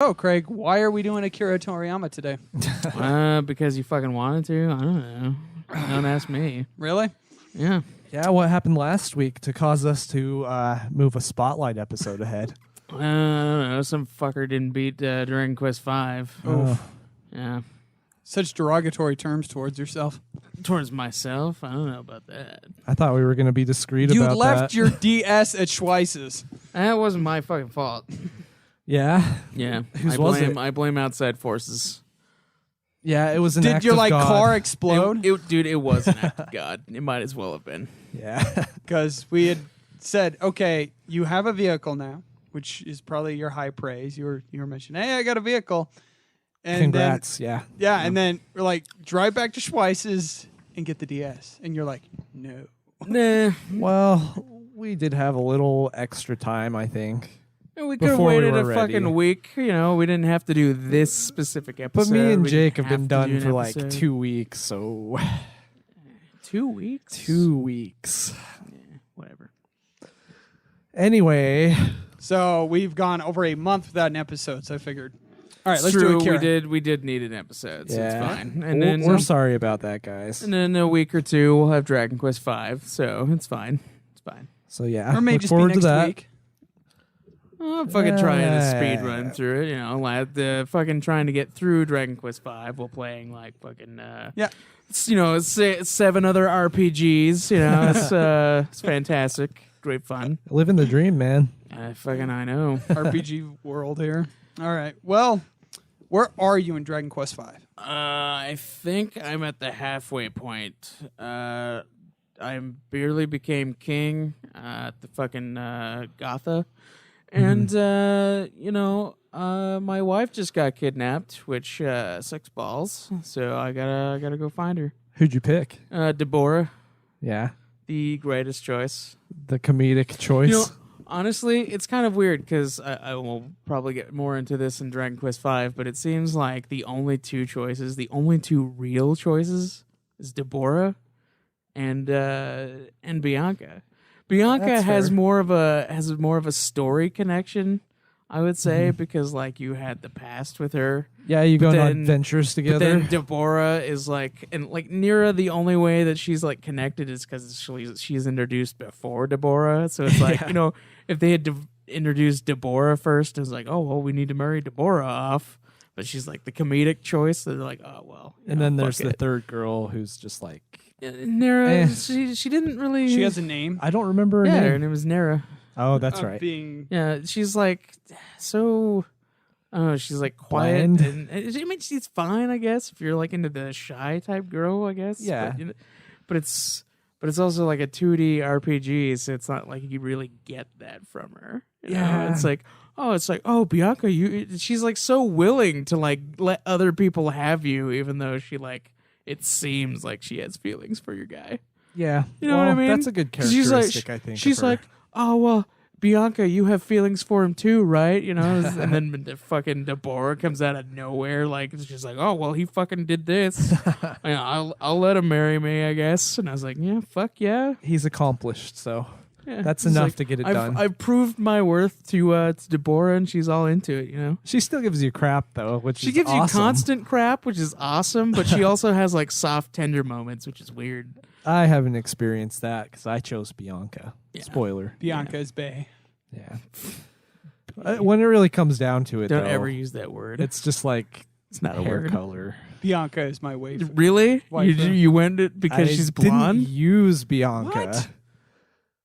Oh, Craig, why are we doing Akira Toriyama today? Because you fucking wanted to. I don't know. Don't ask me. Really? Yeah. Yeah, what happened last week to cause us to move a Spotlight episode ahead? I don't know. Some fucker didn't beat Dragon Quest V. Oh. Yeah. Such derogatory terms towards yourself. Towards myself? I don't know about that. I thought we were going to be discreet You about that. left your DS at Schweiss's. That wasn't my fucking fault. Yeah? Yeah. Whose was it? I blame outside forces. Yeah, it was an Did act your of God. car explode? Dude, it was an act of God. It might as well have been. Yeah. Because we had said, okay, you have a vehicle now, which is probably your high praise. You were mentioning, hey, I got a vehicle. And Congrats, then, and then we're like, drive back to Schweiss's and get the DS. And you're like, no. Nah. Well, we did have a little extra time, I think. We could have Before we waited were a ready. fucking week. You know, we didn't have to do this specific episode. But me and We Jake didn't have been to do done an for like episode. 2 weeks, so... 2 weeks? 2 weeks. Yeah, whatever. Anyway... So we've gone over a month without an episode, so I figured, all right, It's let's true, do Akira. we did need an episode, so Yeah. it's fine. And then we're sorry about that, guys. And then a week or two, we'll have Dragon Quest V, so it's fine. It's fine. So yeah, Or may look just be forward next to that. week. I'm fucking trying to speed run through it, you know, like the fucking trying to get through Dragon Quest V while playing like fucking Yeah. it's 7 other RPGs, you know, it's fantastic, great fun. Living the dream, man. I know. RPG world here. All right. Well, where are you in Dragon Quest V? I think I'm at the halfway point. I barely became king at the fucking Gotha. And, you know, my wife just got kidnapped, which sucks balls. So I gotta go find her. Who'd you pick? Deborah, Yeah, the greatest choice. the comedic choice. You know, honestly, it's kind of weird because I will probably get more into this in Dragon Quest V, but it seems like the only two real choices is Deborah and Bianca. Bianca That's has fair. more of a story connection, I would say, because like you had the past with her. Yeah, you go on then- adventures But together. then Deborah is like, and like Nira, the only way that she's like connected is because she's introduced before Deborah. So it's like, Yeah. you know, if they had introduced Deborah first, it's like, oh, well, we need to marry Deborah off. But she's like the comedic choice. So they're like, oh, well. and then there's the fuck third girl who's just like, it. Nira, Eh. she didn't really. She has a name. I don't remember her yeah, name. her name was Nira. Oh, that's of right. Being Yeah, she's like so. I don't know. She's like quiet, Bland. and I mean, she's fine, I guess, if you're like into the shy type girl, I guess. Yeah. But, you know, but it's also like a 2D RPG, so it's not like you really get that from her. You know? Yeah. It's like Bianca, she's like so willing to like let other people have you, even though she like it seems like she has feelings for your guy. Yeah, You know what I mean? That's a good 'Cause she's characteristic, like, I think. She's of her. like, oh, well, Bianca, you have feelings for him too, right? You know, and then the fucking Deborah comes out of nowhere, like it's just like, oh, well, he fucking did this. You know, I'll let him marry me, I guess. And I was like, yeah, fuck yeah. he's accomplished, so Yeah. that's It's enough like, to get it I've, done. I've proved my worth to Deborah, and she's all into it. You know, She still gives you crap though, which she is gives awesome. you constant crap, which is awesome, but she also has like soft, tender moments, which is weird. I haven't experienced that because I chose Bianca. Yeah. Spoiler. Bianca's Bay. Yeah. When it really comes down to it, Don't though, ever use that word. it's just like It's not a hair word. color. Bianca is my waifu. Really? Waifu. You went it because I she's didn't blonde? use Bianca. What?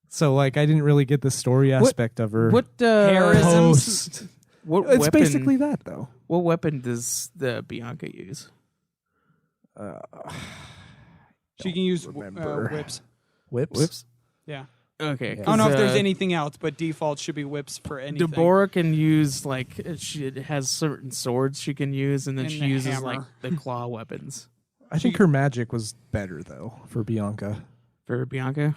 So like I didn't really get the story aspect of her. What Hairisms? Post. What It's weapon? basically that though. What weapon does the Bianca use? She can use remember. whips. Whips. Yeah. Okay. Yeah. I don't know if there's 'cause, anything else, but default should be whips for anything. Deborah can use like she has certain swords she can use, and then And she the uses hammer. like the claw weapons I think her magic was better though for Bianca. for Bianca.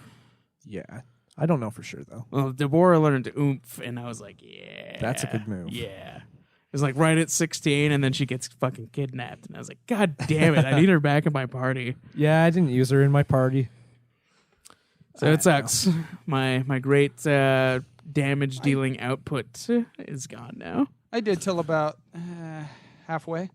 Yeah. I don't know for sure though. Well, Deborah learned oomph, and I was like, yeah, That's a good move. Yeah. It was like right at 16, and then she gets fucking kidnapped, and I was like, God damn it, I need her back in my party. Yeah, I didn't use her in my party. So it sucks. My great damage dealing output is gone now. I did till about halfway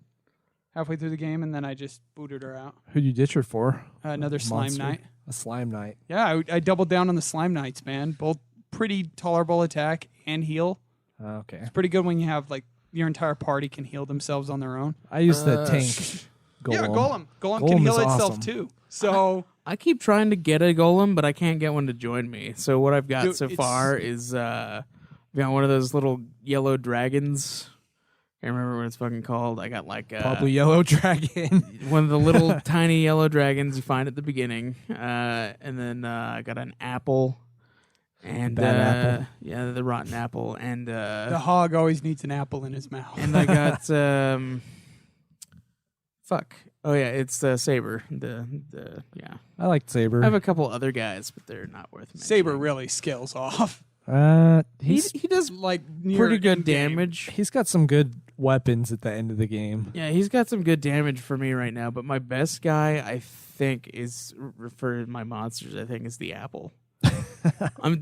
through the game, and then I just booted her out. Who'd you ditch her for? Another slime Monster? knight. A slime knight. Yeah, I doubled down on the slime knights, man. Both pretty tolerable attack and heal. Okay. It's pretty good when you have like your entire party can heal themselves on their own. I used the tank. Golem. Yeah, Golem Golem can heal is itself awesome. too. So I keep trying to get a golem, but I can't get one to join me. So what I've got Dude, so it's- far is I've got one of those little yellow dragons. Can't remember what it's fucking called. I got like Probably yellow dragon. one of the little tiny yellow dragons you find at the beginning, and then I got an apple, and Bad apple. yeah, the rotten apple, and the hog always needs an apple in his mouth. and I got fuck. Oh yeah, it's the saber. The yeah. I liked Saber. I have a couple other guys, but they're not worth mentioning. Saber really scales off. He does Like near pretty good in-game. damage. He's got some good weapons at the end of the game. Yeah, he's got some good damage for me right now. But my best guy, I think, is for my monsters. I think is the apple.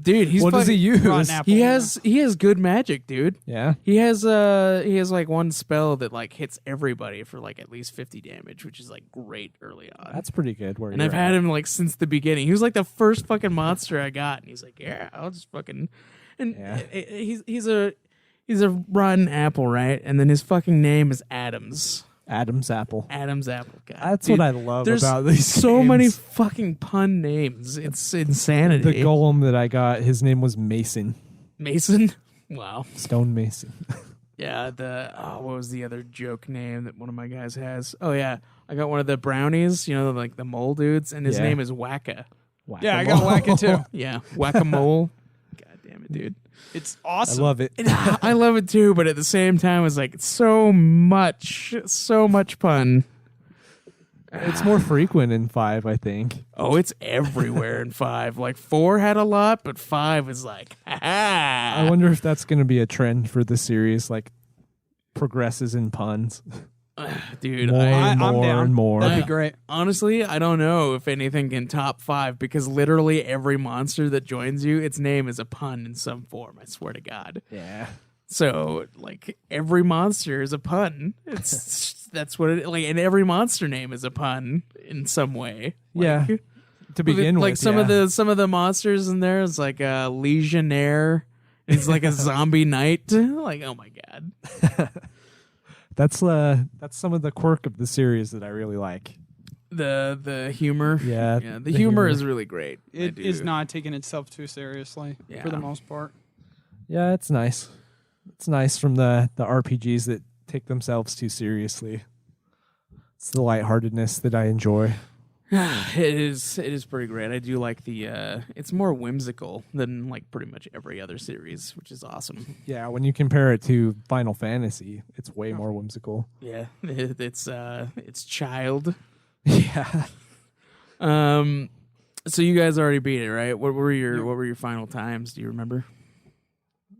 Dude, he's What does he use? rotten apple. He has good magic, dude. Yeah. He has like one spell that like hits everybody for like at least 50 damage, which is like great early on. That's pretty good. Where and I've had him like since the beginning. He was like the first fucking monster I got, and he's like, yeah, I'll just fucking. And Yeah. he's a rotten apple, right? And then his fucking name is Adams. Adam's apple. Adam's apple. God, That's dude, what I love there's about these so games. many fucking pun names. It's insanity. The golem that I got, his name was Mason. Mason. Wow. Stone Mason. Yeah, what was the other joke name that one of my guys has? Oh yeah, I got one of the brownies, like the mole dudes, and his Yeah. name is Wacka. Yeah, I got Wacka too. Yeah, Whack-a-mole. God damn it, dude. It's I awesome. love it. I love it too, but at the same time, it's like so much pun. It's more frequent in 5, I think. Oh, it's everywhere in 5. Like 4 had a lot, but 5 is like, I wonder if that's going to be a trend for the series, like progresses in puns. dude. More and I'm more down. and more. That'd be great. Honestly, I don't know if anything can top 5 because literally every monster that joins you, its name is a pun in some form. I swear to God. Yeah. So, like, every monster is a pun. That's what it like, and every monster name is a pun in some way. Yeah. Like, To begin with, like some of the monsters in there is like a legionnaire. It's like a zombie knight. Like, oh my God. That's some of the quirk of the series that I really like. The humor. Yeah, The the humor humor. is really great. It is not taking itself too seriously for the Yeah. most part. Yeah, it's nice. It's nice from the RPGs that take themselves too seriously. It's the lightheartedness that I enjoy. It is pretty great. I do like the it's more whimsical than like pretty much every other series, which is awesome. Yeah, when you compare it to Final Fantasy, it's way more whimsical. Yeah. It's child. Yeah. So you guys already beat it, right? What were your final times? Do you remember?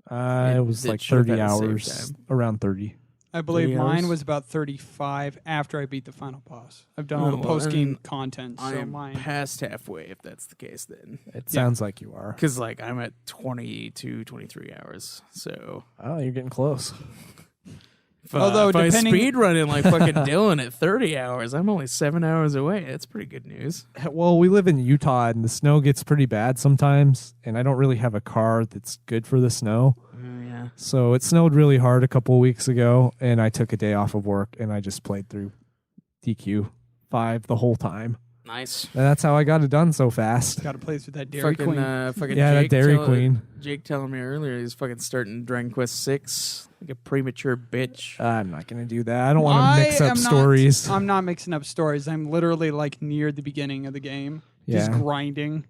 It was it like should have 30 had the same hours, time. around 30. I believe 30 mine hours? was about 35 after I beat the final boss. I've done Oh, all the well, post game then content, so I'm mine. past halfway if that's the case then. It sounds like you are. Because like I'm at 22, 23 hours. So Oh, you're getting close. Although if I depending- speed running like fucking Dylan at 30 hours, I'm only 7 hours away. That's pretty good news. Well, we live in Utah and the snow gets pretty bad sometimes, and I don't really have a car that's good for the snow. Yeah. So it snowed really hard a couple of weeks ago, and I took a day off of work and I just played through DQ 5 the whole time. Nice. And that's how I got it done so fast. Got to play with that Dairy Fucking, Queen. fucking Yeah, that Jake Dairy Queen. Jake telling me earlier he's fucking starting Dragon Quest 6 like a premature bitch. I'm not going to do that. I don't want to mix up stories. I'm not mixing up stories. I'm literally like near the beginning of the game, just Yeah. grinding.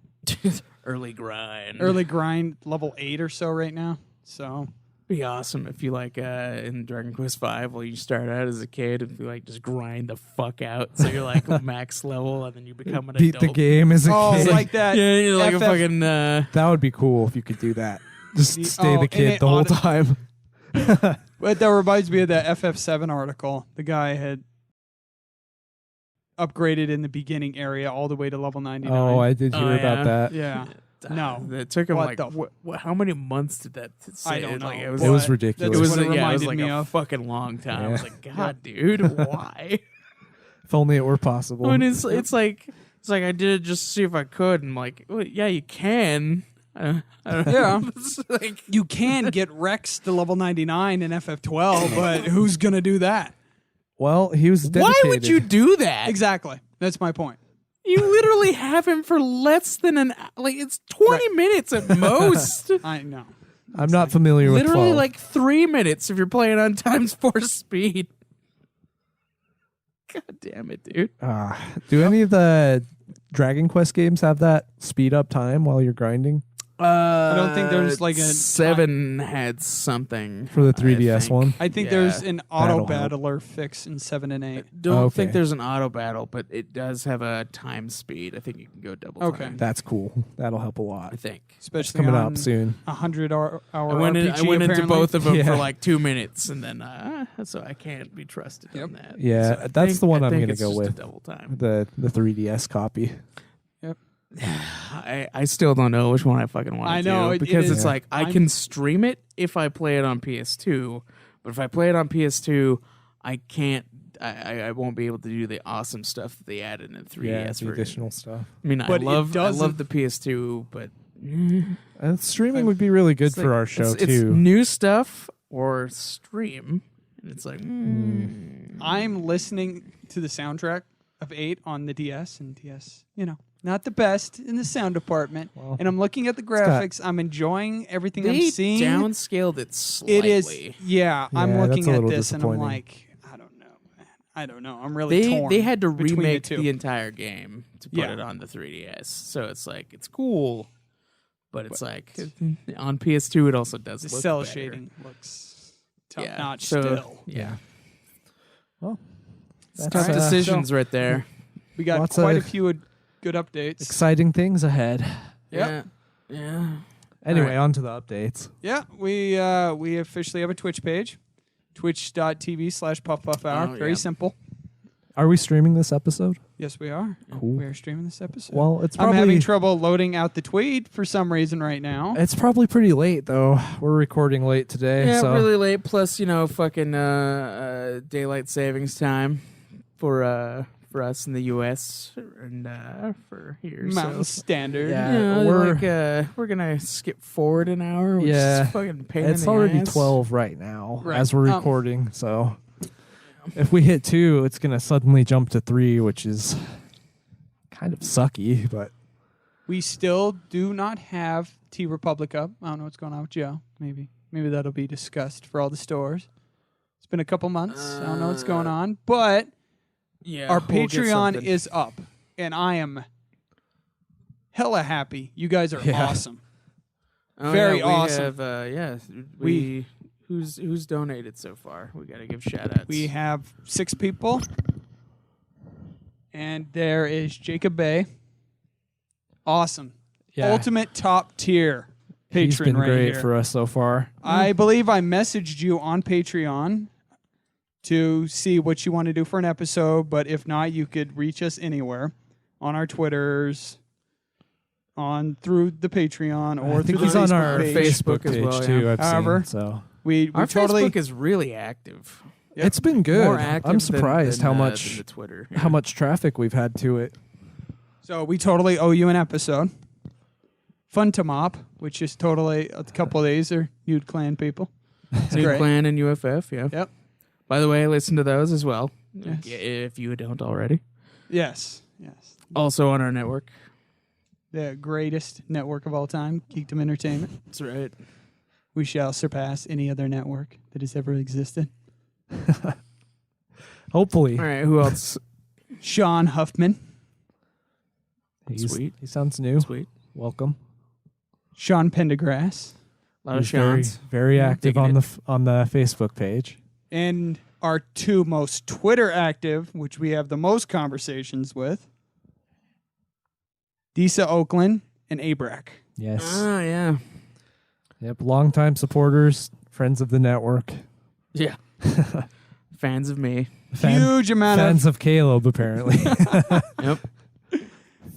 Early grind. Early grind, level 8 or so right now. So Be awesome if you like in Dragon Quest 5, well, you start out as a kid and you like just grind the fuck out, so you're like max level, and then you become an Beat adult. the game as a kid. like that. Yeah, you're like FF a fucking. That would be cool if you could do that. Just stay Oh, the and kid it the whole auto- time. But that reminds me of that FF7 article. The guy had upgraded in the beginning area all the way to level 99. Oh, I did Oh, hear yeah. about that. yeah. No. It took him What like the how many months did that? I don't know. Like, It was But ridiculous. It was what it it was reminded like me a of. fucking long time. I was like, Yeah. God, dude, why? If only it were possible. I mean, it's like I did it just to see if I could, and I'm like, well, yeah, you can. I don't know. Yeah. It's like, You can get Rex to level 99 in FF12, but who's gonna do that? Well, he was dedicated. why would you do that? Exactly. That's my point. You literally have him for less than it's 20 minutes at most. I know. I'm not familiar with Literally 12. like 3 minutes if you're playing on ×4 speed. God damn it, dude. Do any of the Dragon Quest games have that speed up time while you're grinding? I don't think there's like a 7 had something For the I 3DS think. one? I think Yeah. there's an auto That'll help. battler fix in 7 and 8. Don't Okay. think there's an auto battle, but it does have a time speed. I think you can go double Okay. time. That's cool. That'll help a lot. I think. Especially Coming on up soon. 100-hour I went, RPG, I went into apparently. both of them Yeah. for like 2 minutes, and then so I can't be trusted on that. Yeah, So I that's think- the one I I'm think gonna it's go just a with. double time. The 3DS copy. I still don't know which one I fucking want to I know, do it because is- it's like I can stream it if I play it on PS2, but if I play it on PS2, I can't. I won't be able to do the awesome stuff that they added in 3DS Yeah, the version. additional stuff. I mean, But it I love doesn't- the PS2, but Streaming would be really good it's for like- our show it's too. new stuff or stream, and it's like I'm listening to the soundtrack of 8 on the DS, and DS, not the best in the sound department. Well, And I'm looking at the got- graphics. I'm enjoying everything they I'm seeing. downscaled it slightly. It is, I'm Yeah, looking that's a at little this and I'm disappointing. like, I don't know, man. I don't know. I'm really torn. They had to between remake the two. the entire game to put Yeah. it on the 3DS, so it's like it's cool, but it's like on PS2 it also does The look cell better. shading looks top Yeah, notch so- still. Yeah, Well, it's that's, tough decisions right there. We got Lots quite a of few good updates. exciting things ahead. Yep. Yeah. Anyway, All right. on to the updates. Yeah, we officially have a Twitch page, twitch.tv/puffpuffhour. Oh, Very yeah. simple. Are we streaming this episode? Yes, we are. Cool. We are streaming this episode. Well, it's I'm probably having trouble loading out the tweet for some reason right now. it's probably pretty late though. We're recording late today, Yeah, so really late. Plus, fucking daylight savings time for us in the U.S. and for here. Mountain So. Standard. Yeah. We're gonna skip forward an hour. Which Yeah. is fucking pain it's in the already ass. 12 right now Right. as we're recording. So if we hit 2, it's gonna suddenly jump to 3, which is kind of sucky. But We still do not have T Republic up. I don't know what's going on with Joe. Maybe that'll be discussed for all the stores. It's been a couple months. I don't know what's going on, but Yeah, our we'll get Patreon something. is up, and I am hella happy. You guys are Yeah. awesome. Oh, very yeah, awesome. We have, who's donated so far? We gotta give shout outs. We have 6 people, and there is Jacob Bay. Awesome. yeah, Ultimate top tier patron he's been right great here. for us so far. I believe I messaged you on Patreon to see what you want to do for an episode, but if not, you could reach us anywhere on our Twitters, through the Patreon, or I think through he's the on Facebook our page. Facebook as page well, too. yeah. I've However, seen, so We Our totally Facebook is really active. Yep. it's been good. More active I'm surprised than how than much the Twitter. how much traffic we've had to it. so we totally owe you an episode. Fun to mop, which is totally a couple of days are Nude Clan people. It's New great. Clan and UFF. Yeah. Yep. By the way, listen to those as well. Yes. If you don't already. Yes. Also on our network. The greatest network of all time, Geekdom Entertainment. That's right. We shall surpass any other network that has ever existed. Hopefully, All right. Who else? Sean Huffman, Sweet. He sounds new. Sweet. Welcome. Sean Pendergrass, A lot of He's very, Sean's. very active digging on it. on the Facebook page. and our 2 most Twitter active, which we have the most conversations with, Disa Oakland and Abrac. Yes. Ah, yeah. Yep. Longtime supporters, friends of the network, Yeah. Fans of me. Huge amount fans of Caleb apparently. Yep.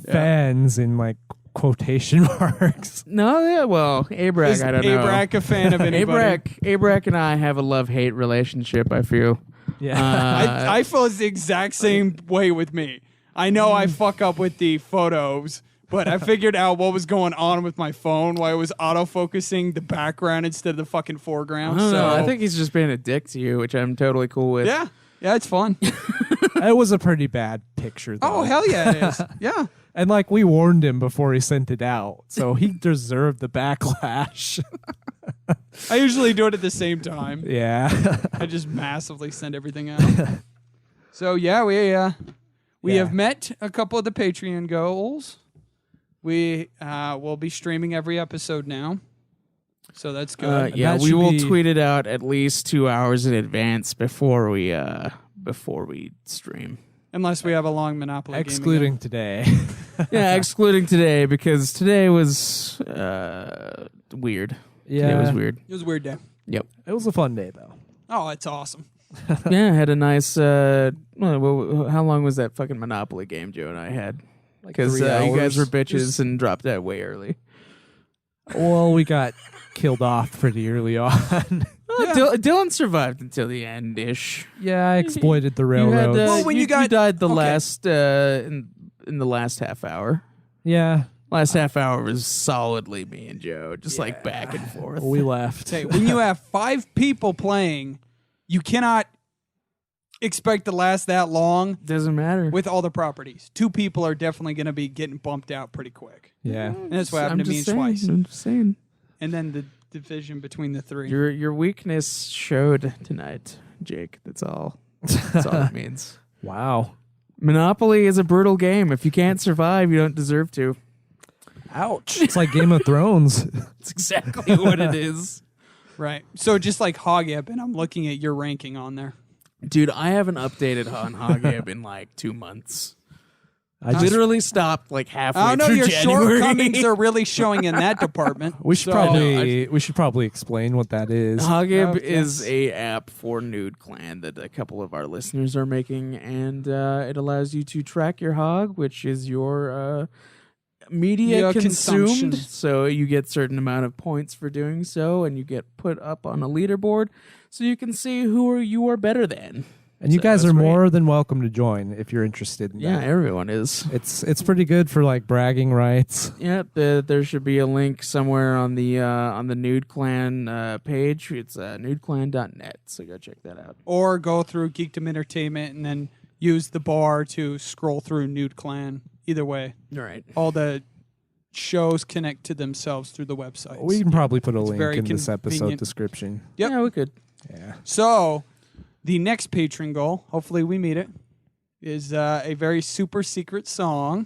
Fans in like quotation marks. No, yeah, well, Abrac, Is I don't know. Abrac a fan of anybody? Abrac and I have a love-hate relationship, I feel. Yeah. I feel it's the exact same way with me. I know I fuck up with the photos, but I figured out what was going on with my phone, why it was autofocusing the background instead of the fucking foreground. I don't so know. I think he's just being a dick to you, which I'm totally cool with. yeah, it's fun. It was a pretty bad picture, though. Oh hell yeah, it is. Yeah. And like we warned him before he sent it out, so he deserved the backlash. I usually do it at the same time. Yeah. I just massively send everything out. So yeah, we Yeah. have met a couple of the Patreon goals. We will be streaming every episode now, so that's good. Yeah, That we should will be- tweet it out at least 2 hours in advance before we stream. Unless we have a long Monopoly game. Excluding today. Yeah, excluding today because today was weird. Yeah. Today was weird. It was a weird day. Yep. It was a fun day, though. Oh, it's awesome. Yeah, I had a nice. How long was that fucking Monopoly game Joe and I had? Like Because 3 you guys hours. were bitches and dropped out way early. Well, we got killed off pretty early on. Dylan survived until the end ish. Yeah, I exploited the You railroads. had, Well, when you got- died the okay. last in the last half hour. Yeah, Last half hour was solidly me and Joe, just like back and forth. we left. Say, when you have 5 people playing, you cannot expect to last that long Doesn't matter. with all the properties. 2 people are definitely going to be getting bumped out pretty quick. Yeah. And that's what happened I'm to me just saying, twice. I'm just saying. And then the division between the 3. Your weakness showed tonight, Jake. That's all. That's all it means. Wow. Monopoly is a brutal game. If you can't survive, you don't deserve to. Ouch. It's like Game of Thrones. That's exactly what it is. Right. So just like Hogeb, and I'm looking at your ranking on there. Dude, I haven't updated on Hogeb in like 2 months. I just, Literally stopped like halfway I don't know, through your January. shortcomings are really showing in that department. we should probably explain what that is. Hogeb Okay. is a app for Nude Clan that a couple of our listeners are making, and it allows you to track your hog, which is your media Yeah, consumed. consumption. So you get certain amount of points for doing so, and you get put up on a leaderboard, so you can see who you are better than. And you So guys that's are great. more than welcome to join if you're interested in Yeah, that. everyone is. It's pretty good for like bragging rights. Yep, there should be a link somewhere on the Nude Clan page. It's nudeclan.net, so go check that out. Or go through Geekdom Entertainment and then use the bar to scroll through Nude Clan. Either way, All right. all the shows connect to themselves through the website. We can probably put a link very in this episode convenient. description. Yep. Yeah, we could. Yeah. So, the next patron goal, hopefully we meet it, is a very super secret song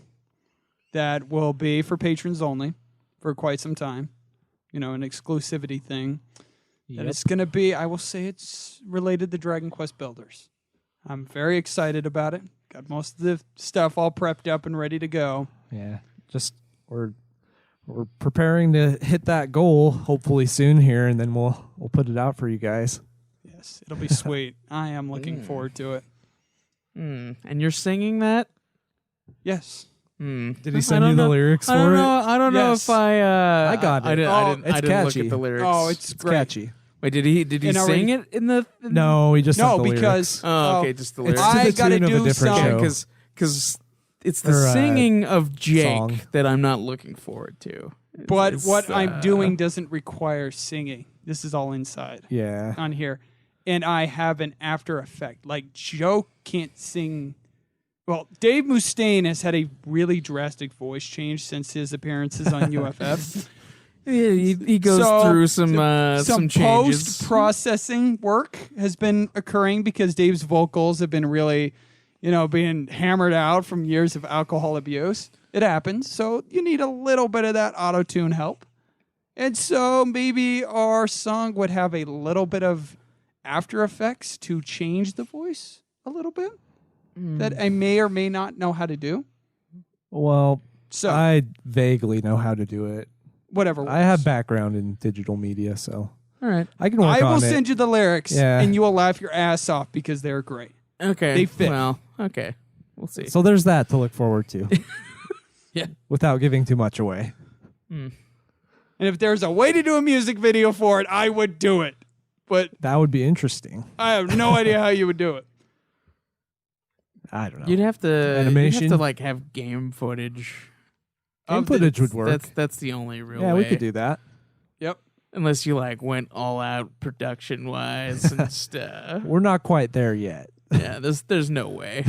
that will be for patrons only for quite some time. You know, an exclusivity thing. And it's going to be, I will say it's related to Dragon Quest Builders. I'm very excited about it. Got most of the stuff all prepped up and ready to go. Yeah. Just we're preparing to hit that goal hopefully soon here, and then we'll put it out for you guys. Yes, it'll be sweet. I am looking forward to it. And you're singing that? Yes. Did I he send don't you the know. lyrics I for don't it? know. I don't know Yes. if I. I got it. I didn't. Oh, I didn't, it's I didn't look catchy. at the lyrics. Oh, it's It's great. catchy. Wait, did he And I sing already- it in the? No, he just No, sent the because Oh, okay, just the lyrics. lyrics. It's to I the gotta tune of a do different some- show. Because it's the Or, singing of Jake song. that I'm not looking forward to. But It's, what I'm doing doesn't require singing. This is all inside Yeah. on here. And I have an after effect. Like Joe can't sing. Well, Dave Mustaine has had a really drastic voice change since his appearances on UFF. Yeah, he goes So, through some changes. post-processing work has been occurring because Dave's vocals have been really, being hammered out from years of alcohol abuse. It happens. So you need a little bit of that auto-tune help. And so maybe our song would have a little bit of after effects to change the voice a little bit that I may or may not know how to do. Well, So I vaguely know how to do it. whatever. I have background in digital media, so All right. I can work I will on it. send you the lyrics, Yeah. and you will laugh your ass off because they're great. Okay. They fit. Well, okay. We'll see. So there's that to look forward to. Yeah. without giving too much away. And if there's a way to do a music video for it, I would do it. But That would be interesting. I have no idea how you would do it. I don't know. You'd have to Animation? You'd have to like have game footage. Game of the- footage would work. That's the only real Yeah, way. we could do that. Yep. Unless you like went all out production wise and stuff. We're not quite there yet. Yeah, there's no way.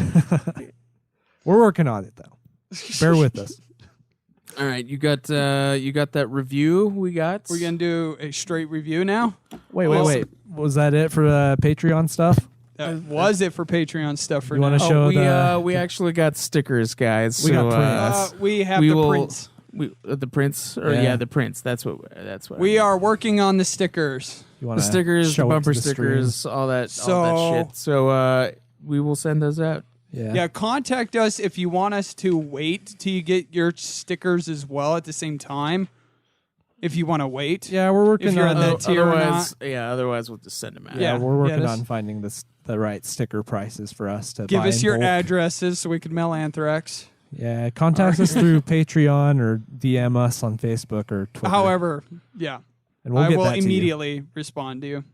We're working on it though. Bear with us. All right, you got that review we got. We're going to do a straight review now. Wait. Was that it for Patreon stuff? That was it for Patreon stuff for You now. wanna show we actually got stickers, guys. We got so, prints. We have we the will- prints. the prints, or Yeah. the prints. That's what. We are working on the stickers. You the want stickers, the show it to bumper the stream? stickers, all that So- shit. So we will send those out. Yeah, contact us if you want us to wait till you get your stickers as well at the same time. If you want to wait. Yeah, we're working If you're on on that tier or Otherwise we'll just send them out. Yeah, Yeah. we're working Yeah, on finding the right sticker prices for us to Give buy us in your bulk. addresses so we can mail anthrax. Yeah, contact us through Patreon or DM us on Facebook or Twitter. However, yeah, and we'll I get will that to you. immediately respond to you.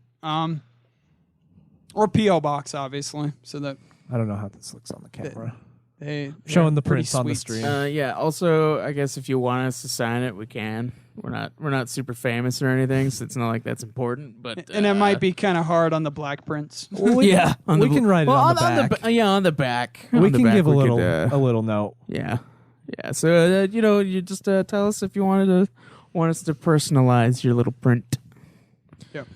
Or PO box, obviously, so that I don't know how this looks on the camera. they're Showing the pretty prints on the sweet. stream. Yeah. Also, I guess if you want us to sign it, we can. We're not super famous or anything, so it's not like that's important. But And it might be kind of hard on the black prints. Well, we, yeah. we can write it on the back. on the back. We On the can back, give a we little could, a little note. Yeah. So you just tell us if you want us to personalize your little print. Yep.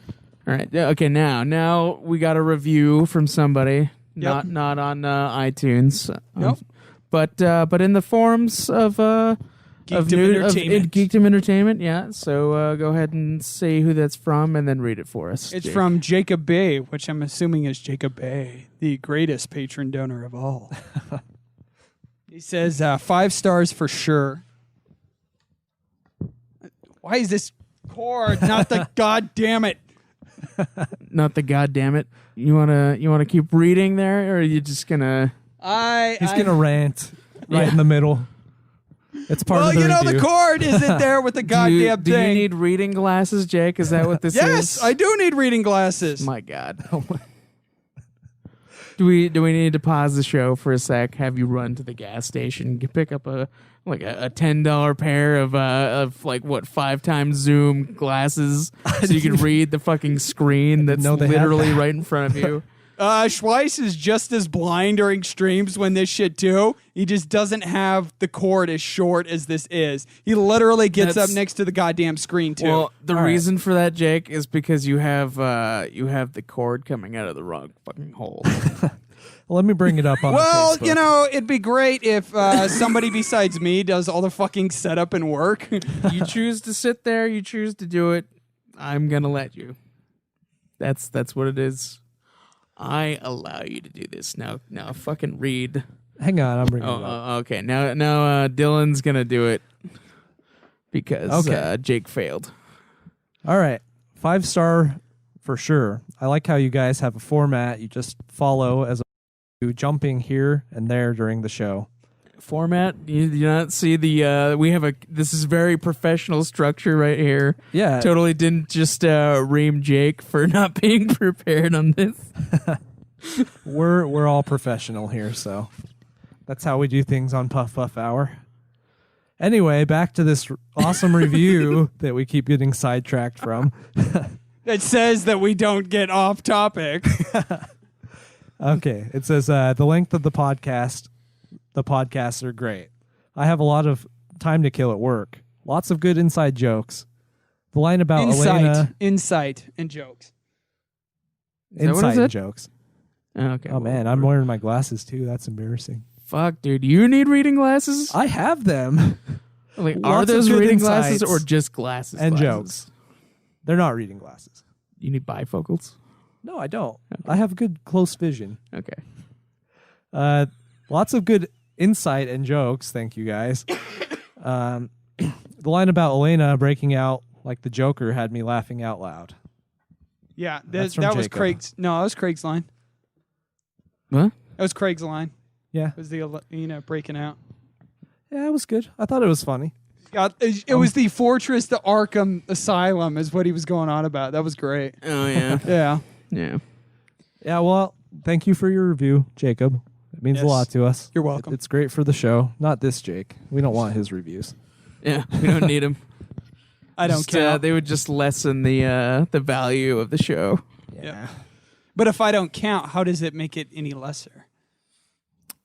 All right. Yeah, okay. Now we got a review from somebody. Yep. Not on iTunes. Nope. But in the forums of Geekdom Entertainment. Yeah. So go ahead and say who that's from, and then read it for us. It's Jake. from Jacob Bay, which I'm assuming is Jacob Bay, the greatest patron donor of all. He says 5 stars for sure. Why is this cord not the goddamn it? Not the goddamn it. You wanna keep reading there, or are you just gonna? He's gonna rant right in the middle. It's part well, of the you know, review. the cord isn't there with the goddamn do you thing. need reading glasses, Jake? Is that what this is? Yes, I do need reading glasses. My God. Do we need to pause the show for a sec? Have you run to the gas station, pick up a $10 pair of like what 5 times zoom glasses so you can read the fucking screen that's know they had literally that. right in front of you? Schweiss is just as blind during streams when this shit too. He just doesn't have the cord as short as this is. He literally gets That's- up next to the goddamn screen too. Well, the All right. reason for that, Jake, is because you have the cord coming out of the wrong fucking hole. Let me bring it up on Well, the Facebook. you know, it'd be great if somebody besides me does all the fucking setup and work. You choose to sit there, you choose to do it. I'm gonna let you. That's what it is. I allow you to do this. Now fucking read. Hang on, I'm bringing it up. Okay. Now Dylan's gonna do it because Okay. Jake failed. All right, 5-star for sure. I like how you guys have a format. You just follow as you jumping here and there during the show. Format. You not see the we have this is very professional structure right here. Yeah, Totally didn't just ream Jake for not being prepared on this. we're all professional here, so that's how we do things on Puff Puff Hour. Anyway, back to this awesome review that we keep getting sidetracked from. It says that we don't get off topic. Okay, it says the length of the podcasts are great. I have a lot of time to kill at work. Lots of good inside jokes. The line about Elena, Insight, and jokes. Is that what it inside said? jokes. Okay. Oh man, I'm wearing my glasses too. That's embarrassing. Fuck, dude. You need reading glasses? I have them. Like, are Lots of those good reading glasses insights or just glasses? and glasses? jokes. They're not reading glasses. You need bifocals? No, I don't. I have good close vision. Okay. Lots of good insight and jokes. Thank you guys. The line about Elena breaking out like the Joker had me laughing out loud. Yeah, That's from that was Jacob. Craig's. No, that was Craig's line. What? That was Craig's line. Yeah. It was the breaking out. Yeah, it was good. I thought it was funny. It was the Fortress to Arkham Asylum is what he was going on about. That was great. Oh yeah, Yeah. yeah. Yeah, well, thank you for your review, Jacob. It means a Yes. lot to us. You're welcome. It's great for the show. Not this Jake. We don't want his reviews. Yeah, we don't need them. I don't count. They would just lessen the value of the show. Yeah. But if I don't count, how does it make it any lesser?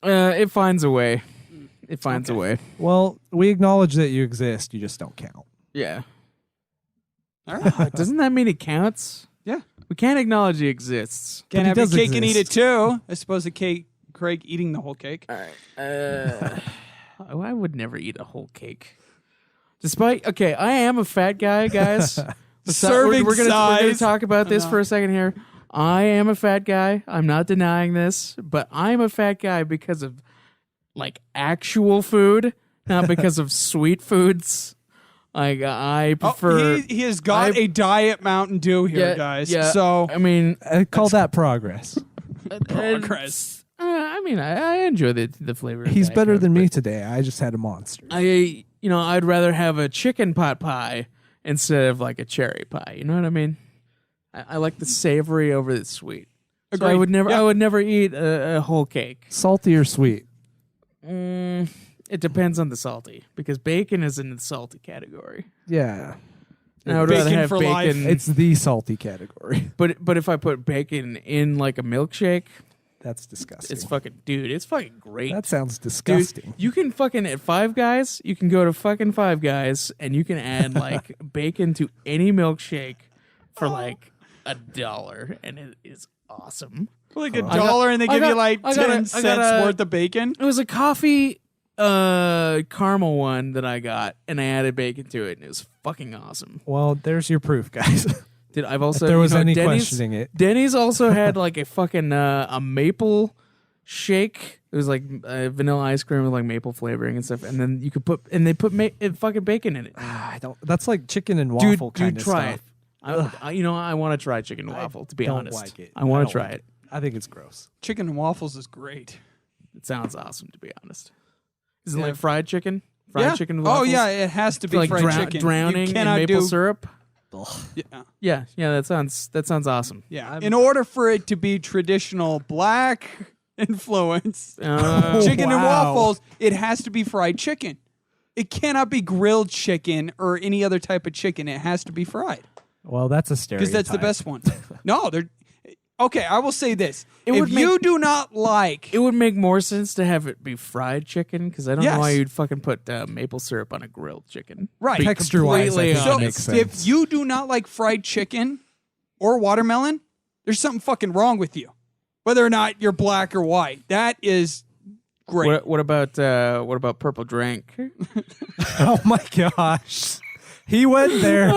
It finds a way. It finds a way. Well, we acknowledge that you exist. You just don't count. Yeah. All right. Doesn't that mean it counts? Yeah. We can't acknowledge he exists. Can't he have your does cake and eat it exist. too. I suppose the cake, Craig eating the whole cake. All right. I would never eat a whole cake. Despite, okay, I am a fat guy, guys. Serving we're gonna size. talk about this know. for a second here. I am a fat guy. I'm not denying this, but I'm a fat guy because of like actual food, not because of sweet foods. Like I prefer. He has got a diet Mountain Dew here, guys. Yeah, So I mean, I call that progress. progress. I mean, I enjoy the flavor. of He's Diet better Coke, than but me today. I just had a monster. I'd rather have a chicken pot pie instead of like a cherry pie. You know what I mean? I like the savory over the sweet. So I Agreed. would never, Yeah. I would never eat a whole cake. Salty or sweet? It depends on the salty because bacon is in the salty category. Yeah. And I would rather Bacon have for life. bacon. It's the salty category. But if I put bacon in like a milkshake, That's disgusting. it's fucking great. That sounds Dude, disgusting. you can fucking at Five Guys, you can go to fucking Five Guys and you can add like bacon to any milkshake for like $1, and it is awesome. Like $1 got- and they I give got- you like I got 10 a- I cents got a- worth of bacon. It was a coffee caramel one that I got, and I added bacon to it, and it was fucking awesome. Well, there's your proof, guys. Dude, I've also if there was any Denny's, questioning it. Denny's also had like a fucking a maple shake. It was like vanilla ice cream with like maple flavoring and stuff, and then you could put fucking bacon in it. I don't. That's like chicken and Dude, waffle kind of try stuff. it. I want to try chicken and waffle. To be don't honest, like it. I want don't to try like it. I think it's gross. Chicken and waffles is great. It sounds awesome. To be honest, is it Yeah. like fried chicken? Yeah. Chicken. With Oh waffles? yeah, it has to be like fried chicken. drowning you in cannot maple do, syrup. Yeah, Yeah, that sounds awesome. yeah. In order for it to be traditional black influence, chicken and wow. waffles, it has to be fried chicken. It cannot be grilled chicken or any other type of chicken. It has to be fried Well, that's a stereotype. because that's the best one. No, they're okay. I will say this: It if would you make- do not like, It would make more sense to have it be fried chicken because I don't know why Yes. you'd fucking put maple syrup on a grilled chicken. right, Be Texture-wise, I completely think that honest. makes if sense. you do not like fried chicken or watermelon, there's something fucking wrong with you. Whether or not you're black or white, that is great. What about purple drink? Oh my gosh, he went there.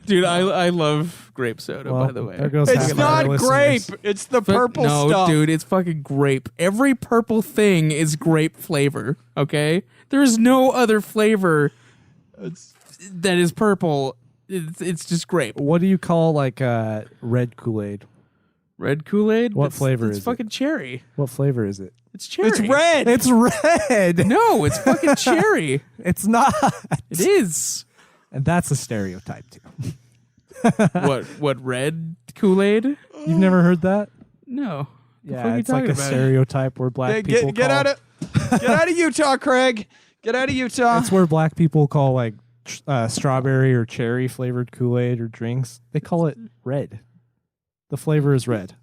Dude, I love grape soda. Well, by the way, there goes It's half of not our grape. listeners. It's the Fuck- purple no, stuff. dude, it's fucking grape. Every purple thing is grape flavor. Okay, there's no other flavor that is purple. It's just grape. What do you call like red Kool-Aid? Red Kool-Aid. What flavor it's is it? fucking cherry. What flavor is it? It's cherry. It's red. It's red. No, it's fucking cherry. It's not. It is. And that's a stereotype too. What red Kool-Aid? You've never heard that? No. The fuck Yeah, are you it's like a talking about? stereotype where black people Get call. out of Utah, Craig. Get out of Utah. That's where black people call like strawberry or cherry flavored Kool-Aid or drinks. They call it red. The flavor is red.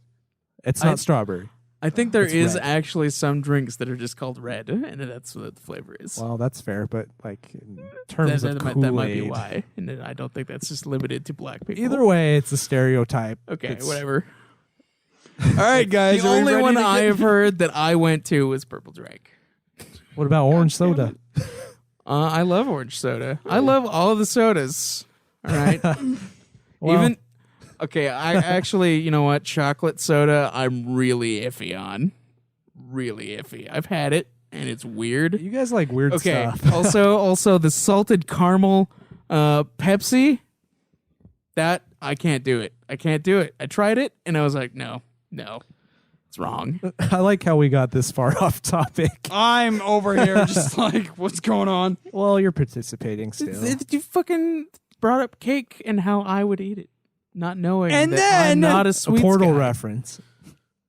It's not strawberry. I think there It's is red. actually some drinks that are just called red, and that's what the flavor is. Well, that's fair, but like in terms of Kool-Aid, that might be why. And I don't think that's just limited to black people. either way, it's a stereotype. Okay, It's- whatever. All right, guys. The are we only ready one to I get- have heard that I went to was Purple Drink. What about orange soda? I love orange soda. I love all of the sodas. All right. Well- Even okay, I actually, you know what? Chocolate soda, I'm really iffy on. Really iffy. I've had it and it's weird. You guys like weird Okay. stuff. also the salted caramel Pepsi. That I can't do it. I can't do it. I tried it and I was like, no. It's wrong. I like how we got this far off topic. I'm over here just like, what's going on? Well, you're participating still. You fucking brought up cake and how I would eat it, not knowing And that then- I'm not a A sweet Portal guy. reference.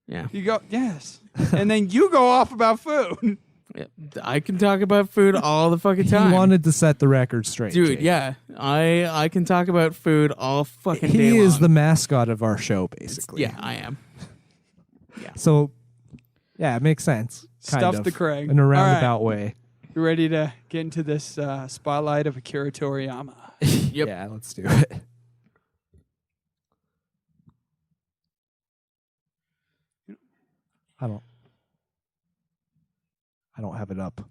Yeah. You go, yes. And then you go off about food. Yeah. I can talk about food all the fucking time. He wanted to set the record straight. Dude, Jake. yeah. I can talk about food all fucking day He is long. the mascot of our show, basically. Yeah, I am. So, yeah, it makes sense. Kind Stuff of, the Craig. in a All right. roundabout way. You ready to get into this spotlight of Akira Toriyama? Yep. Yeah, let's do it. I don't have it up.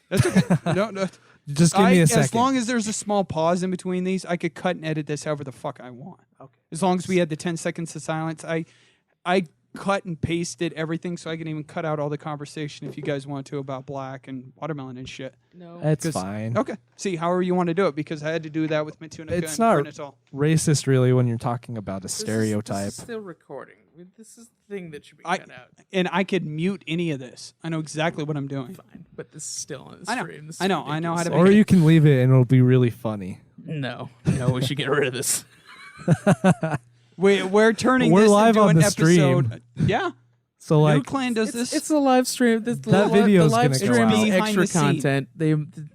That's okay. No. Just give me a second. As long as there's a small pause in between these, I could cut and edit this however the fuck I want. Okay. As long as we had the 10 seconds of silence, I cut and pasted everything so I can even cut out all the conversation if you guys want to about black and watermelon and shit. No. It's 'Cause- fine. Okay. See, however you want to do it, because I had to do that with Mitsu and It's not- it all. Racist, really, when you're talking about a This stereotype. is still recording. This is the thing that should be I- cut out. And I could mute any of this. I know exactly what I'm doing. Fine. But this is still on the I know. stream. This is I know how to ridiculous. make Or you can leave it and it'll be really funny. No, we should get rid of this. We're turning We're this live into on an the episode. stream. Yeah. So, New like, Clan does this. It's a live stream. That video's the live gonna go stream out. is Behind extra the scene. content.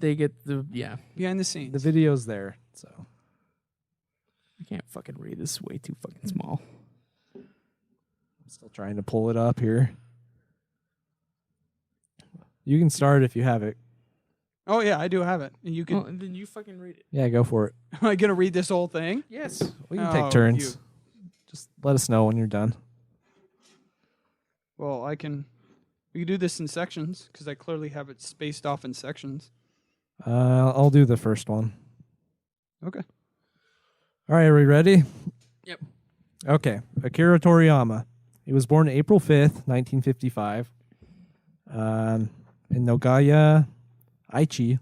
They get the behind the scenes. the video's there. So, I can't fucking read this. Way too fucking small. I'm still trying to pull it up here. You can start if you have it. Oh yeah, I do have it. And you can. Well, and then you fucking read it. Yeah, go for it. Am I gonna read this whole thing? Yes. We can Oh, take turns. you- Just let us know when you're done. Well, I can. We can do this in sections because I clearly have it spaced off in sections. I'll do the first one. Okay. All right, are we ready? Yep. Okay. Akira Toriyama. He was born April 5th, 1955, in Nagaya, Aichi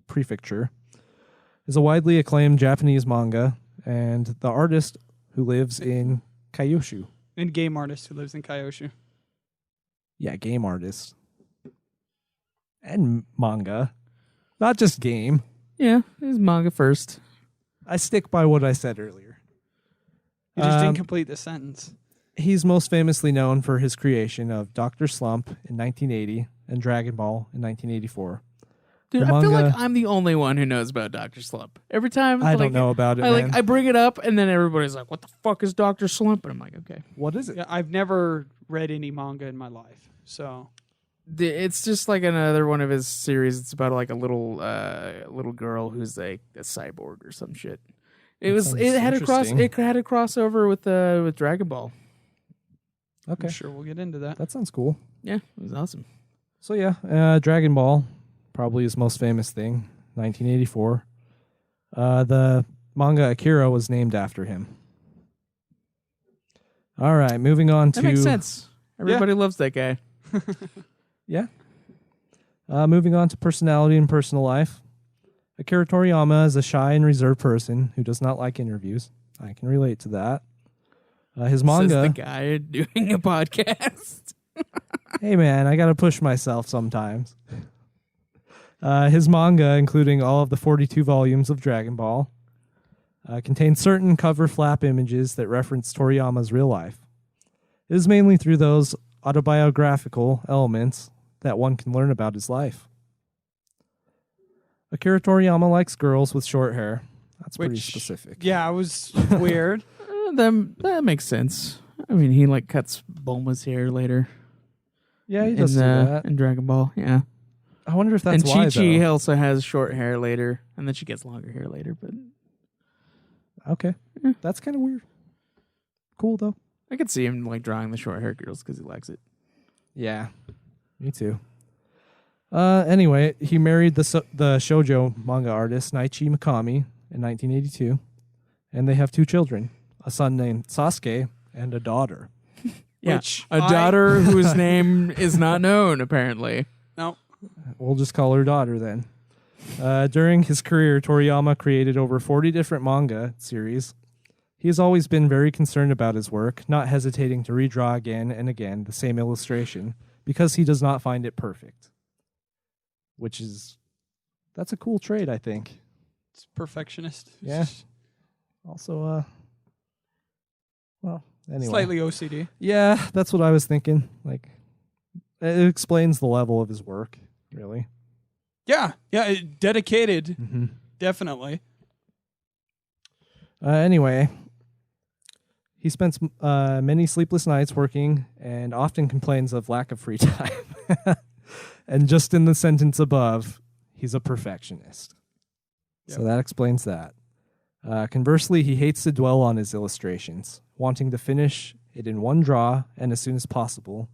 Prefecture. Is a widely acclaimed Japanese manga and the artist who lives in Kyushu. And game artist who lives in Kyushu. Yeah, game artist. And manga. Not just game. Yeah, it was manga first. I stick by what I said earlier. You just didn't complete the sentence. He's most famously known for his creation of Dr. Slump in 1980 and Dragon Ball in 1984. Dude, The I feel like manga- I'm the only one who knows about Dr. Slump. Every time I like, don't know about it, man. I bring it up and then everybody's like, "What the fuck is Dr. Slump?" And I'm like, "Okay." What is it? Yeah, I've never read any manga in my life, so It's just like another one of his series. It's about like a little girl who's like a cyborg or some shit. It sounds had interesting. it had a crossover with Dragon Ball. Okay. I'm sure we'll get into that. That sounds cool. Yeah, it was awesome. So yeah, Dragon Ball, probably his most famous thing, 1984. The manga Akira was named after him. All right, moving on That to makes sense. Everybody loves that guy. Yeah. Moving on to personality and personal life. Akira Toriyama is a shy and reserved person who does not like interviews. I can relate to that. His manga. Says the guy doing a podcast. Hey man, I gotta push myself sometimes. His manga, including all of the 42 volumes of Dragon Ball, contains certain cover flap images that reference Toriyama's real life. It is mainly through those autobiographical elements that one can learn about his life. Akira Toriyama likes girls with short hair. That's pretty Which- specific. Yeah, it was weird. That makes sense. I mean, he like cuts Bulma's hair later Yeah, he does do that. in Dragon Ball. Yeah, I wonder if that's and why, Chi-Chi though. also has short hair later, and then she gets longer hair later. But Okay. Yeah. That's kind of weird. Cool, though. I could see him like drawing the short hair girls because he likes it. Yeah, me too. Anyway, he married the shoujo manga artist Naichi Mikami in 1982, and they have 2 children, a son named Sasuke and a daughter. Yeah, Which a daughter whose name is not known apparently. No. We'll just call her daughter then. During his career, Toriyama created over 40 different manga series. He has always been very concerned about his work, not hesitating to redraw again and again the same illustration because he does not find it perfect. That's a cool trait, I think. It's perfectionist. Yeah. Also, anyway. Slightly OCD. Yeah, that's what I was thinking. Like, it explains the level of his work, really. Yeah, dedicated, Mm-hmm. definitely. Anyway, he spends many sleepless nights working and often complains of lack of free time. And just in the sentence above, he's a perfectionist. Yep. So that explains that. Conversely, he hates to dwell on his illustrations, wanting to finish it in one draw and as soon as possible,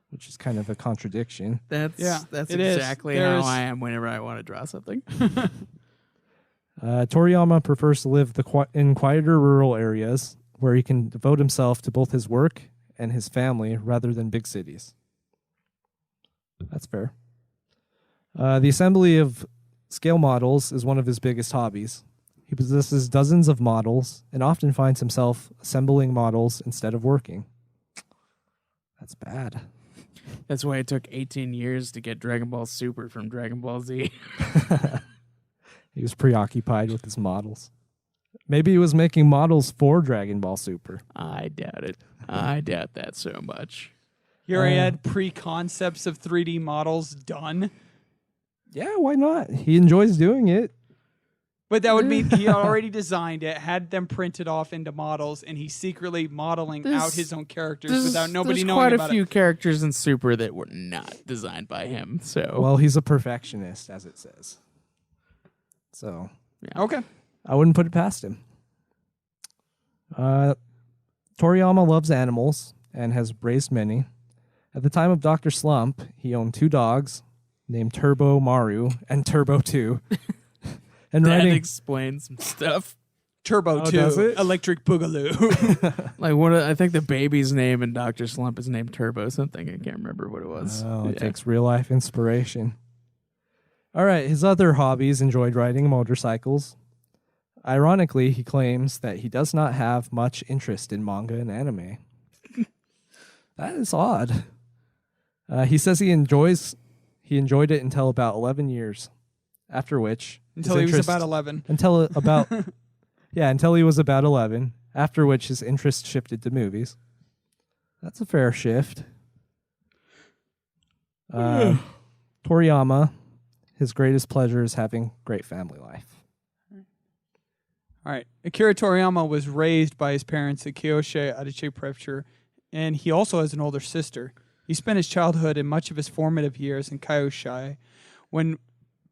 which is kind of a contradiction. That's it is. exactly There how is- I am whenever I want to draw something. Toriyama prefers to live in quieter rural areas where he can devote himself to both his work and his family rather than big cities. That's fair. The assembly of scale models is one of his biggest hobbies. He possesses dozens of models and often finds himself assembling models instead of working. That's bad. That's why it took 18 years to get Dragon Ball Super from Dragon Ball Z. He was preoccupied with his models. Maybe he was making models for Dragon Ball Super. I doubt it. I doubt that so much. He already had pre-concepts of 3D models done. Yeah, why not? He enjoys doing it. But that would mean he already designed it, had them printed off into models, and he's secretly modeling out his own characters without nobody there's knowing quite about a few it. characters in Super that were not designed by him. So Well, he's a perfectionist, as it says. So Okay. I wouldn't put it past him. Toriyama loves animals and has raised many. At the time of Dr. Slump, he owned 2 dogs named Turbo Maru and Turbo 2. And that writing explains some stuff. Turbo 2, does it? Electric Boogaloo. Like I think the baby's name in Dr. Slump is named Turbo something. I can't remember what it was. it takes real life inspiration. All right, his other hobbies included riding motorcycles. Ironically, he claims that he does not have much interest in manga and anime. That is odd. He says he enjoyed it until about 11 years, after which Until he was about 11. until he was about 11, after which his interest shifted to movies. That's a fair shift. Toriyama, his greatest pleasure is having great family life. All right. Akira Toriyama was raised by his parents at Kyosho, Adiche Prefecture, and he also has an older sister. He spent his childhood and much of his formative years in Kyosho, when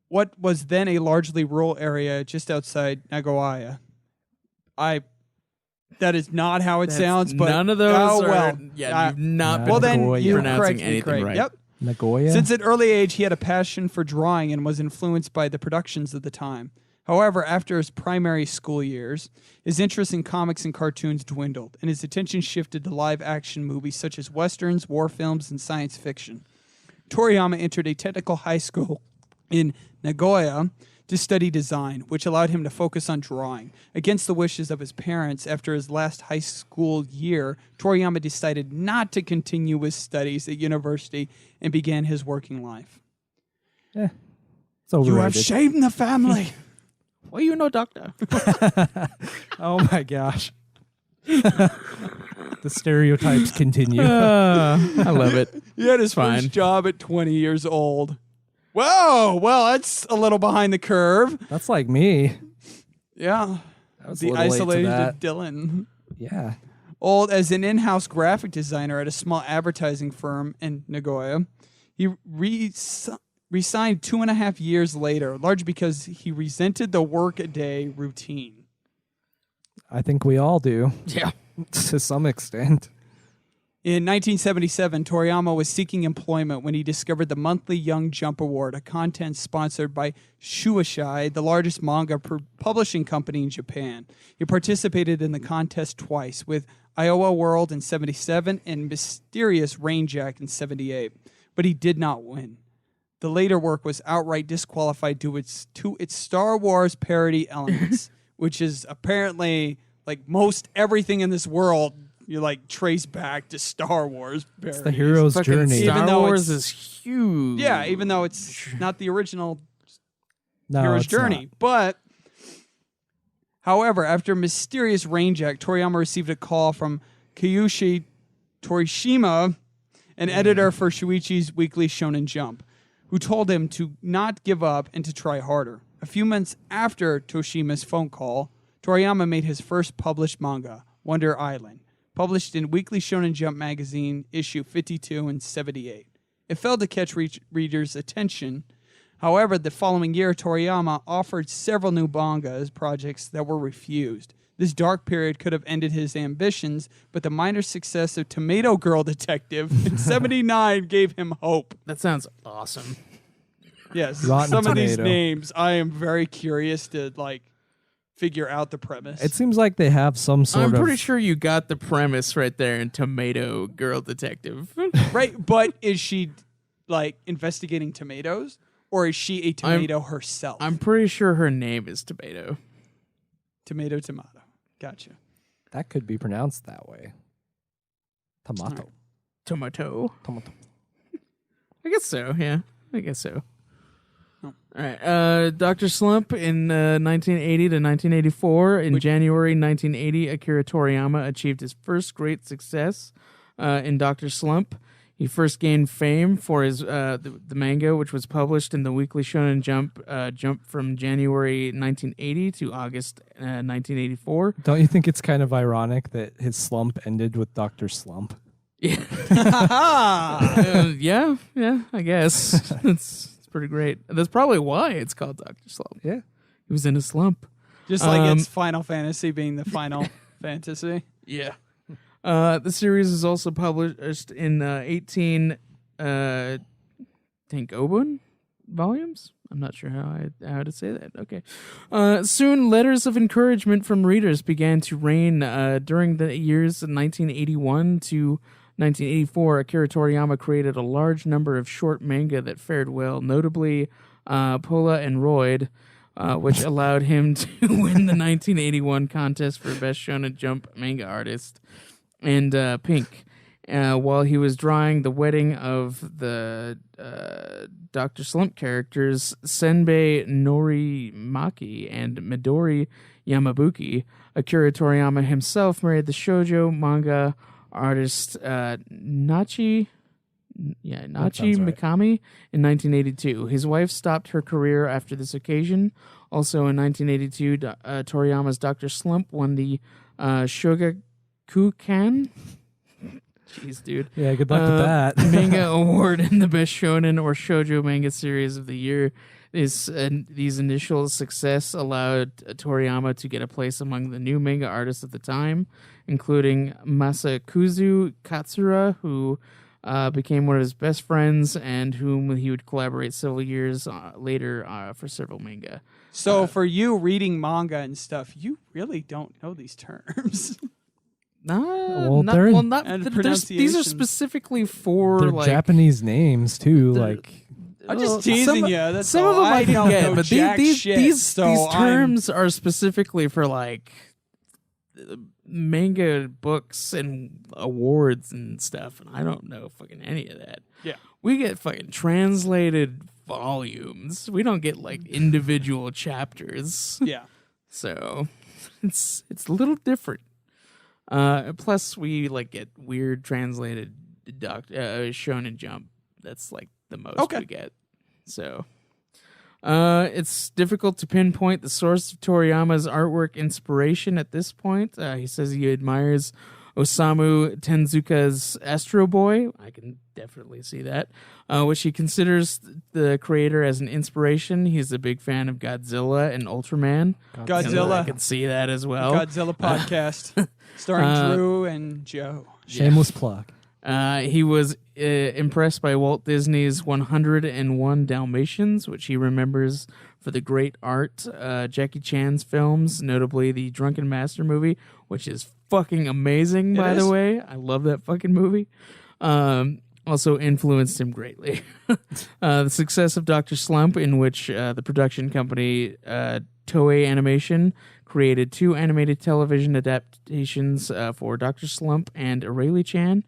what was then a largely rural area just outside Nagoya. That is not how it sounds, but none of those are. Yeah, You've not been well, then you pronouncing correct me, anything Craig. right. Yep. Nagoya? Since an early age, he had a passion for drawing and was influenced by the productions of the time. However, after his primary school years, his interest in comics and cartoons dwindled, and his attention shifted to live-action movies such as westerns, war films, and science fiction. Toriyama entered a technical high school in Nagoya to study design, which allowed him to focus on drawing. Against the wishes of his parents, after his last high school year, Toriyama decided not to continue his studies at university and began his working life. It's You have overrated. shamed the family. Well, you know, doctor. Oh my gosh. The stereotypes continue. I love it. He had his Fine. first job at 20 years old. Whoa, well, that's a little behind the curve. That's like me. Yeah. I was The a little late to isolated that. Dylan. Yeah. Old as an in-house graphic designer at a small advertising firm in Nagoya. He resigned 2.5 years later, largely because he resented the work-a-day routine. I think we all do, Yeah. to some extent. In 1977, Toriyama was seeking employment when he discovered the monthly Young Jump Award, a contest sponsored by Shueisha, the largest manga publishing company in Japan. He participated in the contest twice, with Iowa World in 77 and Mysterious Rainjack in 78, but he did not win. The later work was outright disqualified to its Star Wars parody elements, which is apparently like most everything in this world, you like trace back to Star Wars. It's the hero's Fucking journey. Star Even though Wars it's- is huge. Yeah, even though it's not the original No, hero's it's journey. not. But, however, after a mysterious rain jack, Toriyama received a call from Kyushi Torishima, an editor for Shuichi's Weekly Shonen Jump, who told him to not give up and to try harder. A few months after Toshima's phone call, Toriyama made his first published manga, Wonder Island, published in Weekly Shonen Jump magazine, issue 52 and 78. It failed to catch readers' attention. However, the following year, Toriyama offered several new manga projects that were refused. This dark period could have ended his ambitions, but the minor success of Tomato Girl Detective in 79 gave him hope. That sounds awesome. Yes, Rotten some of these Tomato. names, I am very curious to figure out the premise. It seems like they have some sort I'm of. pretty sure you got the premise right there in Tomato Girl Detective. right, but is she investigating tomatoes, or is she a tomato herself? I'm pretty sure her name is Tomato. Tomato. Gotcha. That could be pronounced that way. Tomato. Right. Tomato. Tomato. I guess so, yeah. I guess so. Oh. All right. Dr. Slump in 1980 to 1984. In January 1980, Akira Toriyama achieved his first great success in Dr. Slump. He first gained fame for his the manga, which was published in the Weekly Shonen Jump from January 1980 to August 1984. Don't you think it's kind of ironic that his slump ended with Dr. Slump? Yeah, yeah, I guess it's pretty great. That's probably why it's called Dr. Slump. Yeah. He was in a slump. Just like it's Final Fantasy being the final fantasy. Yeah. The series is also published in 18 Tankobon volumes. I'm not sure how to say that. Okay. Soon, letters of encouragement from readers began to rain during the years 1981 to 1984. Akira Toriyama created a large number of short manga that fared well, notably Pola and Royd, which allowed him to win the 1981 contest for Best Shonen Jump Manga Artist. And Pink, while he was drawing the wedding of the Dr. Slump characters Senbei Norimaki and Midori Yamabuki, Akira Toriyama himself married the shoujo manga artist Nachi sounds right. Mikami in 1982. His wife stopped her career after this occasion. Also in 1982, Toriyama's Dr. Slump won the Shogakukan. Jeez, dude. Yeah, good luck with that. Manga award in the best shonen or shoujo manga series of the year. These initial success allowed Toriyama to get a place among the new manga artists of the time, including Masakuzu Katsura, who became one of his best friends and whom he would collaborate several years later for several manga. So for you reading manga and stuff, you really don't know these terms. Well, Not, they're- well, not. And These are pronunciations. specifically for They're like Japanese names too. they're- Like I'm well, just teasing some- you. That's Some all. of them I don't can get, know but jack shit, these so terms are specifically for like manga books and awards and stuff, and I don't know fucking any of that. Yeah. We get fucking translated volumes. We don't get like individual chapters. Yeah. So it's a little different. Plus we like get weird translated Shonen Jump. That's like the most Okay. we get. So it's difficult to pinpoint the source of Toriyama's artwork inspiration at this point. He says he admires Osamu Tezuka's Astro Boy. I can definitely see that. Which he considers the creator as an inspiration. He's a big fan of Godzilla and Ultraman. Godzilla. I can see that as well. Godzilla podcast starring Drew and Joe. shameless plug. He was impressed by Walt Disney's 101 Dalmatians, which he remembers for the great art. Jackie Chan's films, notably the Drunken Master movie, which is fucking amazing, by the way. I love that fucking movie. Also influenced him greatly. The success of Dr. Slump, in which the production company Toei Animation created 2 animated television adaptations for Dr. Slump and Aurelie-chan.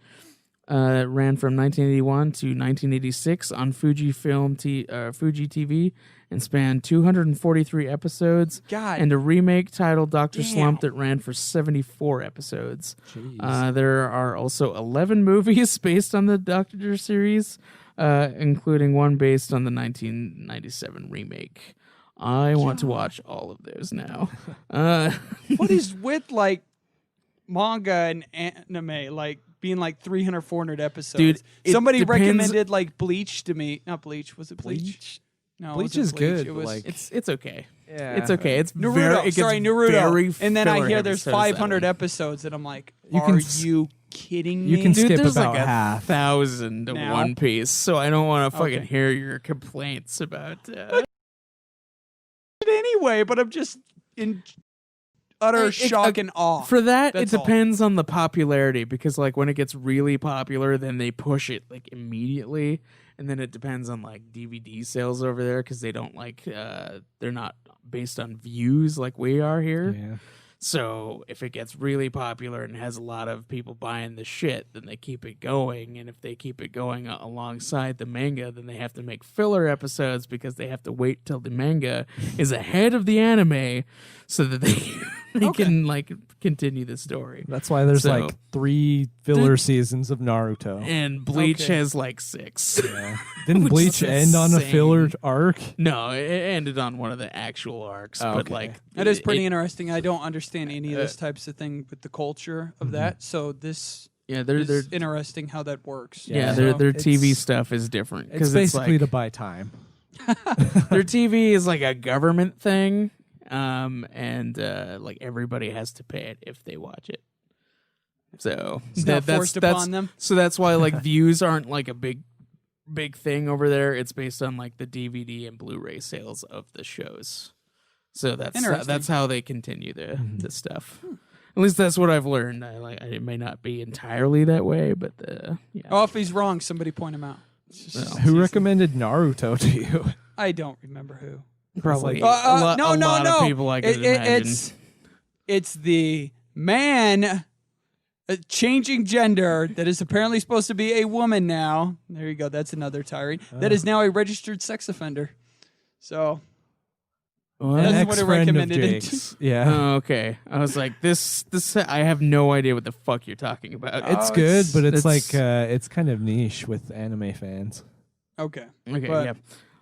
Ran from 1981 to 1986 on Fuji TV and spanned 243 episodes. God. And a remake titled Dr. Damn. Slump that ran for 74 episodes. Jeez. There are also 11 movies based on the Doctor series, including one based on the 1997 remake. I want to watch all of those now. What is with like manga and anime like being like 300, 400 episodes? Dude, it somebody depends- recommended like Bleach to me. Not Bleach. Was it Bleach? No, it Bleach wasn't is good, It but, was like- It's okay. Yeah. It's okay. It's Naruto. very. It gets Naruto. very And then I filler hear there's episodes, that 500 one. episodes, and I'm like, You can are s- you kidding me? you can Dude, skip there's about like half. 1,000 of Now? One Piece, so I don't want to fucking Okay. hear your complaints about. Anyway, but I'm just in utter shock and awe. For that, That's it all. depends on the popularity, because like when it gets really popular, then they push it like immediately, and then it depends on like DVD sales over there, because they don't like they're not based on views like we are here. Yeah. So if it gets really popular and has a lot of people buying the shit, then they keep it going. And if they keep it going alongside the manga, then they have to make filler episodes, because they have to wait till the manga is ahead of the anime so that they can like continue the story. That's why there's So- like 3 filler seasons of Naruto. And Bleach Okay. has like 6. Yeah. Didn't Which Bleach is end on a insane. filler arc? No, it ended on one of the actual arcs, Oh, but okay. like That is pretty it- interesting. I don't understand any of this types of thing with the culture of that. So this yeah, they're is interesting how that works. yeah, So their TV it's- stuff is different, It's because basically like, to buy time. their TV is like a government thing, and like everybody has to pay it if they watch it. So It's not forced upon them. So that's why like views aren't like a big thing over there. It's based on like the DVD and Blu-ray sales of the shows. So Interesting. that's how they continue the stuff. At least that's what I've learned. It may not be entirely that way, but yeah. Oh, if he's wrong, somebody point him out. It's just- Who recommended Naruto to you? I don't remember who. Probably No, a lot no. of people I could imagine. It's the man changing gender that is apparently supposed to be a woman now. There you go. That's another tirade. That is now a registered sex offender. So What? That's An what it ex-friend of recommended it. Jake's. Yeah. Oh, okay. I was like, this. I have no idea what the fuck you're talking about. It's Oh, good, but it's it's- like it's kind of niche with anime fans. okay. Okay, But-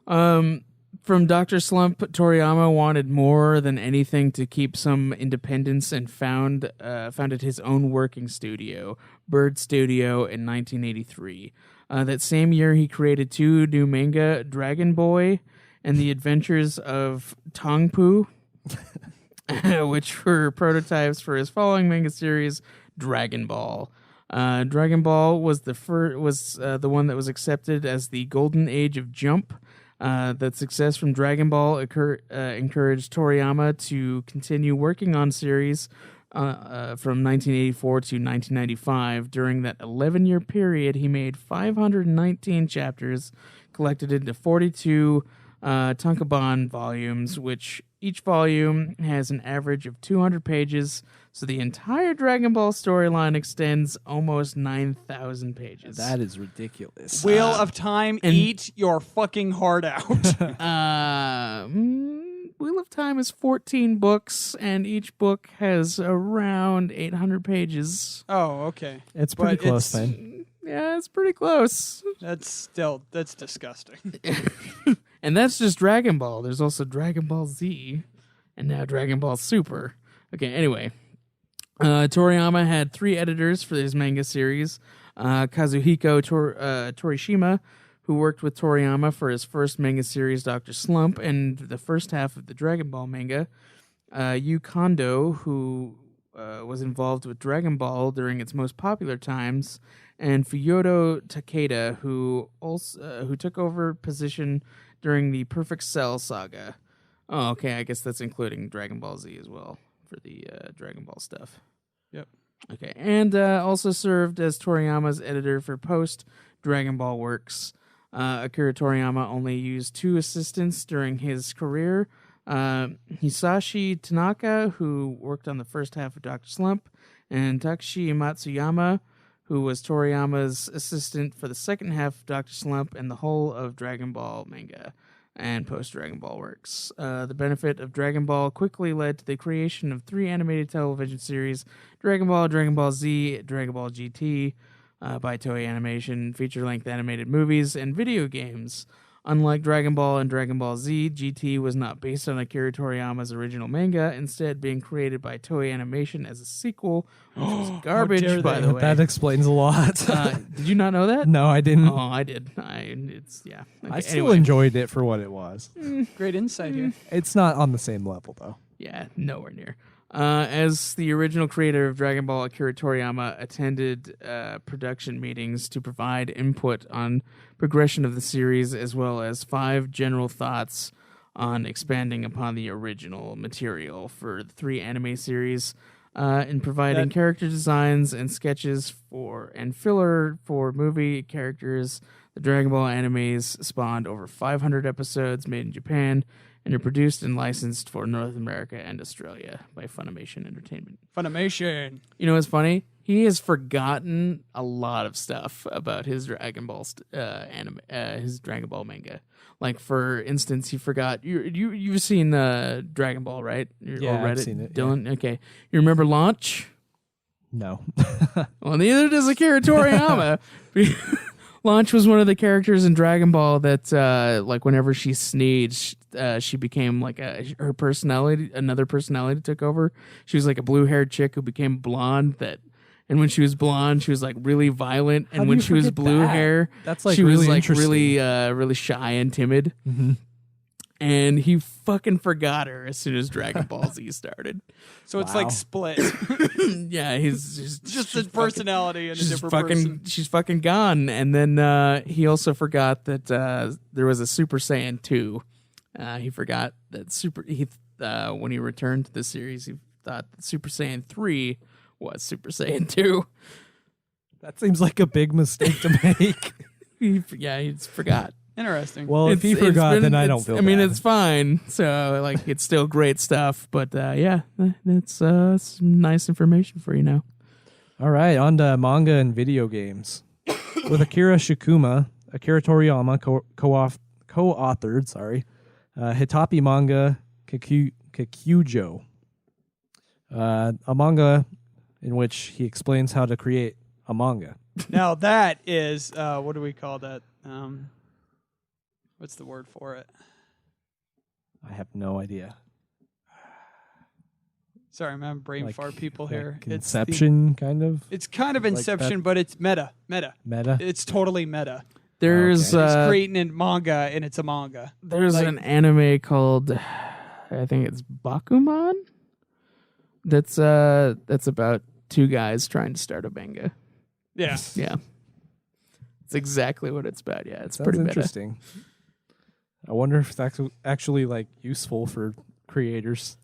yeah. From Dr. Slump, Toriyama wanted more than anything to keep some independence and founded his own working studio, Bird Studio, in 1983. That same year, he created 2 new manga, Dragon Boy and The Adventures of Tongpu, which were prototypes for his following manga series, Dragon Ball. Dragon Ball was the one that was accepted as the golden age of Jump. That success from Dragon Ball encouraged Toriyama to continue working on series from 1984 to 1995. During that 11-year period, he made 519 chapters, collected into 42 tankobon volumes, which each volume has an average of 200 pages. So the entire Dragon Ball storyline extends almost 9,000 pages. That is ridiculous. Wheel of Time, and- eat your fucking heart out. Wheel of Time is 14 books, and each book has around 800 pages. Oh, okay. It's pretty But close, it's- man. Yeah, it's pretty close. That's disgusting. And that's just Dragon Ball. There's also Dragon Ball Z, and now Dragon Ball Super. Okay, anyway. Toriyama had 3 editors for his manga series. Kazuhiko Torishima, who worked with Toriyama for his first manga series, Dr. Slump, and the first half of the Dragon Ball manga. Yu Kondo, who was involved with Dragon Ball during its most popular times, and Fuyoto Takeda, who took over position during the Perfect Cell saga. Oh, okay, I guess that's including Dragon Ball Z as well for the Dragon Ball stuff. Yep. Okay, and also served as Toriyama's editor for post Dragon Ball works. Akira Toriyama only used 2 assistants during his career, Hisashi Tanaka, who worked on the first half of Dr. Slump, and Takashi Matsuyama, who was Toriyama's assistant for the second half of Dr. Slump and the whole of Dragon Ball manga and post-Dragon Ball works. The benefit of Dragon Ball quickly led to the creation of 3 animated television series, Dragon Ball Z, Dragon Ball GT, by Toei Animation, feature-length animated movies, and video games. Unlike Dragon Ball and Dragon Ball Z, GT was not based on Akira Toriyama's original manga, instead being created by Toei Animation as a sequel, which was garbage, by the way. That explains a lot. Did you not know that? No, I didn't. Oh, I did. Okay, I still enjoyed it for what it was. Great insight here. It's not on the same level, though. Yeah, nowhere near. As the original creator of Dragon Ball, Akira Toriyama attended production meetings to provide input on progression of the series, as well as 5 general thoughts on expanding upon the original material for the 3 anime series, and providing character designs and sketches for and filler for movie characters. The Dragon Ball animes spawned over 500 episodes made in Japan and are produced and licensed for North America and Australia by Funimation Entertainment. Funimation. You know what's funny? He has forgotten a lot of stuff about his Dragon Ball his Dragon Ball manga. Like, for instance, he forgot. You've seen Dragon Ball, right? Yeah, or read I've it, seen it. Dylan. Yeah. Okay, you remember Launch? No. Well, neither does Akira Toriyama. Launch was one of the characters in Dragon Ball that, like, whenever she sneezed, she became like her personality. Another personality took over. She was like a blue-haired chick who became blonde. And when she was blonde, she was like really violent. And when she was blue hair, that's like she really was like interesting. really shy and timid. Mm-hmm. And he fucking forgot her as soon as Dragon Ball Z started. So it's like split. Yeah, he's just a personality and a different person. She's fucking gone. And then he also forgot that there was a Super Saiyan 2. He forgot that when he returned to the series, he thought that Super Saiyan 3 was Super Saiyan 2. That seems like a big mistake to make. He just forgot. Interesting. Well, if he forgot, then I don't feel bad. I mean, it's fine. So, like, it's still great stuff. But, yeah, that's some nice information for you now. All right, on to manga and video games. With Akira Shikuma, Akira Toriyama co-authored, Hitapi manga Kakujo, a manga in which he explains how to create a manga. Now that is, what do we call that? What's the word for it? I have no idea. Sorry, I'm having brain fart people here. Inception, kind of? It's kind of Inception, but it's meta. Meta? It's totally meta. There's It's creating a manga, and it's a manga. There's an anime called, I think it's Bakuman. That's about 2 guys trying to start a manga. Yeah. Yeah. It's exactly what it's about. Yeah, it's Sounds pretty meta. interesting. I wonder if that's actually like useful for creators.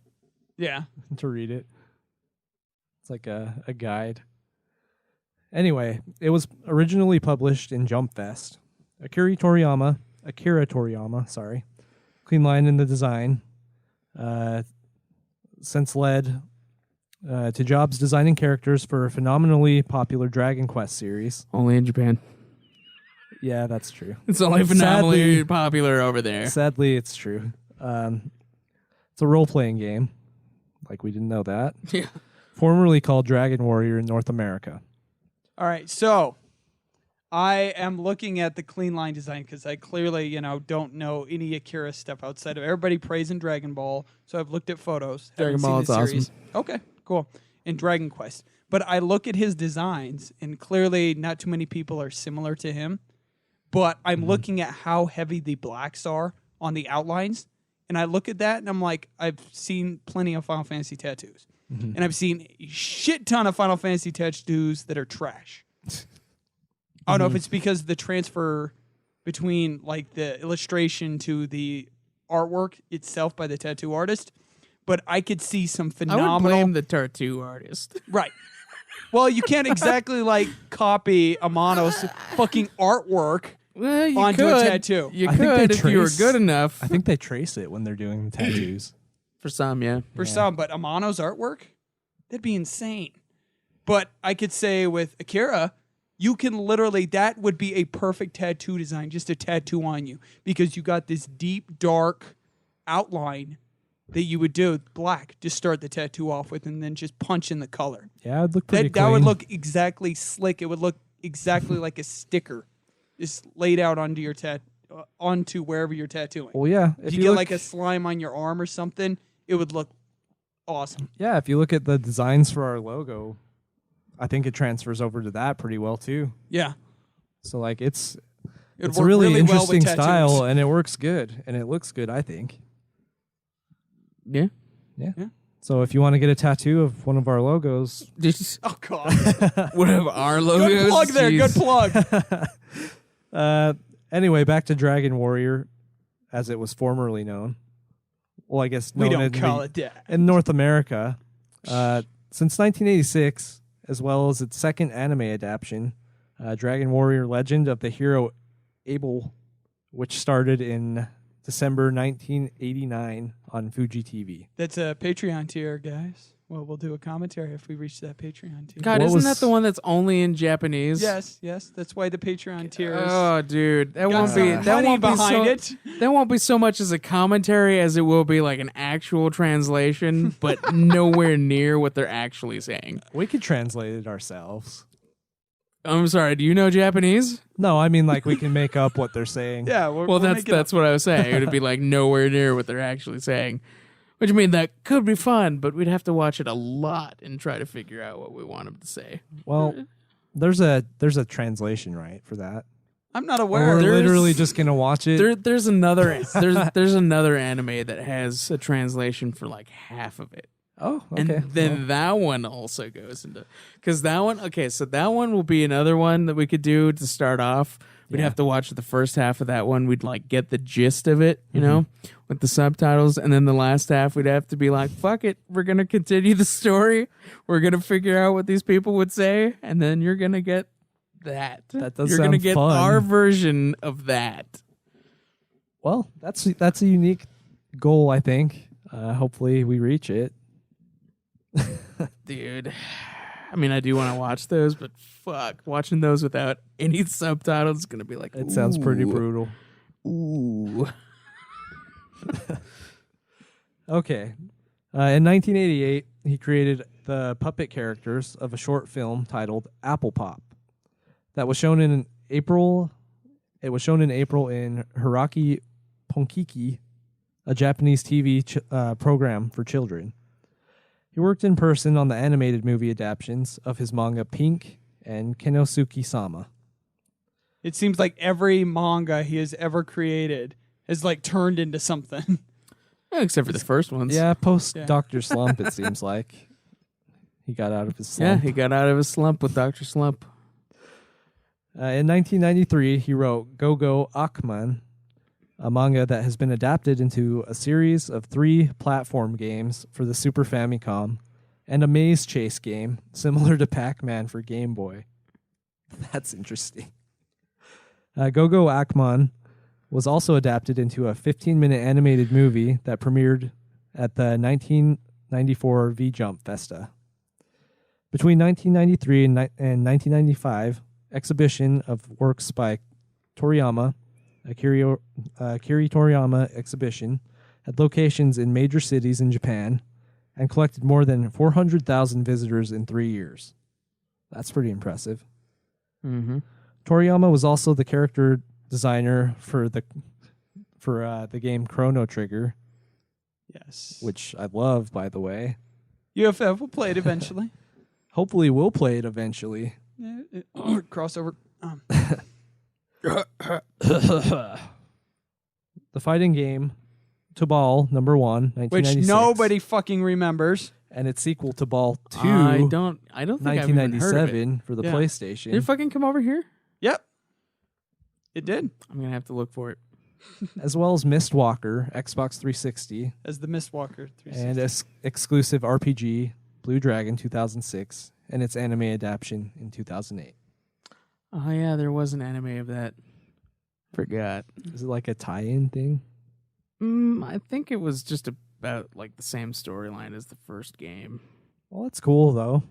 Yeah. To read it. It's like a guide. Anyway, it was originally published in Jump Fest. Akira Toriyama, clean line in the design, since led to jobs designing characters for a phenomenally popular Dragon Quest series. Only in Japan. Yeah, that's true. It's only phenomenally popular over there. Sadly, it's true. It's a role-playing game. Like, we didn't know that. Yeah. Formerly called Dragon Warrior in North America. All right, so I am looking at the clean line design because I clearly, don't know any Akira stuff outside of everybody praising Dragon Ball. So I've looked at photos. Dragon haven't Ball seen the is series. awesome. Okay, cool. And Dragon Quest. But I look at his designs, and clearly not too many people are similar to him. But I'm looking at how heavy the blacks are on the outlines. And I look at that, and I'm like, I've seen plenty of Final Fantasy tattoos. Mm-hmm. And I've seen a shit ton of Final Fantasy tattoos that are trash. I don't know if it's because the transfer between like the illustration to the artwork itself by the tattoo artist, but I could see some phenomenal. I would blame the tattoo artist. Right. Well, you can't exactly like copy Amano's fucking artwork Well, you onto could. a tattoo. You I think they could if you were trace- good enough. I think they trace it when they're doing the tattoos. For some, yeah. For Yeah. some, but Amano's artwork, that'd be insane. But I could say with Akira, you can literally, that would be a perfect tattoo design, just a tattoo on you, because you got this deep, dark outline that you would do black, just start the tattoo off with, and then just punch in the color. Yeah, it'd look pretty That would clean. look exactly slick. It would look exactly like a sticker, just laid out onto your onto wherever you're tattooing. Well, yeah. If you get like a slime on your arm or something, it would look awesome. Yeah, if you look at the designs for our logo, I think it transfers over to that pretty well too. Yeah, So like it's it'd a work really well with interesting tattoos. style, and it works good, and it looks good, I think. Yeah. So if you want to get a tattoo of one of our logos, Just Oh god, whatever our logos. good plug there. Good Jeez. plug. anyway, back to Dragon Warrior, as it was formerly known. Well, I guess We known don't in call the- it that. in North America. Since 1986, as well as its second anime adaptation, Dragon Warrior Legend of the Hero Abel, which started in December 1989 on Fuji TV. That's a Patreon tier, guys. Well, we'll do a commentary if we reach that Patreon tier. God, What isn't was- that the one that's only in Japanese? Yes, yes. That's why the Patreon tier is. Oh, dude, that got won't be some that money won't be behind so it. that won't be so much as a commentary as it will be like an actual translation, but nowhere near what they're actually saying. We could translate it ourselves. I'm sorry. Do you know Japanese? No, I mean like we can make up what they're saying. Yeah. Well, that's what I was saying. It would be like nowhere near what they're actually saying. Which I mean, that could be fun, but we'd have to watch it a lot and try to figure out what we want them to say. Well, there's a translation right for that. I'm not Or aware. we're There's- literally just gonna watch it. There's another there's another anime that has a translation for like half of it. Oh, okay. And then that one also goes into because that one so that one will be another one that we could do to start off. We'd Yeah. have to watch the first half of that one. We'd like get the gist of it, you know, with the subtitles, and then the last half we'd have to be like, "Fuck it, we're gonna continue the story. We're gonna figure out what these people would say, and then you're gonna get that. That does You're gonna sound get fun. our version of that." Well, that's a unique goal, I think. Hopefully, we reach it. Dude, I mean, I do want to watch those, but fuck, watching those without any subtitles is gonna be like, It sounds pretty ooh, brutal. Ooh. Okay. In 1988, he created the puppet characters of a short film titled Apple Pop that was shown in April. It was shown in April in Hiraki Ponkiki, a Japanese TV program for children. He worked in person on the animated movie adaptations of his manga Pink and Kenosuke-sama. It seems like every manga he has ever created has like turned into something. Except for the first ones. Yeah, post Yeah. Dr. Slump, it seems like. He got out of his Yeah, slump. he got out of his slump with Dr. Slump. In 1993, he wrote Go-Go Akman, a manga that has been adapted into a series of 3 platform games for the Super Famicom and a maze chase game similar to Pac-Man for Game Boy. That's interesting. Go-Go Akman was also adapted into a 15-minute animated movie that premiered at the 1994 V-Jump Festa. Between 1993 and 1995, exhibition of works by Toriyama, Akiri Toriyama exhibition, at locations in major cities in Japan, and collected more than 400,000 visitors in 3 years. That's pretty impressive. Mm-hmm. Toriyama was also the character designer for the game Chrono Trigger, Yes. which I love, by the way. UFF will play it eventually. Hopefully, we'll play it eventually. Yeah, crossover. The fighting game Tobal #1, 1996, Which nobody fucking remembers. and its sequel Tobal 2, I don't think I've even heard of it. 1997 for the Yeah. PlayStation. Did it fucking come over here? Yep. It did. I'm gonna have to look for it. As well as Mistwalker, Xbox 360, As the Mistwalker 360. and exclusive RPG Blue Dragon 2006, and its anime adaptation in 2008. Oh yeah, there was an anime of that. Forgot. Is it like a tie-in thing? I think it was just about like the same storyline as the first game. Well, that's cool though.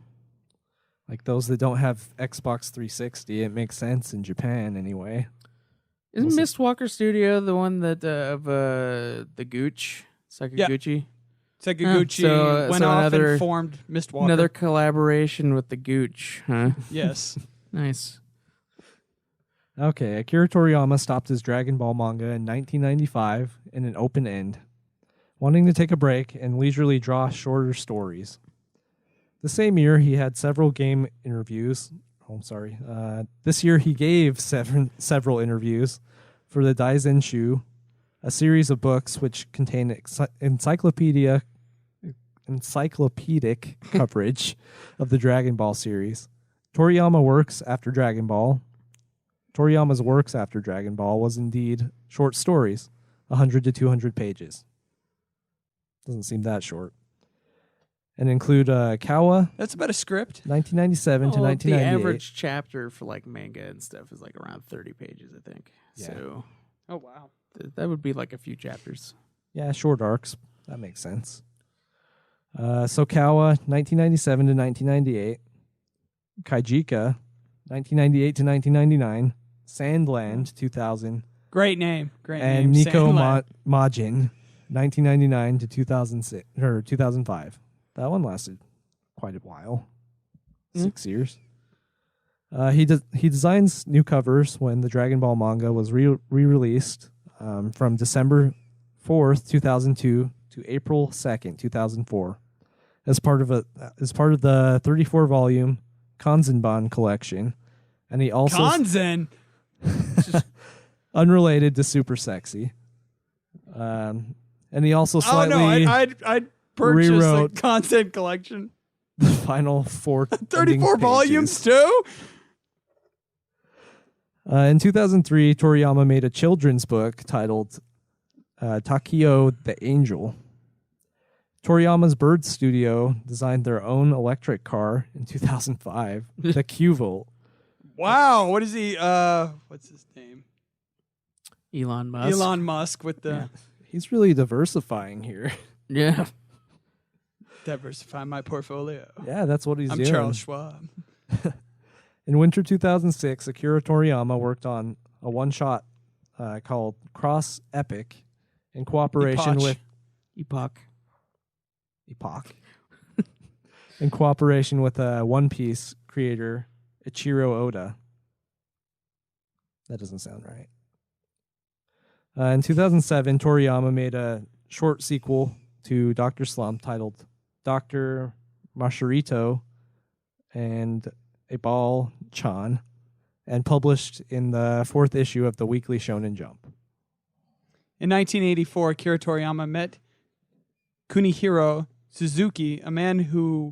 Like those that don't have Xbox 360, it makes sense in Japan anyway. Isn't Mistwalker Studio the one that of the Gooch Sakaguchi? Sakaguchi went off and formed Mistwalker. Another collaboration with the Gooch, huh? Yes. Nice. Okay, Akira Toriyama stopped his Dragon Ball manga in 1995 in an open end, wanting to take a break and leisurely draw shorter stories. The same year, he had several game interviews. This year, he gave several interviews for the Daizenshu, a series of books which contain encyclopedic coverage of the Dragon Ball series. Toriyama's works after Dragon Ball was indeed short stories, 100 to 200 pages. Doesn't seem that short. And include Kawa. That's about a script. 1997 to 1998. The average chapter for like manga and stuff is like around 30 pages, I think. Yeah. So, oh wow, that would be like a few chapters. Yeah, short arcs. That makes sense. So Kawa, 1997 to 1998. Kaijika, 1998 to 1999. Sandland, 2000. Great name. And Nico Majin, 1999 to 2006 or 2005. That one lasted quite a while. 6 years. He designs new covers when the Dragon Ball manga was re-released from December 4th, 2002 to April 2nd, 2004 as part of the 34-volume Kanzenban collection. And he also Kanzen unrelated to Super Sexy. And he also slightly I'd purchase rewrote the content collection. The final 34 volumes too? In 2003, Toriyama made a children's book titled Takio the Angel. Toriyama's Bird Studio designed their own electric car in 2005, the Q-Volt. Wow, what is he? What's his name? Elon Musk. Elon Musk with the... Yeah. He's really diversifying here. Yeah. Diversify my portfolio. Yeah, that's what he's doing. I'm Charles Schwab. In winter 2006, Akira Toriyama worked on a one-shot called Cross Epic in cooperation with... Epoch. In cooperation with One Piece creator Ichiro Oda. That doesn't sound right. In 2007, Toriyama made a short sequel to Dr. Slump titled Dr. Masharito and a Ball-chan and published in the 4th issue of the Weekly Shonen Jump. In 1984, Akira Toriyama met Kunihiro Suzuki, a man whose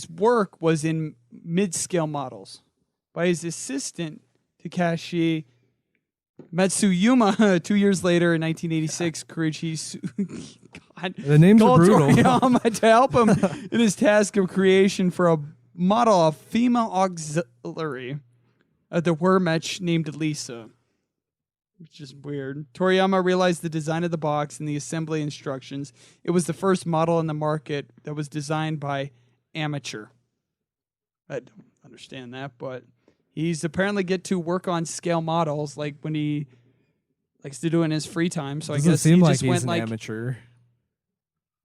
work was in mid-scale models, by his assistant Takashi Matsuyama. 2 years later, in 1986, The names are brutal. Toriyama to help him in his task of creation for a model of female auxiliary at the Wermech named Lisa. Which is weird. Toriyama realized the design of the box and the assembly instructions. It was the first model in the market that was designed by amateur. I don't understand that, but he's apparently get to work on scale models like when he likes to do in his free time. So Doesn't I guess seem he like just he's went an like amateur.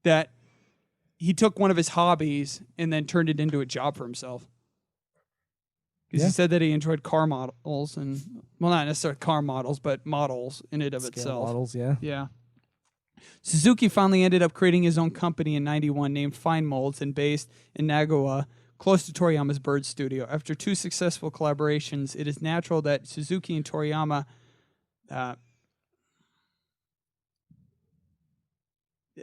that. He took one of his hobbies and then turned it into a job for himself. Because he said that he enjoyed car models and, well, not necessarily car models, but models in and of Scale itself. models, yeah. Yeah. Suzuki finally ended up creating his own company in 91 named Fine Molds and based in Nagawa, close to Toriyama's Bird Studio. After 2 successful collaborations, it is natural that Suzuki and Toriyama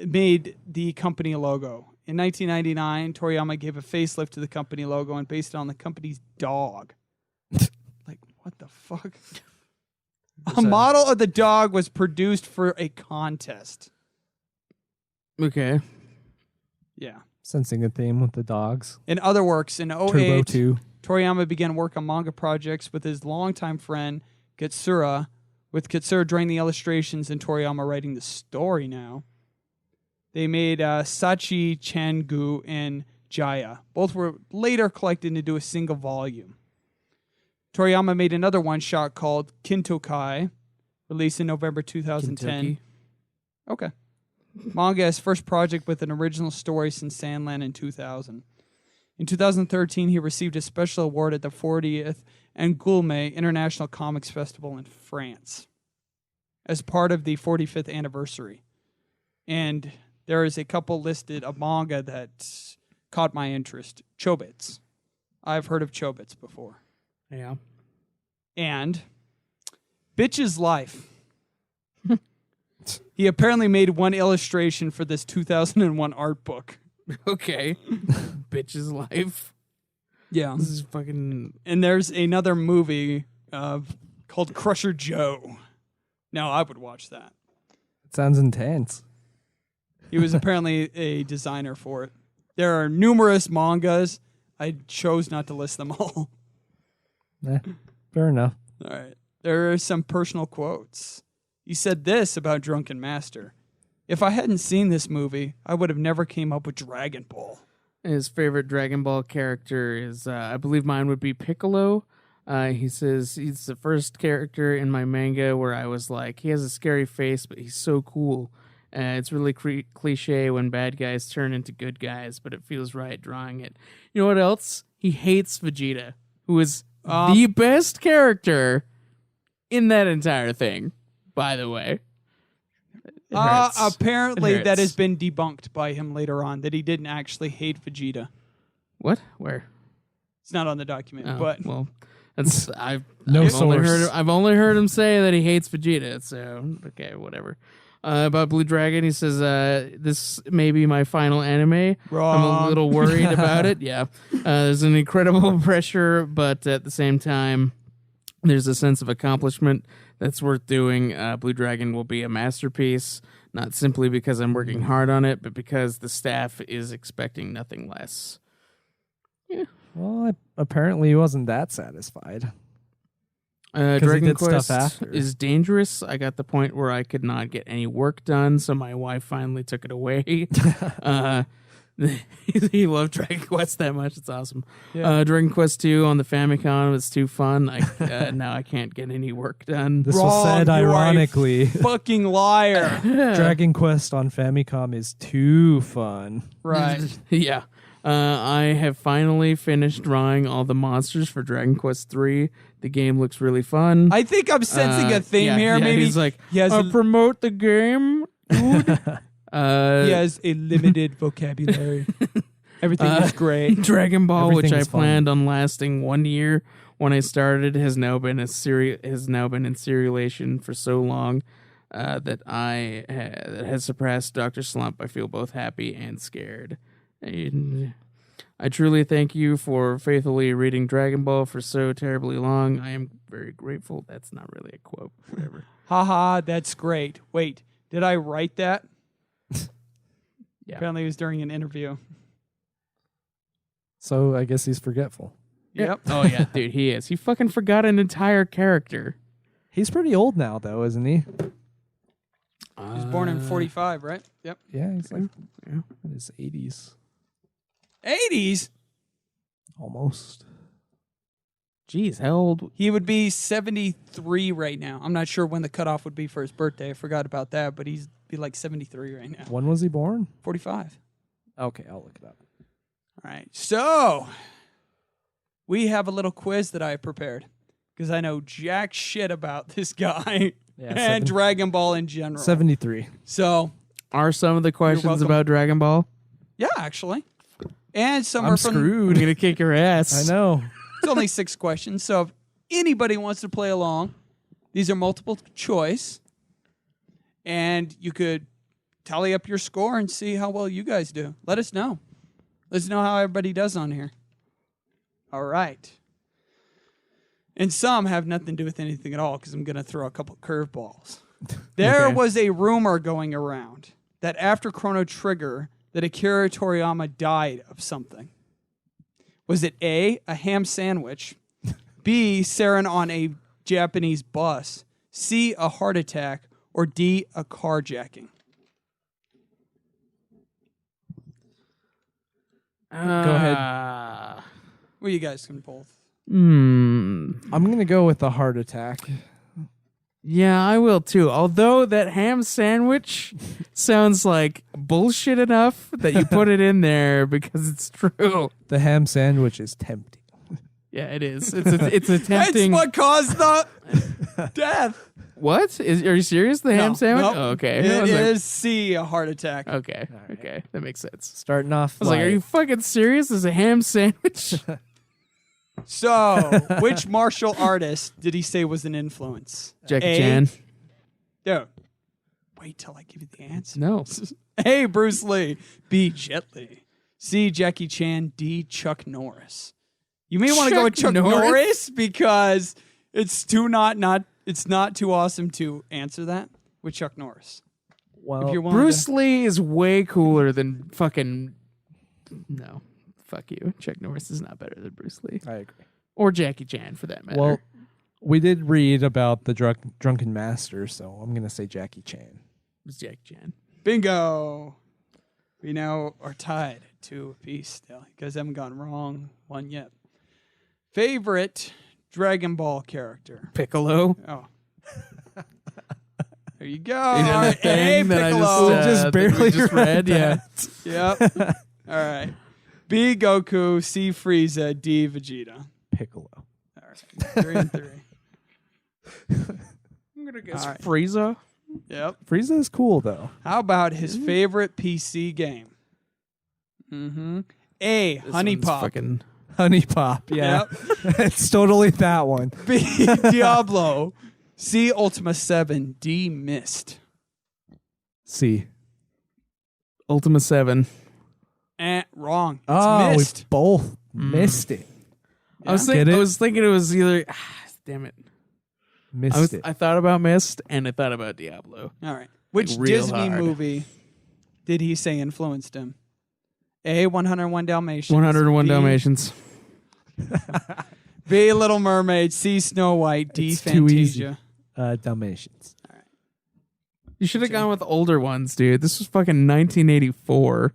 made the company logo. In 1999, Toriyama gave a facelift to the company logo and based it on the company's dog. Like, what the fuck? A model of the dog was produced for a contest. Okay. Yeah. Sensing a theme with the dogs. In other works, in Turbo 08, 2. Toriyama began work on manga projects with his longtime friend Katsura, with Katsura drawing the illustrations and Toriyama writing the story now. They made Sachi, Changu, and Jaya. Both were later collected into a single volume. Toriyama made another one-shot called Kintokai, released in November 2010. Kentucky. Okay. Manga his first project with an original story since Sandland in 2000. In 2013, he received a special award at the 40th Angoulême International Comics Festival in France as part of the 45th anniversary. And there is a couple listed of manga that caught my interest. Chobits. I've heard of Chobits before. Yeah. And Bitch's Life. He apparently made one illustration for this 2001 art book. Okay. Bitch's life. Yeah. This is fucking. And there's another movie called Crusher Joe. Now, I would watch that. It sounds intense. He was apparently a designer for it. There are numerous mangas. I chose not to list them all. Fair enough. All right. There are some personal quotes. He said this about Drunken Master. If I hadn't seen this movie, I would have never came up with Dragon Ball. His favorite Dragon Ball character is, I believe mine would be Piccolo. He says he's the first character in my manga where I was like, he has a scary face, but he's so cool. It's really cliche when bad guys turn into good guys, but it feels right drawing it. You know what else? He hates Vegeta, who is the best character in that entire thing, by the way. Apparently that has been debunked by him later on, that he didn't actually hate Vegeta. What? Where? It's not on the document, Oh, but well, that's I've No only source. I've only heard him say that he hates Vegeta. So okay, whatever. About Blue Dragon, he says, this may be my final anime. Wrong. I'm a little worried about it. Yeah. There's an incredible pressure, but at the same time, there's a sense of accomplishment that's worth doing. Blue Dragon will be a masterpiece, not simply because I'm working hard on it, but because the staff is expecting nothing less. Yeah. Well, apparently he wasn't that satisfied. he Dragon did Quest stuff after. is dangerous. I got the point where I could not get any work done, so my wife finally took it away. He loved Dragon Quest that much. It's awesome. Yeah. Dragon Quest 2 on the Famicom was too fun. Now I can't get any work done. This was Wrong, said you are a ironically. fucking liar. Dragon Quest on Famicom is too fun. Right. Yeah. I have finally finished drawing all the monsters for Dragon Quest 3. The game looks really fun. I think I'm sensing a theme yeah, here. yeah, Maybe he's like, he has promote the game, dude. he has a limited vocabulary. Everything is great. Dragon Ball, which Everything I is fun. planned on lasting 1 year when I started, has now been in serialization for so long that that has surpassed Dr. Slump. I feel both happy and scared. And I truly thank you for faithfully reading Dragon Ball for so terribly long. I am very grateful. That's not really a quote. Whatever. Haha, that's great. Wait, did I write that? Yeah. Apparently it was during an interview. So I guess he's forgetful. Yep. Oh yeah, dude, he is. He fucking forgot an entire character. He's pretty old now, though, isn't he? He was born in 45, right? Yep. Yeah, he's like Yeah. in his 80s. 80s? Almost. Jeez, how old? He would be 73 right now. I'm not sure when the cutoff would be for his birthday. I forgot about that, but he'd be like 73 right now. When was he born? 45. Okay, I'll look it up. All right. So, we have a little quiz that I have prepared because I know jack shit about this guy Yeah, and Dragon Ball in general. 73. So, Are some of the questions welcome. about Dragon Ball? yeah, actually. And some I'm are from I'm screwed. gonna kick your ass. I know. It's only 6 questions. So, if anybody wants to play along, these are multiple choice. And you could tally up your score and see how well you guys do. Let us know. Let us know how everybody does on here. All right. And some have nothing to do with anything at all because I'm going to throw a couple curveballs. There Okay. was a rumor going around that after Chrono Trigger, that Akira Toriyama died of something. Was it A ham sandwich, B, Saren on a Japanese bus, C, a heart attack, or D, a carjacking? Go ahead. Well, you guys can both. I'm going to go with the heart attack. Yeah, I will too. Although that ham sandwich sounds like bullshit enough that you put it in there because it's true. The ham sandwich is tempting. Yeah, it is. It's a tempting. That's what caused the death. What? Are you serious? The ham sandwich? Nope. Oh, okay. It I was like, is C, a heart attack. okay. Okay. That makes sense. Starting off. I was like, are you fucking serious? There's a ham sandwich? So, which martial artist did he say was an influence? Jackie A, Chan. Dude, wait till I give you the answer. No. A, Bruce Lee. B, Jet Li. C, Jackie Chan. D, Chuck Norris. You may want to go with Chuck Norris because it's not too awesome to answer that with Chuck Norris. Well, If you're willing Bruce to- Lee is way cooler than fucking. No. Fuck you. Chuck Norris is not better than Bruce Lee. I agree. Or Jackie Chan, for that matter. Well, we did read about the drunken master, so I'm going to say Jackie Chan. It's Jackie Chan. Bingo. We now are tied to a piece still. You guys haven't gone wrong one yet. Favorite Dragon Ball character? Piccolo. Oh. There you go. You know All the right. Hey, thing that I Piccolo. just Just barely just read? Yeah. Yep. All right. B, Goku. C, Frieza. D, Vegeta. Piccolo. All right. 3 and 3. I'm going to guess All right. Frieza. Yep. Frieza is cool, though. How about his favorite PC game? Mm-hmm. A, Honey one's Pop. Fucking... Honey Pop, yeah. It's totally that one. B, Diablo. C, Ultima 7. D, Myst. C. Ultima 7. Wrong. It's Oh, Myst. we both missed it. I was Get it? thinking it was either... damn it. Missed it. I thought about Myst and I thought about Diablo. All right. Which real Disney hard. movie did he say influenced him? A, 101 Dalmatians. 101 B, Dalmatians. B, Little Mermaid. C, Snow White. D, It's too easy. Fantasia. Dalmatians. You should have gone with older ones, dude. This was fucking 1984.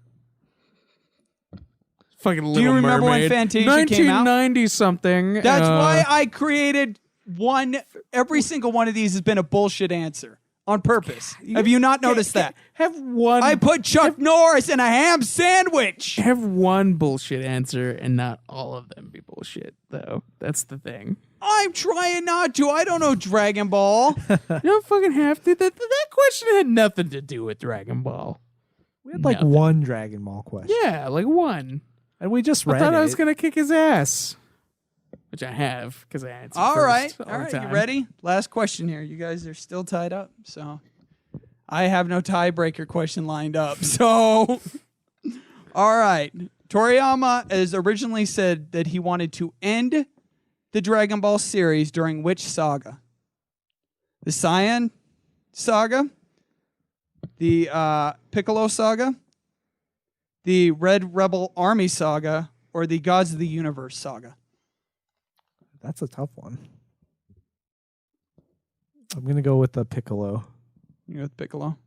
Fucking Little Do you remember when Mermaid. Fantasia came out? 1990 something. That's why I created one. Every single one of these has been a bullshit answer on purpose. Have you not noticed that? Have one. I put Chuck Norris in a ham sandwich. have one bullshit answer and not all of them be bullshit, though. That's the thing. I'm trying not to. I don't know Dragon Ball. You don't fucking have to. That question had nothing to do with Dragon Ball. We had like Nothing. one Dragon Ball question. Yeah, like one. And we just read I thought it. I was gonna kick his ass, which I have because I answered All first right. all All the right. You time. ready? Last question here. You guys are still tied up. So I have no tiebreaker question lined up. So, all right. Toriyama has originally said that he wanted to end the Dragon Ball series during which saga? The Saiyan saga? The Piccolo saga? The Red Rebel Army saga? Or the Gods of the Universe saga? That's a tough one. I'm going to go with the Piccolo. You know, with Piccolo.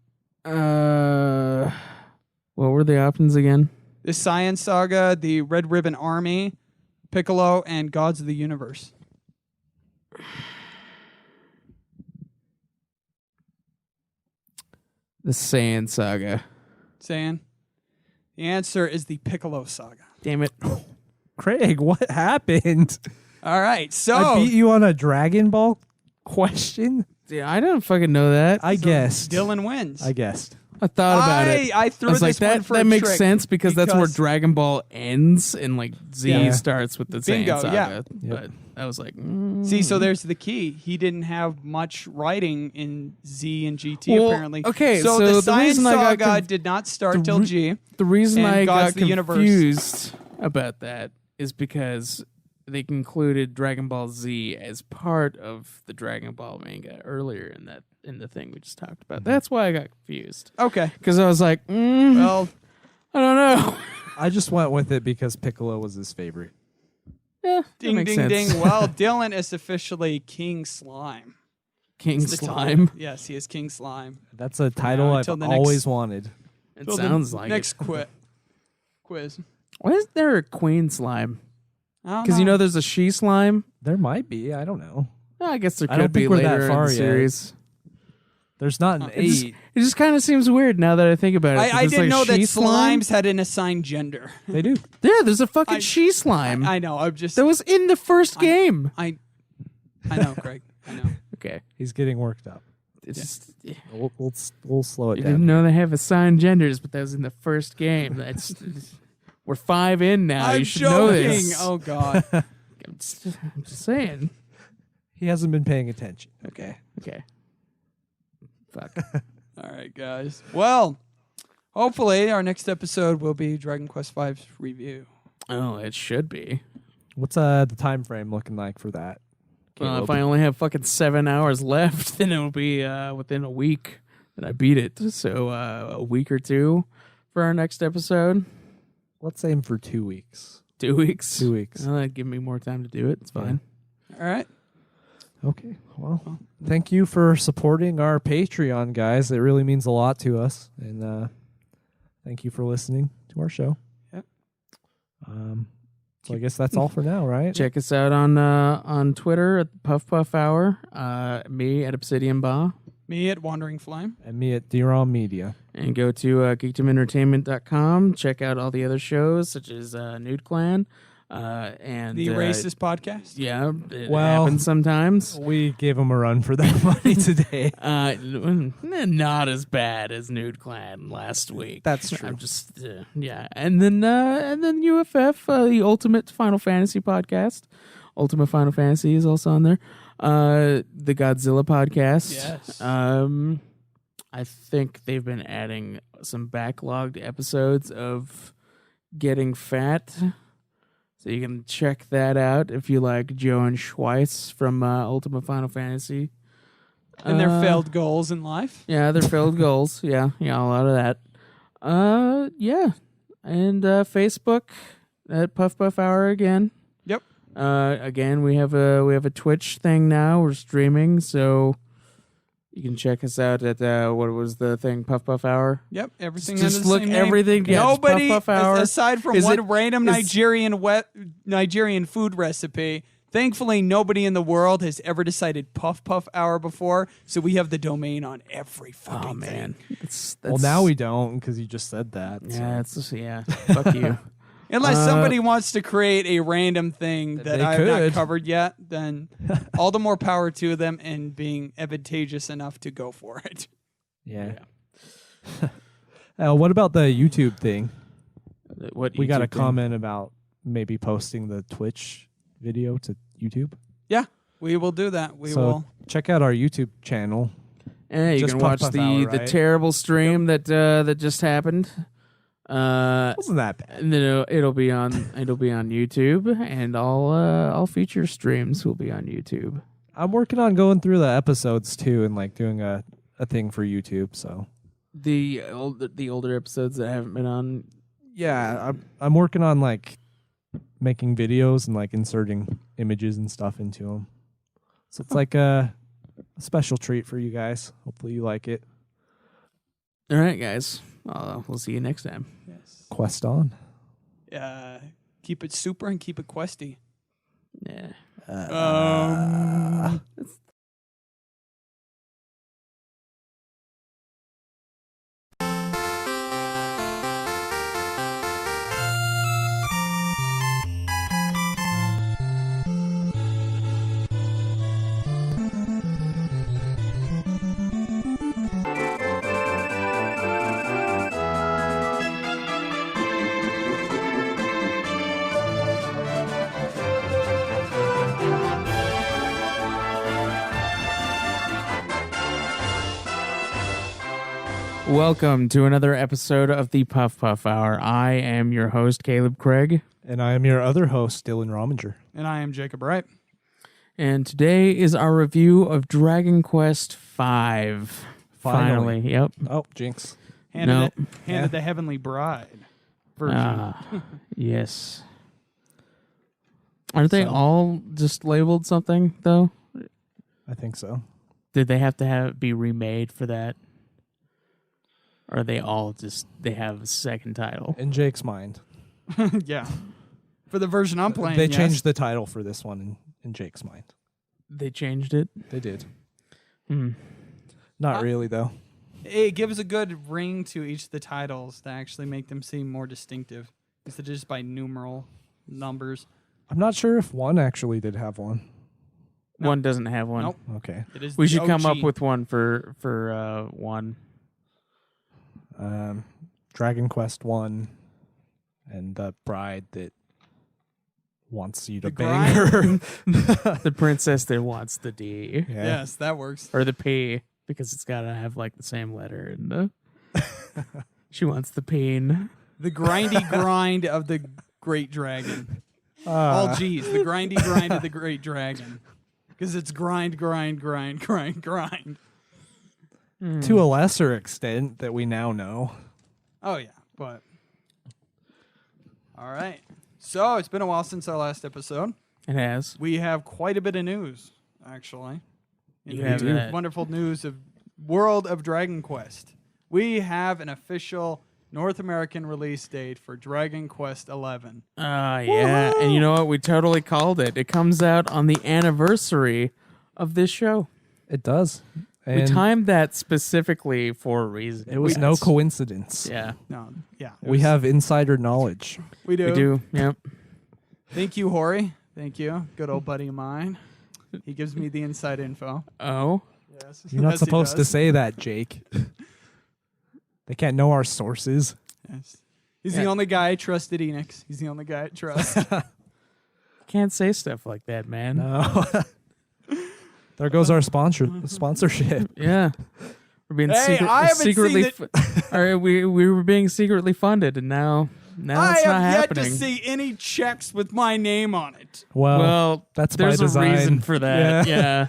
What were the options again? The Saiyan Saga, the Red Ribbon Army, Piccolo, and Gods of the Universe. The Saiyan Saga. Saiyan. The answer is the Piccolo Saga. Damn it. Craig, what happened? All right, so I beat you on a Dragon Ball question? Yeah, I didn't fucking know that. I guessed. Dylan wins. I guessed. I thought about it. I threw I was this like, one that, for that a makes trick sense because that's where because- Dragon Ball ends and like Z Yeah. starts with the Bingo, Saiyan Saga. yeah. But I was like, See, so there's the key. He didn't have much writing in Z and GT, Well, apparently. okay, so so the the Saiyan reason I got Saga did not start till G. the reason and I Gods got of the Universe. confused about that is because they concluded Dragon Ball Z as part of the Dragon Ball manga earlier in the thing we just talked about. That's why I got confused Okay. because I was like, Well, I don't know. I just went with it because Piccolo was his favorite. Yeah, that Ding, makes ding, sense. ding. Well, Dylan is officially King Slime. King It's the Slime. title. Yes, he is King Slime. That's a title I've until the always wanted. It Till the sounds like next it. quiz. Why is there a Queen Slime? I don't Because you know there's a she slime. There might be. I don't know. I guess there I don't could be think we're that later in far the yet. series. There's not an It just- 8. It just kind of seems weird now that I think about it. I There's didn't like know that she slime. slimes had an assigned gender. They do. Yeah, there's a fucking I- she slime. I know. I'm just. that was in the first game. I know, Craig. I know. Okay. He's getting worked up. It's just, We'll slow it you down. didn't know they have assigned genders, but that was in the first game. That's we're 5 in now. I'm You should joking. know this. Oh God. I'm just saying. He hasn't been paying attention. Okay. Okay. Fuck. All right, guys. Well, hopefully our next episode will be Dragon Quest V's review. Oh, it should be. What's the time frame looking like for that? Well, if Caleb? I only have fucking 7 hours left, then it'll be within a week that I beat it. So a week or two for our next episode. Let's aim for 2 weeks. 2 weeks. 2 weeks. Well, that'd give me more time to do it. It's fine. All right. Okay. Well, thank you for supporting our Patreon, guys. It really means a lot to us. And thank you for listening to our show. Yep. So I guess that's all for now, right? Check us out on Twitter at Puff Puff Hour. Me at Obsidian Ba. Me at Wandering Flame. And me at DROM Media. And go to geekdomentertainment.com. Check out all the other shows, such as Nude Clan. And The Racist Podcast. Yeah, it Well- happens sometimes. We gave him a run for their money today. Not as bad as Nude Clan last week. That's true. I'm just yeah, and then UFF, the Ultimate Final Fantasy podcast. Ultimate Final Fantasy is also on there. The Godzilla podcast. Yes. I think they've been adding some backlogged episodes of Getting Fat. So you can check that out if you like Joe and Schweiss from Ultimate Final Fantasy. And their failed goals in life. Yeah, their failed goals. Yeah, a lot of that. Yeah. And Facebook at Puff Puff Hour again. Yep. Again, we have a Twitch thing now. We're streaming, so you can check us out at what was the thing, Puff Puff Hour. Yep. Everything Just under the look same name. everything. Yeah, just Nobody, Puff Puff Hour. aside from Is one it- random is- Nigerian food recipe, thankfully nobody in the world has ever decided Puff Puff Hour before, so we have the domain on every fucking Oh man, thing. that's Well, now we don't because you just said that. Yeah, fuck you. Unless somebody wants to create a random thing that They I have not could. covered yet, then all the more power to them and being advantageous enough to go for it. Yeah. What about the YouTube thing? What We got a YouTube thing? comment about maybe posting the Twitch video to YouTube. Yeah, we will do that. We so will. check out our YouTube channel. Yeah, you Just can Puff watch Puff the Hour, the right? terrible stream that just happened. Wasn't that bad? And then it'll be on YouTube, and all future streams will be on YouTube. I'm working on going through the episodes too and like doing a thing for YouTube. So The older episodes that haven't been on. yeah, I'm working on like making videos and like inserting images and stuff into them. So it's like a special treat for you guys. Hopefully you like it. All right, guys. We'll see you next time. Yes. Quest on. Keep it super and keep it questy. Yeah. Welcome to another episode of the Puff Puff Hour. I am your host, Caleb Craig. And I am your other host, Dylan Rominger. And I am Jacob Wright. And today is our review of Dragon Quest V. Finally. Yep. Oh, jinx. Handed No. the Heavenly Bride version. Yes. Aren't they So- all just labeled something though? I think so. Did they have to be remade for that? Or are they all just they have a second title? In Jake's mind, Yeah. For the version I'm playing, they yes. changed the title for this one in Jake's mind. They changed it. They did. Hmm. Not really though. It gives a good ring to each of the titles to actually make them seem more distinctive instead of just by numeral numbers. I'm not sure if one actually did have one. No. One doesn't have one. Nope. Okay. It is We the should come up OG. with one for one. Dragon Quest 1 and the bride that wants you to The bang her. The princess that wants the D Yeah. Yes, that works. or the P because it's gotta have like the same letter and the she wants the peen. The grindy grind of the Great Dragon. All G's. The grindy grind of the Great Dragon. Because it's grind, grind, grind, grind, grind. To a lesser extent that we now know. Oh, yeah. But. All right. So, it's been a while since our last episode. It has. We have quite a bit of news, actually. In You the have that. wonderful news of World of Dragon Quest. We have an official North American release date for Dragon Quest 11. Yeah. And you know what? We totally called it. It comes out on the anniversary of this show. It does. We And timed that specifically for a reason. it was no coincidence. Yeah. No, yeah. We have insider knowledge. We do. We do. Yep. Thank you, Hori. Thank you. Good old buddy of mine. He gives me the inside info. Oh. Yes. You're not Yes, he supposed to does. say that, Jake. They can't know our sources. Yes. He's the only guy I trust at Enix. He's the only guy I trust. Can't say stuff like that, man. No. There goes our sponsorship. Yeah. We're being Hey, I haven't secretly seen all right, we were being secretly funded and now I it's not have yet happening. to see any checks with my name on it. Well, that's by there's a design. reason for that. Yeah.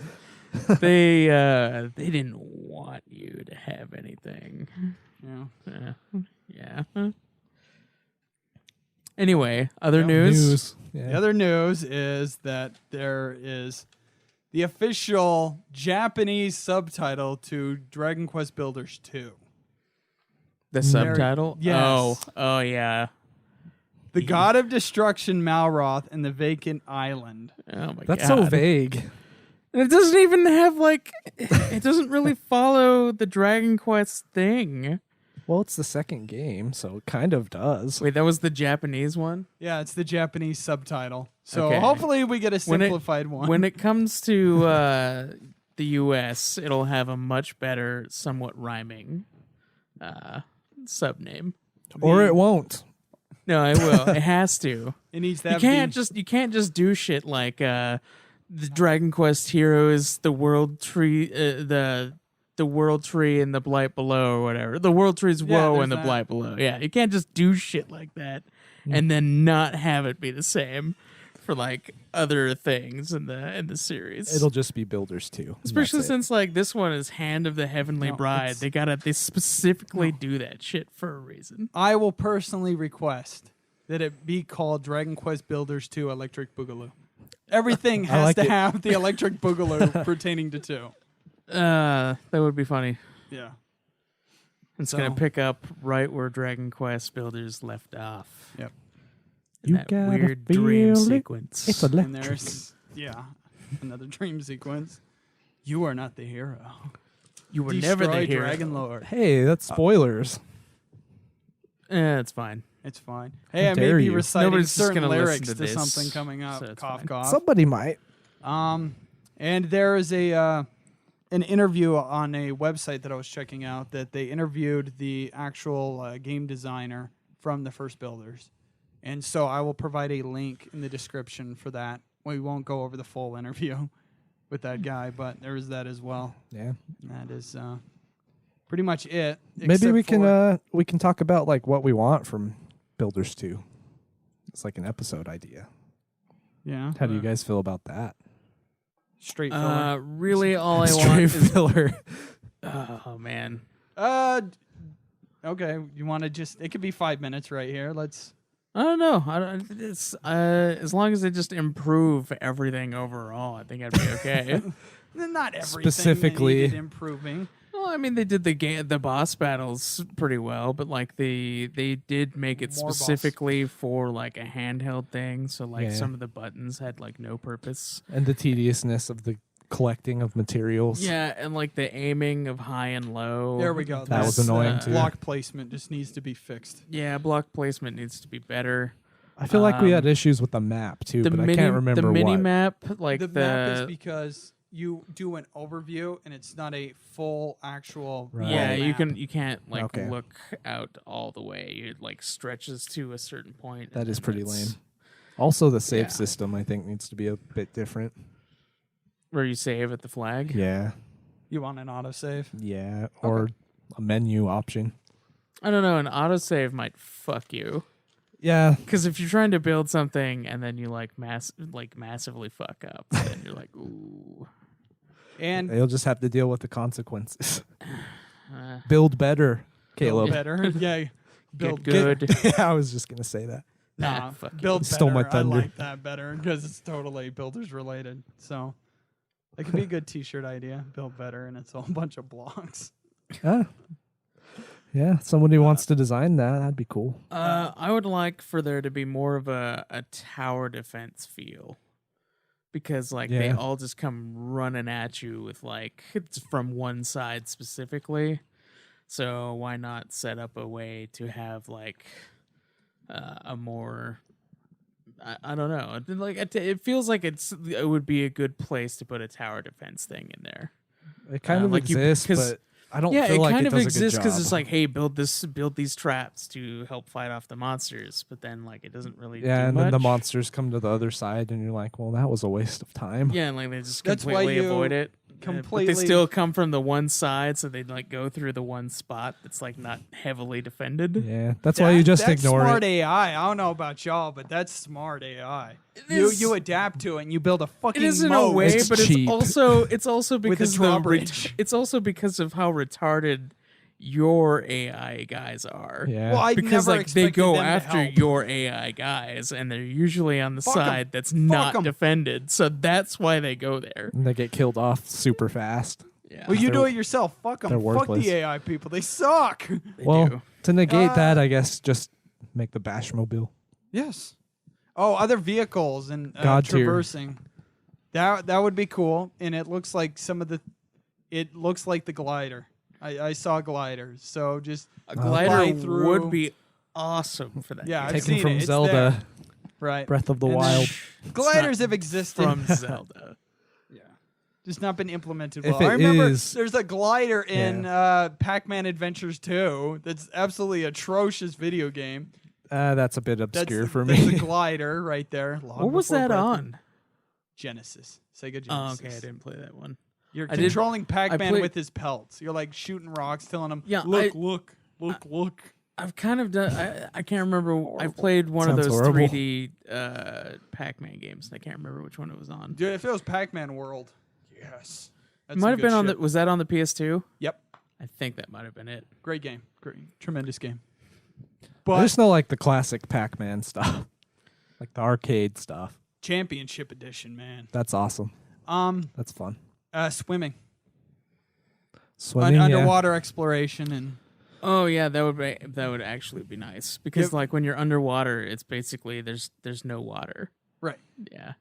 Yeah. they didn't want you to have anything. Yeah. Yeah. Anyway, other news. Yeah. The other news is that there is the official Japanese subtitle to Dragon Quest Builders 2. The subtitle? Yes. Oh yeah. The God of Destruction Malroth and the Vacant Island. Oh my That's god. so vague. And it doesn't even have like it doesn't really follow the Dragon Quest thing. Well, it's the second game, so it kind of does. Wait, that was the Japanese one? Yeah, it's the Japanese subtitle. So Okay. hopefully we get a When it- simplified one. When it comes to the US, it'll have a much better, somewhat rhyming subname. Or it won't. No, it will. It has to. It needs to You have can't just do shit like the Dragon Quest Heroes, the World Tree, the World Tree and the Blight Below or whatever. The World Tree's Yeah, Woe there's and the that. Blight Below. Yeah, you can't just do shit like that and then not have it be the same for like other things in the series. It'll just be Builders 2. Especially That's it. since like this one is Hand of the Heavenly No, Bride. They specifically do that shit for a reason. I will personally request that it be called Dragon Quest Builders 2 Electric Boogaloo. Everything has like to it. have the Electric Boogaloo pertaining to 2. That would be funny. Yeah. It's So- gonna pick up right where Dragon Quest Builders left off. Yep. In You that gotta weird dream feel it. sequence. It's And electric. there's, another dream sequence. You are not the hero. You were Destroy never the hero. Dragon Lord. Hey, that's spoilers. It's fine. It's fine. Hey, I may dare be you. reciting Nobody's just certain gonna listen lyrics to to this, something coming up. so it's Cough, fine. cough. Somebody might. And there is an interview on a website that I was checking out that they interviewed the actual game designer from the first Builders. And so I will provide a link in the description for that. We won't go over the full interview with that guy, but there is that as well. Yeah. That is pretty much it. Maybe except we can talk about like what we want from Builders 2. It's like an episode idea. yeah. How do you guys feel about that? Straight filler. Really, all I Straight want is. filler. Oh man. Okay, you want to just? It could be 5 minutes right here. I don't know. It's as long as they just improve everything overall, I think I'd be okay. Not everything Specifically- needed improving. Well, I mean, they did the boss battles pretty well, but like they did make it More boss. specifically for like a handheld thing. So like Yeah. some of the buttons had like no purpose. And the tediousness of the collecting of materials. Yeah, and like the aiming of high and low. There we go. That was That's, annoying, too. Block placement just needs to be fixed. Yeah, block placement needs to be better. I feel like we had issues with the map too, The but mini, I can't remember the mini what. map, like The map is because you do an overview and it's not a full actual. Right. yeah, world map. you can't like Okay. look out all the way. It like stretches to a certain point. That and is then pretty it's- lame. Also, the save Yeah. system I think needs to be a bit different. Where you save at the flag. Yeah, You want an autosave? yeah, or a menu option. I don't know. An autosave might fuck you. Yeah, Because if you're trying to build something and then you like massively fuck up, then you're like, ooh. And they'll just have to deal with the consequences. Uh, Build better, build Caleb. better. Yeah. Build good. Yeah, I was just gonna say that. Nah, fuck you. build better. Stole my thunder. I like that better because it's totally builders related. So that could be a good T-shirt idea. Build better, and it's a whole bunch of blocks. Yeah, somebody wants to design that. That'd be cool. I would like for there to be more of a tower defense feel. Because like they Yeah. all just come running at you with like it's from one side specifically. So why not set up a way to have like a more I don't know. Like it feels like it would be a good place to put a tower defense thing in there. It kind of like you- exists, 'cause- but I don't Yeah, feel it like kind it of does exists a good job. it's like, hey, build these traps to help fight off the monsters, but then like it doesn't really yeah, do and much. then the monsters come to the other side, and you're like, well, that was a waste of time. Yeah, and like they just That's why completely you avoid it. But completely- they still come from the one side, so they like go through the one spot that's like not heavily defended. Yeah, that's why you just that's ignore smart it. AI. I don't know about y'all, but that's smart AI. is- You adapt to it and you build a fucking It is in a moat. way, It's but cheap. it's also With a because drawbridge. it's also because of how retarded your AI guys are. Yeah, Well, I Because never like they expected go them to after help. your AI guys, and they're usually on the Fuck 'em. side that's Fuck not 'em. defended. So that's why they go there. and they get killed off super fast. Yeah. Well, you They're- do it yourself. Fuck them. they're Fuck worthless. the AI people. They suck. They Well, do. to negate that, Uh, I guess just make the Bashmobile. Yes. Oh, other vehicles and God tier. traversing. That would be cool. And it looks like it looks like the glider. I saw gliders. So just A fly glider through. would be awesome for that. Yeah, game. I've Taken seen from it. It's Zelda, there. Right. Breath of the And Wild. Gliders have existed. from Zelda. Yeah. Just not been implemented If well. I it remember is- there's a glider in Pac-Man Adventures 2 that's absolutely atrocious video game. That's a bit That's obscure for There's me. a glider right there. long What was before that Breath of- on? Genesis. Sega Genesis. Oh, okay, I didn't play that one. You're I did- controlling Pac-Man played- with his pelts. You're like shooting rocks, telling him, Yeah, look. I've kind of done. I can't remember. I've played one of Sounds those horrible. 3D Pac-Man games. I can't remember which one it was on. Dude, if it was Pac-Man World, yes. It might have been on the. Was that on the PS2? Yep. I think that might have been it. Great game. Great. Tremendous game. I But just know like the classic Pac-Man stuff, like the arcade stuff. Championship Edition, man. That's awesome. That's fun. Swimming. Swimming, yeah. Underwater exploration and Oh yeah, that would actually be nice because Yep. like when you're underwater, it's basically there's no water. right. Yeah,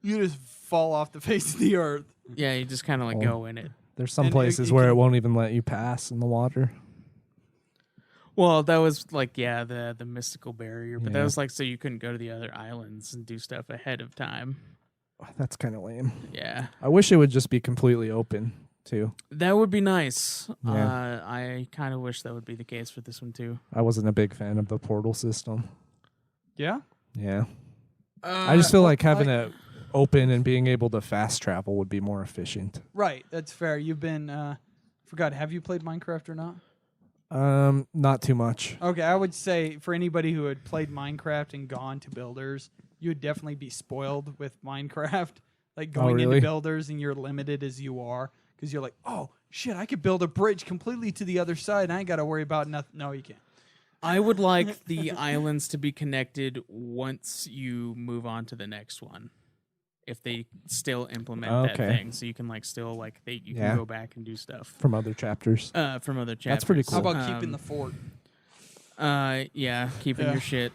You just fall off the face of the earth. yeah, you just kind of like Oh. go in it. There's some And places you where can- it won't even let you pass in the water. Well, that was like the mystical barrier, but that Yeah. was like so you couldn't go to the other islands and do stuff ahead of time. That's kind of lame. Yeah, I wish it would just be completely open too. that would be nice. Yeah. I kind of wish that would be the case for this one too. I wasn't a big fan of the portal system. Yeah. Yeah. I just feel like having it open and being able to fast travel would be more efficient. Right. That's fair. You've been forgot, have you played Minecraft or not? Not too much. Okay, I would say for anybody who had played Minecraft and gone to Builders, you would definitely be spoiled with Minecraft. Like going really? into Builders and you're limited as you are because you're like, oh shit, I could build a bridge completely to the other side and I ain't got to worry about nothing. No, you can't. I would like the islands to be connected once you move on to the next one. If they still implement that thing, so you can you can go back and do stuff from other chapters. From other chapters. That's pretty cool. How about keeping the fort? Keeping your shit.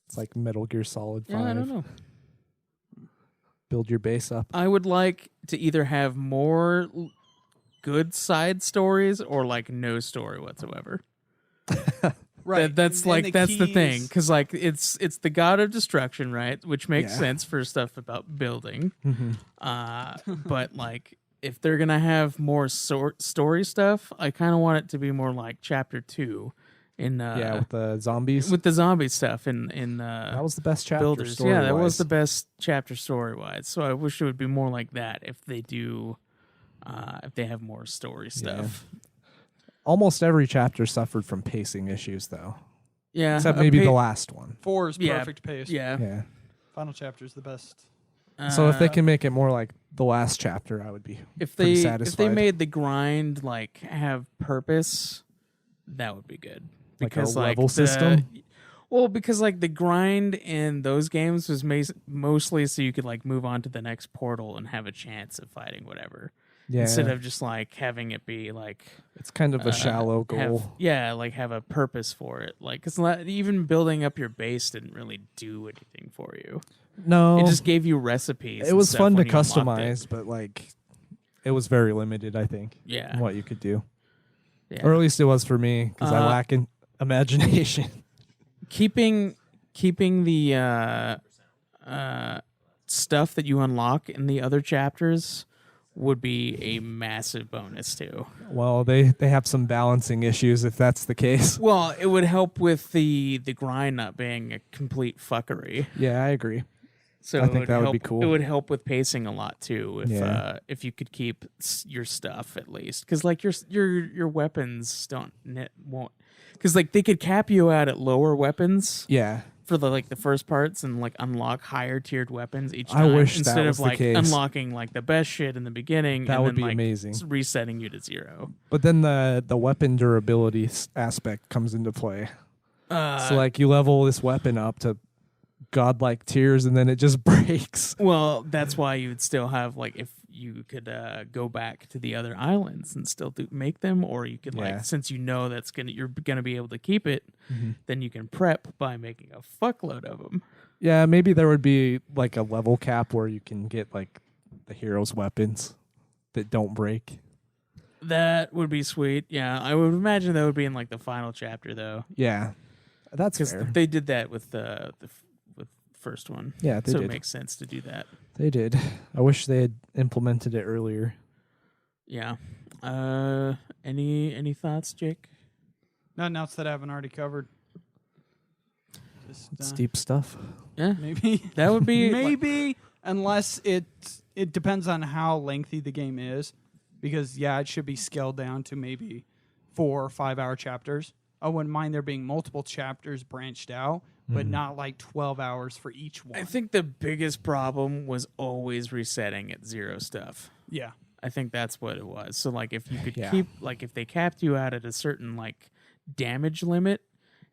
It's like Metal Gear Solid 5. Yeah, I don't know. Build your base up. I would like to either have more good side stories or like no story whatsoever. Right. That's And that's the thing, keys- because like it's the god of destruction, right? Which makes sense for stuff about building. But like if they're gonna have more story stuff, I kind of want it to be more like chapter 2 in with the zombies. with the zombie stuff in That was the best chapter. Builders. Yeah, that was the best chapter story wise. So I wish it would be more like that if they do, if they have more story stuff. Almost every chapter suffered from pacing issues, though. Yeah, Except maybe the last one. 4 is Yeah, perfect pace. Yeah. Final chapter is the best. So if they can make it more like the last chapter, I would be pretty satisfied. if they made the grind like have purpose, that would be good. Like a Because level system? Well, because like the grind in those games was mostly so you could like move on to the next portal and have a chance of fighting whatever. Instead of just like having it be like it's kind of a shallow goal. Have a purpose for it. Like, because even building up your base didn't really do anything for you. No, It just gave you recipes. it was and fun stuff to when you unlocked customize, but like it was very limited. I think. Yeah. What you could do, Yeah. or at least it was for me, because I lack in imagination. Keeping the stuff that you unlock in the other chapters would be a massive bonus too. Well, they have some balancing issues if that's the case. Well, it would help with the grind not being a complete fuckery. Yeah, I agree. So I think that would be cool. It would help with pacing a lot too if you could keep your stuff at least, because like your weapons won't, because like they could cap you out at lower weapons. Yeah. For the first parts and like unlock higher tiered weapons each I time wish that instead was of the like case. unlocking like the best shit in the beginning That and would then be like amazing. resetting you to 0. But then the weapon durability aspect comes into play. So like you level this weapon up to godlike tiers and then it just breaks. Well, that's why you would still have like if you could go back to the other islands and still make them, or you could like since you know you're gonna be able to keep it, then you can prep by making a fuckload of them. Yeah, maybe there would be like a level cap where you can get like the hero's weapons that don't break. That would be sweet. Yeah, I would imagine that would be in like the final chapter though. Yeah, that's Because fair. they did that with the first one. Yeah, they so did. It makes sense to do that. They did. I wish they had implemented it earlier. Yeah. Any thoughts, Jake? Nothing else that I haven't already covered. Just, It's deep stuff. Yeah. maybe That would be maybe unless it depends on how lengthy the game is, because it should be scaled down to maybe 4 or 5 hour chapters. I wouldn't mind there being multiple chapters branched out, but not like 12 hours for each one. I think the biggest problem was always resetting at 0 stuff. Yeah. I think that's what it was. So like if you could keep like if they capped you out at a certain like damage limit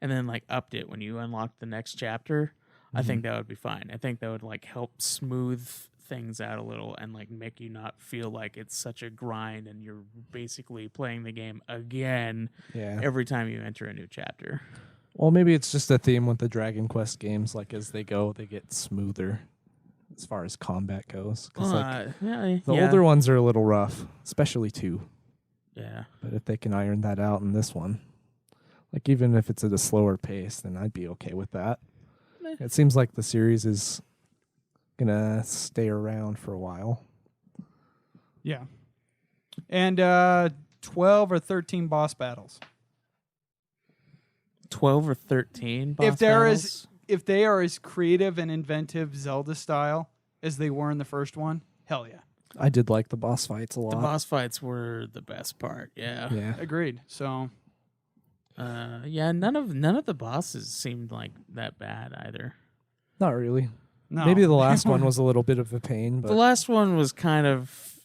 and then like upped it when you unlocked the next chapter, I think that would be fine. I think that would like help smooth things out a little and like make you not feel like it's such a grind and you're basically playing the game again every time you enter a new chapter. Well, maybe it's just a theme with the Dragon Quest games. Like as they go, they get smoother as far as combat goes. 'Cause, the older ones are a little rough, especially 2. Yeah. But if they can iron that out in this one, like even if it's at a slower pace, then I'd be okay with that. It seems like the series is gonna stay around for a while. Yeah. And 12 or 13 boss battles. 12 or 13 boss If they are as creative and inventive Zelda style as they were in the first one, hell yeah. I did like the boss fights a lot. The boss fights were the best part. Yeah. Yeah. Agreed. So none of the bosses seemed like that bad either. Not really. no. Maybe the last one was a little bit of a pain, but The last one was kind of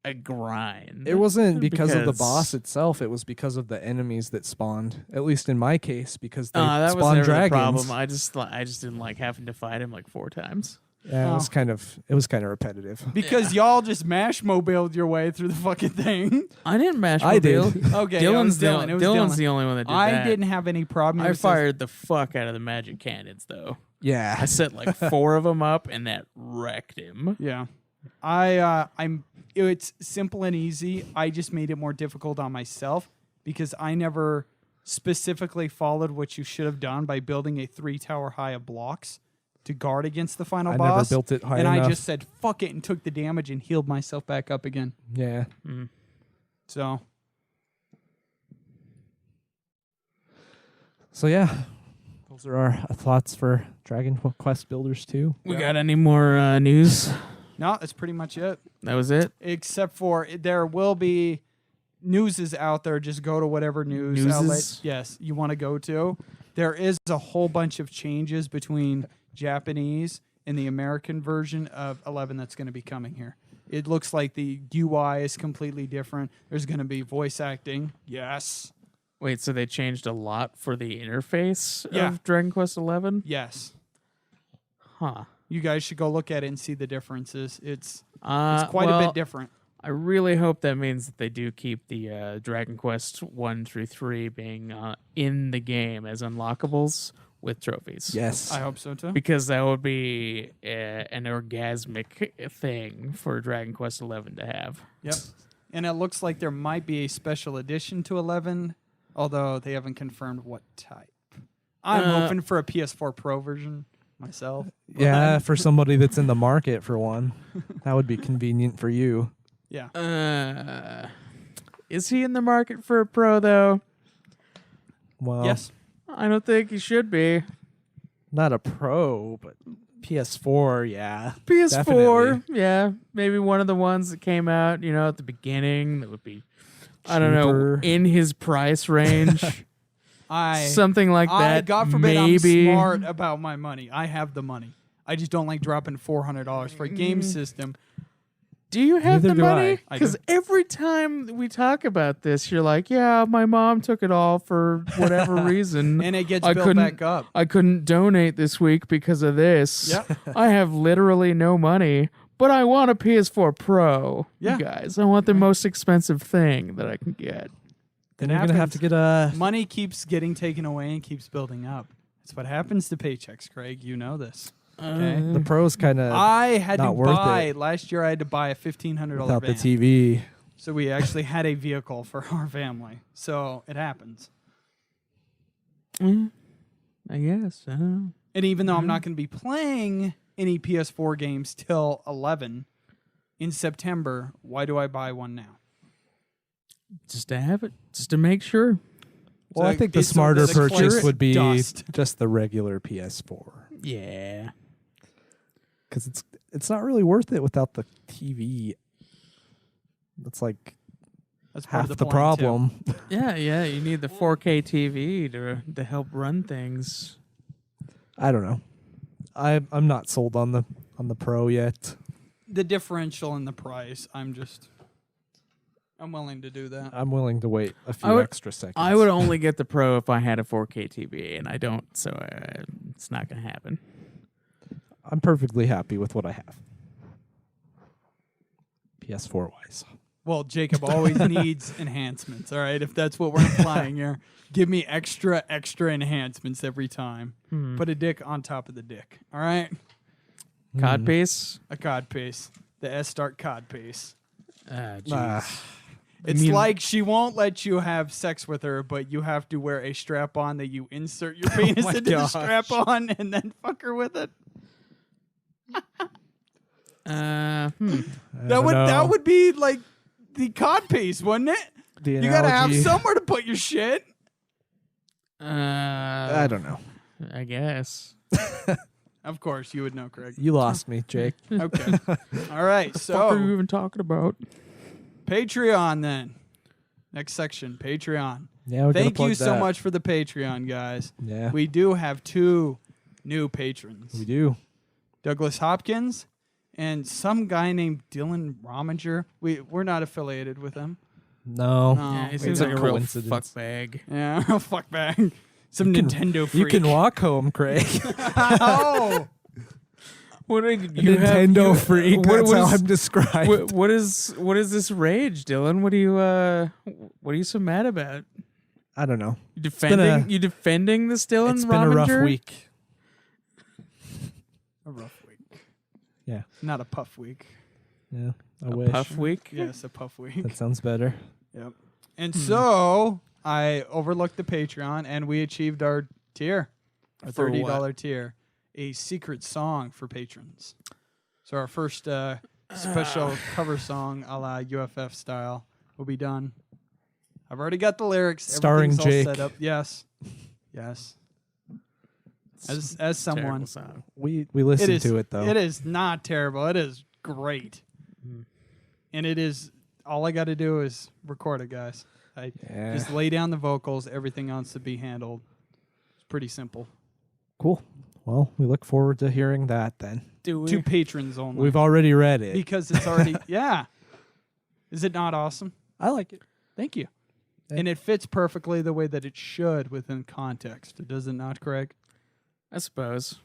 a grind. It wasn't because of the boss itself. It was because of the enemies that spawned. At least in my case, because they that was spawned never the dragons. problem. I just didn't like having to fight him like 4 times. Yeah, Oh. it was kind of repetitive. Because y'all just mash mobiled your way through the fucking thing. I didn't mash I mobile. did. Okay, Dylan's Dylan. the only one that did I that. didn't have any problem. It I was just- fired the fuck out of the magic cannons though. Yeah. I set like 4 of them up, and that wrecked him. Yeah. It's simple and easy. I just made it more difficult on myself because I never specifically followed what you should have done by building a 3-tower high of blocks to guard against the final I boss. never built it high and enough. I just said fuck it and took the damage and healed myself back up again. Yeah. So So yeah, those are our thoughts for Dragon Quest Builders 2. We got any more news? no, that's pretty much it. That was it. Except for there will be news is out there. Just go to whatever news Newses? outlet you want to go to. There is a whole bunch of changes between Japanese and the American version of 11 that's going to be coming here. It looks like the UI is completely different. There's going to be voice acting. Yes. Wait, so they changed a lot for the interface Yeah. of Dragon Quest 11? Yes. Huh. You guys should go look at it and see the differences. It's It's quite a bit different. I really hope that means that they do keep the Dragon Quest 1 through 3 being in the game as unlockables with trophies. Yes. I hope so too. Because that would be an orgasmic thing for Dragon Quest 11 to have. Yep. And it looks like there might be a special edition to 11, although they haven't confirmed what type. I'm hoping for a PS4 Pro version myself. Yeah, for somebody that's in the market for one. That would be convenient for you. Yeah. Is he in the market for a Pro, though? Well, Yes. I don't think he should be. not a Pro, but PS4, yeah. PS4, Definitely. yeah. Maybe one of the ones that came out, at the beginning that would be, I don't know, Cheaper. in his price range. Something like that. God forbid maybe. I'm smart about my money. I have the money. I just don't like dropping $400 for a game system. Do you have Neither the do money? I. I Because do. every time we talk about this, you're like, yeah, my mom took it all for whatever reason. And it gets I built couldn't- back up. I couldn't donate this week because of this. Yep. I have literally no money, but I want a PS4 Pro. Yeah. You guys, I want the most expensive thing that I can get. Then It you're going to have happens. to get a... Money keeps getting taken away and keeps building up. That's what happens to paychecks, Craig. You know this. Okay. The Pro's kind of I had to not worth buy it. last year. I had to buy a $1,500 without van. the TV. So we actually had a vehicle for our family. So it happens. I guess. And even though I'm not going to be playing any PS4 games till 11 in September, why do I buy one now? Just to have it, just to make sure. Well, I So think the it's so smarter that it purchase collects would be dust. just the regular PS4. Yeah. Because it's not really worth it without the TV. That's like That's part half of the point, too. problem. Yeah. You need the 4K TV to help run things. I don't know. I'm not sold on the Pro yet. The differential in the price, I'm willing to do that. I'm willing to wait a few extra seconds. I would only get the Pro if I had a 4K TV, and I don't, so it's not going to happen. I'm perfectly happy with what I have. PS4 wise. Well, Jacob always needs enhancements, all right? If that's what we're implying here. Give me extra enhancements every time. Put a dick on top of the dick, all right? Cod piece? A cod piece. The S-Start cod piece. Jeez. It's mean- like she won't let you have sex with her, but you have to wear a strap-on that you insert your penis my into the gosh. strap-on and then fuck her with it. I That don't know. would be like the cod piece, wouldn't it? The You gotta have analogy. somewhere to put your shit. I don't know. I guess. Of course, you would know, Craig. You lost me, Jake. Okay. All right. What are you So even talking about? Patreon then. Next section, Patreon. Yeah, we Thank you so much for the Patreon, guys. Yeah, We do have 2 new patrons. we do. Douglas Hopkins and some guy named Dylan Rominger. We're not affiliated with him. No. Yeah, he it's seems a like a real coincidence. fuck bag. Yeah, fuck bag. Some You can- Nintendo freak. You can walk home, Craig. Oh, What did Nintendo freak. what- That's what how is- I'm described. What is this rage, Dylan? What are you so mad about? I don't know. You defending this Dylan It's been a rough Rominger? week. a rough week. Yeah. Not a puff week. Yeah. I A wish. puff week? Yes, a puff week. That sounds better. Yep. And so I overlooked the Patreon, and we achieved our tier, our For $30 what? tier, a secret song for patrons. So our first special cover song, a la UFF style, will be done. I've already got the lyrics. Starring Everything's Jake. all set up. Yes, yes. As someone, Terrible song. We it listened is to it though. It is not terrible. It is great, and it is. All I got to do is record it, guys. I Yeah. just lay down the vocals. Everything else to be handled. It's pretty simple. Cool. Well, we look forward to hearing that then. Do we? Two patrons only. We've already read it. because it's already yeah. Is it not awesome? I like it. Thank you. Yeah. And it fits perfectly the way that it should within context. Does it not, Craig? I suppose.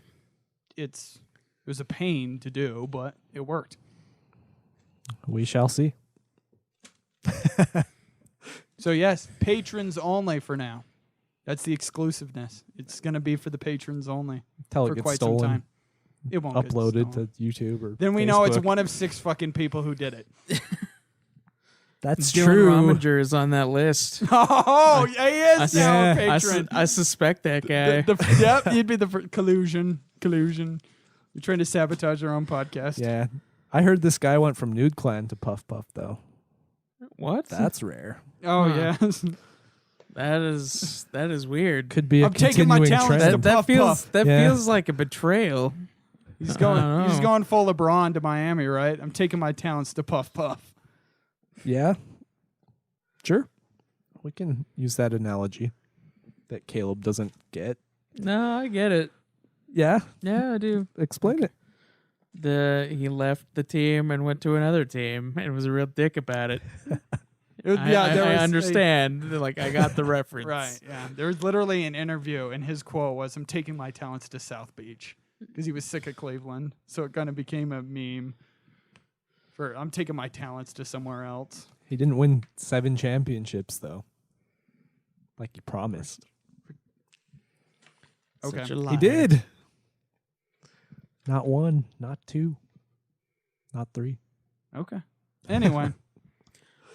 It was a pain to do, but it worked. We shall see. So yes, patrons only for now. That's the exclusiveness. It's going to be for the patrons only Till it for gets quite some stolen, time. It won't get uploaded stolen. to YouTube or Then we know it's Facebook. one of 6 fucking people who did it. That's Dylan true. Rominger is on that list. Oh, yeah, he is now a Yeah. patron. I suspect that guy. Yep, you'd be the collusion. You're trying to sabotage our own podcast. Yeah. I heard this guy went from Nude Clan to Puff Puff though. What? That's rare. Oh, Huh. yes. That is weird. Could be a I'm taking my continuing talents trend. to That Puff feels Puff. Yeah. feels like a betrayal. He's I don't going. He's know. going full LeBron to Miami, right? I'm taking my talents to Puff Puff. Yeah. Sure. We can use that analogy that Caleb doesn't get. No, I get it. Yeah. Yeah, I do. Explain it. He left the team and went to another team and was a real dick about it. I understand. Like I got the reference. Right. Yeah. There was literally an interview, and his quote was, "I'm taking my talents to South Beach," because he was sick of Cleveland. So it kind of became a meme. For I'm taking my talents to somewhere else. He didn't win 7 championships though. Like he promised. Okay. Such a liar. He did. Not 1, not 2, not 3. Okay. Anyway,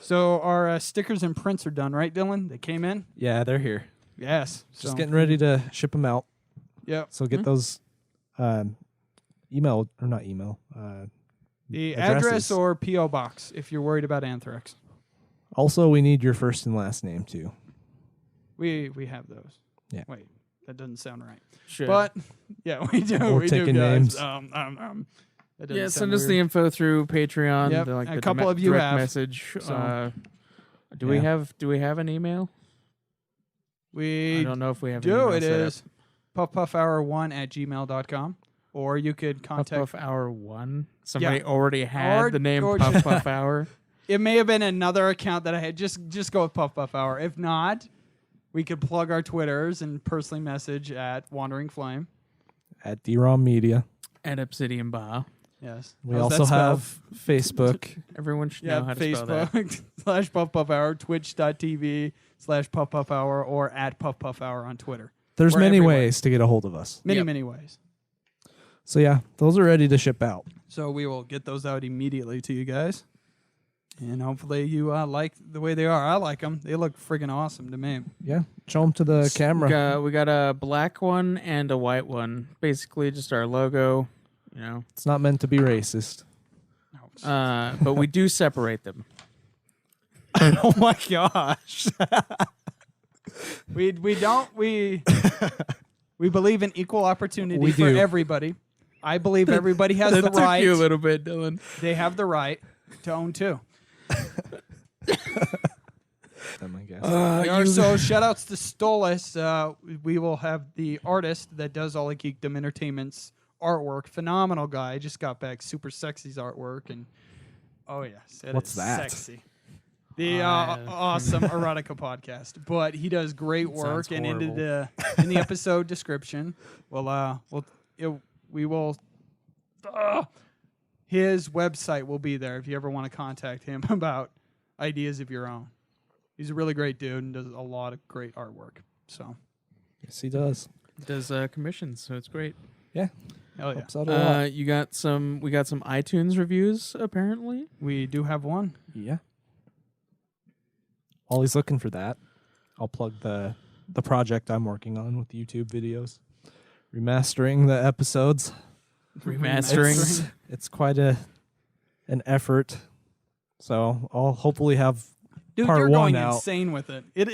so our stickers and prints are done, right, Dylan? They came in. Yeah, they're here. Yes. Just getting ready to ship them out. Yep. So get those email or not email. The addresses. address or PO box if you're worried about anthrax. Also, we need your first and last name too. We have those. Yeah. Wait, that doesn't sound right. Sure. But yeah, we do. We're we do, taking guys. names. That doesn't yeah, sound send us the weird. info through Patreon. Yep, Like a the couple of you direct have, message. so- Do we Yeah. have an email? I We don't know if we have. an do. email It set is puffpuffhour1@gmail.com, or you could up. contact. Puff Puff Hour 1. Somebody Yeah. already had Or- the name or- Puff Puff Hour. It may have been another account that I had. Just go with Puff Puff Hour. If not, we could plug our Twitters and personally message at Wandering Flame. At DROM Media. At Obsidian Bar. Yes. We How's that also spelled? have Facebook. Everyone should Yeah, know how to spell that. Facebook /Puff Puff Hour, Twitch.tv/Puff Puff Hour, or at Puff Puff Hour on Twitter. There's We're many everywhere. ways to get a hold of us. Yep. Many ways. So yeah, those are ready to ship out. So we will get those out immediately to you guys. And hopefully you like the way they are. I like them. They look friggin' awesome to me. Yeah, show them to the camera. We got a black one and a white one. Basically, just our logo. You know, It's not meant to be racist. but we do separate them. Oh my gosh. We believe in equal opportunity We for do. everybody. I believe everybody has the That took right. you a little bit, Dylan. They have the right to own too. I guess. So shout outs to Stolas. We will have the artist that does all the Geekdom Entertainment's artwork. Phenomenal guy. Just got back Super Sexy's artwork. And oh, yes. What's is that? Sexy. The awesome erotica podcast. But he does great work. Sounds And in horrible. the episode description, his website will be there if you ever want to contact him about ideas of your own. He's a really great dude and does a lot of great artwork. So, Yes, he does. Does commissions, so it's great. Yeah. hell yeah. Helps out a lot. We got some iTunes reviews apparently. We do have one. Yeah. While he's looking for that, I'll plug the project I'm working on with YouTube videos. Remastering the episodes. Remastering. It's quite an effort. So I'll hopefully have Dude, part you're one going out. insane with it. It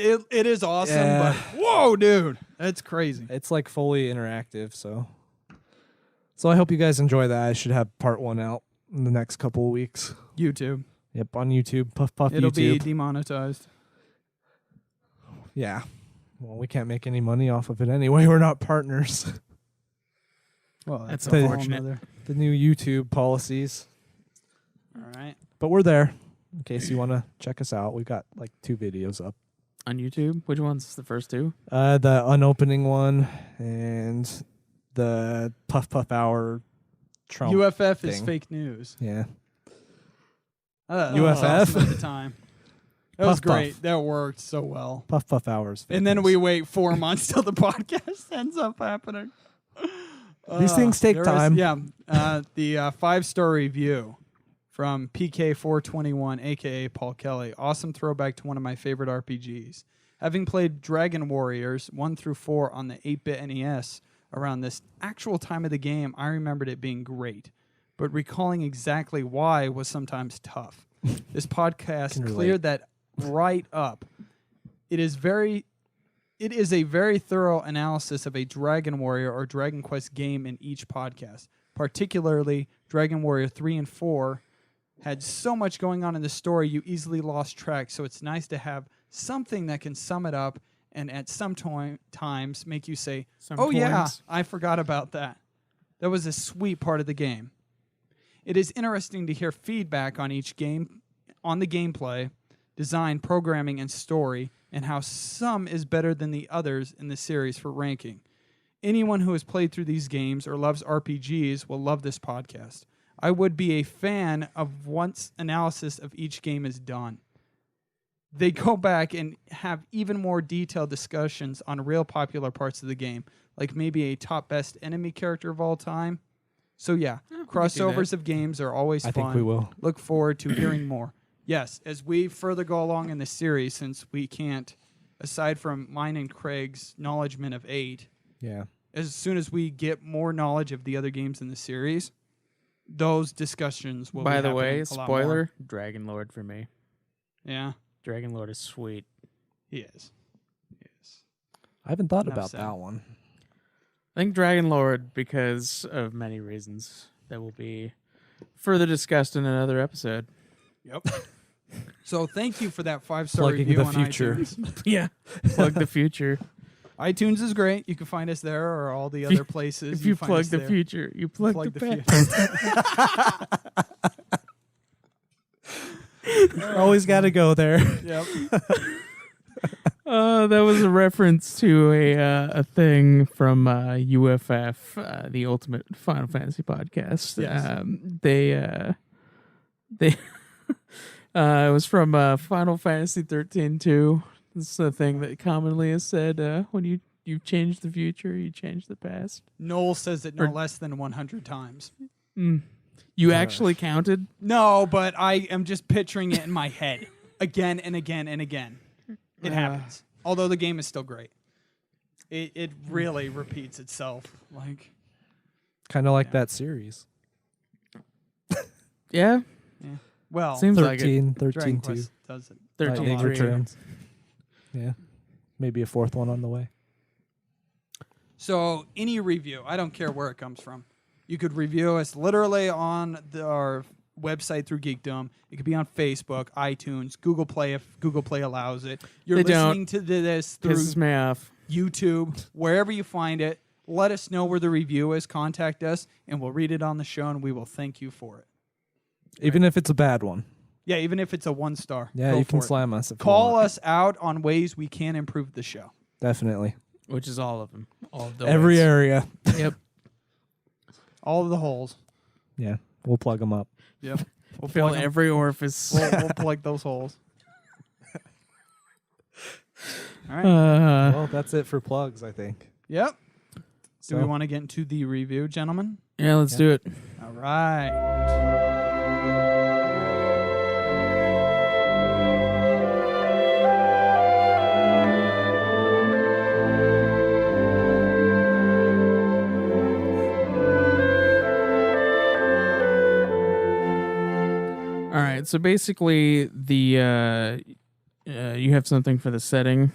is awesome, Yeah. but whoa, dude. That's crazy. It's like fully interactive, so I hope you guys enjoy that. I should have part one out in the next couple of weeks. YouTube. Yep, on YouTube. Puff It'll be YouTube. demonetized. Yeah. Well, we can't make any money off of it anyway. We're not partners. Well, That's a whole unfortunate. nother- The new YouTube policies. All right. But we're there. In case you want to check us out, we've got like 2 videos up. On YouTube? Which one's the first two? The unopening one and the Puff Hour Trump. UFF is thing. fake news. Yeah. That was UFF? awesome at the time. That was Puff Puff. great. That worked so well. Puff Hours. And then we wait 4 months till the podcast ends up happening. These things take there time. The 5-star review from PK421, a.k.a. Paul Kelly. Awesome throwback to one of my favorite RPGs. Having played Dragon Warriors 1 through 4 on the 8-bit NES around this actual time of the game, I remembered it being great. But recalling exactly why was sometimes tough. This podcast Can relate. cleared that right up. It is a very thorough analysis of a Dragon Warrior or Dragon Quest game in each podcast. Particularly, Dragon Warrior 3 and 4 had so much going on in the story you easily lost track, so it's nice to have something that can sum it up and at some times make you say, yeah, I forgot about that. That was a sweet part of the game. It is interesting to hear feedback on each game, on the gameplay, design, programming, and story, and how some is better than the others in the series for ranking. Anyone who has played through these games or loves RPGs will love this podcast. I would be a fan of once analysis of each game is done. They go back and have even more detailed discussions on real popular parts of the game, like maybe a top best enemy character of all time. So yeah, crossovers of games are always I fun. think we will. Look forward to hearing more. Yes, as we further go along in the series, since we can't, aside from mine and Craig's acknowledgement of 8, Yeah. as soon as we get more knowledge of the other games in the series, those discussions will be By the happening way, a lot more. spoiler, Dragon Lord for me. Yeah, Dragon Lord is sweet. he is. He is. I haven't thought Enough about said. that one. I think Dragon Lord because of many reasons that will be further discussed in another episode. Yep. So thank you for that 5-star Plugging review the on future. iTunes. Yeah. Plug the future. iTunes is great. You can find us there or all the other places. If you find plug us the there. future, you plug, Plug the, the past. Always got to go there. Yep. That was a reference to a thing from UFF, the Ultimate Final Fantasy podcast. Yes. They it was from Final Fantasy 13-2. This is a thing that commonly is said when you change the future, you change the past. Noel says it no Or- less than 100 times. You actually counted? No, but I am just picturing it in my head again and again and again. It happens. Although the game is still great. It really repeats itself. Like, Kind of like Yeah. that series. Yeah. well, Seems like it. 13, Dragon 13 2. Quest does it. 13 Lightning three. Returns. Yeah. Maybe a 4th one on the way. So any review, I don't care where it comes from. You could review us literally on our website through Geekdom. It could be on Facebook, iTunes, Google Play if Google Play allows it. You're They don't. listening to this through Pisses me off. YouTube, wherever you find it. let us know where the review is. Contact us, and we'll read it on the show, and we will thank you for it. Even if it's a bad one. Yeah, even if it's a 1-star. Yeah, you can slam us. If Call you want. us out on ways we can improve the show. Definitely. Which is all of them. All of the Every ways. area. Yep. All of the holes. Yeah, we'll plug them up. Yep. We'll Fill plug 'em. every orifice. We'll plug those holes. All right. Well, that's it for plugs, I think. Yep. Do So, we want to get into the review, gentlemen? Yeah, let's do it. All right. All right. So basically, the you have something for the setting.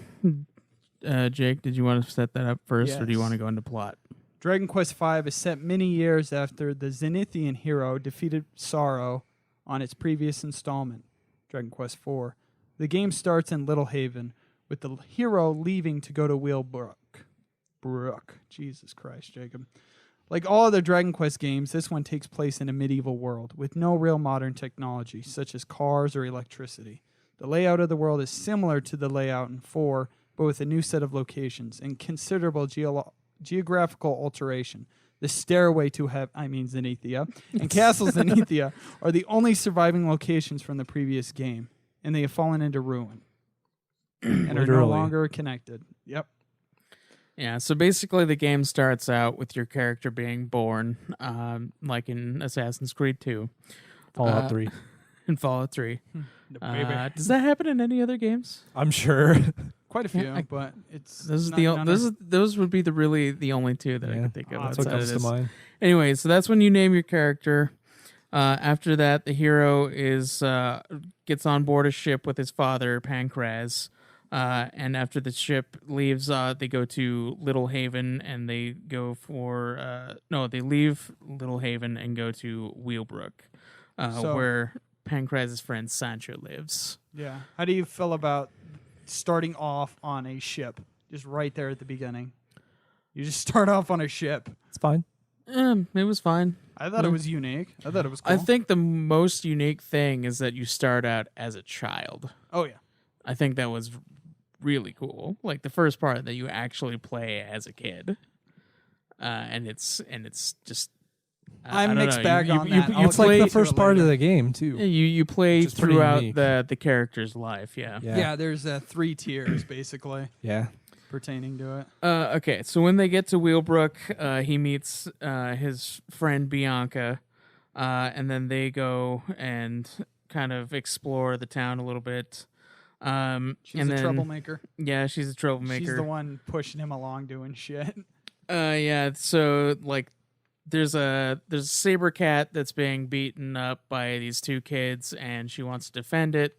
Jake, did you want to set that up first, or do you Yes. want to go into plot? Dragon Quest V is set many years after the Zenithian hero defeated Sorrow on its previous installment, Dragon Quest IV. The game starts in Little Haven, with the hero leaving to go to Wheelbrook. Jesus Christ, Jacob. Like all other Dragon Quest games, this one takes place in a medieval world, with no real modern technology, such as cars or electricity. The layout of the world is similar to the layout in 4, but with a new set of locations and considerable geographical alteration. The stairway to Zenithia and Castle Zenithia are the only surviving locations from the previous game, and they have fallen into ruin and are no Literally. longer connected. Yep. Yeah, so basically the game starts out with your character being born, like in Assassin's Creed 2. Fallout 3. In Fallout 3. The baby. Does that happen in any other games? I'm sure. Quite a few, Yeah, but it's Those not- are none of- those would be the only two that I Yeah, can think of that's That's what outside of comes to this. mind. Anyway, so that's when you name your character. After that, the hero gets on board a ship with his father, Pancraz. And after the ship leaves, they go to Little Haven, and they go for they leave Little Haven and go to Wheelbrook, So- where Pancraz's friend Sancho lives. Yeah. How do you feel about starting off on a ship, just right there at the beginning? You just start off on a ship. It's fine. It was fine. I thought Yeah. it was unique. I thought it was cool. I think the most unique thing is that you start out as a child. Oh yeah. I think that was really cool. Like the first part that you actually play as a kid, and it's just. I I'm don't mixed know. bag on that. You I'll It's like play the first part of the game, too. you play Which is pretty throughout unique. the character's life. Yeah. Yeah, there's 3 tiers basically Yeah. pertaining to it. Okay, so when they get to Wheelbrook, he meets his friend Bianca, and then they go and kind of explore the town a little bit. She's and a then, troublemaker. Yeah, she's a troublemaker. She's the one pushing him along doing shit. Yeah. So like, there's a saber cat that's being beaten up by these 2 kids, and she wants to defend it.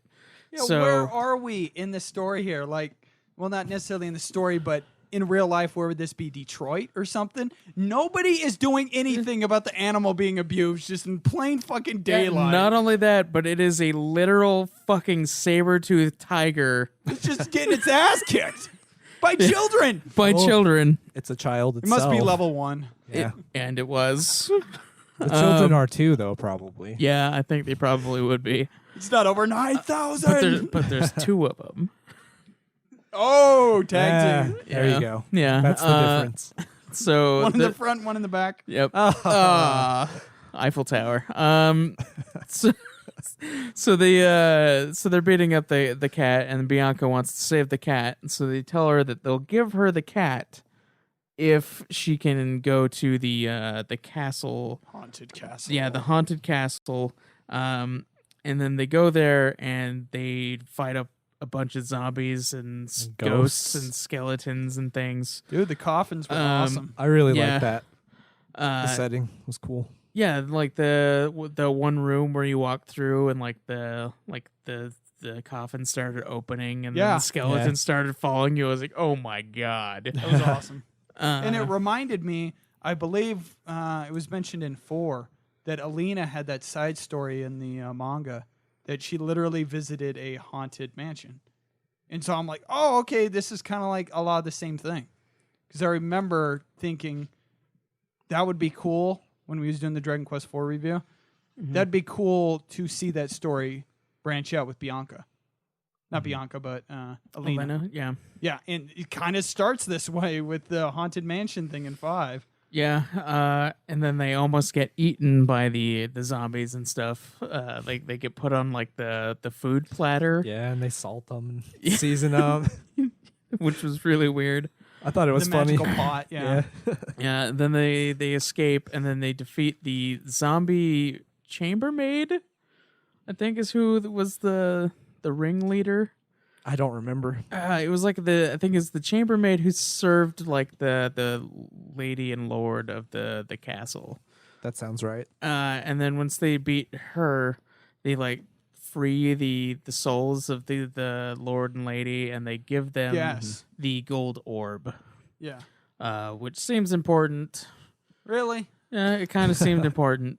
Yeah, So- where are we in the story here? Like, well, not necessarily in the story, but in real life, where would this be? Detroit or something? Nobody is doing anything about the animal being abused, just in plain fucking daylight. Not only that, but it is a literal fucking saber-toothed tiger It's just getting its ass kicked by children. by Oh. children. It's a child It itself. must be level 1. Yeah. And it was. The children are too, though, probably. Yeah, I think they probably would be. It's not over 9,000. But there's 2 of them. Oh, Yeah, tag team. there Yeah. you go. Yeah. That's the difference. So One in the front, one in the back. Yep. Oh. Eiffel Tower. So they're beating up the cat, and Bianca wants to save the cat, and so they tell her that they'll give her the cat if she can go to the castle. Haunted castle. Yeah, the haunted castle. And then they go there and they fight up a bunch of zombies and And ghosts ghosts. and skeletons and things. Dude, the coffins were awesome. I really Yeah. like that. The Uh, setting was cool. yeah, like the one room where you walk through and like the coffin started opening and then Yeah. the skeletons started falling. You was like, oh my god. That was awesome. And it Uh, reminded me, I believe it was mentioned in 4, that Alina had that side story in the manga that she literally visited a haunted mansion. And so I'm like, oh, okay, this is kind of like a lot of the same thing. because I remember thinking that would be cool when we was doing the Dragon Quest IV review. That'd be cool to see that story branch out with Bianca. Not Bianca, but Alina. Elena, yeah. Yeah, and it kind of starts this way with the Haunted Mansion thing in 5. Yeah, and then they almost get eaten by the zombies and stuff. They get put on like the food platter, Yeah, and they salt them and season them. which was really weird. I thought it was The funny. magical pot, yeah. Yeah, then they escape and then they defeat the zombie chambermaid. I think is who was the ringleader. I don't remember. It was like I think it's the chambermaid who served like the lady and lord of the castle. That sounds right. And then once they beat her, they like free the souls of the lord and lady, and they give them Yes. the gold orb, Yeah. which seems important. Really? Yeah, it kind of seemed important.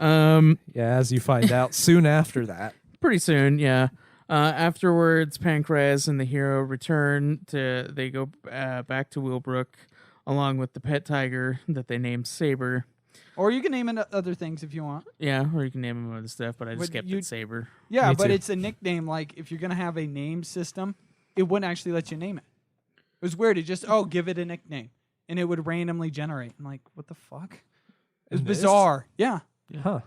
Yeah, as you find out soon after that. Pretty soon, yeah. Afterwards, Pancras and the hero return they go back to Willbrook along with the pet tiger that they named Saber. Or you can name it other things if you want. Yeah, or you can name him other stuff, but I just But kept it Saber. Yeah, Me but too. it's a nickname. Like, if you're going to have a name system, it wouldn't actually let you name it. It was weird. It just, give it a nickname. And it would randomly generate. I'm like, what the fuck? It was In this? bizarre. Yeah. Huh.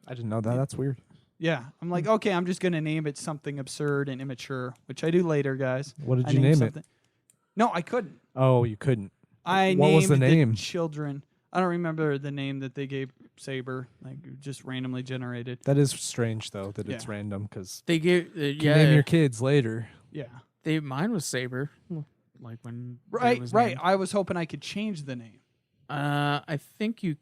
I didn't know that. That's weird. Yeah. I'm like, okay, I'm just going to name it something absurd and immature, which I do later, guys. What did I you named name it? something. No, I couldn't. Oh, you couldn't. I What named was the name? children. I don't remember the name that they gave Saber. Like, just randomly generated. That is strange, though, that it's Yeah. random, because They gave you can name your kids later. Yeah. mine was Saber, like when it Right, was right. named. I was hoping I could change the name. I think you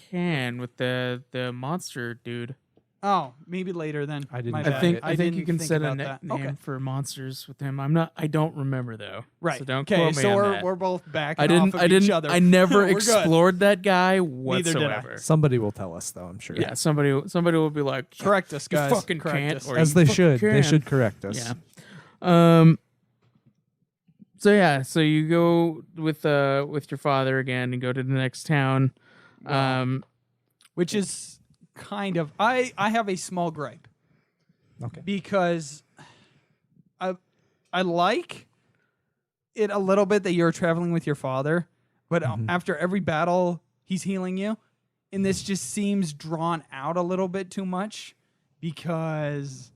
can with the monster dude. Oh, maybe later then. I didn't My try bad. I think didn't you can think set a about that. nickname Okay. for monsters with him. I don't remember though. Right. So don't okay, quote me so on we're that. we're both backing I didn't. off of each other. I never We're good. explored that guy Neither did I. whatsoever. Somebody will tell us, though, I'm sure. Yeah, somebody will be like, Correct us, you guys. fucking Correct can't, us. or As you they fucking should. They can. should correct us. Yeah. So yeah, so you go with your father again and go to the next town. Which is kind of I have a small gripe Okay. because I like it a little bit that you're traveling with your father, but after every battle he's healing you, and this just seems drawn out a little bit too much because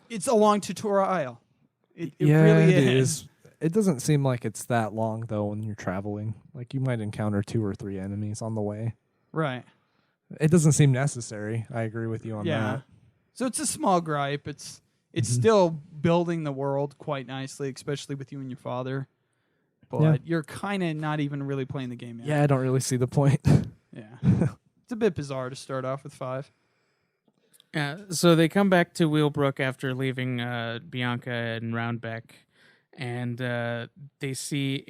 it's a long tutorial. It really is. It doesn't seem like it's that long, though, when you're traveling. Like, you might encounter 2 or 3 enemies on the way. Right. It doesn't seem necessary. I agree with you on Yeah. that. So it's a small gripe. It's still building the world quite nicely, especially with you and your father. But Yeah. you're kind of not even really playing the game yet. Yeah, I don't really see the point. Yeah. It's a bit bizarre to start off with 5. Yeah, so they come back to Wheelbrook after leaving Bianca and Roundbeck, and they see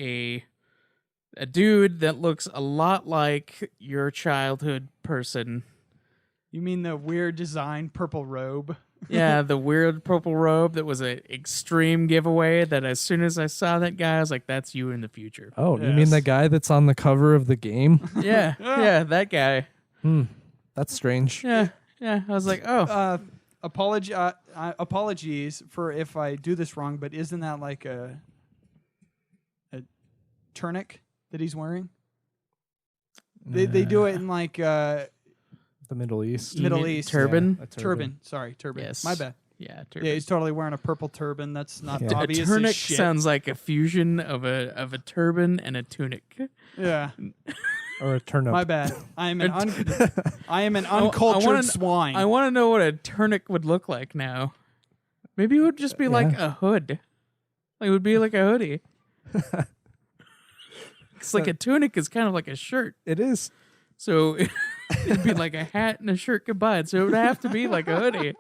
a dude that looks a lot like your childhood person. You mean the weird design purple robe? Yeah, the weird purple robe that was an extreme giveaway that as soon as I saw that guy, I was like, that's you in the future. Oh, you Yes. mean the guy that's on the cover of the game? Yeah, yeah, that guy. That's strange. Yeah, yeah. I was like, oh. Apologies for if I do this wrong, but isn't that like a tunic that he's wearing? They do it in like The Middle East. Middle You mean East. turban? Yeah, a turban. Sorry, turban. Yes. My bad. Yeah, turban. Yeah, he's totally wearing a purple turban. That's not Yeah. A obvious. tunic as shit. sounds like a fusion of a turban and a tunic. Yeah, Or a turnip. my bad. I am an I uncultured wanna- swine. I want to know what a tunic would look like now. Maybe it would just be like a hood. Like, it would be like a hoodie. It's like a tunic is kind of like a shirt. It is. So it'd be like a hat and a shirt combined. So it would have to be like a hoodie.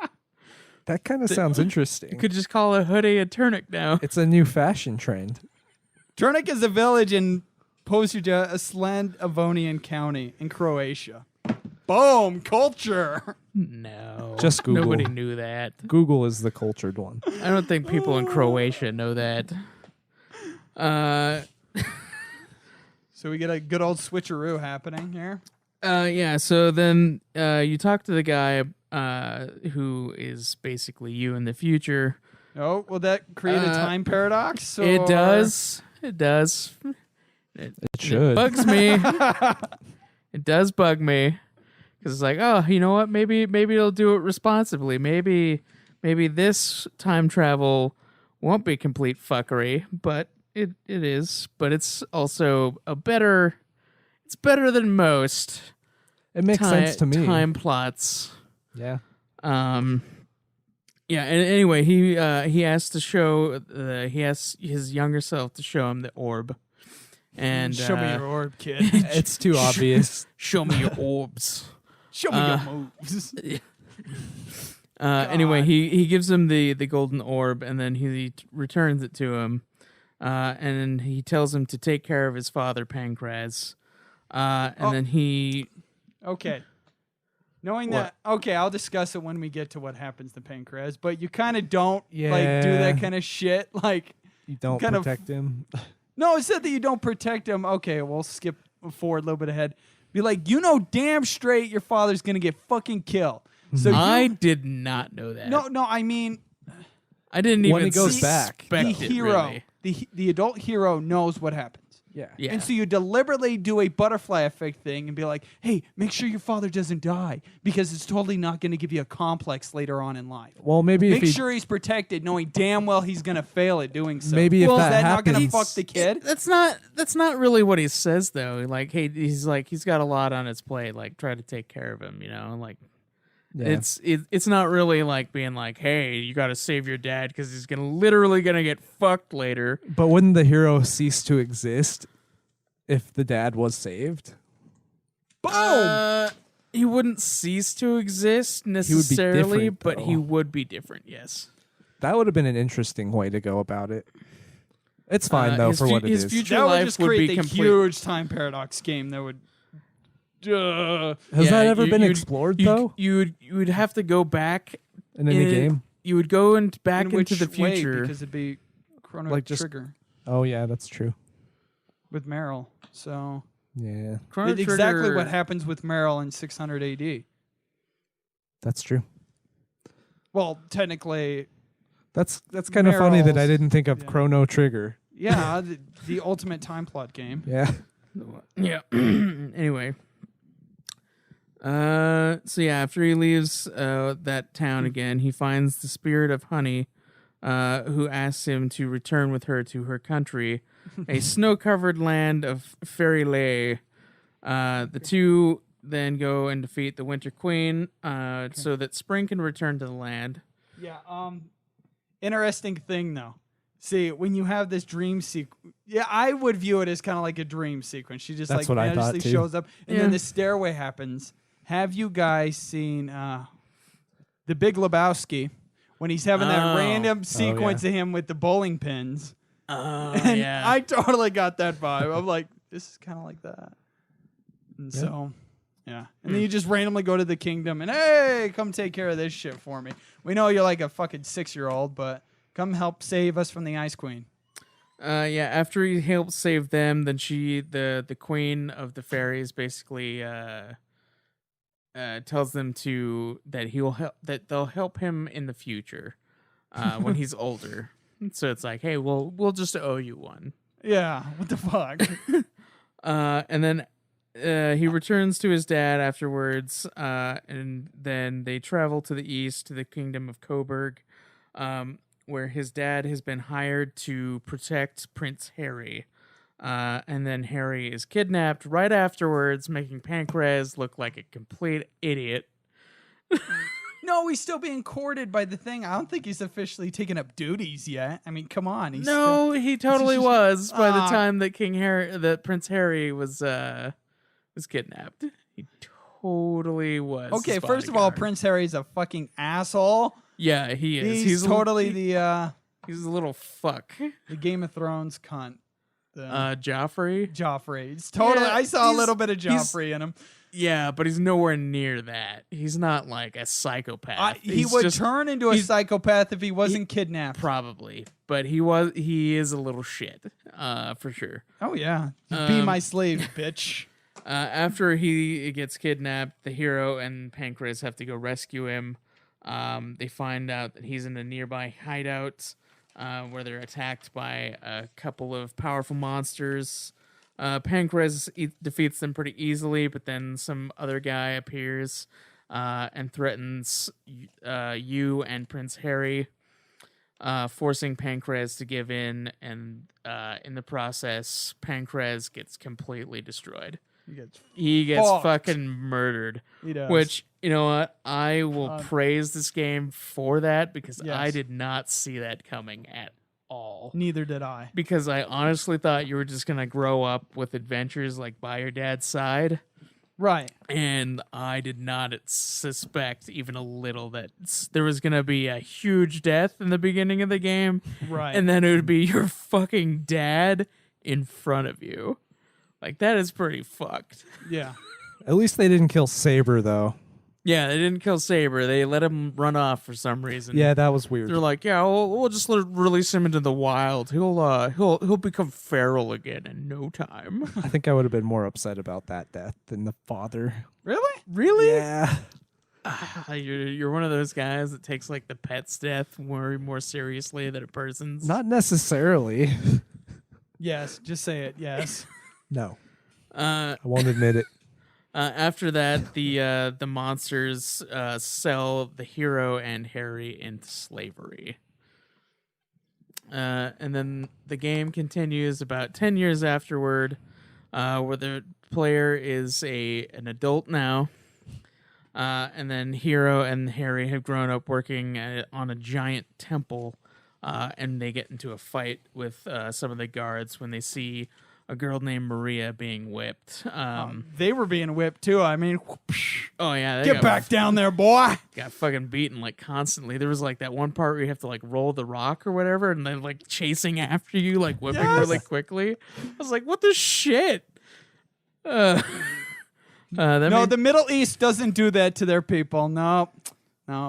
That kind of sounds interesting. You could just call a hoodie a tunic now. It's a new fashion trend. Turnik is a village in Posuja, a Slavonian county in Croatia. Boom, culture. No. Just Google. Nobody knew that. Google is the cultured one. I don't think people in Croatia know that. So we get a good old switcheroo happening here. Yeah. So then you talk to the guy who is basically you in the future. Oh, will that create a time paradox? Or? It does. It does. It should. It bugs me. It does bug me because it's like, oh, you know what? Maybe it'll do it responsibly. Maybe this time travel won't be complete fuckery, but it is. But it's also It's better than most. It makes sense to me. Time plots. Yeah. Yeah. And anyway, he has to show he asks his younger self to show him the orb. And show me your orb, kid. It's too obvious. Show me your orbs. Show me your moves. Anyway, he gives him the golden orb, and then he returns it to him, and then he tells him to take care of his father, Pancraz. Then he... Okay. Knowing that, okay, I'll discuss it when we get to what happens to Pancraz, but you kind of don't do that kind of shit. Like, you don't protect him. No, it said that you don't protect him. Okay, we'll skip forward a little bit ahead. Be like, you know damn straight your father's going to get fucking killed. So I did not know that. No, I mean... I didn't even when he goes back. The hero, really. the adult hero knows what happens. Yeah. And so you deliberately do a butterfly effect thing and be like, hey, make sure your father doesn't die because it's totally not going to give you a complex later on in life. Well, maybe Make sure he's protected, knowing damn well he's going to fail at doing so. Maybe if is that that not happens, going to fuck the kid? That's not really what he says though. Like, hey, he's got a lot on his plate. Like, try to take care of him. You know, like. Yeah. It's not really like being like, hey, you got to save your dad because he's literally gonna get fucked later. But wouldn't the hero cease to exist if the dad was saved? Boom! He wouldn't cease to exist necessarily, but he would be different. Yes, that would have been an interesting way to go about it. It's fine though for what it is. His future that would life just would create be a complete. huge time paradox game that would. Has that ever been explored though? You would have to go back In any game? You would go back in into the which way? future. Because it'd be Chrono Like just- Trigger Oh yeah, that's true. with Meryl. So Yeah, Chrono it's exactly Trigger- what happens with Meryl in 600 AD. that's true. Well, technically, That's kind of funny that I Meryl's- didn't think of yeah. Chrono Trigger. yeah, the ultimate time plot game. Yeah. Yeah. Anyway. So yeah, after he leaves that town again, he finds the spirit of Honey, who asks him to return with her to her country, a snow-covered land of Fairy Lay. The two then go and defeat the Winter Queen, so that Spring can return to the land. Yeah. Interesting thing though. See, when you have this dream sequence, yeah, I would view it as kind of like a dream sequence. She just That's what I thought, magically too. shows up, and Yeah. then the stairway happens. Have you guys seen The Big Lebowski when he's having that Oh. random sequence yeah. of him with the bowling pins? Oh, And yeah. I totally got that vibe. I'm like, this is kind of like that. And so, yeah. And then you just randomly go to the kingdom and, hey, come take care of this shit for me. We know you're like a fucking 6-year-old, but come help save us from the Ice Queen. Yeah, after he helps save them, then the queen of the fairies, basically tells them that they'll help him in the future when he's older. So it's like, hey, we'll just owe you one. Yeah, what the fuck? And then he returns to his dad afterwards, and then they travel to the east to the kingdom of Coburg, where his dad has been hired to protect Prince Harry. And then Harry is kidnapped right afterwards, making Pancraz look like a complete idiot. No, he's still being courted by the thing. I don't think he's officially taken up duties yet. I mean, come on. He's No, he totally was by the Ah. time that Prince Harry was kidnapped. He totally was. Okay, his first of all, bodyguard. Prince Harry's a fucking asshole. Yeah, he is. He's totally he's a little fuck. the Game of Thrones cunt. The Joffrey. Joffrey. It's totally. Yeah, I saw a he's- little bit of he's- Joffrey in him. Yeah, but he's nowhere near that. He's not like a psychopath. He He's would just- turn into a he's- psychopath if he wasn't kidnapped. Probably, but he is a little shit. for sure. Oh yeah, be my slave, bitch. After he gets kidnapped, the hero and Pancreas have to go rescue him. They find out that he's in a nearby hideout where they're attacked by a couple of powerful monsters. Pancreas defeats them pretty easily, but then some other guy appears and threatens you and Prince Harry, forcing Pancreas to give in, and in the process, Pancreas gets completely destroyed. He gets fucked. fucking murdered. He does. Which, you know what? I will praise this game for that, because Yes. I did not see that coming at all. Neither did I. Because I honestly thought you were just going to grow up with adventures like by your dad's side. Right. And I did not suspect even a little that there was going to be a huge death in the beginning of the game. Right. And then it would be your fucking dad in front of you. Like, that is pretty fucked. Yeah. At least they didn't kill Saber, though. Yeah, they didn't kill Saber. They let him run off for some reason. Yeah, that was weird. They're like, yeah, we'll just release him into the wild. He'll become feral again in no time. I think I would have been more upset about that death than the father. Really? Really? Yeah. You're one of those guys that takes like the pet's death more seriously than a person's. Not necessarily. Yes. Just say it. Yes. No. I won't admit it. After that, the monsters sell the hero and Harry into slavery. And then the game continues about 10 years afterward, where the player is an adult now. And then Hero and Harry have grown up working on a giant temple, and they get into a fight with some of the guards when they see a girl named Maria being whipped. They were being whipped too. I mean, Oh yeah, they get got back down there, boy. got fucking beaten like constantly. There was like that one part where you have to like roll the rock or whatever, and then like chasing after you, like whipping Yes. really quickly. I was like, what the shit? That No, made- the Middle East doesn't do that to their people. No,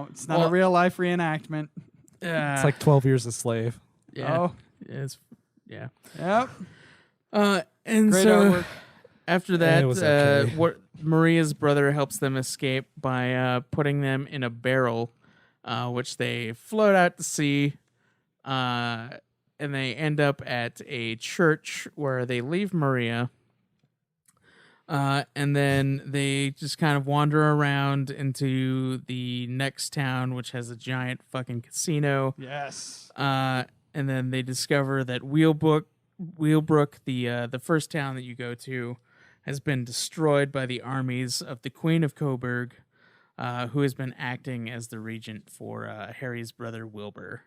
it's not a Well- real life reenactment. It's like 12 Years a Slave. yeah, Oh, yeah. yep. And Great so artwork. after It that, was okay. what Maria's brother helps them escape by putting them in a barrel, which they float out to sea, and they end up at a church where they leave Maria, and then they just kind of wander around into the next town, which has a giant fucking casino. Yes. And then they discover that Wheelbrook, the first town that you go to, has been destroyed by the armies of the Queen of Coburg, who has been acting as the regent for Harry's brother Wilbur.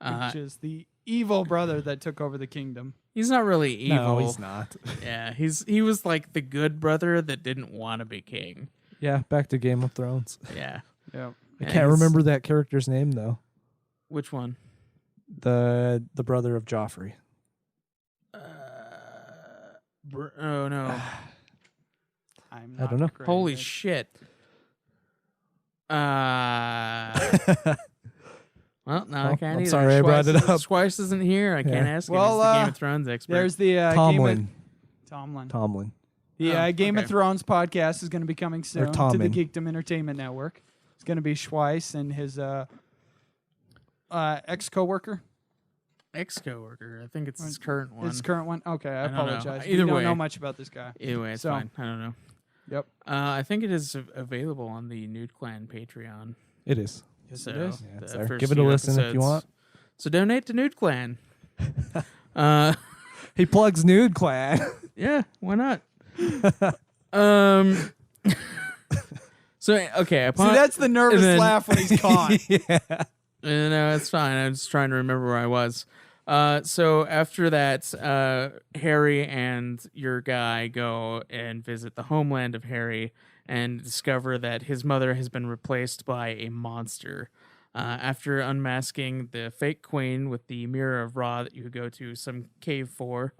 Which is the evil brother that took over the kingdom. He's not really evil. No, he's not. Yeah, he was like the good brother that didn't want to be king. Yeah, back to Game of Thrones. Yeah. Yep. I can't remember that character's name, though. Which one? The brother of Joffrey. Oh no! I'm I don't know. great Holy at it. shit! Well, no, I can't I'm either. sorry I brought it up. Schweiss isn't here. I can't Yeah. ask him. Well, He's the Game of Thrones expert. There's the Tomlin. Tomlin. The Oh, Game of okay. Thrones podcast is going to be coming soon to the Tommen. Geekdom Entertainment Network. It's going to be Schweiss and his ex-coworker. ex-coworker. I think it's his current one. His current one? Okay, I don't know. apologize. Either we don't way. know much about this guy. Either way, it's So- fine. I don't know. Yep. I think it is available on the Nude Clan Patreon. It is. Yes, So it is. Yeah, it's the there. first Give it a few listen if you episodes. want. So donate to Nude Clan. uh, He plugs Nude Clan. yeah, why not? So okay, See, upon, that's the nervous and then- laugh when he's caught. Yeah. no, it's fine. I'm just trying to remember where I was. So after that, Harry and your guy go and visit the homeland of Harry and discover that his mother has been replaced by a monster. After unmasking the fake queen with the Mirror of Ra that you go to some cave for.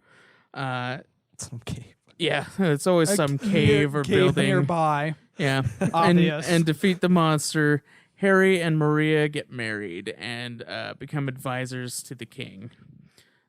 Some cave. Yeah, it's always some cave or building. nearby. Yeah, Obvious. and defeat the monster. Harry and Maria get married and become advisors to the king.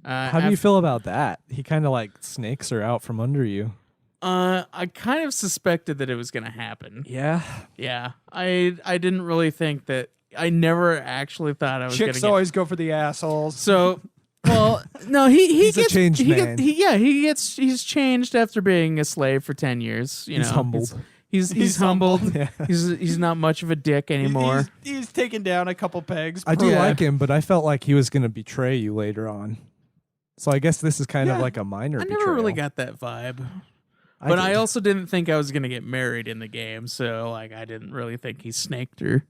How do you feel about that? He kind of like snakes her out from under you. I kind of suspected that it was gonna happen. Yeah. Yeah, I didn't really think that. I never actually thought I was Chicks gonna always go for the assholes. So, well, no, he's a changed man. He's changed after being a slave for 10 years. You He's know, humbled. He's humbled. Yeah. He's not much of a dick anymore. He's taken down a couple pegs. I do Yeah. like him, but I felt like he was going to betray you later on. So I guess this is kind of Yeah. like a minor I betrayal. never really got that vibe. But I did. also didn't think I was gonna get married in the game, so like I didn't really think he snaked her.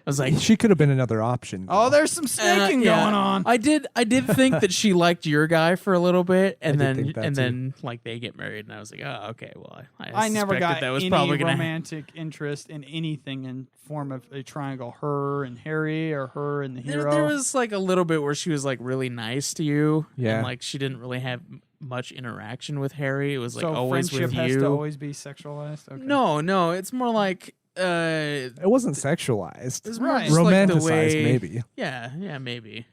I was like, She could have been another option. Oh, there's some snaking yeah. going on. I did think that she liked your guy for a little bit, and I did then think that too. then like they get married, and I was like, oh, okay, well, I never suspected got that was any probably gonna romantic interest in anything in form of a triangle. Her and Harry, or her and the hero. There was like a little bit where she was like really nice to you, Yeah. and like she didn't really have much interaction with Harry. It was like so always friendship with has you. to always be sexualized. Okay. No, it's more like It wasn't sexualized. it's more Right. just like the Romanticized, way, maybe. Yeah, maybe.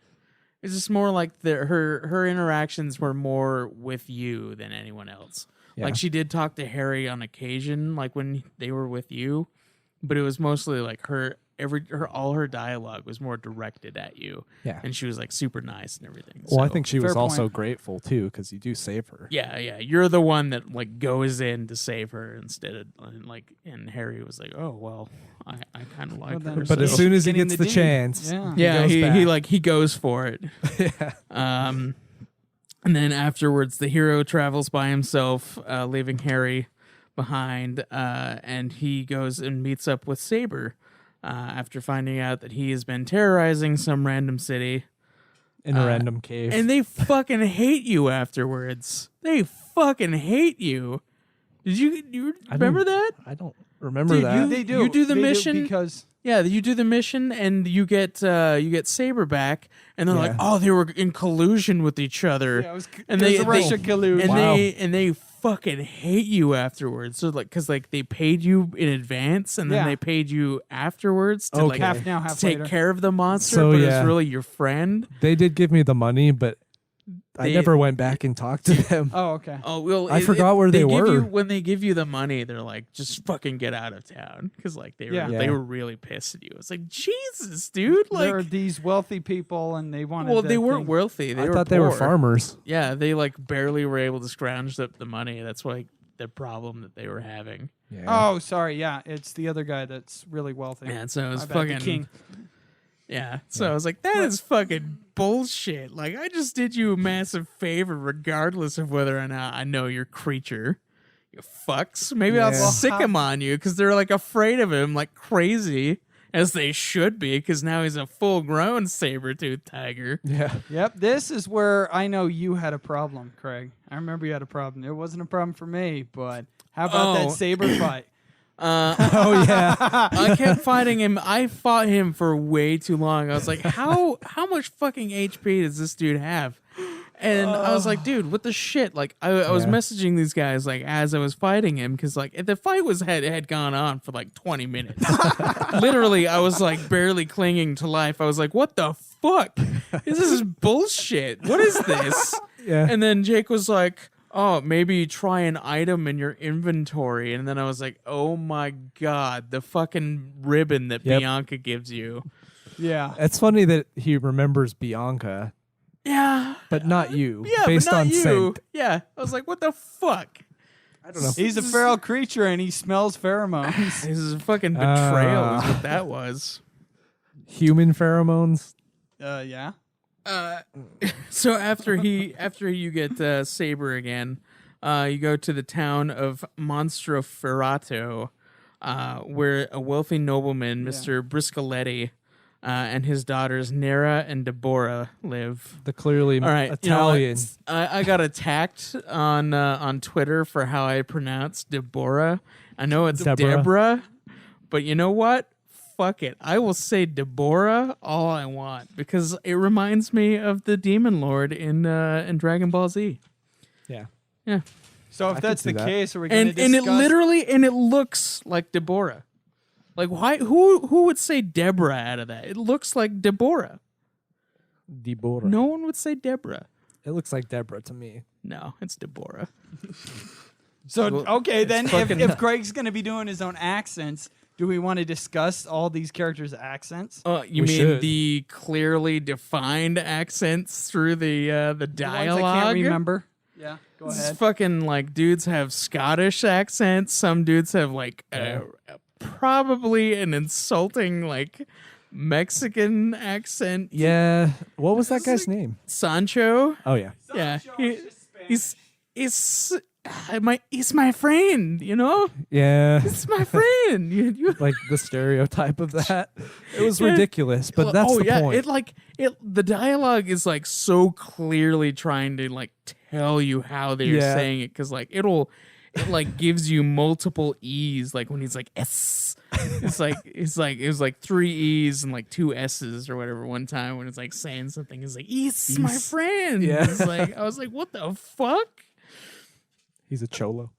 It's just more like her interactions were more with you than anyone else. Yeah. Like she did talk to Harry on occasion, like when they were with you, but it was mostly like all her dialogue was more directed at you. Yeah. And she was like super nice and everything. Well, I So, think she was fair also point. grateful too, because you do save her. yeah, you're the one that like goes in to save her instead of like. And Harry was like, oh well, I kind of like Well, then her. But so. as soon as he Getting gets the the deed. chance, Yeah. yeah, goes he back. he goes for it. yeah. And then afterwards, the hero travels by himself, leaving Harry behind, and he goes and meets up with Saber after finding out that he has been terrorizing some random city. In a random cave. And they fucking hate you afterwards. They fucking hate you. Did you remember that? I don't remember Dude, that. They do. You do the They mission? because Yeah, you do the mission and you get Saber back, and they're like, Yeah. oh, they were in collusion with each other. yeah, it was, And it was they- a Russia collusion. and Wow. they fucking hate you afterwards. So like, cause like they paid you in advance, and then Yeah. they paid you afterwards to like Okay. half now, half to take later. care of the monster, So, but yeah. it's really your friend. They did give me the money, but I They- never went back and talked to them. Oh, okay. Oh well, I forgot where they give were. You, when they give you the money, they're like, just fucking get out of town, because like they were Yeah. they Yeah. were really pissed at you. It's like Jesus, dude. Like, There are these wealthy people, and they wanted. well, the they weren't thing. wealthy. They I were thought they were poor. farmers. Yeah, they like barely were able to scrounge up the money. That's like the problem that they were having. Yeah. Oh, sorry. Yeah, it's the other guy that's really wealthy. And so it was My bad, the fucking king. Yeah. So I was like, that is fucking bullshit. Like, I just did you a massive favor, regardless of whether or not I know your creature. You fucks. Maybe I'll Yeah. sick him on you because they're like afraid of him like crazy, as they should be, because now he's a full grown saber-toothed tiger. Yeah. Yep, this is where I know you had a problem, Craig. I remember you had a problem. It wasn't a problem for me, but how about that Oh. saber fight? Oh yeah. I kept fighting him. I fought him for way too long. I was like, how much fucking HP does this dude have? And I was like, dude, what the shit? Like, I was Yeah. messaging these guys like as I was fighting him, because like the fight had gone on for like 20 minutes. Literally, I was like barely clinging to life. I was like, what the fuck? This is bullshit. What is this? Yeah. And then Jake was like, oh, maybe try an item in your inventory. And then I was like, oh my God, the fucking ribbon that Yep. Bianca gives you. Yeah. It's funny that he remembers Bianca, Yeah. but not you. Yeah, based but not on you. scent. Yeah. I was like, what the fuck? I don't know. He's a feral creature, and he smells pheromones. This is a fucking betrayal, is Ah. what that was. Human pheromones. Yeah. So after you get Saber again, you go to the town of Monstroferrato, where a wealthy nobleman, Mr. Briscoletti, and his daughters Nera and Deborah live. The clearly All right, Italian. You know what? I got attacked on Twitter for how I pronounce Deborah. I know it's Deborah. Deborah, but you know what? Fuck it. I will say Deborah all I want, because it reminds me of the Demon Lord in Dragon Ball Z. Yeah. Yeah, So if I that's could the see that. case, are we going to and discuss? it literally it looks like Deborah. Like, why? Who would say Deborah out of that? It looks like Deborah. Deborah. No one would say Deborah. It looks like Deborah to me. No, it's Deborah. So, okay, then fucking if Greg's going to be doing his own accents, do we want to discuss all these characters' accents? You We mean should. the clearly defined accents through the The ones dialogue? I can't remember. Yeah, go This is ahead. fucking like dudes have Scottish accents. Some dudes have like probably an insulting like Mexican accent. Yeah. What was that guy's name? Sancho. Oh yeah. Yeah, he's my friend. You know, Yeah. it's my friend. You Like the stereotype of that. It was Yeah. ridiculous, but that's the point. The dialogue is like so clearly trying to like tell you how they're Yeah. saying it, because like it like gives you multiple E's, like when he's like S. It was like 3 E's and like 2 S's or whatever one time when it's like saying something. It's like, "It's my East. friend." Yeah. It's like, I was like, what the fuck? He's a cholo.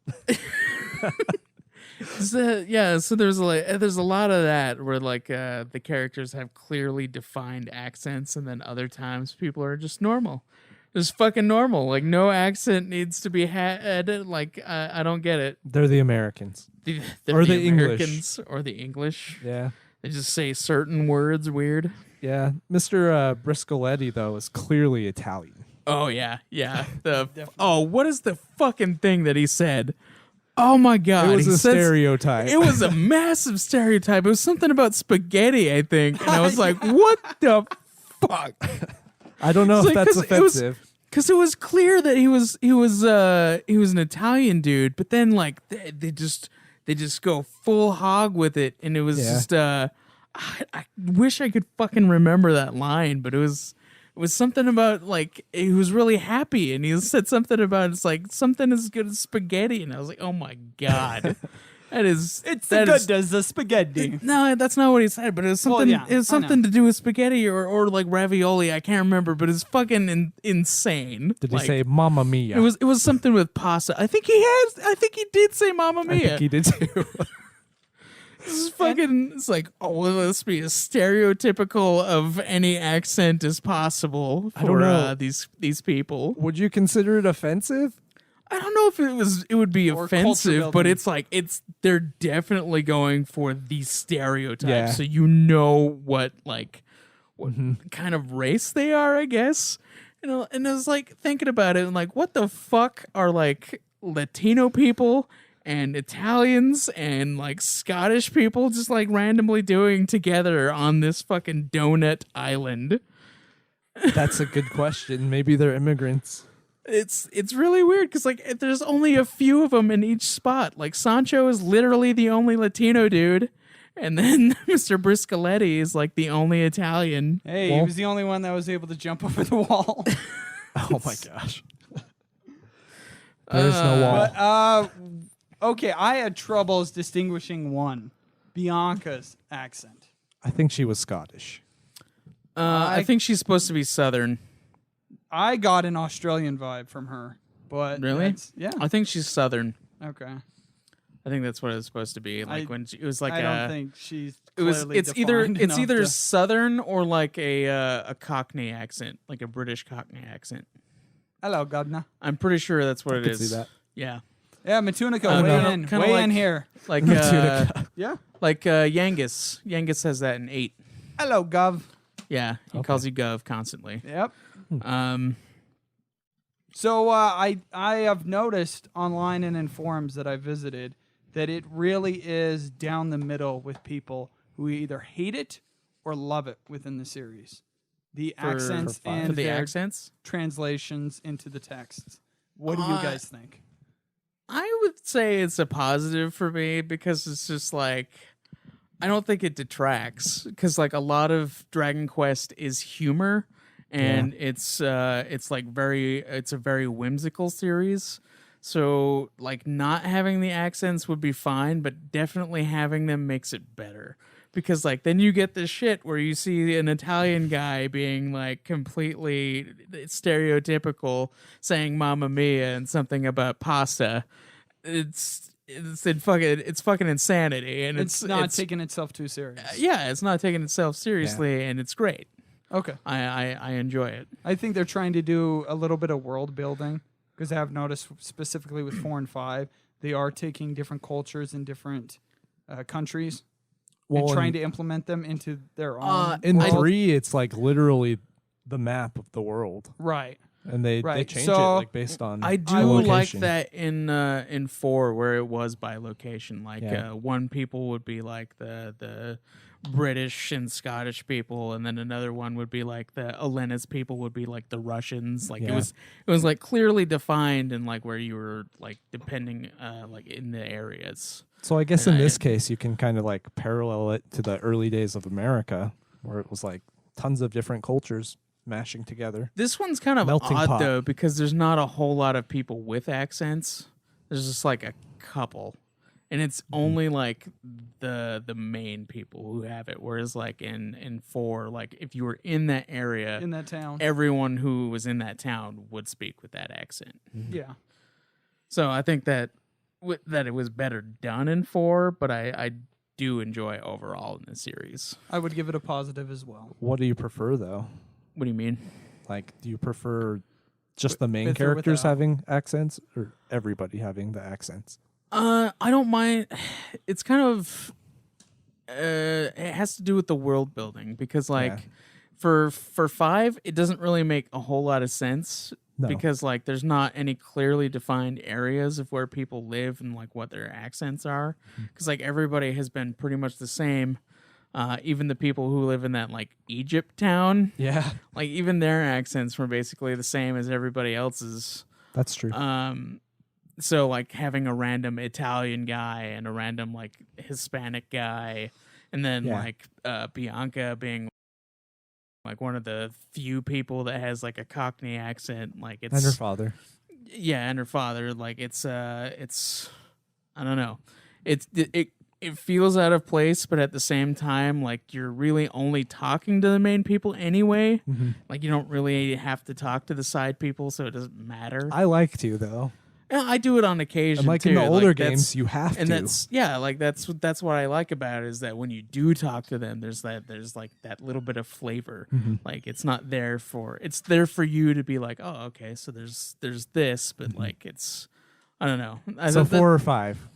So there's a lot of that where like the characters have clearly defined accents, and then other times people are just normal, just fucking normal. Like no accent needs to be had. Like I don't get it. They're the Americans. They're Or the English. Americans or the English. Yeah. They just say certain words weird. Yeah. Mr. Briscoletti, though, is clearly Italian. Oh yeah. What is the fucking thing that he said? Oh my god, It was he a said- stereotype. It was a massive stereotype. It was something about spaghetti, I think. And I was like, what the fuck? I don't know It's if like, that's 'cause it was- offensive. Because it was clear that he was an Italian dude, but then like they just go full hog with it, and it was Yeah. just I wish I could fucking remember that line, but it was something about like he was really happy, and he said something about it's like something as good as spaghetti, and I was like, oh my god, It's that the is- good as the spaghetti. No, that's not what he said, but it was something. yeah, it was I know. something to do with spaghetti or like ravioli. I can't remember, but it's fucking insane. Did he Like, say "Mamma Mia"? It was something with pasta. I think he did say "Mamma I Mia." think he did too. This is fucking. It's like, oh, well, let's be as stereotypical of any accent as possible for I don't know. These people. Would you consider it offensive? I don't know if it would be Or culture offensive, but building. it's like they're definitely going for these stereotypes, Yeah. so you know what Mm-hmm. kind of race they are, I guess. You know, and I was like thinking about it, and like, what the fuck are like Latino people and Italians and like Scottish people just like randomly doing together on this fucking donut island? That's a good question. Maybe they're immigrants. It's really weird because like there's only a few of them in each spot. Like Sancho is literally the only Latino dude, and then Mr. Briscoletti is like the only Italian. Hey, Well- he was the only one that was able to jump over the wall. Oh my gosh. There's no wall. But okay, I had troubles distinguishing one, Bianca's accent. I think she was Scottish. I think she's supposed to be Southern. I got an Australian vibe from her, but Really? that's- yeah. I think she's Southern. Okay. I think that's what it's supposed to be. Like when it was like I don't think she's. it's defined enough either to- Southern or like a Cockney accent, like a British Cockney accent. Hello, governor. I'm pretty sure that's what I it could is. see that. Yeah, Yeah, Matunica, Uh, weigh kinda- in, kinda weigh like- in here. like Tunica. Yeah. Yangus. Yangus has that in 8. Hello, Gov. Yeah, he calls you Gov constantly. Yep. Um, So I have noticed online and in forums that I visited that it really is down the middle with people who either hate it or love it within the series. The accents for and for the their accents, translations into the texts. What do you guys think? I would say it's a positive for me because it's just like I don't think it detracts because like a lot of Dragon Quest is humor and it's like it's a very whimsical series. So like not having the accents would be fine, but definitely having them makes it better. Because like then you get this shit where you see an Italian guy being like completely stereotypical, saying "Mamma Mia" and something about pasta. It's fucking insanity, and It's not taking itself too serious. yeah, it's not taking itself seriously, and it's great. Okay. I enjoy it. I think they're trying to do a little bit of world building because I've noticed specifically with 4 and 5, they are taking different cultures in different countries and trying to implement them into their own. In world. 3, it's like literally the map of the world, Right. and they Right. change So, it like based on. I do location. like that in 4 where it was by location. Like Yeah. one people would be like the British and Scottish people, and then another one would be like the Elenis people would be like the Russians. Like Yeah. it was like clearly defined and like where you were like depending like in the areas. So I guess in And this case, you can kind of like parallel it to the early days of America, where it was like tons of different cultures mashing together. This one's kind of Melting odd pot. though because there's not a whole lot of people with accents. There's just like a couple, and it's only like the main people who have it. Whereas like in 4, like if you were in that area, In that town. everyone who was in that town would speak with that accent. Yeah. So I think that that it was better done in 4, but I do enjoy overall in the series. I would give it a positive as well. What do you prefer though? What do you mean? Like, do you prefer just the main With or characters without? having accents, or everybody having the accents? I don't mind. It's kind of it has to do with the world building because like Yeah. for 5 it doesn't really make a whole lot of sense No. because like there's not any clearly defined areas of where people live and like what their accents are because like everybody has been pretty much the same. Even the people who live in that like Egypt town, Yeah, like even their accents were basically the same as everybody else's. that's true. So like having a random Italian guy and a random like Hispanic guy, and then Yeah. like Bianca being like one of the few people that has like a Cockney accent, like it's And her father. yeah, and her father, like it's I don't know, it feels out of place, but at the same time, like you're really only talking to the main people anyway. Mhm. Like you don't really have to talk to the side people, so it doesn't matter. I like to though, Yeah, I do it on occasion. and like too. in the older Like, that's- games, you have and to. that's yeah, like that's what I like about it is that when you do talk to them, there's like that little bit of flavor. Mhm. Like it's not there it's there for you to be like, oh, okay, so there's this, but like it's I don't know. So 4 or 5.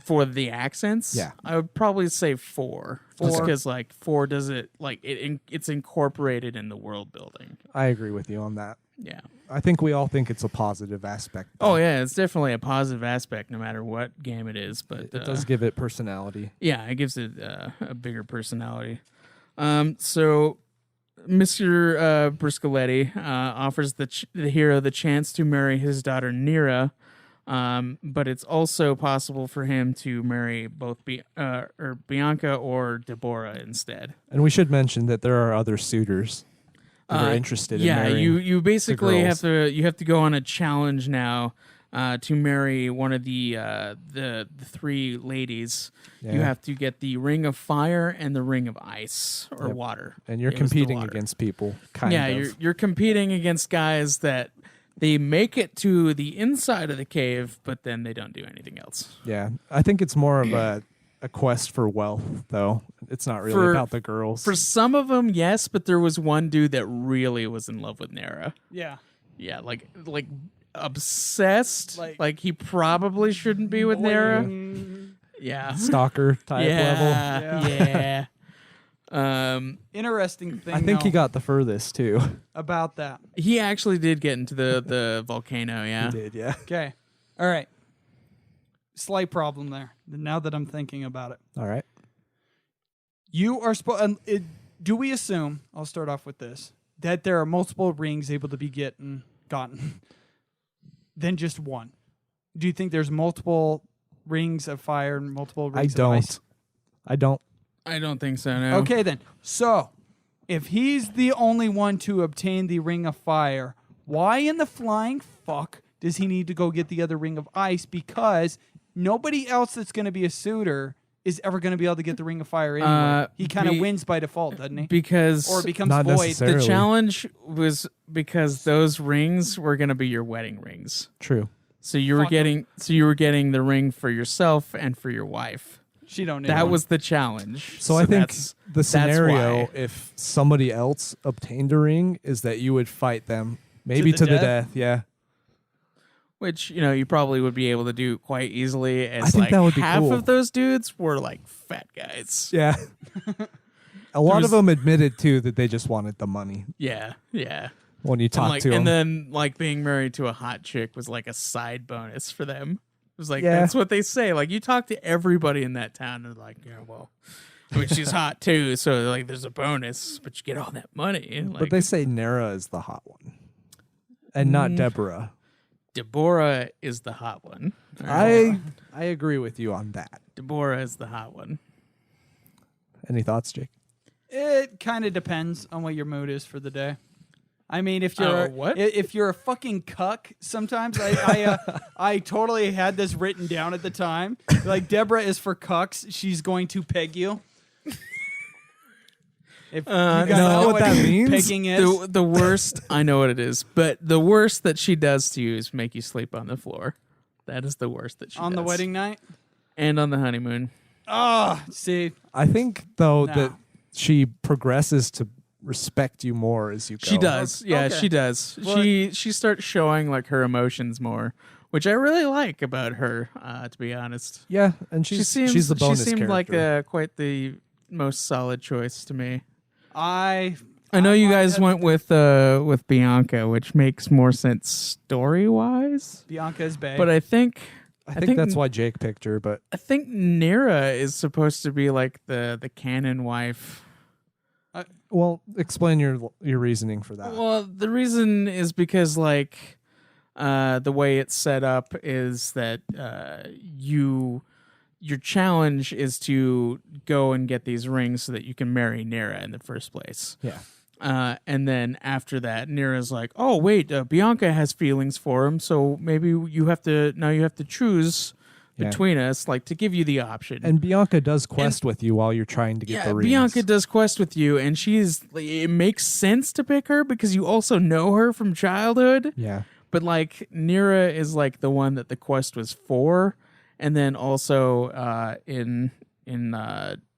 For the accents, Yeah. I would probably say 4. Just 4? because like 4 does it like it's incorporated in the world building. I agree with you on that. Yeah. I think we all think it's a positive aspect. Oh yeah, it's definitely a positive aspect no matter what game it is. But It does give it personality. yeah, it gives it a bigger personality. So Mr. Briscoletti offers the hero the chance to marry his daughter Nira, but it's also possible for him to marry both or Bianca or Deborah instead. And we should mention that there are other suitors that are interested in marrying. you basically girls. have to go on a challenge now to marry one of the 3 ladies. You Yeah. have to get the ring of fire and the ring of ice or Yep. water. And you're It was the competing water. against people, kind yeah, of. you're competing against guys that they make it to the inside of the cave, but then they don't do anything else. Yeah, I think it's more of a quest for wealth, though. It's not really For- about the girls. For some of them, yes, but there was one dude that really was in love with Nara. Yeah. Yeah, like obsessed. Like- Like he probably shouldn't be with Nara. Yeah. Stalker type level. Yeah. Interesting thing I think he though, got the furthest too. about that. He actually did get into the volcano, yeah. He did, yeah. Okay. All right. Slight problem there. Now that I'm thinking about it. All right. You are supposed. Do we assume? I'll start off with this: that there are multiple rings able to be gotten, than just one. Do you think there's multiple rings of fire and multiple I rings of ice? don't. I don't. I don't think so, no. Okay, then. So, if he's the only one to obtain the ring of fire, why in the flying fuck does he need to go get the other ring of ice? Because nobody else that's going to be a suitor is ever going to be able to get the ring of fire anyway. He kind of wins by default, doesn't he? Because Or it becomes Not void. necessarily. the challenge was because those rings were going to be your wedding rings. True. So you were Fuck 'em. getting the ring for yourself and for your wife. She don't need That one. was the challenge. So I think that's the scenario, why. if somebody else obtained a ring, is that you would fight them, maybe the to the death? death. Yeah. Which, you probably would be able to do quite easily. As I think like that would be half cool. of those dudes were like fat guys. Yeah. A lot was- of them admitted too that they just wanted the money Yeah, yeah. when you And, talk like, to them. and then like being married to a hot chick was like a side bonus for them. It was like Yeah. that's what they say. Like you talk to everybody in that town and they're like, yeah, well, I mean she's hot too, so like there's a bonus, but you get all that money. Like, But they say Nara is the hot one, and not Mm. Deborah. Deborah is the hot one. I agree with you on that. Deborah is the hot one. Any thoughts, Jake? It kind of depends on what your mood is for the day. I mean, if you're what? if you're a fucking cuck, sometimes I totally had this written down at the time. Like Deborah is for cucks. She's going to peg you. If you guys know know what that means? pegging is. The worst, I know what it is, but the worst that she does to you is make you sleep on the floor. That is the worst that she On does. the wedding night. And on the honeymoon. Oh, see, I think though No. that she progresses to respect you more as you go. She does. Yeah, Okay. she does. Well- She starts showing like her emotions more, which I really like about her, to be honest. Yeah, and she's the bonus She seemed character. like quite the most solid choice to me. I I know I you might guys have went with Bianca, which makes more sense story wise. Bianca's bae. But I think I think that's why Jake picked her, but Nira is supposed to be like the canon wife. well, explain your reasoning for that. Well, the reason is because like the way it's set up is that your challenge is to go and get these rings so that you can marry Nira in the first place. Yeah. And then after that, Nira's like, "Oh wait, Bianca has feelings for him, so maybe you have to choose Yeah. between us, like to give you the option." And Bianca does quest with you while you're trying to get the rings. Bianca does quest with you, and it makes sense to pick her because you also know her from childhood. Yeah. But like Nira is like the one that the quest was for, and then also in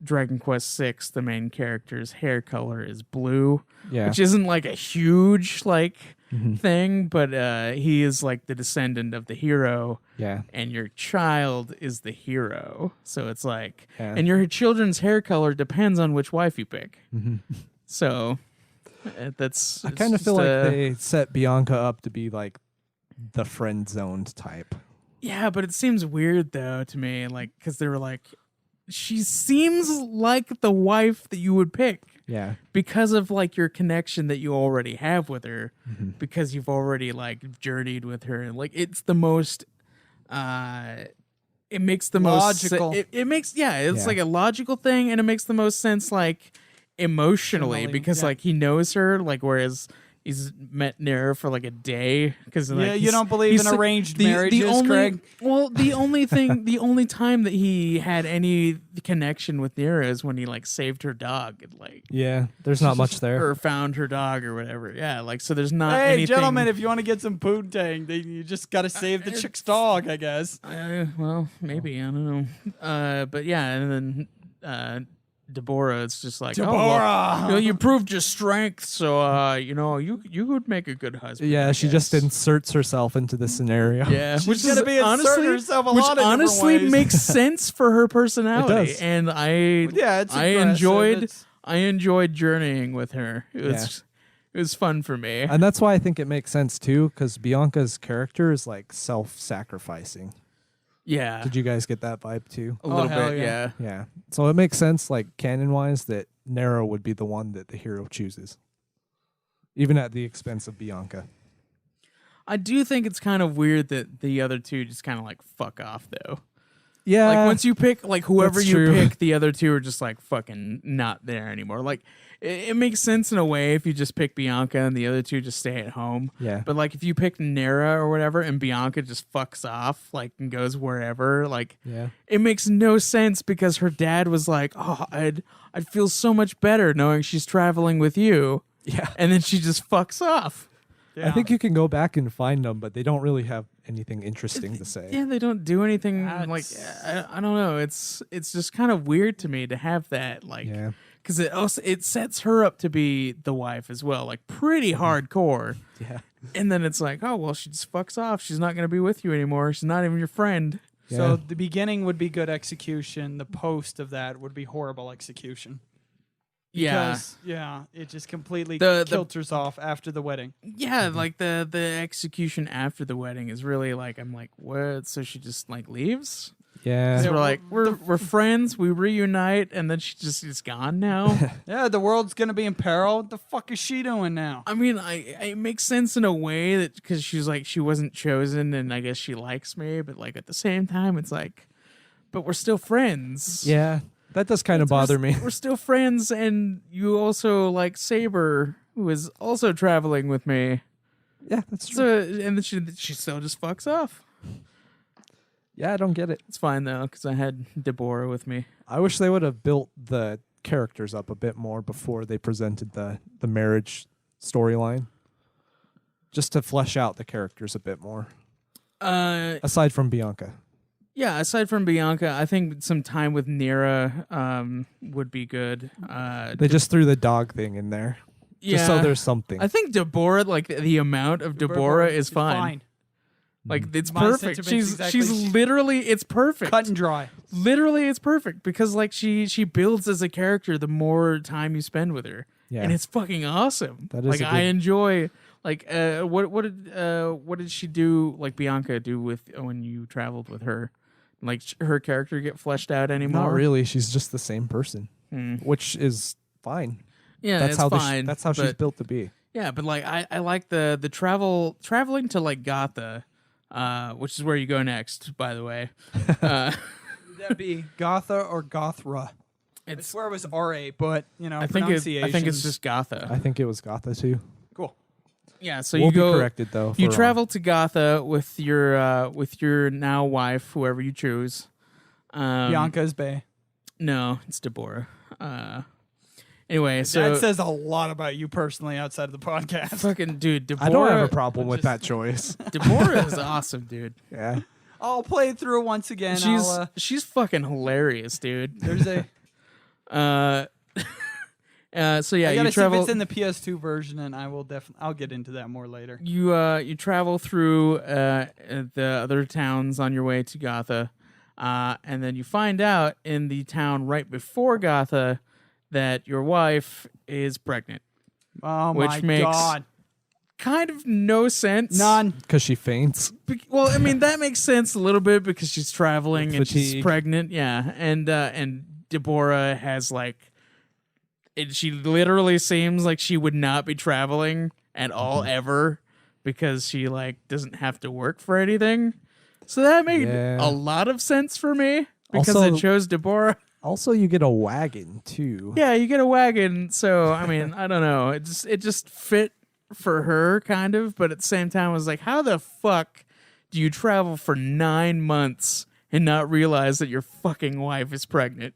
Dragon Quest VI, the main character's hair color is blue, Yeah. which isn't like a huge like Mhm. thing, but he is like the descendant of the hero, Yeah. and your child is the hero. So it's like, Yeah. and your children's hair color depends on which wife you pick. Mhm. So that's. I it's kind of just feel like they set Bianca up to be like the friend zoned type. Yeah, but it seems weird though to me, like because they were like, she seems like the wife that you would pick Yeah. because of like your connection that you already have with her, Mhm. because you've already like journeyed with her, and like it's the most. It makes the Logical. most. It makes it's Yeah. like a logical thing, and it makes the most sense like emotionally because yeah. like he knows her, like whereas. He's met Nira for like a day because yeah, you don't believe in arranged marriages, Craig. Well, the only thing, the only time that he had any connection with Nira is when he like saved her dog and like Yeah. There's not much there. or found her dog or whatever. Yeah, like so there's not Hey, anything. gentlemen, if you want to get some poontang, then you just got to save the chick's dog, I guess. Well, maybe I don't know. But yeah, and then Deborah, it's just like Deborah! you proved your strength, so you would make a good husband. Yeah, I she just guess. inserts herself into the scenario. Yeah, She's which gonna is be inserting honestly, herself a which lot of different honestly ways. makes sense for her personality, does. and I Yeah, it's I aggressive. enjoyed It's- I enjoyed journeying with her. It was fun for me. And that's why I think it makes sense too, because Bianca's character is like self-sacrificing. Yeah, Did you guys get that vibe too? a little hell bit. yeah. Yeah. Yeah. So it makes sense, like canon-wise, that Nero would be the one that the hero chooses, even at the expense of Bianca. I do think it's kind of weird that the other two just kind of like fuck off though. Yeah. Like once you pick, like whoever that's you true. pick, the other two are just like fucking not there anymore. Like it makes sense in a way if you just pick Bianca and the other two just stay at home. Yeah. But like if you pick Nera or whatever and Bianca just fucks off like and goes wherever, like Yeah. it makes no sense because her dad was like, "Oh, I'd feel so much better knowing she's traveling with you." Yeah. And then she just fucks off. Yeah. I think you can go back and find them, but they don't really have anything interesting to say. Yeah, they don't do anything like That's- I don't know. It's just kind of weird to me to have that like Yeah. because it sets her up to be the wife as well, like pretty hardcore. Yeah. And then it's like, oh well, she just fucks off. She's not gonna be with you anymore. She's not even your friend. So Yeah. the beginning would be good execution. The post of that would be horrible execution. Yeah, Because, yeah, it just completely The- kilters off after the wedding. yeah. Like the execution after the wedding is really like I'm like, what? So she just like leaves. Yeah. So Yeah, we're well, like we're friends. We reunite, and then she just is gone now. Yeah, the world's gonna be in peril. What the fuck is she doing now? I mean, it makes sense in a way that because she's like she wasn't chosen, and I guess she likes me, but like at the same time, it's like, but we're still friends. Yeah. That does kind of bother me. We're still friends, and you also like Saber, who is also traveling with me. Yeah, that's true. So and then she still just fucks off. Yeah, I don't get it. It's fine though, because I had Deborah with me. I wish they would have built the characters up a bit more before they presented the marriage storyline. Just to flesh out the characters a bit more. Aside from Bianca. Yeah, aside from Bianca, I think some time with Nira would be good. They just threw the dog thing in there. Just so there's something. I think Deborah, like the amount of Deborah is fine. Like it's My perfect. sentiments She's exactly. she's literally it's perfect. Cut and dry. Literally, it's perfect because like she builds as a character the more time you spend with her, Yeah. and it's fucking awesome. That is like a I good- enjoy. Like what did she do? Like Bianca do with when you traveled with her? Like her character get fleshed out anymore? Not really. She's just the same person, Hmm. which is fine. Yeah, That's it's how fine. that's how she's but- built to be. Yeah, but like I like the traveling to like Gotha, which is where you go next, by the way. Would that be Gotha or Gothra? I It's swear it was R.A., but, you know, I think it's just Gotha. I think it was Gotha too. Cool. Yeah, so We'll you go be corrected though. if you we're wrong. travel to Gotha with your now wife, whoever you choose. Bianca's Bay. No, it's Deborah. Anyway, so That says a lot about you personally outside of the podcast. fucking dude, Deborah. I don't have a problem with that choice. Deborah is awesome, dude. Yeah. I'll play it through once again. She's fucking hilarious, dude. There's a... So yeah, I you gotta see if travel. it's in the PS2 version, and I'll get into that more later. You travel through the other towns on your way to Gotha, and then you find out in the town right before Gotha that your wife is pregnant. Oh Which my makes- god. Kind of no sense. None. Because she faints. Well, I mean that makes sense a little bit because she's traveling and she's Fatigue. pregnant. Yeah, and Deborah has like, she literally seems like she would not be traveling at all ever because she like doesn't have to work for anything. So that made Yeah. a lot of sense for me because Also- it chose Deborah. Also, you get a wagon too. Yeah, you get a wagon. So I mean, I don't know. It just fit for her kind of, but at the same time, I was like, how the fuck do you travel for 9 months and not realize that your fucking wife is pregnant?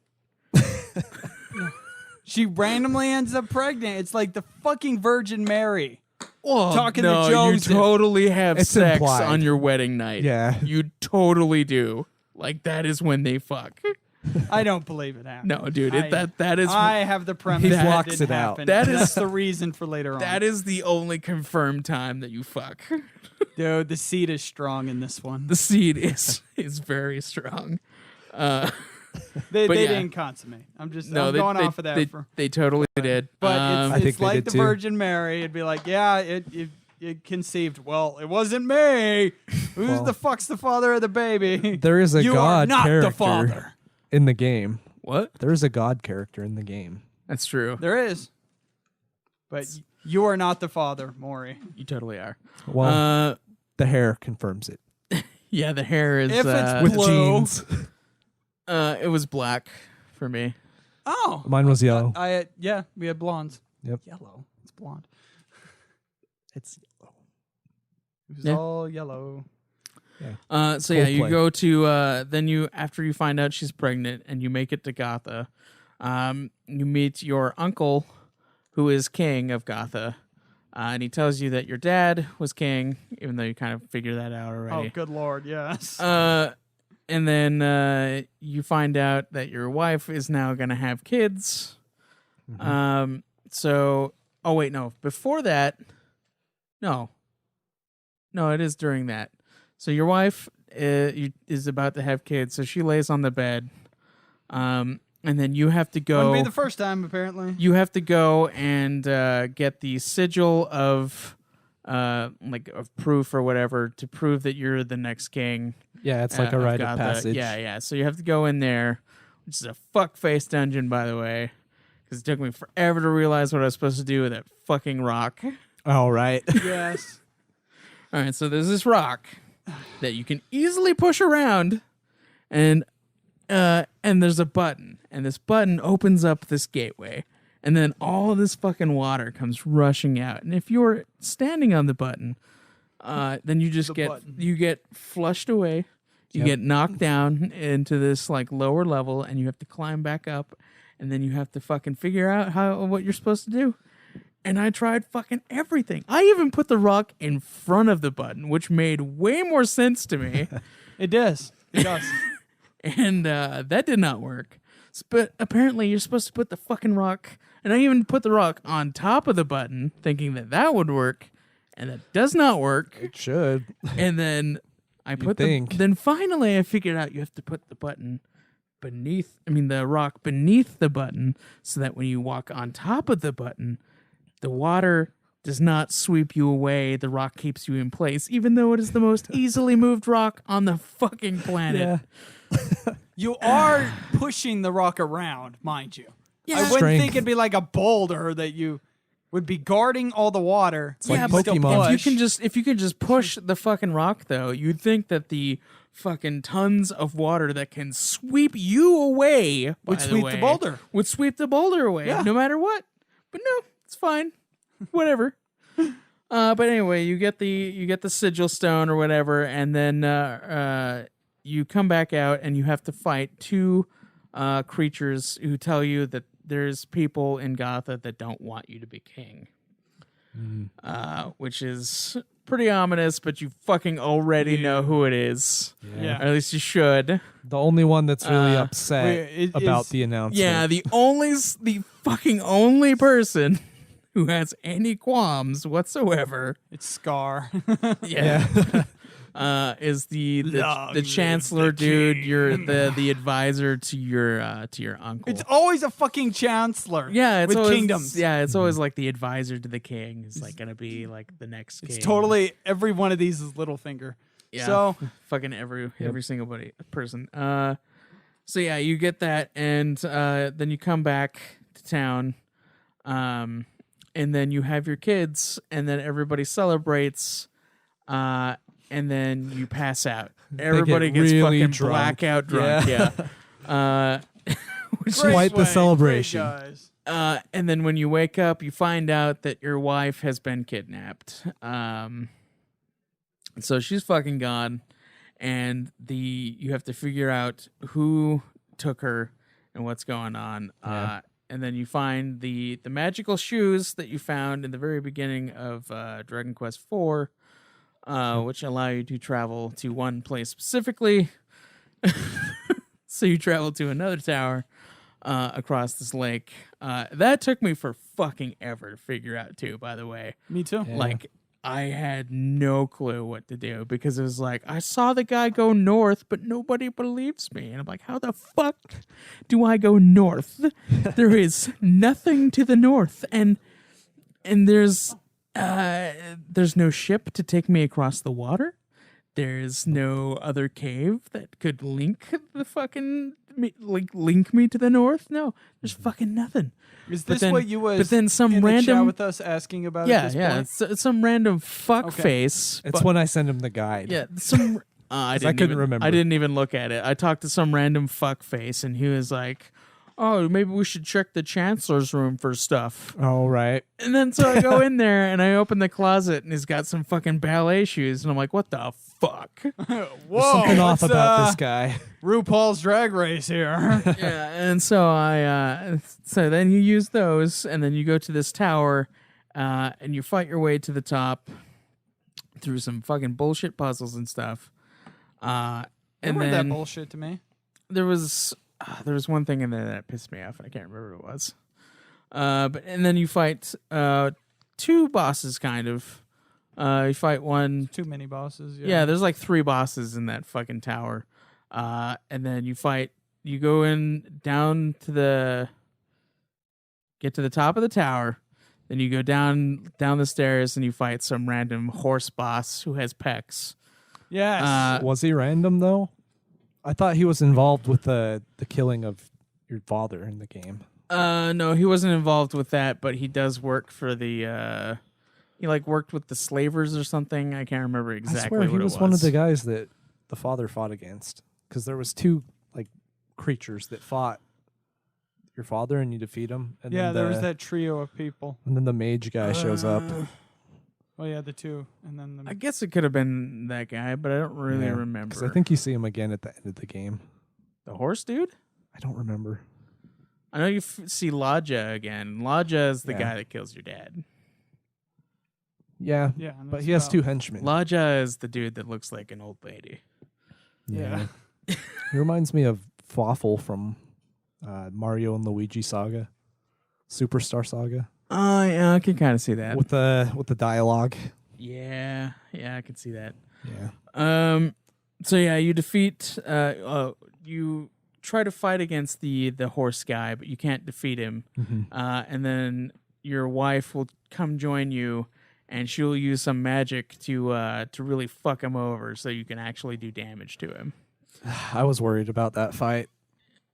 She randomly ends up pregnant. It's like the fucking Virgin Mary. Well, Talking to no, Joseph. you totally have It's sex implied. on your wedding night. Yeah. You totally do. Like that is when they fuck. I don't believe it happened. No, dude, I- that is I have the premise He that blocks didn't it out. happen. That That's is- the reason for later on. that is the only confirmed time that you fuck. Dude, the seed is strong in this one. The seed is very strong. They but yeah. didn't consummate. I'm No, going they, off of that. They totally did. But I it's think they like did the too. Virgin Mary. It'd be like, yeah, it conceived. Well, it wasn't me. Who's Well, the fuck's the father of the baby? There is a you god are not character the father. in the game. What? There is a god character in the game. That's true. There is. But you are not the father, Maury. You totally are. Well, the hair confirms it. Yeah, the hair is. If it's With Blue. jeans. It was black for me. Oh. Mine was yellow. Yeah, we had blondes. Yep. Yellow. It's blonde. It's yellow. It was Yeah. all yellow. So yeah, you Coldplay. go to then you after you find out she's pregnant and you make it to Gotha, you meet your uncle, who is king of Gotha, And he tells you that your dad was king, even though you kind of figured that out already. Oh, good lord, yes. And then you find out that your wife is now going to have kids. So, oh wait, no. Before that, no, it is during that. So your wife is about to have kids, so she lays on the bed. And then you have to go. Wouldn't be the first time, apparently. You have to go and get the sigil of of proof or whatever to prove that you're the next king. Yeah, it's like a rite of passage. Yeah. So you have to go in there, which is a fuckface dungeon, by the way, because it took me forever to realize what I was supposed to do with that fucking rock. All right. Yes. All right, so there's this rock that you can easily push around, and there's a button, and this button opens up this gateway, and then all of this fucking water comes rushing out. And if you're standing on the button, then you just get flushed away. You get knocked down into this like lower level, and you have to climb back up, and then you have to fucking figure out what you're supposed to do. And I tried fucking everything. I even put the rock in front of the button, which made way more sense to me. It does. It does. And that did not work. But apparently you're supposed to put the fucking rock, and I even put the rock on top of the button, thinking that would work, and that does not work. It should. And then then finally I figured out you have to put the rock beneath the button, so that when you walk on top of the button, the water does not sweep you away. The rock keeps you in place, even though it is the most easily moved rock on the fucking planet. Yeah. You are pushing the rock around, mind you. Yeah. I wouldn't Strength. think it'd be like a boulder that you would be guarding all the water. It's like but Pokemon. if you could just push the fucking rock, though, you'd think that the fucking tons of water that can sweep you away Would sweep the boulder. Would sweep the boulder away, Yeah. no matter what. But no, it's fine. Whatever. But anyway, you get the sigil stone or whatever, and then you come back out and you have to fight two creatures who tell you that there's people in Gotha that don't want you to be king. Which is pretty ominous, but you fucking already know who it is. Yeah. Or at least you should. The only one that's really upset Wait, about the announcement. Yeah, the fucking only person who has any qualms whatsoever. It's Scar. Yeah. Is the chancellor dude? You're the advisor to your uncle. It's always a fucking chancellor. Yeah, it's with always, kingdoms. Yeah, it's always like the advisor to the king is like gonna be like the next king. It's totally every one of these is Littlefinger. Yeah, So fucking every single person. So yeah, you get that, and then you come back to town, and then you have your kids, and then everybody celebrates, and then you pass out. Everybody gets really fucking drunk. blackout drunk. Yeah. Which great Quite the way, celebration. great guys. and then when you wake up, you find out that your wife has been kidnapped. So she's fucking gone, and you have to figure out who took her and what's going on. Yeah. And then you find the magical shoes that you found in the very beginning of Dragon Quest IV, which allow you to travel to one place specifically. So you travel to another tower across this lake. That took me for fucking ever to figure out too, by the way. Me too. Yeah. Like, I had no clue what to do because it was like, I saw the guy go north, but nobody believes me. And I'm like, how the fuck do I go north? There is nothing to the north. And there's no ship to take me across the water. There's no other cave that could link the fucking link me to the north. No, there's fucking nothing. Is this then- what you was but then some in the chat random- with us asking about Yeah, at this yeah. point? It's some random fuck Okay. face. It's when I send him the guide. Yeah, some. I couldn't even, remember. I didn't even look at it. I talked to some random fuck face, and he was like, "Oh, maybe we should check the chancellor's room for stuff." All right. And then so I go in there and I open the closet, and he's got some fucking ballet shoes, and I'm like, "What the fuck?" Whoa, Something off what's, about this guy. RuPaul's Drag Race here. Yeah, and so so then you use those, and then you go to this tower, and you fight your way to the top through some fucking bullshit puzzles and stuff. And Remember then that bullshit to me. there was one thing in there that pissed me off. I can't remember what it was. And then you fight two bosses, kind of. You fight one. Too many bosses. Yeah, there's like 3 bosses in that fucking tower. And then you go in down to get to the top of the tower. Then you go down the stairs and you fight some random horse boss who has pecs. Yes. Was he random though? I thought he was involved with the killing of your father in the game. No, he wasn't involved with that, but he does work for the he like worked with the slavers or something. I can't remember exactly I swear what he it was one of the guys that the father fought against, because there was 2 like creatures that fought your father and you defeat him. And yeah, then there was that trio of people. And then the mage guy shows up. Oh yeah, the 2, and then I guess it could have been that guy, but I don't really Yeah, remember. Because I think you see him again at the end of the game. the horse dude. I don't remember. I know you see Laja again. Laja is the Yeah. guy that kills your dad. Yeah, yeah, but he has 2 henchmen. Laja is the dude that looks like an old lady. Yeah. He reminds me of Fawful from Mario and Luigi Saga, Superstar Saga, Oh, yeah, I can kind of see that. with the dialogue. Yeah, I can see that. Yeah. So yeah, you defeat. You try to fight against the horse guy, but you can't defeat him. Mm-hmm. And then your wife will come join you, and she'll use some magic to really fuck him over, so you can actually do damage to him. I was worried about that fight.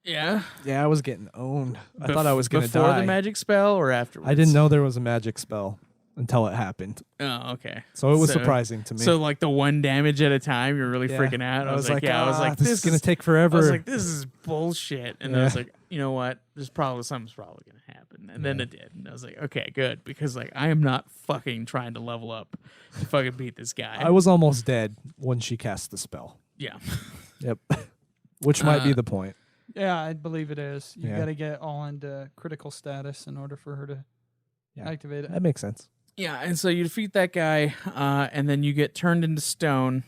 Yeah. Yeah, I was getting owned. I thought I was going to before die. the magic spell or afterwards. I didn't know there was a magic spell until it happened. Oh, okay. So it was surprising to me. So like the 1 damage at a time, you're really Yeah. freaking out. I was like, this is going to take forever. I was like, this is bullshit. And I Yeah. was like, you know what? Something's probably going to happen. And then it did. And I was like, okay, good. Because like, I am not fucking trying to level up to fucking beat this guy. I was almost dead when she cast the spell. Yeah. Yep. Which might be the point. Yeah, I believe it is. You Yeah. got to get all into critical status in order for her to activate it. That makes sense. Yeah. And so you defeat that guy, and then you get turned into stone.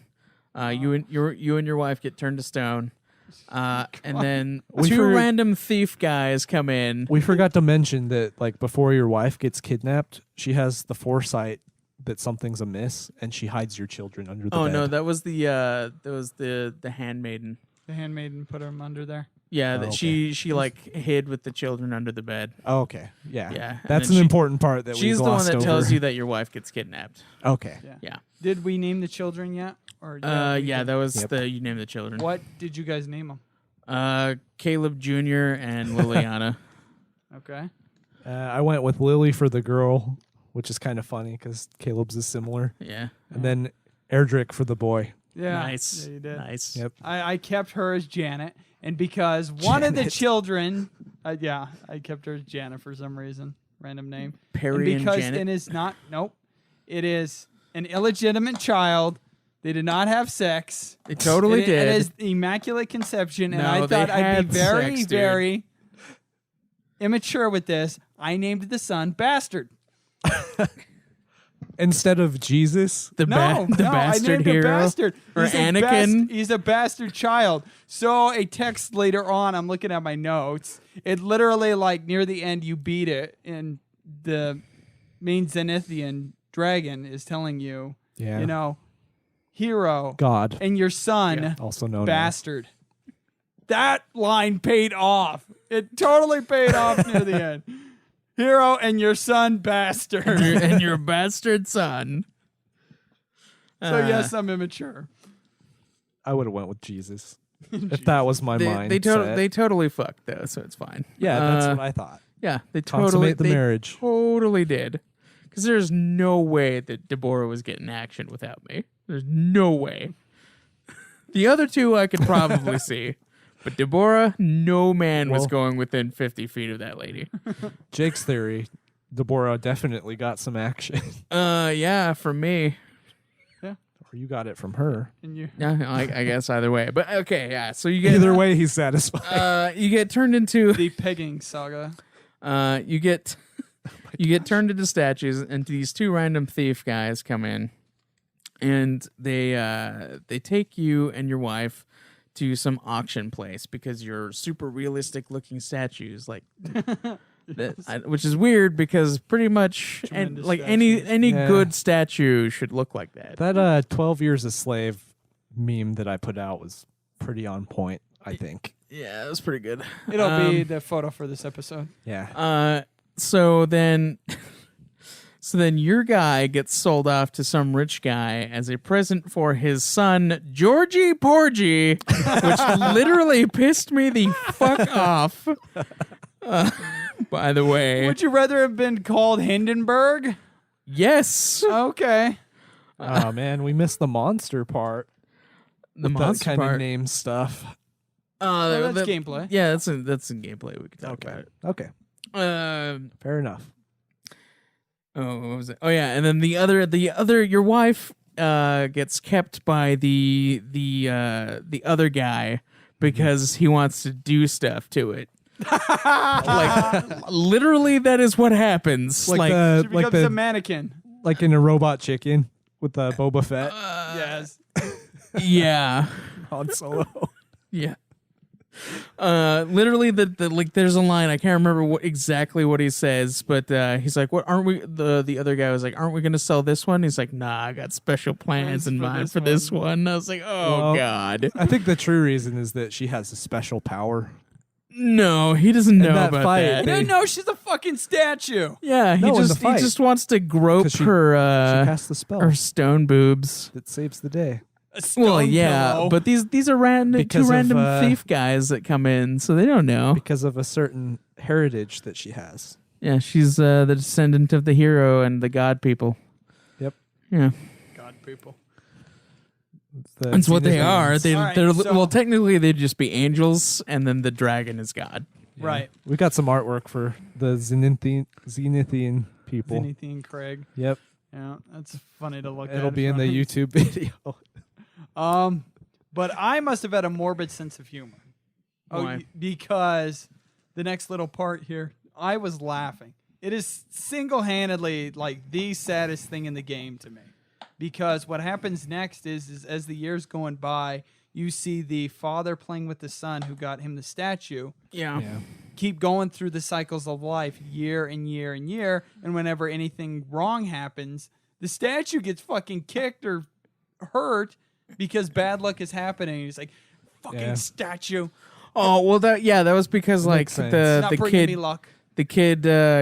You and your wife get turned to stone. And then We 2 forgot- random thief guys come in. We forgot to mention that, like, before your wife gets kidnapped, she has the foresight that something's amiss, and she hides your children under the bed. Oh no, that was the handmaiden. The handmaiden put him under there. Yeah, Oh, that okay. she like hid with the children under the bed. Oh, okay. Yeah. Yeah, and That's then an important part that we She's the one glossed that over. tells you that your wife gets kidnapped. Okay. Yeah. Did we name the children yet? Or Yeah, we did. that was Yep. you named the children. What did you guys name them? Caleb Jr. and Liliana. Okay. I went with Lily for the girl, which is kind of funny because Caleb's is similar. Yeah. And then Erdrick for the boy. Yeah. Nice. Yeah, you did. Nice. Yep. I kept her as Janet, and because one of the Janet. children, I kept her as Janet for some reason, random name. Perry and because Janet. it is not, nope, it is an illegitimate child. They did not have sex. They totally It did. is immaculate conception, and No, I they thought I'd had be very, sex, dude. very immature with this. I named the son Bastard. Instead of Jesus. the No, ba- the no, bastard I named hero. a bastard. Or He's a Anakin. he's a bastard child. So a text later on, I'm looking at my notes. It literally, like near the end, you beat it, and the main Zenithian dragon is telling you, Yeah. you know, hero God. and your son, Yeah. Also known bastard. That line paid off. It totally paid off near the end. Hero and your son, bastard. and your bastard son. So yes, I'm immature. I would have went with Jesus. If that was my mind. They totally fucked though, so it's fine. Yeah, that's what I thought. Yeah, they Consummate the they marriage. Totally did. Because there's no way that Deborah was getting action without me. There's no way. The other 2 I could probably see. But Deborah, no man was Well- going within 50 feet of that lady. Jake's theory, Deborah definitely got some action. Yeah, from me. Or you got it from her. And you, Yeah, I guess either way. But okay, yeah. So you get Either way, he's satisfied. you get turned into the pegging saga. you get You get turned into statues, and these two random thief guys come in, and they take you and your wife to some auction place because you're super realistic looking statues, like which is weird because pretty much Tremendous like statues. any Yeah. good statue should look like that. That 12 Years a Slave meme that I put out was pretty on point, I think. Yeah, it was pretty good. It'll be the photo for this episode. Yeah. So then your guy gets sold off to some rich guy as a present for his son, Georgie Porgy, which literally pissed me the fuck off. By the way. Would you rather have been called Hindenburg? Yes. Okay. Oh, man, we missed the monster part. The with monster that kind part. of name stuff. Well, that's gameplay. Yeah, that's in gameplay. We could talk about it. Okay. Fair enough. Oh, what was it? Oh yeah, and then the other your wife gets kept by the other guy because he wants to do stuff to it. Like literally, that is what happens. Like She becomes a mannequin. like in a Robot Chicken with Boba Fett. Yes. Yeah, Han Solo. yeah. Literally, the like, there's a line I can't remember exactly what he says, but he's like, "What aren't we?" The other guy was like, "Aren't we going to sell this one?" He's like, "Nah, I got special plans in mind for this one." I was like, "Oh Well, God, I think the true reason is that she has a special power. no, he doesn't know that about fight, that." I didn't know she's a fucking statue. Yeah, No, in the he fight. just wants to grope 'Cause she her casts the spell her stone boobs. that saves the day. A stone Well, yeah, pillow. but these are random Because two of, random thief guys that come in, so they don't know. Because of a certain heritage that she has. Yeah, she's the descendant of the hero and the god people. Yep. Yeah, God, people. that's what they are. All right, They're so- well, technically they'd just be angels, and then the dragon is God. Yeah. Right. We got some artwork for the Zenithian people. Zenithian Craig. Yep. Yeah, that's funny to look at. It'll be in the front. YouTube video. But I must have had a morbid sense of humor. Why? Because the next little part here, I was laughing. It is single-handedly like the saddest thing in the game to me. Because what happens next is as the years going by, you see the father playing with the son who got him the statue, Yeah. keep going through the cycles of life year and year and year, and whenever anything wrong happens, the statue gets fucking kicked or hurt because bad luck is happening. He's like, fucking Yeah. statue. Oh well, that was because like makes sense. It's not the bringing me kid luck.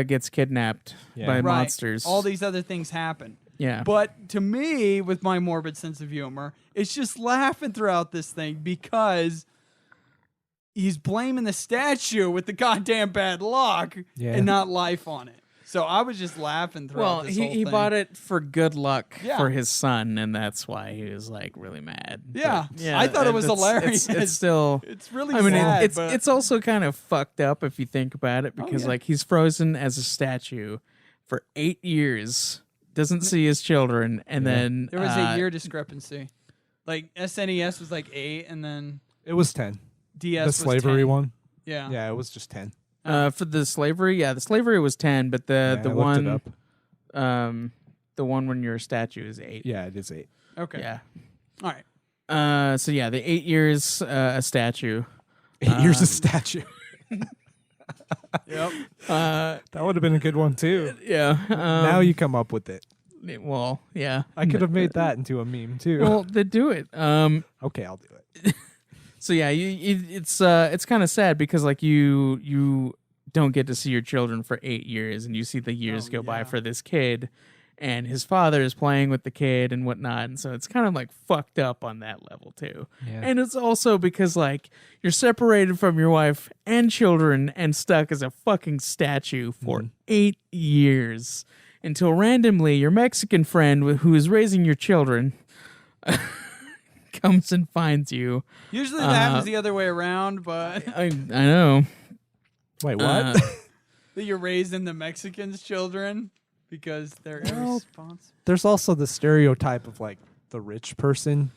gets kidnapped Yeah. by Right. monsters. All these other things happen. Yeah. But to me, with my morbid sense of humor, it's just laughing throughout this thing because he's blaming the statue with the goddamn bad luck Yeah. and not life on it. So I was just laughing throughout Well, this he whole thing. bought it for good luck Yeah. for his son, and that's why he was like really mad. Yeah. But, yeah, I thought it was it's- hilarious. It's still. It's really I mean, sad. it's but it's also kind of fucked up if you think about it because yeah. like he's frozen as a statue for 8 years, doesn't see his children, and then there was a year discrepancy. Like SNES was like 8, and then It was 10. DS The was slavery 10. one. Yeah. Yeah, it was just 10. For the slavery, the slavery was 10, but Yeah, the I looked one it up. the one when you're a statue is 8. Yeah, it is 8. Okay. Yeah. All right. So yeah, the 8 years a statue. 8 years a statue. Yep. That would have been a good one too. Yeah. Now you come up with it. Well, yeah. I could have made that into a meme too. Well, they do it. Okay, I'll do it. So yeah, it's kind of sad because like you don't get to see your children for 8 years, and you see the years go by yeah. for this kid, and his father is playing with the kid and whatnot, and so it's kind of like fucked up on that level too. Yeah. And it's also because like you're separated from your wife and children and stuck as a fucking statue for 8 years until randomly your Mexican friend who is raising your children comes and finds you. Usually that happens the other way around, but I know. Wait, what? that you're raising the Mexicans' children because they're irresponsible. There's also the stereotype of like the rich person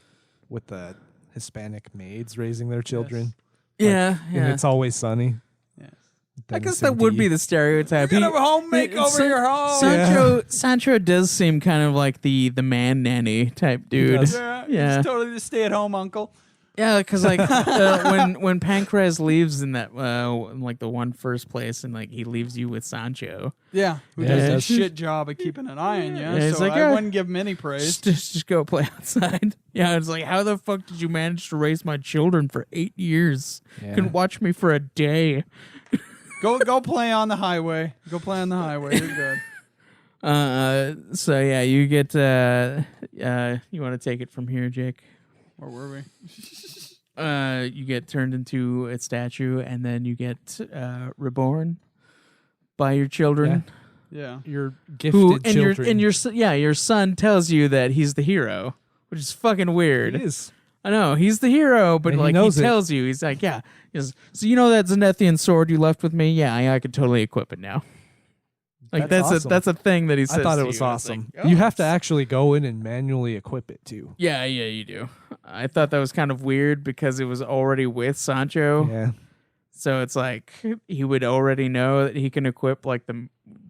with the Hispanic maids raising their children. Yeah, And It's Always Sunny. Yes. I guess that would be the stereotype. You're gonna home makeover your home. Sancho does seem kind of like the man nanny type dude. Yeah. He's totally the stay-at-home uncle. Yeah, because like when Pancrase leaves in that like the one first place, and like he leaves you with Sancho. Yeah, who does a shit job of keeping an eye on you. Yeah, so I wouldn't give him any praise. Just go play outside. Yeah, it's like, how the fuck did you manage to raise my children for 8 years? Couldn't watch me for a day. Go play on the highway. Go play on the highway. You're good. So yeah, you get. You want to take it from here, Jake? Where were we? You get turned into a statue, and then you get reborn by your children. Yeah. Your gifted children. Your son tells you that he's the hero, which is fucking weird. It is. I know he's the hero, but And like he he tells you, he's like, yeah. So you know that Zenithian sword you left with me? Yeah, I could totally equip it now. Like that's awesome. a thing that he says. I thought to it was you. awesome. Like, You have to actually go in and manually equip it too. Yeah, you do. I thought that was kind of weird because it was already with Sancho. Yeah. So it's like he would already know that he can equip like the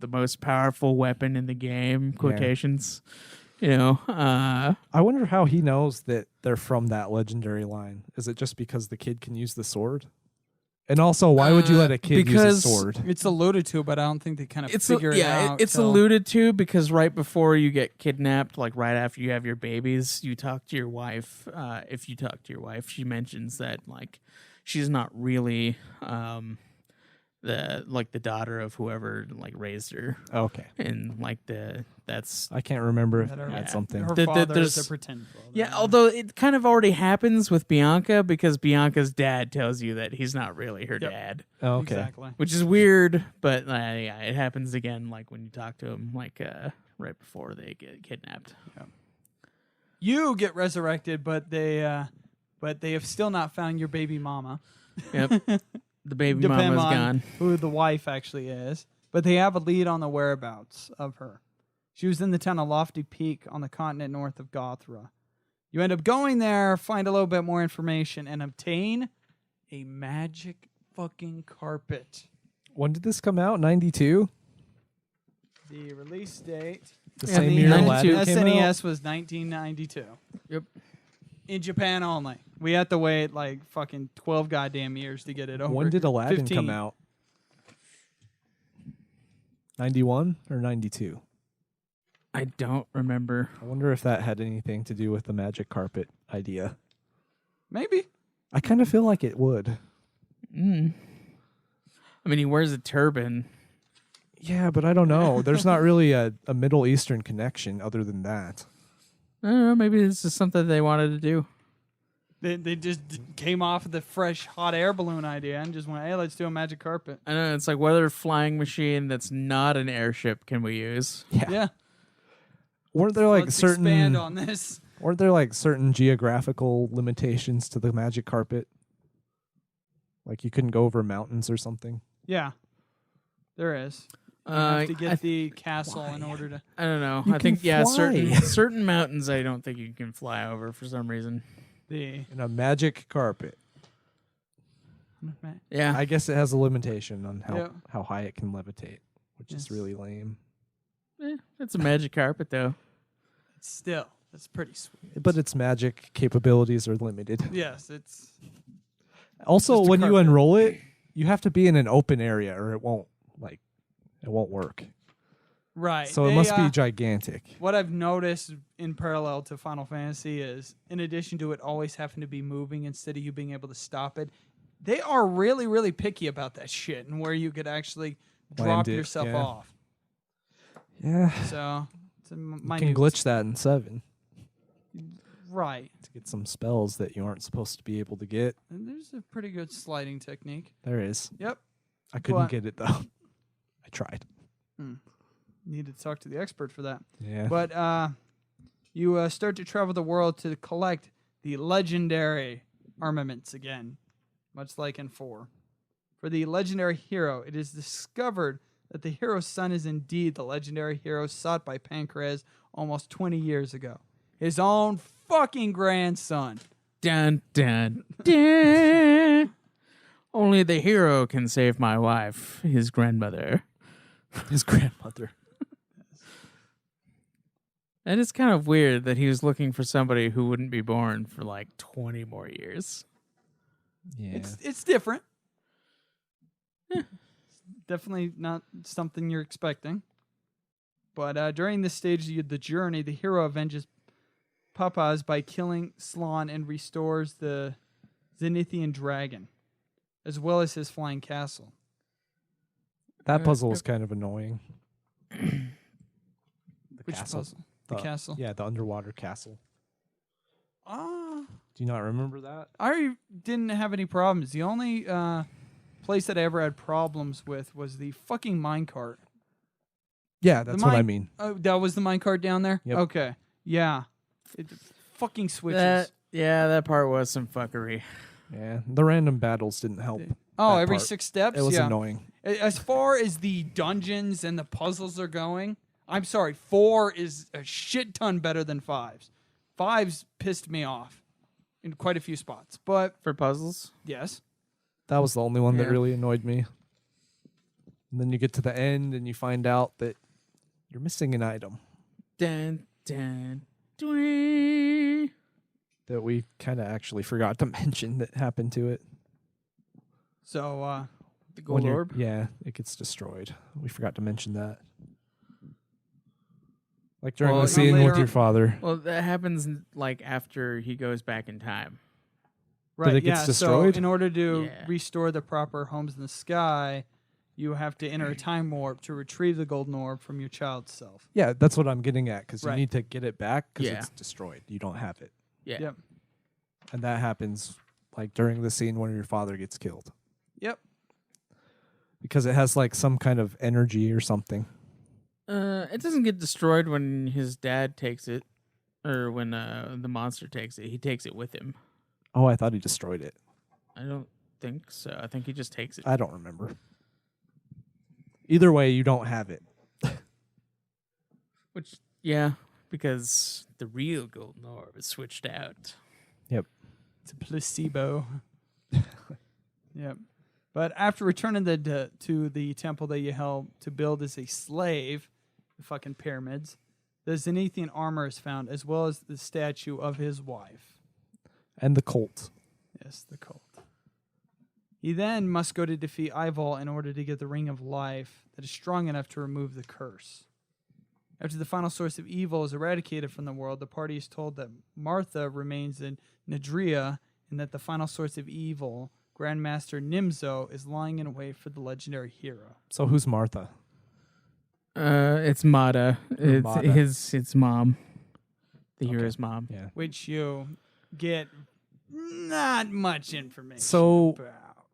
most powerful weapon in the game, quotations. You know, I wonder how he knows that they're from that legendary line. Is it just because the kid can use the sword? And also, why would you let a kid use a sword? It's alluded to, but I don't think they kind of figure it out. It's alluded to because right before you get kidnapped, like right after you have your babies, you talk to your wife. If you talk to your wife, she mentions that like she's not really the daughter of whoever like raised her. Okay. And like that's I can't remember if that's something. Her father is a pretend father. Yeah, although it kind of already happens with Bianca because Bianca's dad tells you that he's not really her dad. Oh, okay. Exactly. Which is weird, but yeah, it happens again like when you talk to him like right before they get kidnapped. Yeah. You get resurrected, but they have still not found your baby mama. Yep. The baby mama's gone. Who the wife actually is, but they have a lead on the whereabouts of her. She was in the town of Lofty Peak on the continent north of Gothra. You end up going there, find a little bit more information, and obtain a magic fucking carpet. When did this come out? 92? The release date. The same year Aladdin came out? SNES was 1992. Yep. In Japan only. We had to wait like fucking 12 goddamn years to get it over. When did Aladdin 15. come out? 91 or 92? I don't remember. I wonder if that had anything to do with the magic carpet idea. Maybe. I kind of feel like it would. I mean, he wears a turban. Yeah, but I don't know. There's not really a Middle Eastern connection other than that. I don't know. Maybe this is something they wanted to do. They just came off of the fresh hot air balloon idea and just went, hey, let's do a magic carpet. I know. It's like, what other flying machine that's not an airship can we use? Yeah. Weren't there like Let's certain expand on this. Weren't there like certain geographical limitations to the magic carpet? Like you couldn't go over mountains or something? Yeah. There is. You have to get the castle in order to... I don't know. You I think, can fly. certain mountains I don't think you can fly over for some reason. In a magic carpet. Yeah. I guess it has a limitation on how high it can levitate, which is really lame. It's a magic carpet, though. Still, that's pretty sweet. But its magic capabilities are limited. Yes, it's... Also, just a when you carpet. enroll it, you have to be in an open area or it won't work. Right. So it must be gigantic. What I've noticed in parallel to Final Fantasy is, in addition to it always having to be moving instead of you being able to stop it, they are really, really picky about that shit and where you could actually drop yourself off. Yeah. So, it's a you can glitch that in 7. Right. To get some spells that you aren't supposed to be able to get. And there's a pretty good sliding technique. There is. Yep. I couldn't get it, though. I tried. Need to talk to the expert for that. Yeah. But you start to travel the world to collect the legendary armaments again, much like in 4. For the legendary hero, it is discovered that the hero's son is indeed the legendary hero sought by Pancrase almost 20 years ago. His own fucking grandson. Dun, dun, dun. Only the hero can save my wife, his grandmother. His grandmother. And it's kind of weird that he was looking for somebody who wouldn't be born for like 20 more years. Yeah. It's different. Definitely not something you're expecting. But during this stage of the journey, the hero avenges Papas by killing Slan and restores the Zenithian dragon, as well as his flying castle. That puzzle was kind of annoying. Which puzzle? The castle? Yeah, the underwater castle. Ah. Do you not remember that? I didn't have any problems. The only place that I ever had problems with was the fucking minecart. Yeah, that's what I mean. Oh, that was the minecart down there? Yep. Okay. Yeah. It fucking switches. That part was some fuckery. Yeah, the random battles didn't help. Oh, that every part. 6 steps? It was yeah. annoying. As far as the dungeons and the puzzles are going, I'm sorry, 4 is a shit ton better than 5's. 5's pissed me off in quite a few spots. But For puzzles? yes. That was the only one that Yeah. really annoyed me. And then you get to the end and you find out that you're missing an item Dun, dun, dwee. that we kind of actually forgot to mention that happened to it. So, The When gold you're- orb? Yeah, it gets destroyed. We forgot to mention that. Like during Well, the scene later with your on- father. Well, that happens like after he goes back in time. right, it gets yeah. destroyed? So, in order to Yeah. restore the proper homes in the sky, you have to enter a time warp to retrieve the golden orb from your child's self. Yeah, that's what I'm getting at because Right. you need to get it back because Yeah. it's destroyed. You don't have it. Yeah. Yep. And that happens like during the scene when your father gets killed Yep. because it has like some kind of energy or something. It doesn't get destroyed when his dad takes it, or when the monster takes it. He takes it with him. Oh, I thought he destroyed it. I don't think so. I think he just takes it. I don't remember. Either way, you don't have it. Which, yeah, because the real golden orb is switched out. It's a placebo. Yep. But after returning to the temple that you helped to build as a slave, the fucking pyramids, the Zenithian armor is found, as well as the statue of his wife. And the Colt. Yes, the cult. He then must go to defeat Ival in order to get the Ring of Life that is strong enough to remove the curse. After the final source of evil is eradicated from the world, the party is told that Martha remains in Nadria and that the final source of evil, Grandmaster Nimzo, is lying in wait for the legendary hero. So who's Martha? It's Mata. It's Mata. It's mom. The Okay. hero's mom. Yeah. Which you get not much information So- about.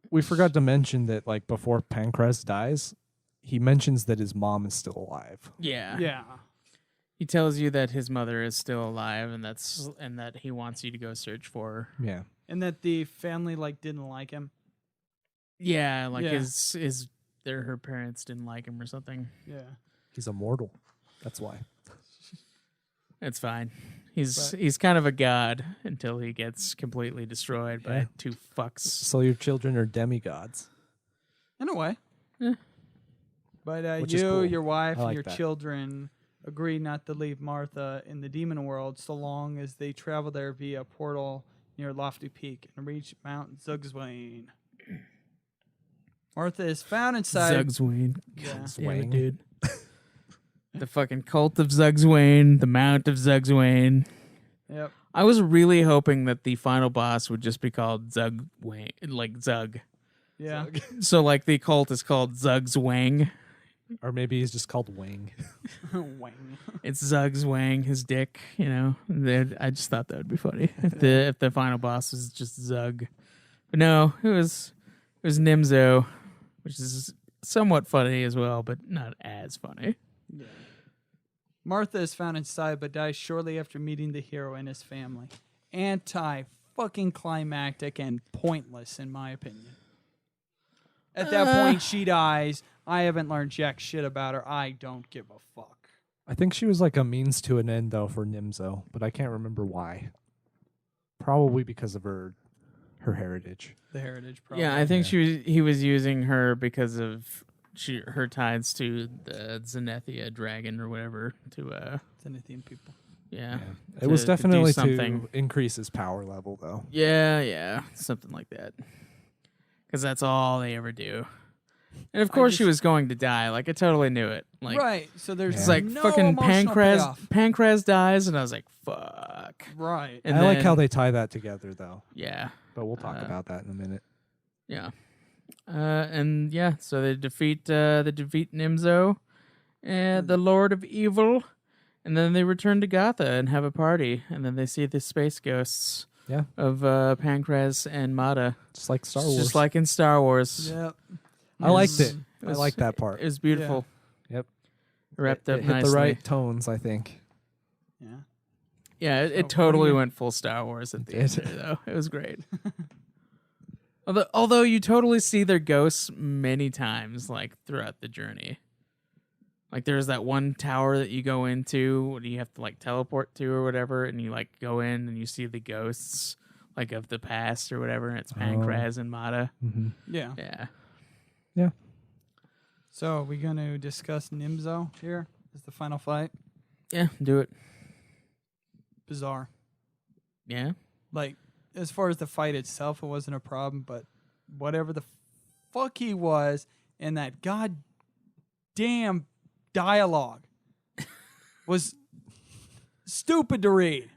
We forgot to mention that like before Pancras dies, he mentions that his mom is still alive. Yeah. Yeah. He tells you that his mother is still alive, and that he wants you to go search for her. Yeah. And that the family didn't like him. Yeah, like Yeah. her parents didn't like him or something. Yeah. He's immortal. That's why. It's fine. He's But- he's kind of a god until he gets completely destroyed by Yeah. 2 fucks. So your children are demigods. In a way. Eh. But Which is you, cool. your wife, I and like your that. children agree not to leave Martha in the demon world so long as they travel there via a portal near Lofty Peak and reach Mount Zugswain. Martha is found inside. Zugswain. Yeah. Damn it, Zwang. dude. The fucking cult of Zugswain, the Mount of Zugswain. Yep. I was really hoping that the final boss would just be called Zugwang, like Zug. Yeah. So like the cult is called Zugswang. Or maybe he's just called Wang. Wang. It's Zugswang, his dick. You know, I just thought that would be funny if the final boss was just Zug. But no, it was Nimzo, which is somewhat funny as well, but not as funny. Yeah. Martha is found inside but dies shortly after meeting the hero and his family. Fucking climactic and pointless, in my opinion. At that point, she dies. I haven't learned jack shit about her. I don't give a fuck. I think she was like a means to an end though for Nimzo, but I can't remember why. Probably because of her her heritage. The heritage problem. Yeah, I think he was using her because of her ties to the Zenithia dragon or whatever to Zenithian people. yeah. It was do definitely something. to increase his power level, though. Yeah, something like that. Because that's all they ever do. And of course she was going to die. Like, I totally knew it. Like, right. So there's it's like no fucking emotional payoff. Pancras dies, and I was like, fuck. Right. And I like how then- they tie that together, though. Yeah. But we'll talk about that in a minute. Yeah. And yeah, so they defeat Nimzo and the Lord of Evil, and then they return to Gotha and have a party, and then they see the space ghosts of Pancras and Mata. Just like Star Wars. Just like in Star Wars. Yep. I liked it. I was- liked that part. It was beautiful. Yep. Wrapped it up hit nicely. the right tones, I think. Yeah. Yeah, it So, totally what do you- went full Star Wars at the It end there, though. It was great. Although you totally see their ghosts many times, like, throughout the journey. Like, there's that one tower that you go into when you have to, like, teleport to or whatever, and you, like, go in and you see the ghosts, like, of the past or whatever, and it's Pancras and Mata. Mm-hmm. Yeah. Yeah. So are we going to discuss Nimzo here as the final fight? Yeah, do it. Bizarre. Yeah? Like, as far as the fight itself, it wasn't a problem, but whatever the fuck he was and that goddamn dialogue was stupid to read.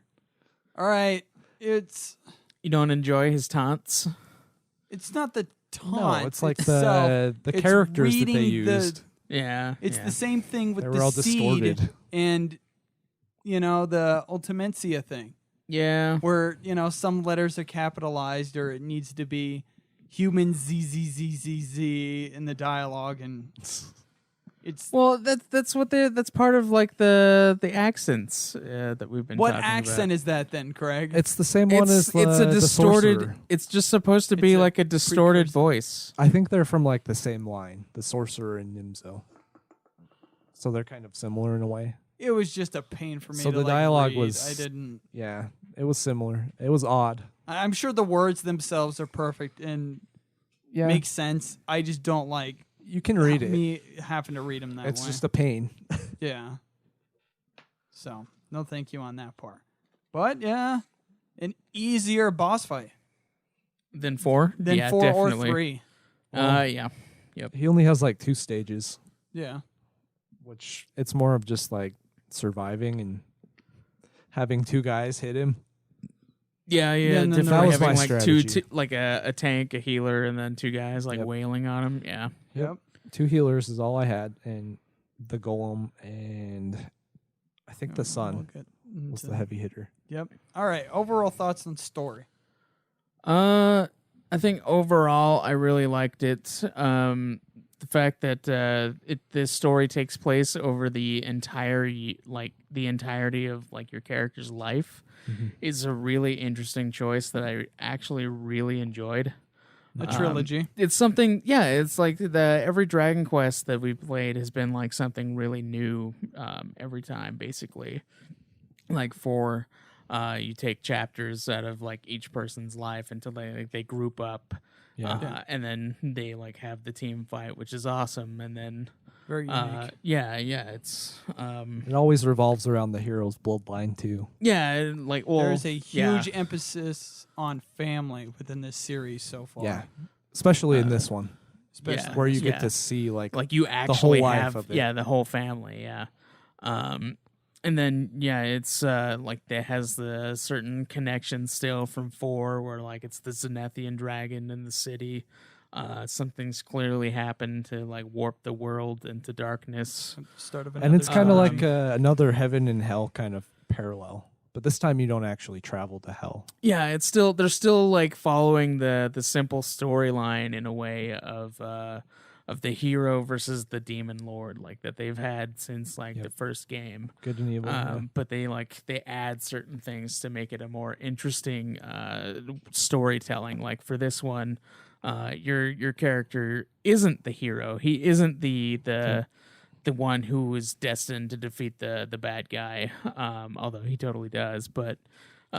All right. It's You don't enjoy his taunts? not the taunt. No, it's like itself. the It's characters that they reading used. Yeah. It's yeah. the same thing with They were the all seed distorted. and, the Ultimencia thing, Yeah. where, some letters are capitalized or it needs to be human ZZZZZ in the dialogue, and it's Well, that's part of like the accents that we've been what talking accent about. is that then, Craig? It's the same one as It's a the distorted. sorcerer. It's just supposed to It's be a like a distorted precursor. voice. I think they're from like the same line, the sorcerer and Nimzo. So they're kind of similar in a way. It was just a pain for me. So to the like, dialogue read. was- I didn't. Yeah, it was similar. It was odd. I'm sure the words themselves are perfect and Yeah, make sense. I just don't like you can read it. me having to read them that It's way. just a pain. Yeah. So no, thank you on that part. But yeah, an easier boss fight Then 4. than yeah, 4 definitely. or 3. Yeah. He only has like 2 stages, Yeah. which it's more of just like surviving and having 2 guys hit him. Yeah, Yeah, and then definitely that was having my like strategy. like a tank, a healer, and then 2 guys like Yep. wailing on him. Yeah. Yep. 2 healers is all I had, and the golem and I think the sun We'll get was into- the heavy hitter. Yep. All right. Overall thoughts on story. I think overall I really liked it. The fact that this story takes place over the entirety of like your character's life is a really interesting choice that I actually really enjoyed. The trilogy. It's something, yeah. It's like every Dragon Quest that we've played has been like something really new every time, basically. Like you take chapters out of like each person's life until they group up, and then they like have the team fight, which is awesome. And then Very unique. it's It always revolves around the hero's bloodline too. like well, There's a yeah. huge emphasis on family within this series so far. Yeah, especially in this one, Especially Yeah. where you Yeah. get to see like you actually life have of it. the whole family, yeah. And then it's like that has the certain connection still from 4 where like it's the Zenithian dragon in the city. Something's clearly happened to like warp the world into darkness. start of and it's kind of like trilogy. another heaven and hell kind of parallel. But this time you don't actually travel to hell. Yeah, they're still like following the simple storyline in a way of the hero versus the demon lord, like that they've had since like the first game. Good and evil. yeah. But they add certain things to make it a more interesting storytelling. Like for this one, your character isn't the hero. He isn't the one who is destined to defeat the bad guy. Although he totally does, but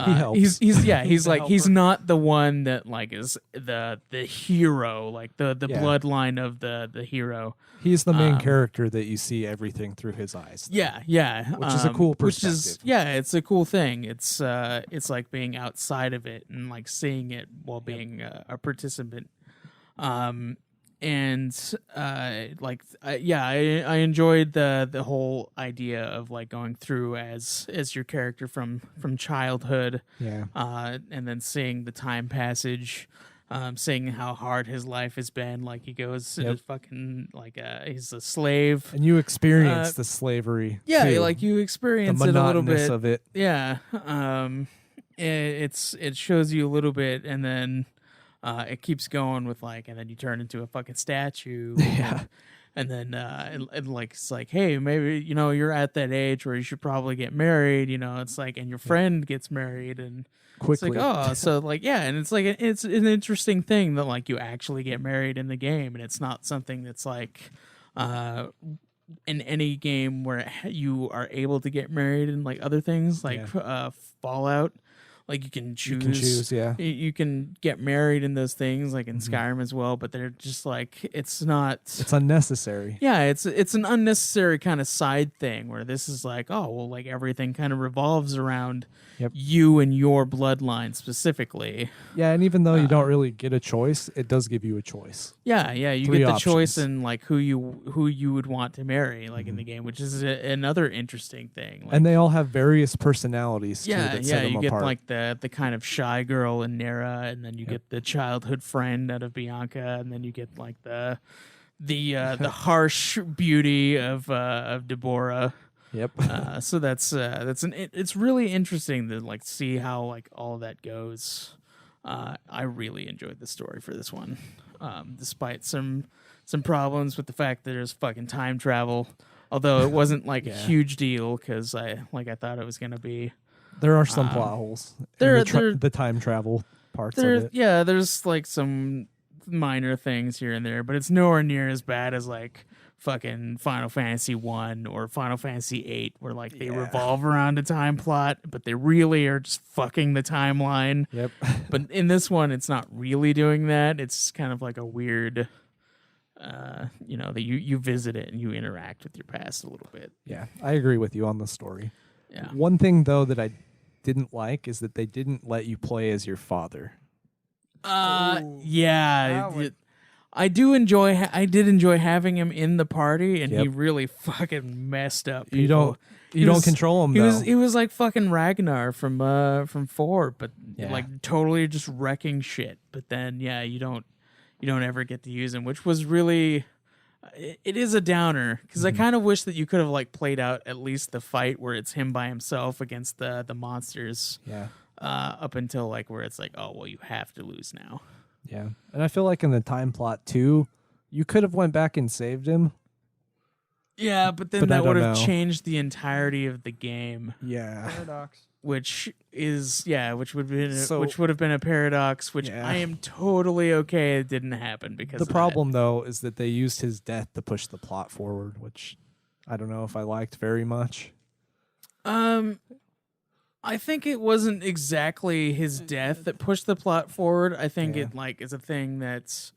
He helps. He's like he's helper. not the one that like is the hero, like the Yeah. bloodline of the hero. He's the main character that you see everything through his eyes. Yeah, Which is a cool Which is perspective. it's a cool thing. It's like being outside of it and like seeing it while being a participant. I enjoyed the whole idea of like going through as your character from childhood, Yeah. and then seeing the time passage, seeing how hard his life has been. Like he goes Yep. to fucking like he's a slave. And you experience the slavery. Yeah, too. like you the experience it a little monotonous bit. of it. Yeah, it shows you a little bit, and then it keeps going with like, and then you turn into a fucking statue. Yeah. And then and like it's like, hey, maybe you're at that age where you should probably get married. It's like, and your friend gets married, and Quickly. it's like, oh, so like, yeah, and it's like it's an interesting thing that like you actually get married in the game, and it's not something that's like in any game where you are able to get married and like other things like Fallout. Like you can choose, yeah. You can get married in those things, like in Skyrim as well. But they're just like it's not. It's unnecessary. Yeah, it's an unnecessary kind of side thing where this is like, oh well, like everything kind of revolves around you and your bloodline specifically. Yeah, and even though you don't really get a choice, it does give you a choice. Yeah, you 3 get the options. choice in like who you would want to marry, like in the game, which is another interesting thing. Like, And they all have various personalities too that set them you get apart. like the kind of shy girl in Nera, and then you get the childhood friend out of Bianca, and then you get like the harsh beauty of Deborah. Yep. So it's really interesting to like see how like all that goes. I really enjoyed the story for this one, despite some problems with the fact that there's fucking time travel. Although it wasn't like a huge deal because I thought it was gonna be. There are some plot holes. The time travel parts of it. Yeah, there's like some minor things here and there, but it's nowhere near as bad as like fucking Final Fantasy 1 or Final Fantasy 8 where like they revolve around a time plot, but they really are just fucking the timeline. Yep. But in this one it's not really doing that. It's kind of like a weird that you visit it and you interact with your past a little bit. Yeah, I agree with you on the story. Yeah. One thing though that I didn't like is that they didn't let you play as your father. Yeah. I did enjoy having him in the party, and he really fucking messed up people. You don't control him though. He was like fucking Ragnar from 4, but like totally just wrecking shit. But then you don't ever get to use him, which was really it is a downer because I kind of wish that you could have like played out at least the fight where it's him by himself against the monsters. Yeah. Up until like where it's like, oh well, you have to lose now. Yeah. And I feel like in the time plot too, you could have went back and saved him. Yeah, but then But I that would don't have know. changed the entirety of the game. Yeah. Paradox. Which would have been a paradox, which Yeah. I am totally okay it didn't happen because The of that. problem though is that they used his death to push the plot forward, which I don't know if I liked very much. I think it wasn't exactly his death that pushed the plot forward. I think it like is a thing that's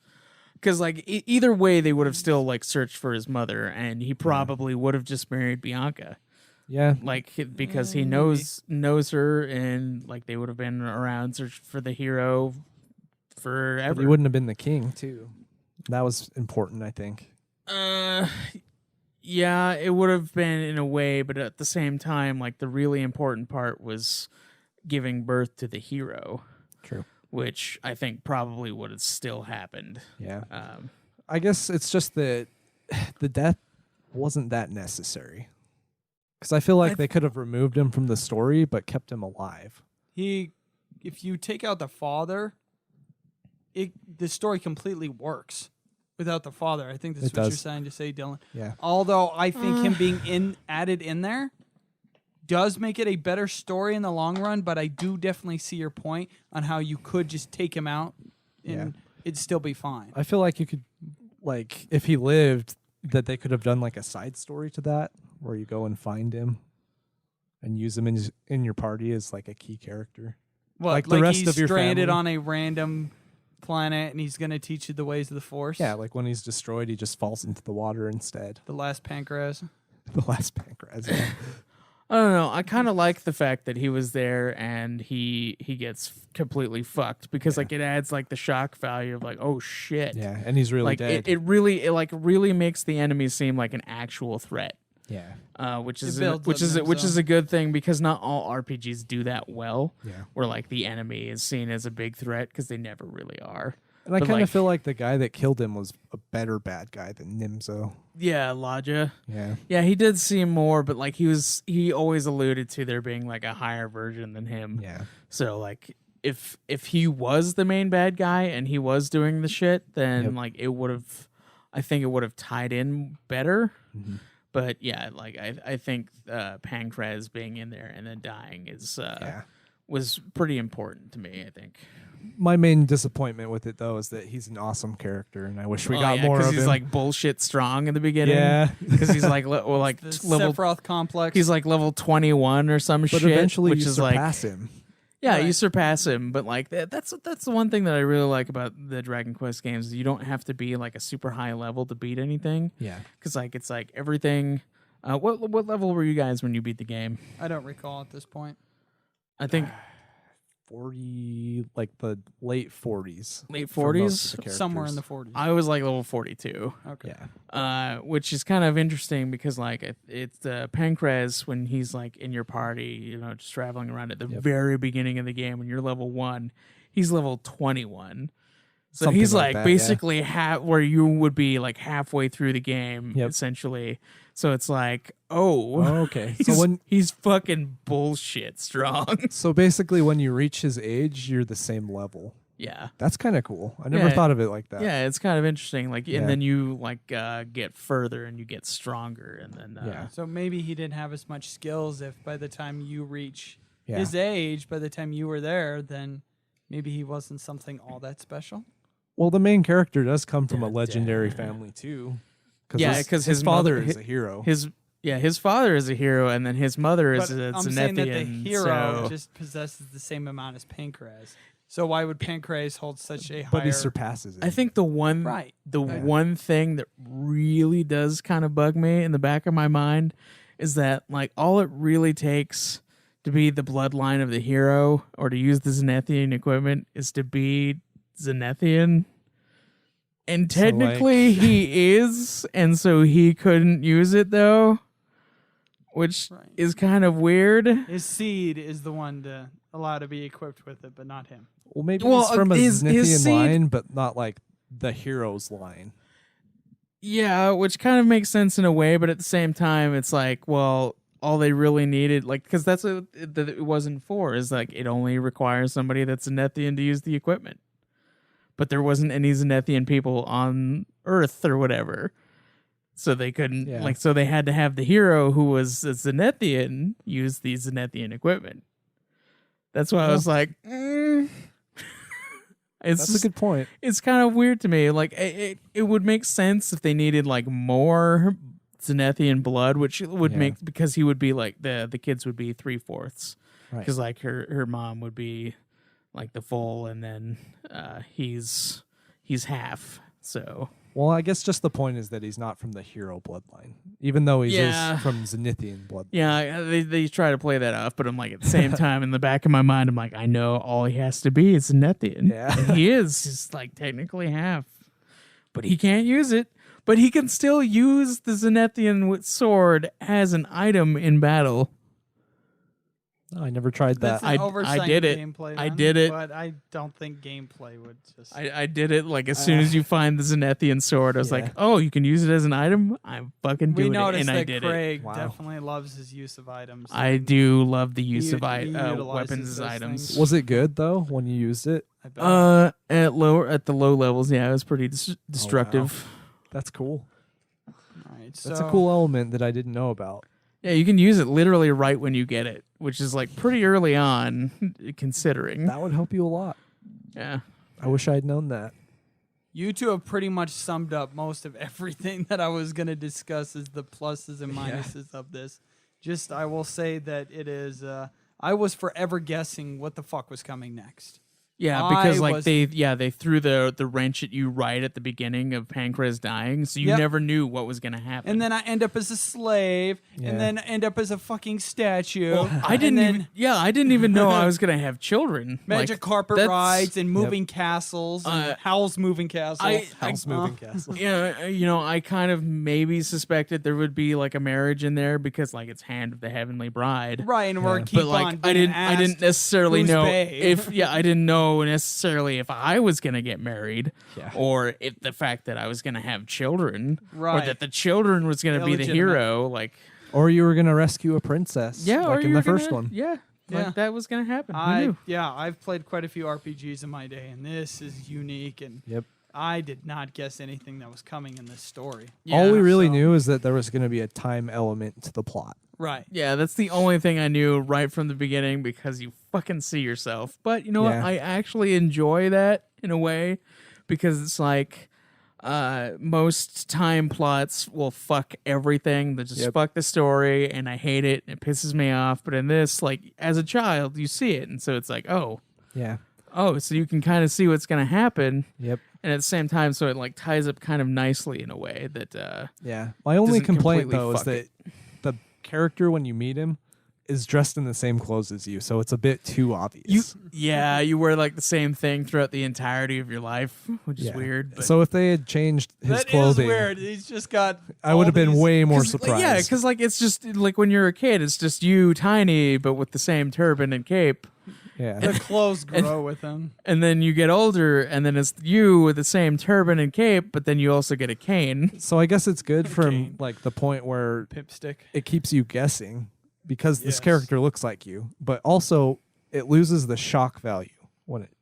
because like either way they would have still like searched for his mother, and he probably would have just married Bianca. Yeah. Like because he knows her, and like they would have been around searching for the hero forever. But he wouldn't have been the king too. That was important, I think. Yeah, it would have been in a way, but at the same time, like the really important part was giving birth to the hero. True. Which I think probably would have still happened. Yeah. I guess it's just that the death wasn't that necessary. Because I feel like they could have removed him from the story, but kept him alive. If you take out the father, the story completely works. Without the father, I think that's It what you're does. trying to say, Dylan. Yeah. Although I think him being added in there does make it a better story in the long run, but I do definitely see your point on how you could just take him out and it'd still be fine. I feel like you could, like, if he lived, that they could have done like a side story to that, where you go and find him. and use him in your party as like a key character. What, like the rest he's of your stranded family? on a random planet and he's going to teach you the ways of the Force? Yeah, like when he's destroyed, he just falls into the water instead. The last Pancras. The last Pancras. Yeah. I don't know. I kind of like the fact that he was there and he gets completely fucked because like it adds like the shock value of like, oh shit. Yeah, and he's really like dead. it really makes the enemy seem like an actual threat. Yeah. Which It is builds which up is which is them, a good thing because not all RPGs do that well. Yeah. Where like the enemy is seen as a big threat because they never really are. And I But, kind like- of feel like the guy that killed him was a better bad guy than Nimzo. Yeah, Laja. Yeah. Yeah, he did seem more, but like he always alluded to there being like a higher version than him. Yeah. So like if he was the main bad guy and he was doing the shit, then Yep. like I think it would have tied in better. Mm-hmm. But yeah, like I think Pancras being in there and then dying is was pretty important to me, I think. My main disappointment with it though is that he's an awesome character, and I wish we got more of him. Because he's like bullshit strong in the beginning. Yeah. Because he's like the level. Sephiroth complex. He's like level 21 or some but shit. eventually which you is surpass him. Yeah, you Right. surpass him, but like that's the one thing that I really like about the Dragon Quest games is you don't have to be like a super high level to beat anything. Yeah. Because like it's like everything. What level were you guys when you beat the game? I don't recall at this point. I think 40, like the late 40s. late for most 40s. of the Somewhere in the characters. 40s. I was like level 42. Okay. Yeah. Which is kind of interesting because like it's Pancras when he's like in your party, you know, just traveling around at the Yep. very beginning of the game when you're level 1, he's level 21. So Something he's like like that, basically where you would be like halfway through the game Yep. essentially. So it's like, oh, Okay. he's fucking bullshit strong. So basically when you reach his age, you're the same level. Yeah. That's kind of cool. I never Yeah. thought of it like that. Yeah, it's kind of interesting. Like, Yeah. and then you like get further and you get stronger, and then Yeah. So maybe he didn't have as much skills if by the time you reach Yeah. his age, by the time you were there, then maybe he wasn't something all that special. Well, the main character does come from a Da, legendary da. family too. Yeah, 'cause his his father mother- is a hero. his father is a hero, and then his mother is But a I'm saying that the Zenethian. hero So just possesses the same amount as Pancras. So why would Pancras hold such a but higher... he surpasses it. I think the one Right. one thing that really does kind of bug me in the back of my mind is that like all it really takes to be the bloodline of the hero or to use the Zenethian equipment is to be Zenethian. And So, like- technically he is, and so he couldn't use it though, which Right. is kind of weird. His seed is the one to allow to be equipped with it, but not him. well, maybe Well, it's from a his Zenithian seed- line, but not like the hero's line. Yeah, which kind of makes sense in a way, but at the same time, it's like, well, all they really needed, like, because that's what it wasn't for, is like it only requires somebody that's a Zenethian to use the equipment. But there wasn't any Zenethian people on Earth or whatever. So they couldn't, Yeah. so they had to have the hero who was a Zenethian use the Zenethian equipment. That's why I was like, It's That's a good point. It's kind of weird to me. Like it would make sense if they needed like more Zenethian blood, which would Yeah. make because he would be like the kids would be 3/4 Right. because like her mom would be like the full, and then he's half. So Well, I guess just the point is that he's not from the hero bloodline, even though he's Yeah. from Zenithian blood. yeah, they try to play that off, but I'm like at the same time in the back of my mind, I'm like I know all he has to be is Zenethian. Yeah. And he is. He's like technically half, but he can't use it. But he can still use the Zenethian sword as an item in battle. Oh, I never tried That's that. an I oversight did in it. Gameplay, I then, did it. But I don't think gameplay would just... I did it like as soon as you find the Zenethian sword. I was Yeah. like, oh, you can use it as an item? I'm fucking we doing it. noticed And that I did it. Craig Wow. definitely loves his use of items. I do love the use He- of he utilizes weapons as those items. things. Was it good though when you used it? I bet. At the low levels, yeah, it was pretty destructive. That's cool. All right, That's so a cool element that I didn't know about. Yeah, you can use it literally right when you get it, which is like pretty early on, considering. That would help you a lot. Yeah. I wish I had known that. You two have pretty much summed up most of everything that I was going to discuss as the pluses and minuses of this. Just I will say that it is. I was forever guessing what the fuck was coming next. Yeah, because I like was- they threw the wrench at you right at the beginning of Pancras dying, so you Yep. never knew what was gonna happen. And then I end up as a slave, Yeah. and then end up as a fucking statue. I and didn't then even I didn't even know I was gonna have children. magic Like, carpet that's- rides and moving castles. And Howl's moving castle. House moving castle. Yeah, I kind of maybe suspected there would be like a marriage in there because like it's Hand of the Heavenly Bride. right, and we're Yeah. keep But like on I being didn't asked necessarily who's know bae. I didn't know necessarily if I was gonna get married, Yeah. or if the fact that I was gonna have children, or Right. that the children was gonna be the Illegitimate. hero. Like Or you were gonna rescue a princess. yeah, or like in you the were first gonna- one. Yeah, Yeah. like that was gonna happen. Who knew? I've played quite a few RPGs in my day, and this is unique. And Yep. I did not guess anything that was coming in this story. All we Yeah, really so- knew is that there was gonna be a time element to the plot. Right. Yeah, that's the only thing I knew right from the beginning because you fucking see yourself. But you know what? Yeah. I actually enjoy that in a way because it's like most time plots will fuck everything. They just Yep. fuck the story, and I hate it. And it pisses me off. But in this, like as a child, you see it, and so it's like, oh, Yeah. so you can kind of see what's gonna happen, Yep. and at the same time, so it like ties up kind of nicely in a way that Yeah. My only Doesn't complaint completely though is fuck that it. the character when you meet him is dressed in the same clothes as you, so it's a bit too obvious. you wear like the same thing throughout the entirety of your life, which is weird. But So if they had changed his That is clothing, weird. He's just got. I would have been way more 'Cause, surprised. yeah, because like it's just like when you're a kid, it's just you tiny, but with the same turban and cape. yeah. The clothes grow with him. And then you get older, and then it's you with the same turban and cape, but then you also get a cane. So I guess it's good from Okay. like the point where Pip stick. it keeps you guessing because this Yes. character looks like you, but also it loses the shock value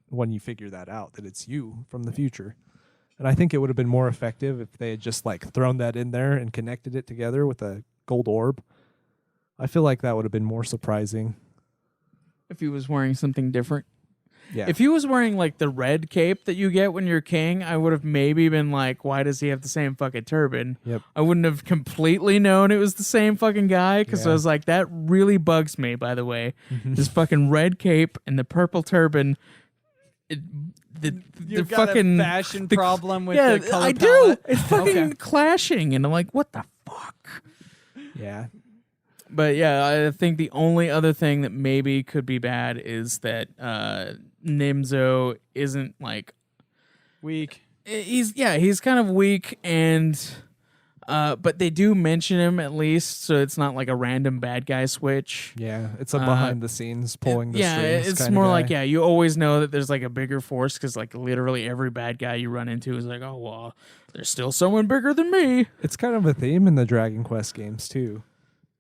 when you figure that out that it's you from the future. And I think it would have been more effective if they had just like thrown that in there and connected it together with a gold orb. I feel like that would have been more surprising. If he was wearing something different. Yeah. If he was wearing like the red cape that you get when you're king, I would have maybe been like, why does he have the same fucking turban? Yep. I wouldn't have completely known it was the same fucking guy because I Yeah. was like, that really bugs me, by the way. This fucking red cape and the purple turban. The You've got fucking a fashion the- problem with yeah, the color I do. palette? It's fucking Okay. clashing, and I'm like, what the fuck? Yeah. But yeah, I think the only other thing that maybe could be bad is that Nimzo isn't like Weak. he's kind of weak and but they do mention him at least, so it's not like a random bad guy switch. Yeah. It's a behind the scenes pulling the Yeah, strings. it's kinda more guy. like you always know that there's like a bigger force because like literally every bad guy you run into is like, oh well, there's still someone bigger than me. It's kind of a theme in the Dragon Quest games too.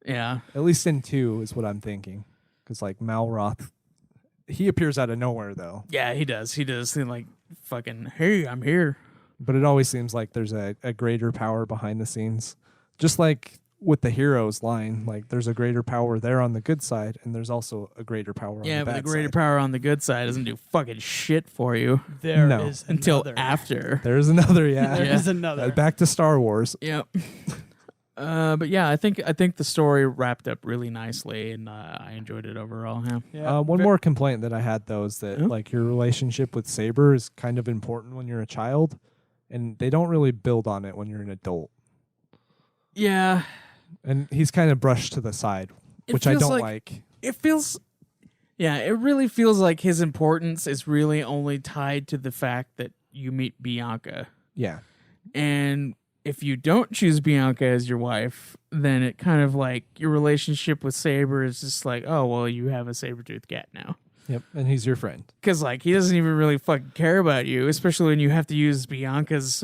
Yeah, At least in 2 is what I'm thinking. Because like Malroth, he appears out of nowhere though. yeah, he does. He does. He like fucking, hey, I'm here. But it always seems like there's a greater power behind the scenes. Just like with the heroes line, like there's a greater power there on the good side, and there's also a greater power on Yeah, the but bad the greater side. power on the good side doesn't do fucking shit for you There No. is until another. after. There's another, yeah. There Yeah. is another. Back to Star Wars. Yep. But yeah, I think the story wrapped up really nicely, and I enjoyed it overall. Yeah. Yeah. One more complaint that I had though is that Yeah. like your relationship with Saber is kind of important when you're a child, and they don't really build on it when you're an adult. Yeah. And he's kind of brushed to the side, It which I feels don't like- like. It feels. Yeah, it really feels like his importance is really only tied to the fact that you meet Bianca. Yeah. And if you don't choose Bianca as your wife, then it kind of like your relationship with Saber is just like, oh, well, you have a saber-toothed cat now. Yep. And he's your friend. Because like he doesn't even really fucking care about you, especially when you have to use Bianca's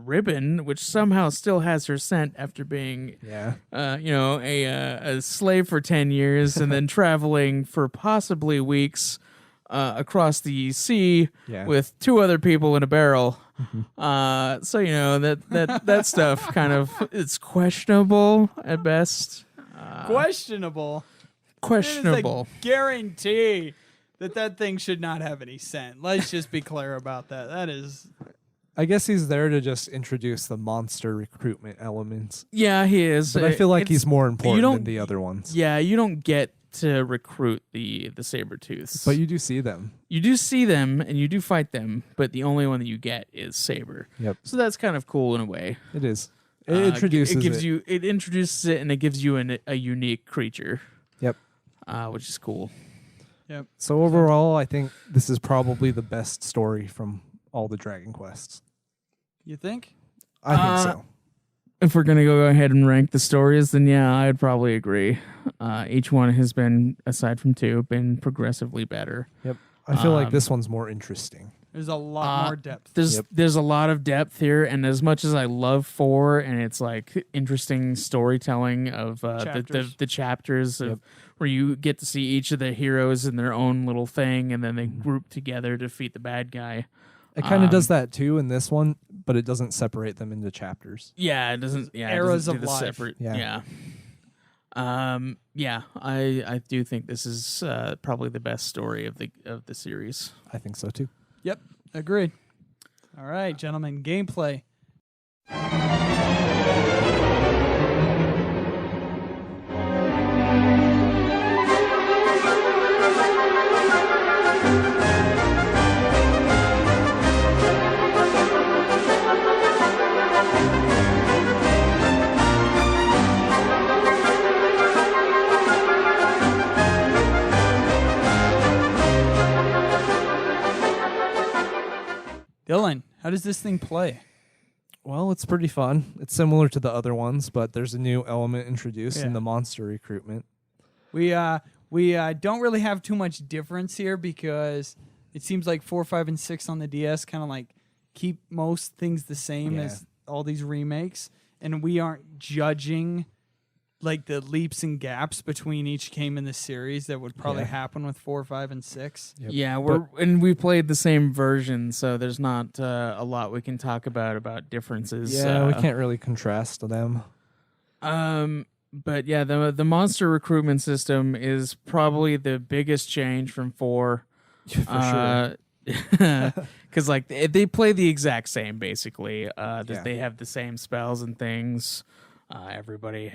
ribbon, which somehow still has her scent after being, Yeah. a slave for 10 years and then traveling for possibly weeks across the sea Yeah. with 2 other people in a barrel. So that stuff kind of it's questionable at best. Questionable. Questionable. It is a guarantee that thing should not have any scent. Let's just be clear about that. That is. I guess he's there to just introduce the monster recruitment elements. Yeah, he is. But I feel like he's more important don't- than the other ones. Yeah, you don't get to recruit the Sabertooths. But you do see them. You do see them and you do fight them, but the only one that you get is Saber. Yep. So that's kind of cool in a way. It is. It introduces it. Gives you it introduces it and it gives you a unique creature. Yep. Which is cool. Yep. So overall, I think this is probably the best story from all the Dragon Quests. You think? I think so. If we're gonna go ahead and rank the stories, then yeah, I'd probably agree. Each one has been, aside from 2, been progressively better. Yep. I feel like this one's more interesting. There's a lot more depth. There's a lot of depth here, and as much as I love 4 and it's like interesting storytelling of the chapters of where you get to see each of the heroes in their own little thing, and then they group together to defeat the bad guy. It kind of does that too in this one, but it doesn't separate them into chapters. Yeah, it doesn't. Yeah, Eras it doesn't of do the life. separate. Yeah. Yeah. I do think this is probably the best story of the series. I think so too. Yep. Agreed. All right, gentlemen. Gameplay. Dylan, how does this thing play? Well, it's pretty fun. It's similar to the other ones, but there's a new element introduced in Yeah. the monster recruitment. We don't really have too much difference here because it seems like 4, 5, and 6 on the DS kind of like keep most things the same Yeah. as all these remakes, and we aren't judging like the leaps and gaps between each game in the series that would probably Yeah. happen with 4, 5, and 6. Yep. Yeah, and we played the same version, so there's not a lot we can talk about differences. Yeah, we can't really contrast them. But yeah, the monster recruitment system is probably the biggest change from 4. For sure. Because like they play the exact same basically. Yeah. They have the same spells and things. Everybody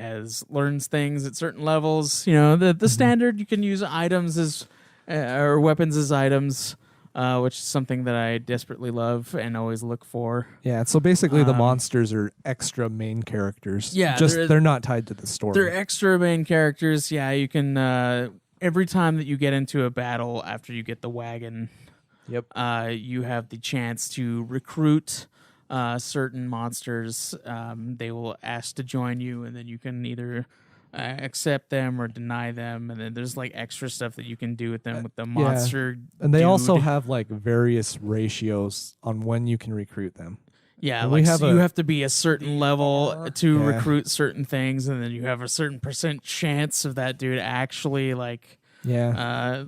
learns things at certain levels. You know, the standard, you can use items as or weapons as items, which is something that I desperately love and always look for. Yeah, so basically the monsters are extra main characters. Yeah, just they're not tied to the story. They're extra main characters. Yeah, you can every time that you get into a battle after you get the wagon, Yep. you have the chance to recruit certain monsters. They will ask to join you, and then you can either accept them or deny them. And then there's like extra stuff that you can do with them with the monster. And they also dude. have like various ratios on when you can recruit them. Yeah, And like we have so you have to be a certain level to Yeah. recruit certain things, and then you have a certain % chance of that dude actually like Yeah.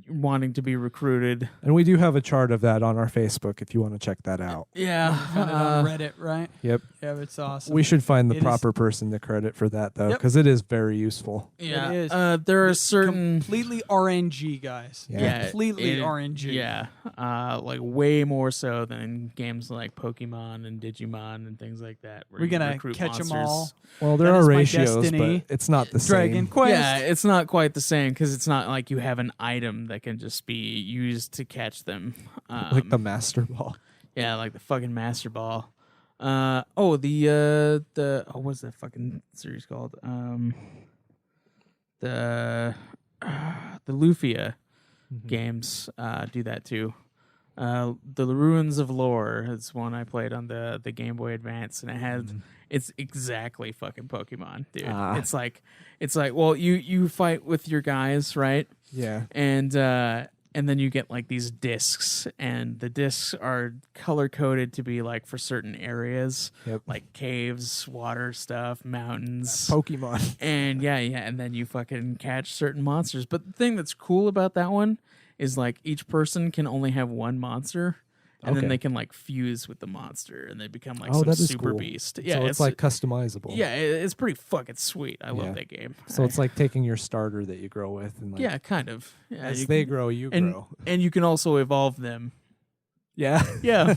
wanting to be recruited. And we do have a chart of that on our Facebook if you want to check that out. Yeah, Found it on Reddit, right? Yep. Yeah, it's awesome. We should find the It is- proper person to credit for that though, Yep. because it is very useful. yeah. is. There are certain completely RNG, guys. Yeah. Completely RNG. Yeah, like way more so than in games like Pokemon and Digimon and things like that. Where We're you gonna recruit catch 'em monsters. all. Well, there That are is my ratios, destiny. but it's not the Dragon same. Quest. Yeah, it's not quite the same because it's not like you have an item that can just be used to catch them. Like the Master Ball. Yeah, like the fucking Master Ball. The what's that fucking series called? The Lufia games do that too. The Ruins of Lore is one I played on the Game Boy Advance, and it had it's exactly fucking Pokemon, dude. Ah. It's like well, you fight with your guys, right? Yeah. And then you get like these discs, and the discs are color coded to be like for certain areas, Yep. like caves, water stuff, mountains, Pokemon. and and then you fucking catch certain monsters. But the thing that's cool about that one is like each person can only have one monster, and Okay. then they can like fuse with the monster, and they become like Oh, some that is super cool. beast. So it's like customizable. yeah, it's pretty fucking sweet. I Yeah. love that game. So it's like taking your starter that you grow with and like yeah, kind of. Yeah, as you they can- grow, you and grow. and you can also evolve them. Yeah. Yeah.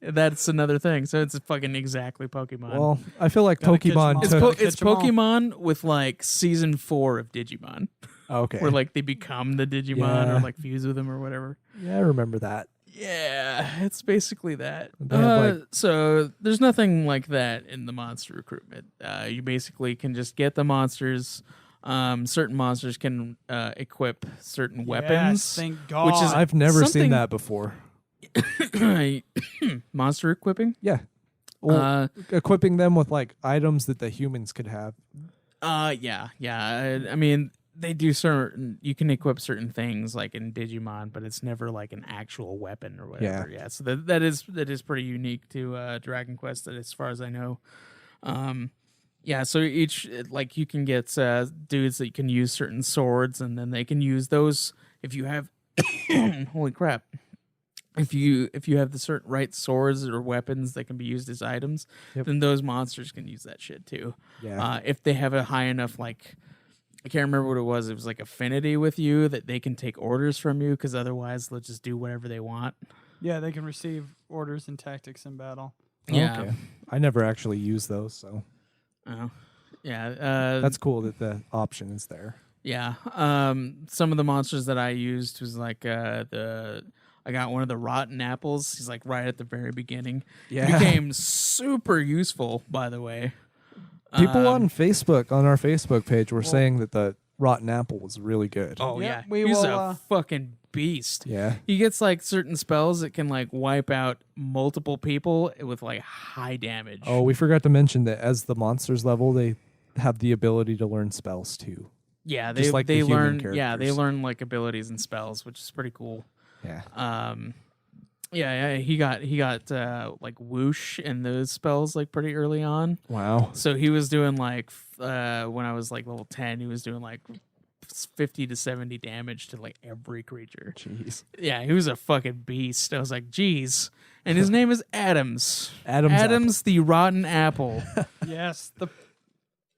That's another thing. So it's fucking exactly Pokemon. Well, I feel like Gotta catch 'em Pokemon all. it's, took. it's catch 'em all. Pokemon with like season 4 of Digimon, Okay. where like they become the Digimon Yeah. or like fuse with them or whatever. Yeah, I remember that. Yeah, it's basically that. They have, So there's nothing like that in the monster recruitment. You basically can just get the monsters. Certain monsters can equip certain Yes, weapons. thank God. which is- I've never something- seen that before. Monster equipping? Yeah. Well, equipping them with like items that the humans could have. Yeah. I mean, they do certain. You can equip certain things like in Digimon, but it's never like an actual weapon or whatever. Yeah. So that is pretty unique to Dragon Quest, as far as I know. Yeah. So each like you can get dudes that you can use certain swords, and then they can use those if you have. Holy crap! If you have the certain right swords or weapons that can be used as items, then those monsters can use that shit too. Yeah. If they have a high enough, like, I can't remember what it was. It was like affinity with you that they can take orders from you, because otherwise they'll just do whatever they want. Yeah, they can receive orders and tactics in battle. Yeah. Okay. I never actually used those, so Oh. Yeah. that's cool that the option is there. Yeah. Some of the monsters that I used was like I got one of the rotten apples. He's like right at the very beginning. Yeah. Became super useful, by the way. People on Facebook, on our Facebook page, were saying that the rotten apple was really good. Oh Yeah, yeah, we he's will, a fucking beast. Yeah. He gets like certain spells that can like wipe out multiple people with like high damage. Oh, we forgot to mention that as the monsters level, they have the ability to learn spells too. yeah, just like the they human learn. Yeah, they characters. learn like abilities and spells, which is pretty cool. Yeah. Yeah, he got like whoosh and those spells like pretty early on. Wow. So he was doing like when I was like level 10, he was doing like 50 to 70 damage to like every creature. Jeez. Yeah, he was a fucking beast. I was like, geez. And his name is Adams. Adams the rotten apple. Yes, the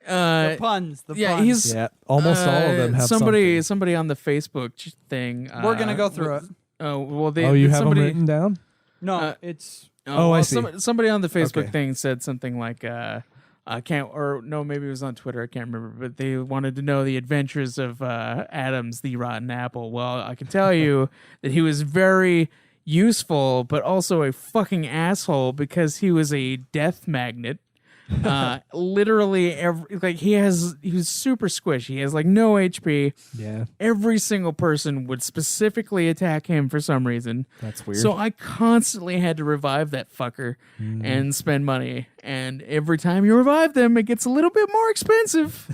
Uh, puns. The yeah, puns. he's Yeah. Almost all of them have something. somebody on the Facebook thing. We're gonna go through it. Oh well, they. Oh, you have somebody, them written down? No, it's Oh, I see. Somebody on the Facebook Okay. thing said something like, "I can't," or no, maybe it was on Twitter. I can't remember, but they wanted to know the adventures of Adams, the rotten apple. Well, I can tell you that he was very useful, but also a fucking asshole because he was a death magnet. Literally he was super squishy. He has like no HP. Yeah. Every single person would specifically attack him for some reason. That's weird. So I constantly had to revive that fucker and spend money. And every time you revive them, it gets a little bit more expensive.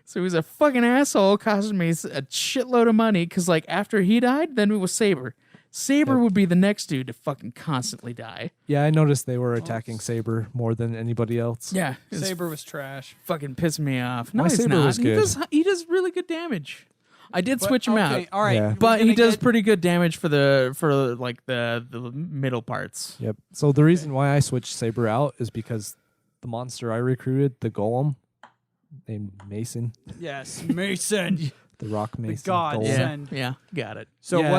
So he was a fucking asshole, costing me a shitload of money. Because like after he died, then it was Saber. Saber would be the next dude to fucking constantly die. Yeah, I noticed they were attacking Saber more than anybody else. Yeah, it's Saber was trash. fucking pissing me off. No, My he's Saber not. was good. He does really good damage. I did switch him out. All right, Yeah. we're But he gonna does get- pretty good damage for like the middle parts. Yep. So the reason why I switched Saber out is because the monster I recruited, the golem, named Mason, Yes, Mason. the rock Mason. god, golem. yeah. Yeah, Send. yeah, got it. So Yeah,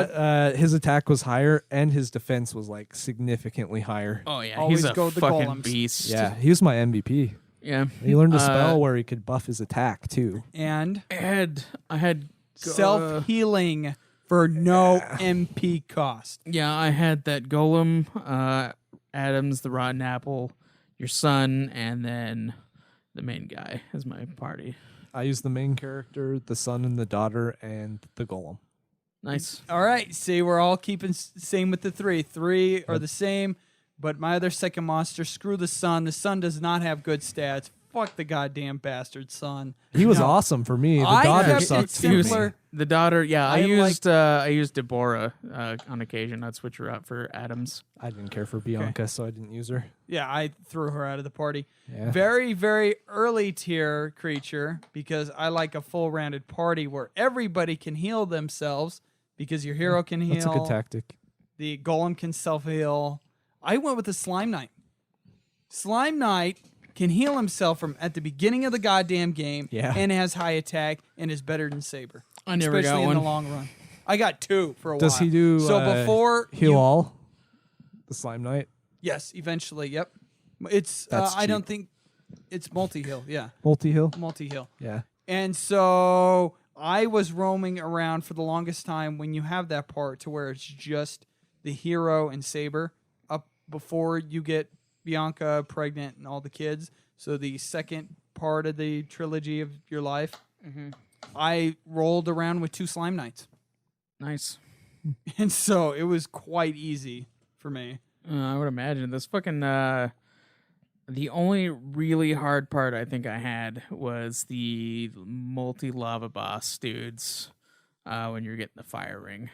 what? his attack was higher and his defense was like significantly higher. Oh yeah, Always he's a go with the fucking golems. beast. Yeah, he was my MVP. yeah. He learned a spell where he could buff his attack too. And I had self healing for no MP cost. Yeah, I had that golem, Adams, the rotten apple, your son, and then the main guy as my party. I used the main character, the son and the daughter, and the golem. Nice. All right, see, we're all keeping same with the three. Three are the same, but my other second monster, screw the son. The son does not have good stats. Fuck the goddamn bastard son. He was No. awesome for me. The I daughter kept it sucked for simpler. me. Simpler. The daughter, yeah, I I used Deborah on occasion. I'd switch her out for Adams. I didn't care for Bianca, so I didn't use her. Yeah, I threw her out of the party. Yeah. Very, very early tier creature because I like a full rounded party where everybody can heal themselves because your hero can heal. That's a good tactic. The golem can self heal. I went with the Slime Knight. Slime Knight can heal himself from at the beginning of the goddamn game Yeah. and has high attack and is better than Saber. I never especially got in one. the long run. I got two for a while. Does he do so before heal you- all? The Slime Knight? Yes, eventually. Yep. It's That's I don't cheap. think it's multi-hill. Yeah, Multi-hill? multi-hill. Yeah. And so I was roaming around for the longest time when you have that part to where it's just the hero and Saber up before you get Bianca pregnant and all the kids. So the second part of the trilogy of your life, I rolled around with 2 slime knights. Nice. And so it was quite easy for me. I would imagine this fucking. The only really hard part I think I had was the multi lava boss dudes when you're getting the fire ring.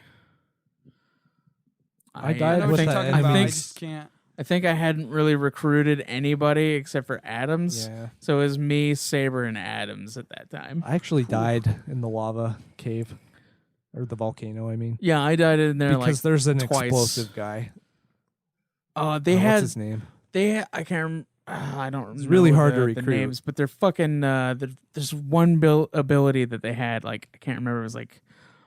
I died I know with what you're the talking about. I enemies. just can't. I think I hadn't really recruited anybody except for Adams. Yeah. So it was me, Saber, and Adams at that time. I actually died in the lava cave. Or the volcano, I mean. Yeah, I died in there Because like there's an twice. explosive guy. They What's had his name? I can't remember. I don't know. It's really hard to the recruit. names, but they're fucking. There's one ability that they had. Like I can't remember. It was like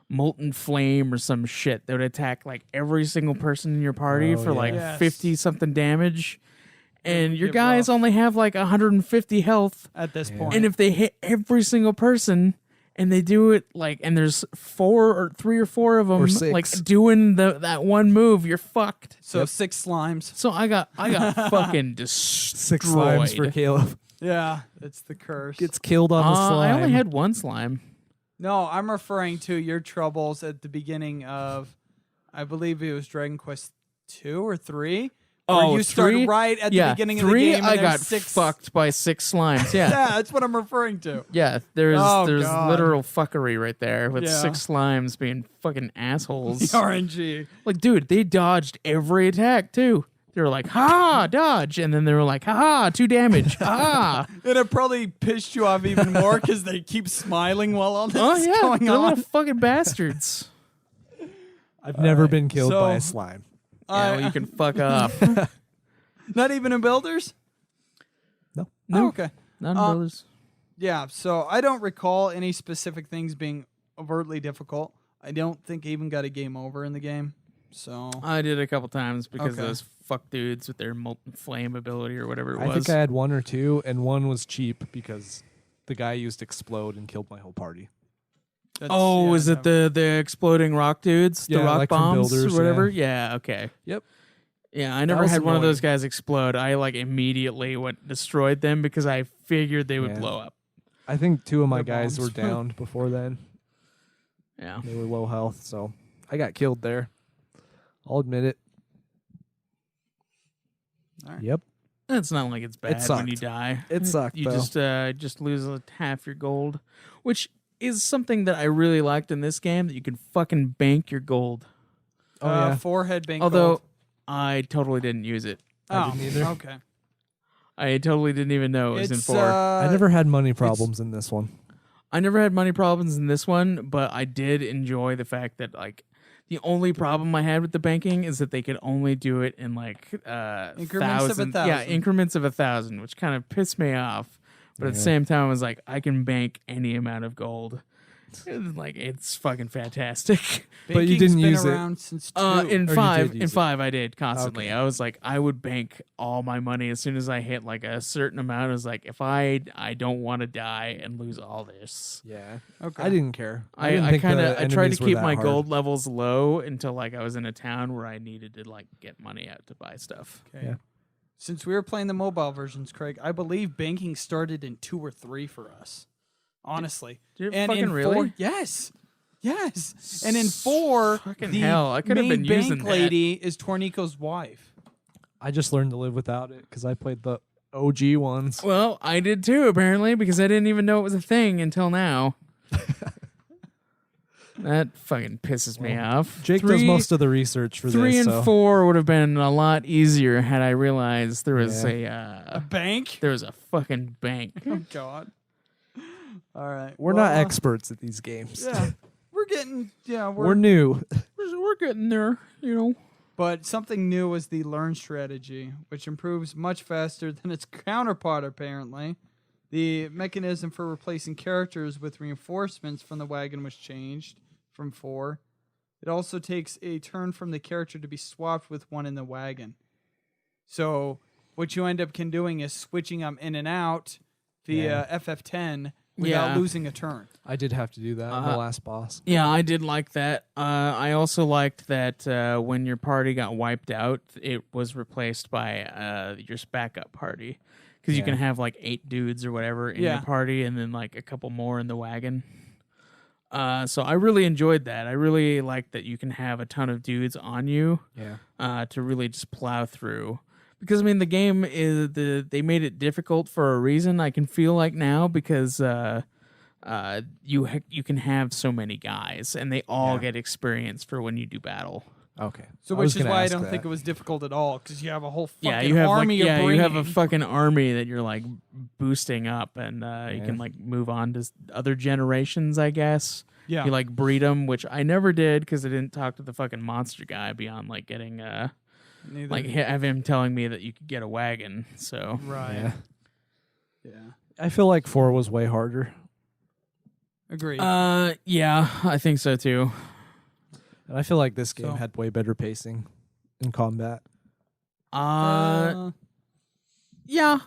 molten flame or some shit that would attack like every single person in your party Oh, for like yeah. Yes. 50 something damage, and your get guys rough. only have like 150 health. At this Yeah. point. And if they hit every single person, and they do it like, and there's 3 or 4 of them Or 6. like doing that one move, you're fucked. so Yep. 6 slimes. So I got fucking destroyed. 6 slimes for Caleb. Yeah, it's the curse. Gets killed on the slime. I only had 1 slime. No, I'm referring to your troubles at the beginning of, I believe it was Dragon Quest 2 or 3. Where you start 3? right at the Yeah, beginning 3, of the game. And I there's got 6 fucked by 6 slimes. Yeah. Yeah, that's what I'm referring to. Yeah, there's Oh, God. literal fuckery right there with Yeah. 6 slimes being fucking assholes. The RNG. Like, dude, they dodged every attack too. They were like, ha, dodge. And then they were like, ha, 2 damage. Ha. And it probably pissed you off even more because they keep smiling while all this Oh, is yeah. going They're on. little fucking bastards. I've never been killed so- by a slime. Yeah, well, you can fuck off. Not even in Builders? No. Oh, okay. Not brothers. Yeah, so I don't recall any specific things being overtly difficult. I don't think I even got a game over in the game. So I did a couple times because Okay. of those fuck dudes with their molten flame ability or whatever it I was. think I had 1 or 2, and 1 was cheap because the guy used explode and killed my whole party. that's- Oh, yeah, is it the exploding rock dudes? The Yeah, rock like from bombs Builders, or whatever? Yeah, okay. Yep. Yeah, I never was had one of annoying. those guys explode. I like immediately destroyed them because I figured they would Yeah. blow up. I think 2 of my The guys were bombs. downed before then. Yeah. They were low health, so I got killed there. I'll admit it. All right. Yep. It's not like it's bad when sucked. you die. It sucked, You though. just lose half your gold, which is something that I really liked in this game, that you can fucking bank your gold. Oh, yeah. Forehead bank. Although gold. I totally didn't use it. I Oh, didn't either. okay. I totally didn't even know it was in It's 4. I never had money problems in this one. I never had money problems in this one, but I did enjoy the fact that like the only problem I had with the banking is that they could only do it in like Increments of 1,000. Yeah, increments of 1,000, which kind of pissed me off. But at the Yeah. same time, I was like, I can bank any amount of gold. Like it's fucking fantastic. But you Banking's didn't been use it. around since 2. In you 5, did in use it. 5, I did constantly. Okay. I was like, I would bank all my money as soon as I hit like a certain amount. I was like, if I don't want to die and lose all this. Yeah. Okay. I didn't care. I didn't think kind the of I tried enemies to were keep that my hard. gold levels low until like I was in a town where I needed to like get money out to buy stuff. Okay. Yeah. Since we were playing the mobile versions, Craig, I believe banking started in 2 or 3 for us. Honestly. Did it And fucking in really? 4, yes. Yes. And in 4, Fucking the hell, I could have main been using bank that. lady is Tornico's wife. I just learned to live without it because I played the OG ones. Well, I did too apparently because I didn't even know it was a thing until now. That fucking pisses me off. Jake does most of the research for 3 this. and so. 4 would have been a lot easier had I realized there was A bank? there was a fucking bank. Oh, God. All right. We're Well, not experts at these games. Yeah. We're getting, We're new. We're getting there, you know. But something new was the learn strategy, which improves much faster than its counterpart, apparently. The mechanism for replacing characters with reinforcements from the wagon was changed from 4. It also takes a turn from the character to be swapped with one in the wagon. So what you end up doing is switching them in and out via FF10 without losing a turn. I did have to do that on the last boss. Yeah, I did like that. I also liked that when your party got wiped out, it was replaced by your backup party. Because you can have like 8 dudes or whatever in your party and then like a couple more in the wagon. So I really enjoyed that. I really like that you can have a ton of dudes on you to really just plow through. Because, I mean, the game they made it difficult for a reason, I can feel like now, because you can have so many guys, and they all get experience for when you do battle. Okay. So which is why I don't think it was difficult at all, because you have a whole fucking you have army like, of you have a fucking army that you're like boosting up, and you can like move on to other generations, I guess. Yeah. You like breed them, which I never did because I didn't talk to the fucking monster guy beyond like getting like have him telling me that you could get a wagon. So right. Yeah. I feel like 4 was way harder. Agreed. Yeah, I think so too. And I feel like this game had way better pacing in combat. Yeah,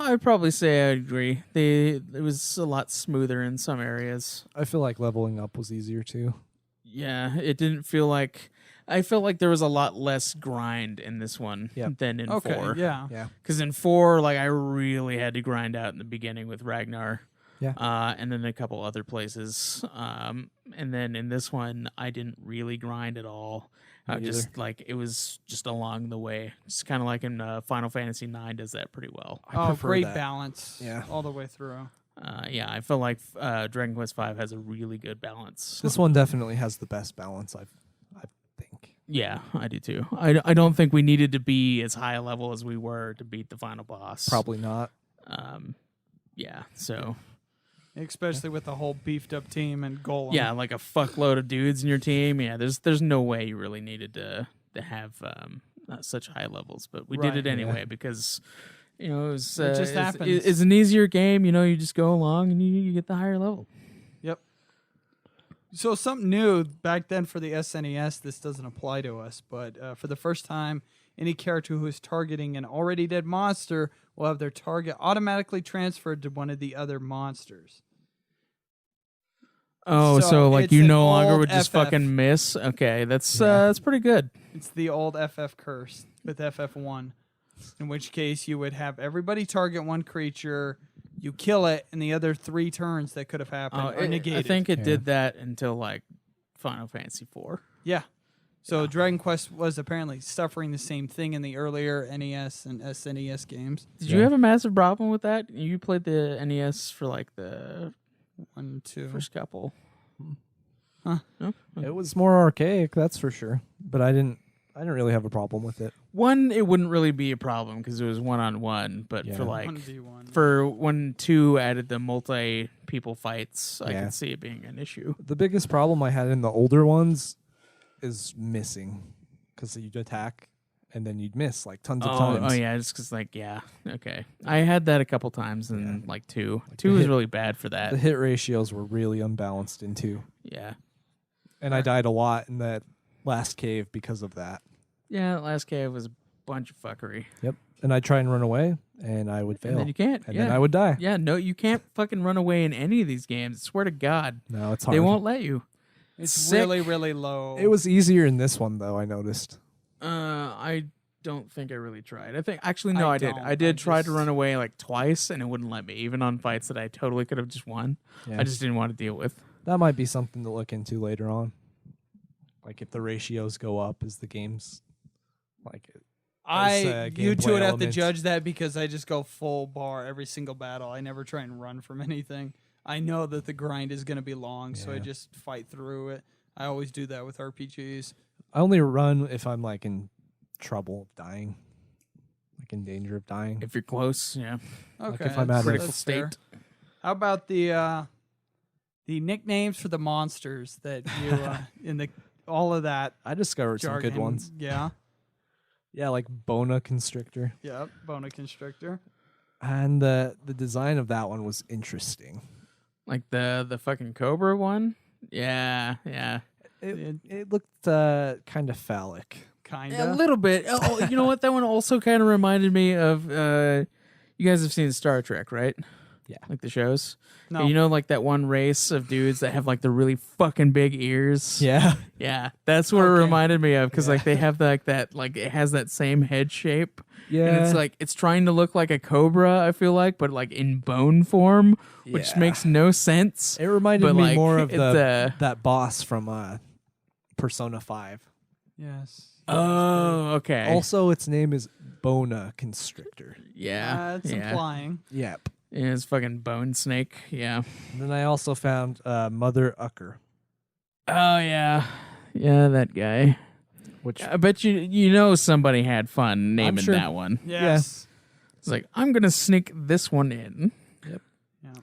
I'd probably say I agree. It was a lot smoother in some areas. I feel like leveling up was easier too. Yeah, it didn't feel like... I felt like there was a lot less grind in this one than in 4. Yeah. Because in 4, like, I really had to grind out in the beginning with Ragnar. Yeah. And then a couple other places. And then in this one, I didn't really grind at all. Just like it was just along the way. It's kind of like in Final Fantasy IX does that pretty well. Great balance. Yeah. All the way through. Yeah, I feel like Dragon Quest V has a really good balance. This one definitely has the best balance, I think. Yeah, I do too. I don't think we needed to be as high a level as we were to beat the final boss. Probably not. Yeah, so... Especially with the whole beefed up team and Golem. Yeah, like a fuckload of dudes in your team. Yeah, there's no way you really needed to have not such high levels, but we did it anyway because it was it just happens. It's an easier game. You just go along and you get the higher level. Yep. So something new back then for the SNES. This doesn't apply to us, but for the first time, any character who is targeting an already dead monster will have their target automatically transferred to one of the other monsters. Oh, so like you no longer would just fucking miss? Okay, that's pretty good. It's the old FF curse with FF1, in which case you would have everybody target one creature, you kill it, and the other 3 turns that could have happened are negated. I think it did that until like Final Fantasy IV. Yeah. So Dragon Quest was apparently suffering the same thing in the earlier NES and SNES games. Did you have a massive problem with that? You played the NES for like the 1, 2 first couple. Huh? No? It was more archaic, that's for sure. But I didn't really have a problem with it. 1, it wouldn't really be a problem because it was 1-on-1. But for like 1v1. for when 2 added the multi people fights, I could see it being an issue. The biggest problem I had in the older ones is missing, because you'd attack and then you'd miss like tons of times. Oh yeah, just because like okay. I had that a couple times in like 2. Like 2 was really bad for that. The hit ratios were really unbalanced in 2. Yeah, and I died a lot in that last cave because of that. Yeah, that last cave was a bunch of fuckery. Yep, and I'd try and run away, and I would fail. And then you can't. And then I would die. Yeah, no, you can't fucking run away in any of these games. I swear to God. No, it's hard. They won't let you. It's sick. really, really low. It was easier in this one, though, I noticed. I don't think I really tried. I think actually no, I did. I did try to run away like twice, and it wouldn't let me, even on fights that I totally could have just won. Yeah. I just didn't want to deal with. That might be something to look into later on. Like if the ratios go up as the game's like you two would have to elements. judge that, because I just go full bar every single battle. I never try and run from anything. I know that the grind is going to be long, so I just fight through it. I always do that with RPGs. I only run if I'm like in trouble of dying, like in danger of dying. If you're close, yeah. Okay, Like if I'm at a critical state. How about the nicknames for the monsters that you in the all of that I discovered jargon? some good ones. Yeah. Yeah, like Bona Constrictor. Yep, Bona Constrictor. And the design of that one was interesting. Like the fucking Cobra one? Yeah. It looked kind of phallic. kinda. A little bit. Oh, you know what? That one also kind of reminded me of. You guys have seen Star Trek, right? Yeah. Like the shows. No. You know, like that one race of dudes that have like the really fucking big ears. Yeah. Yeah, that's what it Okay. reminded me of because Yeah. like they have like that, like it has that same head shape. Yeah. And it's like it's trying to look like a cobra, I feel like, but like in bone form, which Yeah. makes no sense. It reminded But, me like, more of it's, that boss from Persona 5. Yes. Oh, okay. Also, its name is Bona Constrictor. Yeah, It's yeah. implying. Yep. Yeah, it's fucking bone snake. Yeah. And then I also found Mother Ucker, Oh yeah, yeah, that guy. which I bet you know somebody had fun naming sure. that one. Yes. It's like I'm gonna sneak this one in. Yeah. I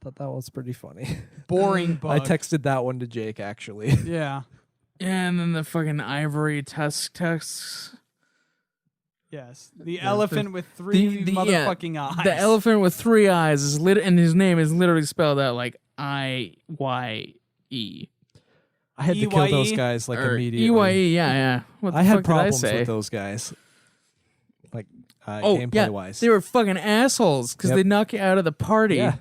thought that was pretty funny. Boring bug. I texted that one to Jake, actually. Yeah. Yeah, and then the fucking ivory tusks. Yes. The elephant with three yeah, motherfucking eyes. The elephant with 3 eyes is and his name is literally spelled out like IYE. I had to kill those EYE? guys like Or immediately. EYE, yeah. What the I had fuck problems did I say? with those guys. Like Oh, gameplay yeah. wise. They were fucking assholes because Yep. they knock you out of the party. Yeah.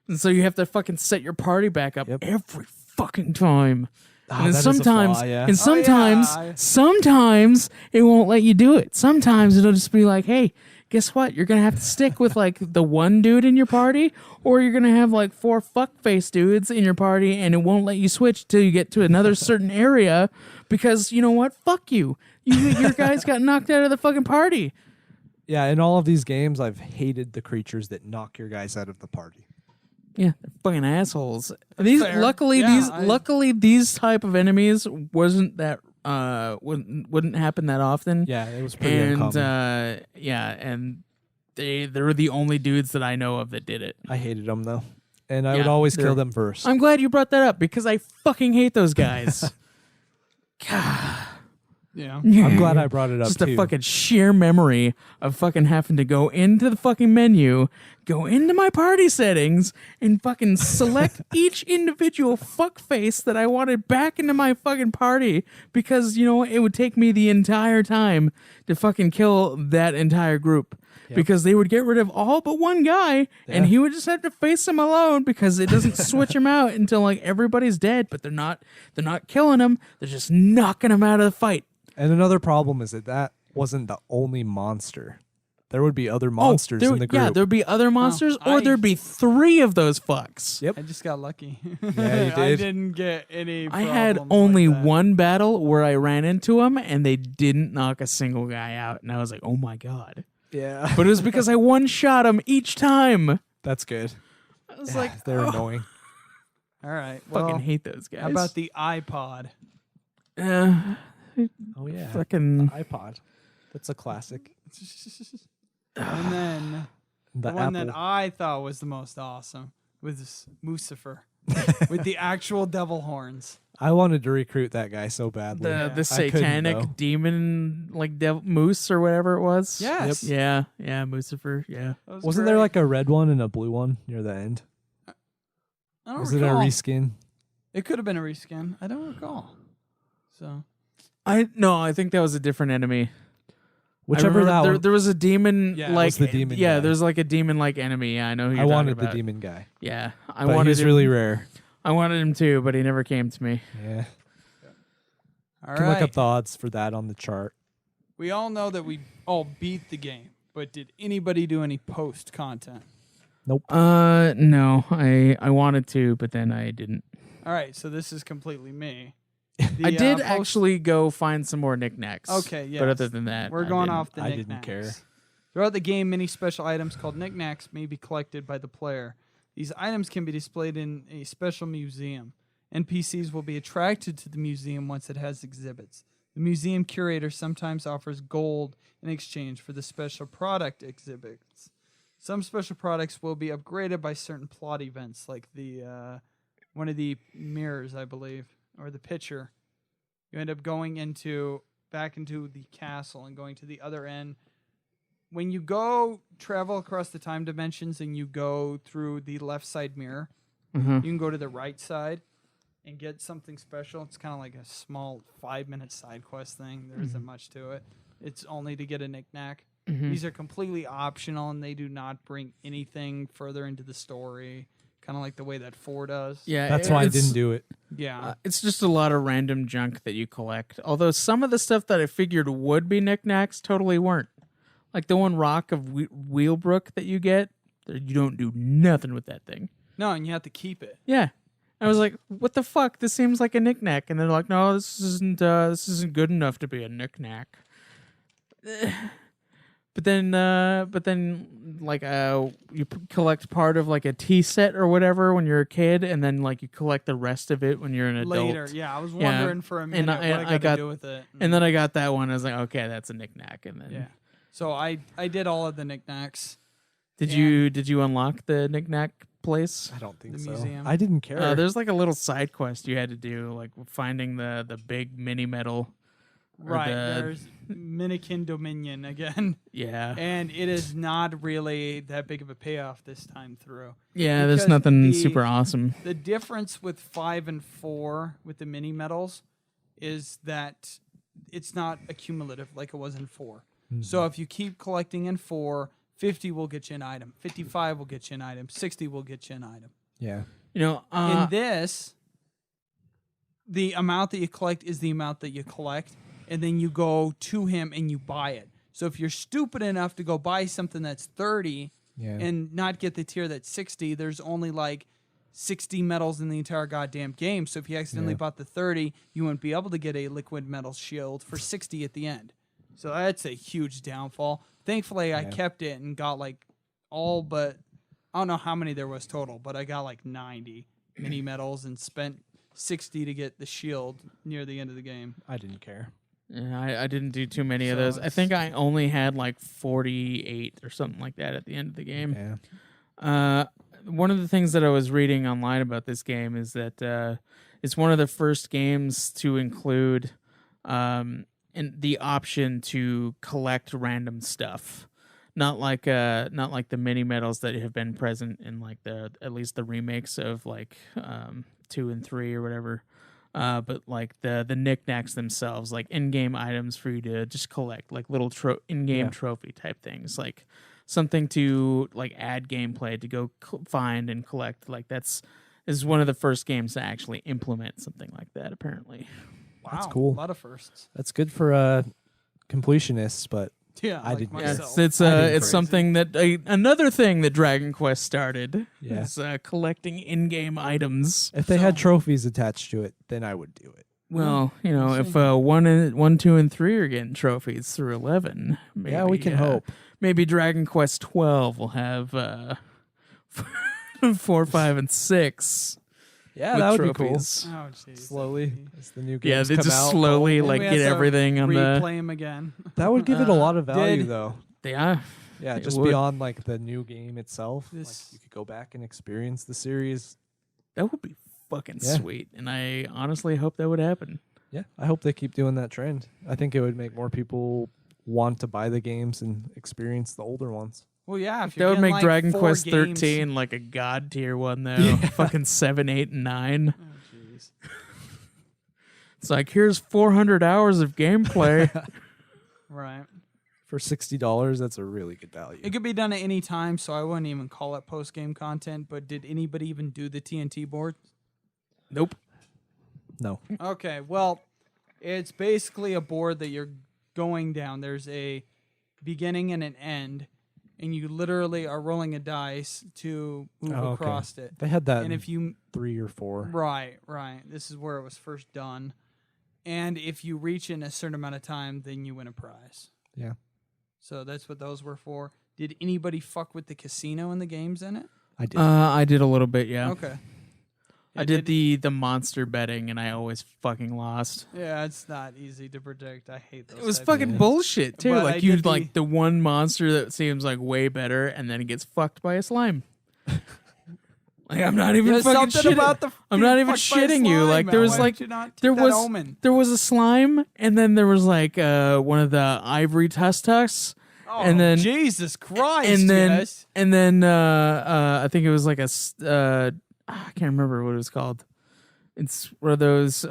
And so you have to fucking set your party back up Yep. every fucking time. Ah, And that is a sometimes, flaw, yeah. and sometimes, yeah. sometimes it won't let you do it. Sometimes it'll just be like, "Hey, guess what? You're gonna have to stick with like the one dude in your party, or you're gonna have like 4 fuckface dudes in your party, and it won't let you switch till you get to another certain area because you know what? Fuck you. Your guys got knocked out of the fucking party. Yeah, in all of these games, I've hated the creatures that knock your guys out of the party. Yeah, they're fucking assholes. These fair. luckily Yeah, these I- luckily these type of enemies wasn't that wouldn't happen that often. Yeah, it was pretty And uncommon. yeah, and they're the only dudes that I know of that did it. I hated them though, and I Yeah, would always they're- kill them first. I'm glad you brought that up because I fucking hate those guys. Yeah. I'm glad I brought it up Just too. a fucking sheer memory of fucking having to go into the fucking menu, go into my party settings, and fucking select each individual fuckface that I wanted back into my fucking party because, you know what, it would take me the entire time to fucking kill that entire group. Because they would get rid of all but one guy, and Yeah. he would just have to face him alone because it doesn't switch him out until like everybody's dead. But they're not killing him; they're just knocking him out of the fight. And another problem is that wasn't the only monster. There would be other monsters in the group. Yeah, there'd be other monsters, or I- there'd be 3 of those fucks. Yep. I just got lucky. Yeah, you I did. didn't get any I had problems only like that. one battle where I ran into them, and they didn't knock a single guy out, and I was like, "Oh my god!" Yeah. But it was because I one-shot them each time. That's good. I was like, They're oh, annoying. All right. fucking Well, hate those guys. how about the iPod? Oh yeah. fucking? iPod. That's a classic. And then The the one Apple. that I thought was the most awesome was Lucifer with the actual devil horns. I wanted to recruit that guy so badly. Yeah. The I couldn't, satanic though. demon, like devil moose or whatever it was. Yes. Yeah, yeah, Lucifer. Yeah. That was Wasn't there great. like a red one and a blue one near the end? I don't Was it a recall. reskin? It could have been a reskin. I don't recall. So I think that was a different enemy. Whichever I that remember one. there was a demon Yeah, it like was the demon yeah, guy. there's like a demon like enemy. Yeah, I know who you're I talking wanted the about. demon guy. Yeah, I But wanted he's him, really rare. I wanted him too, but he never came to me. Yeah. all You can look right. up the odds for that on the chart. We all know that we all beat the game, but did anybody do any post content? No, I wanted to, but then I didn't. All right, so this is completely me. I The, did post- actually go find some more knickknacks. Okay, yes. But other than that, We're I going didn't. off the I knickknacks. didn't care. Throughout the game, many special items called knickknacks may be collected by the player. These items can be displayed in a special museum. NPCs will be attracted to the museum once it has exhibits. The museum curator sometimes offers gold in exchange for the special product exhibits. Some special products will be upgraded by certain plot events, like the one of the mirrors, I believe, or the picture. You end up going back into the castle and going to the other end. When you go travel across the time dimensions and you go through the left side mirror, Mhm. you can go to the right side. and get something special. It's kind of like a small 5-minute side quest thing. There isn't much to it. It's only to get a knick-knack. These are completely optional, and they do not bring anything further into the story, kind of like the way that 4 does. Yeah, That's why I didn't do it. Yeah. It's just a lot of random junk that you collect. Although some of the stuff that I figured would be knickknacks totally weren't. Like the one rock of Wheelbrook that you get, you don't do nothing with that thing. No, and you have to keep it. Yeah. I was like, what the fuck? This seems like a knickknack. And they're like, no, this isn't good enough to be a knickknack. But then, like, you collect part of like a tea set or whatever when you're a kid, and then like you collect the rest of it when you're an adult. Later, yeah. I was wondering for a minute what I got to do with it. And then I got that one. I was like, okay, that's a knickknack. And then, yeah. So I did all of the knick-knacks. Did you unlock the knick-knack place? I don't think The so. museum. I didn't care. There's like a little side quest you had to do, like finding the big mini medal. Right, there's Minikin Dominion again. Yeah. And it is not really that big of a payoff this time through. Yeah, Because there's nothing the- super awesome. The difference with 5 and 4 with the mini medals is that it's not accumulative like it was in 4. So if you keep collecting in 4, 50 will get you an item, 55 will get you an item, 60 will get you an item. Yeah. You know, In this, the amount that you collect is the amount that you collect, and then you go to him and you buy it. So if you're stupid enough to go buy something that's 30 Yeah. and not get the tier that's 60, there's only like 60 medals in the entire goddamn game. So if you accidentally bought the 30, you wouldn't be able to get a liquid metal shield for 60 at the end. So that's a huge downfall. Thankfully, I kept it and got like all but, I don't know how many there was total, but I got like 90 mini medals and spent 60 to get the shield near the end of the game. I didn't care. yeah, I didn't do too many of So those. I it's- think I only had like 48 or something like that at the end of the game. Yeah. One of the things that I was reading online about this game is that it's one of the first games to include the option to collect random stuff. Not like the mini medals that have been present in like at least the remakes of like 2 and 3 or whatever. But like the knickknacks themselves, like in-game items for you to just collect, like little in-game trophy type things, like something to like add gameplay to go find and collect. Like this is one of the first games to actually implement something like that. Apparently, Wow, That's cool. A lot of firsts. That's good for completionists, but Yeah, I like didn't- myself. it's I didn't it's crazy. something that another thing that Dragon Quest started Yeah. is collecting in-game items. if they had trophies attached to it, then I would do it. Well, you know, if 1, 2, and 3 are getting trophies through 11, maybe, Yeah, we can hope. Maybe Dragon Quest 12 will have 4, 5, and 6. Yeah, with that would trophies. Oh, jeez. Slowly, as the new games Yeah, they come just out. slowly Then like we get have to everything on the. replay him again. That would give it a lot of value, Did- though. They are. Yeah, It just would. beyond like the new game itself. Like This- you could go back and experience the series. That would be fucking Yeah. sweet, and I honestly hope that would happen. Yeah, I hope they keep doing that trend. I think it would make more people want to buy the games and experience the older ones. Well, yeah, if That you're would getting, make like, Dragon 4 Quest games- 13 like a god tier one though. Fucking 7, 8, and 9. Oh, jeez. It's like here's 400 hours of gameplay. Right. For $60, that's a really good value. It could be done at any time, so I wouldn't even call it post-game content. But did anybody even do the TNT board? Nope. No. Okay, well, it's basically a board that you're going down. There's a beginning and an end, and you literally are rolling a dice to move Oh, okay. across it. They had that And in if you 3 or 4. right, this is where it was first done. And if you reach in a certain amount of time, then you win a prize. Yeah. So that's what those were for. Did anybody fuck with the casino and the games in it? I did. I did a little bit, yeah. Okay. I did the monster betting, and I always fucking lost. Yeah, it's not easy to predict. I hate those. It was type of fucking games. bullshit too. But I Like you did the- like the one monster that seems like way better, and then it gets fucked by a slime. Like I'm not even There's fucking something shitting. about the I'm not being even fucked by a shitting you. slime, Like man. there was Why like did you not take there that was omen? there was a slime, and then there was like one of the ivory tusks. Oh, and then- Jesus Christ, and then yes. I think it was like I can't remember what it was called. It's one of those. It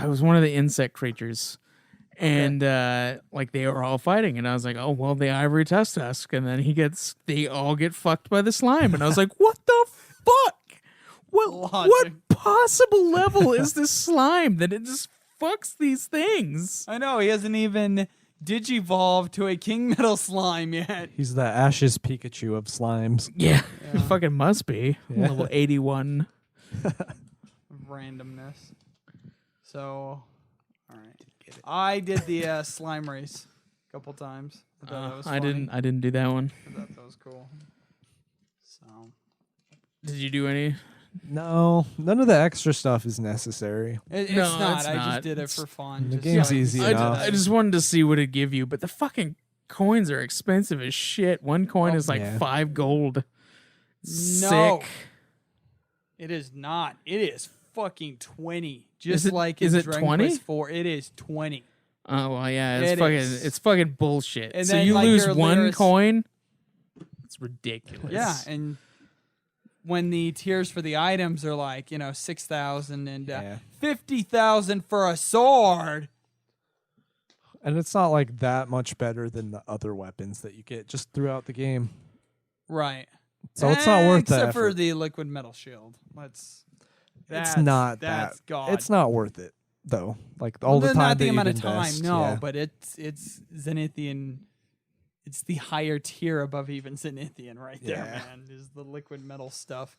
was one of the insect creatures, and like they were all fighting, and I was like, oh well, the ivory tusk, and then they all get fucked by the slime, and I was like, what the fuck? What possible level is this slime that it just fucks these things? I know he hasn't even digivolved to a king metal slime yet. He's the Ash's Pikachu of slimes. Yeah. It fucking must be level 81. Randomness. So, all right. I did the slime race a couple times. I thought that was funny. I didn't do that one. I thought that was cool. So, did you do any? No, none of the extra stuff is necessary. it's No, not. it's I not. just did it for fun. The Just game's like- easy I enough. just wanted to see what it'd give you, but the fucking coins are expensive as shit. One coin is like yeah. 5 gold. No. Sick. It is not. It is fucking 20. Is Just it- like is in it Dragon 20? Quest 4. It is 20. Oh well, yeah, It it's fucking bullshit. And So then, you like, lose your one lyrics- coin. It's ridiculous. Yeah, and when the tiers for the items are like, 6,000 and Yeah. 50,000 for a sword. And it's not like that much better than the other weapons that you get just throughout the game. Right. So it's not worth that. Except for the liquid metal shield. It's not that's that. God. It's not worth it though. Like all the time not that the amount you'd of time, invest, no, yeah. but it's Zenithian. It's the higher tier above even Zenithian right there, Yeah. man. Is the liquid metal stuff.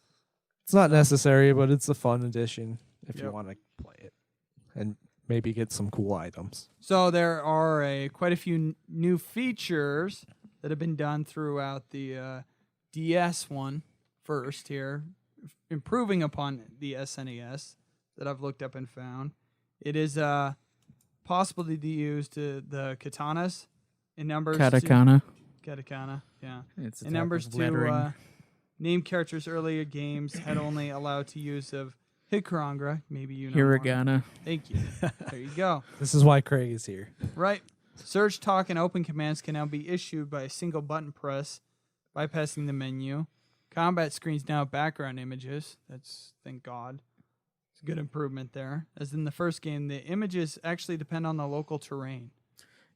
It's not necessary, but it's a fun addition if you Yep. want to play it and maybe get some cool items. So there are quite a few new features that have been done throughout the DS one first here, improving upon the SNES that I've looked up and found. It is possible to use the katanas in numbers. Katakana. Katakana, yeah. It's a In type numbers of to lettering. name characters earlier games had only allowed to use of Hikarangra. Maybe you know. more. Hiragana. Thank you. There you go. This is why Craig is here. Right. Search, talk, and open commands can now be issued by a single button press, bypassing the menu. Combat screens now have background images. That's, thank God. It's a good improvement there. As in the first game, the images actually depend on the local terrain.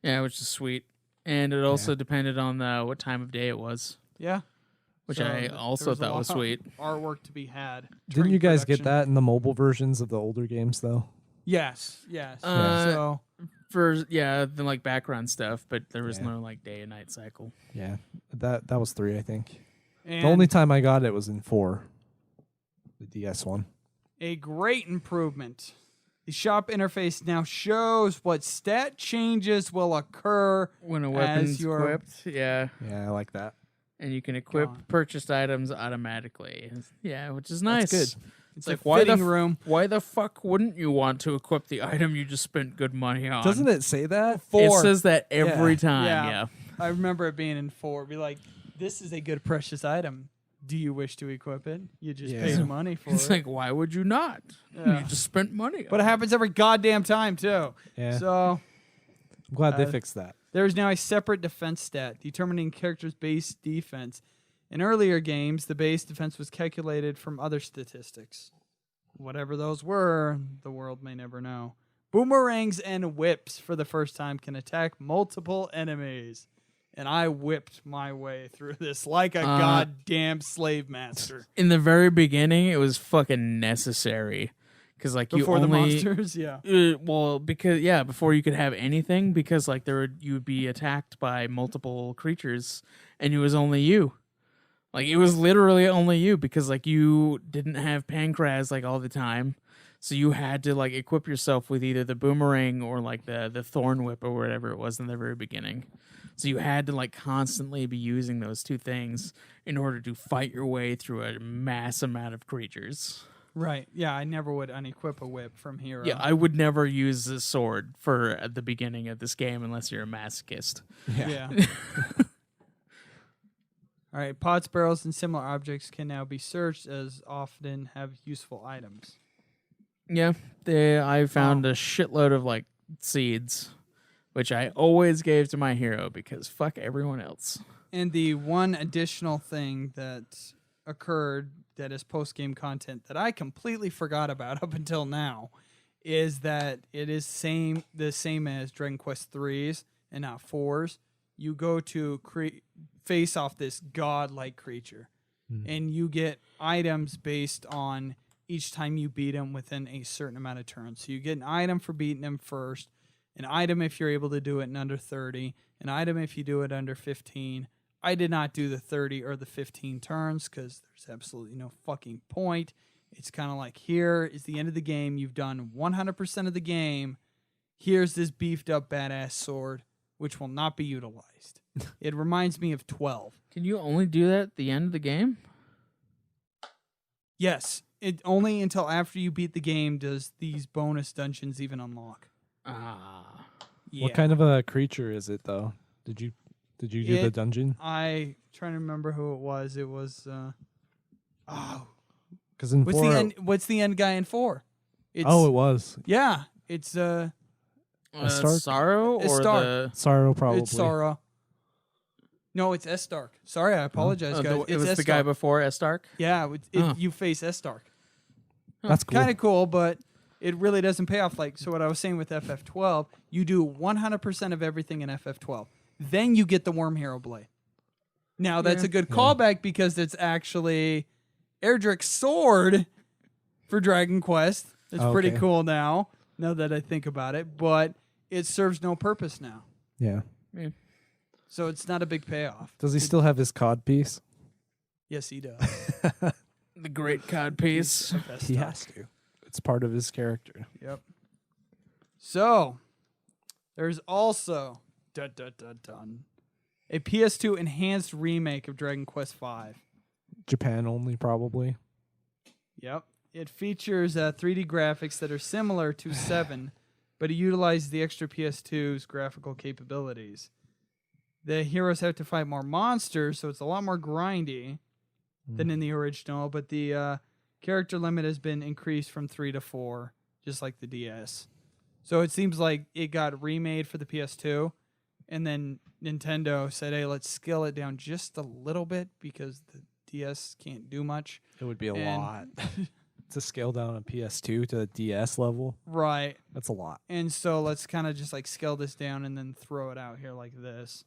Yeah, which is sweet. And it also depended on what time of day it was, Yeah. which So I there also a thought was lot of sweet. Artwork to be had. Didn't during you guys get production. that in the mobile versions of the older games though? Yes. Yes. Uh, So For the like background stuff, but there was Yeah. no like day and night cycle. Yeah. That was 3, I think. and The only time I got it was in 4. The DS one. a great improvement. The shop interface now shows what stat changes will occur When a weapon's you're- equipped, yeah. Yeah, I like that. And you can equip Gone. purchased items automatically. Yeah, which is nice. That's good. It's like, a why the fitting room. Why the fuck wouldn't you want to equip the item you just spent good money on? Doesn't it say that? It 4. says that every Yeah. time, Yeah. yeah. I remember it being in 4. Be like, this is a good precious item. Do you wish to equip it? You just Yeah. paid money for It's it. like, why would you not? Yeah. You just spent money. But it happens every goddamn time too. Yeah. So I'm glad they uh, fixed that. there is now a separate defense stat determining character's base defense. In earlier games, the base defense was calculated from other statistics. Whatever those were, the world may never know. Boomerangs and whips for the first time can attack multiple enemies. And I whipped my way through this like a goddamn slave master. In the very beginning, it was fucking necessary. Because, like, Before you the only... monsters, yeah. Well, because before you could have anything, because like you would be attacked by multiple creatures, and it was only you. Like it was literally only you because like you didn't have Pancraz like all the time, so you had to like equip yourself with either the boomerang or like the thorn whip or whatever it was in the very beginning. So you had to like constantly be using those two things in order to fight your way through a mass amount of creatures. Right. Yeah, I never would unequip a whip from hero. Yeah, I would never use a sword for at the beginning of this game unless you're a masochist. Yeah. All right. Pots, barrels, and similar objects can now be searched as often have useful items. Yeah, I found a shitload of like seeds, which I always gave to my hero because fuck everyone else. And the one additional thing that occurred that is post-game content that I completely forgot about up until now is that it is the same as Dragon Quest 3s and not 4s. You go to face off this godlike creature, and you get items based on each time you beat him within a certain amount of turns. So you get an item for beating him first, an item if you're able to do it in under 30, an item if you do it under 15. I did not do the 30 or the 15 turns because there's absolutely no fucking point. It's kind of like, here is the end of the game. You've done 100% of the game. Here's this beefed up badass sword, which will not be utilized. It reminds me of 12. Can you only do that at the end of the game? Yes. It only until after you beat the game does these bonus dungeons even unlock. Ah. Yeah. What kind of a creature is it, though? Did you do the dungeon? I trying to remember who it was. It was Because in what's the end guy in 4? it was Yeah, it's Stark? Sorrow It's or Stark. the Sorrow, probably. It's Sara. No, it's S Stark. Sorry, I apologize, guys. it was the guy before S Stark? Yeah, you face S Stark. That's cool. Kind of cool, but it really doesn't pay off. Like, so what I was saying with FF12, you do 100% of everything in FF12. Then you get the Worm Hero Blade. Now, that's a good callback because it's actually Erdrick's sword for Dragon Quest. It's pretty cool now that I think about it, but it serves no purpose now. Yeah. So it's not a big payoff. Does he still have his cod piece? Yes, he does. The great cod piece. He has to. It's part of his character. Yep. So, there's also a PS2 enhanced remake of Dragon Quest V. Japan only, probably. Yep. It features 3D graphics that are similar to 7, but it utilizes the extra PS2's graphical capabilities. The heroes have to fight more monsters, so it's a lot more grindy than in the original, but the character limit has been increased from 3 to 4, just like the DS. So it seems like it got remade for the PS2, and then Nintendo said, hey, let's scale it down just a little bit because the DS can't do much. It would be a lot. To scale down a PS2 to the DS level. Right. That's a lot. And so let's kind of just like scale this down and then throw it out here like this.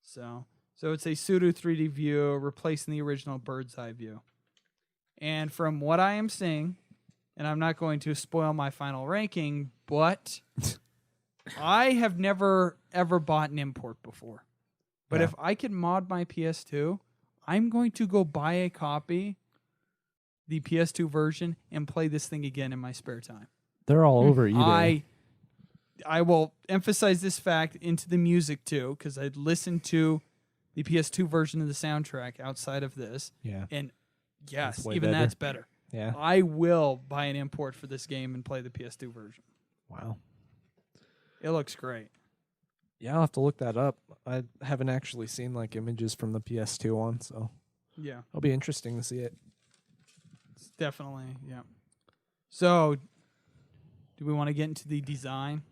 So it's a pseudo 3D view replacing the original bird's eye view. And from what I am seeing, and I'm not going to spoil my final ranking, but I have never ever bought an import before. But if I can mod my PS2, I'm going to go buy a copy, the PS2 version, and play this thing again in my spare time. They're all over eBay. I will emphasize this fact into the music too, because I listened to the PS2 version of the soundtrack outside of this. Yeah. And yes, way even better. that's better. Yeah. I will buy an import for this game and play the PS2 version. Wow. It looks great. Yeah, I'll have to look that up. I haven't actually seen like images from the PS2 one, so Yeah, it'll be interesting to see it. it's definitely, yeah. So, do we want to get into the design?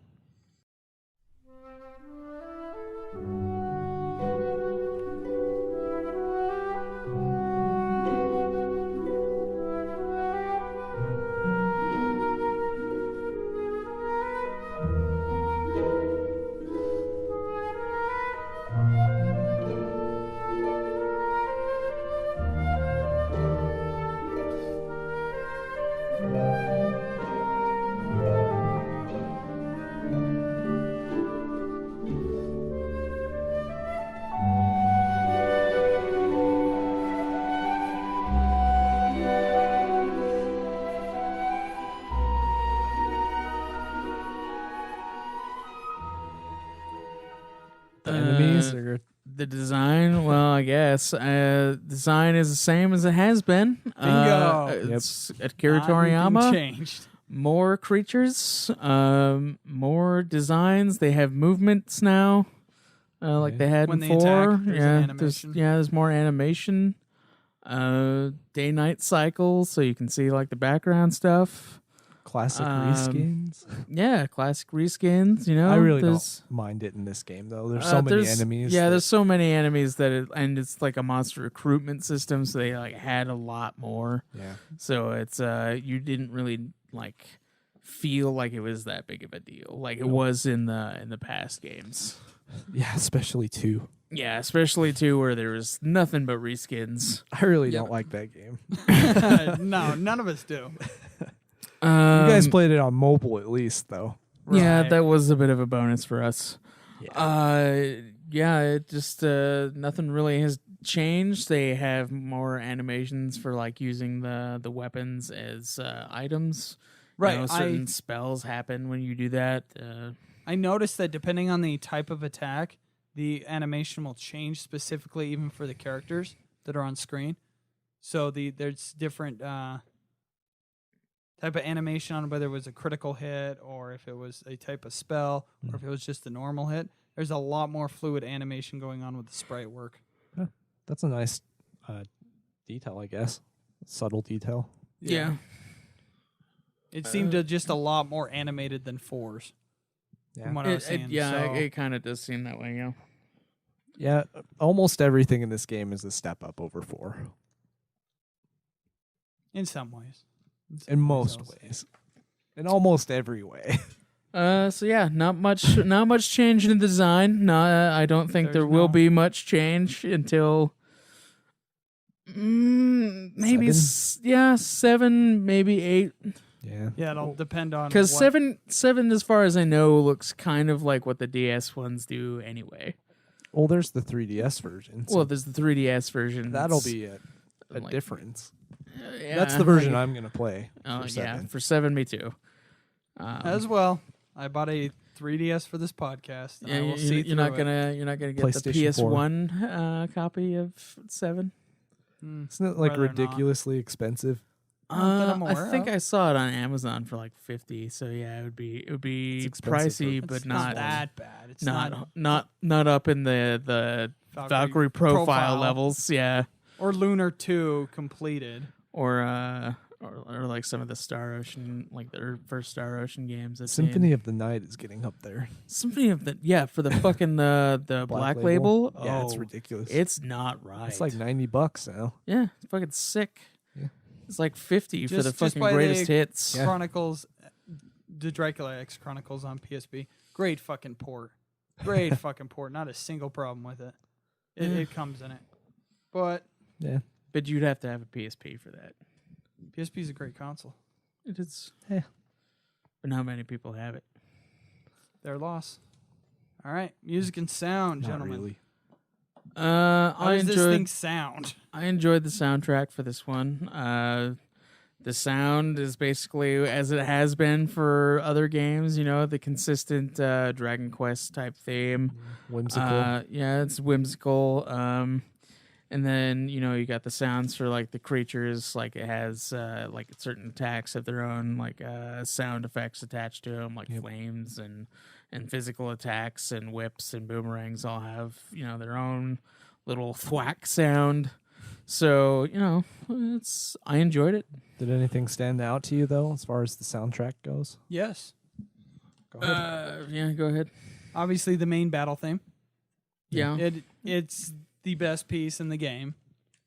The enemies are The design, well, I guess. Design is the same as it has been. Bingo. It's Akira Nothing Toriyama. changed. More creatures, more designs. They have movements now, like they had When they before. attack, there's an animation. There's more animation. Day-night cycles, so you can see like the background stuff. Classic reskins. Yeah, classic reskins. You know, I really there's- don't mind it in this game though. There's so many enemies. Yeah, there's so many enemies and it's like a monster recruitment system, so they like had a lot more. Yeah. So it's you didn't really like feel like it was that big of a deal, like it was in the past games. Yeah, especially 2. Yeah, especially 2 where there was nothing but reskins. I really don't like that game. No, none of us do. You guys played it on mobile at least, though. Yeah, Right. that was a bit of a bonus for us. Yeah. Yeah, it just nothing really has changed. They have more animations for like using the weapons as items. Right, You know, certain spells happen when you do that. I noticed that depending on the type of attack, the animation will change specifically even for the characters that are on screen. So there's different type of animation on whether it was a critical hit or if it was a type of spell or if it was just a normal hit. There's a lot more fluid animation going on with the sprite work. That's a nice detail, I guess. Subtle detail. yeah. It seemed to just a lot more animated than 4s. Yeah. From what I was seeing. So- It kind of does seem that way. Yeah. Yeah, almost everything in this game is a step up over 4. in some ways. In most ways. In almost every way. So yeah, not much change in the design. No, I don't think there There's will no- be much change until maybe 7, maybe 8. Yeah. Yeah, it'll depend on Because what- 7, as far as I know, looks kind of like what the DS ones do anyway. Well, there's the 3DS version. so Well, there's the 3DS version. that'll that's- be a like- difference. yeah, That's the version I'm going to play. Oh for yeah, 7. for 7, me too. as well. I bought a 3DS for this podcast. And Yeah, I will see you're not through it. gonna get the PlayStation 4. PS1 copy of 7. Isn't it like Rather not. ridiculously expensive? Not that I'm I aware think of. I saw it on Amazon for like 50. So yeah, it would be It's expensive pricey, for- but It's not that bad. It's not up in the Valkyrie profile levels. Yeah, or Lunar 2 completed. or like some of the Star Ocean, like their first Star Ocean games. I've Symphony seen. of the Night is getting up there. Symphony of the for the fucking the Black Label. Yeah, it's Oh, ridiculous. It's not right. It's like $90 now. yeah, it's fucking sick. Yeah. It's like 50 for the Just fucking by greatest the hits. Yeah. Chronicles, the Dracula X Chronicles on PSP. Great fucking port. Great fucking port. Not a single problem with it. It comes in it. But Yeah. But you'd have to have a PSP for that. PSP is a great console. It is. Yeah. But not many people have it. Their loss. All right. Music and sound, Not gentlemen. really. How I does this thing enjoyed sound? I enjoyed the soundtrack for this one. The sound is basically as it has been for other games, you know, the consistent Dragon Quest type theme. Whimsical. Yeah, it's whimsical. And then, you know, you got the sounds for like the creatures, like it has like certain attacks of their own, like sound effects attached to them, like flames and physical attacks and whips and boomerangs all have, you know, their own little thwack sound. So, you know, I enjoyed it. Did anything stand out to you, though, as far as the soundtrack goes? Yes. Go ahead. Yeah, go ahead. Obviously, the main battle theme. Yeah. It's the best piece in the game.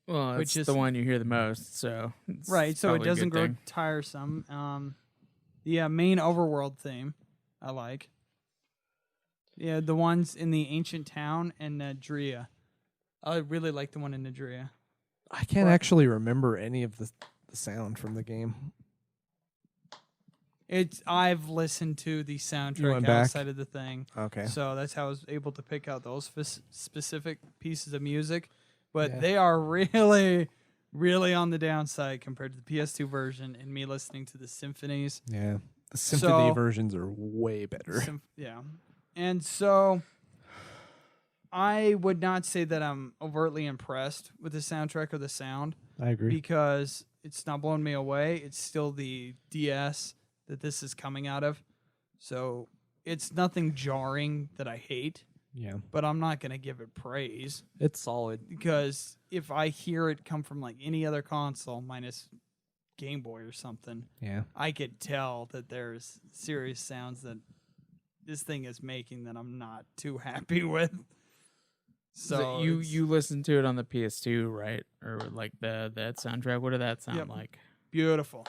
Well, which it's is- the one you hear the most, so it's Right, so it probably a doesn't good grow thing. tiresome. The main overworld theme, I like. Yeah, the ones in the ancient town and Nadria. I really like the one in Nadria. I can't actually remember any of the sound from the game. I've listened to the soundtrack went back? outside of the thing, Okay. so that's how I was able to pick out those specific pieces of music. But Yeah. they are really, really on the downside compared to the PS2 version and me listening to the symphonies. Yeah. The symphony So- versions are way better. Yeah. And so I would not say that I'm overtly impressed with the soundtrack or the sound I agree. because it's not blowing me away. It's still the DS that this is coming out of. So it's nothing jarring that I hate, Yeah. but I'm not going to give it praise It's solid. because if I hear it come from like any other console minus Game Boy or something, Yeah. I could tell that there's serious sounds that this thing is making that I'm not too happy with. So you listened to it on the PS2, right? Or like that soundtrack? What did that sound Yep. like? beautiful,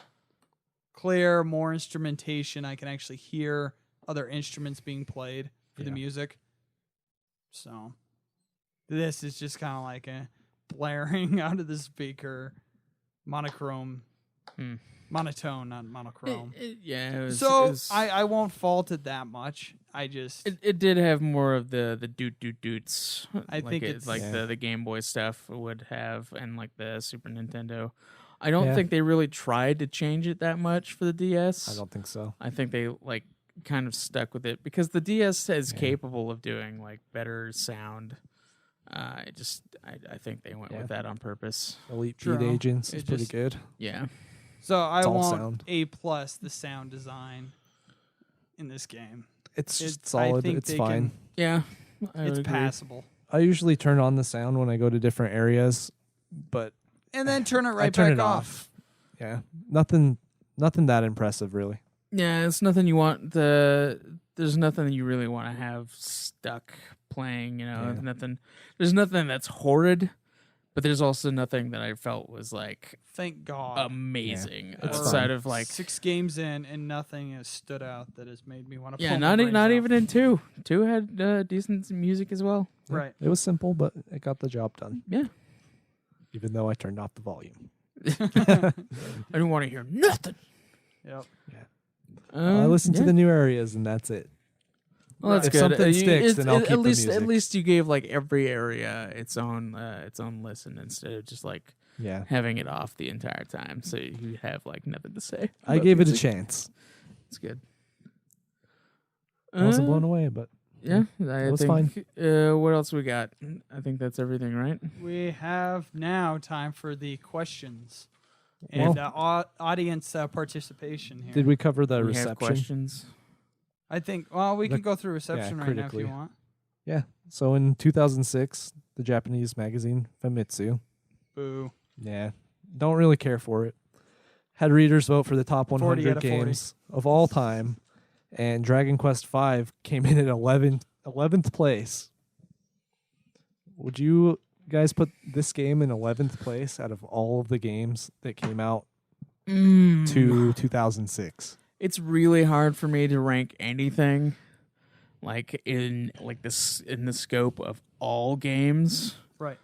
clear, more instrumentation. I can actually hear other instruments being played for the Yeah. music. So this is just kind of like a blaring out of the speaker, monotone, not monochrome. Yeah. It was, So it was- I won't fault it that much. I just It did have more of the doots. I think it's- like Yeah. the Game Boy stuff would have, and like the Super Nintendo. I don't Yeah. think they really tried to change it that much for the DS. I don't think so. I think they like kind of stuck with it because the DS is Yeah. capable of doing like better sound. I think they went Yeah. with that on purpose. Elite True. Beat Agents It is pretty just- good. Yeah. so I It's all want sound. A+ the sound design in this game. It's It- just I solid. think It's they fine. can- Yeah. I It's would agree. passable. I usually turn on the sound when I go to different areas, but And then turn it I right turn back it off. yeah, nothing that impressive really. Yeah, it's nothing you want there's nothing you really want to have stuck playing, you know. Yeah. There's nothing that's horrid, but there's also nothing that I felt was like Thank God. amazing It's outside fine. of like 6 games in and nothing has stood out that has made me want to yeah, not even in 2. 2 had decent music as well. Yeah, Right. It was simple, but it got the job done. Yeah. Even though I turned off the volume. I didn't want to hear nothing. Yep. I listen to the new areas, and that's it. Well, that's If good. something You- sticks, it's- then I'll keep at the least at music. least you gave like every area its own listen instead of just like Yeah, having it off the entire time, so you have like nothing to say. I about gave it a music. chance. It's good. I wasn't blown away, but Yeah, I was think. What else we got? I think that's everything, right? We have now time for the questions and audience participation here. did we cover the We have reception? questions. I think, well, we The- can go through reception right now if you critically. want. Yeah. So in 2006, the Japanese magazine Famitsu, Boo. yeah, don't really care for it, had readers vote for the top 40 100 out of 40. games of all time, and Dragon Quest V came in at 11th place. Would you guys put this game in 11th place out of all of the games that came out to 2006? It's really hard for me to rank anything like in the scope of all games. Right.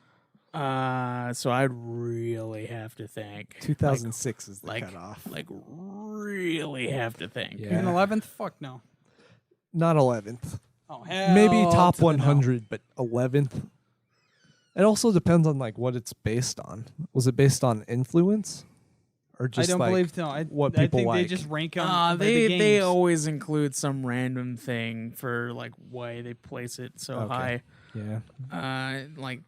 So I'd really have to think. 2006 is the like- cutoff. Like really have to think. Yeah. Even 11th? Fuck no. Not 11th. Oh, hell Maybe top to the no. 100, but 11th. It also depends on like what it's based on. Was it based on influence, or I just don't like believe so. what I people think like? they just rank on by the games. They always include some random thing for like why they place it so Okay. high. Yeah, Like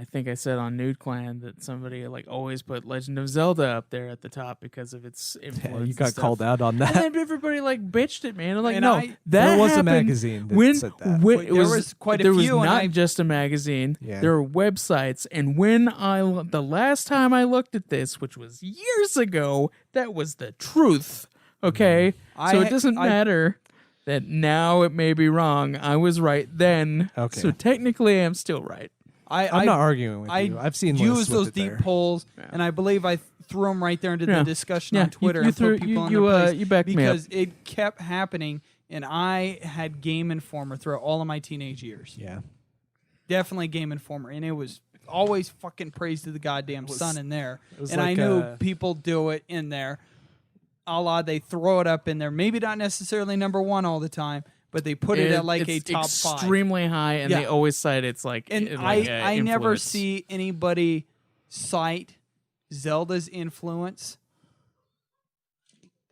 I think I said on Nude Clan that somebody like always put Legend of Zelda up there at the top because of its influence. yeah, you and got stuff. called out on And that. then everybody like bitched it, man. I'm like, And no, I- that There was a happened magazine that when, said that. when But it there was, was quite a there few, was and not I- just a magazine. Yeah. There were websites, and when the last time I looked at this, which was years ago, that was the truth. Okay, so it doesn't matter that now it may be wrong. I was right then. Okay. So technically, I'm still right. I'm not arguing with I you. I've seen use lists those with it deep there. polls, and I believe I threw them right there into Yeah. the discussion Yeah, on Twitter you and threw- put people you, in their place you backed me up. because it kept happening, and I had Game Informer throughout all of my teenage years. Yeah, Definitely Game Informer, and it was always fucking praise to the goddamn sun in there. was And I like knew people do it in there. A la they throw it up in there, maybe not necessarily number one all the time, but they put it at like a It's top 5. extremely high, and they Yeah. always cite it's like. And like, I never influence. see anybody cite Zelda's influence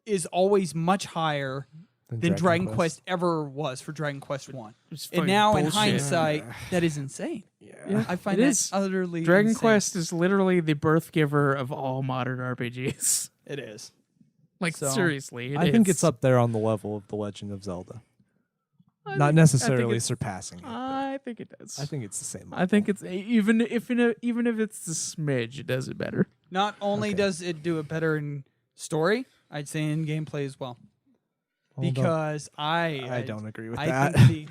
is always much higher than Dragon Quest ever was for Dragon Quest 1. It's And fucking now in bullshit. hindsight, that is insane. Yeah, I find it that is. utterly Dragon insane. Quest is literally the birth giver of all modern RPGs. It is. Like So, seriously, I think is. it's up there on the level of The Legend of Zelda. Not necessarily surpassing it. I think it does. I think it's the same. I think it's even if it's a smidge, it does it better. Not only Okay. does it do it better in story, I'd say in gameplay as well. Hold on. Because I don't agree with I that. think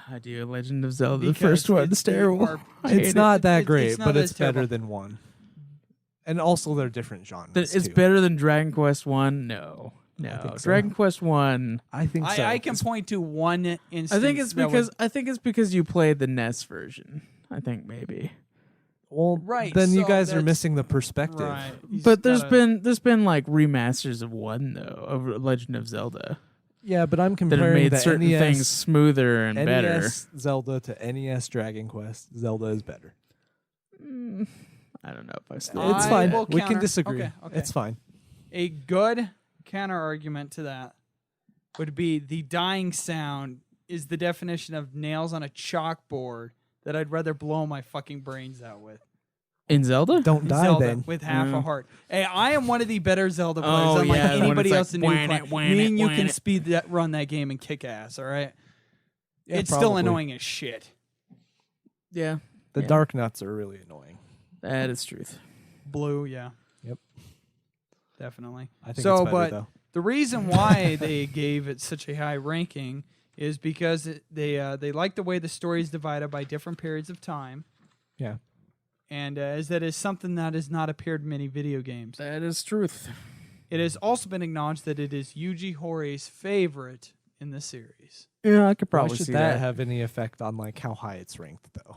I do. Legend of Zelda, the because first one's it's the terrible. R- I hate It's it. not that It's great, not but as it's better terrible. than 1. And also, they're different genres. It's too. better than Dragon Quest One. No, think so. Dragon Quest One. I think so. I can point to one instance. I think it's that because was- you played the NES version. I think maybe. Well, Right, then you so guys are that's- missing the perspective. right. You But just there's been like remasters of one though of Legend of Zelda Yeah, but I'm that have comparing made the certain NES, things smoother and better. Zelda to NES Dragon Quest. Zelda is better. I don't know if I still. It's I fine. will We can counter- disagree. okay. It's fine. A good counter argument to that would be the dying sound is the definition of nails on a chalkboard that I'd rather blow my fucking brains out with. In Zelda? Don't In die Zelda then. with half a Mm. heart. Hey, I am one of the better Zelda players, Oh, unlike yeah, the one anybody that's else in like, New whan it, Clan. whan Me it, and you whan can it. speed that run that game and kick ass. All right, Yeah, it's still probably. annoying as shit. Yeah, The Yeah. dark nuts are really annoying. that is truth. Blue, yeah. Yep. Definitely. I think So, it's better but though. the reason why they gave it such a high ranking is because they like the way the story is divided by different periods of time, Yeah. and as that is something that has not appeared in many video games. That is truth. It has also been acknowledged that it is Yuji Horí's favorite in the series. Yeah, I could Why probably should see that that. have any effect on like how high it's ranked though?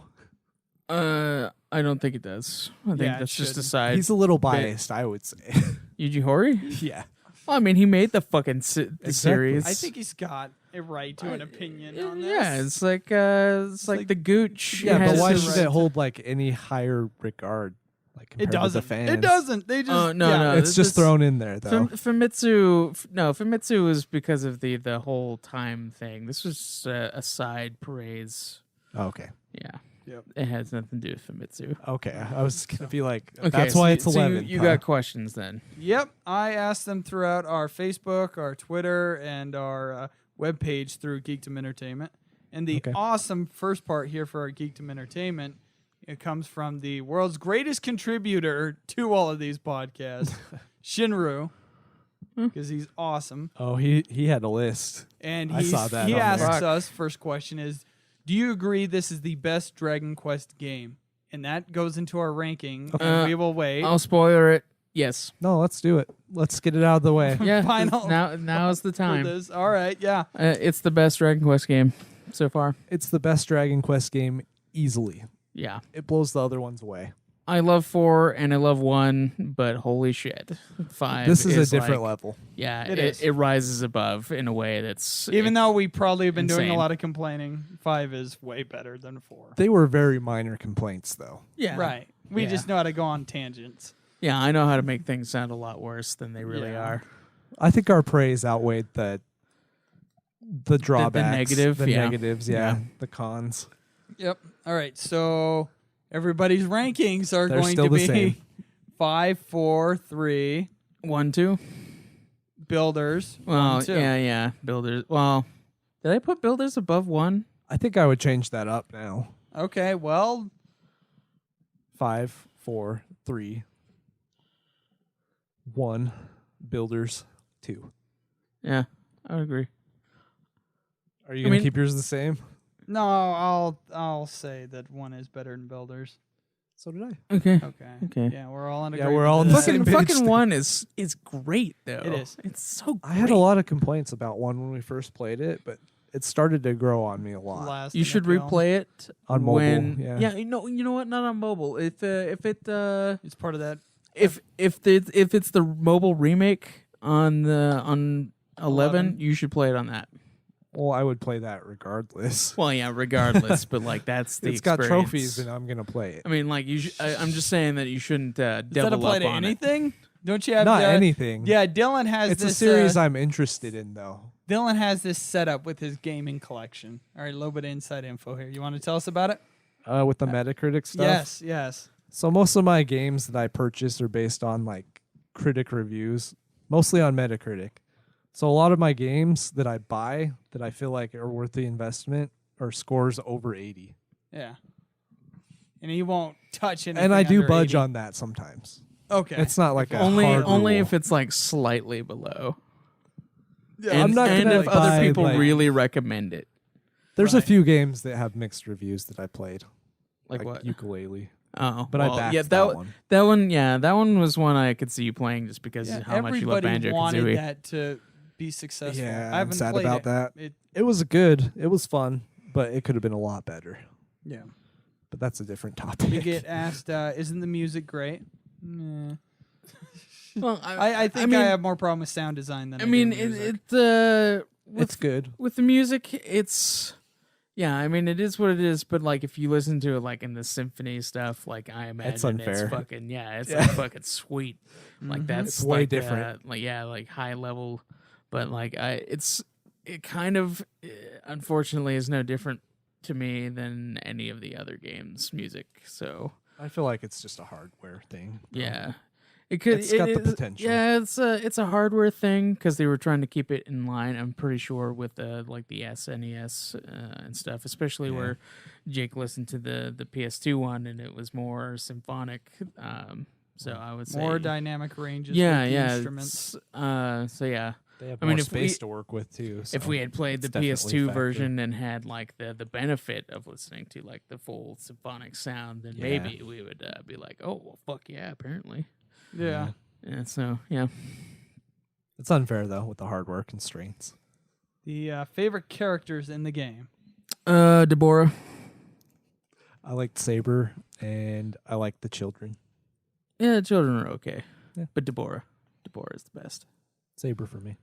I don't think it does. I think Yeah, it that's just a shouldn't. side. He's a little biased, I would say. Yuji Horii? yeah. Well, I mean, he made the fucking the Exactly. series. I think he's got a right to an opinion on this. Yeah, it's like the Gooch. Yeah, but has why his- should it hold like any higher regard? Like It compared to the doesn't. fans? It doesn't. They just no, yeah. no. It's just this- thrown in there though. Famitsu was because of the whole time thing. This was a side praise. Okay. Yeah. Yep. It has nothing to do with Famitsu. Okay. I was gonna be like, Okay, that's so why you- it's so 11. You huh? got questions then? Yep, I asked them throughout our Facebook, our Twitter, and our webpage through Geekdom Entertainment. And the Okay. awesome first part here for our Geekdom Entertainment, it comes from the world's greatest contributor to all of these podcasts, Shinru, because he's awesome. Oh, he had a list. And I saw that he on there. asks Fuck. us, first question is, do you agree this is the best Dragon Quest game? And that goes into our ranking, and we will wait. I'll spoiler it. Yes. No, let's do it. Let's get it out of the way. Yeah. Final Now's the for time. this. All right, yeah. It's the best Dragon Quest game so far. It's the best Dragon Quest game easily. Yeah. It blows the other ones away. I love 4 and I love 1, but holy shit, 5. This is a different like, level. Yeah, It is. it rises above in a way that's Even though we probably have been doing a insane. lot of complaining, 5 is way better than 4. They were very minor complaints though. yeah, Right. We Yeah. just know how to go on tangents. Yeah, I know how to make things sound a lot worse than they really Yeah. are. I think our praise outweighed the drawbacks, negative, the yeah. negatives, Yeah. the cons. Yep. All right. So everybody's rankings are They're going still to the be same. 5, 4, 3, 1, 2. builders. Well, 1, 2. yeah. Builders. Well, did I put builders above 1? I think I would change that up now. Okay. Well, 5, 4, 3, 1, builders, 2. Yeah, I would agree. Are you gonna mean- keep yours the same? no, I'll say that 1 is better than builders. So did I. Okay. Okay. Okay. Yeah, we're all in Yeah, agreement. we're all with in the that. same page. Fucking 1 is great though. It is. It's so. I had a lot of complaints about 1 when we first played it, but it started to grow on me a lot. Last You in should the film. replay it On mobile, when, yeah. You know what? Not on mobile. If it's It's part of that. if it's the mobile remake on 11, 11. you should play it on that. Well, I would play that regardless. Well, yeah, regardless, but like that's the It's got experience. trophies, and I'm gonna play it. I mean, like I'm just saying that you shouldn't Does that double apply up to on it. anything? Don't you have Not the- anything. Yeah, Dylan has it's this a series uh, I'm interested in, though. Dylan has this set up with his gaming collection. All right, a little bit of inside info here. You want to tell us about it? With the Metacritic stuff. Yes, yes. So most of my games that I purchase are based on like critic reviews, mostly on Metacritic. So a lot of my games that I buy that I feel like are worth the investment are scores over 80. Yeah. And he won't touch anything. And I do under budge 80. on that sometimes. Okay. It's not like a only hard only rule. if it's like slightly below. Yeah, And, I'm not and gonna if other buy, people like- really recommend it. There's a Right. few games that have mixed reviews that I played. Like what? Ukulele. Oh, But well, I backed yeah, that one. That one, yeah, that one was one I could see you playing just because Yeah, of how much you love everybody wanted Banjo-Kazooie. that to be successful. Yeah, I haven't I'm sad played about it. that. It was good. It was fun, but it could have been a lot better. Yeah. But that's a different topic. We get asked, isn't the music great? Nah. Well, I think I mean, have more problem with sound design than I mean, music. It's good. with the music, it's yeah. I mean, it is what it is. But like, if you listen to it like in the symphony stuff, like I imagine it's unfair. fucking it's Yeah. like fucking sweet. Like that's It's way like, different. like high level. But like it kind of unfortunately is no different to me than any of the other games' music. So I feel like it's just a hardware thing. yeah. It could. It's got the is- potential. Yeah, it's a hardware thing because they were trying to keep it in line. I'm pretty sure with like the SNES and stuff, especially Yeah. where Jake listened to the PS2 one and it was more symphonic. So I would say More dynamic ranges Yeah, with the yeah. instruments. So yeah, They have I mean, more if space we- to work with too. if so we had played the it's definitely a PS2 factor. version and had like the benefit of listening to like the full symphonic sound, then Yeah. maybe we would be like, oh well, fuck yeah, apparently. Yeah. Yeah. So yeah. It's unfair though with the hardware constraints. The favorite characters in the game. Deborah. I liked Saber and I liked the children. Yeah, the children are okay. Yeah. But Deborah is the best. Saber for me.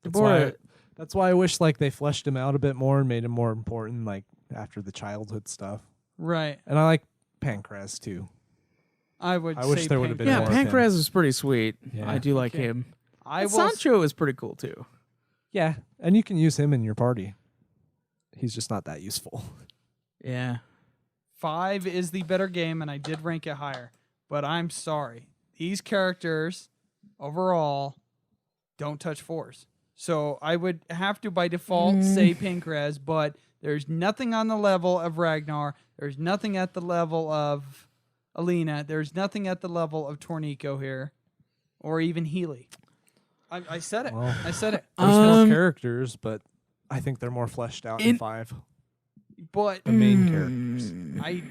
Deborah, That's why I wish like they fleshed him out a bit more and made him more important, like after the childhood stuff. Right. And I like Pancras too. I would. I wish say there would have been yeah, more of him. Pancras is pretty sweet. Yeah. I do like Okay. him. I And will. Sancho is pretty cool too. Yeah, and you can use him in your party. He's just not that useful. Yeah. 5 is the better game, and I did rank it higher. But I'm sorry. These characters, overall, don't touch 4s. So I would have to, by default, say Pancras, but there's nothing on the level of Ragnar. There's nothing at the level of Alina. There's nothing at the level of Tornico here, or even Healy. I said it. Well, I said it. There's more Um, characters, but I think they're more fleshed out in 5. But The main characters. I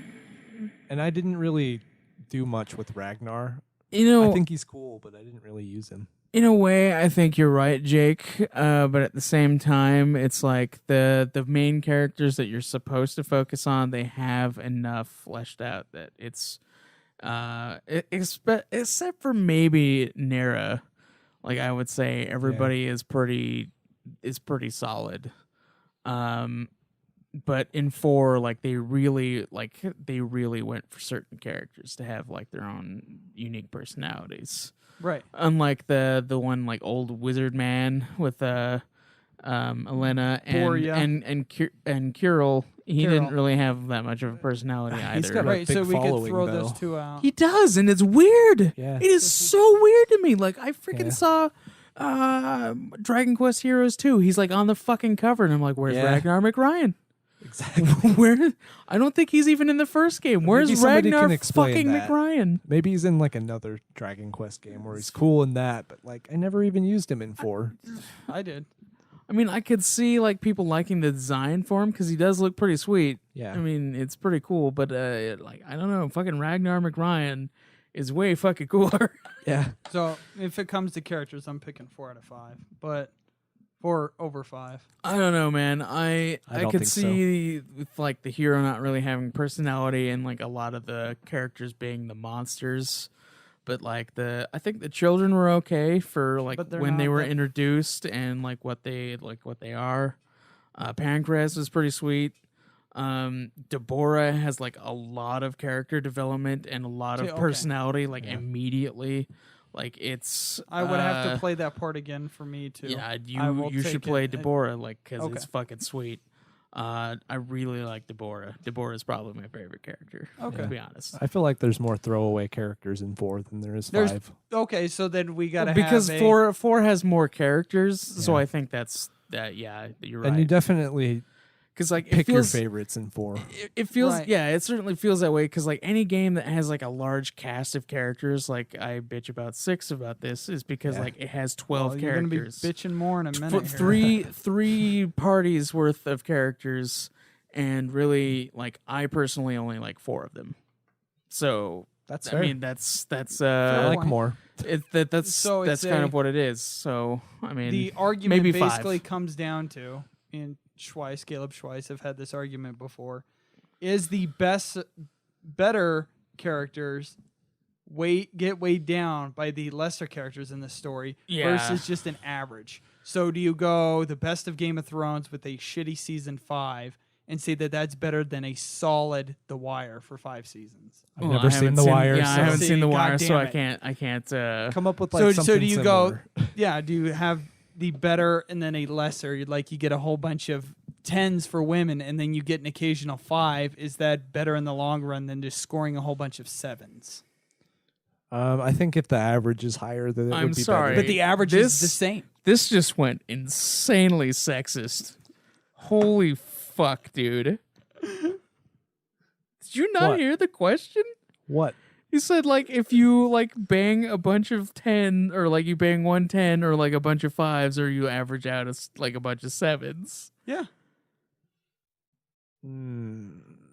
And I didn't really do much with Ragnar. You know, I think he's cool, but I didn't really use him. in a way, I think you're right, Jake. But at the same time, it's like the main characters that you're supposed to focus on, they have enough fleshed out that it's except for maybe Nera. Like I would say, everybody is pretty solid. But in 4, like they really went for certain characters to have like their own unique personalities. right. Unlike the one like old wizard man with Elena Boria. and Kirill, he didn't Kirill. really have that much of a personality either. He's got a Right, big so we could following, throw though. those two out. He does, and it's weird. Yeah. It is so weird to me. Like I freaking Yeah. saw Dragon Quest Heroes 2. He's like on the fucking cover, and I'm like, "Where's Yeah. Ragnar McRyan? Exactly. Where? I don't think he's even in the first game. Where's Maybe somebody Ragnar can explain fucking that. McRyan? Maybe he's in like another Dragon Quest game where he's cool in that, but like I never even used him in 4. I did. I mean, I could see like people liking the design for him because he does look pretty sweet. Yeah. I mean, it's pretty cool, but like I don't know, fucking Ragnar McRyan is way fucking cooler. Yeah. So if it comes to characters, I'm picking 4 out of 5, but 4 over 5. I don't know, man. I don't could think so. see with like the hero not really having personality and like a lot of the characters being the monsters. But like I think the children were okay for like But they're when they not were that- introduced and like what they are. Pancras was pretty sweet. Deborah has like a lot of character development and a lot of Okay. personality like Yeah. immediately. Like it's I would have to play that part again for me to. yeah, I will you should take play it. Deborah like because Okay. it's fucking sweet. I really like Deborah. Deborah is probably my favorite character. Okay. To be honest. I feel like there's more throwaway characters in 4 than there is There's- 5. Okay, so then we gotta Because have a, four has more characters, so Yeah. I think that's that. Yeah, you're right. And you definitely Because like pick it feels, your favorites in 4. it feels Right. yeah, it certainly feels that way. Because like any game that has like a large cast of characters, like I bitch about 6 about this, is because Yeah. like it has 12 well, you're gonna be characters. bitching more in a minute. For here. three parties worth of characters, and really like I personally only like 4 of them. So That's I fair. mean that's I like point. more. that's So it's kind a- of what it is. So I mean The argument maybe 5. basically comes down to, and Caleb Schweiss have had this argument before, is the better characters get weighed down by the lesser characters in the story Yeah. versus just an average. So do you go the best of Game of Thrones with a shitty season 5 and say that that's better than a solid The Wire for 5 seasons? I've Well, never I seen haven't The Wire, Yeah, I so haven't See, seen The Wire, God so damn I it. can't. come up with like So something do you similar. go yeah, do you have the better and then a lesser? Like you get a whole bunch of 10s for women and then you get an occasional 5. Is that better in the long run than just scoring a whole bunch of 7s? I think if the average is higher, then it I'm would be sorry. better. But the average is the same. This just went insanely sexist. Holy fuck, dude! Did you not What? hear the question? What? He said like if you like bang a bunch of 10 or like you bang 110 or like a bunch of 5s or you average out like a bunch of 7s. Yeah.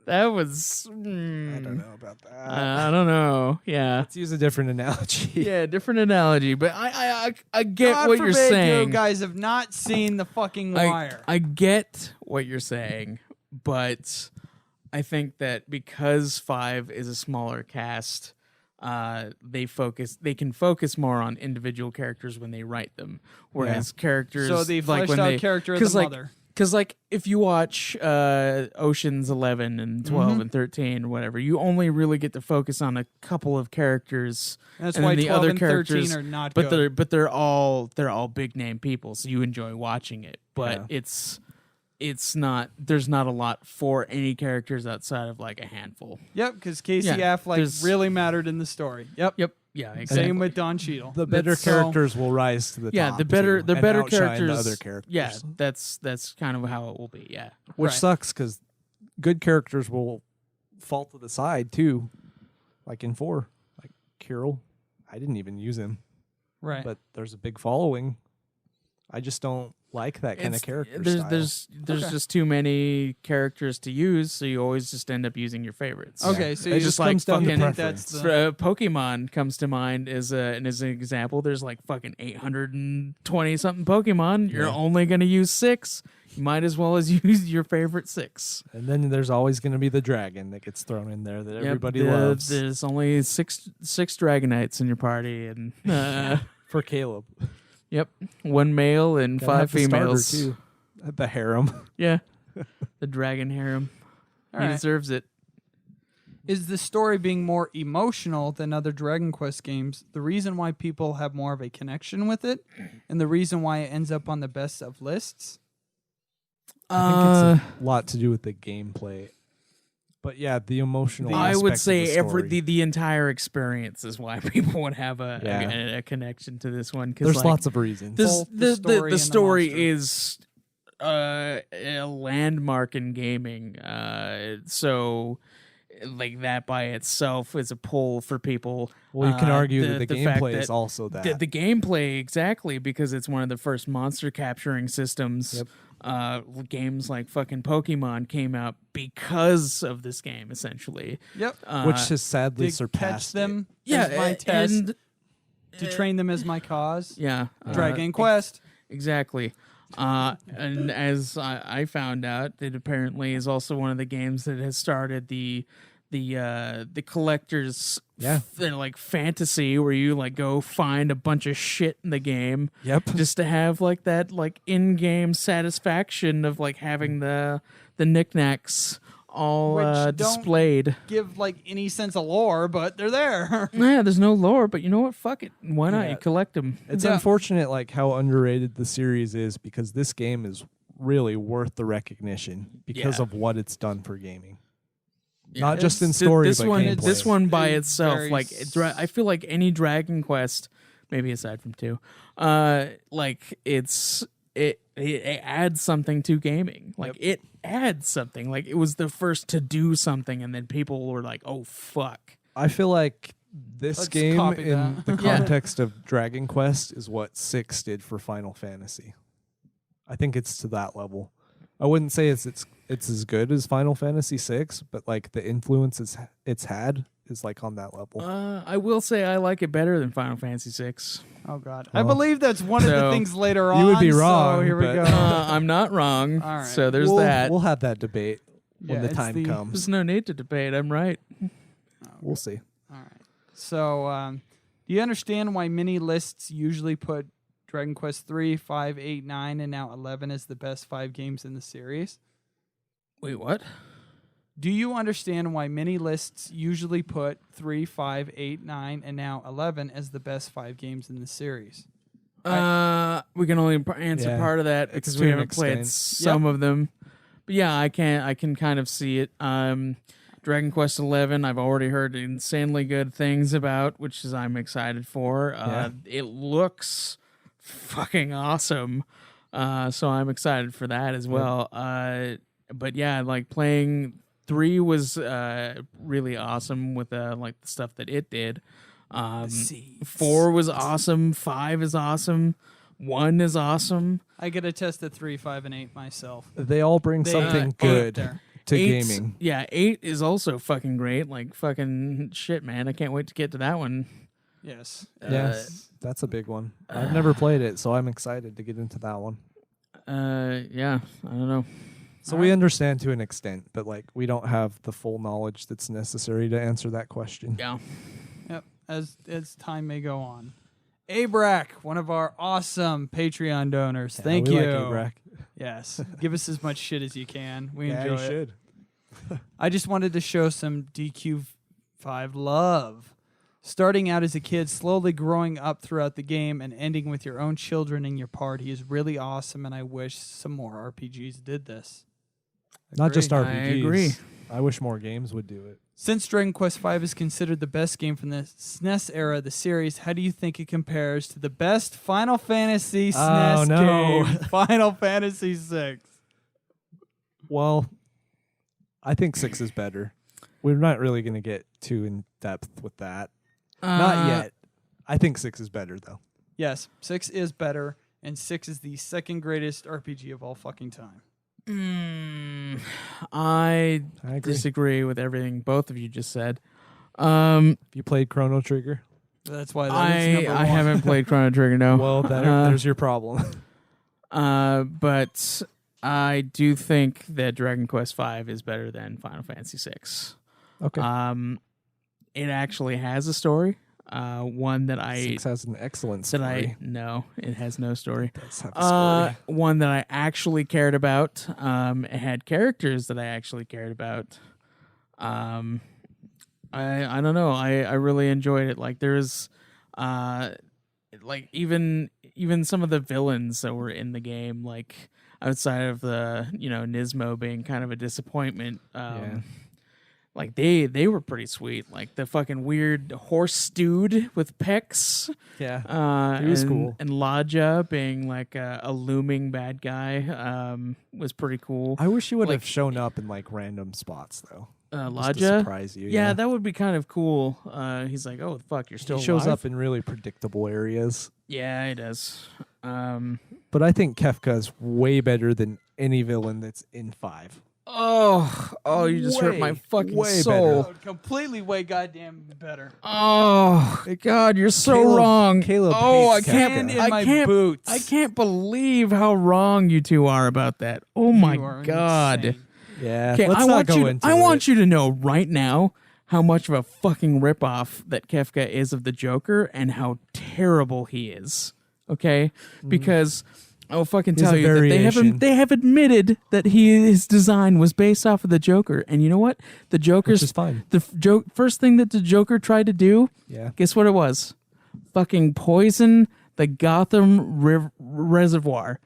That was I don't know about that. I don't know. Yeah. Let's use a different analogy. Yeah, different analogy, but I get God what you're forbid saying. You guys have not seen the fucking Wire. I get what you're saying, but I think that because 5 is a smaller cast, they can focus more on individual characters when they write them, whereas characters So the like fleshed when out they, character of 'cause, the like, mother. Because, like, if you watch Ocean's 11 and 12 Mhm. and 13 or whatever, you only really get to focus on a couple of characters. That's and why then 12 the other and characters, 13 are not but good. they're all big name people, so you enjoy watching it. But Yeah. it's not. There's not a lot for any characters outside of like a handful. Yep, because Casey Yeah, Affleck there's- really mattered in the story. Yep. Yep. Yeah. Exactly. Same with Don Cheadle. The better That's so- characters will rise to the Yeah, top. the better too, the and better outshine characters. the other characters. Yeah, that's kind of how it will be. Yeah. which Right. sucks because good characters will fall to the side too. Like in 4, like Kirill, I didn't even use him, Right. but there's a big following. I just don't like that kind of character style. There's Okay. just too many characters to use, so you always just end up using your favorites. Okay, so It you just just like comes down to fucking think preference. that's the Pokemon comes to mind as an example. There's like fucking 820 something Pokemon. You're Yeah. only gonna use 6. You might as well as use your favorite 6. And then there's always going to be the dragon that gets thrown in there that Yep, everybody loves There's only six Dragonites in your party, and for Caleb. yep, 1 male and Gotta 5 have the starter, females. too. The harem. Yeah, the dragon harem. All He right. deserves it. Is the story being more emotional than other Dragon Quest games the reason why people have more of a connection with it, and the reason why it ends up on the best of lists? I think it's a lot to do with the gameplay. But yeah, the emotional I would aspect say of the story. the entire experience is why people would have Yeah. a connection to this one. 'Cause, There's like, lots of reasons. Both the story and the the story monster. is a landmark in gaming. So like that by itself is a pull for people. Well, you can argue that the fact gameplay that is also that. the gameplay exactly because it's one of the first monster capturing systems. Yep. Games like fucking Pokemon came out because of this game, essentially. Yep. which has sadly To catch surpassed them Yeah, as my test, and to train them as my cause. yeah, Dragon Quest. exactly. And as I found out, it apparently is also one of the games that has started the collector's Yeah. like fantasy where you like go find a bunch of shit in the game Yep. just to have like that like in-game satisfaction of like having the knickknacks all Which don't- displayed. Give like any sense of lore, but they're there. Yeah, there's no lore, but you know what? Fuck it. Why not? Yeah. You collect them. It's Yeah. unfortunate like how underrated the series is because this game is really worth the recognition because Yeah. of what it's done for gaming. Yeah, Not just in it's- story, this but one, gameplay. this one by It's itself, very like I feel like any Dragon Quest, maybe aside from 2, like it adds something to gaming. Like it adds something. Like it was the first to do something, and then people were like, "Oh fuck." I feel like this Let's game copy in that. the Yeah. context of Dragon Quest is what 6 did for Final Fantasy. I think it's to that level. I wouldn't say it's as good as Final Fantasy 6, but like the influence it's had is like on that level. I will say I like it better than Final Fantasy 6. Oh God, Well, I believe that's one of the so- things later on. You would be So wrong, here we but- go. I'm not wrong. All right. So there's we'll, that. We'll have that debate when Yeah, the it's time the- comes. There's no need to debate. I'm right. We'll see. All right. So, do you understand why many lists usually put Dragon Quest 3, 5, 8, 9, and now 11 as the best 5 games in the series? Wait, what? Do you understand why many lists usually put 3, 5, 8, 9, and now 11 as the best 5 games in the series? We can only answer Yeah, part of that it's because to we an haven't played extent. some of them. But yeah, I can kind of see it. Dragon Quest 11, I've already heard insanely good things about, which is I'm excited for. Yeah. It looks fucking awesome, so I'm excited for that as well. But yeah, like playing 3 was really awesome with like the stuff that it did. 4 was awesome. 5 is awesome. 1 is awesome. I get to test the 3, 5, and 8 myself. They all bring They- something put it good there. to 8's gaming. Yeah, 8 is also fucking great. Like fucking shit, man. I can't wait to get to that one. Yes. Yes, that's a big one. I've never played it, so I'm excited to get into that one. Yeah, I don't know. So we understand to an extent, but like we don't have the full knowledge that's necessary to answer that question. Yeah. Yep. As time may go on. Abrac, one of our awesome Patreon donors. Thank we you. Like Abrac. Yes. Give us as much shit as you can. We Yeah, enjoy you it. should. I just wanted to show some DQ5 love. Starting out as a kid, slowly growing up throughout the game, and ending with your own children in your party is really awesome, and I wish some more RPGs did this. Not just I RPGs. agree. I wish more games would do it. Since Dragon Quest V is considered the best game from the SNES era of the series, how do you think it compares to the best Final Fantasy SNES no. game, Final Fantasy VI? Well, I think 6 is better. We're not really going to get too in depth with that. Not yet. I think 6 is better though. Yes, 6 is better, and 6 is the second greatest RPG of all fucking time. I I agree. disagree with everything both of you just said. You played Chrono Trigger? That's why that is number I one. haven't played Chrono Trigger, no. Well, there's your problem. But I do think that Dragon Quest V is better than Final Fantasy VI. Okay. It actually has a story. One that 6 has an excellent story. no, it has no story. It does have a story. One that I actually cared about. It had characters that I actually cared about. I don't know. I really enjoyed it. Like there's like even some of the villains that were in the game, like outside of the Nismo being kind of a disappointment. Yeah. Like they were pretty sweet. Like the fucking weird horse dude with pecs. Yeah. He was and, cool. And Laja being like a looming bad guy was pretty cool. I wish he would like- have shown up in like random spots though. Just to Laja? surprise you. Yeah, that would be kind of cool. He's like, oh, fuck, you're still he shows alive? up in really predictable areas. Yeah, he does. But I think Kefka is way better than any villain that's in 5. Oh, you just hurt my Way, fucking way soul. better. Completely way goddamn better. Oh, God, you're so Caleb- wrong. Caleb oh, I hates can't. Kefka. In I my can't. boots. I can't believe how wrong you two are about that. Oh my You are God. insane. Yeah. Okay, let's I not want go you. into I want it. you to know right now how much of a fucking ripoff that Kefka is of the Joker and how terrible he is. Okay, because I'll fucking He's tell a you that variation. they have admitted that his design was based off of the Joker, and you know what? The Joker's Which is fine. first thing that the Joker tried to do. Yeah. Guess what it was? Fucking poison the Gotham Reservoir.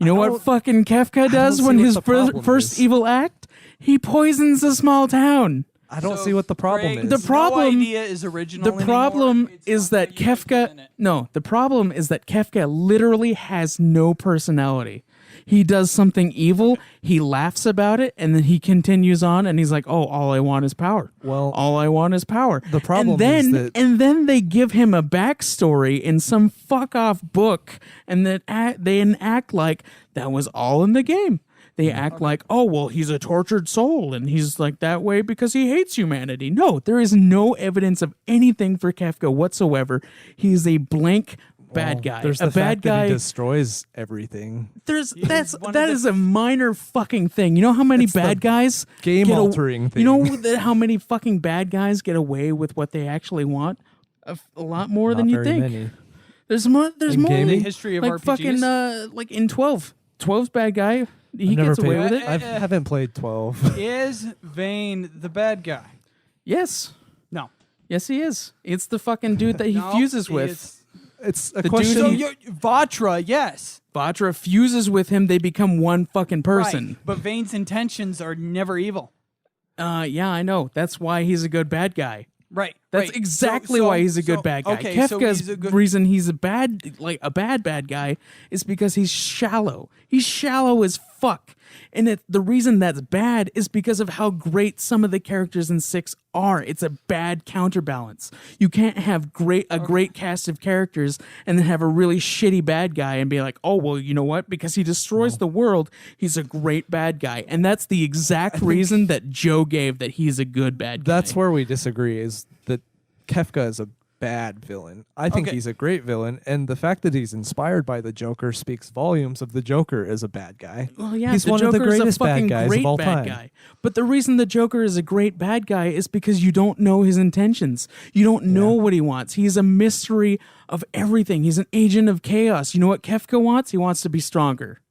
You know what fucking Kefka does see when what his the problem first is. evil act? He poisons a small town. I don't So, see what the problem Greg, is. The problem- no idea is original The anymore. problem It's is not that how you implement Kefka. it. No, the problem is that Kefka literally has no personality. He does something evil, he laughs about it, and then he continues on, and he's like, "Oh, all I want is power. Well, All I want is power." the problem and then, is that- and then they give him a backstory in some fuck off book, and they enact like that was all in the game. They act like, oh, well, he's a tortured soul and he's like that way because he hates humanity. No, there is no evidence of anything for Kefka whatsoever. He's a blank bad guy. There's a the bad fact guy. that he destroys everything. That is a minor fucking thing. You know how many It's the bad guys game-altering You know thing. how many fucking bad guys get away with what they actually want? A lot more than Not you very think. many. There's more. There's In more. gaming? The history of like RPGs. fucking like in 12. 12's bad guy. He I've never gets away played- with it. I haven't played 12. Is Vane the bad guy? Yes. No. Yes, he is. It's the fucking dude that he No, fuses he with. is- It's a The question. So dude Vatra, yes. Vatra fuses with him. They become one fucking person. Right. But Vane's intentions are never evil. Yeah, I know. That's why he's a good bad guy. Right. That's right. exactly So- why he's a good so- bad guy. Okay, so Kefka's he's a good. reason he's a bad guy is because he's shallow. He's shallow as fuck. And the reason that's bad is because of how great some of the characters in 6 are. It's a bad counterbalance. You can't have a great cast of characters and then have a really shitty bad guy and be like, oh, well, you know what? Because he destroys the world, he's a great bad guy. And that's the exact reason that Joe gave that he's a good bad guy. That's where we disagree, is that Kefka is a bad villain. I think Okay. he's a great villain, and the fact that he's inspired by the Joker speaks volumes of the Joker as a bad guy. Well, yeah, he's the one of the Joker's greatest a fucking bad guys great of all bad time. guy. But the reason the Joker is a great bad guy is because you don't know his intentions. You don't know what he wants. He's a mystery of everything. He's an agent of chaos. You know what Kefka wants? He wants to be stronger.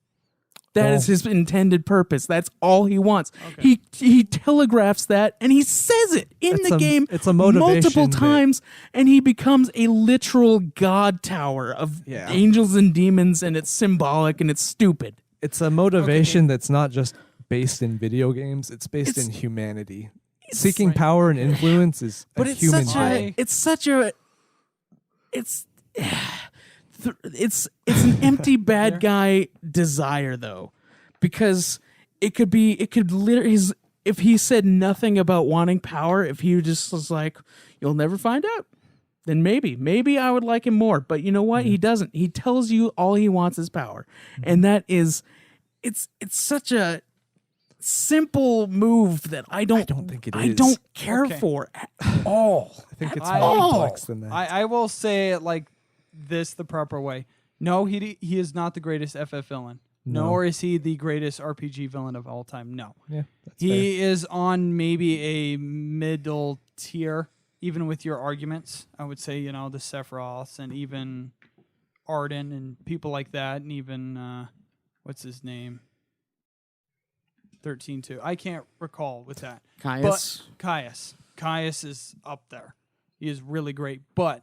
That is his intended purpose. That's all he wants. He telegraphs that, and he says it in It's the a- game it's a motivation multiple that- times, and he becomes a literal god tower of Yeah. angels and demons, and it's symbolic and it's stupid. It's a motivation that's not just based in video games, it's based It's- in humanity. Seeking power and influence is But a it's human such trait. it's an empty bad guy desire though, because it could literally if he said nothing about wanting power, if he just was like, you'll never find out, then maybe I would like him more. But you know what? He doesn't. He tells you all he wants is power, and that is, it's such a simple move that I don't think it I is. don't care Okay. for at all. I think it's I- more complex than that. I will say it like this the proper way. No, he is not the greatest FF villain. No. Nor is he the greatest RPG villain of all time. No. yeah, that's fair. He is on maybe a middle tier, even with your arguments. I would say, the Sephiroths and even Arden and people like that, and even, what's his name? 13-2. I can't recall with that. Caius. But Caius is up there. He is really great. But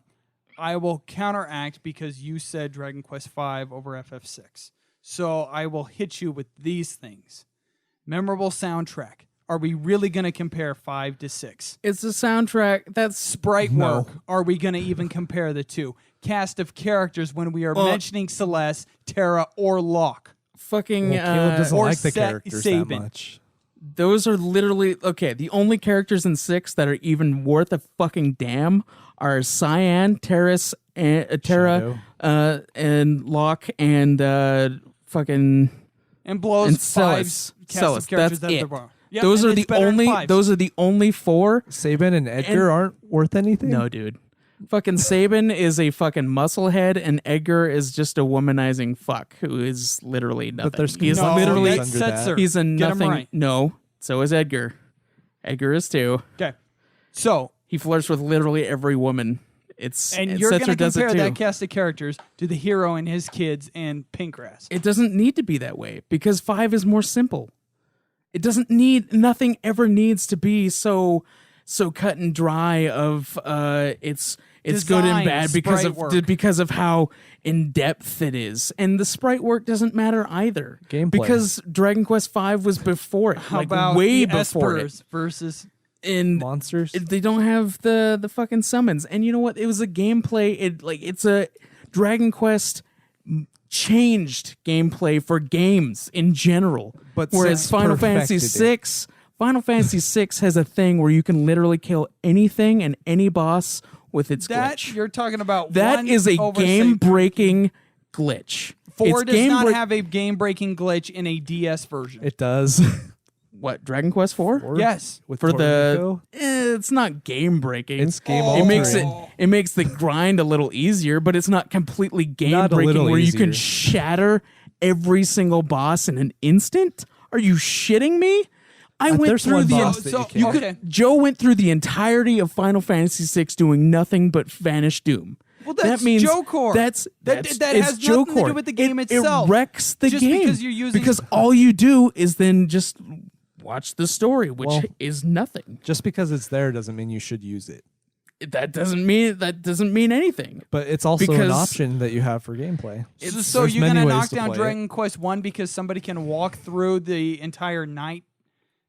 I will counteract because you said Dragon Quest V over FF6. So I will hit you with these things. Memorable soundtrack. Are we really going to compare 5 to 6? It's a soundtrack that's Sprite No. work. Are we going to even compare the two? Cast of characters when we are mentioning Celeste, Terra, or Locke. fucking. Well, Caleb doesn't or like the Sa- characters Sabin. that much. Those are literally okay. The only characters in 6 that are even worth a fucking damn are Cyan, Terra, Shadow. and Locke, and fucking And blows and 5 Celes. cast Celes, of characters that's that it. there are. Yep, those and are it's the better than only. 5s. Those are the only 4. Sabin and Edgar aren't worth anything? No, dude. Fucking Sabin is a fucking musclehead, and Edgar is just a womanizing fuck who is literally nothing. there's He's No, literally that's under that. Setzer. he's a Get him nothing. right. No, so is Edgar. Edgar is too. Okay. So, He flirts with literally every woman. and you're going to Setzer does it compare that too. cast of characters to the hero and his kids and Pinkgrass. It doesn't need to be that way because 5 is more simple. It doesn't need. Nothing ever needs to be so cut and dry. It's good and Design, bad because sprite work. because of how in depth it is, and the sprite work doesn't matter either. Gameplay. Because Dragon Quest V was before it, How like about way the before Espers versus And Monsters. they don't have the fucking summons. And you know what? It was a gameplay. It's a Dragon Quest changed gameplay for games in general. But whereas Six Final Fantasy perfected VI, Final Fantasy VI has a thing where you can literally kill anything and any boss with its that. glitch. You're talking about That one is a oversight. game-breaking glitch. 4 It's does not break- have a game-breaking glitch in a DS version. It does. what, Dragon Quest 4? Yes. With For the Tornado? it's not game-breaking. It's game It makes altering. it makes the grind a little easier, but it's not completely game breaking little where you can easier. shatter every boss in an instant. Are you shitting me? I went there's through one the boss that you can't. okay. Joe went through the entirety of Final Fantasy VI doing nothing but vanish Doom. Well, that's that means Joe Core. That's That it's has Joe nothing to do Core. with the game It itself. wrecks the Just game because you're using- because all you do is then just watch the story, which Well- is nothing. Just because it's there doesn't mean you should use it. That doesn't mean anything. But it's also Because- an option that you have for gameplay. So There's you're many gonna ways knock to down play it. Dragon Quest 1 because somebody can walk through the entire night,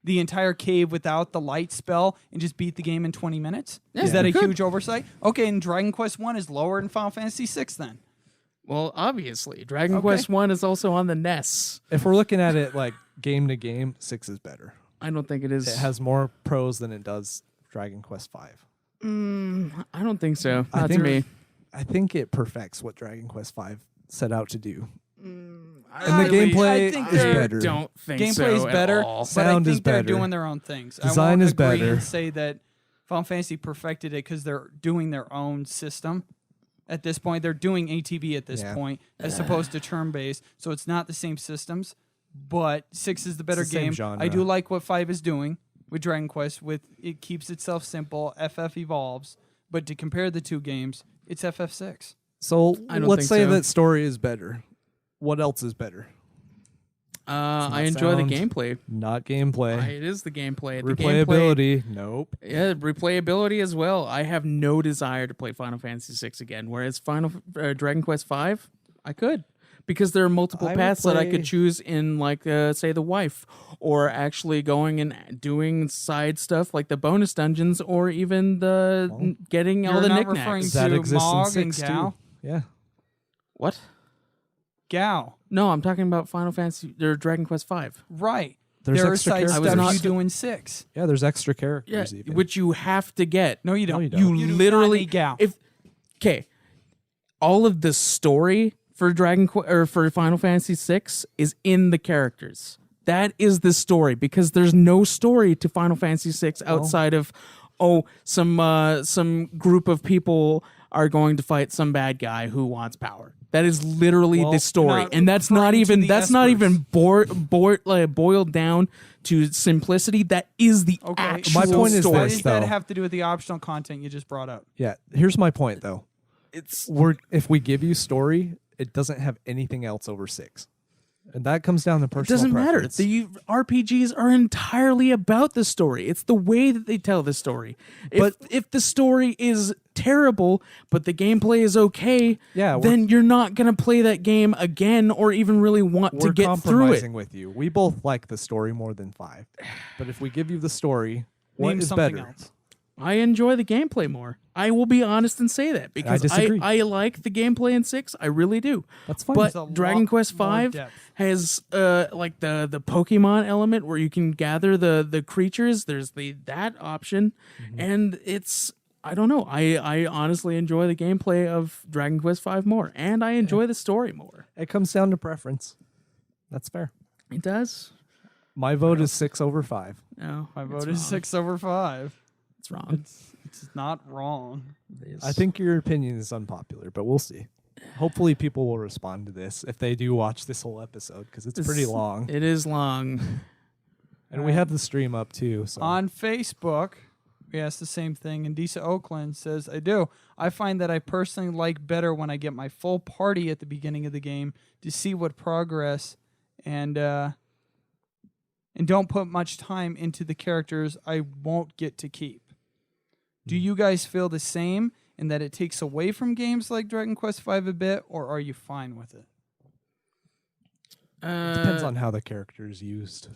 the entire cave without the light spell and just beat the game in 20 minutes? Yeah, Is that a you could. huge oversight? Okay, and Dragon Quest 1 is lower than Final Fantasy 6 then. Well, obviously, Dragon Okay. Quest 1 is also on the NES. If we're looking at it like game to game, 6 is better. I don't think it is. It has more pros than it does Dragon Quest 5. I don't think so. I Not to think- me. I think it perfects what Dragon Quest 5 set out to do. And the gameplay think is they're- better. Don't think Gameplay so is better, At all. but Sound I is think they're better. doing their own things. Design I won't is agree better. and say that Final Fantasy perfected it because they're doing their own system. At this point, they're doing ATB at this Yeah. point as opposed to turn-based, so it's not the same systems. But 6 is the better the same game. genre. I do like what 5 is doing with Dragon Quest. With it keeps itself simple. FF evolves, but to compare the two games, it's FF6. So I don't let's think say so. that story is better. What else is better? I enjoy sound. the gameplay. Not gameplay. It is the gameplay. The gameplay, Replayability. Nope. yeah, replayability as well. I have no desire to play Final Fantasy VI again. Whereas Dragon Quest V, I could. Because there are multiple I would paths that I could play- choose in, like, say, the wife, or actually going and doing side stuff like the bonus dungeons, or even the getting all You're the not knickknacks. referring to That exists in Mog and 6 Gao? too. Yeah. What? Gao. No, I'm talking about Final Fantasy or Dragon Quest V. Right. There's there are extra side characters. I was stuff not- you do in 6. Yeah, there's extra Yeah, characters even. which you have to get. No, you don't. you don't. You do not literally need Gao. all of the story for for Final Fantasy VI is in the characters. That is the story, because there's no story to Final Fantasy VI outside of some group of people are going to fight some bad guy who wants power. That is literally Well, the story, not and that's not referring to even the boiled down to simplicity. That is the Okay. actual My point is story. What this, does that though. have to do with the optional content you just brought up? Yeah, here's my point though. It's If we give you story, it doesn't have anything else over 6. And that comes down to It personal doesn't matter. preference. The RPGs are entirely about the story. It's the way that they tell the story. If the story is terrible, but the gameplay is okay, Yeah, we're- then you're not going to play that game again or even really want to We're get through it. compromising with you. We both like the story more than 5. But if we give you the story, what Name is something better? else. I enjoy the gameplay more. I will be honest and say that, because disagree. I like the gameplay in 6. I really do. That's fine. But There's a Dragon lot Quest more V depth. has like the Pokemon element where you can gather the creatures. There's that option, and it's, I don't know. I honestly enjoy the gameplay of Dragon Quest V more, and I enjoy the story more. It comes down to preference. That's fair. It does. My vote is 6 over 5. No, My it's vote is wrong. 6 over 5. It's wrong. It's not wrong. It is. I think your opinion is unpopular, but we'll see. Hopefully people will respond to this if they do watch this whole episode, because it's pretty long. It is long. And we have the stream up too. So On Facebook, we asked the same thing, and Disa Oakland says, I do. I find that I personally like better when I get my full party at the beginning of the game to see what progress and don't put much time into the characters I won't get to keep. Do you guys feel the same? and that it takes away from games like Dragon Quest V a bit, or are you fine with it? It depends on how the character is used.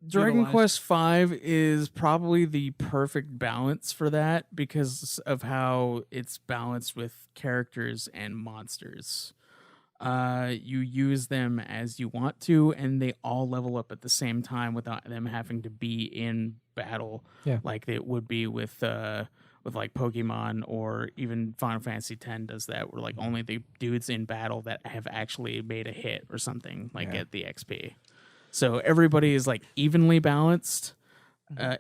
Dragon Utilized. Quest V is probably the perfect balance for that because of how it's balanced with characters and monsters. You use them as you want to, and they all level up at the same time without them having to be in battle, Yeah. like it would be with like Pokemon or even Final Fantasy X does that, where like only the dudes in battle that have actually made a hit or something like get the XP. So everybody is like evenly balanced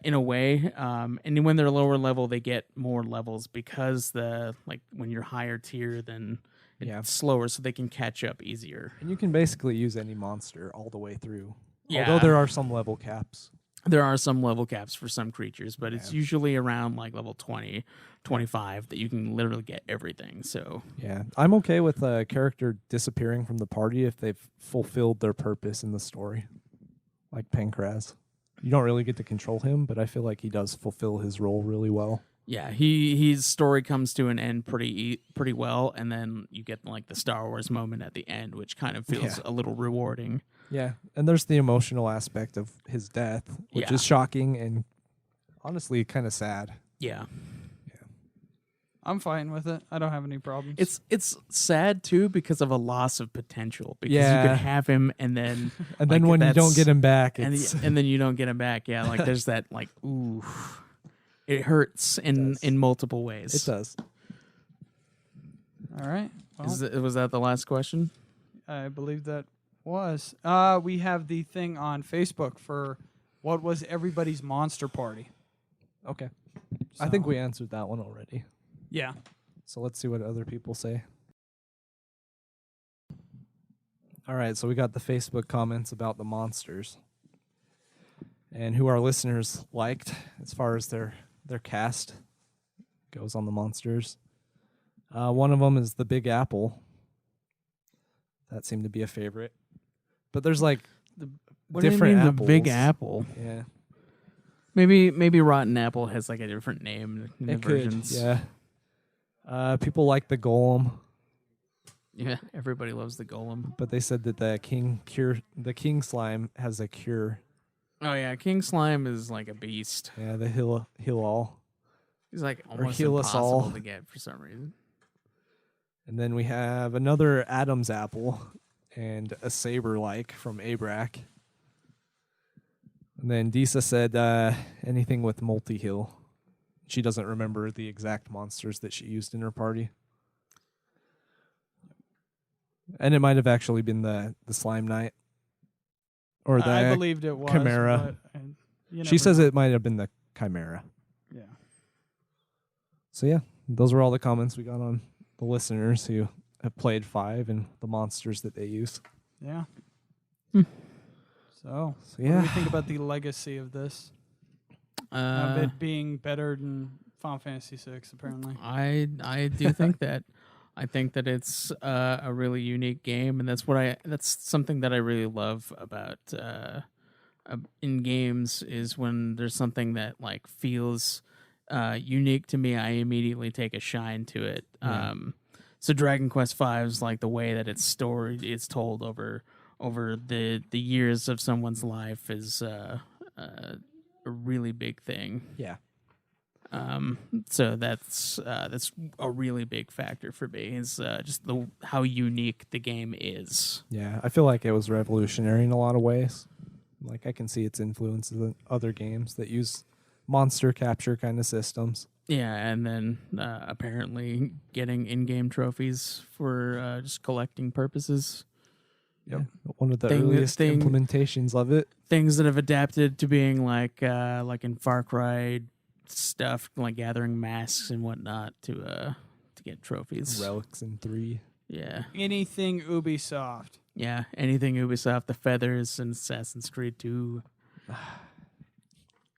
in a way, and when they're lower level, they get more levels because when you're higher tier, then it's slower, so they can catch up easier. And you can basically use any monster all the way through. Yeah. Although there are some level caps. There are some level caps for some creatures, but it's usually around like level 20, 25 that you can literally get everything. So Yeah, I'm okay with a character disappearing from the party if they've fulfilled their purpose in the story. Like Pancraz. You don't really get to control him, but I feel like he does fulfill his role really well. yeah, his story comes to an end pretty well, and then you get like the Star Wars moment at the end, which kind of feels a little rewarding. Yeah, and there's the emotional aspect of his death, which is shocking and honestly kind of sad. Yeah. I'm fine with it. I don't have any problems. It's sad too because of a loss of potential. Because you Yeah. could have him and then And then when you don't get him back, and it's then you don't get him back. Yeah, like there's that like ooh, it hurts in multiple ways. it does. All right. Well, Was that the last question? I believe that was. We have the thing on Facebook for what was everybody's monster party. Okay. I think So- we answered that one already. Yeah. So let's see what other people say. All right, so we got the Facebook comments about the monsters and who our listeners liked as far as their cast goes on the monsters. One of them is the Big Apple. That seemed to be a favorite. But there's like What do you different mean apples. the Big Apple? Yeah, Maybe Rotten Apple has like a different name in the it versions. could. Yeah. People like the Golem, Yeah, everybody loves the Golem. but they said that the King Slime has a cure. Oh yeah, King Slime is like a beast. Yeah, the heal all. He's like almost heal us impossible all. to get for some reason. And then we have another Adam's apple and a saber-like from Abrac. And then Disa said anything with multi-heal. She doesn't remember the exact monsters that she used in her party. And it might have actually been the Slime Knight. Or the I believed it was. Chimera. But you She never says know. it might have been the Chimera. Yeah. So yeah, those were all the comments we got on the listeners who have played 5 and the monsters that they use. Yeah. Hmm. So, So what do yeah, we think about the legacy of this? Of it being better than Final Fantasy VI, apparently. I do think that. I think that it's a really unique game, and that's something that I really love about in games is when there's something that like feels unique to me. I immediately take a shine to it. Yeah. So Dragon Quest V is like the way that it's told over the years of someone's life is a really big thing. yeah. So that's a really big factor for me is just how unique the game is. Yeah, I feel like it was revolutionary in a lot of ways. Like I can see its influences in other games that use monster capture kind of systems. Yeah, and then apparently getting in-game trophies for just collecting purposes. Yep. Yeah, one of the Thing- earliest thing- implementations of it. Things that have adapted to being like in Far Cry stuff, like gathering masks and whatnot to get trophies. Relics in 3. Yeah. Anything Ubisoft. Yeah, anything Ubisoft, the feathers and Assassin's Creed 2.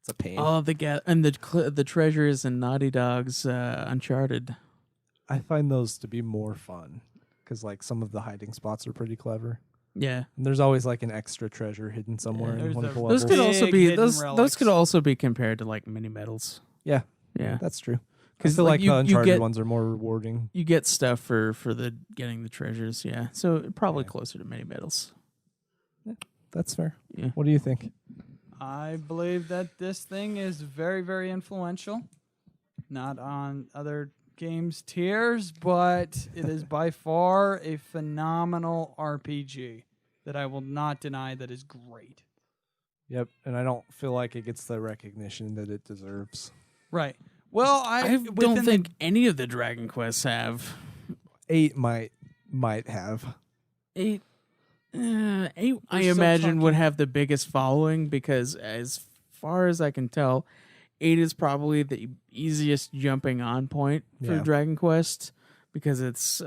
It's a pain. Oh, the treasures and Naughty Dog's Uncharted. I find those to be more fun because like some of the hiding spots are pretty clever. Yeah, And there's always like an extra treasure hidden somewhere there's in one of the the- those levels. could also Big be hidden those relics. could also be compared to like mini medals. Yeah, Yeah, that's true. I feel like you, the you Uncharted get ones are more rewarding. you get stuff for the getting the treasures. Yeah, so probably Yeah. closer to mini medals. That's fair. Yeah. What do you think? I believe that this thing is very, very influential. Not on other games tiers, but it is by far a phenomenal RPG that I will not deny that is great. Yep, and I don't feel like it gets the recognition that it deserves. Right. Well, I don't think any of the Dragon Quests have 8 might have. 8. 8, I still imagine, would talking- have the biggest following because, as far as I can tell, 8 is probably the easiest jumping on point for Yeah. Dragon Quest because it's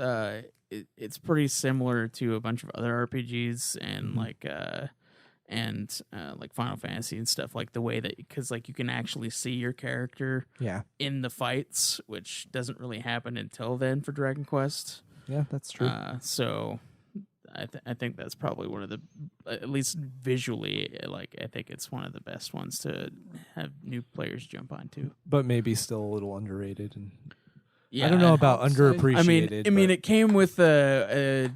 pretty similar to a bunch of other RPGs and like Final Fantasy and stuff, like the way that, because like you can actually see your character Yeah. in the fights, which doesn't really happen until then for Dragon Quest. Yeah, that's true. So I think that's probably one of the, at least visually, like I think it's one of the best ones to have new players jump onto. But maybe still a little underrated. And Yeah, I don't know about I'd say- underappreciated. I mean, it came with a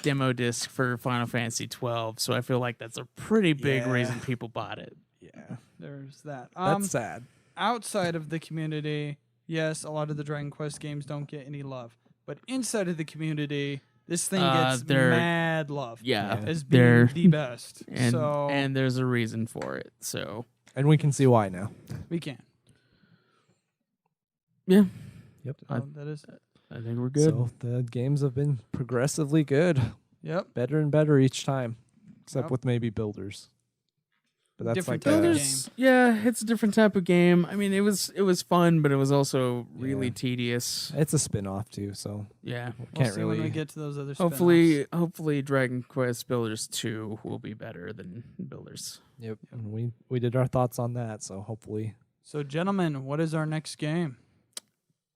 demo disc for Final Fantasy 12, so I feel like that's a pretty big Yeah. reason people bought it. yeah, there's that. that's sad. Outside of the community, yes, a lot of the Dragon Quest games don't get any love. But inside of the community, this thing gets they're- mad love. Yeah, As they're being the best. and so and there's a reason for it. So And we can see why now. we can. yeah, Yep. That is I think we're good. So the games have been progressively good, Yep. better and better each time, except Yep. with maybe builders. But that's Different like type a- of Builders, yeah, it's a different type of game. I mean, it was fun, but it was also really Yeah. tedious. It's a spin-off too, so Yeah. We'll can't see really. when we get to those other Hopefully Dragon Quest Builders 2 will be better than Builders. Yep. And we did our thoughts on that, so hopefully. So, gentlemen, what is our next game?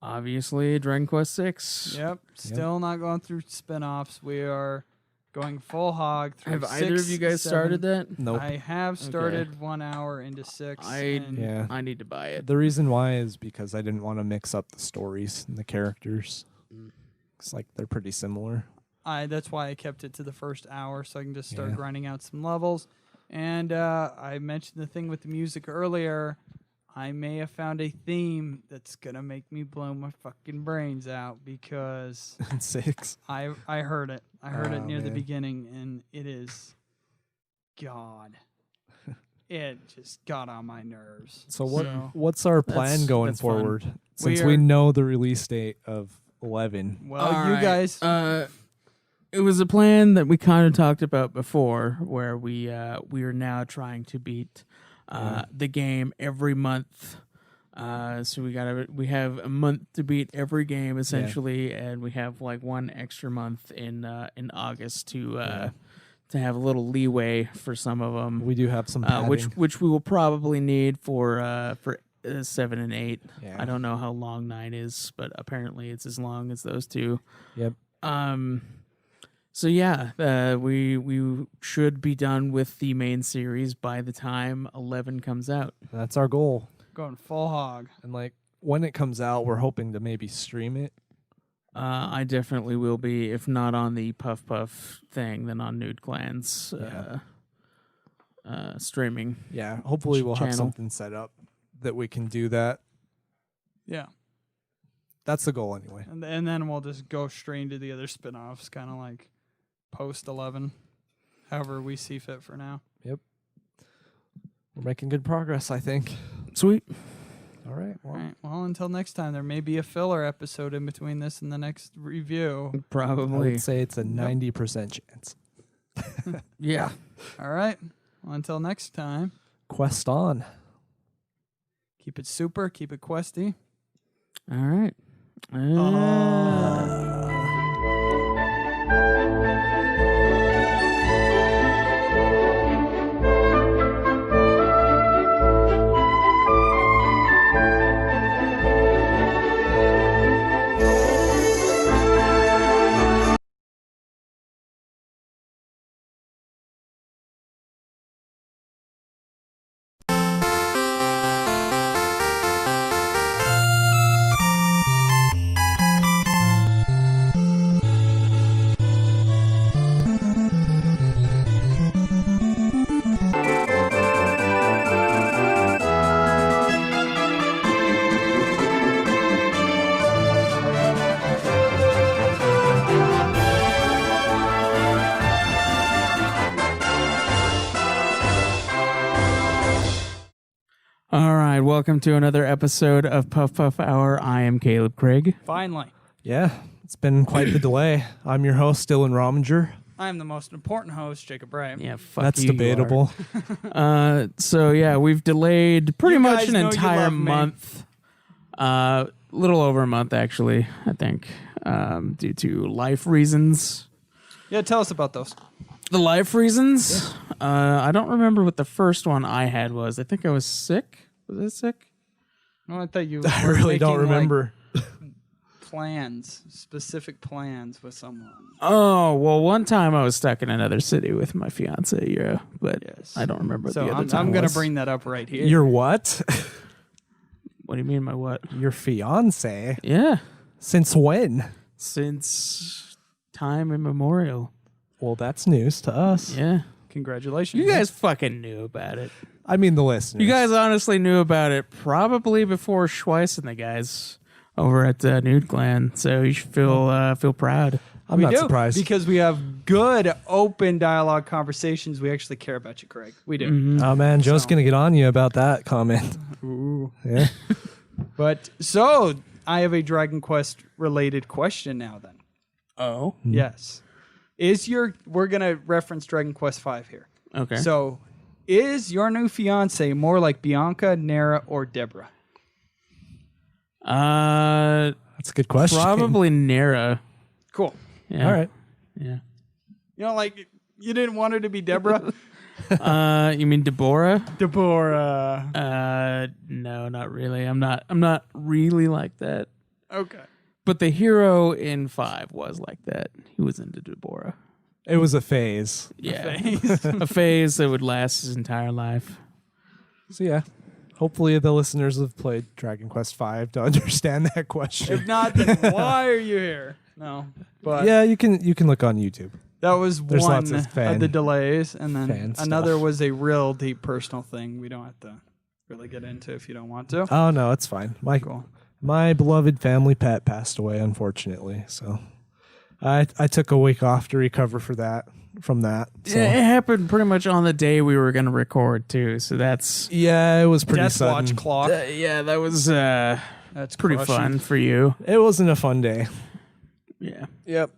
Obviously, Dragon Quest 6. Yep. Still not going through spin-offs. We are going full hog through Have either of 6, you guys 7. started that? Nope. I have started 1 hour into 6. and Yeah. I need to buy it. The reason why is because I didn't want to mix up the stories and the characters. Mm. It's like they're pretty similar. That's why I kept it to the first hour so I can just start Yeah. grinding out some levels. And I mentioned the thing with the music earlier. I may have found a theme that's going to make me blow my fucking brains out because 6. I heard it. I heard it Oh, near the man. beginning, and it is God. It just got on my nerves. So what? So, What's our plan That's- going that's fun. forward? Since We we are- know the release date of 11. well, All you right. guys. It was a plan that we kind of talked about before, where we are now trying to beat the game every month. So we have a month to beat every game essentially, and we have like one extra month in August to have a little leeway for some of them, We do have some which we will probably need for 7 and 8. Yeah. I don't know how long 9 is, but apparently it's as long as those two. Yep. So yeah, we should be done with the main series by the time 11 comes out. That's our goal. Going full hog. And like when it comes out, we're hoping to maybe stream it. I definitely will be, if not on the Puff Puff thing, then on Nude Clan's streaming. Yeah. Hopefully we'll have Channel. something set up that we can do that. Yeah. That's the goal anyway. And then we'll just go straight into the other spin-offs, kind of like post 11, however we see fit for now. We're making good progress, I think. Sweet. All right. All Well, right. Well, until next time, there may be a filler episode in between this and the next review. I Probably. would say it's a 90% chance. Yeah. All right. Well, until next time, Quest on. keep it super, keep it questy. All right. right, welcome to another episode of Puff Puff Hour. I am Caleb Craig. Finally. Yeah, it's been quite the delay. I'm your host, Dylan Rominger. I'm the most important host, Jacob Bray. Yeah, fuck That's you, debatable. So yeah, we've delayed pretty You much guys an know you entire love me. month. Little over a month, actually, I think, due to life reasons. Yeah, tell us about those. The life reasons? I don't remember what the first one I had was. I think I was sick. Was I sick? No, I thought you I were really don't making, like, remember. specific plans with someone. Oh, well, one time I was stuck in another city with my fiance, yeah, but Yes. I don't remember So the other time I'm going to was. bring that up right here. Your what? What do you mean by what? Your fiance? Yeah, Since when? since time immemorial. Well, that's news to us. Yeah. Congratulations. You guys fucking knew about it. I mean, the listeners. You guys honestly knew about it probably before Schweiss and the guys over at Nude Clan, so you should feel proud. I'm We not do, surprised. because we have good, open dialogue conversations. We actually care about you, Craig. We do. Mm-hmm. Oh, man, Joe's So- going to get on you about that comment. Ooh. Yeah. But so I have a Dragon Quest related question now. Then Oh, yes, we're gonna reference Dragon Quest V here. okay. So, is your new fiance more like Bianca, Nera, or Deborah? That's a good question. Probably Nera. Cool. Yeah. All right. Yeah. You know, like you didn't want her to be Deborah. You mean Deborah? Deborah. No, not really. I'm not really like that. Okay. But the hero in 5 was like that. He was into Deborah. It was a phase. Yeah. A phase that would last his entire life. So, yeah. Hopefully the listeners have played Dragon Quest V to understand that question. If not, then why are you here? No. But Yeah, you can look on YouTube. that was There's one lots of of fan- the delays, and then fan another stuff. was a real deep personal thing. We don't have to really get into if you don't want to. Oh no, it's fine. Cool. My beloved family pet passed away, unfortunately. So I took a week off to recover from that. So. Yeah, it happened pretty much on the day we were going to record, too. So that's... Yeah, it was pretty Death sudden. Watch clock. yeah, that was That's pretty crushing. fun for you. It wasn't a fun day. Yeah. Yep.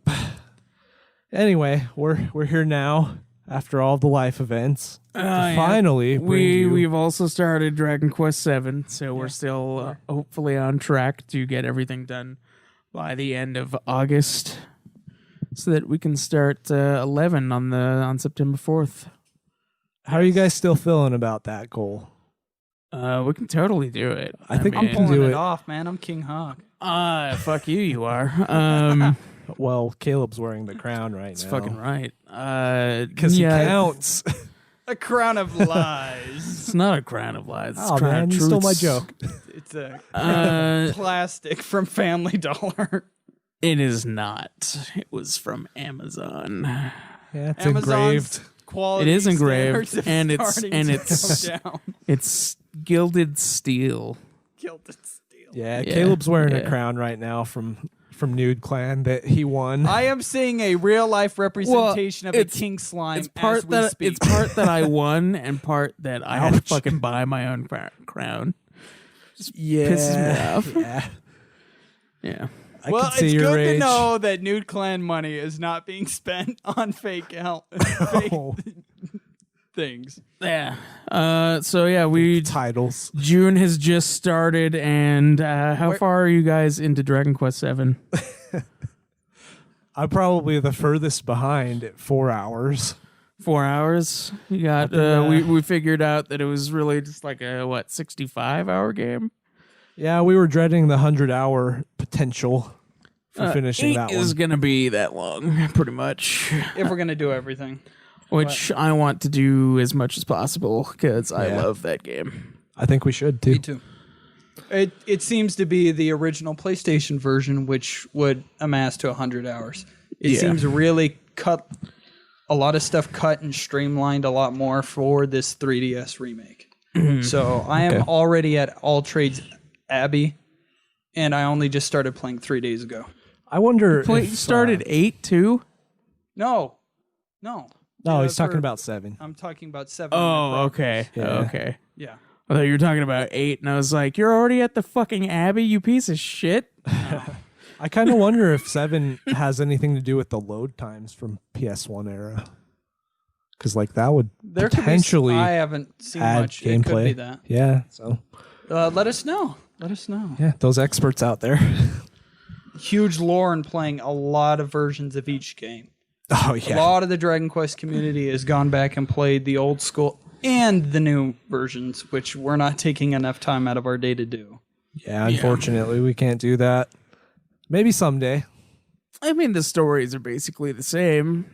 Anyway, we're here now after all the life events. To yeah. finally, bring you- We've also started Dragon Quest 7, so we're still hopefully on track to get everything done by the end of August, so that we can start 11 on September 4th. How are you guys still feeling about that goal? We can totally do it. I think we I'm can pulling do it it. off, man. I'm King Hog. Fuck you, you are. Well, Caleb's wearing the crown right That's now. fucking right. Because he counts. A crown of lies. It's not a crown of lies. It's Oh a crown man, of you stole my truths. joke. It's a Uh, plastic from Family Dollar. it is not. It was from Amazon. Yeah, it's Amazon's engraved. quality It is engraved, standards are and it's- starting and to it's- go down. It's gilded steel. Gilded steel. Yeah, Yeah, Caleb's wearing yeah. a crown right now from Nude Clan that he won. I am seeing a real life representation of a king slime It's part as we that speak. it's part that I won, and part that I had to Ouch. fucking buy my own crown. yeah, pisses me off. Yeah, Yeah. I well, can see it's your good rage. to know that Nude Clan money is not being spent on fake Oh, things. Yeah. So yeah, we titles. June has just started, and how Where- far are you guys into Dragon Quest 7? I'm probably the furthest behind at 4 hours. 4 hours. You got. We figured out that it was really just like a 65-hour game. Yeah, we were dreading the 100-hour potential for finishing 8 that is one. gonna be that long, pretty much. If we're gonna do everything. Which I want to do as much as possible because I Yeah. love that game. I think we should too. Me too. It seems to be the original PlayStation version, which would amass to 100 hours. It Yeah. seems really cut a lot of stuff cut and streamlined a lot more for this 3DS remake. So I am Okay. already at All Trades Abbey, and I only just started playing 3 days ago. I wonder You if started 8 too? No. No, Yeah, he's talking for- about 7. I'm talking about 7. Oh, okay. Yeah. Okay. Yeah. I thought you were talking about 8, and I was like, you're already at the fucking Abbey, you piece of shit. I kind of wonder if 7 has anything to do with the load times from PS1 era. Because like that would There potentially could be, I haven't seen add much. gameplay. It could be that. Yeah, so Let us know. Let us know. yeah, those experts out there. Huge lore in playing a lot of versions of each game. Oh A yeah. lot of the Dragon Quest community has gone back and played the old school and the new versions, which we're not taking enough time out of our day to do. Yeah, unfortunately we can't do that. Maybe someday. I mean, the stories are basically the same.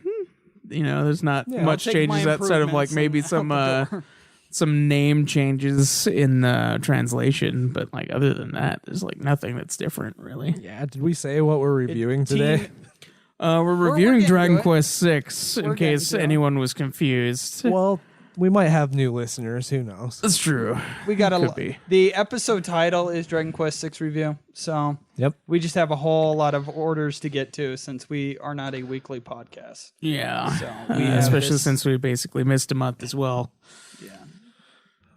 You know, there's not much I'll take my changes outside of like improvements maybe and out the door. some name changes in translation, but like other than that, there's like nothing that's different really. Yeah, did we say what we're reviewing today? We're reviewing getting Dragon to it. Quest 6 in We're case getting to it. anyone was confused. Well, we might have new listeners, who knows. That's true. We got Could be. the episode title is Dragon Quest 6 review, so Yep. we just have a whole lot of orders to get to since we are not a weekly podcast. Yeah. So we have Especially this- since we basically missed a month as well.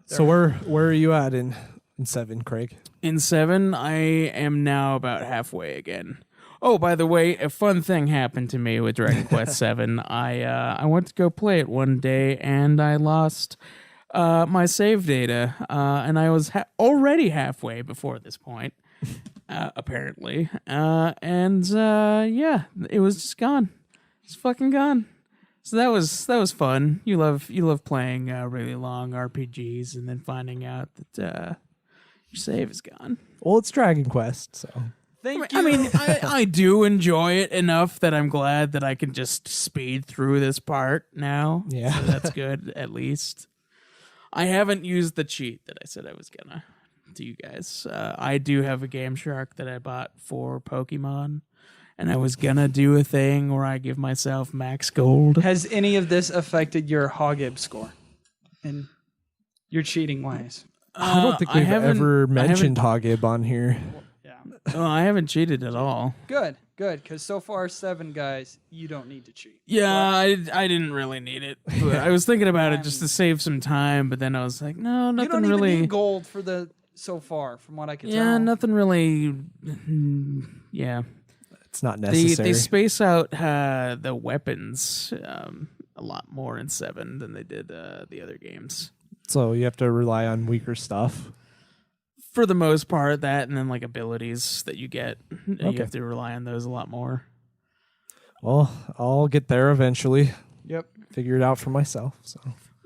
So where are you at in 7, Craig? In 7, I am now about halfway again. Oh, by the way, a fun thing happened to me with Dragon Quest 7. I went to go play it one day and I lost my save data, and I was already halfway before this point, apparently. Yeah, it was just gone. It's fucking gone. So that was fun. You love playing really long RPGs and then finding out that your save is gone. Well, it's Dragon Quest, so Thank you. I mean, I do enjoy it enough that I'm glad that I can just speed through this part now. Yeah. So that's good, at least. I haven't used the cheat that I said I was gonna to you guys. I do have a Game Shark that I bought for Pokemon, and I was gonna do a thing where I give myself max gold. Has any of this affected your Hogib score in your cheating ways? I don't think we've ever mentioned Hogib on here. Yeah. Oh, I haven't cheated at all. Good, because so far 7 guys, you don't need to cheat. Yeah, I didn't really need it. But I was thinking about it just to save some time, but then I was like, no, You nothing don't even really. need gold for the so far, from what I can tell. Yeah, nothing really. Yeah, It's not they necessary. space out the weapons a lot more in 7 than they did the other games. So you have to rely on weaker stuff. For the most part, that and then like abilities that you get, you Okay. have to rely on those a lot more. Well, I'll get there eventually. Yep. Figure it out for myself.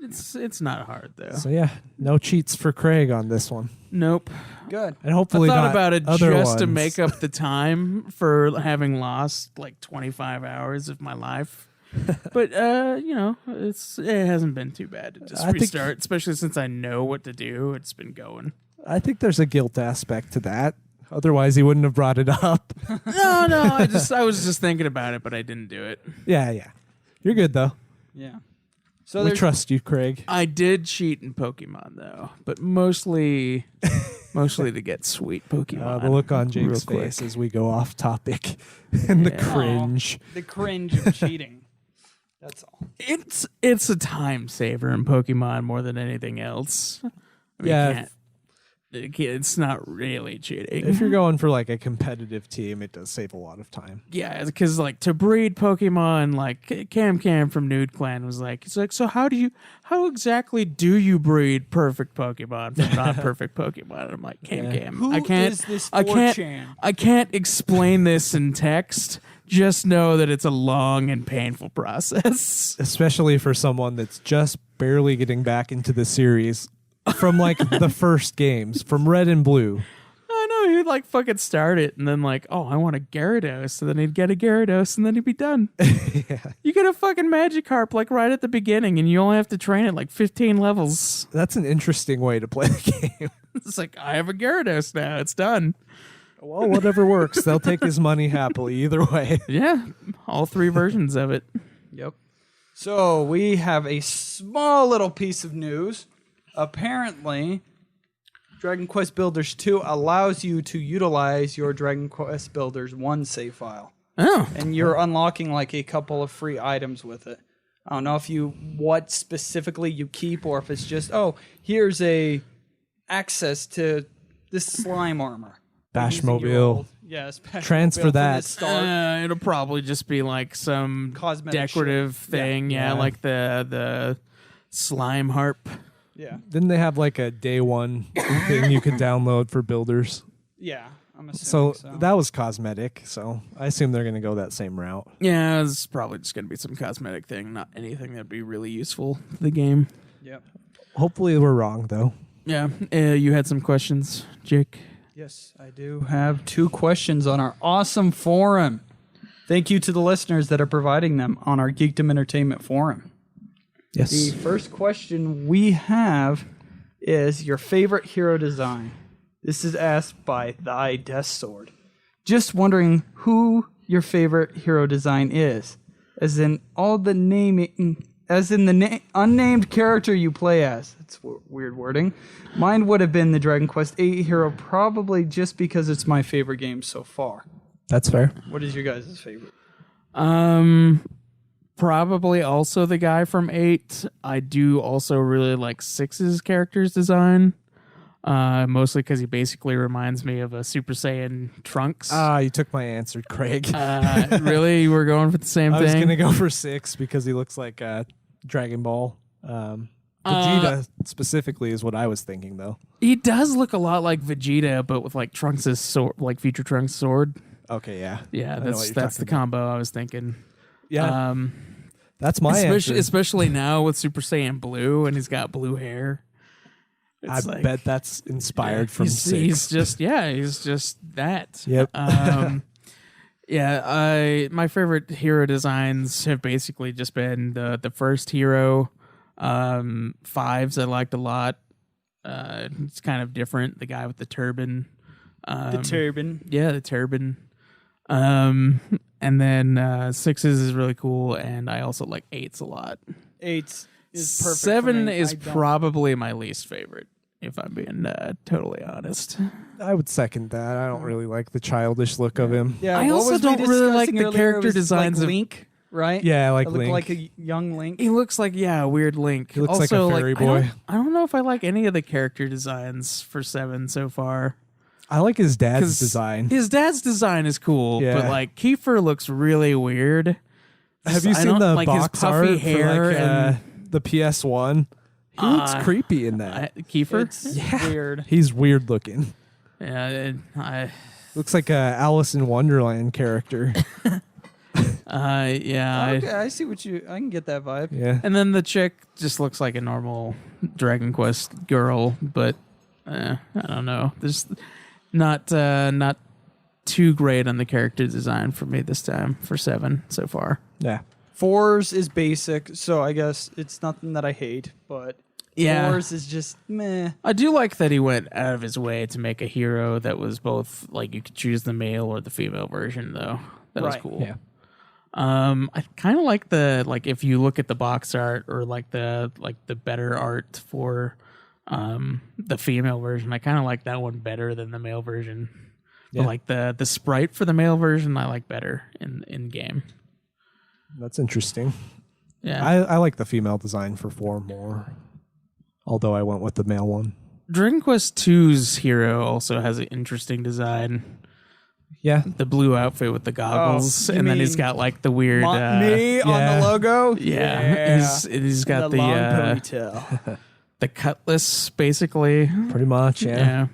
It's not hard though. So yeah, no cheats for Craig on this one, Nope. Good. and hopefully I thought not about it other just to ones. make up the time for having lost like 25 hours of my life. But you know, it hasn't been too bad to just I think- restart, especially since I know what to do. It's been going. I think there's a guilt aspect to that. Otherwise, he wouldn't have brought it up. No, I was just thinking about it, but I didn't do it. Yeah. You're good though. Yeah. So We there's trust you, Craig. I did cheat in Pokemon though, but mostly to get sweet Pokemon. The look on real Jake's quick. face as we go off topic, and the Yeah. cringe. the cringe of cheating. That's all. It's a time saver in Pokemon more than anything else. I mean, Yeah. it's not really cheating. If you're going for like a competitive team, it does save a lot of time. Yeah, because like to breed Pokemon, like Cam from Nude Clan was like, it's like, so how exactly do you breed perfect Pokemon from not perfect Pokemon? And I'm like, Cam, Who I can't, is this I can't, 4chan? I can't explain this in text. Just know that it's a long and painful process. Especially for someone that's just barely getting back into the series from like the first games, from Red and Blue. I know, he'd like fucking start it and then like, oh, I want a Gyarados. And then he'd get a Gyarados and then he'd be done. Yeah. You get a fucking Magikarp like right at the beginning and you only have to train it like 15 levels. That's an interesting way to play the game. It's like, I have a Gyarados now. It's done. Well, whatever works. They'll take his money happily either way. Yeah, all 3 versions of it. Yep. So we have a small little piece of news. Apparently, Dragon Quest Builders 2 allows you to utilize your Dragon Quest Builders 1 save file. Oh, And you're unlocking like a couple of free items with it. I don't know what specifically you keep or if it's just, here's a access to this slime armor. Using your Bashmobile. old- Yes, Bashmobile Transfer from that. the start. It'll probably just be like some Cosmetic decorative shit. thing. Yeah. Yeah, like the slime harp. Yeah, Didn't they have like a day one thing you could download for builders? yeah. I'm So assuming so. that was cosmetic. So I assume they're going to go that same route. Yeah, it's probably just going to be some cosmetic thing, not anything that'd be really useful to the game. Yep. Hopefully we're wrong though. Yeah, you had some questions, Jake. Yes, I do have 2 questions on our awesome forum. Thank you to the listeners that are providing them on our Geekdom Entertainment forum. Yes. The first question we have is your favorite hero design. This is asked by Thy Death Sword. Just wondering who your favorite hero design is, as in all the naming, as in the unnamed character you play as. That's weird wording. Mine would have been the Dragon Quest VIII hero, probably just because it's my favorite game so far. That's fair. What is your guys' favorite? Probably also the guy from 8. I do also really like 6's character's design. Mostly because he basically reminds me of a Super Saiyan Trunks. You took my answer, Craig. Really? You were going for the same I thing? was going to go for 6 because he looks like Dragon Ball. Vegeta specifically is what I was thinking, though. He does look a lot like Vegeta, but with like Trunks' sword, like Future Trunks' sword. Okay, yeah. Yeah, I know that's what you're the talking about. combo I was thinking. Yeah, that's my answer. Especially now with Super Saiyan Blue, and he's got blue hair. I It's like- bet that's inspired from he's, 6. He's just that. Yep. My favorite hero designs have basically just been the first hero. 5s I liked a lot. It's kind of different. The guy with the turban. The turban. Yeah, the turban. And then 6s is really cool, and I also like 8s a lot. 8 is perfect. 7 for me. is I don't- probably my least favorite, if I'm being totally honest. I would second that. I don't really like the childish look of him. Yeah, I what also was we don't really like discussing the earlier? character It was designs like of- Link, right? Yeah, like It looked Link. like a young Link. He looks like a weird Link. He looks like also, a fairy I boy. don't know if I like any of the character designs for 7 so far. I like his dad's 'Cause design. His dad's design is cool, Yeah. but like Kiefer looks really weird. Have you I seen don't- the like his box puffy art hair for like and the PS1? He looks creepy in that. Kiefer? It's weird. He's weird looking. Yeah, Looks like a Alice in Wonderland character. Okay, I see what you. I can get that vibe. Yeah. And then the chick just looks like a normal Dragon Quest girl, but I don't know. There's not too great on the character design for me this time for 7 so far. Yeah. 4s is basic, so I guess it's nothing that I hate, but Yeah. 4s is just meh. I do like that he went out of his way to make a hero that was both like you could choose the male or the female version though. That was Right. cool. Yeah. I kind of like the if you look at the box art or like the better art for the female version, I kind of like that one better than the male version. Yeah. But like the sprite for the male version I like better in game. That's interesting. Yeah. I like the female design for 4 more. Although I went with the male one. Dragon Quest II's hero also has an interesting design. Yeah. The blue outfit with the goggles, you and then he's mean got like the weird Me on yeah. the logo? yeah. He's got the long the ponytail. the cutlass basically. Pretty much, yeah. Yeah.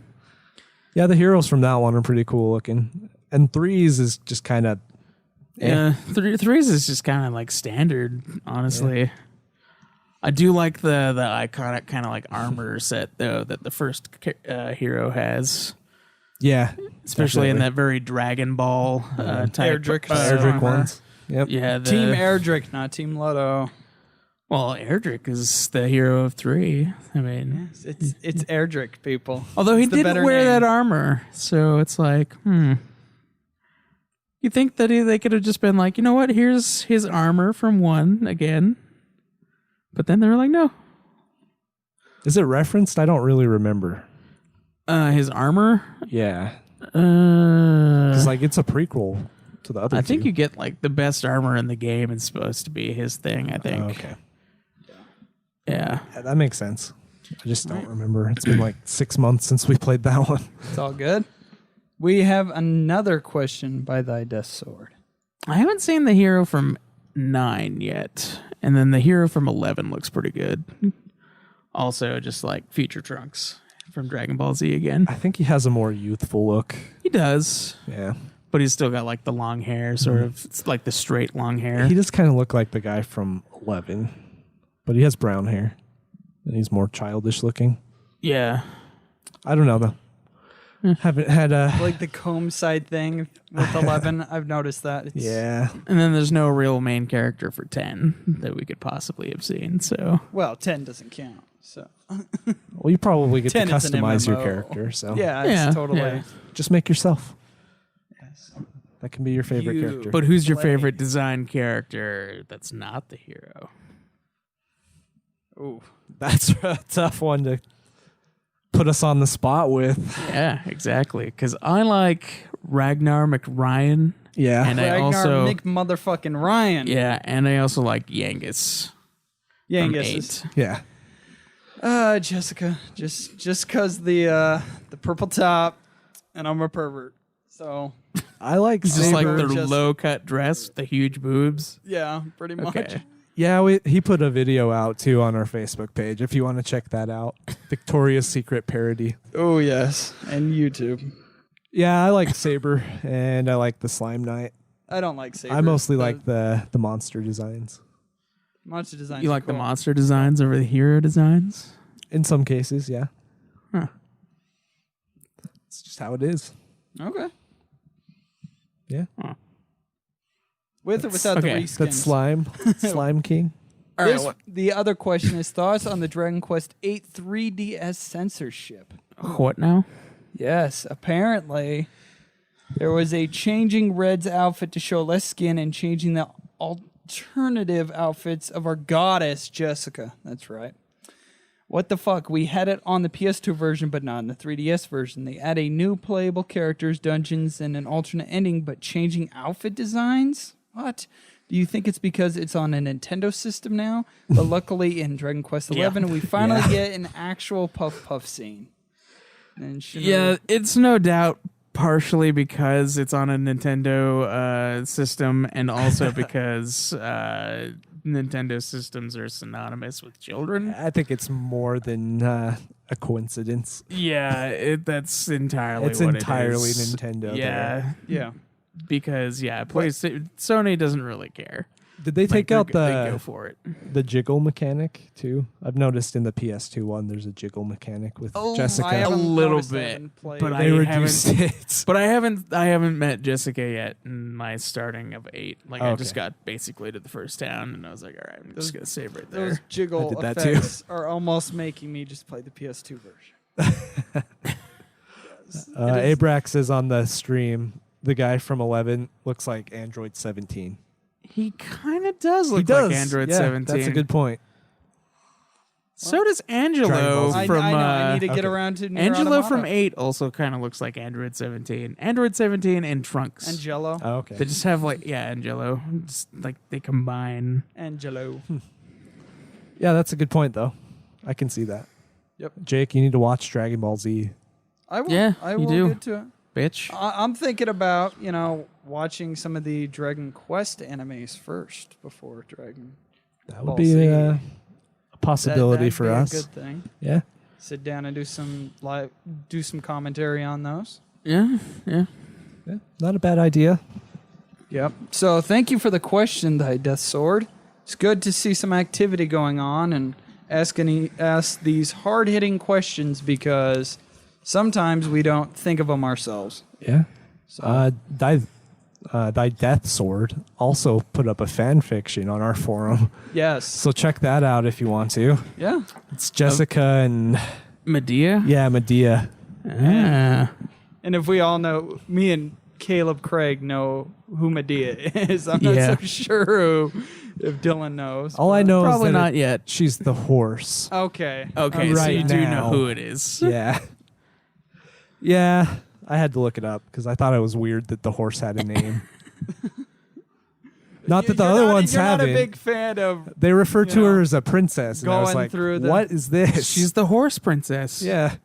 Yeah, the heroes from that one are pretty cool looking. And 3's is just kind of Yeah, threes is just kind of like standard, honestly. I do like the iconic kind of like armor set though that the first hero has, yeah, especially in definitely. that very Dragon Ball type. Erdrick. Erdrick armor. ones. Yep. Yeah, Team Erdrick, not Team Loto. Well, Erdrick is the hero of 3. I mean, It's Erdrick, people. although he It's the didn't better wear name. that armor, so it's like, You think that they could have just been like, you know what? Here's his armor from 1 again. But then they were like, no. Is it referenced? I don't really remember. His armor? Yeah. Because like it's a prequel to the other I think two. you get like the best armor in the game is supposed to be his thing, I think. Oh, okay. Yeah. Yeah, that makes sense. I just don't remember. It's been like 6 months since we played that one. It's all good. We have another question by Thy Death Sword. I haven't seen the hero from 9 yet, and then the hero from 11 looks pretty good. Also, just like Future Trunks from Dragon Ball Z again. I think he has a more youthful look. He does, Yeah. but he's still got like the long hair, sort of. It's like the straight long hair. He does kind of look like the guy from 11, but he has brown hair, and he's more childish looking. Yeah. I don't know, though. Haven't had a... Like the comb side thing with 11. I've noticed that. It's, Yeah. And then there's no real main character for 10 that we could possibly have seen, so. Well, 10 doesn't count. So Well, you probably get to 10 is an customize your MMO. character, so yeah, Yeah, it's totally. yeah. just make yourself. Yes. That can be your favorite You- character. But who's your Play. favorite design character that's not the hero? Ooh. That's a tough one to put us on the spot with. Yeah, exactly. Because I like Ragnar McRyan. Yeah. And I Ragnar also. Nick motherfucking Ryan. Yeah, and I also like Yangus. From Yangus. 8. Yeah. Jessica. Just cause the purple top, and I'm a pervert. So I like Just like Saber. the Just- low cut dress, the huge boobs. yeah, pretty much. Okay. Yeah, he put a video out too on our Facebook page if you want to check that out. Victoria's Secret parody. Oh yes, and YouTube. Yeah, I like Saber and I like the Slime Knight. I don't like Saber. I mostly like the monster designs. monster design. You like the monster designs over the hero designs? In some cases, yeah. Huh. It's just how it is. Okay. Yeah. With or without okay, the That's reskins. Slime King. All This- right. the other question is thoughts on the Dragon Quest 8 3DS censorship. What now? Yes, apparently there was a changing Red's outfit to show less skin and changing the alternative outfits of our goddess Jessica. That's right. What the fuck? We had it on the PS2 version, but not in the 3DS version. They add a new playable characters, dungeons, and an alternate ending, but changing outfit designs? What? Do you think it's because it's on a Nintendo system now? But luckily in Dragon Quest 11, we finally get an actual Puff scene. And Yeah, it's no doubt partially because it's on a Nintendo system, and also because Nintendo systems are synonymous with children. I think it's more than a coincidence. Yeah, that's entirely It's what entirely it is. Nintendo Yeah, Yeah. because Sony doesn't really care. Did they take Like, out they go for it. the jiggle mechanic too? I've noticed in the PS2 one there's a jiggle mechanic with I Jessica. haven't A little noticed that bit, and played but it. They I reduced haven't. it. But I haven't met Jessica yet in my starting of 8. Like I just Okay. got basically to the first town, and I was like, all right, I'm Those- just gonna save right Those there. jiggle I did that too. effects are almost making me just play the PS2 version. Yes. It is- Abrax is on the stream. The guy from 11 looks like Android 17. He kind of does He look does. like Android Yeah, 17. That's a good point. So does Dragon Angelo Ball Z. from I know. I need to get okay. around to Nier Angelo Automata. from 8 also kind of looks like Android 17. Android 17 and Trunks. Angelo. Oh, okay. They just have Angelo. Just like they combine. Angelo. Yeah, that's a good point though. I can see that. Yep. Jake, you need to watch Dragon Ball Z. I will. Yeah, I you will do. get to it. Bitch. I'm thinking about watching some of the Dragon Quest animes first before Dragon. That would Ball be Z. A possibility That'd for be us. A good thing. Yeah. Sit down and do some commentary on those. Yeah. Yeah. Not a bad idea. Yep. So thank you for the question, Thy Death Sword. It's good to see some activity going on and ask these hard-hitting questions because sometimes we don't think of them ourselves. Yeah. So Thy Death Sword also put up a fan fiction on our forum. yes. So check that out if you want to. Yeah. It's Jessica and Medea? Medea. Ah. And if we all know, me and Caleb Craig know who Medea is. I'm Yeah. not so sure if Dylan knows. All I but- know Probably is that not yet. she's the horse. Okay. Okay, so Right you do now. know who it is. Yeah. Yeah. I had to look it up because I thought it was weird that the horse had a name. Not that the You're other not- ones you're haven't. not a big fan of They refer to know, her as a princess, and I was going like, through the- "What is this?" She's the horse princess. yeah.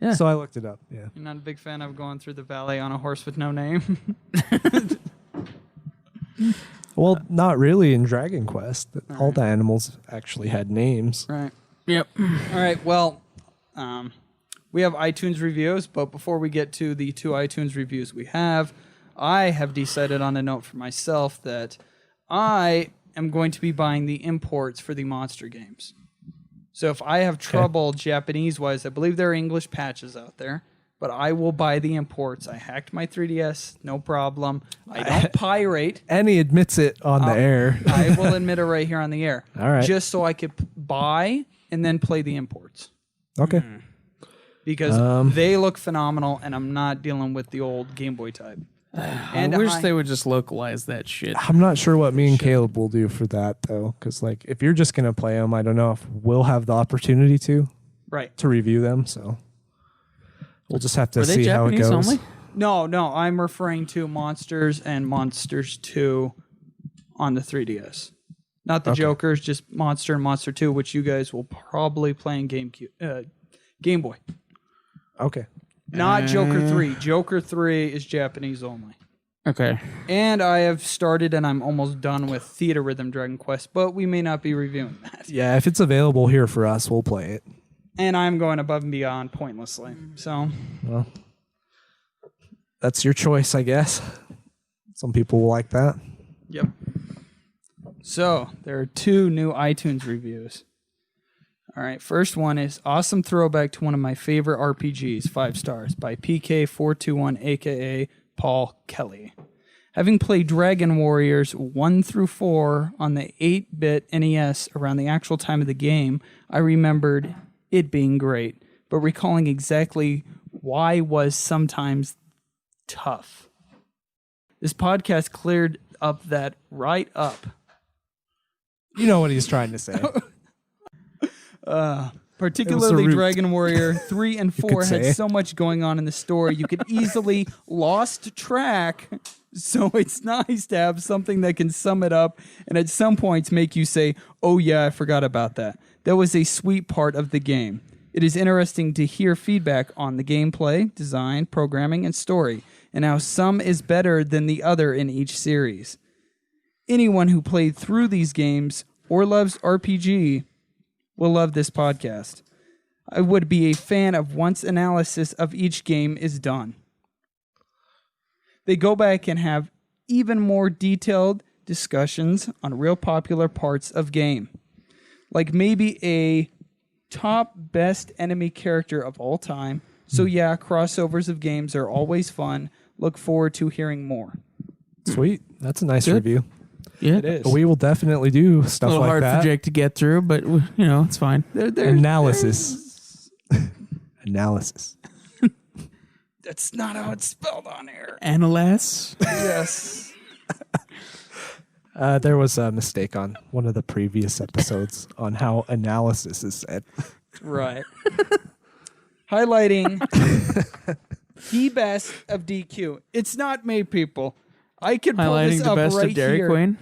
Yeah. So I looked it up. Yeah. You're not a big fan of going through the valley on a horse with no name. Well, not really in Dragon Quest. All the animals actually had names. Right. Yep. All right. Well, we have iTunes reviews, but before we get to the 2 iTunes reviews I have decided on a note for myself that I am going to be buying the imports for the monster games. So if I have trouble Japanese-wise, I believe there are English patches out there, but I will buy the imports. I hacked my 3DS, no problem. I don't pirate. And he admits it on the air. I will admit it right here on the air. All right. Just so I could buy and then play the imports. Okay. Because they look phenomenal, and I'm not dealing with the old Game Boy type. And I wish they would just localize that shit. I'm not sure what me and Caleb will do for that, though, because like if you're just gonna play them, I don't know if we'll have the opportunity to review them. So we'll just have to see how it goes. Only? No, I'm referring to Monsters and Monsters 2 on the 3DS. Not the Jokers, just Monster and Monster 2, which you guys will probably play in Game Boy. Okay. Not Joker 3. Joker 3 is Japanese only. Okay. And I have started and I'm almost done with Theater Rhythm Dragon Quest, but we may not be reviewing that. Yeah, if it's available here for us, we'll play it. And I'm going above and beyond pointlessly. So, Well, that's your choice, I guess. Some people will like that. yep. So, there are 2 new iTunes reviews. All right, first one is awesome throwback to one of my favorite RPGs, 5 stars, by PK421, aka Paul Kelly. Having played Dragon Warriors 1 through 4 on the 8-bit NES around the actual time of the game, I remembered it being great, but recalling exactly why was sometimes tough. This podcast cleared up that right up. You know what he's trying to say. Particularly root. Dragon Warrior 3 and 4 could had say. so much going on in the story you could easily lost track. So it's nice to have something that can sum it up and at some points make you say, oh yeah, I forgot about that. That was a sweet part of the game. It is interesting to hear feedback on the gameplay, design, programming, and story, and how some is better than the other in each series. Anyone who played through these games or loves RPG will love this podcast. I would be a fan of once analysis of each game is done. They go back and have even more detailed discussions on real popular parts of game. Like maybe a top best enemy character of all time. So yeah, crossovers of games are always fun. Look forward to hearing more. Sweet. That's a nice Good. review. Yeah. It is. We will definitely do A stuff little like hard that. for Jake to get through, but it's fine. Analysis. Analysis. That's not how it's spelled on here. Analyze. Yes. There was a mistake on one of the previous episodes on how analysis is said. Right. Highlighting the best of DQ. It's not me, people. I could pull Highlighting this the up best right of Dairy here. Queen.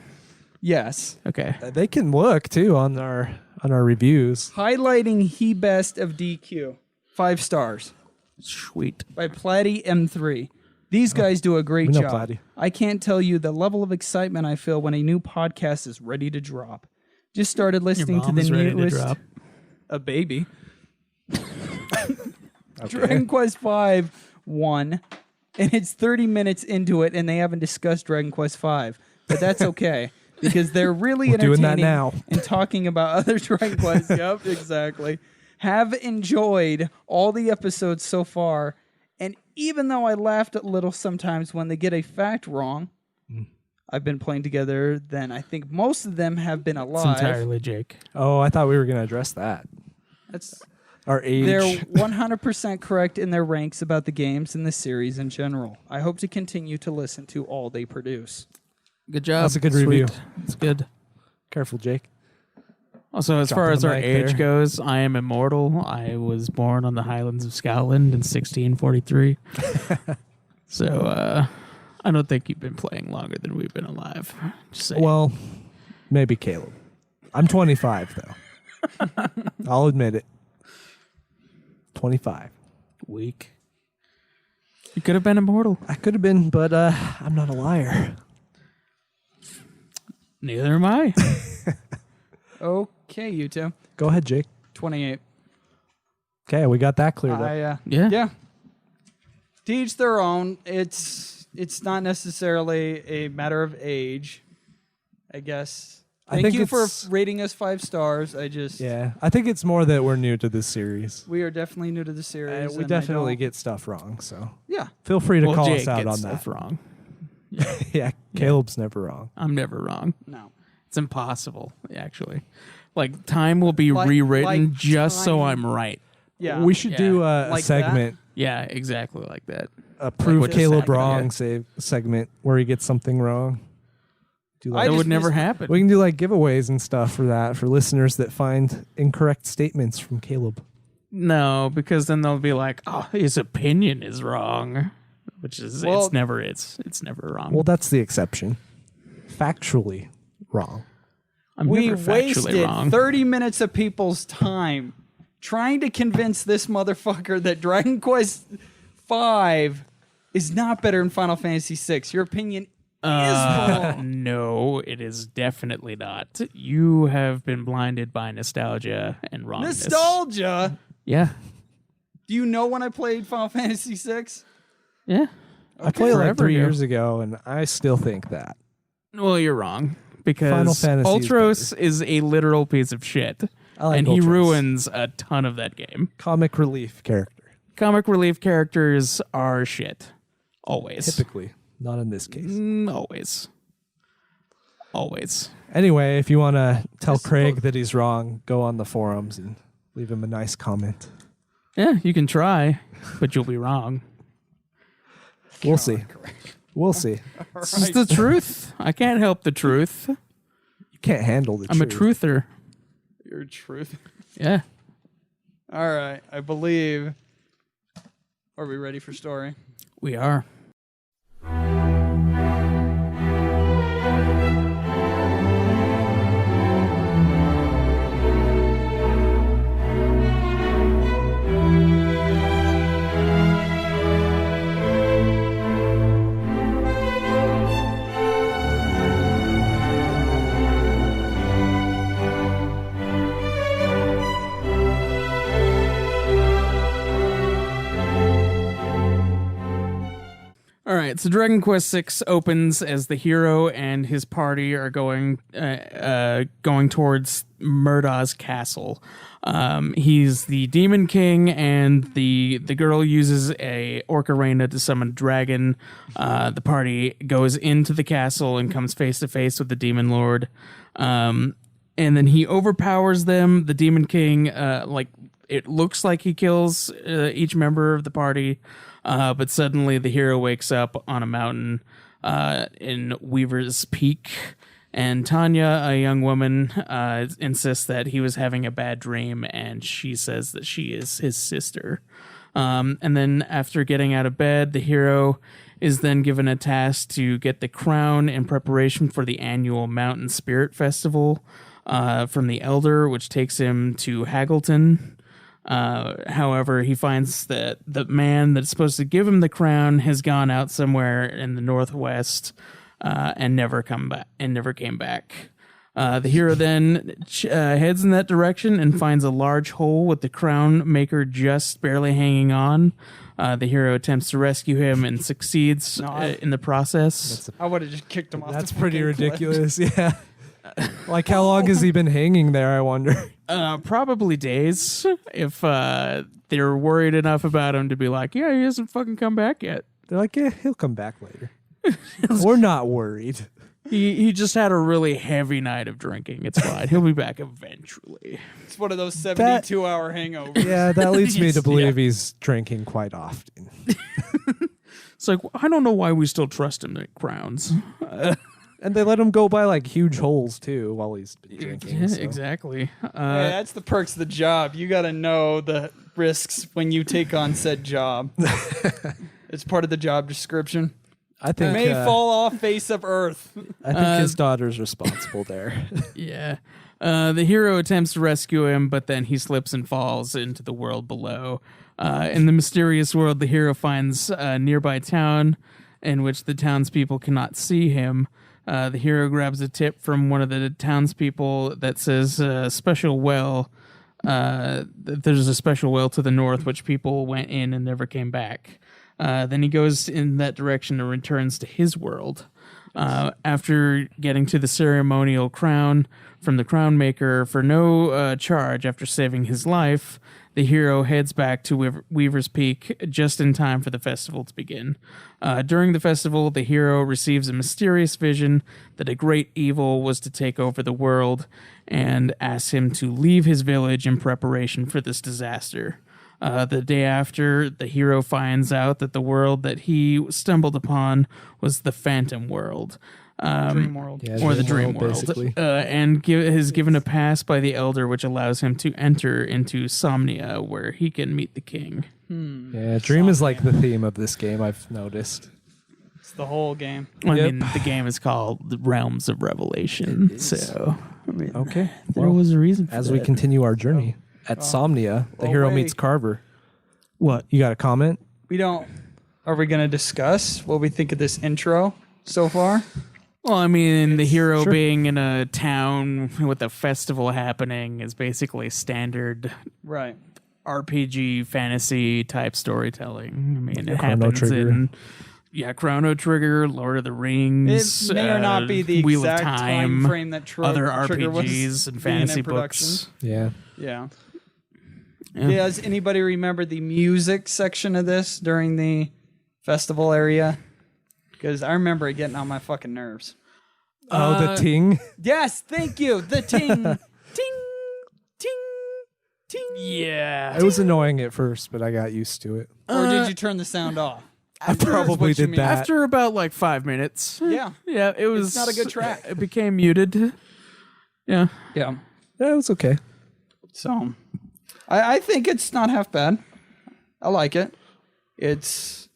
Yes. Okay. They can look too on our reviews. Highlighting he best of DQ. 5 stars Sweet. by Platty M3. These guys do a great we know job. Platty. I can't tell you the level of excitement I feel when a new podcast is ready to drop. Just started listening to the newest. A baby. Dragon Quest V won, and it's 30 minutes into it, and they haven't discussed Dragon Quest V. But that's okay, because they're really We're doing entertaining that now. and talking about other Dragon Quests. Yep, exactly. Have enjoyed all the episodes so far, and even though I laughed a little sometimes when they get a fact wrong, I've been playing together, then I think most of them have been It's alive. entirely Jake. Oh, I thought we were going to address that. That's Our age. They're 100% correct in their ranks about the games and the series in general. I hope to continue to listen to all they produce. Good job. That's a good Sweet. review. It's good. Careful, Jake. Also, as far Dropping as the our mic age there. goes, I am immortal. I was born on the Highlands of Scotland in 1643. So, I don't think you've been playing longer than we've been alive. Just saying. Well, maybe Caleb. I'm 25 though. I'll admit it. 25. Weak. You could have been immortal. I could have been, but I'm not a liar. Neither am I. Okay, you two. Go ahead, Jake. 28. Okay, we got that cleared up. Yeah. Yeah. To each their own. It's not necessarily a matter of age, I guess. Thank you for rating us 5 stars. Yeah, I think it's more that we're new to this series. We are definitely new to the series. We definitely get stuff wrong, so yeah. feel free to call Jake us out gets on that. stuff wrong. Yeah, Caleb's never wrong. I'm never wrong. No. It's impossible, actually. Like, time will be rewritten just so I'm right. Yeah. We should do a Like segment, Yeah, exactly like that. a prove what just Caleb happened, wrong yeah. segment where he gets something wrong. Do I That just would never missed- happen. we can do like giveaways and stuff for that for listeners that find incorrect statements from Caleb. No, because then they'll be like, "Oh, his opinion is wrong," which is Well- it's never wrong. Well, that's the exception. Factually wrong. I'm We never factually wasted wrong. 30 minutes of people's time trying to convince this motherfucker that Dragon Quest V is not better than Final Fantasy VI. Your opinion is wrong. No, it is definitely not. You have been blinded by nostalgia and wrongness. Nostalgia. Yeah, Do you know when I played Final Fantasy VI? yeah. I played like Forever 3 ago. years ago, and I still think that. Well, you're wrong because Final Fantasy is Ultros is a literal piece of shit, I like and he Ultros. ruins a ton of that game. Comic relief character. Comic relief characters are shit, always. Typically. Not in this case. Always. Always. Anyway, if you want to tell Craig that he's wrong, go on the forums and leave him a nice comment. Yeah, you can try, but you'll be wrong. We'll see. We'll see. It's just the truth. I can't help the truth. You can't handle the I'm a truth. truther. Your truth. Yeah. All right. I believe. Are we ready for story? We are. All right, so Dragon Quest VI opens as the hero and his party are going towards Murda's castle. He's the Demon King, and the girl uses a Orcarena to summon a dragon. The party goes into the castle and comes face to face with the Demon Lord, and then he overpowers them. The Demon King, it looks like he kills each member of the party. But suddenly the hero wakes up on a mountain in Weaver's Peak, and Tanya, a young woman, insists that he was having a bad dream, and she says that she is his sister. And then after getting out of bed, the hero is then given a task to get the crown in preparation for the annual Mountain Spirit Festival from the Elder, which takes him to Haggleton. However, he finds that the man that's supposed to give him the crown has gone out somewhere in the northwest and never came back. The hero then heads in that direction and finds a large hole with the crown maker just barely hanging on. The hero attempts to rescue him and succeeds in the process. I would have just kicked him off. That's the pretty fucking cliff. ridiculous. Yeah. Like, how long has he been hanging there, I wonder? Probably days, if they're worried enough about him to be like, yeah, he hasn't fucking come back yet. They're like, yeah, he'll come back later. We're not worried. He just had a really heavy night of drinking. It's fine. He'll be back eventually. It's one of those 72-hour hangovers. Yeah, that leads me to Yeah. believe he's drinking quite often. It's like, I don't know why we still trust him at Crowns. And they let him go by like huge holes too while he's been drinking. Yeah, so. exactly. Hey, that's the perks of the job. You got to know the risks when you take on said job. It's part of the job description. I think May fall off face of Earth. I think his daughter's responsible there. Yeah. The hero attempts to rescue him, but then he slips and falls into the world below. In the mysterious world, the hero finds a nearby town in which the townspeople cannot see him. The hero grabs a tip from one of the townspeople that says special well. There's a special well to the north, which people went in and never came back. Then he goes in that direction and returns to his world. After getting to the ceremonial crown from the crown maker for no charge after saving his life, the hero heads back to Weaver's Peak just in time for the festival to begin. During the festival, the hero receives a mysterious vision that a great evil was to take over the world and asks him to leave his village in preparation for this disaster. The day after, the hero finds out that the world that he stumbled upon was the Phantom World. Dream world. Yeah, Or the dream world. basically. And is given a pass by the elder, which allows him to enter into Somnia, where he can meet the king. Yeah, dream is like the theme of this game, I've noticed. It's the whole game. I Yep. mean, the game is called The Realms of Revelation. So, I mean, Okay. there was a reason for As that. we continue our journey at Somnia, the Oh, hero wait. meets Carver. What? You got a comment? We don't. Are we going to discuss what we think of this intro so far? Well, I mean, the hero Sure. being in a town with a festival happening is basically standard Right. RPG fantasy type storytelling. I mean, it Chrono happens Trigger. in Chrono Trigger, Lord of the Rings. It may or not be the Wheel exact of time Time, frame that other Trigger was RPGs and being fantasy in production. books. Yeah. Yeah. Yeah. Does anybody remember the music section of this during the festival area? Because I remember it getting on my fucking nerves. Oh, the ting. Yes, thank you. The ting, ting, ting, ting. Yeah. It was annoying at first, but I got used to it. Or did you turn the sound off? I probably what you did mean. that. After about like 5 minutes. Yeah. Yeah, it was not a good track. It became muted. Yeah. Yeah. Yeah, it was okay. So, I think it's not half bad. I like it. It's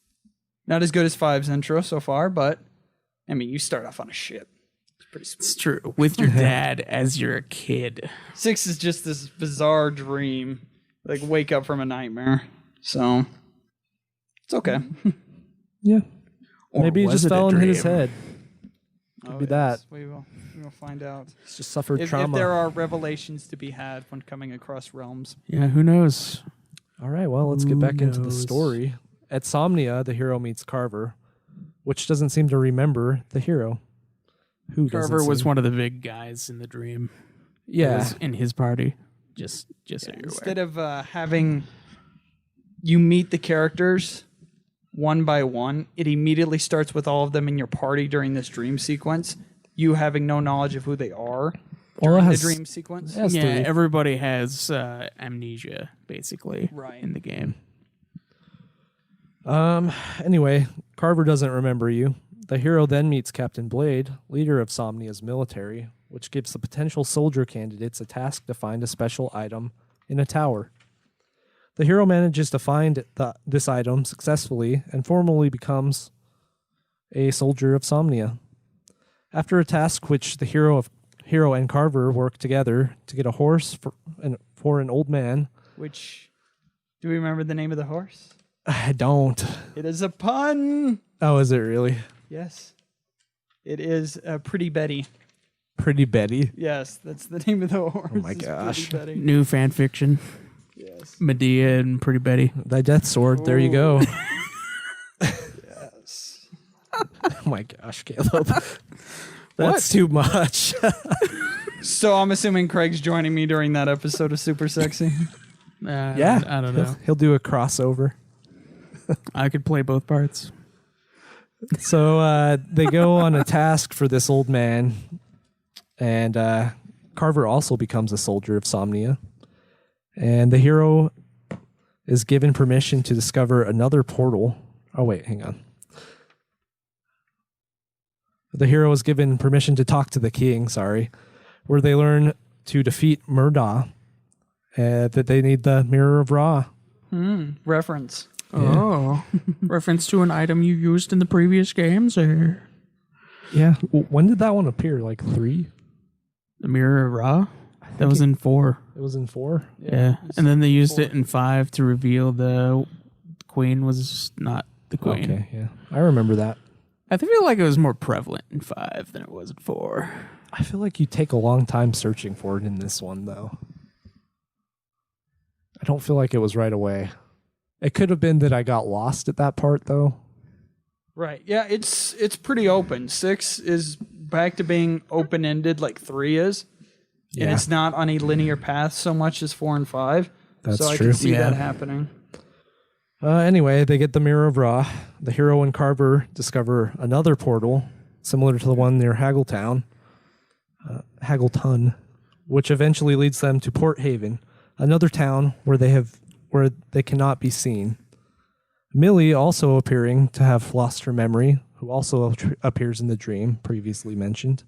not as good as 5's intro so far, but I mean, you start off on a ship. It's pretty sweet. It's true. With your dad as you're a kid. 6 is just this bizarre dream, like wake up from a nightmare. So, it's okay. Yeah. Or Maybe he was just it a fell and hit his dream? head. Could be that. We will find out. He's just suffered If trauma. there are revelations to be had when coming across realms. Yeah, who knows? All right, well, let's get back Who into the knows? story. At Somnia, the hero meets Carver, which doesn't seem to remember the hero. Who doesn't Carver was seem- one of the big guys in the dream. He Yeah. was in his party. Just so you're Instead aware. of having you meet the characters one by one, it immediately starts with all of them in your party during this dream sequence. You having no knowledge of who they are Well, it during the has- dream sequence. it has Yeah, three. everybody has amnesia basically Right. in the game. Anyway, Carver doesn't remember you. The hero then meets Captain Blade, leader of Somnia's military, which gives the potential soldier candidates a task to find a special item in a tower. The hero manages to find this item successfully and formally becomes a soldier of Somnia. After a task which the hero and Carver work together to get a horse for an old man. Which, do we remember the name of the horse? I don't. It is a pun. Oh, is it really? Yes. It is Pretty Betty. Pretty Betty. Yes, that's the name of the horse. Oh my is gosh. Pretty Betty. New fan fiction. Yes. Medea and Pretty Betty. Thy death sword. There you go. Yes. Oh my gosh, Caleb. That's too much. So I'm assuming Craig's joining me during that episode of Super Sexy. Yeah. I don't know. He'll do a crossover. I could play both parts. So they go on a task for this old man, and Carver also becomes a soldier of Somnia. And the hero is given permission to discover another portal. Oh, wait, hang on. The hero is given permission to talk to the king, where they learn to defeat Murda, that they need the Mirror of Ra. Reference. Oh, reference to an item you used in the previous games, or Yeah. When did that one appear? Like 3? the Mirror of Ra? That was in 4. It was in 4? Yeah, and then they used it in 5 to reveal the queen was not the queen. Okay, yeah. I remember that. I feel like it was more prevalent in 5 than it was in 4. I feel like you take a long time searching for it in this one, though. I don't feel like it was right away. It could have been that I got lost at that part, though. Right. Yeah, it's pretty open. 6 is back to being open-ended like 3 is. And Yeah. it's not on a linear path so much as 4 and 5. That's so I true. can see Yeah. that happening. Anyway, they get the Mirror of Ra. The hero and Carver discover another portal, similar to the one near Haggleton, which eventually leads them to Port Haven, another town where they cannot be seen. Millie, also appearing to have lost her memory, who also appears in the dream previously mentioned,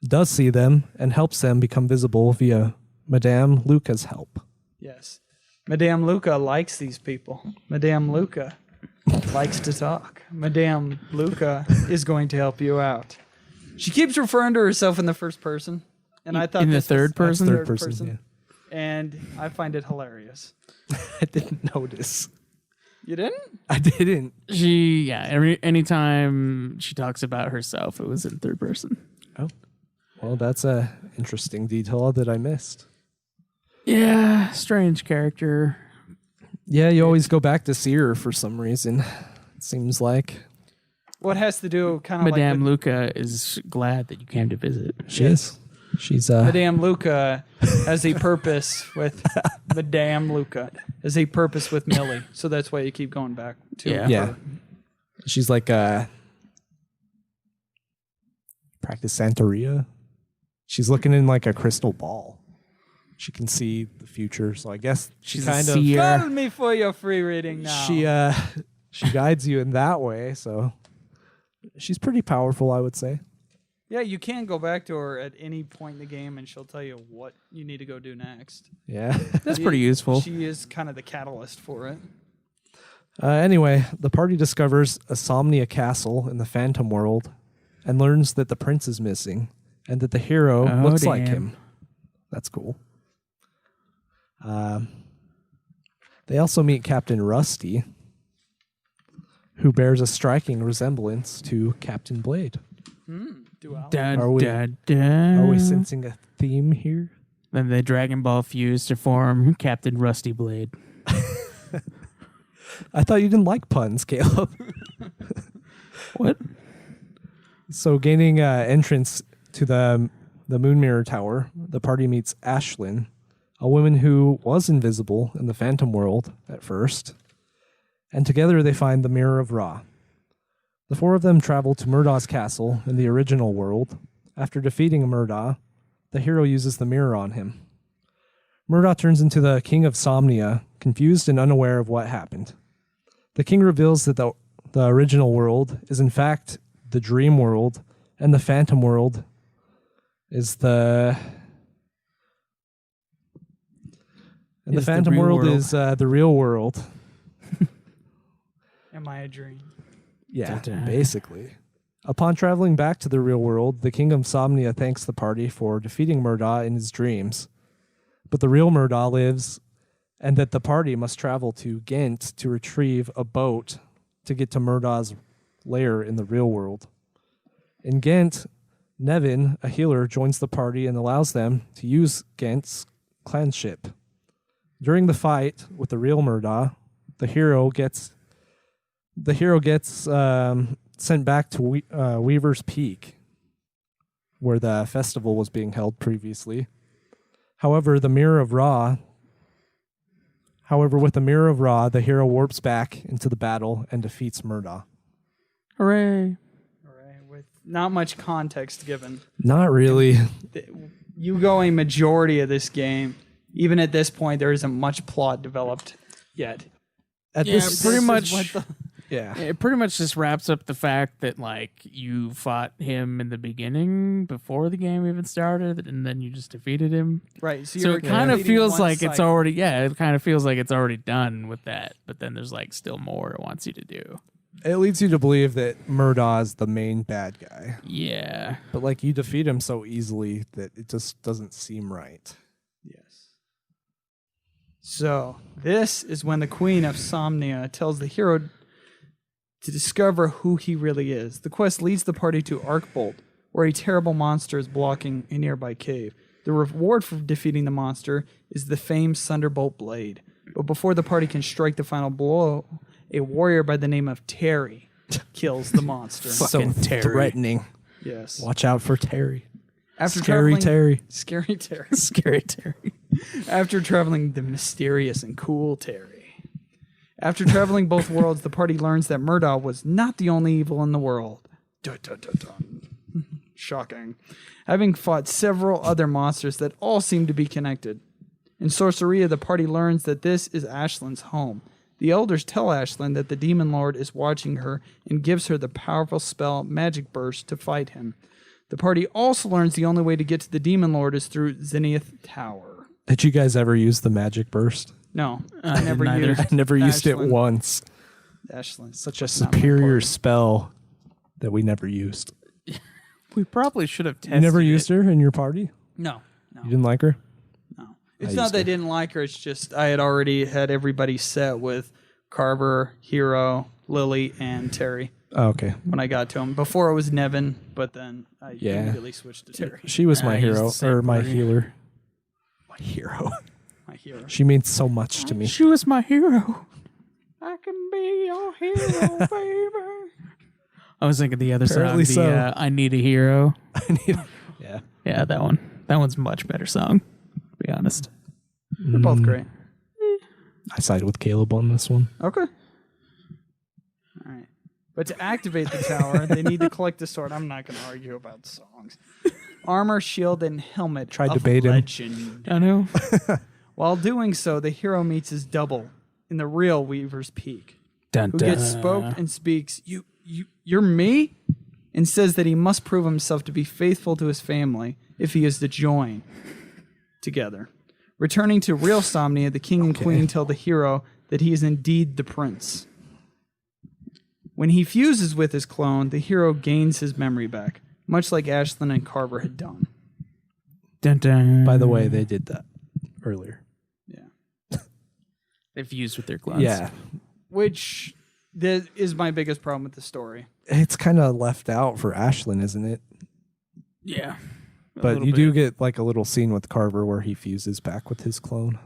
does see them and helps them become visible via Madame Luca's help. Yes. Madame Luca likes these people. Madame Luca likes to talk. Madame Luca is going to help you out. She keeps referring to herself in the first person. And I thought In the this was- third person? Third person, And I find it hilarious. yeah. I didn't notice. You didn't? I didn't. Anytime she talks about herself, it was in third person. Oh. Well, that's a interesting detail that I missed. Yeah, strange character. Yeah, you always go back to see her for some reason. It seems like. What has to do kind of Madame like Luca is glad that you came to visit. She is. She's Madame Luca has a purpose with Madame Luca has a purpose with Millie. So that's why you keep going back to Yeah. Yeah. her. She's like practice Santeria. She's looking in like a crystal ball. She can see the future, so I guess she She's a kind of seer. Call me for your free reading now. she guides you in that way, so she's pretty powerful, I would say. Yeah, you can go back to her at any point in the game, and she'll tell you what you need to go do next. Yeah. That's pretty useful. She is kind of the catalyst for it. Anyway, the party discovers a Somnia castle in the Phantom World and learns that the prince is missing and that the hero Oh, looks like damn. him. That's cool. They also meet Captain Rusty, who bears a striking resemblance to Captain Blade. Duality. Da, Are we- da, da. Are we sensing a theme here? Then the Dragon Ball fuse to form Captain Rusty Blade. I thought you didn't like puns, Caleb. What? So, gaining entrance to the Moon Mirror Tower, the party meets Ashlyn, a woman who was invisible in the Phantom World at first, and together they find the Mirror of Ra. The four of them travel to Murdah's castle in the original world. After defeating Murdah, the hero uses the mirror on him. Murdah turns into the King of Somnia, confused and unaware of what happened. The king reveals that the original world is in fact the dream world, and the Phantom World is the... And the Is the Phantom real World world. is the real world. Am I a dream? Yeah, Da-da. basically. Upon traveling back to the real world, the King of Somnia thanks the party for defeating Murdah in his dreams. But the real Murdah lives, and that the party must travel to Ghent to retrieve a boat to get to Murdah's lair in the real world. In Ghent, Nevin, a healer, joins the party and allows them to use Ghent's clan ship. During the fight with the real Murdah, the hero gets sent back to Weaver's Peak, where the festival was being held previously. However, with the Mirror of Ra, the hero warps back into the battle and defeats Murdah. Hooray. All right, with not much context given. Not really. You go a majority of this game. Even at this point, there isn't much plot developed yet. At Yeah, this, pretty This is much. what the- Yeah. It pretty much just wraps up the fact that like you fought him in the beginning before the game even started, and then you just defeated him. Right. So it kind of feels like it's already it kind of feels like it's already done with that. But then there's like still more it wants you to do. It leads you to believe that Murdaugh is the main bad guy. Yeah. But like you defeat him so easily that it just doesn't seem right. Yes. So this is when the Queen of Somnia tells the hero to discover who he really is. The quest leads the party to Arkbolt, where a terrible monster is blocking a nearby cave. The reward for defeating the monster is the famed Thunderbolt Blade. But before the party can strike the final blow, a warrior by the name of Terry kills the monster. So threatening. Yes. Watch out for Terry. After Scary Terry. Scary Terry. Scary Terry. After traveling the mysterious and cool Terry. After traveling both worlds, the party learns that Murdaugh was not the only evil in the world. Dun, dun, dun, dun. Shocking. Having fought several other monsters that all seem to be connected. In Sorceria, the party learns that this is Ashland's home. The elders tell Ashlyn that the Demon Lord is watching her and gives her the powerful spell Magic Burst to fight him. The party also learns the only way to get to the Demon Lord is through Zenith Tower. Did you guys ever use the Magic Burst? No, I never used. I never used it Ashlyn. once. Ashlyn, Such a not my superior party. spell that we never used. We probably should have tested You never used her in your party? No. You didn't like her? No. It's I not used that I her. didn't like her. It's just I had already had everybody set with Carver, Hero, Lily, and Terry Oh, okay. when I got to him. Before it was Nevin, but then I Yeah. immediately switched to Terry. She was my I used hero, the same or my party. healer. My hero. My hero. She means so much to me. She was my hero. I can be your hero, baby. I was thinking the other Apparently song, so. I Need a Hero. Yeah. Yeah, that one. That one's a much better song, to be honest. They're both great. I side with Caleb on this one. Okay. All right. But to activate the tower, they need to collect the sword. I'm not going to argue about songs. Armor, shield, and helmet. Tried to of bait him. legend. I know. While doing so, the hero meets his double in the real Weaver's Peak, Dun, who gets spoke and speaks, you're me? And says that he must prove himself to be faithful to his family if he is to join together. Returning to real Somnia, the king and queen tell the hero that he is indeed the prince. When he fuses with his clone, the hero gains his memory back, much like Ashlyn and Carver had done. Dun, dun. By the way, they did that earlier. Yeah. They fused with their clones. Yeah. Which is my biggest problem with the story. It's kind of left out for Ashlyn, isn't it? Yeah. A But little you do bit. get like a little scene with Carver where he fuses back with his clone.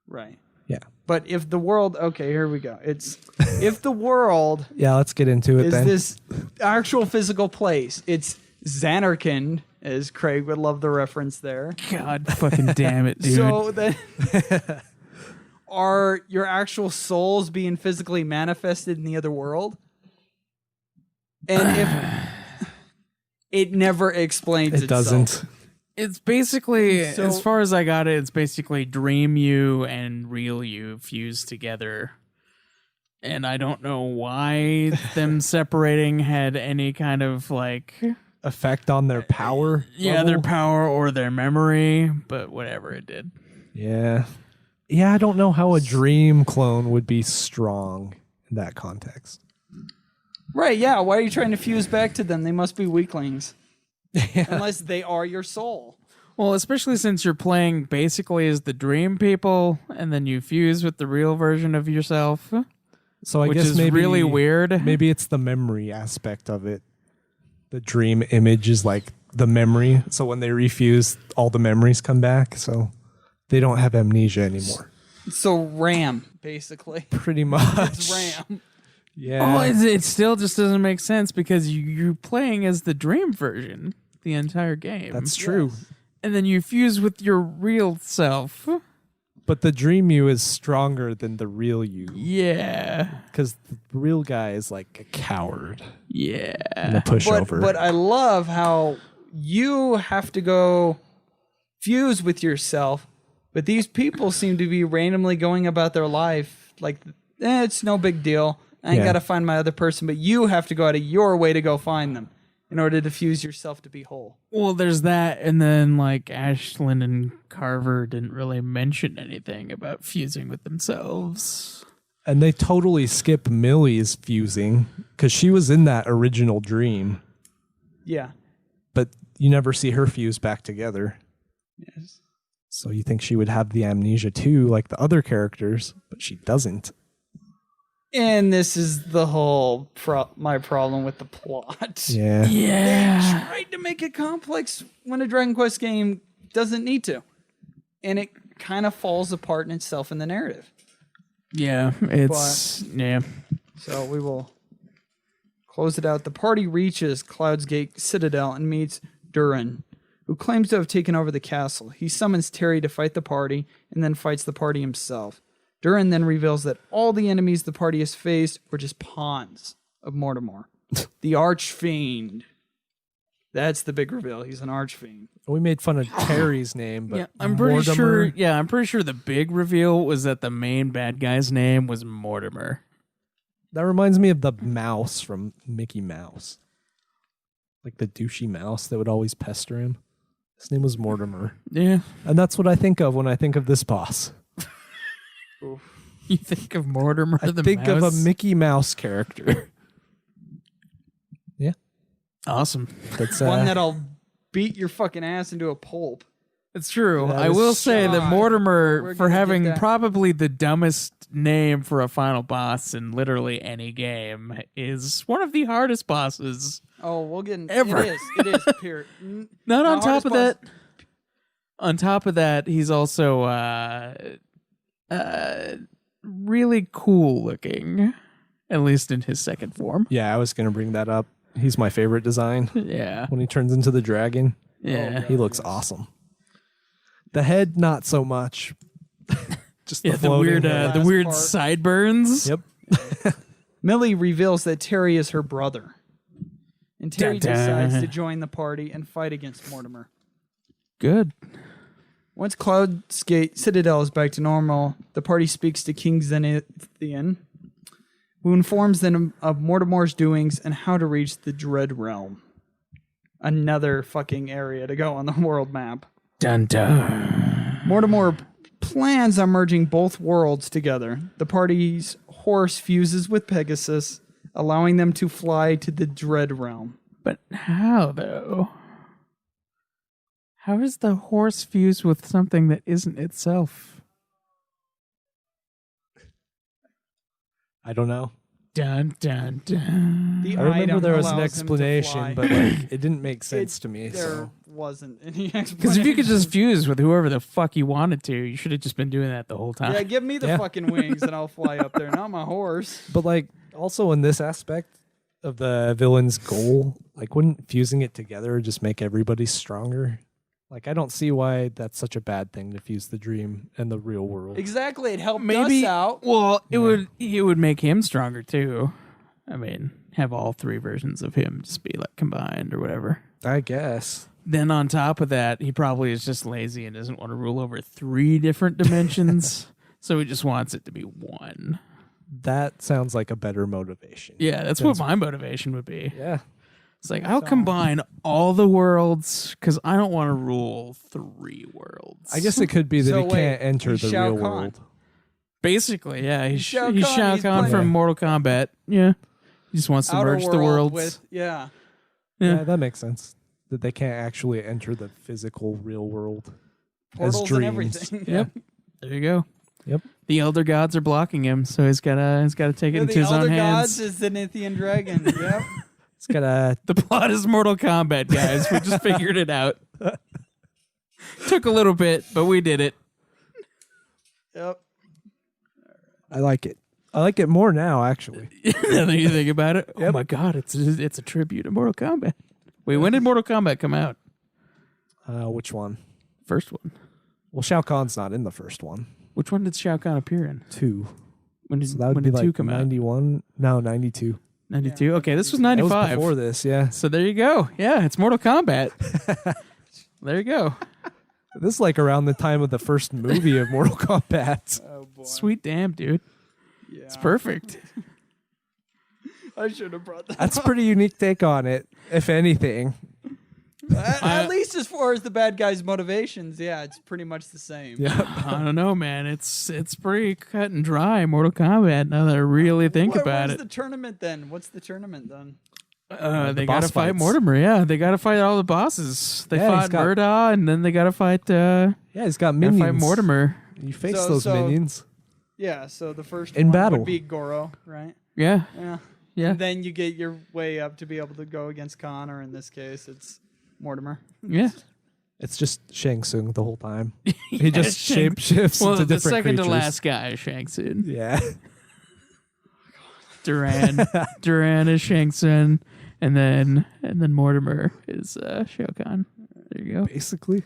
Right. Yeah. But if the world, okay, here we go. It's if the world Yeah, let's get into it is then. this actual physical place, it's Xanarkand, as Craig would love the reference there. God fucking damn it, dude. So then, are your actual souls being physically manifested in the other world? And if it never explains It itself. doesn't. It's basically, So- as far as I got it, it's basically dream you and real you fused together. And I don't know why them separating had any kind of like, Effect on their power. their level? power or their memory, but whatever it did. Yeah. Yeah, I don't know how a dream clone would be strong in that context. Right, yeah. Why are you trying to fuse back to them? They must be weaklings. Unless they are your soul. Well, especially since you're playing basically as the dream people, and then you fuse with the real version of yourself, So I which guess is maybe really weird. Maybe it's the memory aspect of it. The dream image is like the memory. So when they refuse, all the memories come back. So they don't have amnesia anymore. So RAM, basically. Pretty much. It's RAM. Yeah. Oh, it still just doesn't make sense because you're playing as the dream version the entire game. That's true. And then you fuse with your real self. But the dream you is stronger than the real you. Yeah. Because the real guy is like a coward Yeah. and a pushover. But I love how you have to go fuse with yourself, but these people seem to be randomly going about their life like it's no big deal. I ain't got to find my other person, but you have to go out of your way to go find them in order to fuse yourself to be whole. Well, there's that, and then like Ashlyn and Carver didn't really mention anything about fusing with themselves. And they totally skip Millie's fusing because she was in that original dream. Yeah. But you never see her fuse back together. Yes. So you think she would have the amnesia too, like the other characters, but she doesn't. And this is the whole my problem with the plot. Yeah. They tried to make it complex when a Dragon Quest game doesn't need to. And it kind of falls apart in itself in the narrative. Yeah, yeah. So we will close it out. The party reaches Cloud's Gate Citadel and meets Durin, who claims to have taken over the castle. He summons Terry to fight the party and then fights the party himself. Durin then reveals that all the enemies the party has faced were just pawns of Mortimer. The Archfiend. That's the big reveal. He's an Archfiend. We made fun of Terry's name, but Yeah, I'm pretty Mortimer- sure. Yeah, I'm pretty sure the big reveal was that the main bad guy's name was Mortimer. That reminds me of the mouse from Mickey Mouse. Like the douchey mouse that would always pester him. His name was Mortimer. Yeah, And that's what I think of when I think of this boss. you think of Mortimer I the think of a mouse? Mickey Mouse character. Yeah. Awesome. That's One that'll beat your fucking ass into a pulp. It's true. That I is will say that God. Mortimer, We're for gonna get having that. probably the dumbest name for a final boss in literally any game, is one of the hardest bosses. Oh, we'll get Ever. It is. Period. Not on The top of hardest that. On top of that, he's also really cool looking, at least in his second form. Yeah, I was going to bring that up. He's my favorite design. Yeah, When he turns into the dragon, yeah. he looks awesome. The head, not so much. Just Yeah, the the floating weird, head. the weird part. sideburns. Yep. Millie reveals that Terry is her brother. And Terry Dun, dun. decides to join the party and fight against Mortimer. Good. Once Cloud's Gate Citadel is back to normal, the party speaks to King Zenithian, who informs them of Mortimer's doings and how to reach the Dread Realm. Another fucking area to go on the world map. Dun dun. Mortimer plans on merging both worlds together. The party's horse fuses with Pegasus, allowing them to fly to the Dread Realm. But how though? How is the horse fused with something that isn't itself? I don't know. Dun dun dun. The I remember item there was an allows him to fly. explanation, but like, it didn't make sense to me. There So. wasn't any explanation. Because if you could just fuse with whoever the fuck you wanted to, you should have just been doing that the whole time. Yeah, give me the Yeah. fucking wings and I'll fly up there, not my horse. But like, also in this aspect of the villain's goal, like, wouldn't fusing it together just make everybody stronger? Like, I don't see why that's such a bad thing to fuse the dream and the real world. Exactly, it helped Maybe us out. Well, it would make him stronger too. I mean, have all three versions of him just be like combined or whatever. I guess. Then on top of that, he probably is just lazy and doesn't want to rule over 3 different dimensions. So he just wants it to be one. That sounds like a better motivation. Yeah, that's what my motivation would be. Yeah. It's like, I'll combine all the worlds because I don't want to rule 3 worlds. I guess it could be that So it wait, can't enter he's the Shao real Kahn. world. Basically, yeah. He's Shao Kahn, Kahn he's playing- from Mortal Kombat. Yeah. He just wants to Outer merge the world worlds. with, yeah. Yeah, that makes sense. That they can't actually enter the physical real world Portals as dreams. and everything. Yep. There you go. Yep. The elder gods are blocking him, so he's gotta take it Yeah, into the his Elder own Gods hands. is the Nithian Dragon. Yep. It's got a The plot is Mortal Kombat, guys. We just figured it out. Took a little bit, but we did it. Yep. I like it. I like it more now, actually. Now that you think about it, oh Yep. my god, it's a tribute to Mortal Kombat. Wait, when did Mortal Kombat come out? Which one? First one. Well, Shao Kahn's not in the first one. Which one did Shao Kahn appear in? 2. When did So that would when be did like 2 come out? 91. No, 92. 92. Okay, this was That was 95. before this, yeah. So there you go. Yeah, it's Mortal Kombat. There you go. This is like around the time of the first movie of Mortal Kombat. Oh boy. Sweet damn, dude. Yeah. It's perfect. I should have brought that. That's a pretty unique take on it, if anything. At least as far as the bad guy's motivations, yeah, it's pretty much the same. Yeah. I don't know, man. It's pretty cut and dry, Mortal Kombat, now that I really think about Where's it. the tournament then? What's the tournament then? They boss gotta fight fights. Mortimer, yeah. They gotta fight all the bosses. They Yeah, he's fought got- Murdaugh, and then they gotta fight He's got minions. fight Mortimer. You face So- those so- minions. Yeah, so the first In one battle. would be Goro, right? Yeah, Yeah. yeah. And then you get your way up to be able to go against Khan, or in this case, it's Mortimer. Yeah. It's just Shang Tsung the whole time. He just shape shifts Well, into the different second creatures. to last guy is Shang Tsung. Yeah. Duran is Shang Tsung, and then Mortimer is Shao Kahn. There you go. Basically.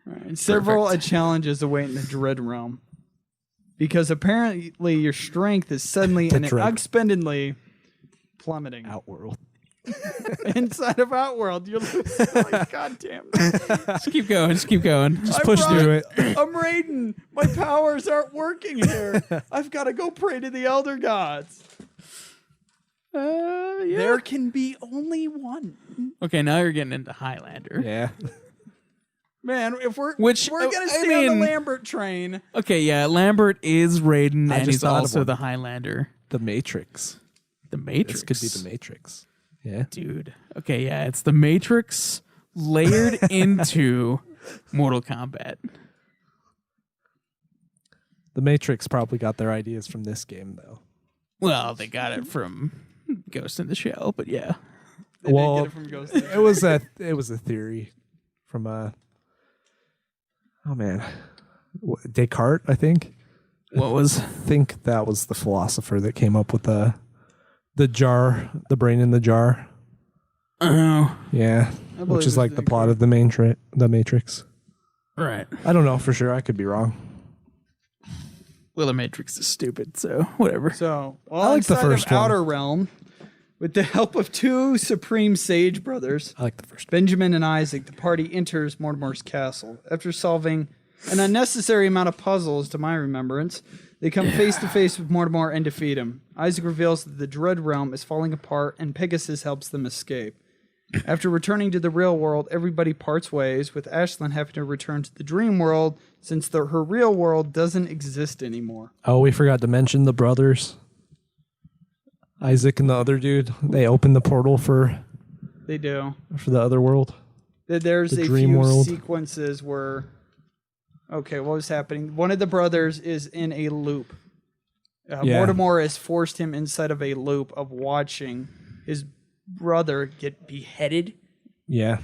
And several challenges await in the Dread Realm. Because apparently your strength is suddenly The and Dread. unexpectedly plummeting. Outworld. Inside of Outworld, you're losing. Like, God damn it. Just keep going. Just keep going. Just push through it. I'm Raiden. My powers aren't working here. I've got to go pray to the Elder Gods. Yeah. There can be only one. Okay, now you're getting into Highlander. Yeah. Man, if we're Which, we're gonna I stay on mean- the Lambert train. Okay, yeah. Lambert is Raiden, I and just he's thought of also one. the Highlander. The Matrix. The Matrix. This could be the Matrix. Yeah. Dude. Okay, yeah. It's the Matrix layered into Mortal Kombat. The Matrix probably got their ideas from this game, though. Well, they got it from Ghost in the Shell, but yeah. They Well, did get it from Ghost in the It was a theory from oh man, Descartes, I think. What was? I think that was the philosopher that came up with the jar, the brain in the jar. Oh, Yeah, I believe which is it's like the plot of the the Matrix. right. I don't know for sure. I could be wrong. Well, the Matrix is stupid, so whatever. So, I like the inside first of one. Outer Realm, with the help of two supreme sage brothers, I like the first. Benjamin and Isaac, the party enters Mortimer's castle. After solving an unnecessary amount of puzzles, to my remembrance, they come face to face with Mortimer and defeat him. Isaac reveals that the Dread Realm is falling apart, and Pegasus helps them escape. After returning to the real world, everybody parts ways, with Ashlyn having to return to the dream world since her real world doesn't exist anymore. Oh, we forgot to mention the brothers. Isaac and the other dude. They opened the portal for They do. the other world. There's The a dream few world. sequences where, okay, what was happening? One of the brothers is in a loop. Yeah. Mortimer has forced him inside of a loop of watching his brother get beheaded. Yeah.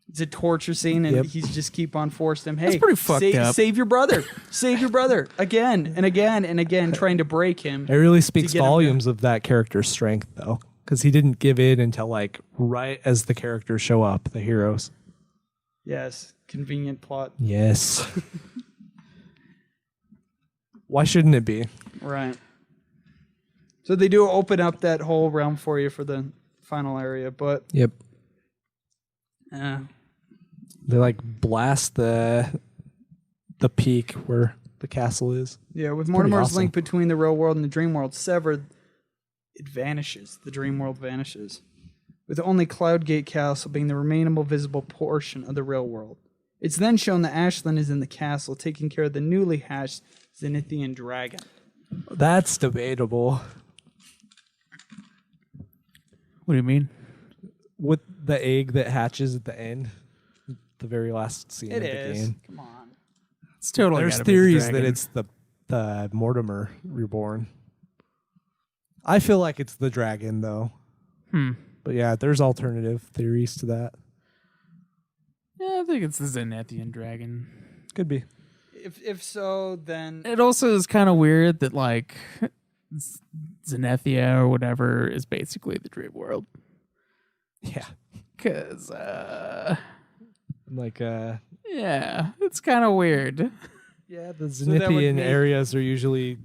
It's a torture scene, and Yep. he's just keep on forcing him. Hey, pretty fucked up. Save your brother. Save your brother. Again and again and again, trying to break him. It really speaks get him volumes of that character's strength, though, because he didn't give in until like right as the characters show up, the heroes. Yes, convenient plot. Yes. Why shouldn't it be? Right. So they do open up that whole realm for you for the final area, but Yep. uh, They like blast the peak where the castle is. yeah, with pretty Mortimer's awesome. link between the real world and the dream world severed, it vanishes. The dream world vanishes, with only Cloudgate Castle being the remainable visible portion of the real world. It's then shown that Ashlyn is in the castle taking care of the newly hatched Zenithian dragon. That's debatable. What do you mean? With the egg that hatches at the end, the very last scene It of the is. game. Come on. It's totally. There's gotta be the theories that dragon. it's the Mortimer reborn. I feel like it's the dragon though. But yeah, there's alternative theories to that. Yeah, I think it's the Zenithian dragon. Could be. If so, then It also is kind of weird that like Zenithia or whatever is basically the dream world. Yeah. Cause Like yeah, it's kind of weird. yeah, the that would Zenithian make- areas are usually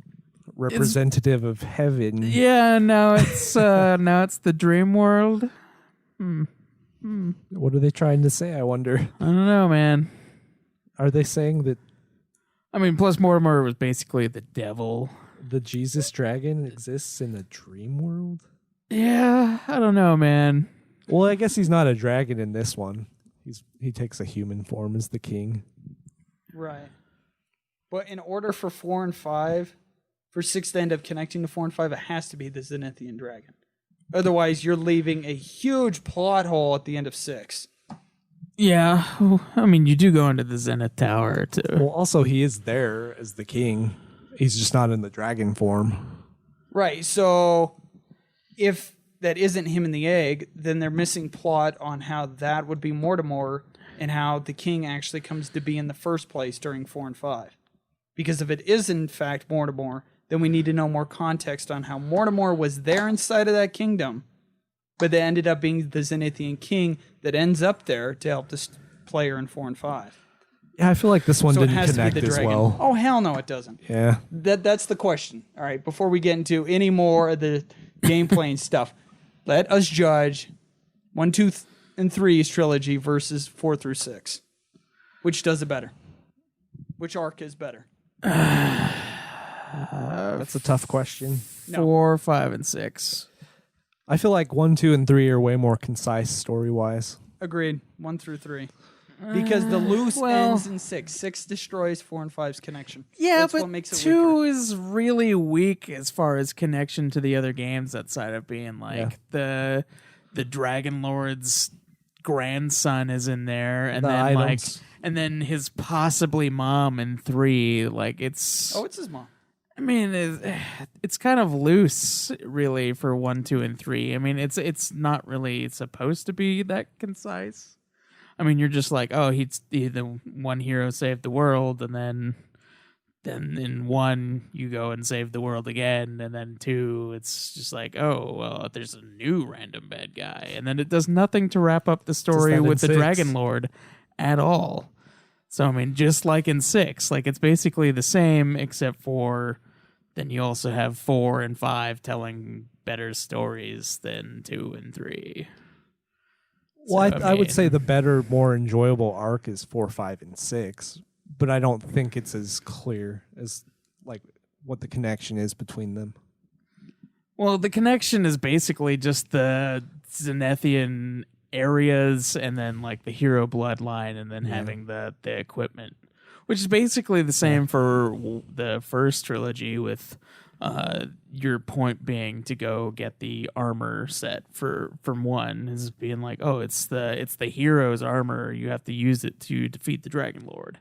representative of heaven. Yeah, now it's the dream world. What are they trying to say? I wonder. I don't know, man. Are they saying that I mean, plus Mortimer was basically the devil. the Jesus dragon exists in a dream world? Yeah, I don't know, man. Well, I guess he's not a dragon in this one. He takes a human form as the king. Right. But in order for 4 and 5, for 6 to end up connecting to 4 and 5, it has to be the Zenithian dragon. Otherwise, you're leaving a huge plot hole at the end of 6. Yeah, I mean, you do go into the Zenith Tower too. Well, also he is there as the king. He's just not in the dragon form. Right, so if that isn't him in the egg, then they're missing plot on how that would be Mortimer and how the king actually comes to be in the first place during 4 and 5. Because if it is in fact Mortimer, then we need to know more context on how Mortimer was there inside of that kingdom, but they ended up being the Zenithian king that ends up there to help this player in 4 and 5. Yeah, I feel like this one So it didn't has to be connect the as dragon. well. Oh, hell no, it doesn't. Yeah. That's the question. All right, before we get into any more of the gameplay and stuff, let us judge 1, 2, and 3's trilogy versus 4 through 6. Which does it better? Which arc is better? That's a tough question. No. 4, 5, and 6. I feel like 1, 2, and 3 are way more concise story-wise. Agreed. 1 through 3. Because the loose ends in 6. 6 destroys 4 and 5's connection. Yeah, That's but what makes it 2 weaker. is really weak as far as connection to the other games outside of being like the Dragon Lord's grandson is in there, and The then items. and then his possibly mom in 3. Like it's Oh, it's his mom. I mean, it's kind of loose, really, for 1, 2, and 3. I mean, it's not really supposed to be that concise. I mean, you're just like, oh, he's the one hero saved the world, and then in 1 you go and save the world again, and then 2 it's just like, oh, well, there's a new random bad guy, and then it does nothing to wrap up the story that in with the 6? Dragon Lord at all. So, I mean, just like in 6, like it's basically the same, except for then you also have 4 and 5 telling better stories than 2 and 3. Well, So, I would say the better, more enjoyable arc is 4, 5, and 6, but I don't think it's as clear as like what the connection is between them. Well, the connection is basically just the Zenithian areas and then like the hero bloodline and then having the equipment, which is basically the same for the first trilogy with your point being to go get the armor set from 1 is being like, oh, it's the hero's armor, you have to use it to defeat the Dragon Lord.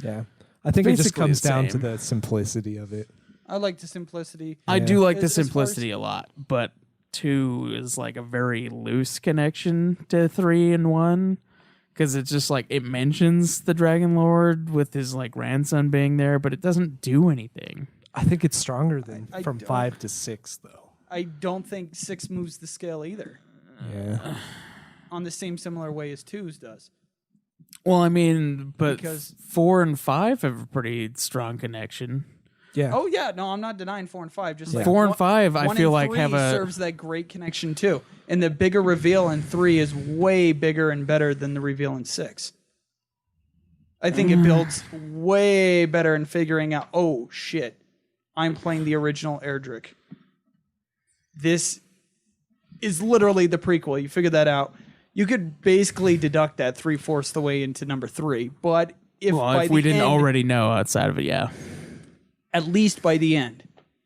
Yeah. I think it just Basically comes the down to same. the simplicity of it. I like the simplicity. I do like the As far as- simplicity a lot, but 2 is like a very loose connection to 3 and 1 because it's just like it mentions the Dragon Lord with his like grandson being there, but it doesn't do anything. I think it's stronger than I from don't- 5 to 6, though. I don't think 6 moves the scale either, Yeah. on the same similar way as 2's does. Well, I mean, but Because- 4 and 5 have a pretty strong connection. Yeah. Oh yeah, no, I'm not denying 4 and 5. Just like 4 and one- 5, I 1 feel and like 3 have a serves that great connection too, and the bigger reveal in 3 is way bigger and better than the reveal in 6. I think it builds way better in figuring out. Oh shit, I'm playing the original Erdrick. This is literally the prequel. You figure that out. You could basically deduct that 3/4 the way into number 3, but if we the didn't end, already know outside of it, yeah. at least by the end,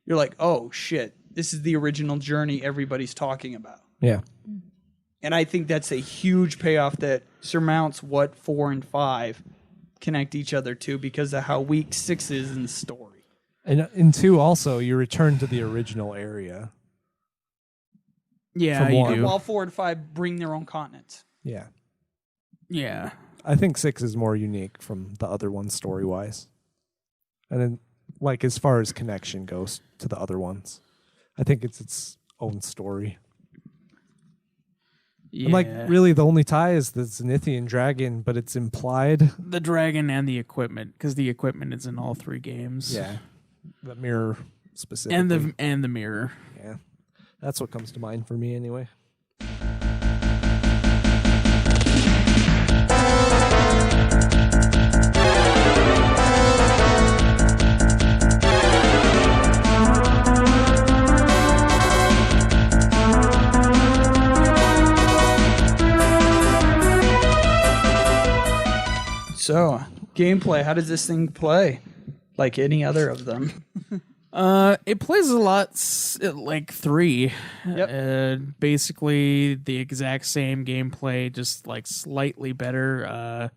you're like, oh shit, this is the original journey everybody's talking about. Yeah. And I think that's a huge payoff that surmounts what 4 and 5 connect each other to because of how weak 6 is in the story. And in 2 also, you return to the original area. Yeah, From you one. do. While 4 and 5 bring their own continents. Yeah. Yeah. I think 6 is more unique from the other ones story-wise. And then, like, as far as connection goes to the other ones, I think it's its own story. Yeah. And, like, really the only tie is the Zenithian dragon, but it's implied. the dragon and the equipment, because the equipment is in all 3 games. Yeah. The mirror specifically. And the mirror. Yeah. That's what comes to mind for me anyway. So, gameplay. How does this thing play? Like any other of them? It plays a lot like 3. Yep. Basically the exact same gameplay, just like slightly better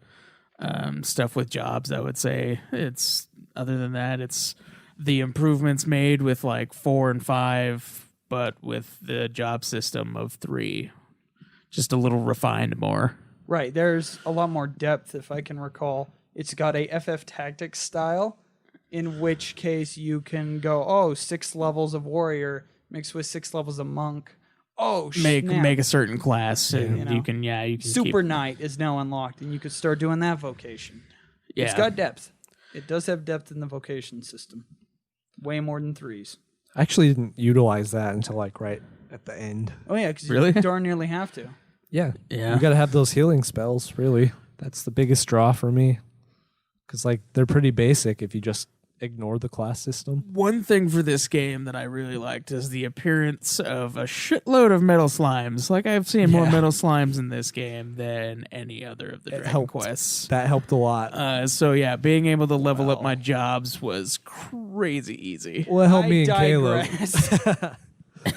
stuff with jobs, I would say. It's other than that, it's the improvements made with like 4 and 5, but with the job system of 3. Just a little refined more. Right. There's a lot more depth, if I can recall. It's got a FF Tactics style, in which case you can go, 6 levels of warrior mixed with 6 levels of monk. Oh, make snap. a certain class, and You know, you can Super keep, Knight is now unlocked, and you could start doing that vocation. yeah. It's got depth. It does have depth in the vocation system. Way more than 3s. I actually didn't utilize that until like right at the end. Oh, yeah, because Really? you darn nearly have to. Yeah. Yeah. You got to have those healing spells, really. That's the biggest draw for me. Because, like, they're pretty basic if you just ignore the class system. One thing for this game that I really liked is the appearance of a shitload of metal slimes. Like, I've seen more Yeah. metal slimes in this game than any other of the Dragon helped. Quests. That helped a lot. So yeah, being able to level up my jobs was crazy easy. Well, it helped I me and Caleb. digress.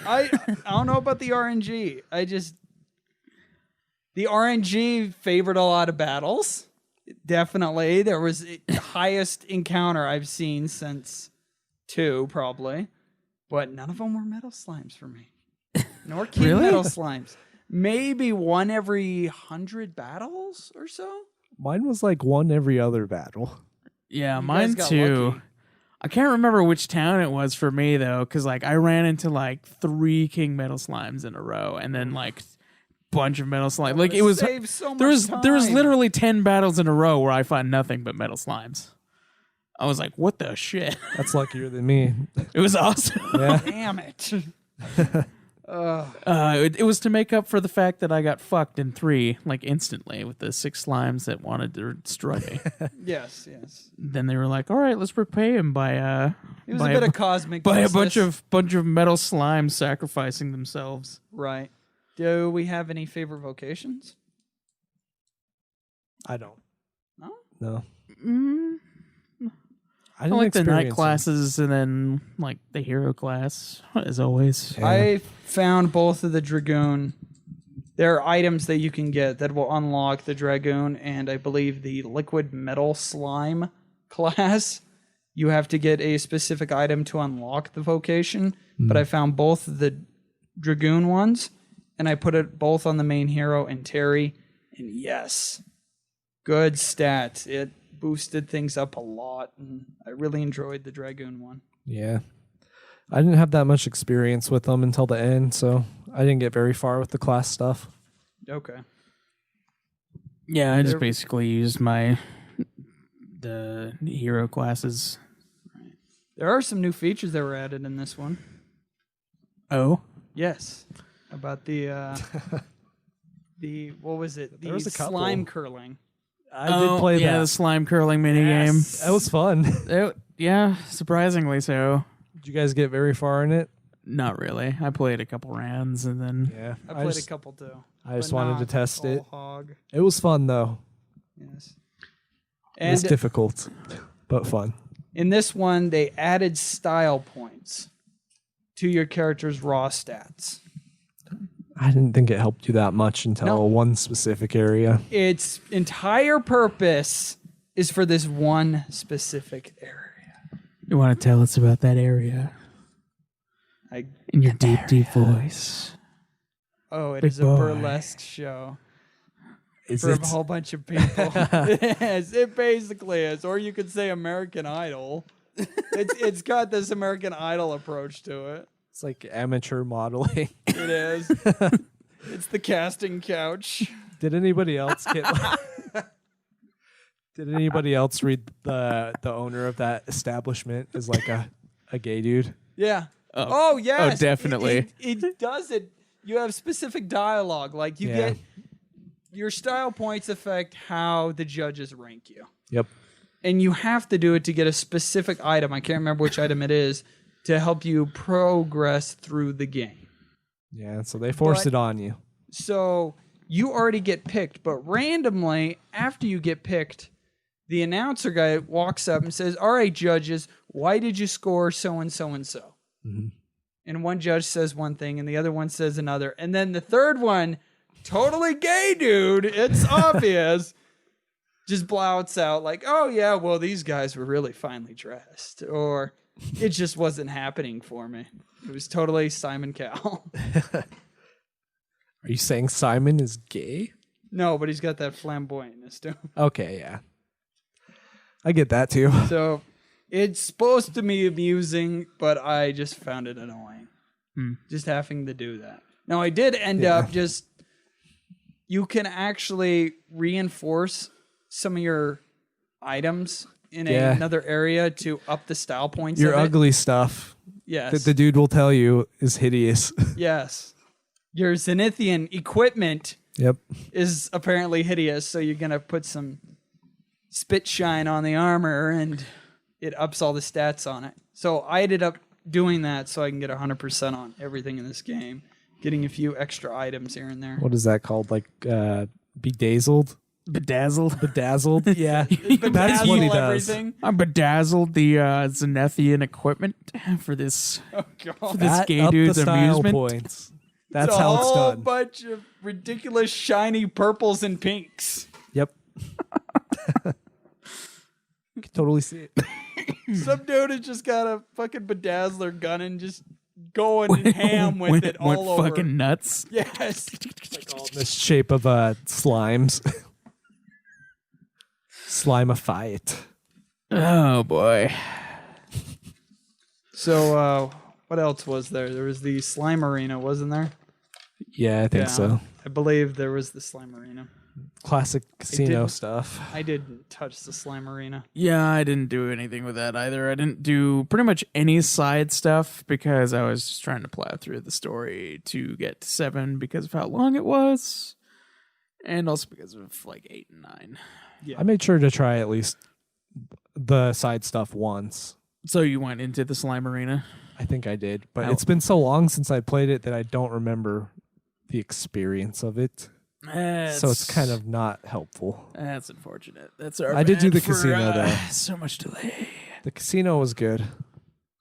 I don't know about the RNG. The RNG favored a lot of battles. Definitely. There was the highest encounter I've seen since 2, probably. But none of them were metal slimes for me. Nor king Really? metal slimes. Maybe one every 100 battles or so. Mine was like one every other battle. Yeah, You mine guys got too. lucky. I can't remember which town it was for me though, because like I ran into like 3 king metal slimes in a row, and then like bunch of metal slimes. Like it was Saves so much there was time. literally 10 battles in a row where I found nothing but metal slimes. I was like, what the shit? That's luckier than me. It was awesome. Yeah. Damn it. It was to make up for the fact that I got fucked in 3 like instantly with the 6 slimes that wanted to destroy me. Yes. Then they were like, all right, let's repay him by It was by a bit of cosmic by a justice. bunch of metal slimes sacrificing themselves. Right. Do we have any favorite vocations? I don't. No? No. Mm, I I didn't like the night experience classes and then like the hero class as always. Yeah. I found both of the Dragoon. There are items that you can get that will unlock the Dragoon, and I believe the liquid metal slime class. You have to get a specific item to unlock the vocation, but I found both of the Dragoon ones, and I put it both on the main hero and Terry, and yes, good stats. It boosted things up a lot, and I really enjoyed the Dragoon one. Yeah. I didn't have that much experience with them until the end, so I didn't get very far with the class stuff. Okay. Yeah, I just There- basically used the hero classes. There are some new features that were added in this one. Oh, Yes. About the what was it? There The was a couple. slime curling. I did play yeah, that. the slime curling minigame. Yes. That was fun. Yeah, surprisingly so. Did you guys get very far in it? Not really. I played a couple rounds and then Yeah. I played a couple too. I just but wanted to not test all it. Hog. It was fun though. Yes. It was And difficult, but fun. in this one, they added style points to your character's raw stats. I didn't think it helped you that much until No. one specific area. Its entire purpose is for this one specific area. you want to tell us about that area in your deep voice. It Big is a boy. burlesque show. Is For it? a whole bunch of people. Yes, it basically is. Or you could say American Idol. It's got this American Idol approach to it. It's like amateur modeling. It is. It's the casting couch. Did anybody else get? Did anybody else read the owner of that establishment is like a gay dude? Yeah. Oh. Oh, yes. Oh, definitely. It does it. You have specific dialogue. Like you Yeah. get your style points affect how the judges rank you. Yep. And you have to do it to get a specific item. I can't remember which item it is to help you progress through the game. Yeah. So they forced But- it on you. So you already get picked, but randomly after you get picked, the announcer guy walks up and says, "All right, judges, why did you score so and so and so?" And one judge says one thing and the other one says another. And then the third one, totally gay dude, it's obvious, just blouts out like, "Oh, yeah, well, these guys were really finely dressed." Or it just wasn't happening for me. It was totally Simon Cowell. Are you saying Simon is gay? No, but he's got that flamboyantness to him. Okay, yeah. I get that too. So it's supposed to be amusing, but I just found it annoying. Just having to do that. Now, I did end up you can actually reinforce some of your items in another area to up the style points. Your of it. ugly stuff Yes. that the dude will tell you is hideous. Yes. Your Zenithian equipment Yep. is apparently hideous, so you're going to put some spit shine on the armor and it ups all the stats on it. So I ended up doing that so I can get 100% on everything in this game, getting a few extra items here and there. What is that called? Like bedazzled? Bedazzled. Bedazzled? Yeah. That's Bedazzle what he does. everything. I bedazzled the Zenithian equipment for this Oh, God. this That gay up dude's the style amusement. points. That's It's a how it's whole done. bunch of ridiculous shiny purples and pinks. Yep. You can totally see it. Some dude has just got a fucking bedazzler gun and just going ham with it all went over. fucking nuts. Yes. All in the shape of slimes. Slimify it. Oh boy. So, what else was there? There was the slime arena, wasn't there? Yeah, I think so. I believe there was the slime arena. Classic casino didn't- stuff. I didn't touch the slime arena. Yeah, I didn't do anything with that either. I didn't do pretty much any side stuff because I was just trying to plow through the story to get to 7 because of how long it was. And also because of like 8 and 9. I made sure to try at least the side stuff once. So you went into the slime arena? I think I did, but Oh. it's been so long since I played it that I don't remember the experience of it. So it's kind of not helpful. That's unfortunate. That's our I did do bad the for, casino, though. So much delay. The casino was good.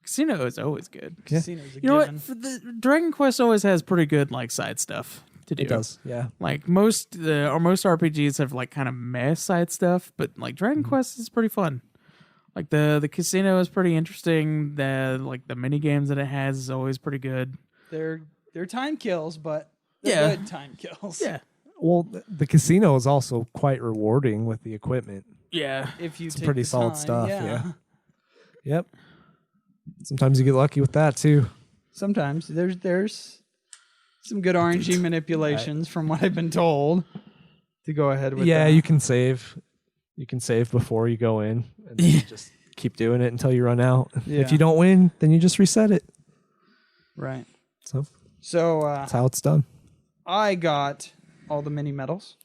Casino is always good. Yeah. Casino's a You know given. what? For the Dragon Quest always has pretty good like side stuff to do. It does, yeah. Like most RPGs have like kind of meh side stuff, but like Dragon Quest is pretty fun. Like the casino is pretty interesting. The mini games that it has is always pretty good. They're time kills, but they're Yeah. good time kills. Yeah. Well, the casino is also quite rewarding with the equipment. Yeah. If you It's take pretty the solid time, stuff, yeah. Yep. Sometimes you get lucky with that too. Sometimes there's some good RNG manipulations from what I've been told to go ahead with. Yeah, that. you can save. You can save before you go in, and then you just keep doing it until you run out. Yeah. If you don't win, then you just reset it. Right. So So that's how it's done. I got all the mini medals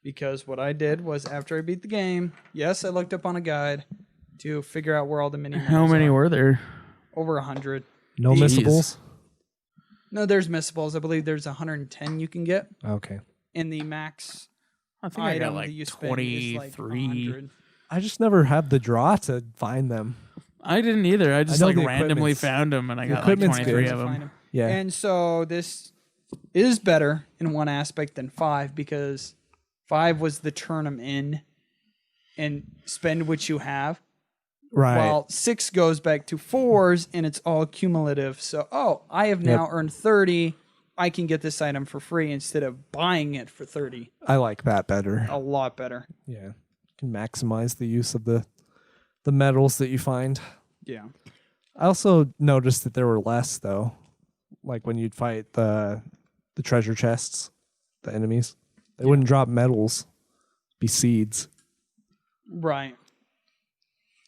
because what I did was after I beat the game, yes, I looked up on a guide to figure out where all the mini medals How many are. were there? Over 100. No Jeez. missables. No, there's missables. I believe there's 110 you can get, Okay. and the max I think I item got like that you spend is like 23. 100. I just never have the draw to find them. I didn't either. I just know like the randomly equipment's- found them and I the got like equipment's 23 good. of Find them. 'em. Yeah. And so this is better in one aspect than 5 because 5 was the turn them in and spend what you have. Right. While 6 goes back to 4s and it's all cumulative. So, I have now earned 30. I can get this item for free instead of buying it for 30. I like that better. A lot better. Yeah. You can maximize the use of the medals that you find. Yeah. I also noticed that there were less though. Like when you'd fight the treasure chests, the enemies. They wouldn't drop medals. Be seeds. Right.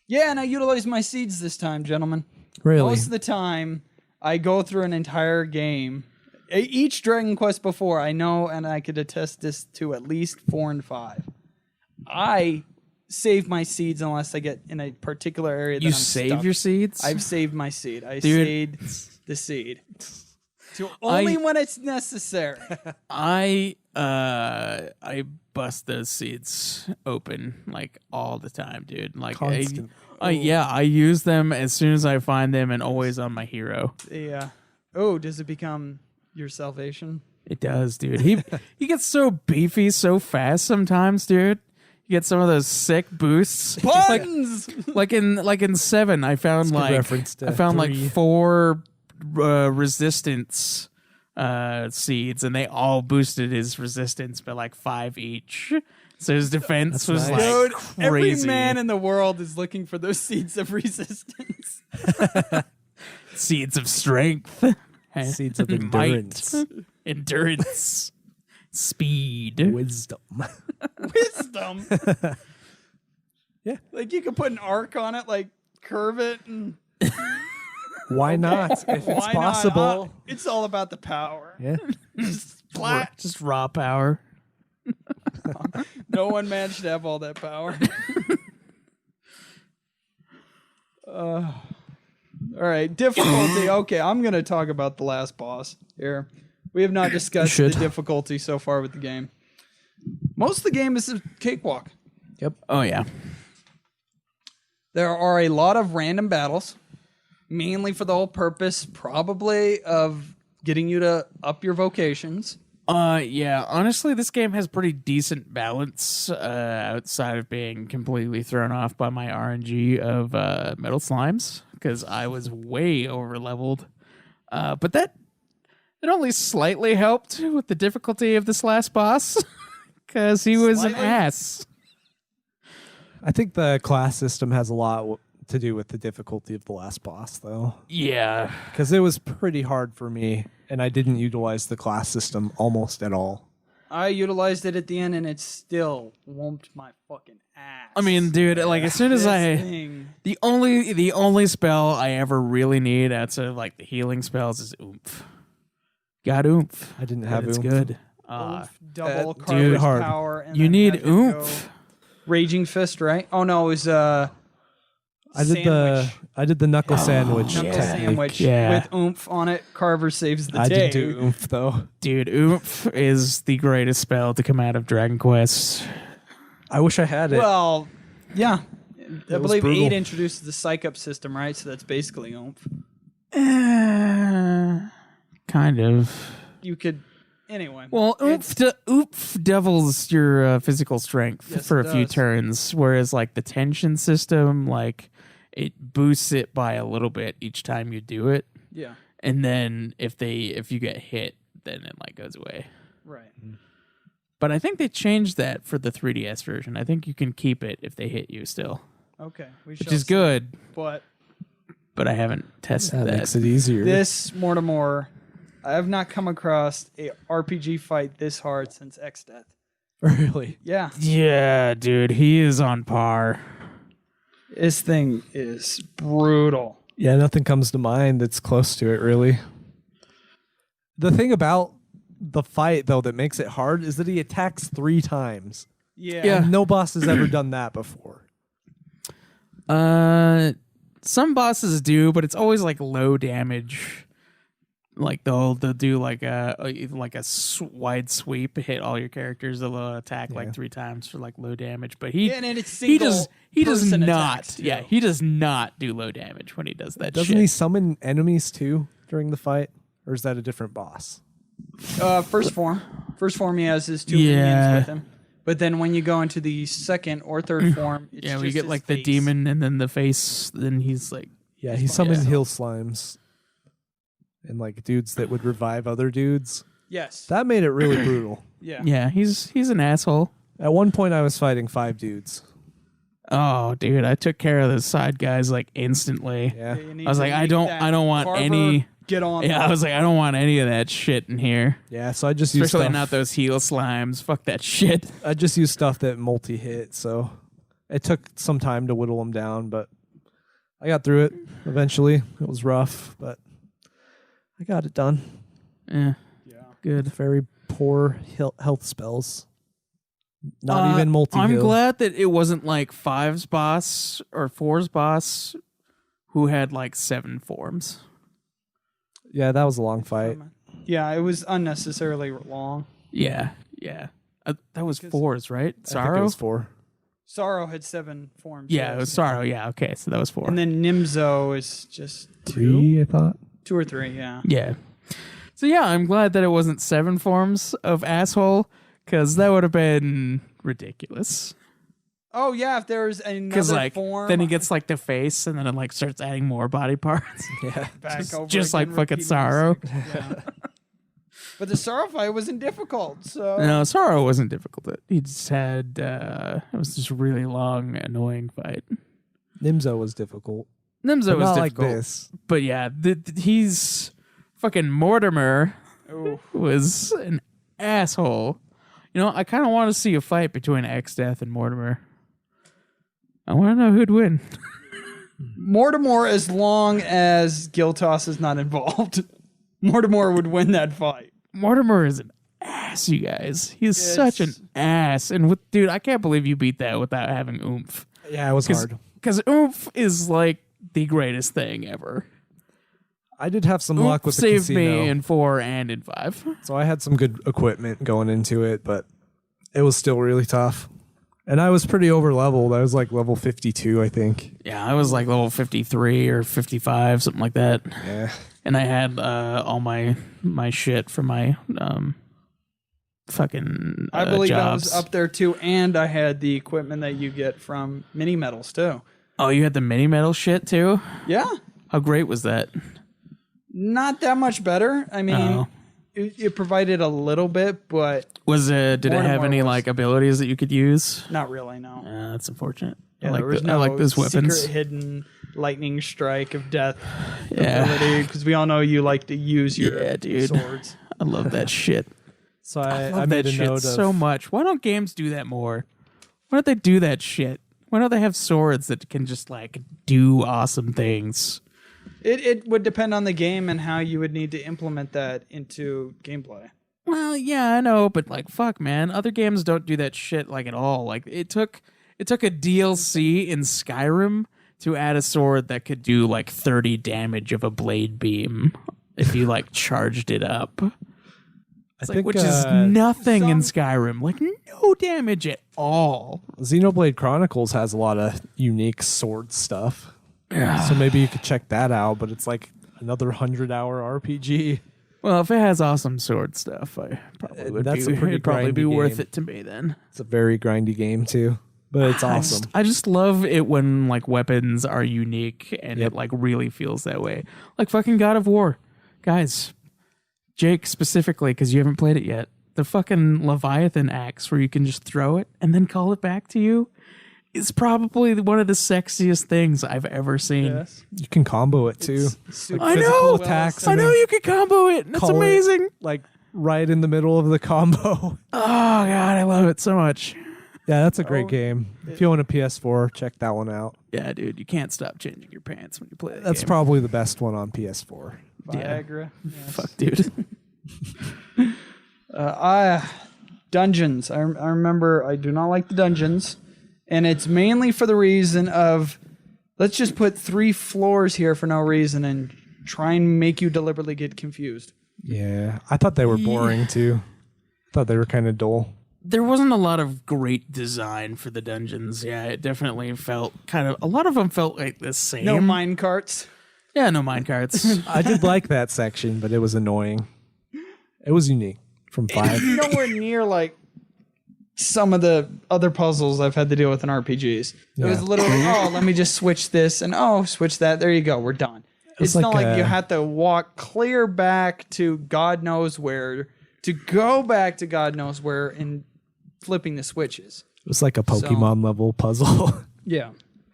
Yeah, and I utilized my seeds this time, gentlemen. Really? Most of the time, I go through an entire game. Each Dragon Quest before, I know, and I could attest this to at least 4 and 5. I save my seeds unless I get in a particular area that You I'm save stuck. your seeds? I've saved my seed. I Dude. saved the seed to only when it's necessary. I bust those seeds open like all the time, dude. Like Constant. I use them as soon as I find them and always on my hero. Yeah. Oh, does it become your salvation? It does, dude. He gets so beefy so fast sometimes, dude. You get some of those sick boosts. Puns! Like in 7, I found Good like reference to 3. 4 resistance seeds, and they all boosted his resistance by like 5 each. So his defense was nice. Dude, like every crazy. man in the world is looking for those seeds of resistance. Seeds of strength, Seeds of Might. endurance. Endurance, speed, Wisdom. Wisdom. Yeah. Like you could put an arc on it, like curve it, and Why not? If it's why possible. not? It's all about the power. Yeah. Splat. just raw power. No one man should have all that power. All right, difficulty. Okay, I'm going to talk about the last boss here. We have not discussed the difficulty so far with the game. Most of the game is a cakewalk. Yep. Oh yeah. There are a lot of random battles, mainly for the whole purpose, probably, of getting you to up your vocations. Yeah, honestly, this game has pretty decent balance outside of being completely thrown off by my RNG of metal slimes, because I was way over leveled. But it only slightly helped with the difficulty of this last boss, because he was an Slightly? ass. I think the class system has a lot to do with the difficulty of the last boss, though. Yeah. Because it was pretty hard for me, and I didn't utilize the class system almost at all. I utilized it at the end, and it still whomped my fucking ass. I mean, dude, like as soon as This thing. the only spell I ever really need outside of like the healing spells is oomph. Got oomph. I didn't have It's oomph. good. Oomph, double dude, carvage hard. power. And You then need have to oomph. go Raging Fist, right? Oh no, it was I did the knuckle sandwich knuckle technique. sandwich Yeah. with oomph on it. Carver saves the I day. didn't do oomph though. Dude, oomph is the greatest spell to come out of Dragon Quest. I wish I had it. Well, yeah. I was believe brutal. 8 introduces the psych up system, right? So that's basically oomph. Kind of. You could anyway. Well, oomph doubles your physical strength Yes, for it a few does. turns, whereas like the tension system, like it boosts it by a little bit each time you do it, Yeah. and then if you get hit, then it like goes away. Right. But I think they changed that for the 3DS version. I think you can keep it if they hit you still, Okay. which is good. But But I haven't tested that that. makes it easier. this more, I have not come across a RPG fight this hard since X Death. Really? Yeah. Yeah, dude, he is on par. This thing is brutal. Yeah, nothing comes to mind that's close to it, really. The thing about the fight, though, that makes it hard is that he attacks 3 times. Yeah. Yeah. And no boss has ever done that before. Some bosses do, but it's always like low damage. Like they'll do like a wide sweep, hit all your characters. They'll attack like 3 times for like low damage. But he And it's he does single-person not. attacks, too. Yeah, he does not do low damage when he does that. Doesn't shit. he summon enemies, too, during the fight? Or is that a different boss? First form. First form, he has his 2 Yeah. minions with him. But then when you go into the second or third form, it's Yeah, just we get his like the face. demon and then the face. Then he's like, Yeah, he summoned hill slimes. And, like, dudes that would revive other dudes. Yes. That made it really brutal. Yeah. yeah, he's an asshole. At one point, I was fighting 5 dudes. Oh, dude, I took care of those side guys like instantly. Yeah. You need I was to like, I make don't that want Carver any. Get on. Yeah, I was like, I don't want any of that shit in here. Yeah, so I just used Especially stuff. not those heal slimes. Fuck that shit. I just used stuff that multi-hit, so it took some time to whittle them down, but I got through it eventually. It was rough, but I got it done. Yeah, Yeah. good. Very poor health spells. Not even multi-heal. I'm glad that it wasn't like 5's boss or 4's boss who had like 7 forms. Yeah, that was a long fight. Yeah, it was unnecessarily long. Yeah. That was 4s, right? I think it was 4. Sorrow had 7 forms. Yeah, it was Sorrow. Yeah, okay, so that was 4. And then Nimzo is just 3, I thought. 2 or 3, yeah. Yeah. So yeah, I'm glad that it wasn't 7 forms of asshole, because that would have been ridiculous. Oh yeah, if there was another Because like form, then he gets like the face, and then it like starts adding more body parts. Yeah. back over just again, like fucking repeating Sorrow. the cycle. Yeah. But the Sorrow fight wasn't difficult, so No, Sorrow wasn't difficult. He just had it was just a really long, annoying fight. Nimzo was difficult. Nimzo But was not difficult, like this. but yeah, he's fucking Mortimer Ooh. was an asshole. You know, I kind of want to see a fight between X-Death and Mortimer. I want to know who'd win. Mortimer, as long as Giltos is not involved, Mortimer would win that fight. Mortimer is an ass, you guys. He is such an ass. And dude, I can't believe you beat that without having oomph. Yeah, it was hard. Because oomph is like the greatest thing ever. I did have some luck with the saved casino. me in 4 and in 5. So I had some good equipment going into it, but it was still really tough. And I was pretty over leveled. I was like level 52, I think. Yeah, I was like level 53 or 55, something like that. Yeah. And I had all my shit for my fucking I believe jobs. I was up there too, and I had the equipment that you get from mini metals too. Oh, you had the mini metal shit too? Yeah, How great was that? not that much better. I mean, Oh. it provided a little bit, but Did it have Mortimer any was- like abilities that you could use? not really. No. That's unfortunate. Yeah, I like there was I like those weapons. secret hidden lightning strike of death Yeah. ability, because we all know you like to use your Yeah, dude. swords. I love that shit. So I I love made that a shit note of so much. Why don't games do that more? Why don't they do that shit? Why don't they have swords that can just like do awesome things? It would depend on the game and how you would need to implement that into gameplay. Well, yeah, I know, but like, fuck, man, other games don't do that shit like at all. Like, it took a DLC in Skyrim to add a sword that could do like 30 damage of a blade beam if you like charged it up. It's like, think, which is nothing in some- Skyrim, like no damage at all. Xenoblade Chronicles has a lot of unique sword stuff. Yeah. So maybe you could check that out, but it's like another 100-hour RPG. Well, if it has awesome sword stuff, I probably would That's be, a pretty it'd probably be grindy worth game. it to me then. It's a very grindy game too, but it's awesome. I just love it when like weapons are unique and it like really feels that way. Like fucking God of War. Guys, Jake specifically, because you haven't played it yet, the fucking Leviathan axe where you can just throw it and then call it back to you is probably one of the sexiest things I've ever seen. Yes. You can combo it too. Super I physical know. attacks I and know then you can combo it. And it's call it- amazing. Like right in the middle of the combo. Oh God, I love it so much. Yeah, that's a great game. If you own a PS4, check that one out. Yeah, dude, you can't stop changing your pants when you play that That's game. probably the best one on PS4. Viagra. Yes. Fuck, dude. Dungeons. I remember I do not like the dungeons, and it's mainly for the reason of let's just put 3 floors here for no reason and try and make you deliberately get confused. Yeah, I thought they were boring too. I thought they were kind of dull. There wasn't a lot of great design for the dungeons. Yeah, it definitely felt kind of. A lot of them felt like the same. No mine carts. Yeah, no mine carts. I did like that section, but it was annoying. It was unique from 5. Nowhere near like some of the other puzzles I've had to deal with in RPGs. It was Yeah. literally, oh, let me just switch this and oh, switch that. There you go. We're done. It's like not like you a- had to walk clear back to God knows where to go back to God knows where and flipping the switches. It was like a Pokemon level puzzle. Yeah.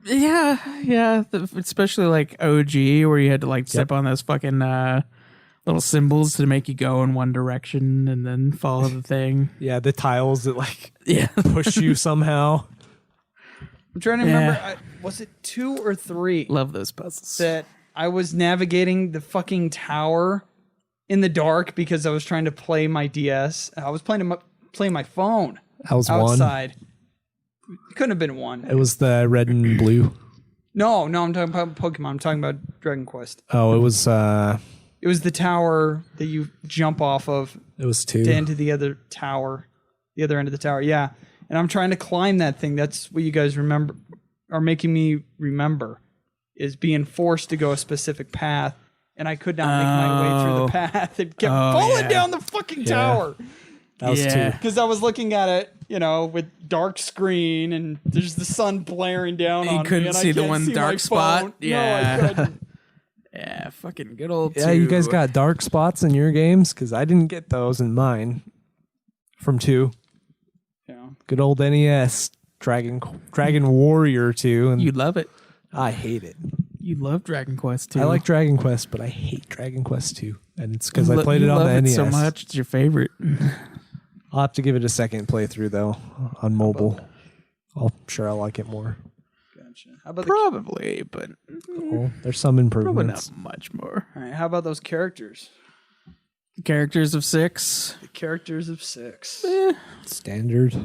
yeah. Especially like OG, where you had to like step on those fucking little symbols to make you go in one direction and then follow the thing. Yeah, the tiles that like Yeah. push you somehow. I'm trying to remember. Was it 2 or 3 Love those puzzles. that I was navigating the fucking tower in the dark because I was trying to play my DS. I was playing my phone That was one. outside. It couldn't have been 1. It was the red and blue. No, I'm talking about Pokemon. I'm talking about Dragon Quest. Oh, it was It was the tower that you jump off of It was 2. to into the other tower, the other end of the tower. Yeah, and I'm trying to climb that thing. That's what you guys are making me remember, is being forced to go a specific path, and I could not make my way through the path. It kept falling down the fucking tower. That was 2. Because I was looking at it, with dark screen, and there's the sun blaring down on me. You couldn't and see I the can't one see dark my spot? phone. Yeah. No, I couldn't. Yeah, fucking good old Yeah, 2. you guys got dark spots in your games? Because I didn't get those in mine from 2. Yeah. Good old NES, Dragon Warrior 2. And You love it. I hate it. You love Dragon Quest 2. I like Dragon Quest, but I hate Dragon Quest 2. And it's because I played it on love the it NES. so much. It's your favorite. I'll have to give it a second playthrough, though, on mobile. I'm sure I'll like it more. Gotcha. How about Probably, but Oh, there's some probably improvements. not much more. all right, how about those characters? Characters of 6. The characters of 6. Standard.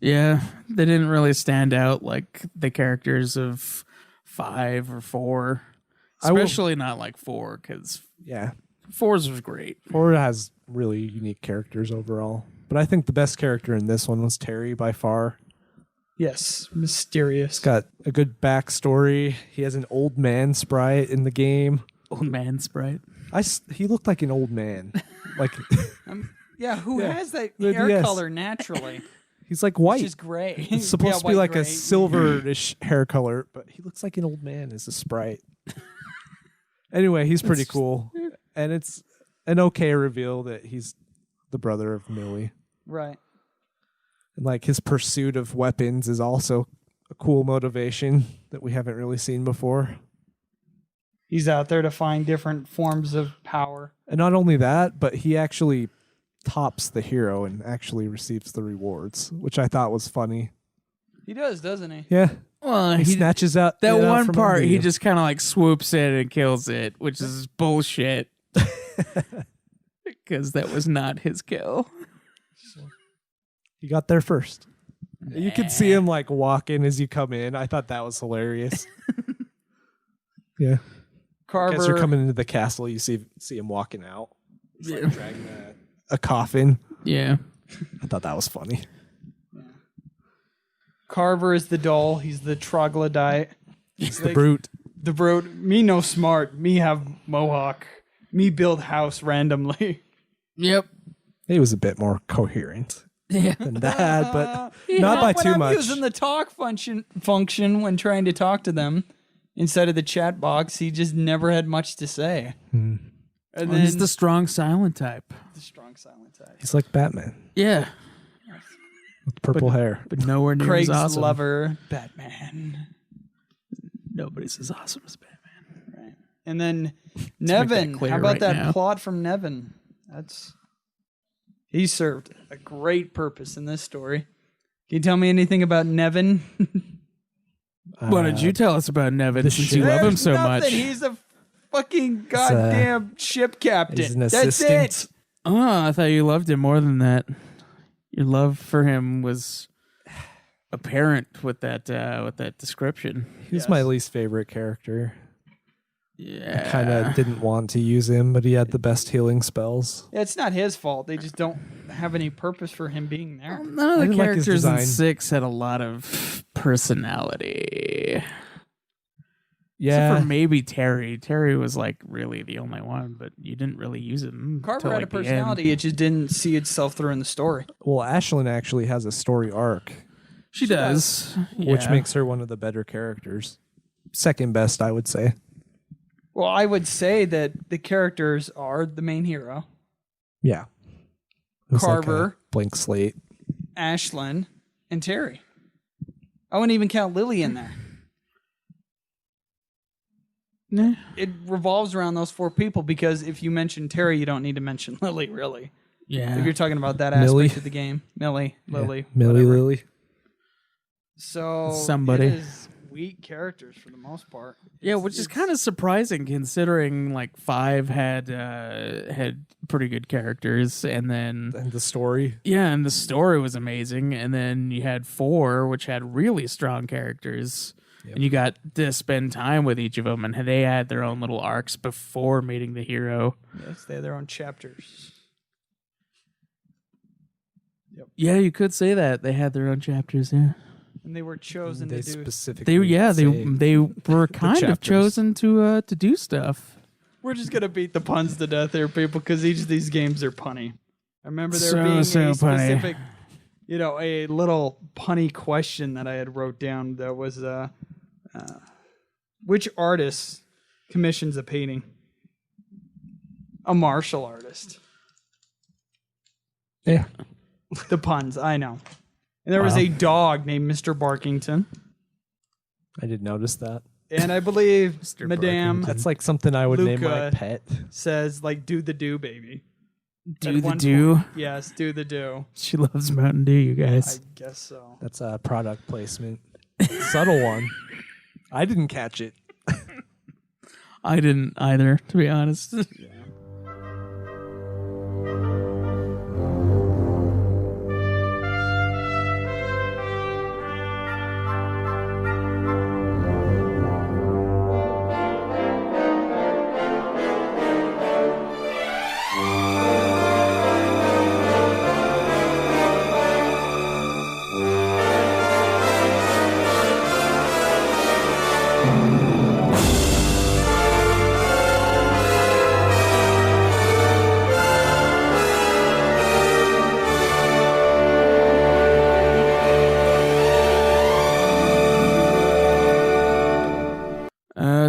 Yeah, they didn't really stand out like the characters of 5 or 4. Especially not like 4, because Yeah. 4's was great. 4 has really unique characters overall. But I think the best character in this one was Terry by far. Yes, mysterious. He's got a good backstory. He has an old man sprite in the game. Old man sprite. He looked like an old man. Like Yeah, who Yeah. has that But hair yes. color naturally? he's like Which white. is gray. It's supposed to be like gray. a silverish hair color, but he looks like an old man as a sprite. Anyway, he's pretty cool. And it's an okay reveal that he's the brother of Millie. Right. And like his pursuit of weapons is also a cool motivation that we haven't really seen before. He's out there to find different forms of power. And not only that, but he actually tops the hero and actually receives the rewards, which I thought was funny. He does, doesn't he? Yeah. Well, He snatches out that it out one from part, under he you. just kind of like swoops in and kills it, which is bullshit. Because that was not his kill. He got there first. You could see him like walking as you come in. I thought that was hilarious. Yeah. Carver. As you're coming into the castle, you see him walking out. He's Yeah. like dragging a coffin. Yeah. I thought that was funny. Carver is the doll. He's the troglodyte. He's the brute. The brute. Me no smart. Me have mohawk. Me build house randomly. Yep. He was a bit more coherent Yeah. than that, but not by when too I'm much. using the talk function when trying to talk to them instead of the chat box, he just never had much to say. And then He's the strong silent type. the strong silent type. He's like Batman Yeah. with purple hair. But nowhere near Craig's as awesome. lover, Batman. Nobody's as awesome as Batman. Right. And then make Nevin. that clear How about right that now. plot from Nevin? He served a great purpose in this story. Can you tell me anything about Nevin? What did you tell us about Nevin since you love him There's so nothing. much? He's a fucking goddamn ship captain. He's an That's assistant. it. Oh, I thought you loved him more than that. Your love for him was apparent with that description. He was my least favorite character. Yeah. I kind of didn't want to use him, but he had the best healing spells. Yeah, it's not his fault. They just don't have any purpose for him being there. None I of the didn't like his characters in design. 6 had a lot of personality. Yeah. Except for maybe Terry. Terry was like really the only one, but you didn't really use him. Carver till, had like, a the end. personality. It just didn't see itself through in the story. Well, Ashlyn actually has a story arc, She does. which Yeah. makes her one of the better characters. Second best, I would say. Well, I would say that the characters are the main hero, Yeah. It was like Carver. a blank slate. Ashlyn, and Terry. I wouldn't even count Lily in there. Nah. It revolves around those 4 people because if you mention Terry, you don't need to mention Lily, really. Yeah. If you're talking about that aspect Millie. of the game. Millie, Lily. Millie whatever. Lily. So Somebody. it is weak characters for the most part. Yeah, which is kind of surprising considering like 5 had pretty good characters, and then And the story. yeah, and the story was amazing, and then you had 4 which had really strong characters. Yep. And you got to spend time with each of them, and they had their own little arcs before meeting the hero. Yes, they have their own chapters. Yeah, you could say that they had their own chapters. Yeah, And they were chosen They to do. specifically they were kind of chapters. chosen to do stuff. We're just gonna beat the puns to death here, people, because each of these games are punny. I remember there So being a punny. specific, a little punny question that I had wrote down that was, which artist commissions a painting? A martial artist. Yeah. The puns, I know. And there was a dog named Mr. Barkington. I did notice that. And I believe Mr. Madame That's like something I would name my Luca. pet. says, like, do the do, baby. Do At the one do. point. Yes, do the do. She loves Mountain Dew, you I guys. guess so. That's a product placement. Subtle one. I didn't catch it. I didn't either, to be honest.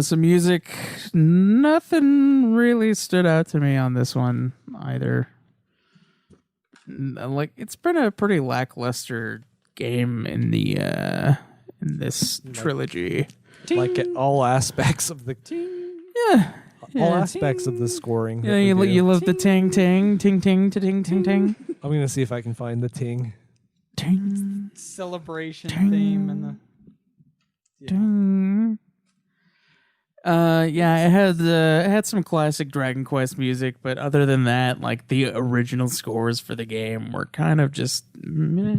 Some music, nothing really stood out to me on this one either. Like, it's been a pretty lackluster game in the in this trilogy. Like at all aspects of the Yeah, all aspects of the scoring. yeah. that we You do. you love the ting ting ting ting ting ting ting I'm gonna see if I can find the ting. ting Celebration Ding. theme and the. ting. Yeah, it had some classic Dragon Quest music, but other than that, like the original scores for the game were kind of just meh.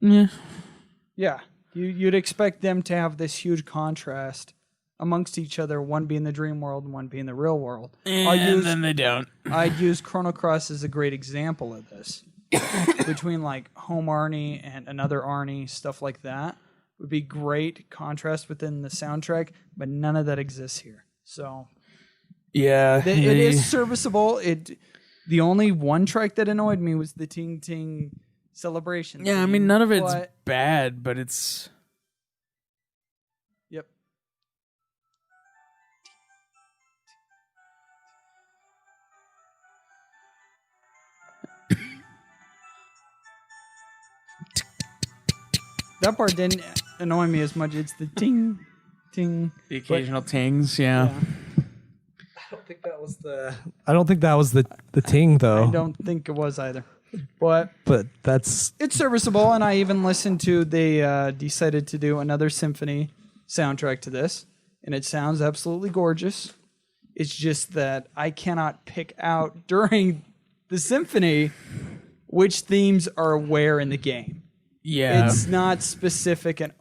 Yeah. Yeah, you'd expect them to have this huge contrast amongst each other, one being the dream world and one being the real world. And then they don't. I'd use Chrono Cross as a great example of this. Between like Home Arnie and Another Arnie, stuff like that would be great contrast within the soundtrack, but none of that exists here. So Yeah, it is serviceable. The only one track that annoyed me was the Ting Ting Celebration. Yeah, I theme, mean, none of it's but- bad, but it's. Yep. That part didn't annoy me as much. It's the ting, ting. The occasional tings, yeah. I don't think that was the. I don't think that was the ting though. I don't think it was either. But But that's it's serviceable, and I even listened to, they decided to do another symphony soundtrack to this, and it sounds absolutely gorgeous. It's just that I cannot pick out during the symphony which themes are where in the game. Yeah. It's not specific, and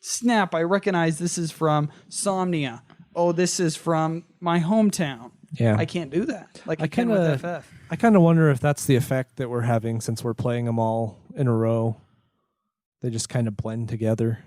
snap, I recognize this is from Somnia. Oh, this is from my hometown. yeah. I can't do that like I, I can kinda- with FF. I kind of wonder if that's the effect that we're having since we're playing them all in a row. They just kind of blend together.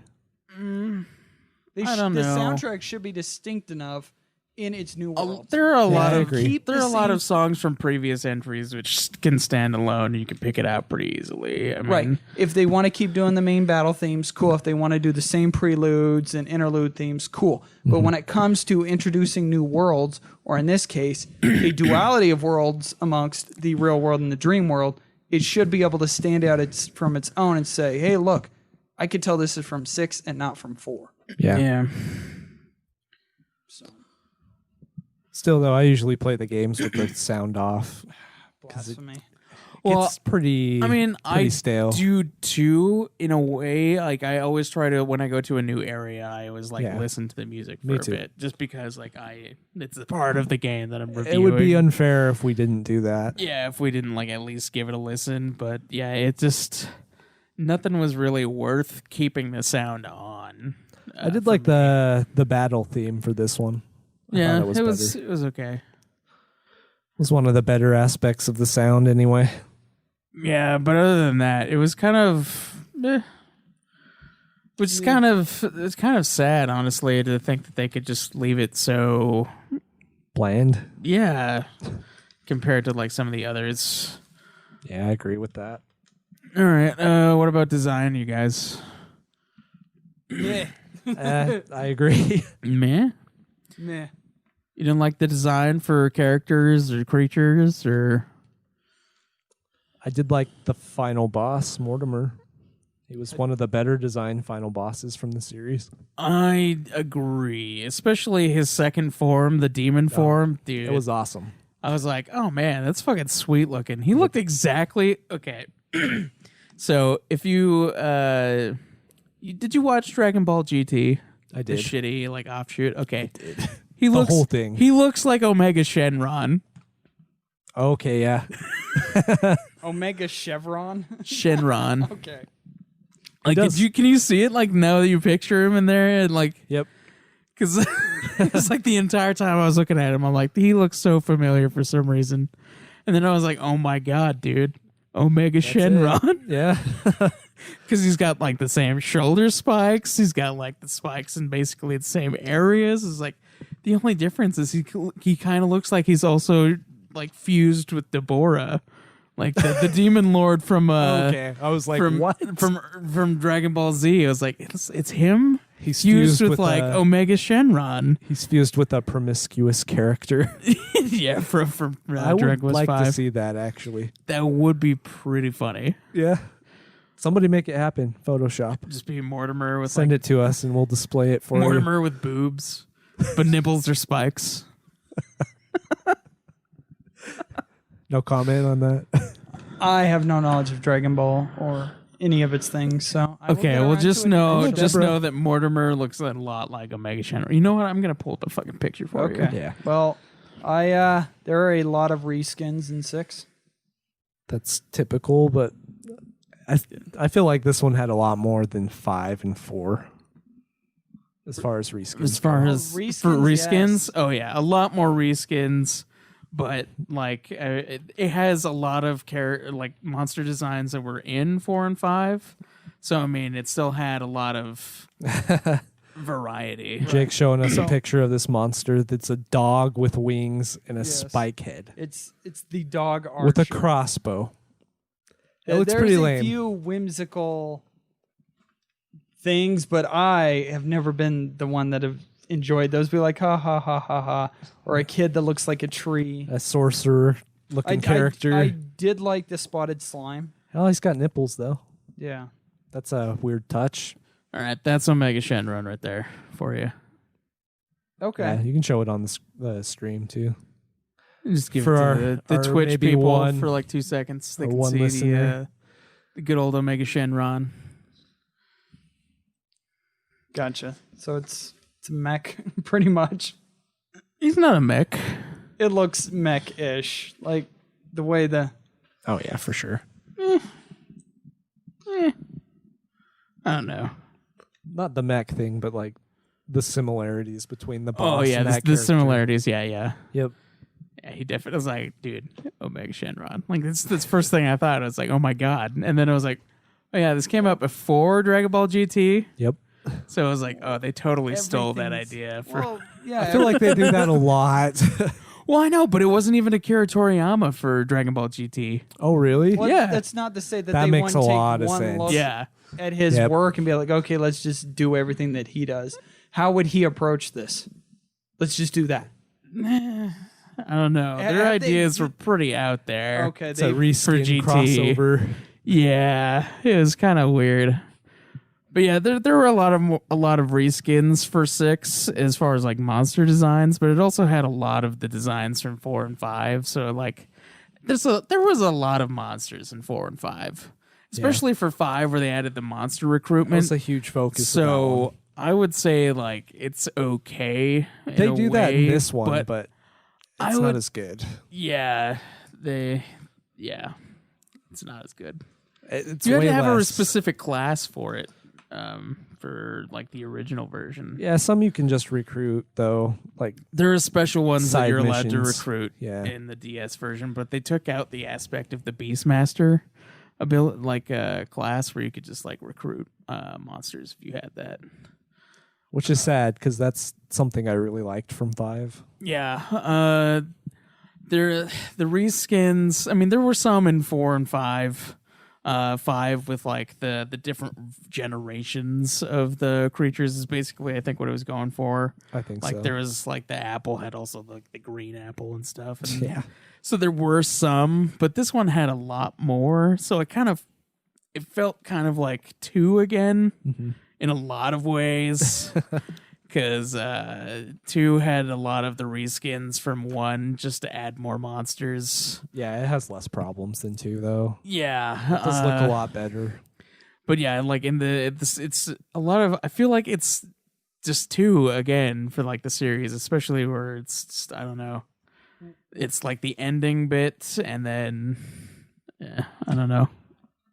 I don't The know. soundtrack should be distinct enough in its new world. There are a lot I of agree. there are a lot of songs from previous entries which can stand alone. You can pick it out pretty easily. I mean, Right. If they want to keep doing the main battle themes, cool. If they want to do the same preludes and interlude themes, cool. But when it comes to introducing new worlds, or in this case, a duality of worlds amongst the real world and the dream world, it should be able to stand out from its own and say, hey, look, I could tell this is from 6 and not from 4. Yeah. So, Still, though, I usually play the games with the sound off. blasphemy. Well, It's pretty. I mean, pretty I stale. do too, in a way. Like, I always try to, when I go to a new area, I always Yeah. listen to the music for Me a too. bit, just because it's a part of the game that I'm reviewing. It would be unfair if we didn't do that. Yeah, if we didn't at least give it a listen. But yeah, it just nothing was really worth keeping the sound on. I did for like me. the battle theme for this one. I Yeah, thought it better. was okay. It was one of the better aspects of the sound anyway. Yeah, but other than that, it was kind of, which is it's kind of sad, honestly, to think that they could just leave it so, Bland. yeah, compared to like some of the others. Yeah, I agree with that. All right, what about design, you guys? I agree. Meh. Meh. You didn't like the design for characters or creatures or? I did like the final boss, Mortimer. He was one of the better designed final bosses from the series. I agree, especially his second form, the demon form, dude. It was awesome. I was like, oh man, that's fucking sweet looking. He looked exactly okay. So if you did you watch Dragon Ball GT? I The did. shitty like offshoot. Okay, The whole thing. He looks like Omega Shenron. Okay, yeah. Omega Chevron. Shenron. Okay. Like, does. can you see it? Like, now that you picture him in there, and like, Yep. because it's like the entire time I was looking at him, I'm like, he looks so familiar for some reason, and then I was like, oh my god, dude, Omega Shenron, Yeah. because he's got like the same shoulder spikes, he's got like the spikes in basically the same areas. It's like the only difference is he kind of looks like he's also like fused with Deborah. Like the demon lord from Okay. I was like, from what? from Dragon Ball Z. I was like, it's him. He's fused with like Omega Shenron. He's fused with a promiscuous character. Yeah, from I would Dragon Quest like to 5. see that, actually. That would be pretty funny. Yeah. Somebody make it happen. Photoshop. Just be Mortimer with Send like it to us and we'll display it for Mortimer with boobs, but nipples are spikes. you. No comment on that. I have no knowledge of Dragon Ball or any of its things, so I will Okay, get well around just to it know eventually. that Mortimer looks a lot like Omega Shenron. You know what? I'm gonna pull up a fucking picture for Okay. you. Yeah. Well, there are a lot of reskins in 6. That's typical, but I feel like this one had a lot more than 5 and 4. As far as reskins. As far Oh, as for reskins, reskins, yes. oh yeah, a lot more reskins, but like it has a lot of like monster designs that were in 4 and 5. So I mean, it still had a lot of variety. Jake's showing us a picture of this monster that's a dog with wings and a Yes. spike head It's the dog archer. with a crossbow. It looks There's pretty a lame. few whimsical things, but I have never been the one that have enjoyed those. Be like, ha ha ha ha ha, or a kid that looks like a tree. A sorcerer looking character. I did like the spotted slime. Oh, he's got nipples though. Yeah. That's a weird touch. All right, that's Omega Shenron right there for you. Okay. Yeah, you can show it on the stream too. Just give For it to our- the our Twitch maybe people one- for like 2 seconds. They or can one see listener. the good old Omega Shenron. Gotcha. So it's a mech, pretty much. He's not a mech. It looks mech-ish, like the way the. Oh yeah, for sure. I don't know. Not the mech thing, but like the similarities between the boss Oh yeah, and that the character. similarities. Yeah. Yep. Yeah, he definitely was like, dude, Omega Shenron. Like that's the first thing I thought. I was like, oh my god. And then I was like, oh yeah, this came out before Dragon Ball GT. Yep. So I was like, oh, they totally stole that Everything's- idea. For Well, yeah. I feel like they do that a lot. well, I know, but it wasn't even Akira Toriyama for Dragon Ball GT. Oh really? Well, yeah. That's not to say that That they makes want a to take lot of one sense. look Yeah. at his Yep. work and be like, okay, let's just do everything that he does. How would he approach this? Let's just do that. I don't know. Their Have they- ideas were pretty out there. Okay, It's a they, reskin GT. crossover. Yeah, it was kind of weird. But yeah, there were a lot of reskins for 6 as far as like monster designs, but it also had a lot of the designs from 4 and 5. So like there was a lot of monsters in 4 and 5. Especially for 5 where they added the monster recruitment. That's a huge focus. of that one. So I would say like it's okay. in they a do that in way, this one, but I it's would- not as good. yeah, it's not as good. It's You had way to have a less. specific class for it, for like the original version. Yeah, some you can just recruit though. Like There are special ones that Side you're allowed to missions. recruit Yeah. in the DS version, but they took out the aspect of the Beastmaster ability, like a class where you could just like recruit monsters if you had that. which is sad because that's something I really liked from 5. Yeah, the reskins. I mean, there were some in 4 and 5. 5 with like the different generations of the creatures is basically I think what it was going for. I think Like so. there was like the apple had also like the green apple and stuff. And Yeah. so there were some, but this one had a lot more. So it felt kind of like 2 again in a lot of ways. Because 2 had a lot of the reskins from 1 just to add more monsters. Yeah, it has less problems than 2 though. Yeah, It does look a lot better. But yeah, like in it's a lot of. I feel like it's just 2 again for like the series, especially where it's just, I don't know. It's like the ending bit, and then I don't know.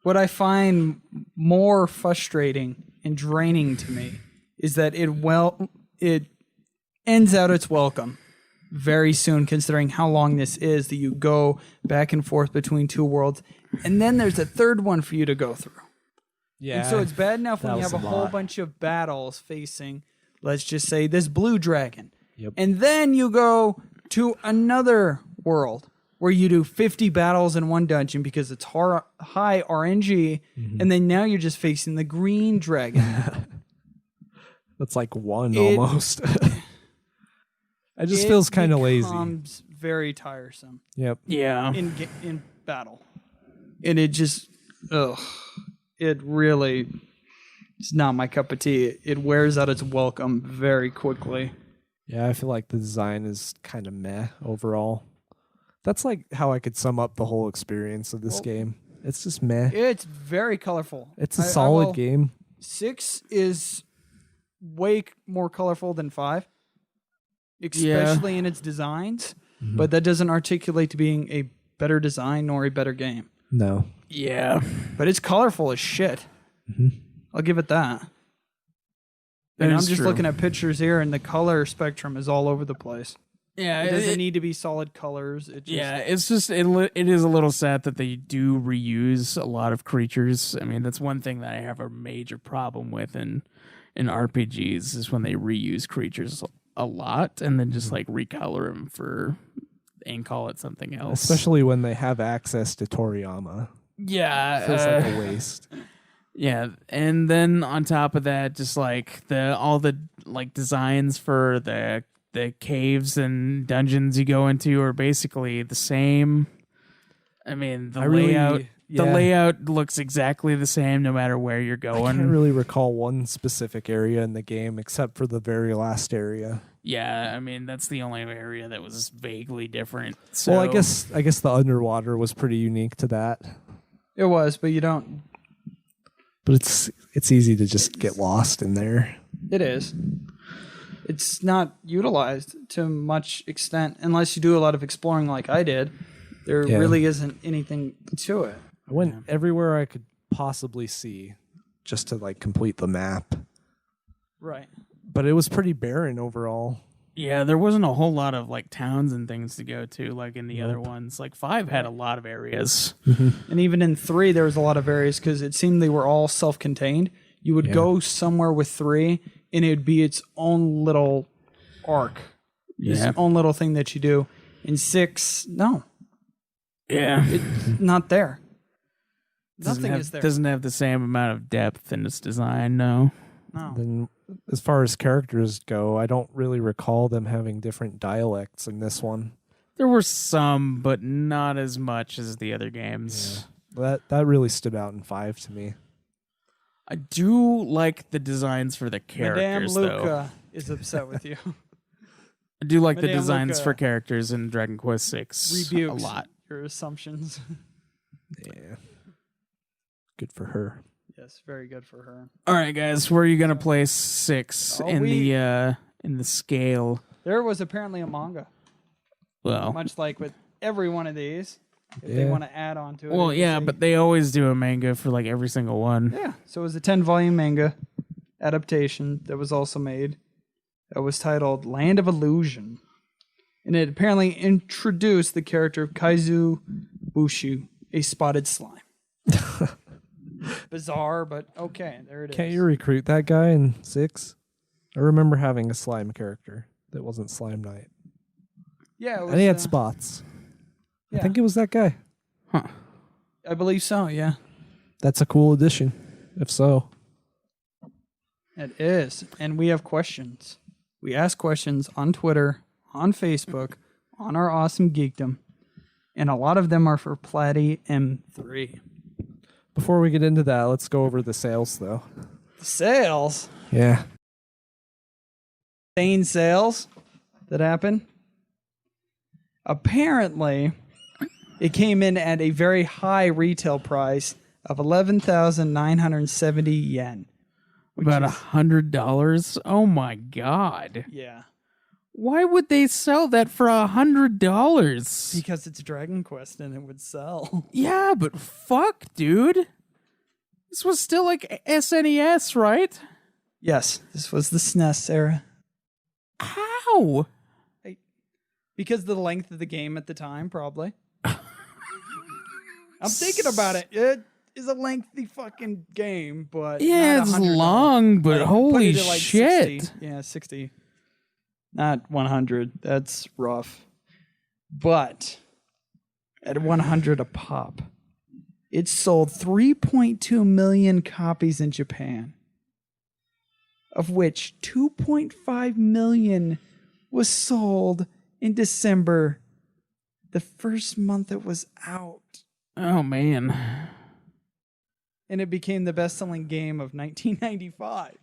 What I find more frustrating and draining to me is that it ends out its welcome very soon, considering how long this is, that you go back and forth between 2 worlds, and then there's a third one for you to go through. Yeah. And so it's bad enough when that you was have a a whole lot. bunch of battles facing, let's just say, this blue dragon. Yep. And then you go to another world where you do 50 battles in one dungeon because it's high RNG, and then now you're just facing the green dragon. That's like 1 It- almost. It just feels kind of lazy. It becomes very tiresome Yep. Yeah, in battle. And it just, it really, it's not my cup of tea. It wears out its welcome very quickly. Yeah, I feel like the design is kind of meh overall. That's like how I could sum up the whole experience of this game. It's just meh. It's very colorful. It's a solid game. 6 is way more colorful than 5, especially in its designs. But that doesn't articulate to being a better design nor a better game. No. yeah. But it's colorful as shit. I'll give it that. And I'm is just true. looking at pictures here, and the color spectrum is all over the place. Yeah, It doesn't need to be solid colors. It just, Yeah, it's just it is a little sad that they do reuse a lot of creatures. I mean, that's one thing that I have a major problem with in RPGs is when they reuse creatures a lot and then just like recolor them and call it something else. Especially when they have access to Toriyama. Yeah, Feels like a waste. yeah, and then on top of that, just like all the like designs for the caves and dungeons you go into are basically the same. I mean, the layout looks exactly the same no matter where you're going. I can't really recall one specific area in the game except for the very last area. Yeah, I mean that's the only area that was vaguely different. So, Well, I guess the underwater was pretty unique to that. it was, but you don't. But it's easy to just get lost in there. It is. It's not utilized to much extent unless you do a lot of exploring like I did. There Yeah. really isn't anything to it. I went everywhere I could possibly see just to like complete the map. Right. But it was pretty barren overall. yeah, there wasn't a whole lot of like towns and things to go to like in the other ones. Like 5 had a lot of areas. And even in 3, there was a lot of areas because it seemed they were all self-contained. You would go somewhere with 3, and it would be its own little arc. Its Yeah, own little thing that you do. In 6, no. yeah. It's not there. Nothing is there. Doesn't have the same amount of depth in its design. No. No. Then as far as characters go, I don't really recall them having different dialects in this one. There were some, but not as much as the other games. That really stood out in 5 to me. I do like the designs for the Madame characters, though. Luca is upset with you. I do like the Madame designs Luca for characters in Dragon Quest VI Rebukes a lot. your assumptions. Yeah. Good for her. Yes, very good for her. All right, guys, where are you gonna place 6 Oh, in the scale? There was apparently a manga, Well, much like with every one of these. if they want to add on to it. Well, yeah, but they always do a manga for like every single one. Yeah, so it was a 10-volume manga adaptation that was also made. That was titled Land of Illusion. And it apparently introduced the character of Kaizu Bushu, a spotted slime. Bizarre, but okay, there it is. Can't you recruit that guy in 6? I remember having a slime character that wasn't Slime Knight. Yeah, it was, And he had spots. yeah. I think it was that guy. Huh. I believe so, yeah. That's a cool addition, if so. It is. And we have questions. We ask questions on Twitter, on Facebook, on our awesome geekdom. And a lot of them are for Platy M3. Before we get into that, let's go over the sales, though. Sales? Yeah. Insane sales that happened. Apparently, it came in at a very high retail price of 11,970 yen. About $100. Oh my god! Yeah. Why would they sell that for $100? Because it's Dragon Quest and it would sell. Yeah, but fuck, dude. This was still like SNES, right? Yes, this was the SNES era. How? Because of the length of the game at the time, probably. I'm thinking about it. It is a lengthy fucking game, but Yeah, not it's $100. long, but Like, holy put it at, like, shit. 60. Yeah, 60. Not 100. That's rough. But at 100 a pop, it sold 3.2 million copies in Japan, of which 2.5 million was sold in December, the first month it was out. Oh man. And it became the best-selling game of 1995.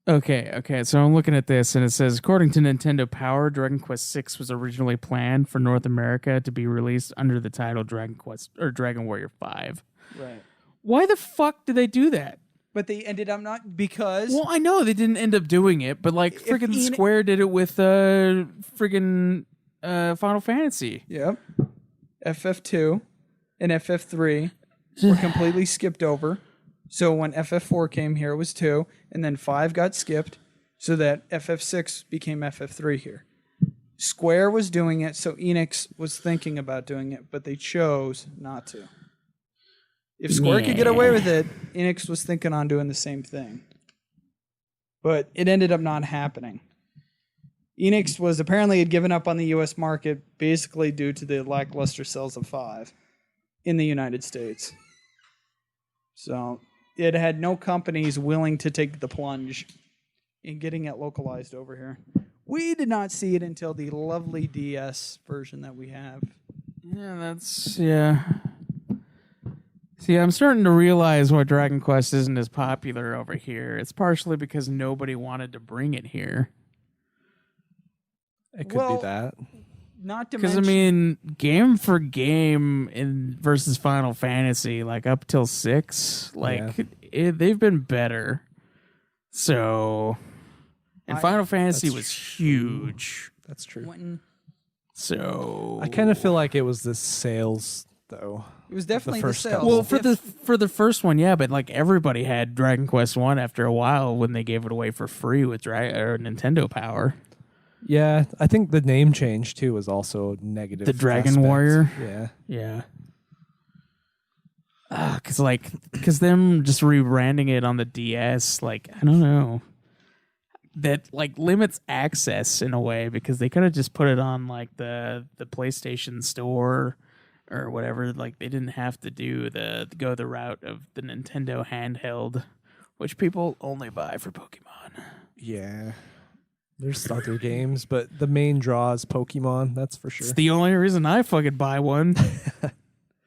Okay, so I'm looking at this and it says, according to Nintendo Power, Dragon Quest VI was originally planned for North America to be released under the title Dragon Quest or Dragon Warrior 5. Right. Why the fuck did they do that? But they ended up not because... Well, I know they didn't end up doing it, but like friggin' Square did it with friggin' Final Fantasy. Yep. FF2 and FF3 were completely skipped over. So when FF4 came here, it was 2, and then 5 got skipped, so that FF6 became FF3 here. Square was doing it, so Enix was thinking about doing it, but they chose not to. If Square could get away with it, Enix was thinking on doing the same thing. But it ended up not happening. Enix was apparently had given up on the U.S. market basically due to the lackluster sales of 5 in the United States. So it had no companies willing to take the plunge in getting it localized over here. We did not see it until the lovely DS version that we have. Yeah. See, I'm starting to realize why Dragon Quest isn't as popular over here. It's partially because nobody wanted to bring it here. It could be that. Not to Because, mention... I mean, game for game in versus Final Fantasy, like up till 6, like they've been better. So, and Final Fantasy was huge. That's true. So I kind of feel like it was the sales, though. It was definitely the first sales. couple. well, for the first one, yeah, but like everybody had Dragon Quest 1 after a while when they gave it away for free with Nintendo Power. Yeah, I think the name change, too, was also negative. The Dragon aspect. Warrior? Yeah. Yeah. Because them just rebranding it on the DS, like, I don't know. That, like, limits access in a way because they could have just put it on, like, the PlayStation Store or whatever. Like, they didn't have to go the route of the Nintendo handheld, which people only buy for Pokemon. Yeah. There's other games, but the main draw is Pokemon, that's for sure. It's the only reason I fucking buy one.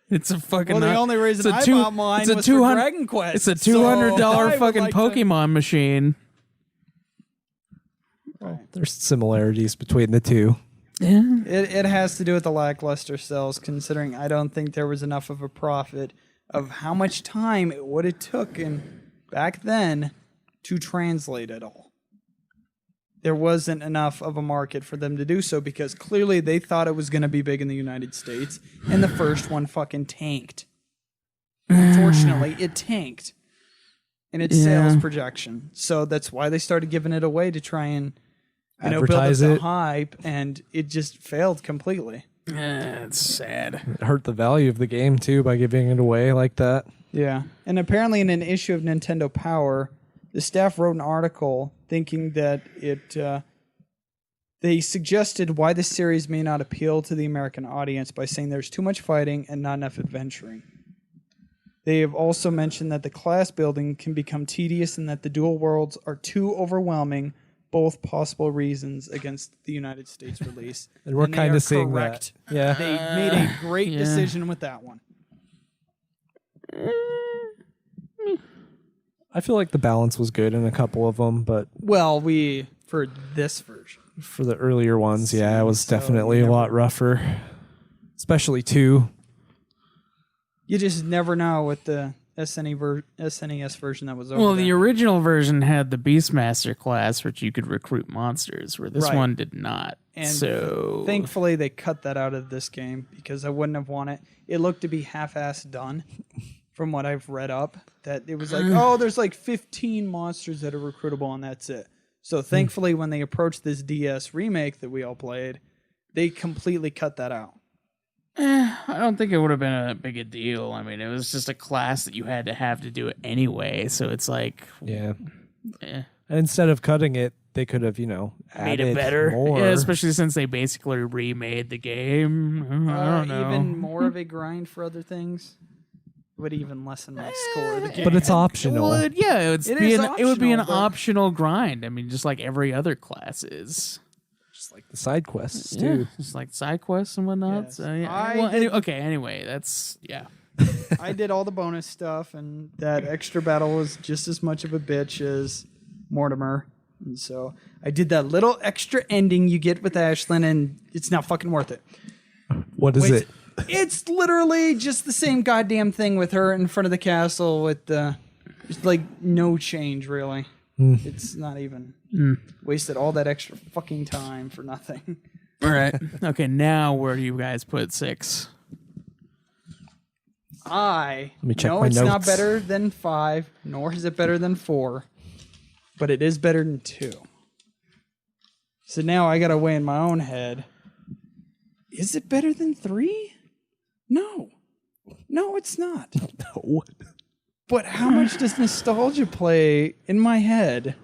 It's a fucking... Well, the only reason I bought mine was for Dragon Quest. It's a $200 so fucking Pokemon machine. Well, there's similarities between the two. Yeah. It has to do with the lackluster sales, considering I don't think there was enough of a profit of how much time it would have taken back then to translate it all. there wasn't enough of a market for them to do so because clearly they thought it was going to be big in the United States, and the first one fucking tanked. Unfortunately, it tanked in its sales projection. So that's why they started giving it away to try and build up Advertise the it. hype, and it just failed completely. It's sad. It hurt the value of the game too by giving it away like that. Yeah. And apparently in an issue of Nintendo Power, the staff wrote an article thinking that they suggested why the series may not appeal to the American audience by saying there's too much fighting and not enough adventuring. They have also mentioned that the class building can become tedious and that the dual worlds are too overwhelming, both possible reasons against the United States release. And we're they kind are of seeing correct. that. Yeah. They made a great decision with that one. I feel like the balance was good in a couple of them, but Well, for this version. for the earlier ones, yeah, it was definitely a lot rougher. Especially 2. You just never know with the SNES version that was over Well, there. the original version had the Beastmaster class, which you could recruit monsters, where this Right. one did not. And so thankfully, they cut that out of this game because I wouldn't have wanted it. It looked to be half-assed done from what I've read up. That it was like, oh, there's like 15 monsters that are recruitable and that's it. So thankfully, when they approached this DS remake that we all played, they completely cut that out. I don't think it would have been a big a deal. I mean, it was just a class that you had to have to do it anyway. So it's like, Yeah. eh, And instead of cutting it, they could have, made added it better. more. Yeah, especially since they basically remade the game. I don't know. Even more of a grind for other things would even lessen my score of the game. But it's optional. Well, yeah, It is it would be an optional, but- optional grind. I mean, just like every other class is. Just like the side quests, Yeah, too. just like side quests and whatnot. Yes. So, yeah. I Well, did- okay, anyway, that's, yeah. I did all the bonus stuff, and that extra battle was just as much of a bitch as Mortimer. And so I did that little extra ending you get with Ashlyn, and it's not fucking worth it. What is it? It's literally just the same goddamn thing with her in front of the castle with just like no change, really. It's not even wasted all that extra fucking time for nothing. All right. Okay, now where do you guys put 6? Let me check know my it's not notes. better than 5, nor is it better than 4, but it is better than 2. So now I gotta weigh in my own head. Is it better than 3? No. No, it's not. No. But how much does nostalgia play in my head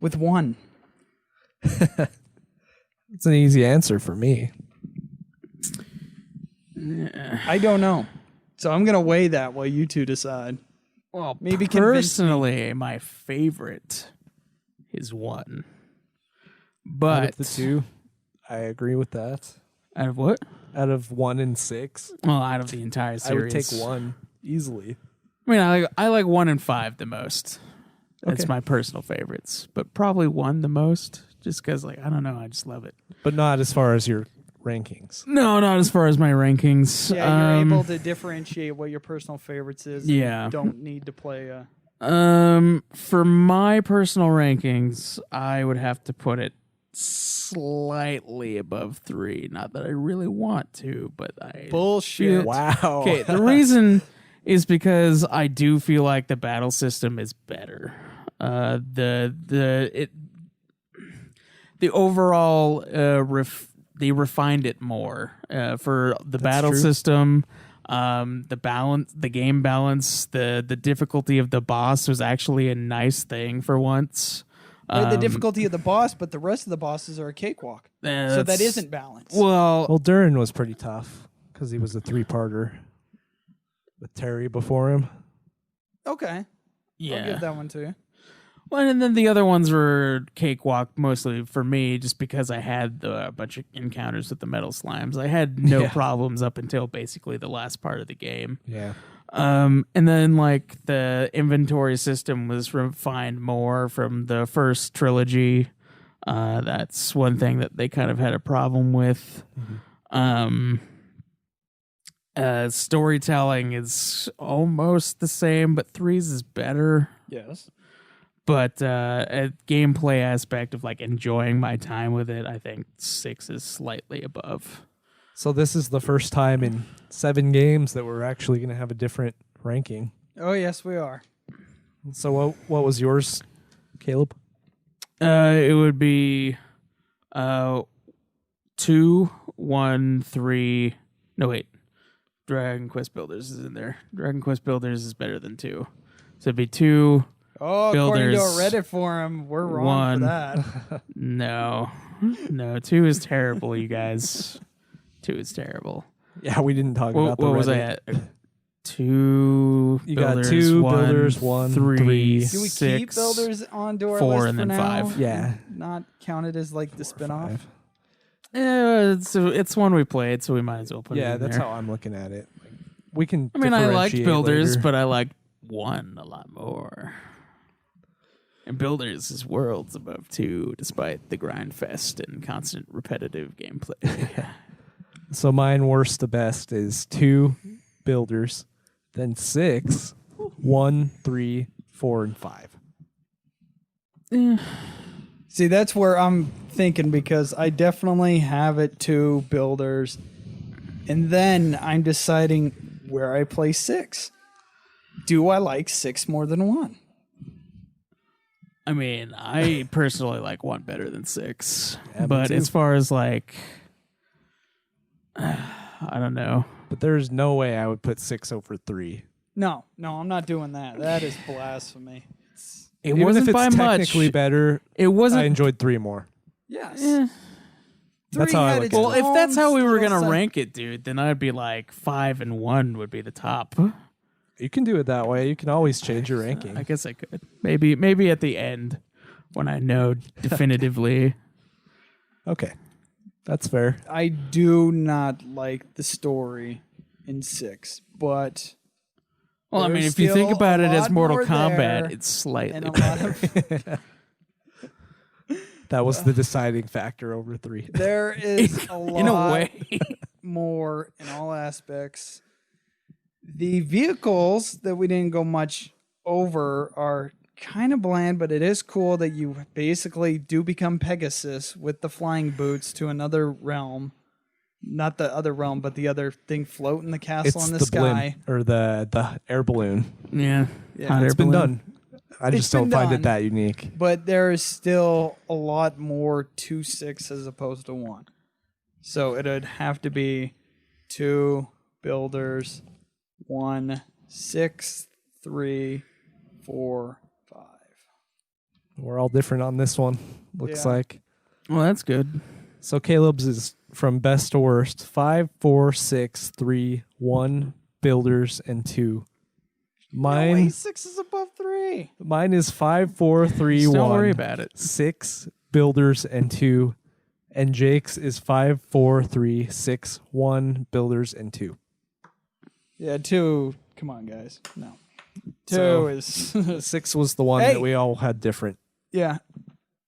with 1? It's an easy answer for me. I don't know. So I'm gonna weigh that while you two decide. Well, Maybe convince personally, my favorite is 1. Out But of the 2, I agree with that. out of what? Out of 1 and 6, Well, out of the entire series, I would take 1 easily. I mean, I like 1 and 5 the most. That's Okay. my personal favorites, but probably 1 the most, just because, like, I don't know, I just love it. But not as far as your rankings. No, not as far as my rankings. Yeah, you're able to differentiate what your personal favorites is. and Yeah. you don't need to play a. For my personal rankings, I would have to put it slightly above 3. Not that I really want to, but I Bullshit. Wow. Okay, the reason is because I do feel like the battle system is better. The overall they refined it more for the battle true. system. The balance, the game balance, the difficulty of the boss was actually a nice thing for once. The difficulty of the boss, but the rest of the bosses are a cakewalk. So that that's- isn't balanced. Well, Durin was pretty tough because he was a 3-parter with Terry before him. Okay. I'll yeah. give that one to you. Well, and then the other ones were cakewalk mostly for me, just because I had a bunch of encounters with the metal slimes. I had no Yeah. problems up until basically the last part of the game. Yeah. And then like the inventory system was refined more from the first trilogy. That's one thing that they kind of had a problem with. Storytelling is almost the same, but 3's is better. Yes. But a gameplay aspect of like enjoying my time with it, I think 6 is slightly above. So this is the first time in 7 games that we're actually going to have a different ranking. Oh, yes, we are. So what was yours, Caleb? It would be 2, 1, 3. No, wait. Dragon Quest Builders is in there. Dragon Quest Builders is better than 2. So it'd be 2. Oh, Builders, according to a Reddit forum, we're wrong 1. for that. No, 2 is terrible, you guys. 2 is terrible. Yeah, we didn't talk about the What was I Reddit. at? 2 You builders, got 2 1, builders, 1, 3, 3. Do we 6, keep builders onto our 4, list and for then now? 5. Yeah. Not counted as like the spinoff. 5. Yeah, it's one we played, so we might as well put it Yeah, in that's there. how I'm looking at it. Like, we can. I mean, I liked differentiate builders, later. but I liked 1 a lot more. And builders is worlds above 2, despite the grind fest and constant repetitive gameplay. So mine worst to best is 2 builders, then 6, 1, 3, 4, and 5. See, that's where I'm thinking because I definitely have it 2 builders, and then I'm deciding where I play 6. Do I like 6 more than 1? I mean, I personally like 1 better than 6. Yeah, me but too. as far as like, I don't know. But there's no way I would put 6 over 3. No, I'm not doing that. That is blasphemy. It Even wasn't if it's by much. technically better, It wasn't. I enjoyed 3 more. Yes. Eh. That's how I had look its at it. Well, if that's how we own were skill gonna set. rank it, dude, then I'd be like 5 and 1 would be the top. You can do it that way. You can always change your ranking. I guess I could. Maybe at the end when I know definitively. Okay. That's fair. I do not like the story in 6, but Well, I mean, There's if you think still about a it as lot Mortal more Kombat, there it's slightly and a better. lot of That was the deciding factor over 3. there is a lot in a way. more in all aspects. The vehicles that we didn't go much over are kind of bland, but it is cool that you basically do become Pegasus with the flying boots to another realm. Not the other realm, but the other thing floating the castle It's in the the sky. blimp or the air balloon. Yeah, Yeah. Hot air It's been balloon. done. I just don't been find done. it that unique. But there is still a lot more to 6 as opposed to 1. So it'd have to be 2 builders, 1, 6, 3, 4, 5. We're all different on this one, looks Yeah. like. Well, that's good. So Caleb's is from best to worst. 5, 4, 6, 3, 1 builders and 2. No way, Mine 6 is above 3. mine is 5, 4, 3, Just 1. don't worry about it. 6 builders and 2. And Jake's is 5, 4, 3, 6, 1 builders and 2. Yeah, 2. Come on, guys. No. 2 So- is. 6 was the one Hey! that we all had different. Yeah.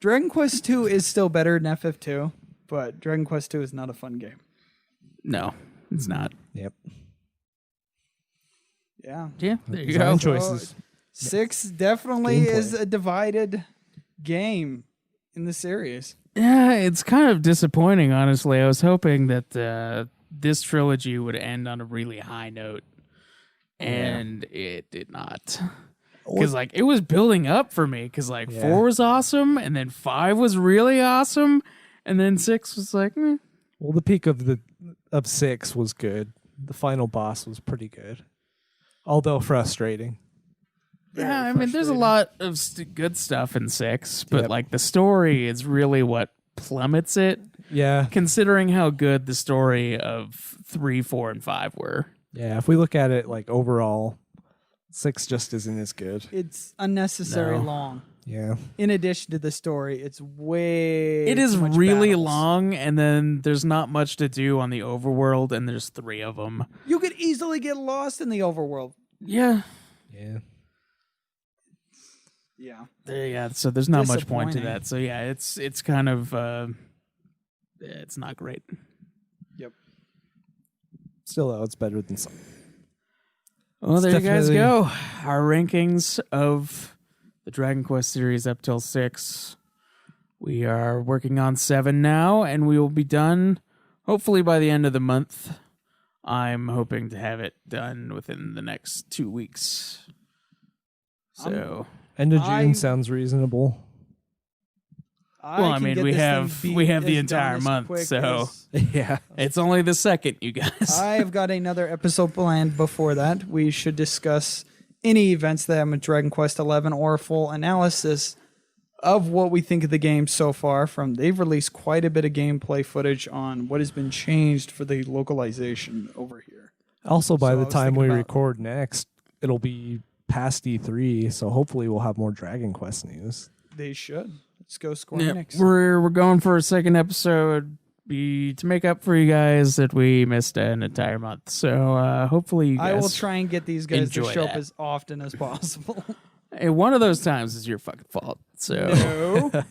Dragon Quest 2 is still better than FF2, but Dragon Quest 2 is not a fun game. No, it's not. Yep. Yeah. Yeah, there you Design go. choices. 6 definitely Gameplay. is a divided game in the series. Yeah, it's kind of disappointing, honestly. I was hoping that this trilogy would end on a really high note, and it did not. Because like it was building up for me. Because like Yeah. 4 was awesome, and then 5 was really awesome, and then 6 was like, eh. Well, the peak of 6 was good. The final boss was pretty good, although frustrating. Yeah, I mean, there's a lot of good stuff in 6, but Yep. like the story is really what plummets it. Yeah, Considering how good the story of 3, 4, and 5 were. yeah. If we look at it like overall, 6 just isn't as good. It's unnecessary No. long. Yeah, In addition to the story, it's way It is too much really battles. long, and then there's not much to do on the overworld, and there's 3 of them. You could easily get lost in the overworld. Yeah. yeah. Yeah. Yeah, so there's not much point to Disappointing. that. So yeah, it's kind of it's not great. Still, though, it's better than some. Well, It's there you guys definitely- go. Our rankings of the Dragon Quest series up till 6. We are working on 7 now, and we will be done hopefully by the end of the month. I'm hoping to have it done within the next 2 weeks. So End of June sounds reasonable. Well, I mean, we have the entire month, so Yeah. it's only the 2nd, you guys. I have got another episode planned before that. We should discuss any events that happen with Dragon Quest XI or a full analysis of what we think of the game so far. They've released quite a bit of gameplay footage on what has been changed for the localization over here. Also, by So I the was time thinking we about- record next, it'll be past E3, so hopefully we'll have more Dragon Quest news. They should. Let's go Square Yeah, Enix. we're going for a second episode to make up for you guys that we missed an entire month. So hopefully you guys. I will try and get these guys to enjoy show up that. as often as possible. Hey, one of those times is your fucking fault. So No.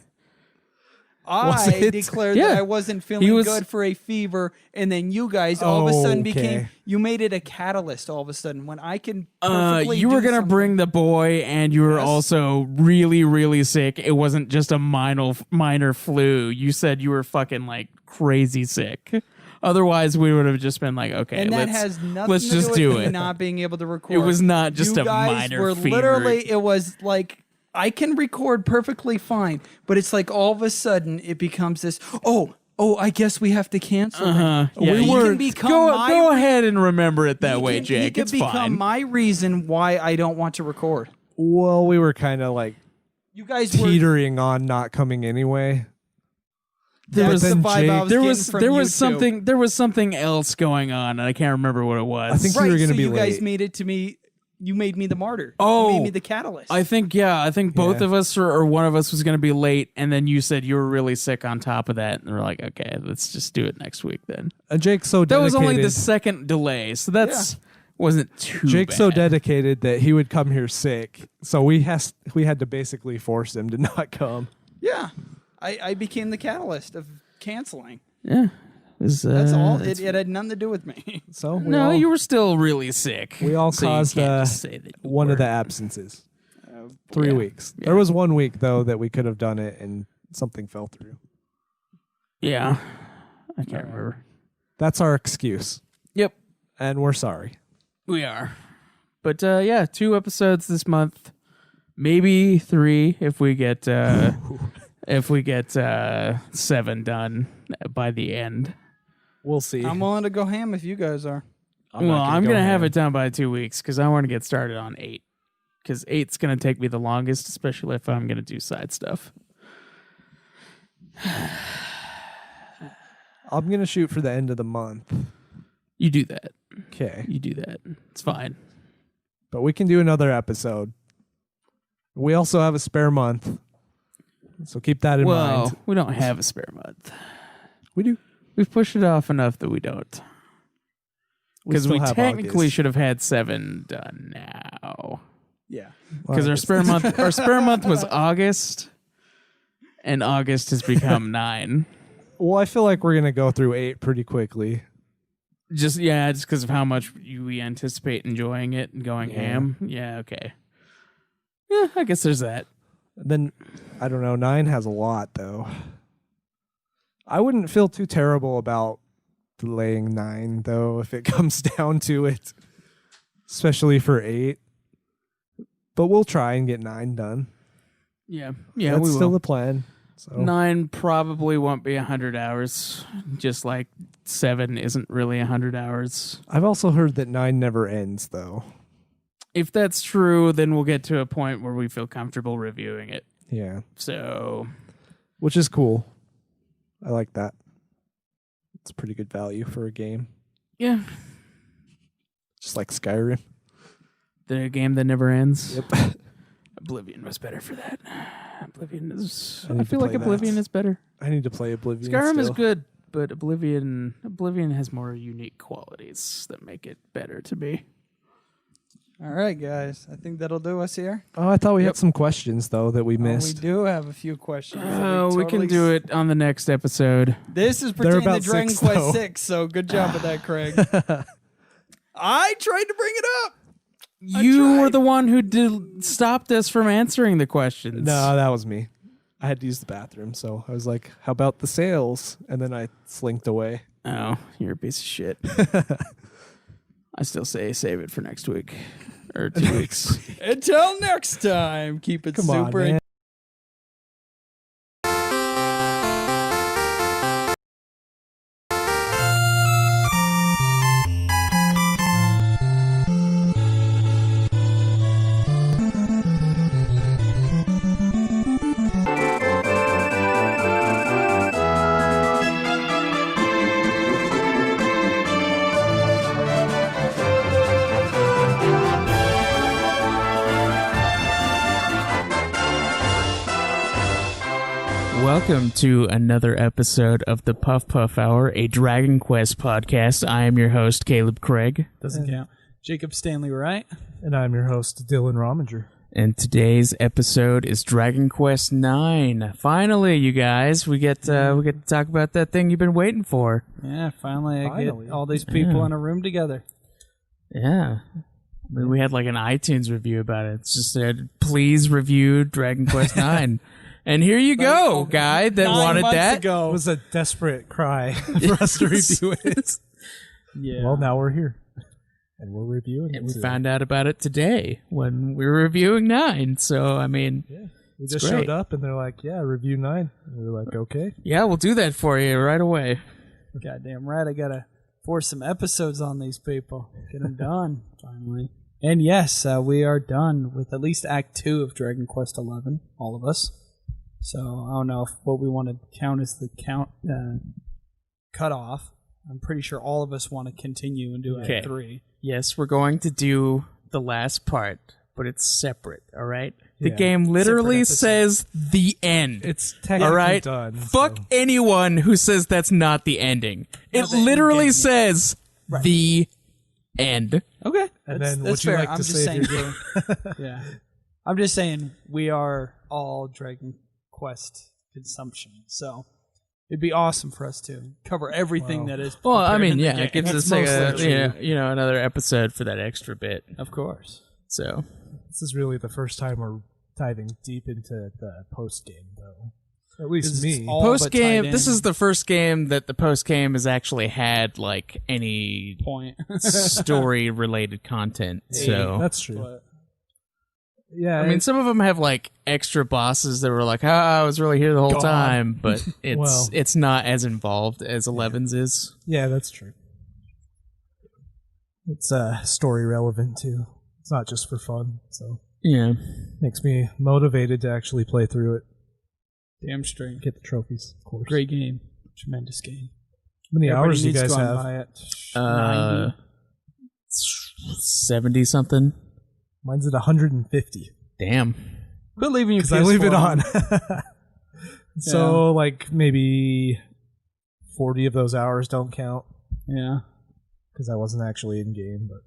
Was I it? declared Yeah. that I wasn't feeling was- good for a fever, and then you guys all of a sudden became. Okay. You made it a catalyst all of a sudden when I can. Perfectly you were do gonna something. bring the boy, and you were Yes. also really, really sick. It wasn't just a minor flu. You said you were fucking like crazy sick. Otherwise, we would have just been like, okay, and that let's has nothing let's to just do do with me it. not being able to record. It was not just you a guys minor were fever. literally. It was like I can record perfectly fine, but it's like all of a sudden it becomes this. Oh, I guess we have to cancel. Yeah, We you can were- become go my go ahead and remember it that He way, can- Jake. He could It's become fine. my reason why I don't want to record. Well, we were kind of like You guys were. teetering on not coming anyway. That's then the vibe I Jake- was there getting was from there you was two. something there was something else going on, and I can't remember what it was. I think Right, we were going to so be you guys late. made it to me. You made me the martyr. Oh. You made me the catalyst. I think both Yeah. of us or one of us was going to be late, and then you said you were really sick on top of that, and we're like, okay, let's just do it next week then. Jake's so That dedicated. was only the second delay, so that's wasn't too Jake's bad. so dedicated that he would come here sick, so we had to basically force him to not come. Yeah, I became the catalyst of canceling. Yeah. That's all. It had nothing to do with me. So we No, all, you were still really sick. we all so you caused can't just say that you one of the were. absences. 3 Yeah. weeks. There was 1 week though that we could have done it and something fell through. Yeah. I can't remember. That's our excuse, Yep. and we're sorry. We are. But 2 episodes this month. Maybe 3 if we get 7 done by the end. We'll see. I'm willing to go ham if you guys are. I'm not I'm go going to have ham. it done by 2 weeks because I want to get started on 8. Because 8's going to take me the longest, especially if I'm going to do side stuff. I'm gonna shoot for the end of the month. You do that. Okay, You do that. It's fine. but we can do another episode. We also have a spare month, so keep that in Well, mind. we don't have a spare month. We do We've pushed it off enough that we don't. Because still we have technically August. should have had 7 done now. Yeah. Because our spare month was August, and August has become 9. Well, I feel like we're gonna go through 8 pretty quickly. Just because of how much we anticipate enjoying it and going ham. Yeah, okay. Yeah, I guess there's that. Then I don't know. 9 has a lot though. I wouldn't feel too terrible about delaying 9 though if it comes down to it, especially for 8. But we'll try and get 9 done. Yeah, That's we still will. the plan. So 9 probably won't be 100 hours, just like 7 isn't really 100 hours. I've also heard that 9 never ends though. If that's true, then we'll get to a point where we feel comfortable reviewing it. Yeah, So, which is cool. I like that. It's pretty good value for a game, yeah, just like Skyrim. the game that never ends. Yep. Oblivion was better for that. Oblivion is. I need I to feel like play that. Oblivion is better. I need to play Oblivion. Skyrim is still. good, but Oblivion has more unique qualities that make it better to me. All right, guys. I think that'll do us here. Oh, I thought we Yep. had some questions though that we We missed. do have a few questions. that We can totally do it on the next episode. This is pertaining to about Dragon 6, Quest though. 6, so good job with that, Craig. I tried to bring it up. You were the one who stopped us from answering the questions. No, that was me. I had to use the bathroom, so I was like, how about the sales? And then I slinked away. Oh, you're a piece of shit. I still say save it for next week. Or 2 weeks. Until next time, keep it Come on, super. man. Welcome to another episode of the Puff Puff Hour, a Dragon Quest podcast. I am your host, Caleb Craig. Doesn't count. Jacob Stanley, right? And I'm your host, Dylan Rominger. And today's episode is Dragon Quest IX. Finally, you guys, we get to talk about that thing you've been waiting for. Yeah, finally I get all these people in a room together. Yeah. I mean, we had like an iTunes review about it. It just said, please review Dragon Quest IX. And here you go, guy that wanted that. It was a desperate cry for us to review it. Yeah. Well, now we're here. And we're reviewing it. And we found out about it today when we were reviewing 9. So, I mean, we just showed up and they're like, yeah, review 9. And we were like, okay. Yeah, we'll do that for you right away. Goddamn right, I gotta force some episodes on these people. Get them done, finally. And yes, we are done with at least Act 2 of Dragon Quest XI, all of us. So I don't know if what we want to count as the cutoff. I'm pretty sure all of us want to continue and do Act 3. Yes, we're going to do the last part, but it's separate, all right? The Yeah. game literally says the end. It's technically all right? done. Fuck so. anyone who says that's not the ending. It literally says the end. Okay. And then that's would you fair. like I'm to just save saying yeah. I'm just saying we are all Dragon Quest consumption. So it'd be awesome for us to cover everything that is. Well, I prepared mean, in the yeah, game. it gives That's us like mostly a, true. another episode for that extra bit. Of course. So This is really the first time we're diving deep into the post game, though. At least This is me. all post but game. tied This in. is the first game that the post game has actually had like any point. story related content. So That's true. But Yeah, I mean, some of them have like extra bosses that were like, I was really here the whole time, but it's Well. it's not as involved as 11's is. yeah, that's true. It's story relevant too. It's not just for fun, so Yeah. makes me motivated to actually play through it, damn straight. get the trophies, of course. Great game. Tremendous game. How many Everybody hours do you needs to guys go out and have? buy it. 90. 70 something. Mine's at 150 Damn. Quit leaving your because I leave it PS4 on. So like maybe 40 of those hours don't count Yeah. because I wasn't actually in game, but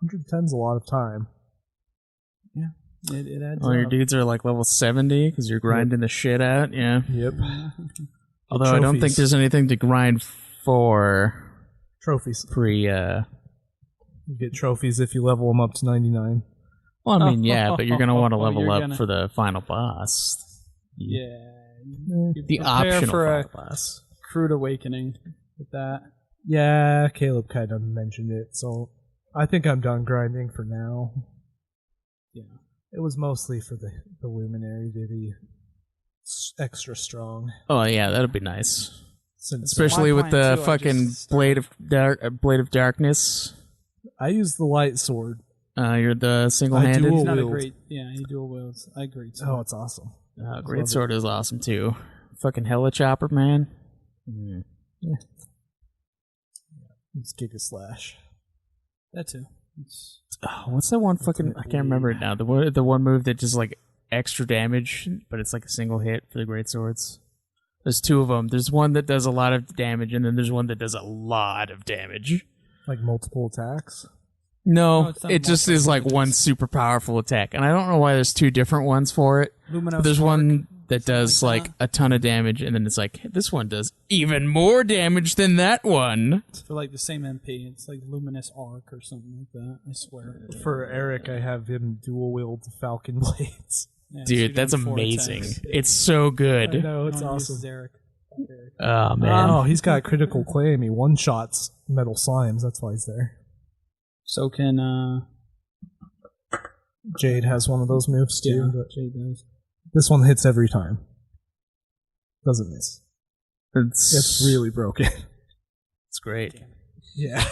110's a lot of time. It adds All your up. dudes are like level 70 because you're grinding the shit out. Yeah. Yep. Although I don't think Trophies. there's anything to grind for Trophies. pre. You get trophies if you level them up to 99. Well, I mean, yeah, but you're gonna want to level You're up gonna- for the final boss. Yeah. The Prepare optional for final a boss. crude awakening with that. Yeah, Caleb kind of mentioned it, so I think I'm done grinding for now. Yeah. It was mostly for the luminary to be extra strong. Oh yeah, that'd be nice. Since Especially with plan the too, I fucking just blade of darkness. I use the light sword. You're the single-handed. dual He's not a wield. great. Yeah, he dual wields. I agree. Too. Oh, it's awesome. Great Love sword is awesome too. Fucking hella chopper, man. Mm. It's Giga Slash. That too. It's, Oh, what's that one fucking? I can't remember it now. The one move that just like extra damage, but it's like a single hit for the great swords. There's two of them. There's one that does a lot of damage, and then there's one that does a lot of damage. Like multiple attacks. No, it's not it just multiple is like damages. one super powerful attack, and I don't know why there's two different ones for it. Luminous But there's Spark. one that does like like a ton of damage, and then it's like, this one does even more damage than that one. It's for like the same MP. It's like Luminous Arc or something like that. I swear. For Eric, I have him dual wield Falcon blades. Yeah, so Dude, you're that's doing 4 amazing. attacks. It's so I good. know, it's Don't use awesome. Eric. Eric. Oh, man. Oh, he's got critical claim. He one-shots metal slimes. That's why he's there. So can Jade has one of those moves too. But Jade does. this one hits every time. Doesn't miss. It's It's really broken. it's great. Yeah.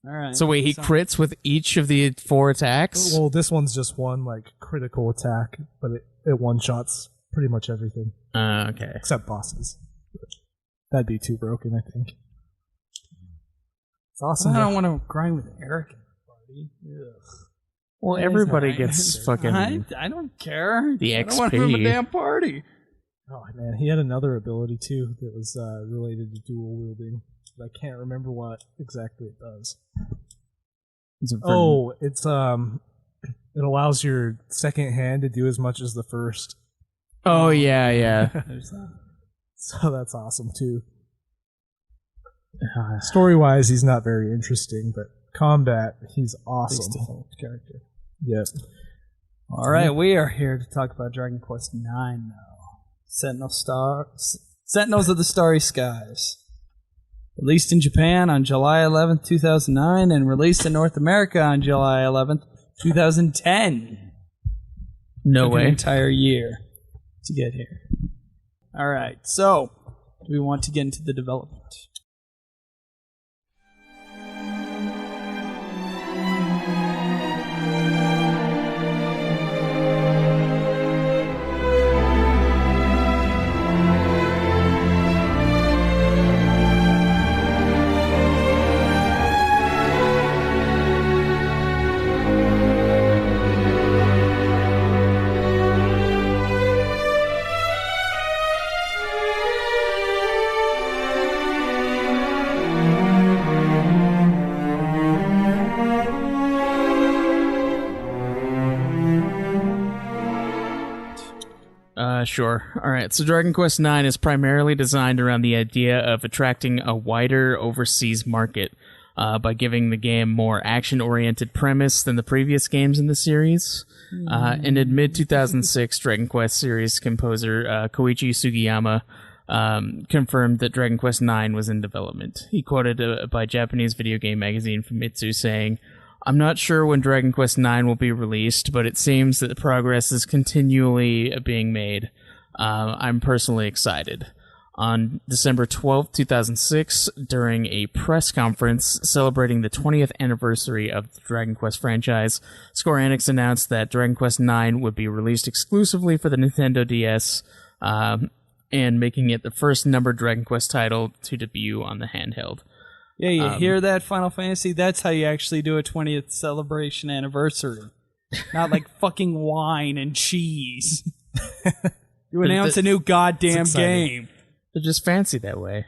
All right. So wait, he crits with each of the 4 attacks? Well, this one's just one like critical attack, but it one-shots pretty much everything Okay. except bosses. That'd be too broken, I think. It's awesome. I don't want to grind with Eric. Buddy. Well, everybody gets fucking... I don't care. The I don't want to have a XP. damn party. Oh man, he had another ability too that was related to dual wielding. I can't remember what exactly it does. Oh, it's it allows your second hand to do as much as the first. Oh, yeah. There's that. So that's awesome too. Story wise, he's not very interesting, but combat, he's awesome. Default character. Yep. All right, we are here to talk about Dragon Quest IX now. Sentinels of the Starry Skies. Released in Japan on July 11th, 2009, and released in North America on July 11th, 2010. No Took way. An entire year to get here. All right, so do we want to get into the development? Sure. All right. So Dragon Quest IX is primarily designed around the idea of attracting a wider overseas market by giving the game more action-oriented premise than the previous games in the series. And in mid-2006, Dragon Quest series composer Koichi Sugiyama confirmed that Dragon Quest IX was in development. He quoted by Japanese video game magazine Famitsu saying, "I'm not sure when Dragon Quest IX will be released, but it seems that progress is continually being made. I'm personally excited." On December 12, 2006, during a press conference celebrating the 20th anniversary of the Dragon Quest franchise, Square Enix announced that Dragon Quest IX would be released exclusively for the Nintendo DS, and making it the first numbered Dragon Quest title to debut on the handheld. Yeah, you hear that, Final Fantasy? That's how you actually do a 20th celebration anniversary. Not like fucking wine and cheese. You announce a new goddamn game. They're just fancy that way.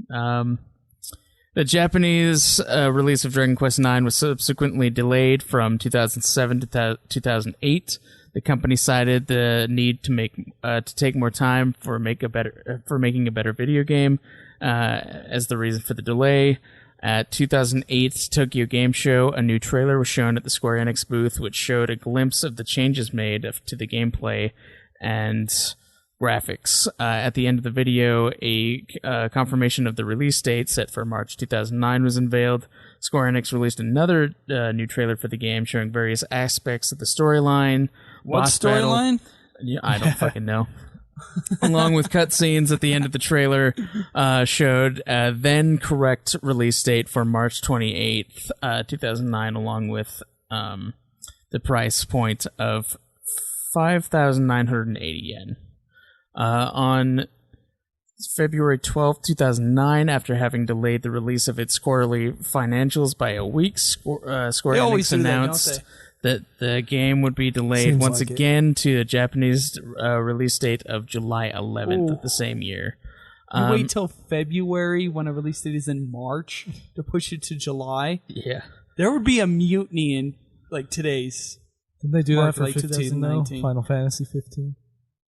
The Japanese release of Dragon Quest IX was subsequently delayed from 2007 to 2008. The company cited the need to take more time for making a better video game as the reason for the delay. At 2008 Tokyo Game Show, a new trailer was shown at the Square Enix booth, which showed a glimpse of the changes made to the gameplay and graphics. At the end of the video, a confirmation of the release date set for March 2009 was unveiled. Square Enix released another new trailer for the game, showing various aspects of the storyline. What boss battle. storyline? Yeah, I don't fucking know. Along with cutscenes at the end of the trailer, showed then correct release date for March 28th, 2009, along with the price point of 5,980 yen. On February 12th, 2009, after having delayed the release of its quarterly financials by a week, Square always Enix do that, don't announced that the game would be delayed Seems once like it. again to a Japanese release date of July 11th of the same year. You wait till February when a release date is in March to push it to July. Yeah. There would be a mutiny in like today's. Didn't they do Mark, that for like 15 though? 2019. Final Fantasy 15?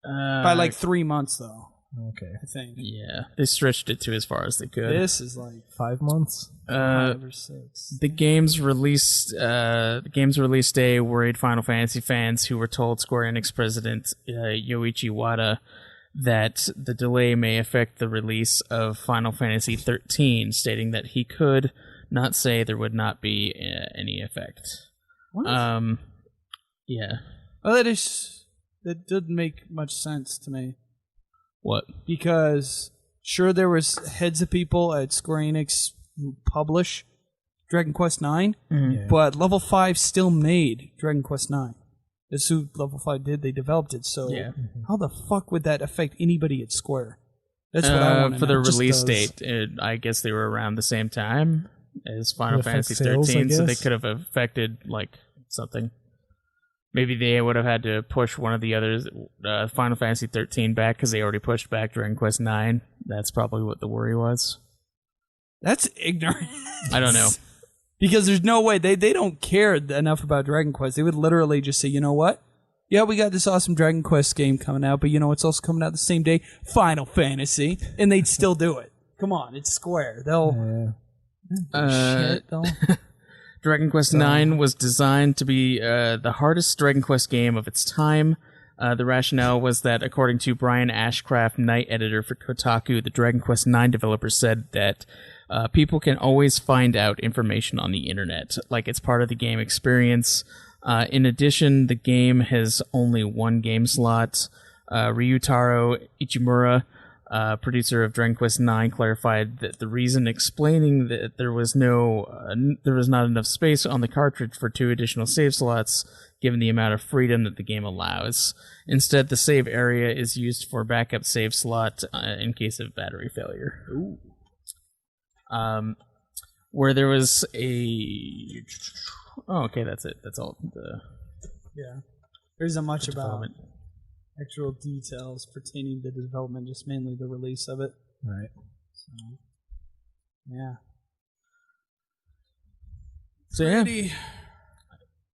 By like 3 months, though. Okay. I think. Yeah, they stretched it to as far as they could. This is like 5 months? 5 or 6. The game's release day worried Final Fantasy fans who were told Square Enix president Yoichi Wada that the delay may affect the release of Final Fantasy 13, stating that he could not say there would not be any effect. What? Yeah. Oh, that didn't make much sense to me. What? Because sure, there was heads of people at Square Enix who publish Dragon Quest IX, but Level 5 still made Dragon Quest IX. That's who Level 5 did. They developed it. So how the fuck would that affect anybody at Square? That's what I want to know. For the release date, I guess they were around the same time as Final Fantasy sales, 13, so they could have affected like something. Maybe they would have had to push one of the others, Final Fantasy 13, back because they already pushed back Dragon Quest IX. That's probably what the worry was. That's ignorant. I don't know. Because there's no way. They don't care enough about Dragon Quest. They would literally just say, you know what? Yeah, we got this awesome Dragon Quest game coming out, but you know what's also coming out the same day? Final Fantasy. And they'd still do it. Come on, it's Square. They'll... shit, though. Dragon Quest IX was designed to be the hardest Dragon Quest game of its time. The rationale was that, according to Brian Ashcraft, night editor for Kotaku, the Dragon Quest IX developer said that people can always find out information on the internet, like it's part of the game experience. In addition, the game has only one game slot. Ryutaro Ichimura, producer of Dragon Quest IX, clarified that the reason, explaining that there was not enough space on the cartridge for 2 additional save slots, given the amount of freedom that the game allows. Instead, the save area is used for backup save slot in case of battery failure. Ooh. Where there was a... Oh, okay, that's it. That's all. Yeah. There isn't much about development. Actual details pertaining to the development, just mainly the release of it. Right. So, yeah. So, yeah.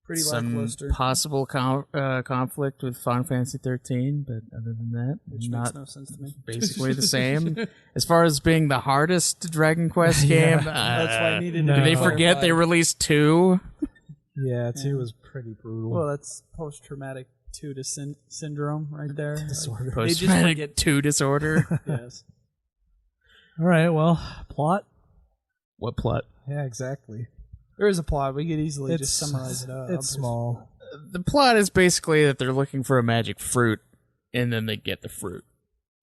Pretty Some lackluster. possible conflict with Final Fantasy 13, but other than that, Which not makes no sense to me. basically the same. As far as being the hardest Dragon Quest game, That's why I needed did to they be forget they clarified. released 2? Yeah, 2 was pretty brutal. Well, that's post-traumatic 2 syndrome right there. Disorder. They just Post-traumatic forget. 2 disorder. Yes. All right, well, plot? What plot? Yeah, exactly. There is a plot. We could easily just summarize it up. It's small. The plot is basically that they're looking for a magic fruit, and then they get the fruit,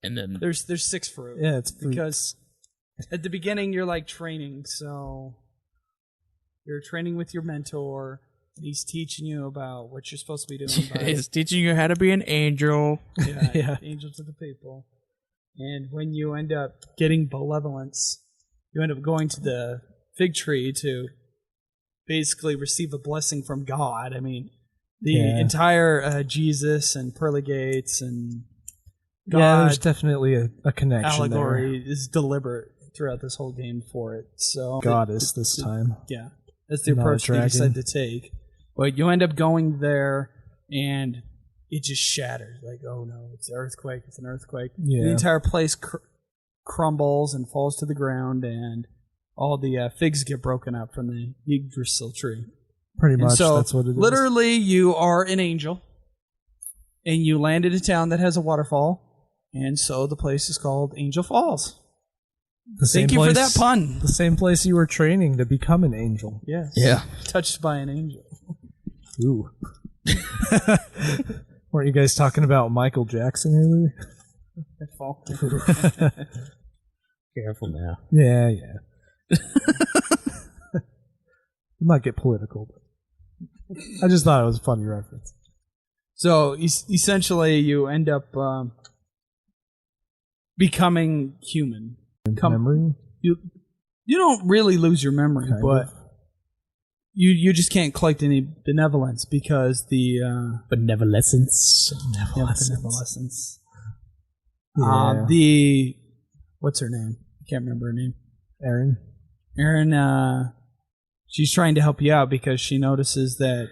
and then There's 6 fruit. Yeah, it's fruit. Because at the beginning you're like training, so you're training with your mentor, and he's teaching you about what you're supposed to be doing. he's teaching you how to be an angel. Yeah. Angel to the people. And when you end up getting benevolence, you end up going to the fig tree to basically receive a blessing from God. I mean, the entire Jesus and pearly gates and God Yeah, there's definitely a connection allegory is deliberate throughout this whole game for it. So there. Goddess this time. yeah, that's the Not a approach they dragon. decide to take. But you end up going there, and it just shatters. Like, oh no, it's an earthquake! It's an earthquake! Yeah. The entire place crumbles and falls to the ground, and all the figs get broken up from the Yggdrasil tree. Pretty And much, so, that's what it is. literally, you are an angel, and you land in a town that has a waterfall, and so the place is called Angel Falls. The same Thank you for place- that pun. The same place you were training to become an angel. Yes. Yeah. Touched by an angel. Ooh. Weren't you guys talking about Michael Jackson earlier? Fall. Careful now. Yeah. We might get political, but I just thought it was a funny reference. So essentially, you end up becoming human. Memory? You don't really lose your memory, Kind but of. you just can't collect any benevolence because the Benevolence. benevolence. Yeah. The what's her name? I can't remember her name. Aaron? Erin. she's trying to help you out because she notices that,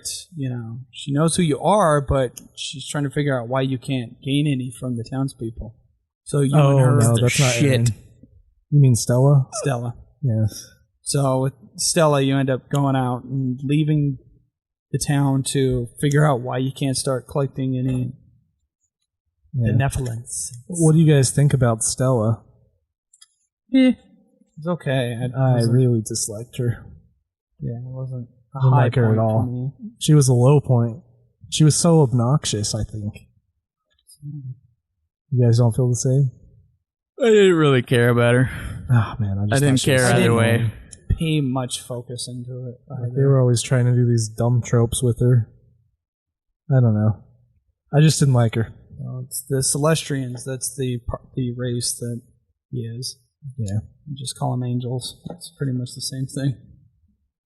she knows who you are, but she's trying to figure out why you can't gain any from the townspeople. So you and her, no, that's not shit. Erin. You mean Stella? Stella. Yes. So with Stella, you end up going out and leaving the town to figure out why you can't start collecting any benevolence. What do you guys think about Stella? It's okay. I really disliked her. Yeah, it wasn't a Didn't high like her point at all. for me. She was a low point. She was so obnoxious, I think. You guys don't feel the same? I didn't really care about her. Oh, man. I didn't care either way. Pay much focus into it. They were always trying to do these dumb tropes with her. I don't know. I just didn't like her. Well, it's the Celestrians. That's the race that he is. Yeah. You just call them angels. It's pretty much the same thing.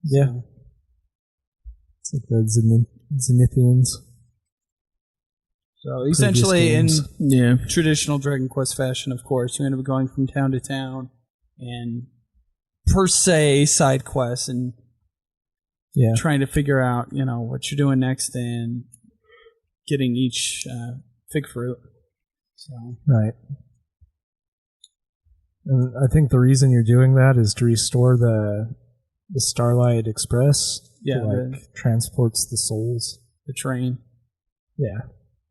Yeah. So, It's like the Zenithians. so essentially, in Yeah. traditional Dragon Quest fashion, of course, you end up going from town to town and per se side quests and trying to figure out, what you're doing next and getting each fig fruit. So Right. And I think the reason you're doing that is to restore the Starlight Express. Yeah, That transports the souls. the train Yeah.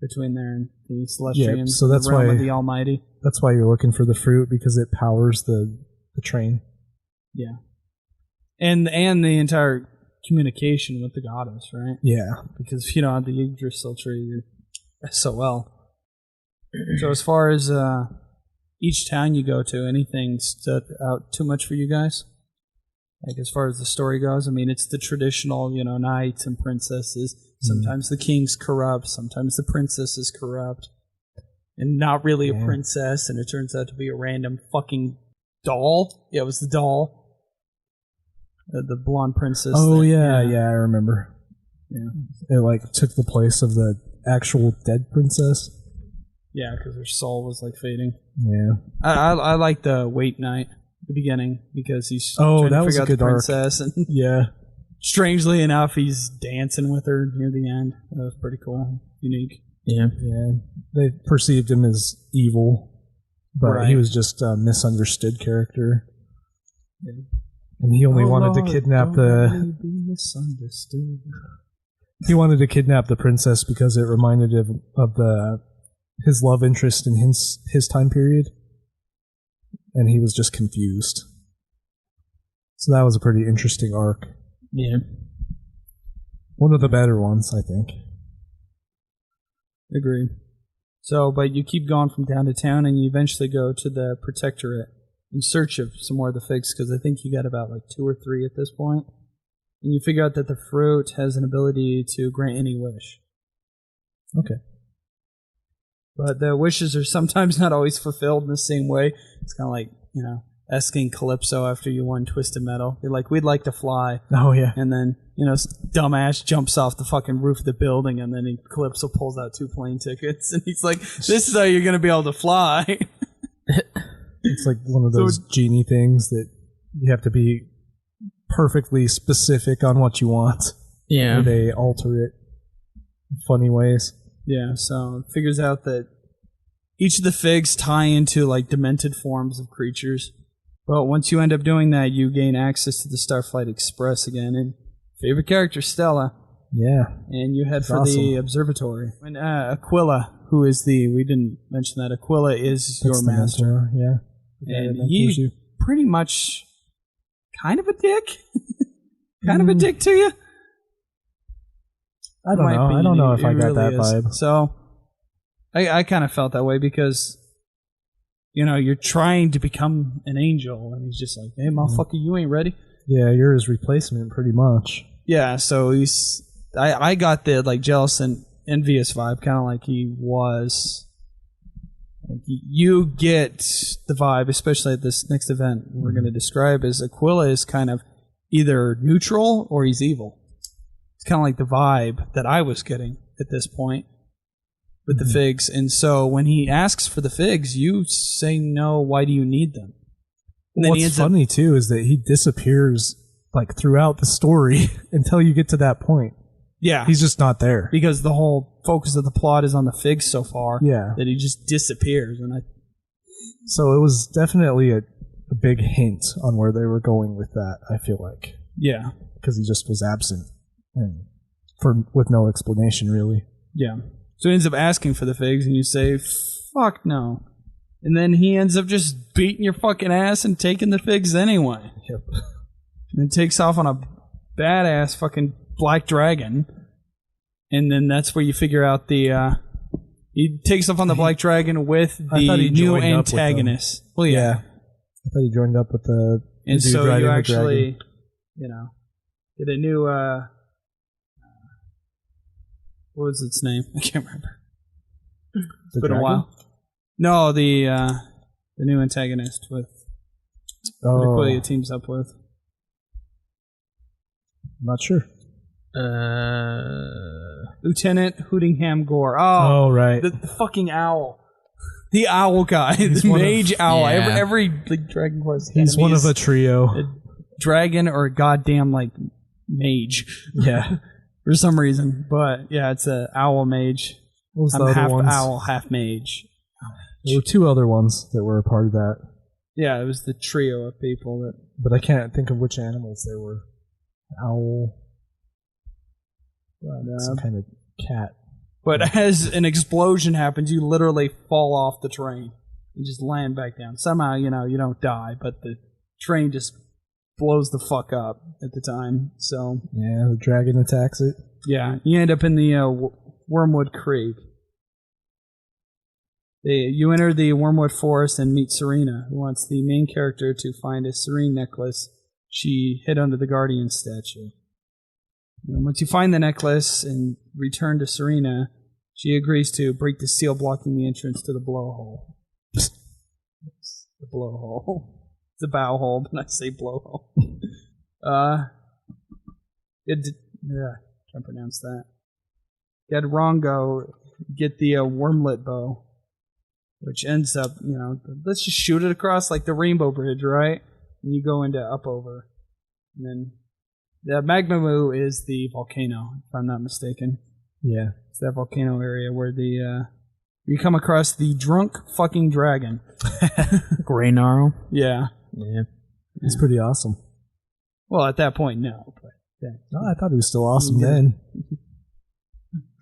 between there and the Celestians, so that's the realm why- of the Almighty. That's why you're looking for the fruit, because it powers the train. Yeah, and the entire communication with the goddess, right? Yeah. Because if you don't have the Yggdrasil tree, you're SOL. So as far as each town you go to, anything stood out too much for you guys? Like as far as the story goes, I mean, it's the traditional, knights and princesses. Sometimes the king's corrupt, sometimes the princess is corrupt, and not really a princess, and it turns out to be a random fucking doll. Yeah, it was the doll. The blonde princess. Oh, yeah, I remember. Yeah. It, took the place of the actual dead princess. Yeah, because her soul was, fading. Yeah. I like the wait night at the beginning, because he's Oh, trying that to was figure a out the good arc. princess, and Yeah. strangely enough, he's dancing with her near the end. That was pretty cool. Unique. Yeah. Yeah. They perceived him as evil, but Right. he was just a misunderstood character. Yeah. And he only wanted to kidnap the... Be misunderstood. He wanted to kidnap the princess because it reminded him of his love interest in his time period, and he was just confused. So that was a pretty interesting arc. Yeah. One of the better ones, I think. Agreed. So, but you keep going from town to town, and you eventually go to the Protectorate in search of some more of the figs, because I think you got about 2 or 3 at this point. And you figure out that the fruit has an ability to grant any wish. Okay. But the wishes are sometimes not always fulfilled in the same way. It's kind of like, asking Calypso after you won Twisted Metal. You're like, we'd like to fly. Oh, yeah. And then, dumbass jumps off the fucking roof of the building, and then Calypso pulls out 2 plane tickets, and he's like, this is how you're going to be able to fly. It's like one of those genie things that you have to be perfectly specific on what you want. Yeah. Or they alter it in funny ways. Yeah, so it figures out that each of the figs tie into demented forms of creatures. But once you end up doing that, you gain access to the Starflight Express again. And favorite character, Stella. Yeah. And you head That's for awesome. the observatory. And Aquila, who is we didn't mention that, Aquila is That's your the master. mentor, yeah. The guy And that mentors he's you. pretty much kind of a dick. Kind of a dick to you. I don't know. I don't know if I got that vibe. So, I kind of felt that way because, you're trying to become an angel, and he's just like, hey, motherfucker, you ain't ready. Yeah, you're his replacement, pretty much. Yeah, so I got the, jealous and envious vibe, kind of like he was. You get the vibe, especially at this next event we're going to describe, as Aquila is kind of either neutral or he's evil. It's kind of like the vibe that I was getting at this point with the figs. And so when he asks for the figs, you say no. Why do you need them? And then he What's ends up, funny, too, is that he disappears like throughout the story until you get to that point. Yeah. He's just not there. Because the whole focus of the plot is on the figs so far. Yeah. That he just disappears. So it was definitely a big hint on where they were going with that, I feel like. Yeah. Because he just was absent. With no explanation, really. Yeah. So he ends up asking for the figs, and you say, fuck no. And then he ends up just beating your fucking ass and taking the figs anyway. Yep. And takes off on a badass fucking black dragon. And then that's where you figure out the... he takes off on the black dragon with the new antagonist. Well, yeah. I thought he joined up with the and dude so riding you the actually, dragon. get a new... what was its name? I can't remember. It's been a while. No, the new antagonist with who he teams up with. I'm not sure. Lieutenant Hootingham Gore. Oh, right. The fucking owl. The owl guy. The mage owl. Yeah. Every Dragon Quest He's one of a trio. A dragon or a goddamn, mage. Yeah. For some reason. But, yeah, it's a owl mage. What was I'm the other half ones? owl, half mage. There were two other ones that were a part of that. Yeah, it was the trio of people that... But I can't think of which animals they were. Owl. Some kind of cat. But as an explosion happens, you literally fall off the train and just land back down. Somehow, you don't die, but the train just blows the fuck up at the time. So yeah, the dragon attacks it. Yeah, you end up in the Wormwood Creek. You enter the Wormwood Forest and meet Serena, who wants the main character to find a serene necklace she hid under the Guardian statue. Once you find the necklace and return to Serena, she agrees to break the seal blocking the entrance to the blowhole. The blowhole. It's a bow hole, but I say blowhole. Can't pronounce that. Gedrongo get the wormlet bow, which ends up, let's just shoot it across like the Rainbow Bridge, right? And you go into Upover. And then the Magmamoo is the volcano, if I'm not mistaken. Yeah. It's that volcano area where you come across the drunk fucking dragon. Greynarl. Yeah. Yeah. He's pretty awesome. Well, at that point, no. But no, I thought he was still awesome then.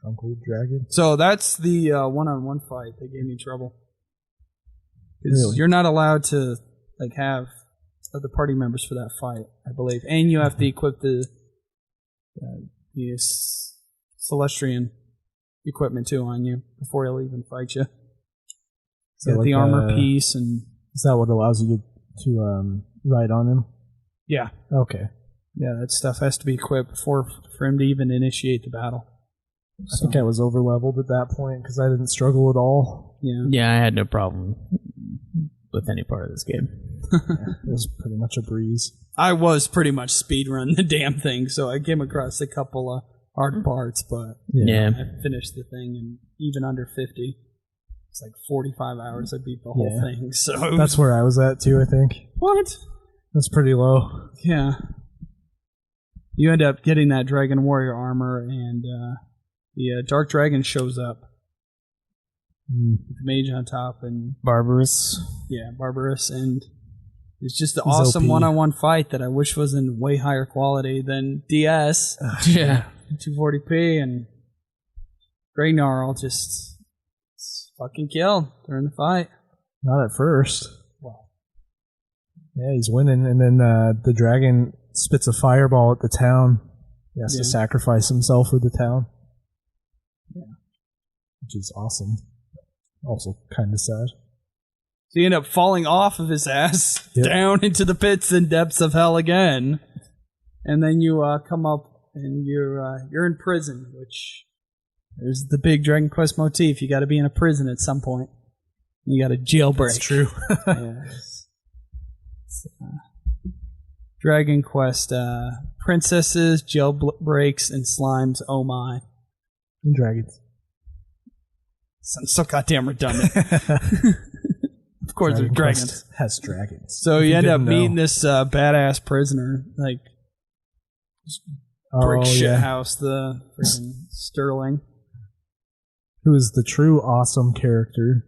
Drunk old dragon. So that's the one-on-one fight that gave me trouble. Really? You're not allowed to have other party members for that fight, I believe, and you have to equip the Celestrian equipment too on you before he'll even fight you. So like the armor piece, and is that what allows you to ride on him? Yeah. Okay. Yeah, that stuff has to be equipped for him to even initiate the battle. I think I was over leveled at that point because I didn't struggle at all. Yeah. Yeah, I had no problem with any part of this game. It was pretty much a breeze. I was pretty much speedrun the damn thing, so I came across a couple of hard parts, but Yeah. I finished the thing in even under 50. It's like 45 hours I beat the whole thing. So that's where I was at too, I think. What? That's pretty low. Yeah. You end up getting that Dragon Warrior armor, and the Dark Dragon shows up. With the mage on top, and Barbarous. Yeah, Barbarous, and it's just an He's awesome OP. one-on-one fight that I wish was in way higher quality than DS. Yeah. 240p, and Greynarl just fucking killed during the fight. Not at first. Yeah, he's winning, and then the dragon spits a fireball at the town. He has to sacrifice himself for the town. Yeah. Which is awesome. Also kind of sad. So you end up falling off of his ass down into the pits and depths of hell again, and then you come up and you're in prison, which there's the big Dragon Quest motif. You got to be in a prison at some point. You got to jailbreak. That's true. Dragon Quest, princesses, jailbreaks, and slimes. Oh my! And dragons. Sounds so goddamn redundant. Of course, there's dragons. Has dragons. So you end up meeting this badass prisoner, brick shit yeah. house, the freaking Sterling. Who is the true awesome character,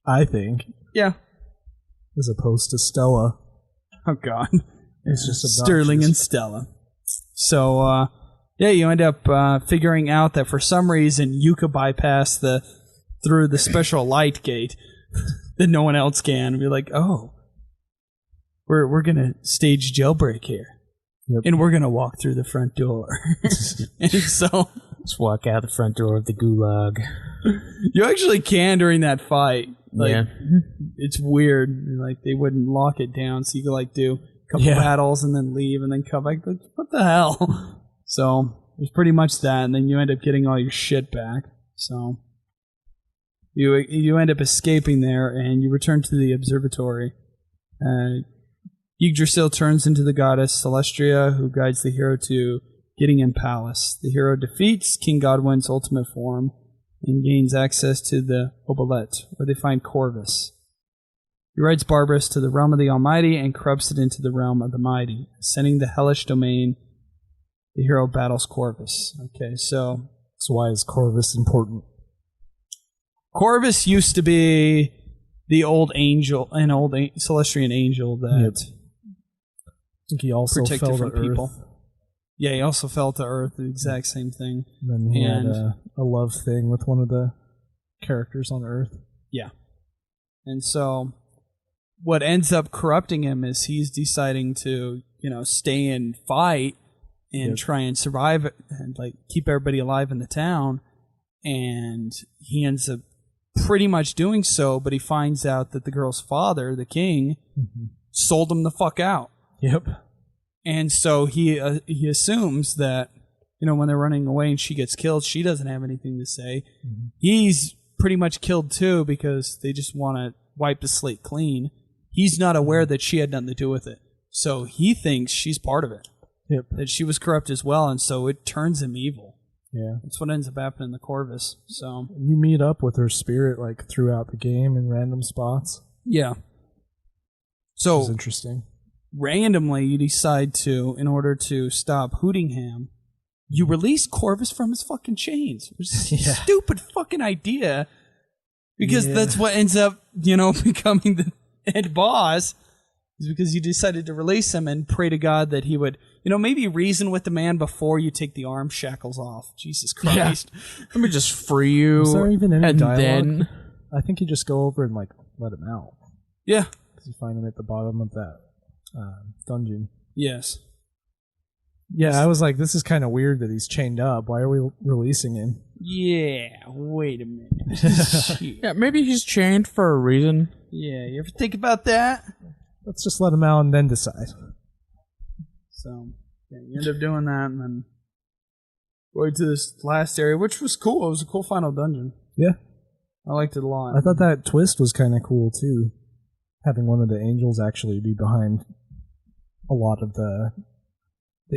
I think, Yeah. as opposed to Stella. Oh, God. It's just Sterling and obnoxious. Stella. So, yeah, you end up figuring out that for some reason you could bypass through the special light gate that no one else can. And be like, oh, we're gonna stage jailbreak here, Yep. and we're gonna walk through the front door. And so Just walk out the front door of the gulag. you actually can during that fight. Like, Yeah. it's weird. Like, they wouldn't lock it down, so you could like do a couple Yeah. battles and then leave and then come back. Like, what the hell? So there's pretty much that, and then you end up getting all your shit back. So you end up escaping there, and you return to the observatory. Yggdrasil turns into the goddess Celestria, who guides the hero to Gideon Palace. The hero defeats King Godwin's ultimate form and gains access to the Obolette, where they find Corvus. He rides Barbarous to the realm of the Almighty and corrupts it into the realm of the Mighty. Ascending the hellish domain, the hero battles Corvus. Okay, so why is Corvus important? Corvus used to be the old angel, an old Celestian angel that I think he also protected fell from to people. Earth. Yeah, he also fell to Earth, the exact same thing. And then he And- had a love thing with one of the characters on Earth. Yeah. And so what ends up corrupting him is he's deciding to, stay and fight and Yep. try and survive and like keep everybody alive in the town. And he ends up pretty much doing so, but he finds out that the girl's father, the king, sold him the fuck out. Yep. And so he assumes that, when they're running away and she gets killed, she doesn't have anything to say. He's pretty much killed too because they just want to wipe the slate clean. He's not aware that she had nothing to do with it. So he thinks she's part of it, Yep. that she was corrupt as well, and so it turns him evil. Yeah. That's what ends up happening to Corvus. So You meet up with her spirit like throughout the game in random spots. yeah. Which is So interesting. randomly you decide to, in order to stop Hootingham, you release Corvus from his fucking chains, which is a Yeah. stupid fucking idea, because Yeah. that's what ends up, becoming the head boss, is because you decided to release him and pray to God that he would, maybe reason with the man before you take the arm shackles off. Jesus Christ. Let me just free you. Is there even any and dialogue? then I think you just go over and like let him out Yeah. because you find him at the bottom of that dungeon. Yes. Yeah, I was like, this is kind of weird that he's chained up. Why are we releasing him? Yeah. Wait a minute. Shit. yeah, maybe he's chained for a reason. Yeah. You ever think about that? Let's just let him out and then decide. So yeah, you end up doing that, and then going to this last area, which was cool. It was a cool final dungeon. Yeah, I liked it a lot. I thought that twist was kind of cool too, having one of the angels actually be behind a lot of the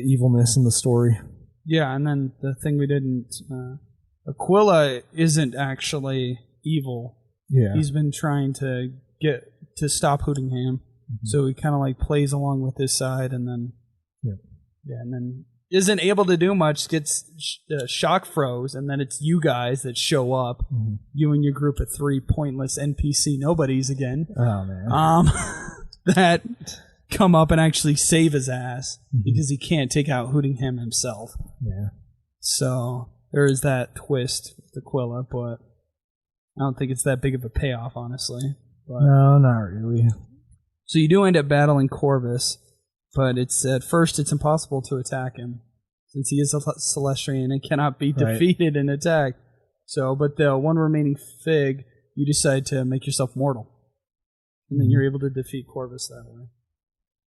evilness in the story. Yeah, and then the thing we didn't, Aquila isn't actually evil. Yeah, He's been trying to get to stop Hootingham, so he kind of like plays along with his side, and then and then isn't able to do much. Gets shock froze, and then it's you guys that show up, you and your group of 3 pointless NPC nobodies again. Oh man. That come up and actually save his ass because he can't take out Hootingham himself. Yeah. So there is that twist with Aquila, but I don't think it's that big of a payoff, honestly. But, No, not really. so you do end up battling Corvus, but at first it's impossible to attack him since he is a Celestian and cannot be Right. defeated and attacked. So, but the one remaining fig, you decide to make yourself mortal, and then you're able to defeat Corvus that way.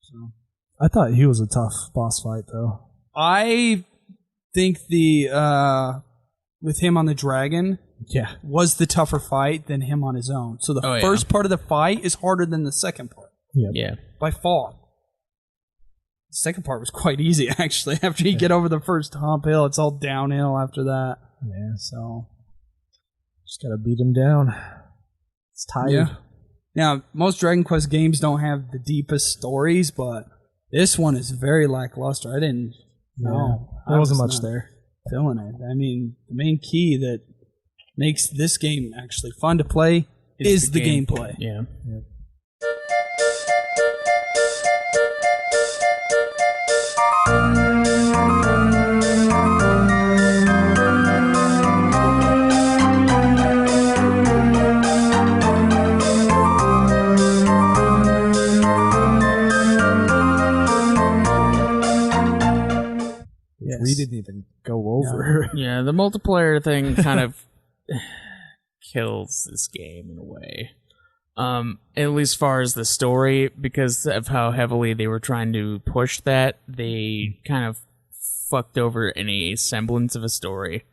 So I thought he was a tough boss fight though. I think the with him on the dragon Yeah. was the tougher fight than him on his own. So the Oh, yeah. first part of the fight is harder than the second part Yeah. by far. The second part was quite easy actually. After you get over the first hump hill, it's all downhill after that. Yeah. So Just gotta beat him down. It's tired. yeah. Now most Dragon Quest games don't have the deepest stories, but This one is very lackluster. I didn't know. There wasn't I much was not there. feeling it. I mean, the main key that makes this game actually fun to play is the gameplay. Yeah. Yes. We didn't even go over. Yeah, the multiplayer thing kind of kills this game in a way. At least as far as the story, because of how heavily they were trying to push that, they kind of fucked over any semblance of a story.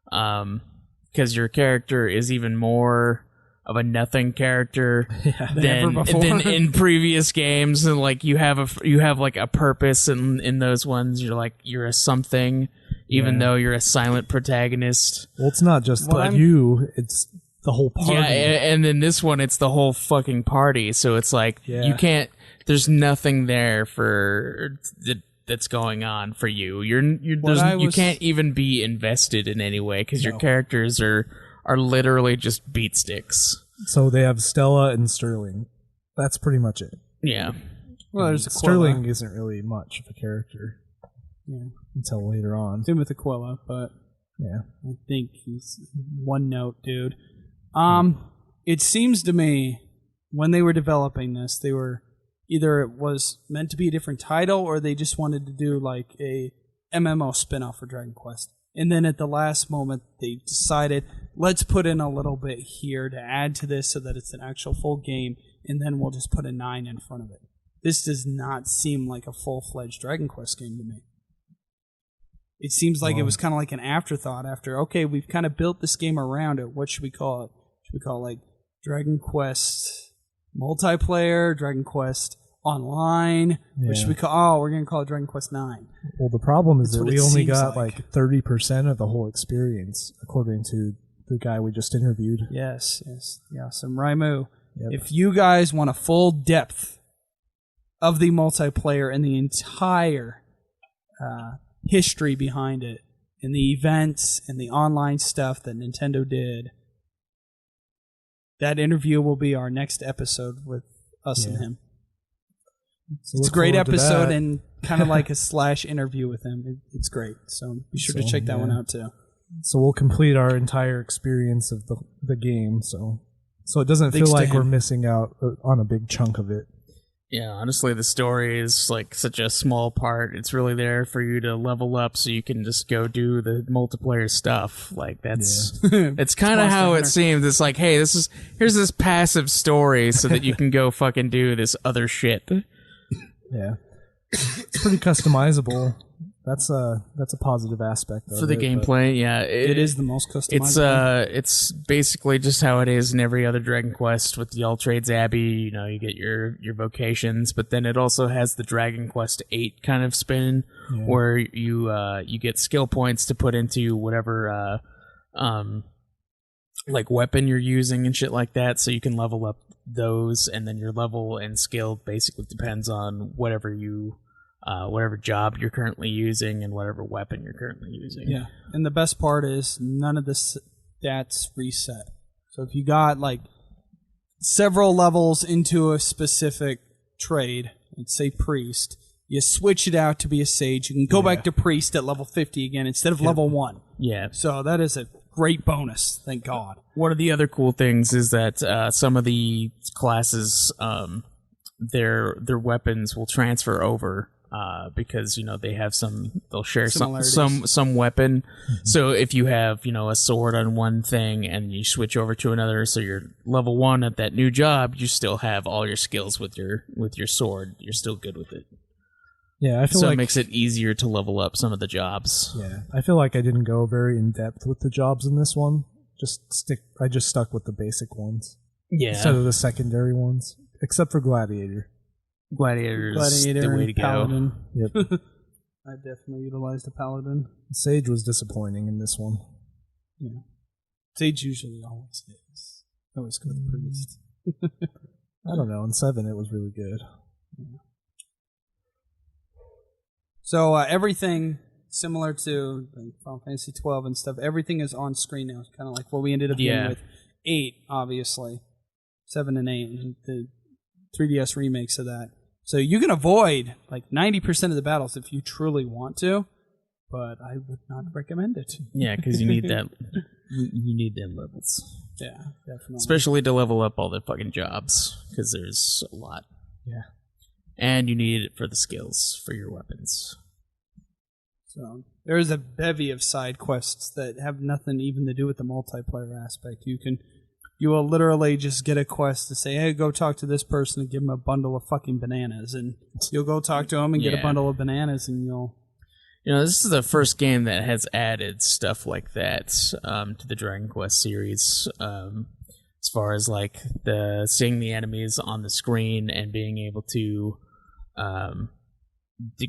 Because your character is even more of a nothing character than in previous games, and like you have like a purpose in those ones. You're a something, even though you're a silent protagonist. Well, it's not just you; it's the whole party. Yeah, and then this one, it's the whole fucking party. So it's like you can't. There's nothing there for that's going on for you. You can't even be invested in any way because your characters are literally just beat sticks. So they have Stella and Sterling. That's pretty much it. Yeah. Well, there's Sterling isn't really much of a character until later on. Same with Aquila, but Yeah. I think he's one note, dude. It seems to me when they were developing this, they were either it was meant to be a different title or they just wanted to do like a MMO spin-off for Dragon Quest. And then at the last moment, they decided, let's put in a little bit here to add to this so that it's an actual full game, and then we'll just put a 9 in front of it. This does not seem like a full-fledged Dragon Quest game to me. It seems like it was kind of like an afterthought after, okay, we've kind of built this game around it. What should we call it? Should we call it like Dragon Quest Multiplayer, Dragon Quest Online? What should we call? Oh, we're going to call it Dragon Quest 9. Well, the problem is That's that what we it only seems got like. 30% of the whole experience, according to the guy we just interviewed. Yes. Yeah, some Raimu. Yep. If you guys want a full depth of the multiplayer and the entire history behind it, and the events and the online stuff that Nintendo did, that interview will be our next episode with us and him. So It's a look great forward to episode that. and kind of like a / interview with him. It's great. So be sure to check that one out too. So we'll complete our entire experience of the game. So it doesn't Thanks feel to like him. we're missing out on a big chunk of it. Yeah, honestly, the story is like such a small part. It's really there for you to level up so you can just go do the multiplayer stuff. Like that's it's kind of how it seems. It's like, hey, here's this passive story so that you can go fucking do this other shit. Yeah, it's pretty customizable. That's a positive aspect of For the it, but- gameplay, yeah, It is the most customizable. It's basically just how it is in every other Dragon Quest with the All Trades Abbey. You know, you get your vocations, but then it also has the Dragon Quest 8 kind of spin, where you get skill points to put into whatever like weapon you're using and shit like that, so you can level up those, and then your level and skill basically depends on whatever job you're currently using and whatever weapon you're currently using. Yeah, and the best part is none of the stats reset. So if you got like several levels into a specific trade, let's say priest, you switch it out to be a sage. You can go back to priest at level 50 again instead of level 1. Yeah. So that is a great bonus, thank God. One of the other cool things is that some of the classes, their weapons will transfer over. Because they have they'll share some weapon. So if you have a sword on one thing and you switch over to another, so you're level 1 at that new job, you still have all your skills with your sword. You're still good with it. Yeah, I feel like it makes it easier to level up some of the jobs. Yeah, I feel like I didn't go very in depth with the jobs in this one. I just stuck with the basic ones instead of the secondary ones, except for Gladiator. Gladiator's the way to Paladin. Yep. I definitely utilized a Paladin. Sage was disappointing in this one. Yeah. Sage usually always is. I always go with priest. I don't know. In 7, it was really good. So everything similar to like Final Fantasy 12 and stuff, everything is on screen now. It's kind of like what we ended up doing with 8, obviously. 7 and 8, and the 3DS remakes of that. So you can avoid like 90% of the battles if you truly want to, but I would not recommend it. Yeah, because you need that. You need them levels. Yeah, definitely. Especially to level up all the fucking jobs, because there's a lot. Yeah. And you need it for the skills for your weapons. So there's a bevy of side quests that have nothing even to do with the multiplayer aspect. You will literally just get a quest to say, hey, go talk to this person and give them a bundle of fucking bananas, and you'll go talk to them and get a bundle of bananas, and you'll. You know, this is the first game that has added stuff like that to the Dragon Quest series. As far as like seeing the enemies on the screen and being able to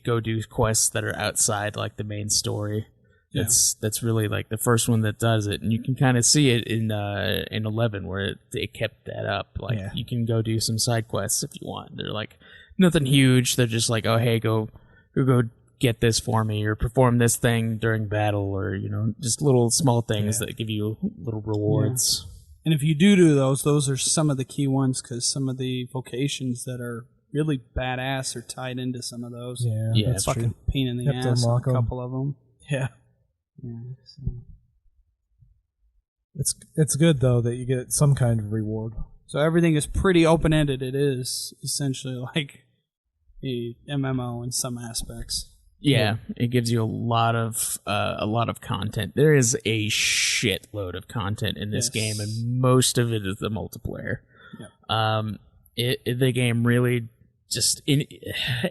go do quests that are outside like the main story. Yeah. That's really like the first one that does it, and you can kind of see it in 11 where it kept that up. Like you can go do some side quests if you want. They're like nothing huge. They're just like, oh hey, go get this for me, or perform this thing during battle, or just little small things that give you little rewards. Yeah. And if you do those are some of the key ones, because some of the vocations that are really badass are tied into some of those. Yeah, that's fucking pain in the ass. A couple of them. Yeah. So. It's good though that you get some kind of reward. So everything is pretty open ended. It is essentially like a MMO in some aspects. Yeah, it gives you a lot of content. There is a shitload of content in this game, and most of it is the multiplayer. Yeah. The game really just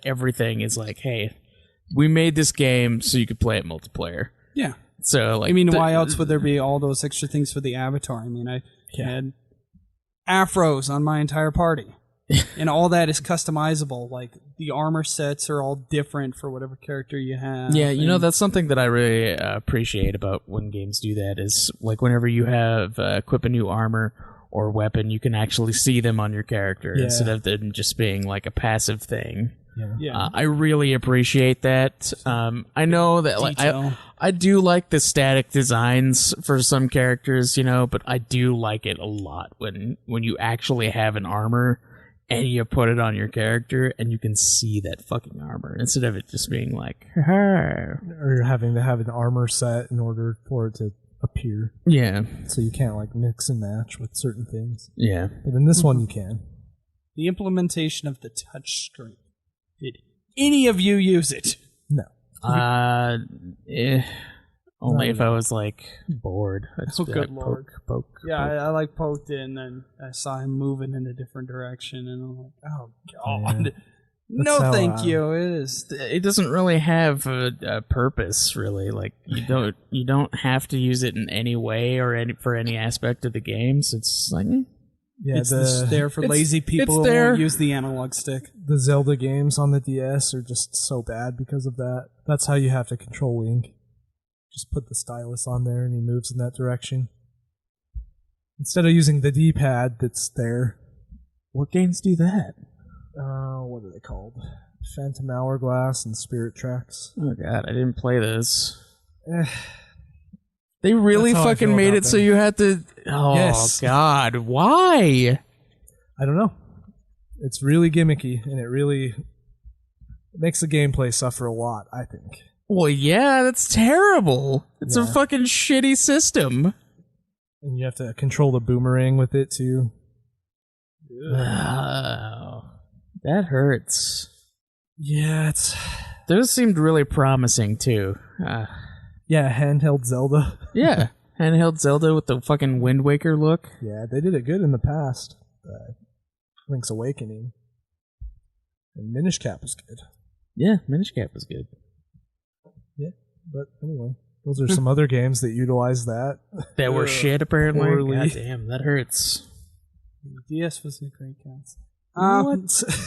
everything is like, hey, we made this game so you could play it multiplayer. Yeah. So like, why else would there be all those extra things for the avatar? I mean, I had afros on my entire party. And all that is customizable. Like, the armor sets are all different for whatever character you have. Yeah, that's something that I really appreciate about when games do that, is like whenever you have equip a new armor or weapon, you can actually see them on your character instead of them just being like a passive thing. Yeah. I really appreciate that. I know that like I do like the static designs for some characters, but I do like it a lot when you actually have an armor and you put it on your character and you can see that fucking armor instead of it just being like, or having to have an armor set in order for it to appear. Yeah. So you can't like mix and match with certain things. Yeah. But in this one you can. The implementation of the touch screen. Did any of you use it? No. Only if I was like bored. I'd just be good like, lord. Poke. Yeah, I like poked in and I saw him moving in a different direction and I'm like, oh god. Yeah. No, how, thank you. It doesn't really have a purpose, really. Like you don't have to use it in any way or for any aspect of the game. So it's like, it's there for lazy people who won't use the analog stick. The Zelda games on the DS are just so bad because of that. That's how you have to control Link. Just put the stylus on there and he moves in that direction. Instead of using the D-pad that's there. What games do that? What are they called? Phantom Hourglass and Spirit Tracks. Oh god, I didn't play this. They really That's how I fucking feel made about it so them. you had to... Oh, Yes. God. Why? I don't know. It's really gimmicky, and it really makes the gameplay suffer a lot, I think. Well, yeah, that's terrible. It's a Yeah. fucking shitty system. And you have to control the boomerang with it, too. Oh, that hurts. Yeah, it's... Those seemed really promising, too. Yeah, handheld Zelda. Yeah, handheld Zelda with the fucking Wind Waker look. Yeah, they did it good in the past. Link's Awakening. And Minish Cap was good. Yeah, Minish Cap was good. Yeah, but anyway, those are some other games that utilize that. That were shit, apparently. Poorly. God damn, that hurts. DS wasn't a great console. What?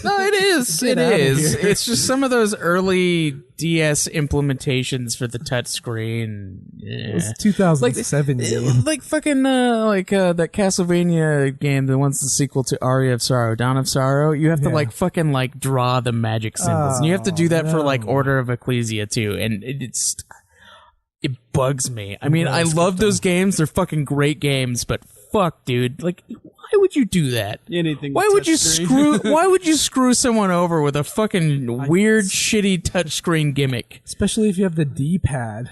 No, it is. Get It outta is. here. It's just some of those early DS implementations for the touchscreen. It was 2007 game. Like fucking that Castlevania game, the one's the sequel to Aria of Sorrow, Dawn of Sorrow. You have to like fucking like draw the magic symbols, and you have to do that for like Order of Ecclesia too. And it bugs me. I mean, I love those games; they're fucking great games. But fuck, dude, like, why would you do that? Anything. Why would you screw? Why would you screw someone over with a fucking weird, shitty touchscreen gimmick? Especially if you have the D-pad.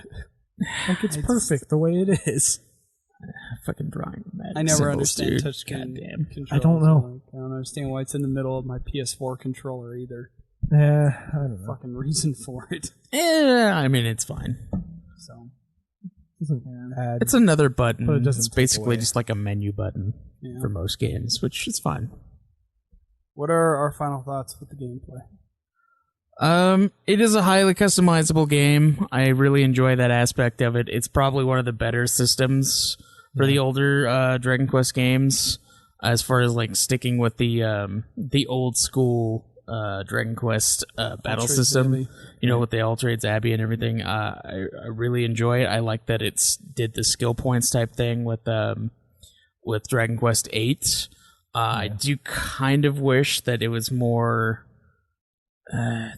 Like, it's perfect the way it is. Fucking drawing magic I never symbols, understand dude. touchscreen Goddamn. controls. I don't know. I don't understand why it's in the middle of my PS4 controller either. Yeah, I don't know. Fucking reason for it. Yeah, I mean, it's fine. So Doesn't add. It's another button. But it doesn't It's take basically away. just like a menu button yeah. for most games, which is fine. What are our final thoughts with the gameplay? It is a highly customizable game. I really enjoy that aspect of it. It's probably one of the better systems for the older Dragon Quest games, as far as like sticking with the old school Dragon Quest battle Altered system. Abbey. You know, with the Alterades Abbey and everything. I really enjoy it. I like that it's did the skill points type thing with Dragon Quest VIII. I do kind of wish that it was more.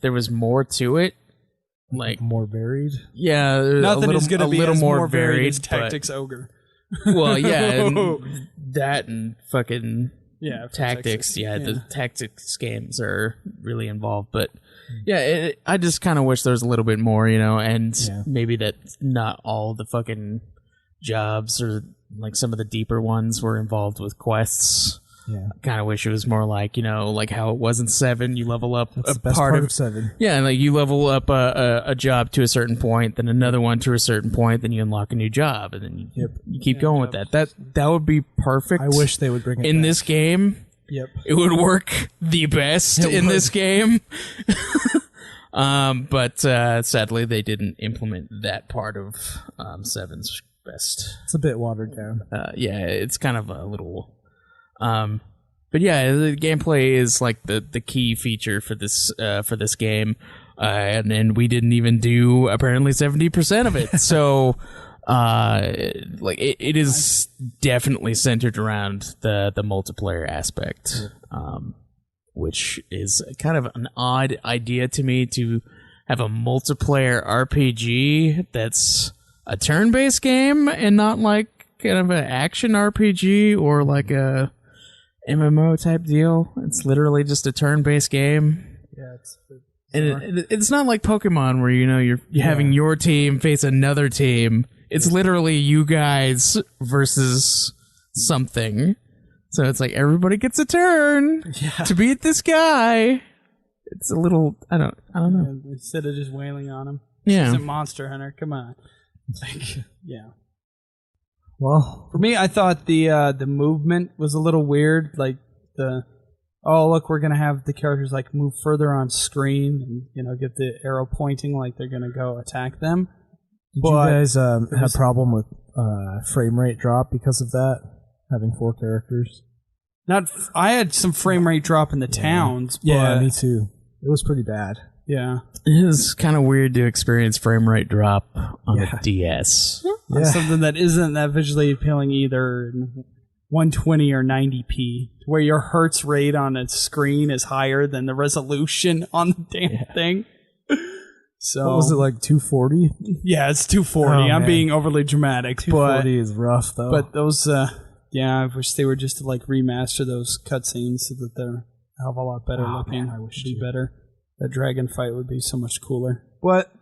There was more to it, like more varied. yeah, Nothing is going to a be little as more varied as but- Tactics Ogre. Well, yeah, and that and fucking Yeah, for tactics. Yeah, Yeah. the tactics games are really involved, but yeah, I just kind of wish there was a little bit more, you know, and maybe that not all the fucking jobs or like some of the deeper ones were involved with quests. Yeah, I kind of wish it was more like, you know, like how it was in 7. You level up that's a the best part part of of 7. yeah, like you level up a job to a certain point, then another one to a certain point, then you unlock a new job, and then you keep going with that. That would be perfect. I wish they would bring it in back. this game. Yep. It would work the best in this game. But sadly, they didn't implement that part of 7's best. It's a bit watered down. Yeah, it's kind of a little. But yeah, the gameplay is like the key feature for this game, and we didn't even do apparently 70% of it. So, like it is definitely centered around the multiplayer aspect, which is kind of an odd idea to me to have a multiplayer RPG that's a turn-based game and not like kind of an action RPG or like a MMO type deal. It's literally just a turn-based game. Yeah, And it's not like Pokemon where, you know, you're having your team face another team. It's literally you guys versus something. So it's like everybody gets a turn to beat this guy. It's a little I don't know. Instead of just wailing on him. Yeah. This isn't Monster Hunter. Come on. Like, yeah. Well, For me, I thought the movement was a little weird. Like look, we're gonna have the characters like move further on screen and, you know, get the arrow pointing like they're gonna go attack them. did you guys have a problem with frame rate drop because of that? Having 4 characters? I had some frame rate drop in the towns. Yeah, but, me too. It was pretty bad. yeah. It is kind of weird to experience frame rate drop on a DS. On something that isn't that visually appealing either, in 120 or 90p, where your hertz rate on a screen is higher than the resolution on the damn thing. So What was it, like 240? Yeah, it's 240. Oh, I'm man. being overly dramatic, 240 is rough, though. but those, I wish they were just to like remaster those cutscenes so that they're a hell of a lot better looking. man, I wish It'd be too. better. That dragon fight would be so much cooler. But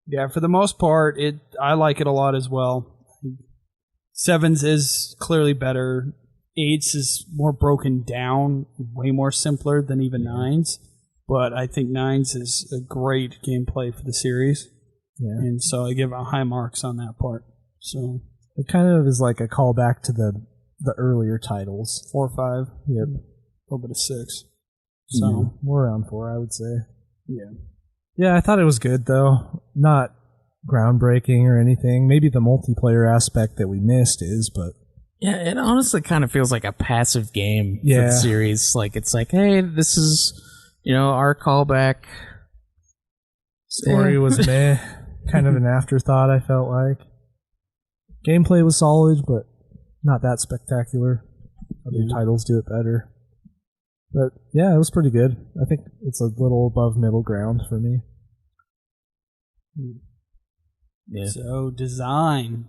yeah, for the most part, I like it a lot as well. 7's is clearly better. 8's is more broken down, way more simpler than even 9's. But I think 9's is a great gameplay for the series. Yeah. And so I give it high marks on that part. So It kind of is like a callback to the earlier titles. 4 or 5. Yep. A little bit of 6. So More around 4, I would say. yeah. Yeah, I thought it was good, though. Not groundbreaking or anything. Maybe the multiplayer aspect that we missed is, but Yeah, it honestly kind of feels like a passive game for Yeah. the series. Like, it's like, hey, this is, our callback. Story was meh, kind of an afterthought, I felt like. Gameplay was solid, but not that spectacular. Other titles do it better. But yeah, it was pretty good. I think it's a little above middle ground for me. Yeah. So, design.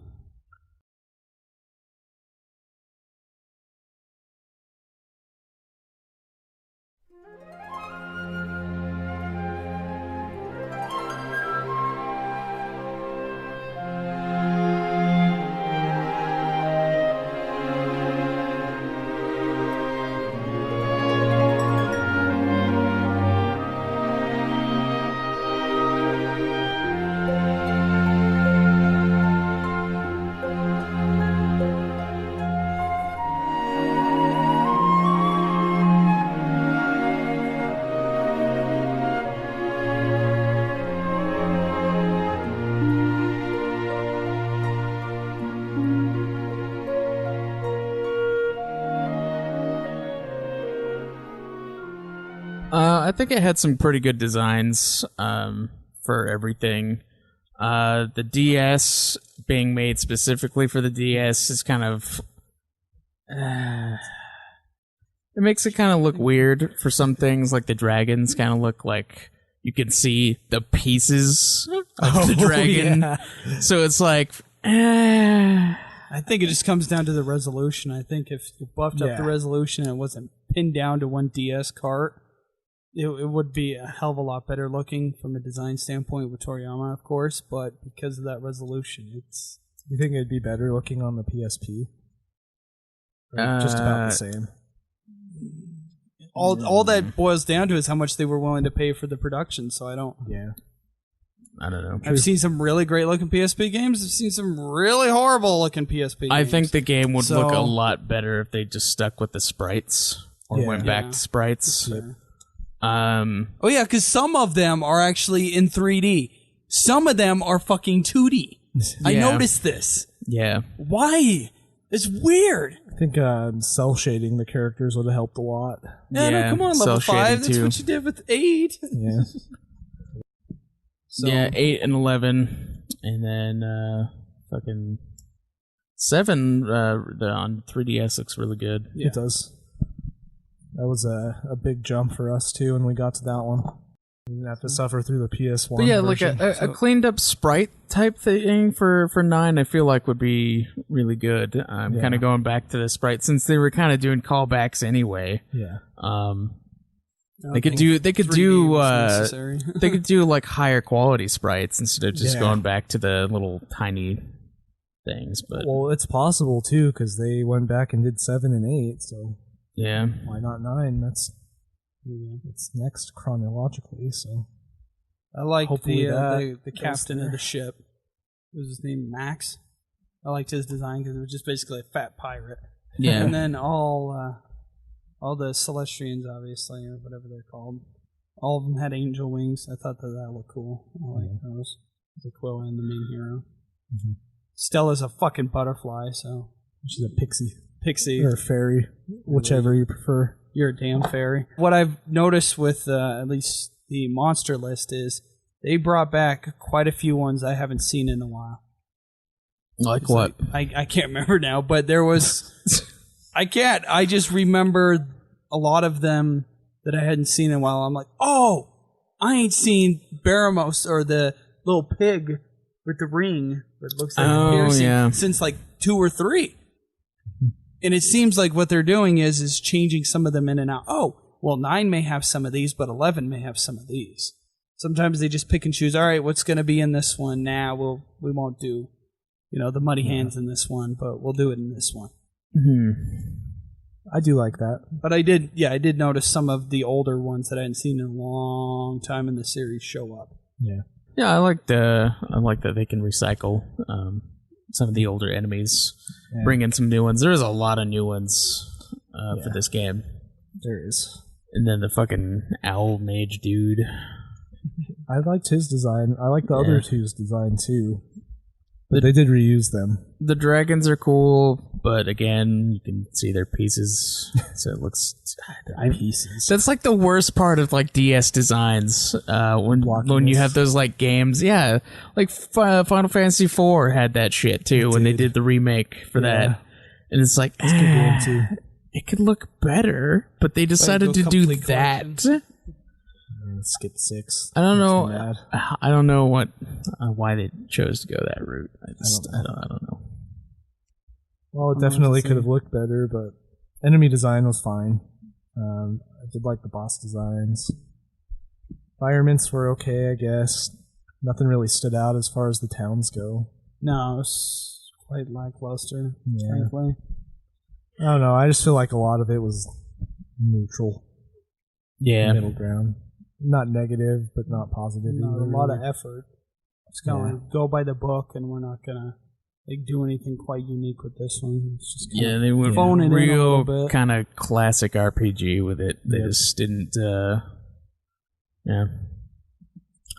I think it had some pretty good designs for everything. The DS being made specifically for the DS is kind of... it makes it kind of look weird for some things, like the dragons kind of look like you can see the pieces of the dragon. Yeah. So it's like... I think it just comes down to the resolution. I think if you buffed up the resolution and it wasn't pinned down to one DS cart, it would be a hell of a lot better looking from a design standpoint with Toriyama, of course, but because of that resolution, it's... You think it'd be better looking on the PSP? Or just about the same. All that boils down to is how much they were willing to pay for the production, so I don't... Yeah. I don't know. I've seen some really great looking PSP games. I've seen some really horrible looking PSP games. I think the game would look a So- lot better if they just stuck with the sprites or went back Yeah. to sprites. Oh yeah, because some of them are actually in 3D. Some of them are fucking 2D. I Yeah. noticed this. Yeah. Why? It's weird. I think cell shading the characters would have helped a lot. Yeah, no, Yeah, come on, level cell shading 5. That's too. what you did with 8. Yeah. So, Yeah, 8 and 11, and then fucking 7 the on 3DS looks really good. Yeah. It does. That was a big jump for us too when we got to that one. We didn't have to suffer through the PS1. But yeah, like version, a cleaned up sprite type thing for 9, I feel like would be really good. Yeah. Kind of going back to the sprite since they were kind of doing callbacks anyway. Yeah. They could do 3D was necessary. they could do like higher quality sprites instead of just Yeah. going back to the little tiny things. But Well, it's possible too because they went back and did 7 and 8. So yeah, why not 9? It's next chronologically. So I like Hopefully the goes captain of there. the ship. What was his name? Max? I liked his design because it was just basically a fat pirate. yeah. And then all the Celestians, obviously, or whatever they're called, all of them had angel wings. I thought that looked cool. I like those. The Quill and the main hero. Mm-hmm. Stella's a fucking butterfly, so she's a pixie or or fairy, whichever you prefer. you're a damn fairy. What I've noticed with at least the monster list is they brought back quite a few ones I haven't seen in a while. Like what? I can't remember now, but there was... I just remember a lot of them that I hadn't seen in a while. I'm like, oh, I ain't seen Baramos or the little pig with the ring that looks like a piercing since like 2 or 3. And it seems like what they're doing is changing some of them in and out. Oh, well, 9 may have some of these, but 11 may have some of these. Sometimes they just pick and choose. All right, what's going to be in this one? Nah, we won't do, the muddy hands in this one, but we'll do it in this one. I do like that. But I did notice some of the older ones that I hadn't seen in a long time in the series show up. Yeah. Yeah, I like that they can recycle some of the older enemies, bring in some new ones. There's a lot of new ones for this game. There is. And then the fucking owl mage dude. I liked his design. I like the other two's design too. But they did reuse them. The dragons are cool, but again, you can see their pieces, so it looks. Pieces. That's like the worst part of like DS designs. When you have those like games, yeah, like Final Fantasy IV had that shit too when they did the remake for that, and it's like it could look better, but they decided to do that. Skip 6. I don't know. I don't know why they chose to go that route. I don't know. Well, it definitely could have looked better, but enemy design was fine. I did like the boss designs. Environments were okay, I guess. Nothing really stood out as far as the towns go. No, it was quite lackluster, frankly. I don't know. I just feel like a lot of it was neutral. Yeah. Middle ground. Not negative, but not positive. No, a lot of effort. It's going to go by the book, and we're not going to do anything quite unique with this one. It's just they went phoning real kind of classic RPG with it. They just didn't.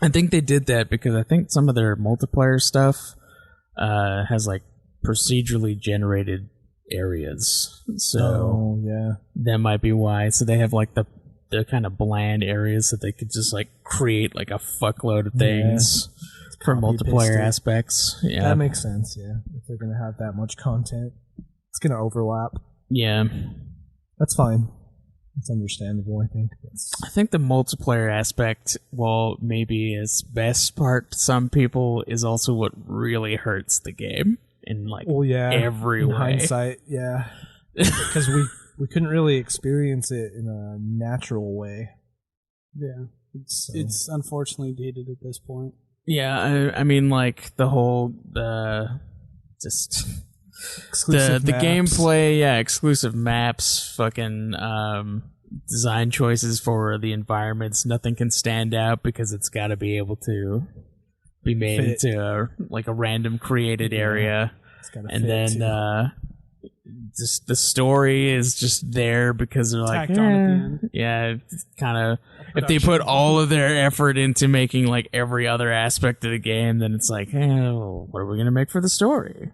I think they did that because I think some of their multiplayer stuff has like procedurally generated areas. So that might be why. So they have like the kind of bland areas that they could just like create like a fuckload of things for multiplayer aspects. Yeah, that makes sense. Yeah, if they're gonna have that much content, it's gonna overlap. Yeah, that's fine. It's understandable. I think the multiplayer aspect, well, maybe its best part to some people, is also what really hurts the game in like every way. Hindsight, because we couldn't really experience it in a natural way. Yeah, it's unfortunately dated at this point. Yeah, I mean, like the whole just exclusive the maps. gameplay, exclusive maps, fucking design choices for the environments. Nothing can stand out because it's got to be able to be made into a random created area, and then. Just the story is just there because they're like, tacked on at the end. Yeah, kind of. If they put all of their effort into making like every other aspect of the game, then it's like, well, what are we gonna make for the story?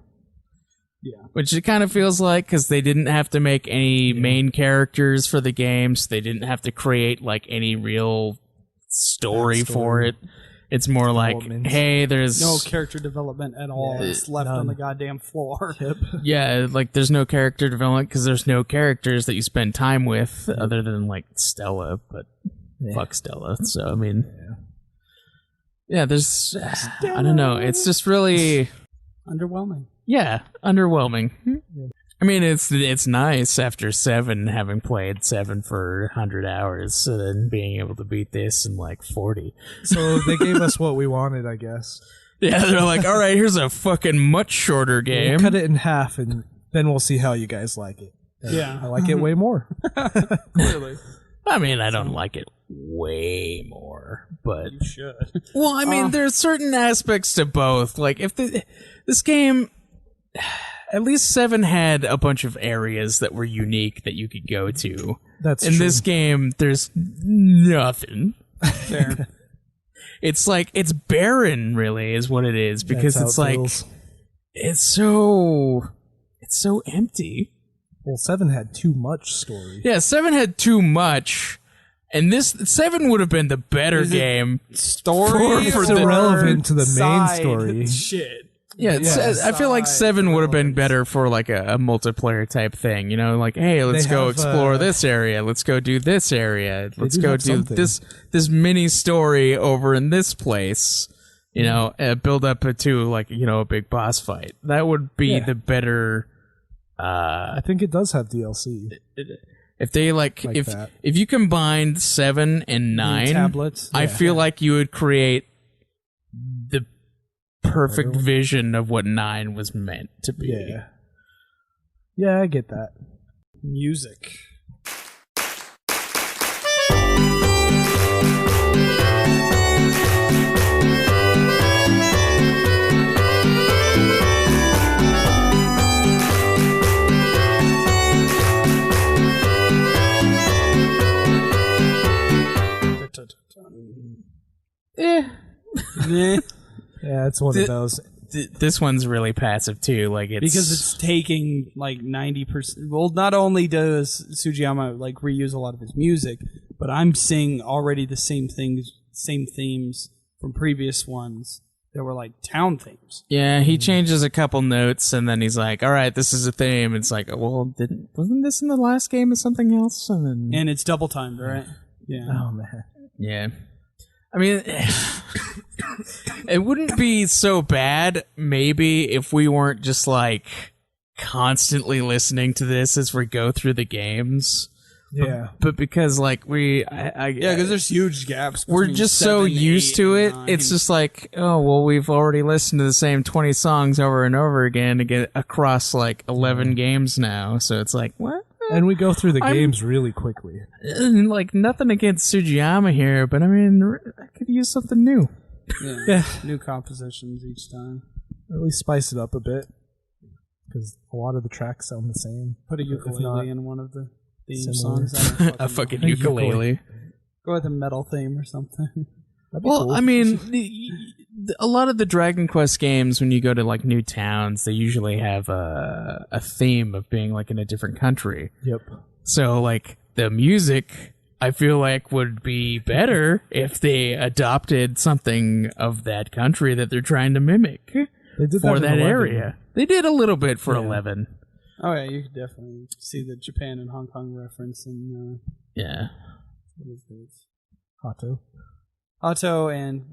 Yeah, which it kind of feels like because they didn't have to make any main characters for the games. They didn't have to create like any real story for it. It's more like, hey, there's no character development at all. It's left on the goddamn floor. Yeah, like there's no character development because there's no characters that you spend time with other than like Stella, but fuck Stella. So I mean, there's I don't know. It's just really underwhelming. Yeah, underwhelming. I mean, it's nice after 7, having played 7 for 100 hours, and then being able to beat this in like 40. So they gave us what we wanted, I guess. Yeah, they're like, all right, here's a fucking much shorter game. We'll cut it in half, and then we'll see how you guys like it. I like it way more. Clearly. I mean, I don't like it way more, but you should. Well, I mean, there's certain aspects to both. Like, if this game. At least 7 had a bunch of areas that were unique that you could go to. That's in true. this game, there's nothing. There. It's like, it's barren, really, is what it is. Because it's like, it's so empty. Well, 7 had too much story. Yeah, 7 had too much. And this 7 would have been the better game. Story for irrelevant to the main story. Shit. Yeah, I feel like 7 would have been better for like a multiplayer type thing. You know, like, hey, let's go explore this area. Let's go do this area. Let's go do this mini story over in this place. You know, build up to like, you know, a big boss fight. That would be the better. I think it does have DLC. If they if you combined 7 and 9 tablets, I feel like you would create the perfect vision of what 9 was meant to be. Yeah, I get that. Music. Yeah, it's one of those. this one's really passive too. Like because it's taking like 90%. Well, not only does Sugiyama like reuse a lot of his music, but I'm seeing already the same themes from previous ones that were like town themes. Yeah, he changes a couple notes and then he's like, "All right, this is a theme." It's like, well, wasn't this in the last game or something else? And it's double timed, right? Yeah. Oh man. Yeah. I mean, it wouldn't be so bad, maybe, if we weren't just, like, constantly listening to this as we go through the games. Yeah. But because, like, because there's huge gaps. We're just so used to it. It's just like, oh, well, we've already listened to the same 20 songs over and over again to get across, like, 11 games now. So it's like, what? And we go through the games really quickly. Like, nothing against Sugiyama here, but I mean, I could use something new. Yeah. New compositions each time. Or at least spice it up a bit. Because a lot of the tracks sound the same. Put a ukulele in one of the theme similar. songs. A fucking ukulele. Go with a metal theme or something. Well, cool. I mean, a lot of the Dragon Quest games, when you go to like new towns, they usually have a theme of being like in a different country. Yep. So like the music, I feel like would be better if they adopted something of that country that they're trying to mimic for that area. They did a little bit for 11. Oh yeah, you could definitely see the Japan and Hong Kong reference in. Yeah. What is this? Hato and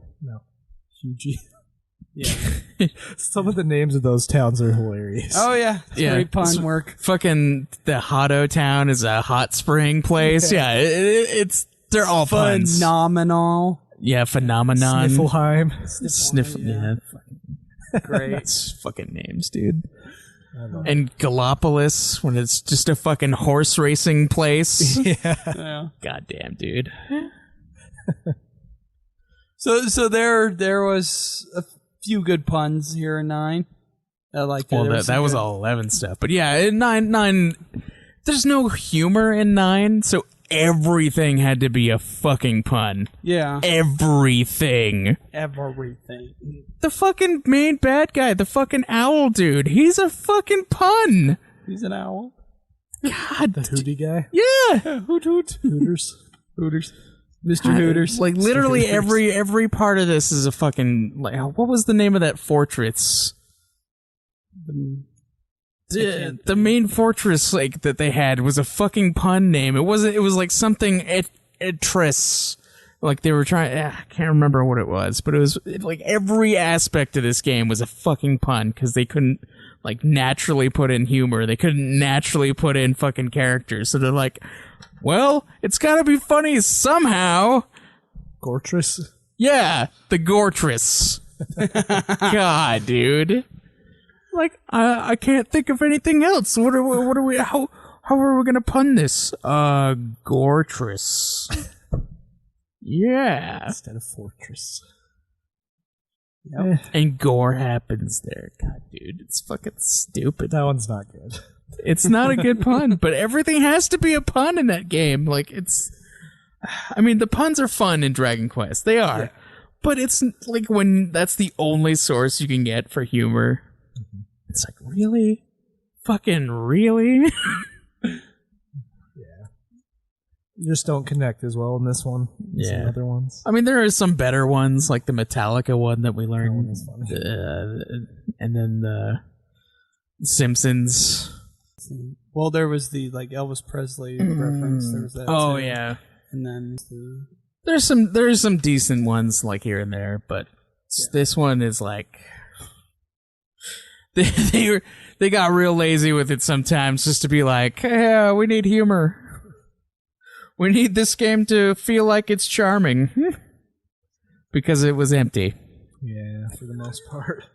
Hugie. Yeah. Some of the names of those towns are hilarious. Oh yeah, great pun work. Fucking the Hato town is a hot spring place. Yeah, they're all puns. Phenomenal. Yeah, phenomenon. Sniffelheim. Yeah. Great. It's fucking names, dude. And Gallipolis, when it's just a fucking horse racing place. Yeah. Goddamn, dude. So there was a few good puns here in 9. I like that. Well, that was all 11 stuff. But yeah, in 9, there's no humor in 9, so everything had to be a fucking pun. Yeah. Everything. The fucking main bad guy, the fucking owl dude, he's a fucking pun. He's an owl. God. The Hootie guy? Yeah. Hooters. Mr. Hooters. Like literally every part of this is a fucking like what was the name of that fortress? The main fortress like that they had was a fucking pun name. It was like something Etris. Like they were trying I can't remember what it was, but it was like every aspect of this game was a fucking pun because they couldn't like naturally put in humor. They couldn't naturally put in fucking characters. So they're like, well, it's gotta be funny somehow. Gortress? Yeah, the Gortress. God, dude. Like, I can't think of anything else. What are we, how are we gonna pun this? Gortress. Yeah. Instead of fortress. Yep. And gore happens there. God, dude, it's fucking stupid. That one's not good. It's not a good pun, but everything has to be a pun in that game. Like, I mean, the puns are fun in Dragon Quest. They are. Yeah. But it's like when that's the only source you can get for humor. Mm-hmm. It's like, really? Fucking really? You just don't connect as well in this one as some other ones. I mean, there are some better ones, like the Metallica one that we learned. That one is funny. And then the Simpsons. Well, there was the like Elvis Presley reference. There was that. Oh too. yeah. And then there's some decent ones like here and there, but this one is like they got real lazy with it sometimes, just to be like, yeah, we need humor. We need this game to feel like it's charming because it was empty. Yeah, for the most part.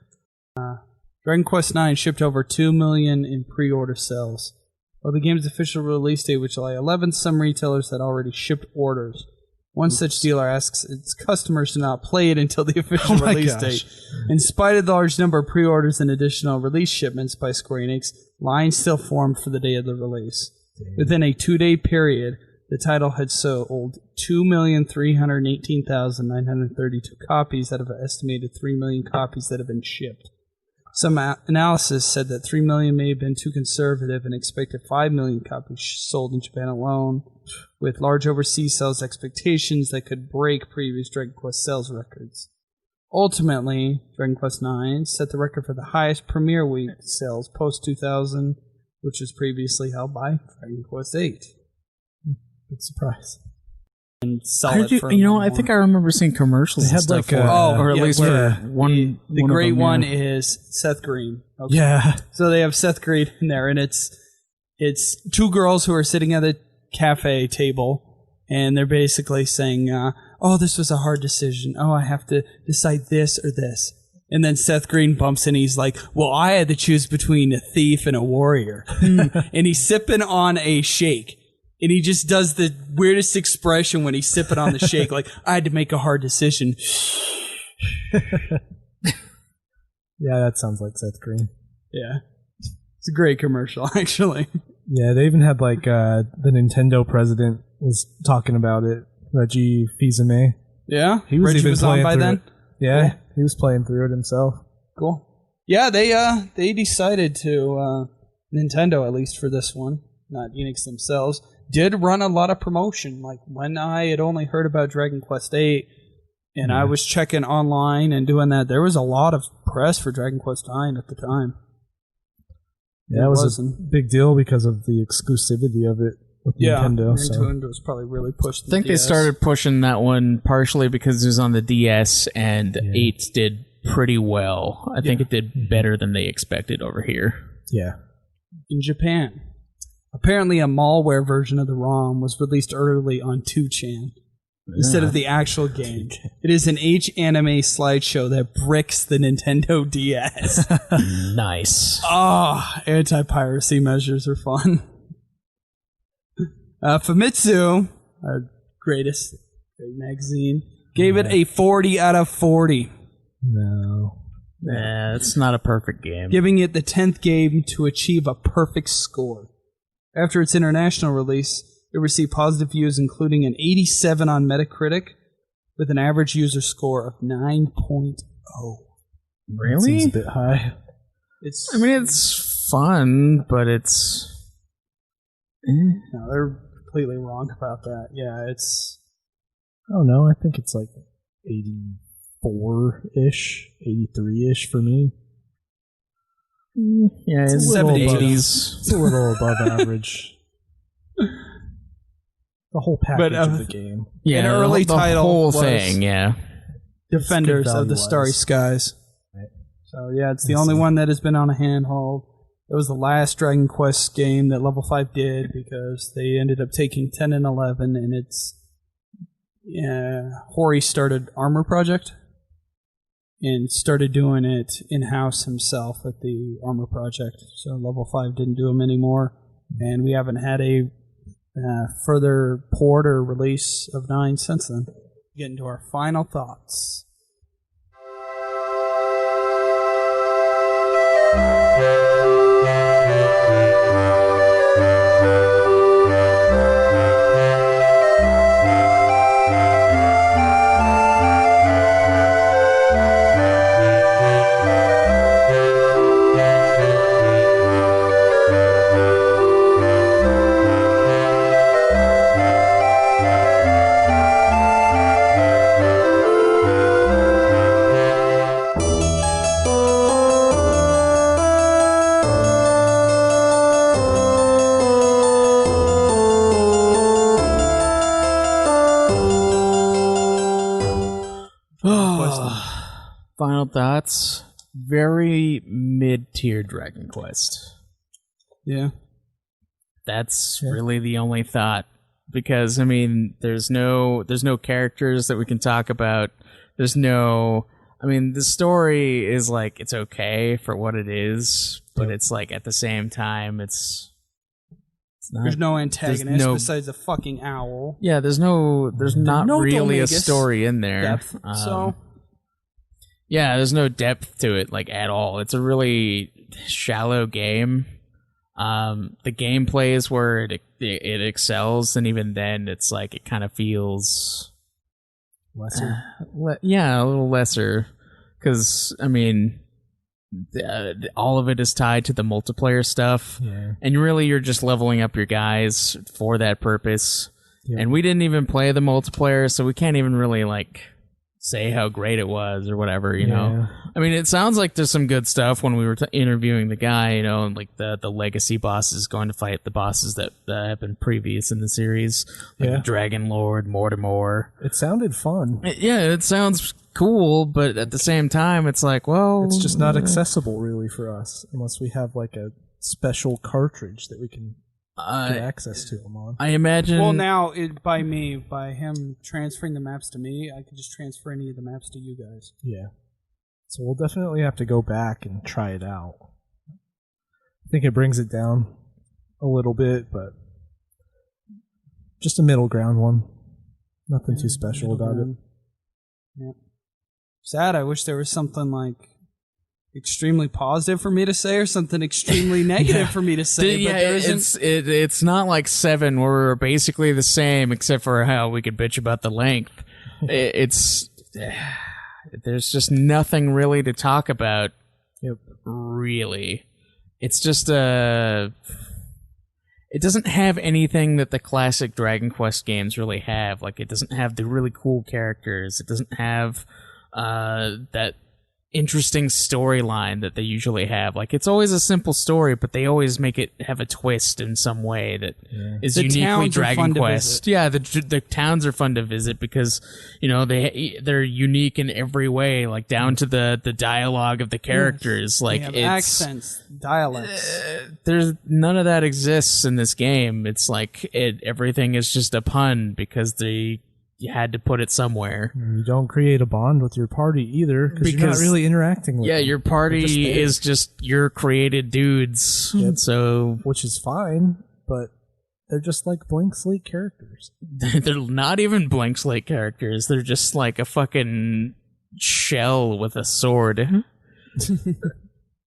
Dragon Quest IX shipped over 2 million in pre-order sales. While the game's official release date was July 11th, some retailers had already shipped orders. One such dealer asks its customers to not play it until the official release date. In spite of the large number of pre-orders and additional release shipments by Square Enix, lines still formed for the day of the release. Within a 2-day period, the title had sold 2,318,932 copies out of an estimated 3 million copies that have been shipped. Some analysis said that 3 million may have been too conservative and expected 5 million copies sold in Japan alone, with large overseas sales expectations that could break previous Dragon Quest sales records. Ultimately, Dragon Quest IX set the record for the highest premiere week sales post-2000, which was previously held by Dragon Quest VIII. Big surprise. And sell I it do- for you know, more. I think I remember seeing commercials They and had stuff like for a- it, or at yeah, least where for one. The one of great them, one yeah. is Seth Green. Okay. Yeah. So they have Seth Green in there, and it's two girls who are sitting at a cafe table, and they're basically saying, "Oh, this was a hard decision. Oh, I have to decide this or this." And then Seth Green bumps in. He's like, "Well, I had to choose between a thief and a warrior," and he's sipping on a shake. And he just does the weirdest expression when he's sipping on the shake, like, I had to make a hard decision. Yeah, that sounds like Seth Green. Yeah. It's a great commercial, actually. Yeah, they even had like the Nintendo president was talking about it, Reggie Fils-Aimé. Yeah? He was Reggie even was on playing by through then? it. Yeah, Cool. he was playing through it himself. Cool. Yeah, they decided to, Nintendo at least for this one, not Enix themselves, did run a lot of promotion. Like when I had only heard about Dragon Quest VIII and I was checking online and doing that, there was a lot of press for Dragon Quest IX at the time. Yeah, it was a big deal because of the exclusivity of it with Nintendo. So. Nintendo was probably really pushed. I think they started pushing that one partially because it was on the DS, and 8 did pretty well. I think it did better than they expected over here. Yeah. In Japan. Apparently, a malware version of the ROM was released early on 2chan instead of the actual game. It is an H-anime slideshow that bricks the Nintendo DS. Nice. Anti-piracy measures are fun. Famitsu, our great magazine, gave it a 40 out of 40. No. Yeah, it's not a perfect game. Giving it the 10th game to achieve a perfect score. After its international release, it received positive reviews, including an 87 on Metacritic, with an average user score of 9.0. Really? Seems a bit high. I mean, it's fun, but it's... No, they're completely wrong about that. Yeah, it's... I don't know. I think it's like 84-ish, 83-ish for me. Yeah, it's 70s. 80s. It's a little above average. The whole package of the game. Yeah, An early the title whole was- thing, yeah. Defenders good of the value-wise. Starry Skies. Right. So yeah, it's the only one that has been on a handhold. It was the last Dragon Quest game that Level 5 did because they ended up taking 10 and 11, and it's Hori started Armor Project and started doing it in-house himself at the Armor Project. So Level 5 didn't do them anymore, and we haven't had a further port or release of 9 since then. Get into our final thoughts. Final thoughts. Very mid-tier Dragon Quest. Yeah. That's really the only thought. Because, I mean, there's no characters that we can talk about. There's no... I mean, the story is, like, it's okay for what it is. But it's, like, at the same time, it's not... There's no antagonist no- besides a fucking owl. Yeah, there's not no really a Domingus story in there. Depth. So Yeah, there's no depth to it, like, at all. It's a really shallow game. The gameplay is where it excels, and even then, it's like it kind of feels Lesser. yeah, a little lesser. Because I mean, all of it is tied to the multiplayer stuff, and really you're just leveling up your guys for that purpose. And we didn't even play the multiplayer, so we can't even really like say how great it was or whatever, you know. I mean, it sounds like there's some good stuff when we were interviewing the guy, you know, and like the legacy bosses going to fight the bosses that have been previous in the series, like the Dragon Lord, Mortimer. It sounded fun. It sounds cool, but at the same time, it's like, well, it's just not accessible really for us unless we have like a special cartridge that we can get access to them on. I imagine. Well, now by him transferring the maps to me, I could just transfer any of the maps to you guys. Yeah. So we'll definitely have to go back and try it out. I think it brings it down a little bit, but just a middle ground one. Nothing too special about it. Yeah. Sad. I wish there was something like extremely positive for me to say or something extremely negative for me to say. But there isn't. It's not like 7 where we're basically the same except for how we could bitch about the length. It's there's just nothing really to talk about. Really. It's just it doesn't have anything that the classic Dragon Quest games really have. Like, it doesn't have the really cool characters. It doesn't have that interesting storyline that they usually have. Like, it's always a simple story, but they always make it have a twist in some way that is uniquely Dragon Quest. Yeah, the towns are fun to visit because, you know, they're unique in every way, like down to the dialogue of the characters. Like, they have it's accents, dialects. There's none of that exists in this game. It's like everything is just a pun because you had to put it somewhere. You don't create a bond with your party either because you're not really interacting with them. Your party is just your created dudes. Yep. So, which is fine, but they're just like blank slate characters. They're not even blank slate characters. They're just like a fucking shell with a sword.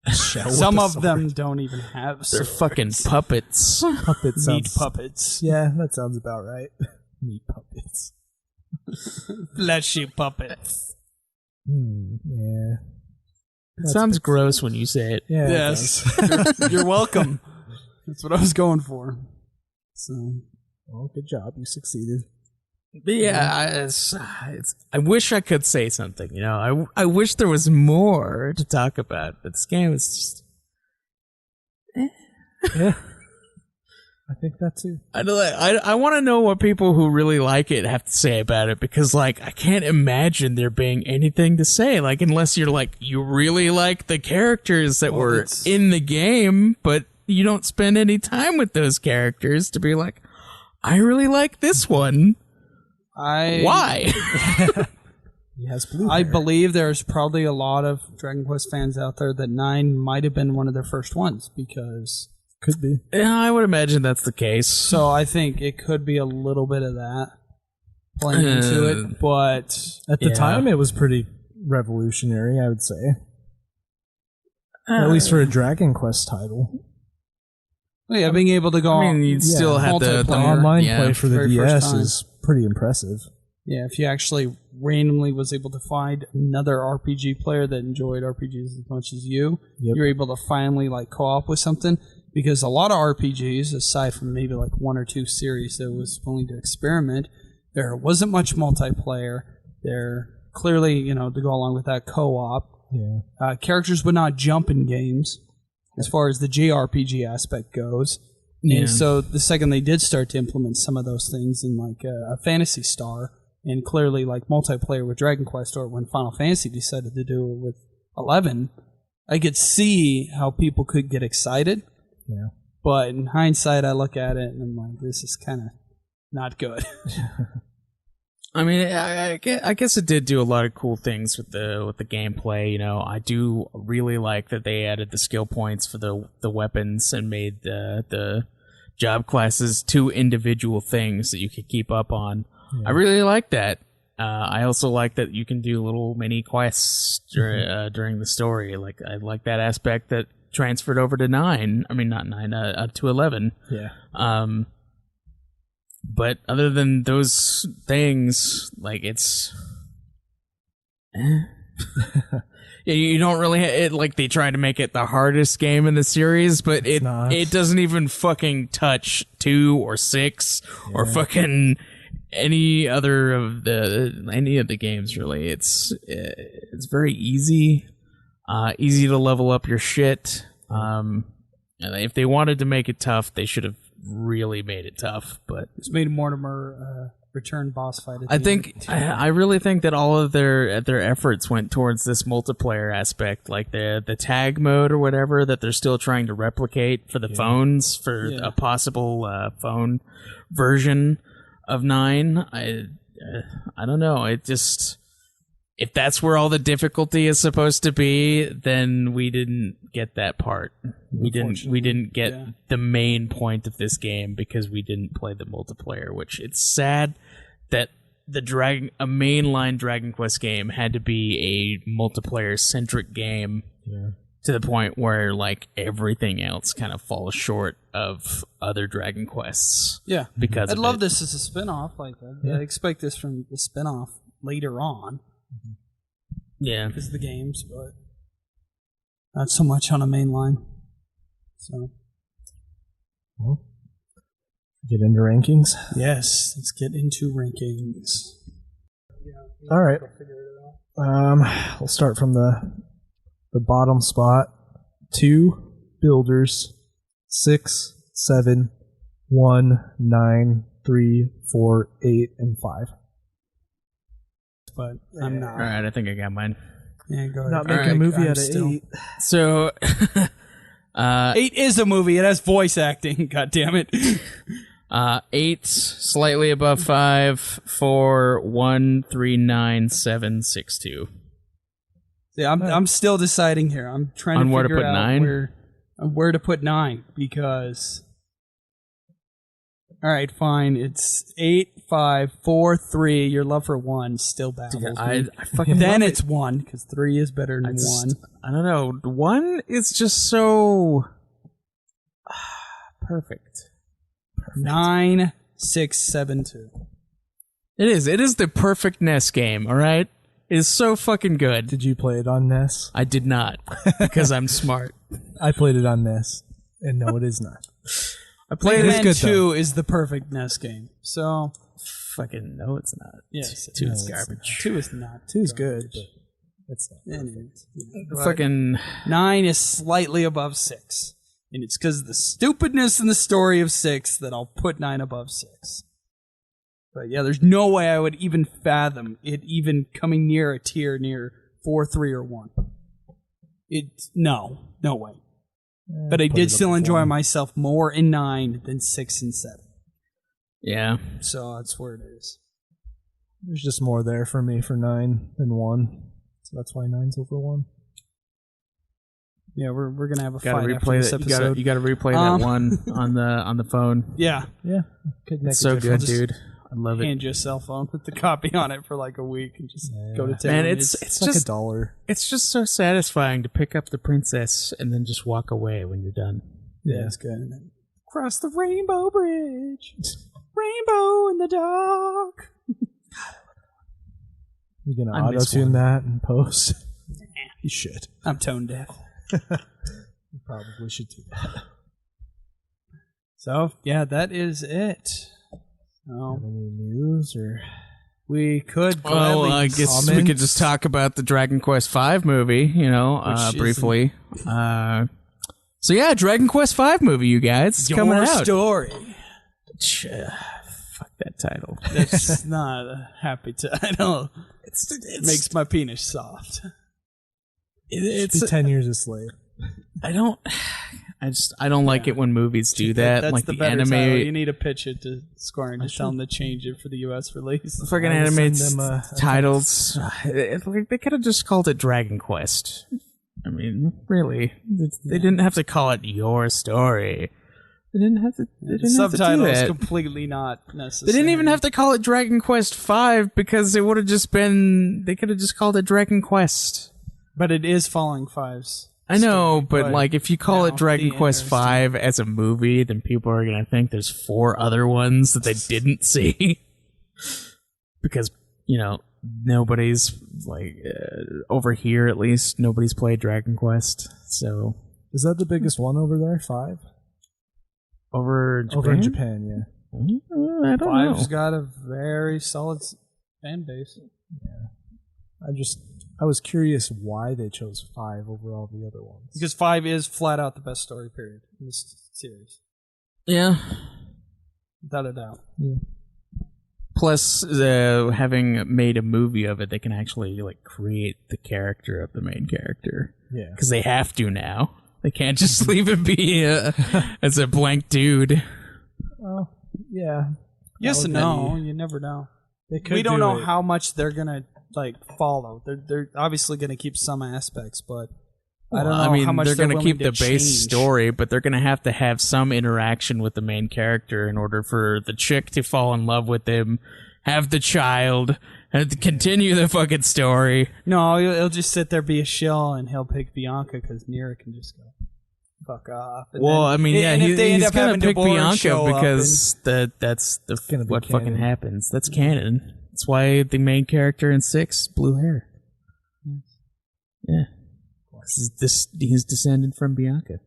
Some of them don't even have swords. They're fucking puppets. Puppets. Meat puppets. Yeah, that sounds about right. Meat puppets. Fleshy puppets. Yeah. It sounds gross when you say it. Yeah. Yes. You're welcome. That's what I was going for. So, well, good job. You succeeded. But yeah, I wish I could say something. You know, I wish there was more to talk about. But this game is just. Yeah. I think that too. I want to know what people who really like it have to say about it, because like I can't imagine there being anything to say, like, unless you're like you really like the characters that were in the game, but you don't spend any time with those characters to be like, I really like this one. Why? He has blue I hair. believe there's probably a lot of Dragon Quest fans out there that 9 might have been one of their first ones, because could be. Yeah, I would imagine that's the case. So I think it could be a little bit of that playing into it, but at the time it was pretty revolutionary, I would say. At least for a Dragon Quest title. Well, yeah, being able to go. I mean, you still have the online play for the very DS is pretty impressive. Yeah, if you actually randomly was able to find another RPG player that enjoyed RPGs as much as you, you're able to finally like co-op with something. Because a lot of RPGs, aside from maybe like 1 or 2 series that was willing to experiment, there wasn't much multiplayer. There clearly, you know, to go along with that, co-op. Yeah. Characters would not jump in games as far as the JRPG aspect goes. Yeah. And so the second they did start to implement some of those things in like a Phantasy Star, and clearly like multiplayer with Dragon Quest, or when Final Fantasy decided to do it with 11, I could see how people could get excited. Yeah. But in hindsight, I look at it and I'm like, this is kind of not good. I mean, I guess it did do a lot of cool things with the gameplay. You know, I do really like that they added the skill points for the weapons and made the job classes 2 individual things that you could keep up on. Yeah. I really like that. I also like that you can do little mini quests during the story. Like, I like that aspect that transferred over to 9. I mean, not 9, to 11. Yeah. But other than those things, like, it's... Yeah, you don't really it like they try to make it the hardest game in the series, but it doesn't even fucking touch 2 or 6 or fucking any of the games really. It's very easy, easy to level up your shit. If they wanted to make it tough, they should have really made it tough. But it's made Mortimer return boss fight. I really think that all of their efforts went towards this multiplayer aspect, like the tag mode or whatever that they're still trying to replicate for the phones for a possible phone version of 9. I don't know. It just, if that's where all the difficulty is supposed to be, then we didn't get that part. We didn't get the main point of this game because we didn't play the multiplayer, which it's sad that a mainline Dragon Quest game had to be a multiplayer centric game to the point where like everything else kind of falls short of other Dragon Quests. Yeah. Because I'd love this as a spin-off. Like I expect this from the spin-off later on. Yeah. Because of the games, but not so much on a main line. So get into rankings. Yes, let's get into rankings. All right. We'll start from the bottom spot. 2 builders, 6, 7, 1, 9, 3, 4, 8, and 5. But I'm not. All right, I think I got mine. Yeah, go ahead. Not making a movie out of 8. So 8 is a movie. It has voice acting. God damn it. 8 slightly above 5, 4, 1, 3, 9, 7, 6, 2. Yeah, I'm still deciding here. I'm trying to figure out 9? where to put 9 because. All right, fine. It's 8, 5, 4, 3. Your love for 1 still baffles I me. fucking Then love it's 1 because 3 is better than 1. I don't know. 1 is just so perfect. 9, 6, 7, 2. It is. It is the perfect NES game. All right. It is so fucking good. Did you play it on NES? I did not because I'm smart. I played it on NES, and no, it is not. I played It is it. good, 2 is the perfect NES game. So Fucking no, it's not. yes, 2 is it's garbage. 2 is not. 2 is good, but it's not perfect. Anyways, yeah. Fucking 9 is slightly above 6. And it's because of the stupidness in the story of 6 that I'll put 9 above 6. But yeah, there's no way I would even fathom it even coming near a tier near 4, 3, or 1. No way. But I did still enjoy myself more in 9 than 6 and 7. yeah. So that's where it is. There's just more there for me for 9 than 1. So that's why 9's over 1. Yeah, we're gonna have a Gotta fight after replay this that. episode. You gotta replay that one on the phone. Yeah, Yeah. Could make It's a so difference. good, dude. I love it. hand you a cell phone with the copy on it for like a week and just go to town. Man, it's It's like just $1. it's just so satisfying to pick up the princess and then just walk away when you're done. yeah, it's good. And then cross the rainbow bridge, rainbow in the dark. You can I miss auto-tune one. that and post. You should. I'm tone deaf. You probably should do that. So yeah, that is it. So Have any news or? we could. Well, gladly I guess we comments? could just talk about the Dragon Quest V movie, Which briefly. So yeah, Dragon Quest V movie, you guys, it's your coming out. story. Fuck that title. That's not a happy title. It Makes my penis soft. It's 10 years a slave. I don't like it when movies do that. That's like the the better anime. title. You need to pitch it to Square and just tell them to change it for the U.S. release. Fucking I will anime send them a titles. Like they could have just called it Dragon Quest. I mean, really, they didn't have to call it Your Story. They didn't have to. They The didn't have to do subtitle is that. completely not necessary. They didn't even have to call it Dragon Quest V because it would have just been. They could have just called it Dragon Quest. But it is following Five's. I know, story, but like if you call it now Dragon the Quest V as a movie, then people are gonna think there's 4 other ones that they didn't see. Because, nobody's over here at least nobody's played Dragon Quest. So is that the biggest one over there? 5 over Japan? Over in Japan, yeah. I don't know. 5's got a very solid fan base. Yeah. I was curious why they chose 5 over all the other ones. Because 5 is flat out the best story period in this series. Yeah. Without a doubt. Yeah. Plus, having made a movie of it, they can actually create the character of the main character. Yeah. Because they have to now. They can't just leave it be as a blank dude. Well, yeah. Yes and no. You never know. We don't know how much they're gonna follow. They're obviously gonna keep some aspects, but I don't know how much they're going gonna to keep the base change. story, but they're gonna have to have some interaction with the main character in order for the chick to fall in love with him, have the child, and continue the fucking story. No, he'll just sit there, be a shill, and he'll pick Bianca because Nira can just go fuck off. And he's gonna pick Bianca because that's what canon. fucking happens. That's canon. That's why the main character in 6 blue hair. Yeah. He's descended from Bianca.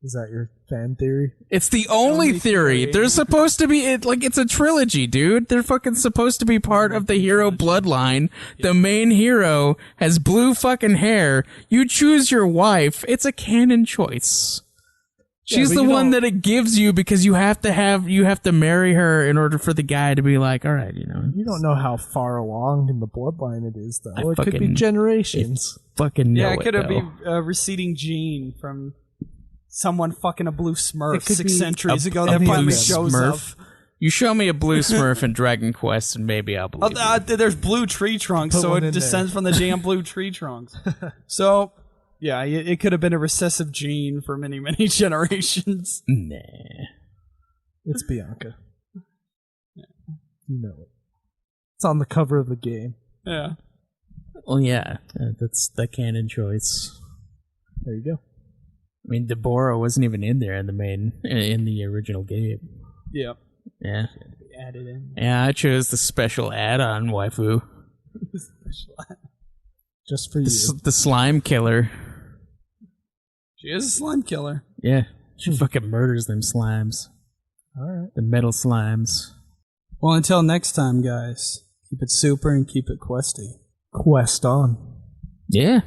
Is that your fan theory? It's the only theory. They're supposed to be it's a trilogy, dude. They're fucking supposed to be part of the hero bloodline. The main hero has blue fucking hair. You choose your wife. It's a canon choice. She's the one that it gives you because you have to marry her in order for the guy to be like, all right, You don't know how far along in the bloodline it is, though. It could be fucking- generations. Fucking know it could though. be a receding gene from someone fucking a blue Smurf It could 6 be centuries ago a that blue finally shows up. Smurf. You show me a blue Smurf in Dragon Quest, and maybe I'll believe you. There's blue tree trunks, Put so one it in descends from the damn blue tree trunks. So, yeah, it could have been a recessive gene for many, many generations. Nah. It's Bianca. You know it. It's on the cover of the game. Yeah. Well, yeah, that's the canon choice. There you go. I mean, Deborah wasn't even in there in the original game. Yep. Yeah. Added in. Yeah, I chose the special add-on waifu. Just for you. The slime killer. She is a slime killer. Yeah, she fucking murders them slimes. All right. The metal slimes. Well, until next time, guys, keep it super and keep it questy. Quest on. Yeah.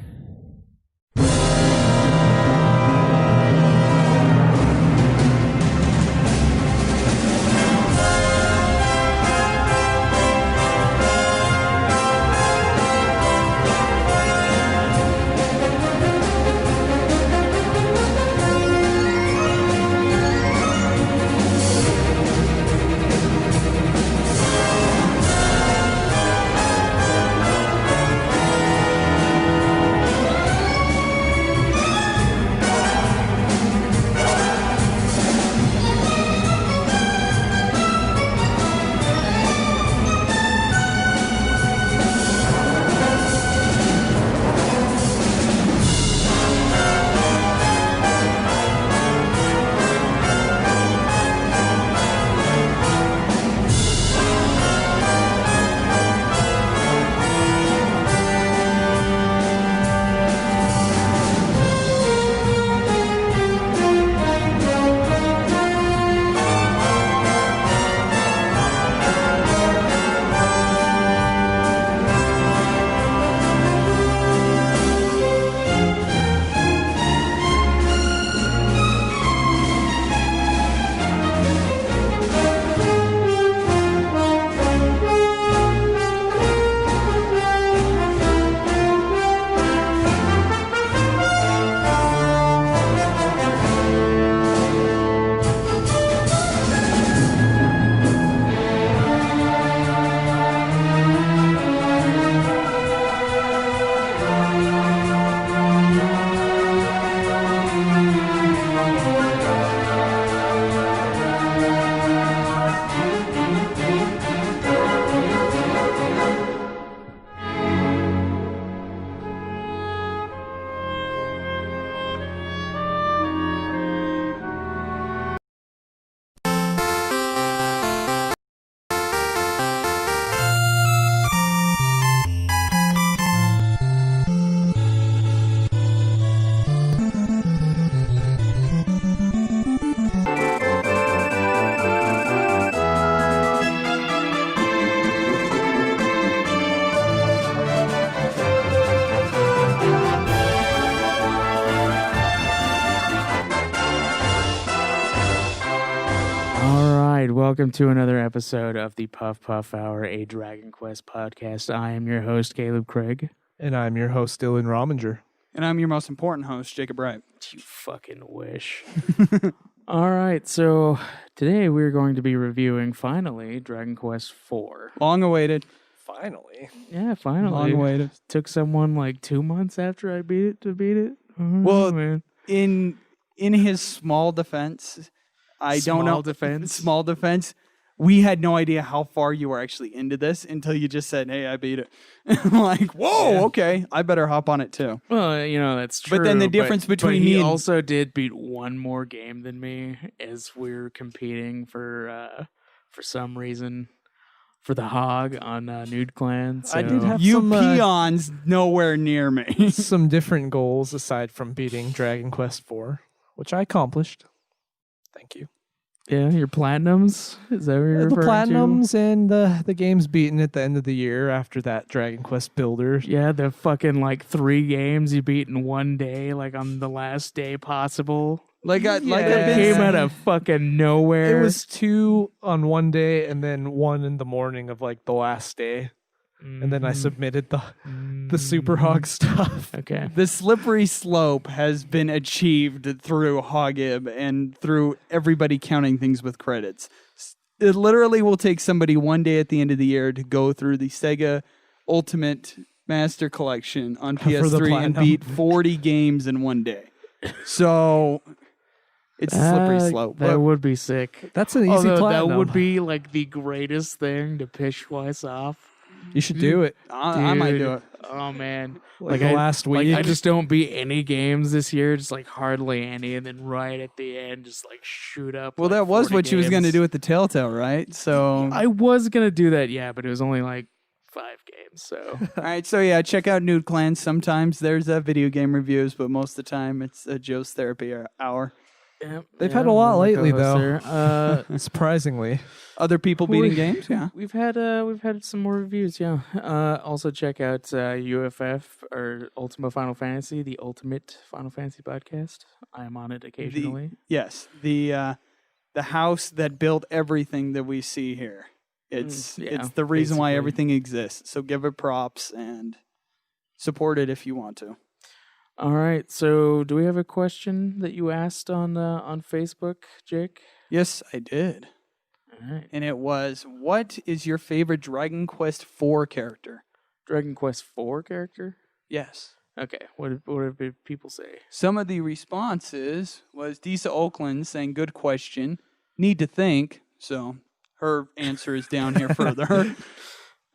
right, welcome to another episode of the Puff Puff Hour, a Dragon Quest podcast. I am your host, Caleb Craig. And I'm your host, Dylan Rominger. And I'm your most important host, Jacob Wright. You fucking wish. All right, so today we're going to be reviewing, finally, Dragon Quest IV. Long awaited. Finally. Yeah, finally. Long awaited. Took someone like 2 months after I beat it to beat it. Well, man. In his small defense, I don't know. Small defense. We had no idea how far you were actually into this until you just said, "Hey, I beat it." I'm like, "Whoa, okay, I better hop on it too." Well, that's true. But then the difference between he me and also did beat one more game than me as we're competing for some reason for the hog on Nude Clan. So. I did have you some peons nowhere near me. some different goals aside from beating Dragon Quest IV, which I accomplished. Thank you. Yeah, your platinums? Is that what you're The referring platinums to? and the games beaten at the end of the year after that Dragon Quest builder. Yeah, the fucking 3 games you beat in one day, on the last day possible. Like I've Yeah. been Came out of fucking nowhere. It was 2 on one day and then 1 in the morning of the last day. And then I submitted the Super Hog stuff. Okay. The slippery slope has been achieved through Hogib and through everybody counting things with credits. It literally will take somebody one day at the end of the year to go through the Sega Ultimate Master Collection on For the PS3 and platinum. beat 40 games in one day. So it's a slippery slope. That would be sick. That's an easy Although platinum. that would be the greatest thing to piss Weiss off. You should do it. I might do it. Oh man, Like the last week. I just don't beat any games this year, just hardly any, and then right at the end, just shoot up. Well, that was 40 what you was going to games. do with the Telltale, right? So I was gonna do that, yeah, but it was only 5 games. So all right, so yeah, check out Nude Clan. Sometimes there's video game reviews, but most of the time it's a Joe's therapy hour. They've had a lot lately, though. though. Surprisingly. Other people beating games, yeah. We've had some more reviews, yeah. Also check out UFF or Ultima Final Fantasy, the Ultimate Final Fantasy podcast. I am on it occasionally. Yes, the house that built everything that we see here. It's the reason why basically. everything exists. So give it props and support it if you want to. All right. So, do we have a question that you asked on Facebook, Jake? Yes, I did. All right. And it was, what is your favorite Dragon Quest IV character? Dragon Quest IV character? Yes. Okay. What did people say? Some of the responses was Disa Oakland saying, good question. Need to think. So her answer is down here further.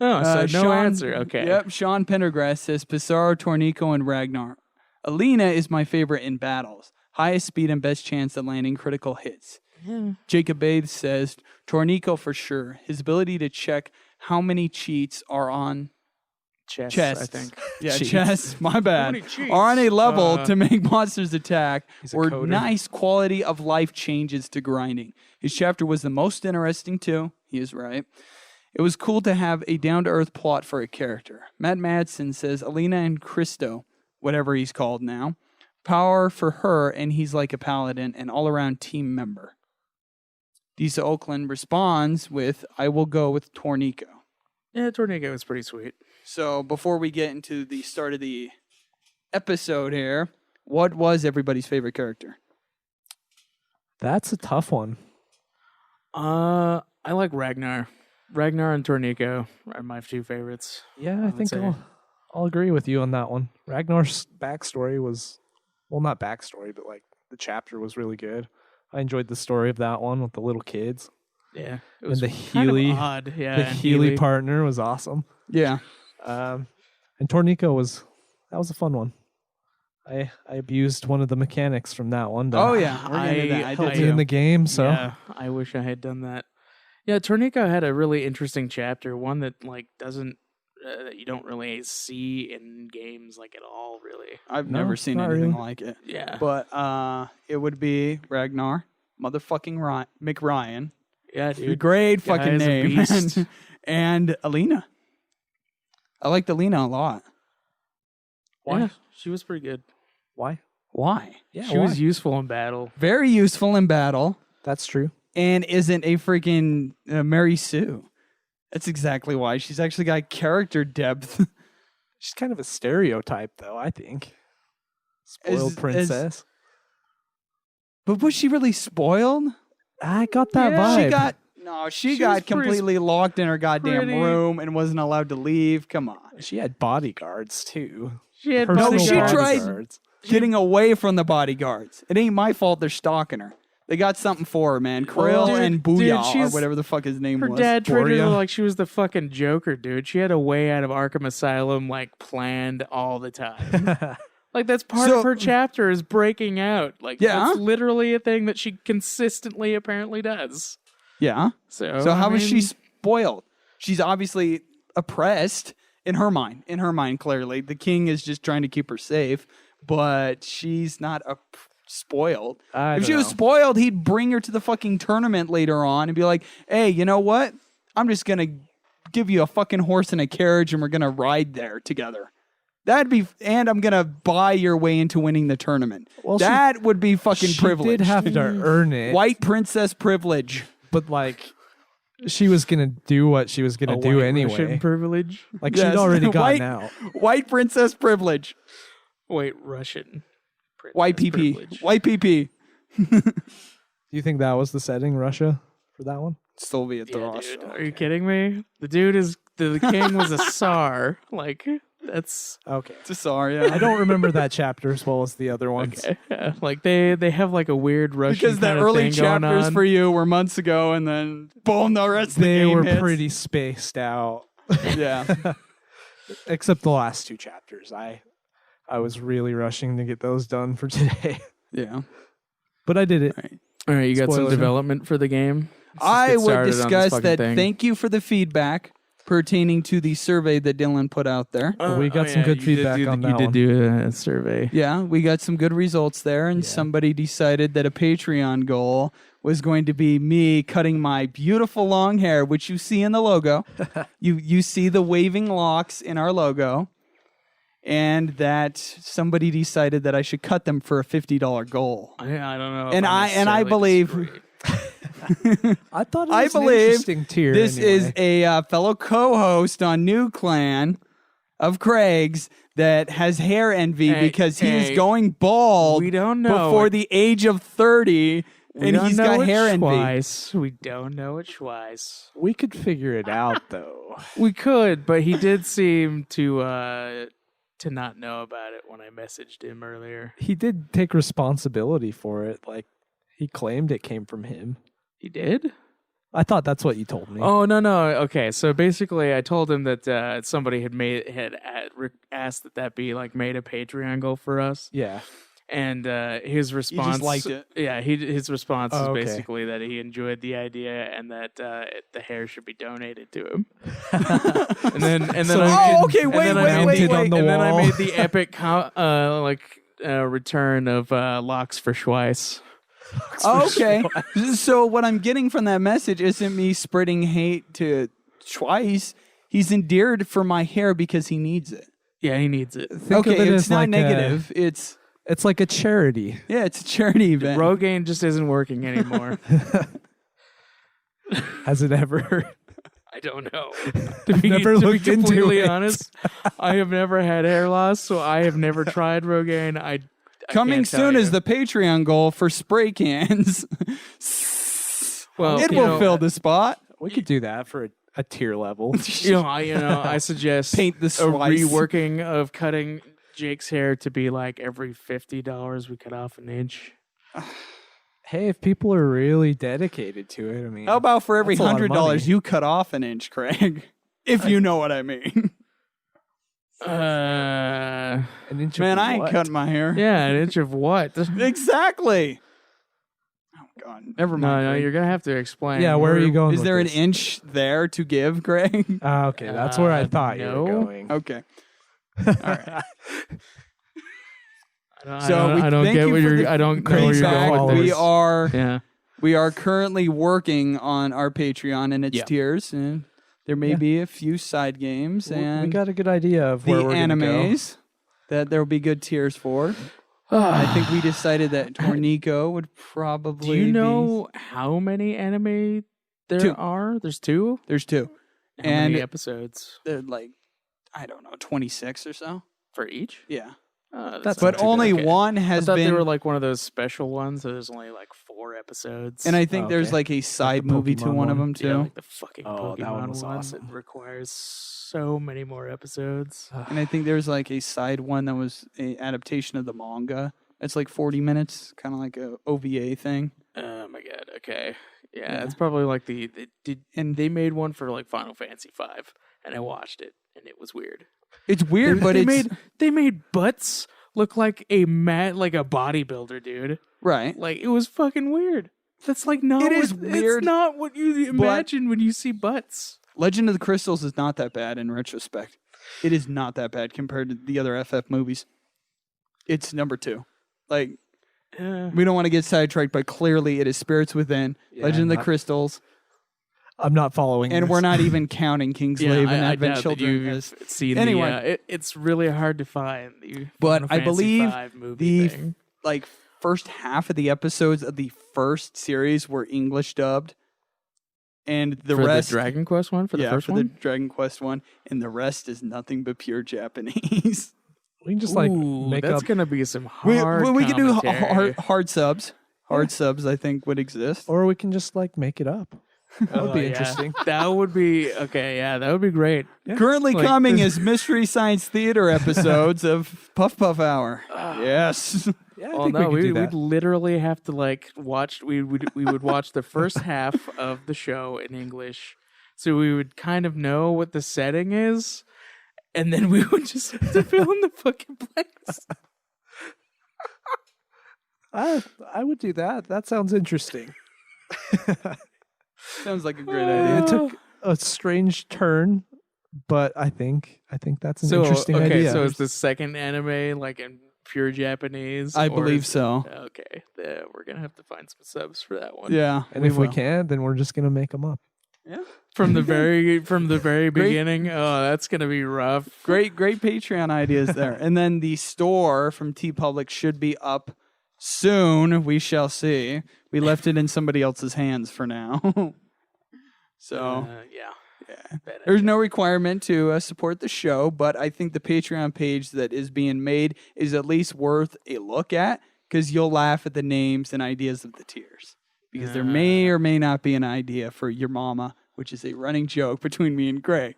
Oh, so no Sean- answer. Okay. Yep. Sean Pendergrass says Pissarro, Tornico, and Ragnar. Alina is my favorite in battles. Highest speed and best chance at landing critical hits. Yeah. Jacob Bathe says Tornico for sure. His ability to check how many cheats are on Chess, chests. I think. Yeah, Cheats. chests. My bad. many cheats? Are on a level to make monsters attack, He's a or coder. nice quality of life changes to grinding. His chapter was the most interesting too. He is right. It was cool to have a down-to-earth plot for a character. Matt Madsen says Alina and Christo, whatever he's called now, power for her, and he's like a paladin, an all-around team member. Disa Oakland responds with, I will go with Tornico. Yeah, Tornico was pretty sweet. So before we get into the start of the episode here, what was everybody's favorite character? That's a tough one. I like Ragnar. Ragnar and Tornico are my 2 favorites. Yeah, I would think say. I'll agree with you on that one. Ragnar's backstory was, well, not backstory, but the chapter was really good. I enjoyed the story of that one with the little kids. Yeah, it And was the kind of Healy- odd. Yeah, The Healy partner was awesome. Yeah. And Tornico was a fun one. I abused one of the mechanics from that one. To Oh, yeah. We're getting to that. I help did me in too. the game. So Yeah, I wish I had done that. Yeah, Tornico had a really interesting chapter, one that doesn't that you don't really see in games at all, really. I've No, never seen not anything really. like it. Yeah, But it would be Ragnar, motherfucking McRyan. yeah, A dude. great Guy fucking is a name. beast. And Alina. I liked Alina a lot. Why? Yeah, she was pretty good. why? Why? Yeah, She was useful in battle. Very useful in battle. That's true. and isn't a freaking Mary Sue. That's exactly why. She's actually got character depth. She's kind of a stereotype, though, I think. Spoiled princess. But was she really spoiled? I got that Yeah. vibe. She She got was pretty completely locked in her goddamn pretty- room and wasn't allowed to leave. Come on. She had bodyguards, too. She had Personal she bodyguards. tried- bodyguards. Getting away from the bodyguards. It ain't my fault they're stalking her. They got something for her, man. Krill Dude, and Booyah, or she's- whatever the fuck his name Her was. dad treated her Borea. like she was the fucking Joker, dude. She had a way out of Arkham Asylum, like, planned all the time. Like, that's part So- of her chapter is breaking out. Like, Yeah. that's literally a thing that she consistently apparently does. Yeah. So So how I is she mean, spoiled? She's obviously oppressed in her mind. In her mind, clearly. The king is just trying to keep her safe, but she's not spoiled. If she was spoiled, he'd bring her to the fucking tournament later on and be like, hey, you know what? I'm just going to give you a fucking horse and a carriage and we're going to ride there together. And I'm going to buy your way into winning the tournament. Well, that would be fucking she privilege. did have to earn it. White princess privilege. But, like, she was going to do what she was going a to do white anyway. Russian privilege. Like, Yes. she'd already gotten White- out. White princess privilege. Wait, Russian. White princess PP. privilege. White PP. Do you think that was the setting, Russia, for that one? Soviet Yeah, Russia. dude. Are you kidding me? The dude is the king was a Tsar. Like that's Okay. Sorry, I don't remember that chapter as well as the other ones. okay. Yeah. Like they have like a weird Russian because the kind of early thing going chapters on. for you were months ago, and then boom, the rest of the They game were hits. pretty spaced out. Yeah. Except the last two chapters. I was really rushing to get those done for today. Yeah. But I did it. All right, you got some Spoiler. development for the game. Let's just I get would started on this discuss fucking that. thing. Thank you for the feedback pertaining to the survey that Dylan put out there. We got some good feedback on that You did one. do a survey. Yeah, we got some good results there, and somebody decided that a Patreon goal was going to be me cutting my beautiful long hair, which you see in the logo. you see the waving locks in our logo, and that somebody decided that I should cut them for a $50 goal. I don't know. if And I necessarily believe- disagree. I thought it I was an believe interesting tier. This is anyway. a fellow co-host on New Clan of Craig's that has hair envy Hey, because he is hey, going bald we don't know before it. the age of 30, We and don't he's know got it hair envy. twice. We don't know it twice. We could figure it out though. We could, but he did seem to not know about it when I messaged him earlier. He did take responsibility for it. Like he claimed it came from him. He did? I thought that's what you told me. Oh no. Okay, so basically, I told him that somebody had asked that be like made a Patreon goal for us, Yeah. and his response liked it. Yeah, his response Oh, is okay. basically that he enjoyed the idea and that the hair should be donated to him. and then So- I Oh, okay, and wait, then I wait, made- wait, wait. and then I wall. made the epic return of Locks for Schweiss. Okay, so what I'm getting from that message isn't me spreading hate to Twice. He's endeared for my hair because he needs it. Yeah, he needs it. Think okay, of it it's as not like negative. it's like a charity. It's a charity event. Rogaine just isn't working anymore. Has it ever? I don't know. To be, never to be looked into completely it. honest, I have never had hair loss, so I have never tried Rogaine. I Coming can't tell soon you. is the Patreon goal for spray cans. well, It you will know, fill the spot. We could do that for a tier level. I suggest Paint the a slice. reworking of cutting Jake's hair to be like every $50 we cut off an inch. Hey, if people are really dedicated to it, I mean, How about for every That's a lot of $100 money. you cut off an inch, Craig? If you know what I mean. Uh, an inch Man, of I ain't what? cutting my hair. yeah, an inch of what? Exactly. Oh God, never mind. No, Craig. you're gonna have to explain. Yeah, where are you going? Is with there an this? inch there to give, Greg? Ah, okay, that's where I thought you no. were going. Okay. All right. I So don't, we I don't thank get you what for you're. the I don't know where you're feedback. going with We this. are Yeah. currently working on our Patreon and its Yeah. tiers, and there may Yeah. be a few side games We and got a good idea of the where we're gonna go. animes that there will be good tiers for. I think we decided that Tornico would probably. Do you know how many anime there Two. are? There's two. There's two. How many episodes They're like, I don't know, 26 or so. for each? Yeah. That's But not too only bad. Okay. one I has thought been. they were like one of those special ones. So there's only like 4 episodes. And I think Oh, there's okay. like a side the movie to Pokemon one of one. them too. yeah, like the fucking Oh, that Pokemon one was one. awesome. It requires so many more episodes. And I think there's like a side one that was a adaptation of the manga. It's like 40 minutes, kind of like a OVA thing. Oh my god. Okay. Yeah, Yeah. it's probably like and they made one for like Final Fantasy V, and I watched it, and it was weird. It's weird, but they made butts look like a bodybuilder, dude. right. Like it was fucking weird. That's like not. It is what, weird, It's not what you imagine when you see butts. Legend of the Crystals is not that bad in retrospect. It is not that bad compared to the other FF movies. It's number 2. Like, we don't want to get sidetracked, but clearly it is Spirits Within, Yeah, Legend of the not- Crystals, I'm not following. and this. we're not even counting Kingslave and I Advent doubt that Children. you've As, seen Anyway. it's really hard to find the. But Final I Fantasy believe V movie the thing. like first half of the episodes of the first series were English dubbed, and the for rest the Dragon Quest one for the first for one. the Dragon Quest one, and the rest is nothing but pure Japanese. we can just like Ooh, make that's up. gonna be some hard. we can do commentary. hard subs. Hard subs, I think, would exist. Or we can just like make it up. That would Oh, be yeah. interesting. That would be okay. Yeah, that would be great. Currently Like coming this- is Mystery Science Theater episodes of Puff Puff Hour. Yes. Yeah, I Well, think no, we could do we'd that. literally have to like watch. We would watch the first half of the show in English, so we would kind of know what the setting is, and then we would just have to fill in the fucking blanks. I would do that. That sounds interesting. Sounds like a great idea. It took a strange turn, but I think that's an interesting okay, idea. so is the second anime like in pure Japanese? I or believe is- so. Okay, yeah, we're gonna have to find some subs for that one. Yeah. and if we will. can't, then we're just gonna make them up. from the very beginning. Oh, that's gonna be rough. Great Patreon ideas there. And then the store from T Public should be up soon. We shall see. We left it in somebody else's hands for now. So Yeah. there's no requirement to support the show, but I think the Patreon page that is being made is at least worth a look at because you'll laugh at the names and ideas of the tiers. Because there may or may not be an idea for your mama, which is a running joke between me and Greg.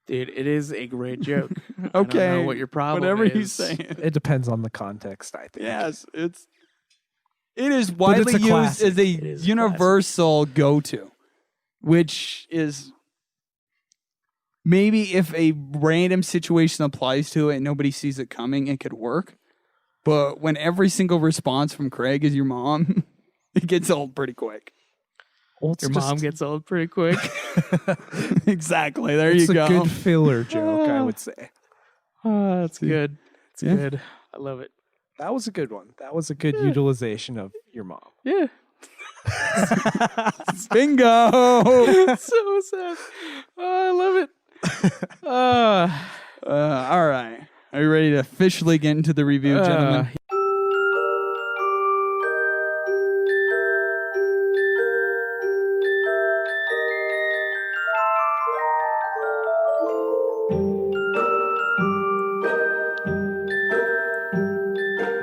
Dude, it is a great joke. I Okay, don't know what your problem whatever is. you say. It depends on the context, I think. Yes, it is widely a used classic. as a is a universal go-to, which is maybe if a random situation applies to it and nobody sees it coming, it could work. But when every single response from Craig is your mom, it gets old pretty quick. Well, it's Your just- mom gets old pretty quick. Exactly. There it's you a go. good filler joke, I would say. Oh, that's good. It's Yeah. good. I love it. That was a good one. That was a good utilization of your mom. Yeah. Bingo. So sad. Oh, I love it. All right. Are you ready to officially get into the review, gentlemen?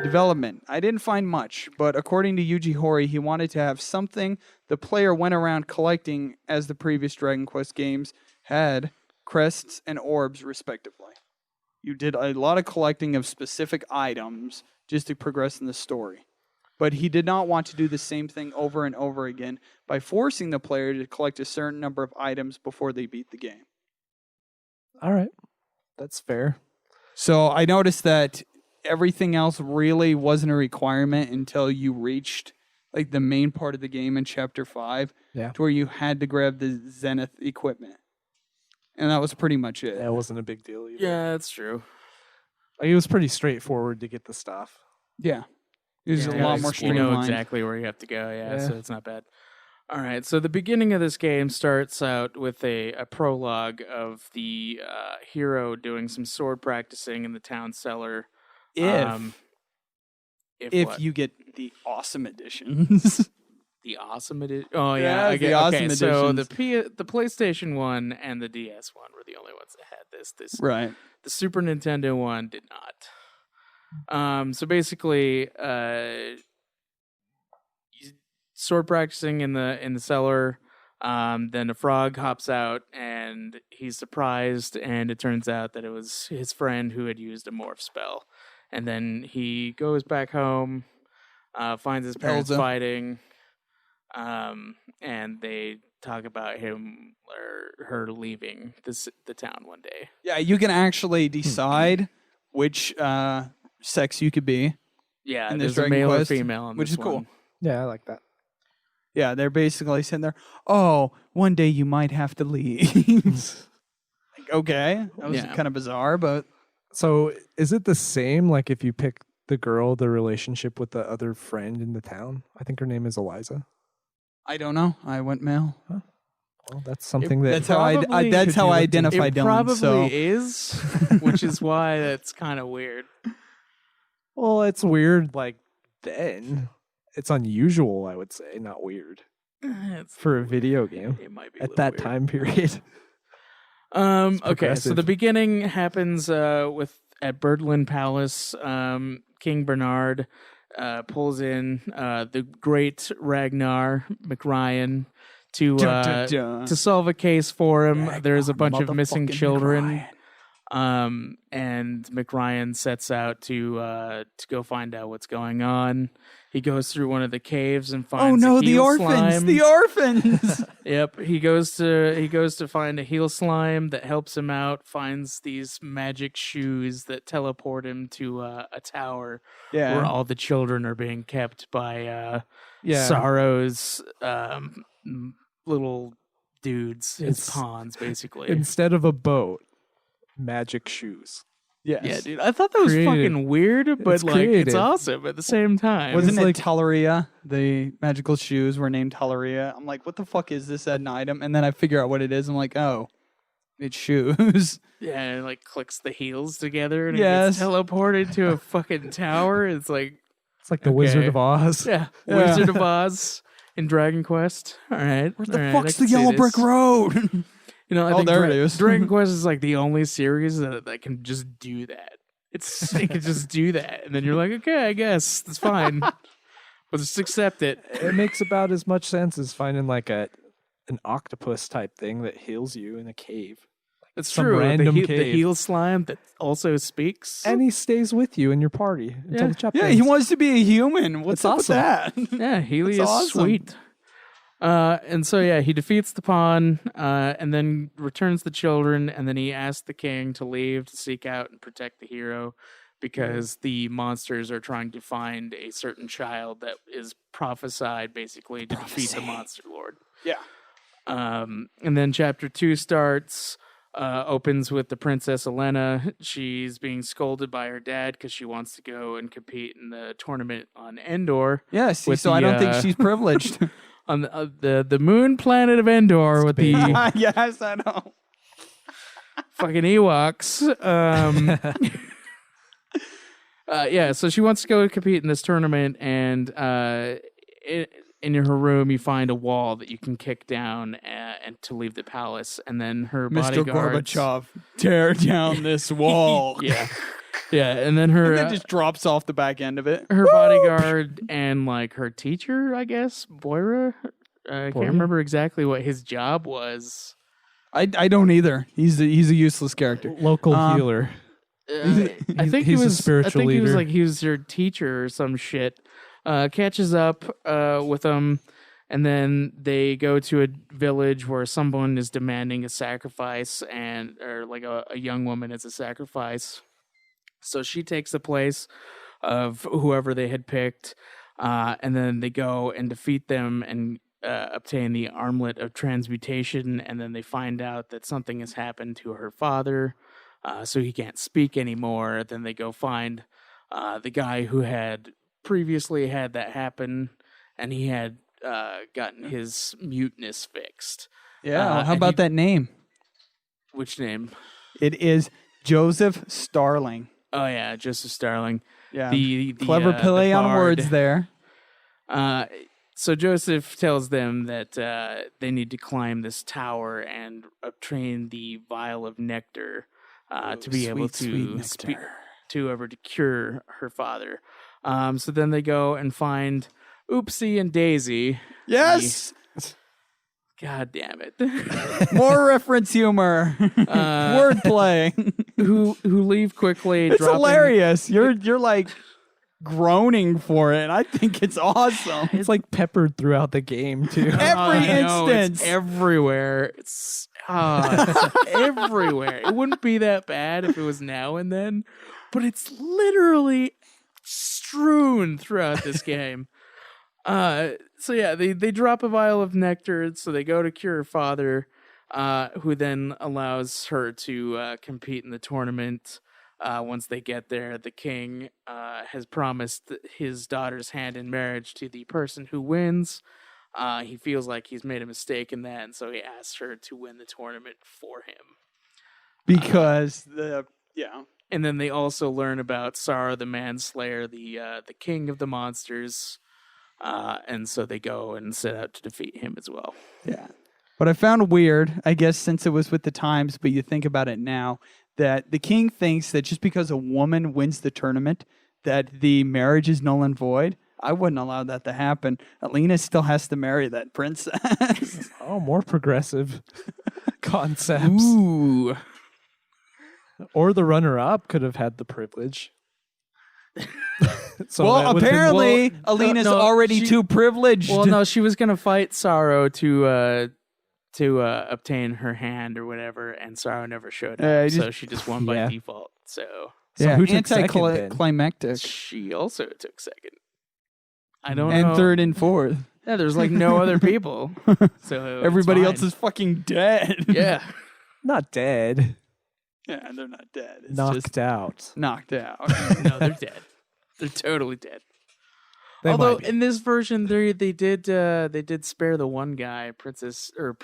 Development. I didn't find much, but according to Yuji Horii, he wanted to have something the player went around collecting as the previous Dragon Quest games had, crests and orbs respectively. You did a lot of collecting of specific items just to progress in the story. But he did not want to do the same thing over and over again by forcing the player to collect a certain number of items before they beat the game. All right. That's fair. So I noticed that everything else really wasn't a requirement until you reached like the main part of the game in chapter 5, Yeah. to where you had to grab the Zenith equipment. And that was pretty much it. That wasn't a big deal either. Yeah, that's true. Like, it was pretty straightforward to get the stuff. Yeah. It was Yeah, a lot more you streamlined. know exactly where you have to go. Yeah, Yeah. so it's not bad. All right, so the beginning of this game starts out with a prologue of the hero doing some sword practicing in the town cellar. If If you get the awesome editions. the awesome edition. Oh Yeah, yeah, I the get, awesome okay. So the editions. the PlayStation 1 and the DS 1 were the only ones that had this. Right. The Super Nintendo one did not. So basically, sword practicing in the cellar. Then a frog hops out and he's surprised, and it turns out that it was his friend who had used a morph spell. And then he goes back home, finds his parents Elza. fighting, and they talk about him or her leaving the town one day. Yeah, you can actually decide which sex you could be. Yeah, in this there's a Dragon male Quest, or female in which this is cool. one. Yeah, I like that. Yeah, they're basically sitting there. Oh, one day you might have to leave. Like, okay, that was Yeah. kind of bizarre, but So is it the same? Like if you pick the girl, the relationship with the other friend in the town? I think her name is Eliza. I don't know. I went male. Well, that's something that That's how I probably that's could how be I looked into. identify It Dylan. probably So is, which is why that's kind of weird. Well, it's weird. Like then, it's unusual. I would say, not weird It's for a video game It might be a at little that weird. time period. Okay, so progressive. the beginning happens at Birdland Palace. King Bernard pulls in the great Ragnar McRyan to Dun, dun, dun. to solve a case for him. There's a bunch of Motherfucking missing children. McRyan. And McRyan sets out to go find out what's going on. He goes through one of the caves and finds Oh no, a the heel orphans! slime. The orphans! Yep, he goes to find a heel slime that helps him out. Finds these magic shoes that teleport him to a tower where Yeah. all the children are being kept by Yeah. Sorrow's little dudes, his It's- pawns, basically. Instead of a boat, magic shoes. Yes. Yeah, dude, I thought that was Creative. fucking weird, but It's like creative. it's awesome at the same time. Wasn't It's it like- Teleria? The magical shoes were named Teleria. I'm like, what the fuck is this an item? And then I figure out what it is. I'm like, oh, it's shoes. Yeah, and it like clicks the heels together and Yes. it gets teleported to a fucking tower. It's like, It's like the Wizard Okay. of Oz. yeah, Yeah. Wizard of Oz in Dragon Quest. All right, Where the all right, fuck's I can the see Yellow this. Brick Road? You know, I Oh, think there it is. Dragon Quest is like the only series that can just do that. It can just do that, and then you're like, okay, I guess that's fine. But just accept it. It makes about as much sense as finding like an octopus type thing that heals you in a cave. That's Some true. random the cave. heel slime that also speaks. And he stays with you in your party until Yeah. the chapter yeah, ends. he wants to be a human. What's It's up awesome. with that? Yeah, Healy That's is awesome. sweet. And so yeah, he defeats the pawn, and then returns the children, and then he asks the king to leave to seek out and protect the hero, because the monsters are trying to find a certain child that is prophesied basically to defeat the monster lord. Yeah. And then chapter 2 starts. Opens with the Princess Elena. She's being scolded by her dad because she wants to go and compete in the tournament on Endor. Yeah, see, With so I the, don't think she's privileged. On the moon planet of Endor with the Yes, I know. fucking Ewoks. Yeah, so she wants to go compete in this tournament, and in her room you find a wall that you can kick down and to leave the palace, and then her Mr. bodyguards. Gorbachev, tear down this wall. Yeah, yeah, and then her And it just drops off the back end of it. her bodyguard and like her teacher, I guess, Boira. I can't Boira? remember exactly what his job was. I don't either. He's a useless character. Local Um, healer. I think he's he a was. spiritual I think he was leader. like he was your teacher or some shit. Catches up with them, and then they go to a village where someone is demanding a sacrifice, or like a young woman is a sacrifice. So she takes the place of whoever they had picked, and then they go and defeat them and obtain the armlet of transmutation, and then they find out that something has happened to her father, so he can't speak anymore. Then they go find the guy who had previously had that happen, and he had gotten his muteness fixed. Yeah. how and about he- that name? Which name? It is Joseph Starling. Oh yeah, Joseph Starling. Yeah. The Clever the play on bard. words there. So Joseph tells them that they need to climb this tower and obtain the vial of nectar to be able to to cure her father. So then they go and find Oopsie and Daisy. Yes. God damn it. More reference humor. Wordplay. who leave quickly. It's dropping, hilarious. You're like groaning for it. I think it's awesome. It's like peppered throughout the game too. Every I know, instance. it's everywhere. It's everywhere. It wouldn't be that bad if it was now and then, but it's literally strewn throughout this game. So yeah, they drop a vial of nectar, so they go to cure her father, who then allows her to compete in the tournament. Once they get there, the king has promised his daughter's hand in marriage to the person who wins. He feels like he's made a mistake in that, and so he asks her to win the tournament for him. Because And then they also learn about Sorrow the Manslayer, the king of the monsters, and so they go and set out to defeat him as well. Yeah. What I found weird, I guess since it was with the times, but you think about it now, that the king thinks that just because a woman wins the tournament, that the marriage is null and void. I wouldn't allow that to happen. Alina still has to marry that princess. Oh, more progressive concepts. Ooh. Or the runner-up could have had the privilege. So well, that would've been- apparently, Alina's already too privileged. Well, no, she was gonna fight Sorrow to obtain her hand or whatever, and Sorrow never showed up, so she just won by default. So who took second then? Anticlimactic. she also took second. I don't know. And third and fourth. Yeah, there's like no other people. So Everybody it's else fine. is fucking dead. Yeah. Not dead. Yeah, they're not dead. It's Knocked just out. knocked out. No, they're dead. They're totally dead. They Although might be. in this version, they did spare the one guy, Princess or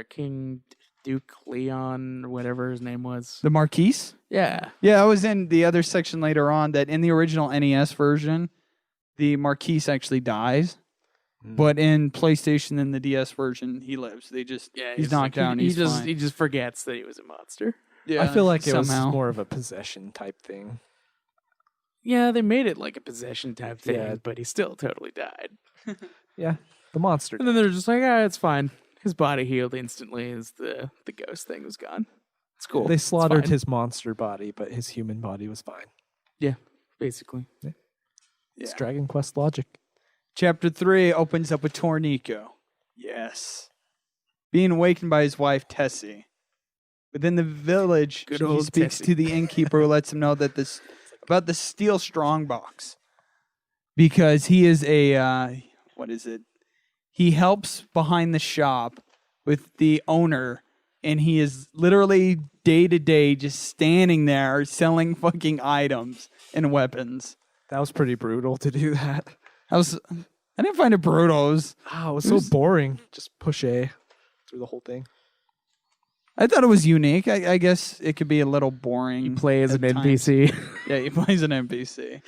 King Duke Leon or whatever his name was. The Marquise? Yeah. Yeah, I was in the other section later on that in the original NES version, the Marquise actually dies. But in PlayStation and the DS version, he lives. He's knocked out and he's fine. He just forgets that he was a monster. Yeah, I feel like it somehow. was more of a possession type thing. Yeah, they made it like a possession type thing, Yeah. but he still totally died. Yeah, the monster. And then they're just like, it's fine. His body healed instantly as the ghost thing was gone. It's cool. They It's slaughtered fine. his monster body, but his human body was fine. Yeah, basically. It's Dragon Quest logic. Chapter 3 opens up with Tornico. Yes. Being awakened by his wife, Tessie. Within the village, Good he old speaks Tessie. to the innkeeper who lets him know that about the steel strongbox. Because he is a, he helps behind the shop with the owner, and he is literally day to day just standing there selling fucking items and weapons. That was pretty brutal to do that. I didn't find it brutal. It was so boring. Just push A through the whole thing. I thought it was unique. I guess it could be a little boring. You play as an at times. NPC. Yeah, he plays an NPC.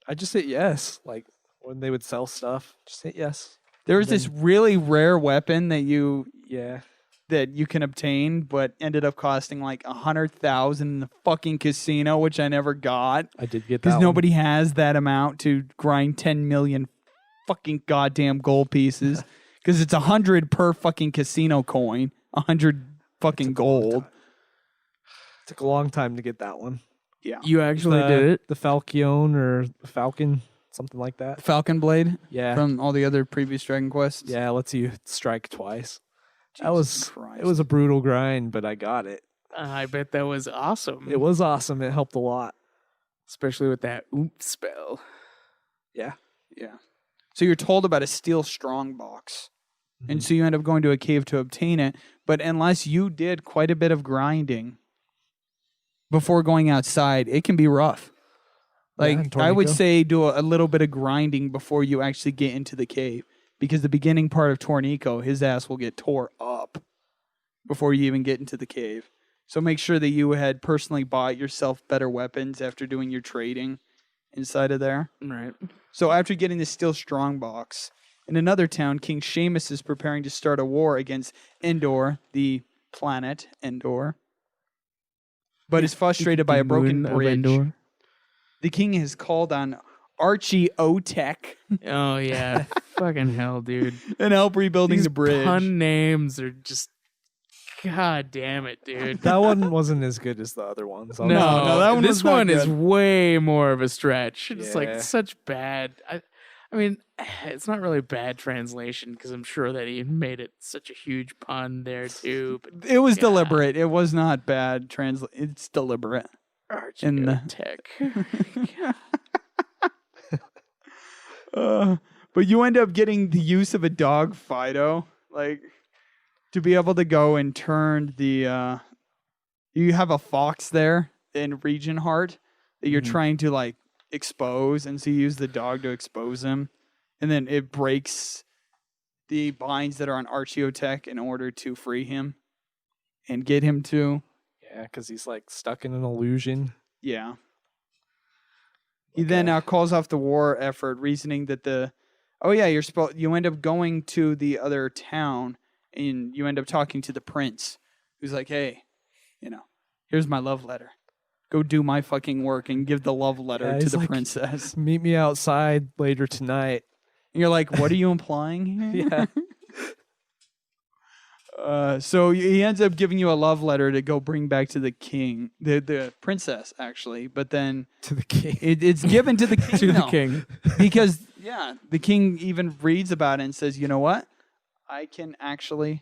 I just hit yes. Like when they would sell stuff, just hit yes. There was this really rare weapon that you Yeah. can obtain, but ended up costing like 100,000 in the fucking casino, which I never got I did get that. because one. nobody has that amount to grind 10 million fucking goddamn gold pieces. Because it's 100 per fucking casino coin, 100 fucking gold. Took a long time to get that one. Yeah, You actually did it? The Falcon or the Falcon, something like that. Falcon Blade Yeah. from all the other previous Dragon Quests. Yeah, lets you strike twice. Jesus Christ. It was a brutal grind, but I got it. I bet that was awesome. It was awesome. It helped a lot. Especially with that oomph spell. Yeah. Yeah. So you're told about a steel strongbox. And so you end up going to a cave to obtain it. But unless you did quite a bit of grinding before going outside, it can be rough. Like, I would Tornico. say do a little bit of grinding before you actually get into the cave. Because the beginning part of Tornico, his ass will get tore up before you even get into the cave. So make sure that you had personally bought yourself better weapons after doing your trading inside of there. Right. So after getting the steel strongbox, in another town, King Seamus is preparing to start a war against Endor, the planet Endor, but is frustrated by a broken Moon of bridge. Endor. The king has called on Archie Otek Oh yeah, fucking hell, dude. and help rebuilding These the bridge. pun names are just, god damn it, dude. That one wasn't as good as the other ones. No, that one was this not one is good. way more of a stretch. It's Yeah. like such bad. I mean, it's not really bad translation because I'm sure that he made it such a huge pun there too. But It was Yeah. deliberate. It was not bad. It's deliberate. Archie In the- Tech. But you end up getting the use of a dog, Fido, like to be able to go and turn the. You have a fox there in Region Heart that you're trying to like expose, and so you use the dog to expose him, and then it breaks the binds that are on Archeotech in order to free him and get him to. Yeah, because he's like stuck in an illusion. Yeah. He then calls off the war effort, reasoning that you end up going to the other town and you end up talking to the prince, who's like, hey, here's my love letter. Go do my fucking work and give the love letter to he's the like, princess. Meet me outside later tonight. And you're like, what are you implying here? Yeah. So he ends up giving you a love letter to go bring back to the king, the princess, actually. But then To the king. it's given to the king. To the now. king. Because, the king even reads about it and says, you know what? I can actually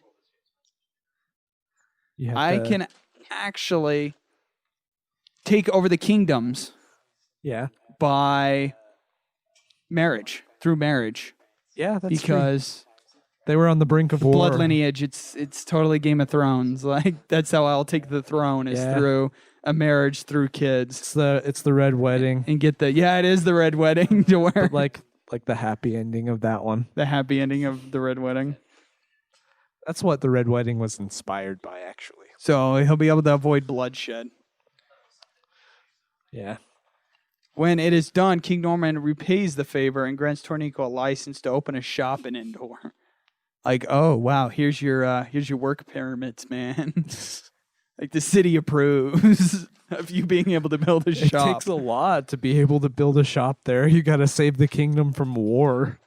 take over the kingdoms Yeah. by marriage, through marriage. Yeah, that's true. Because They were on the brink of war. blood lineage, it's totally Game of Thrones. Like, that's how I'll take the throne, is Yeah. through a marriage through kids. It's the red wedding. And get it is the red wedding to where But like the happy ending of that one. the happy ending of the red wedding. That's what the red wedding was inspired by, actually. So he'll be able to avoid bloodshed. Yeah. When it is done, King Norman repays the favor and grants Tornico a license to open a shop in Endor. Like, oh wow, here's your work pyramids, man. Like the city approves of you being able to build a It shop. takes a lot to be able to build a shop there. You got to save the kingdom from war.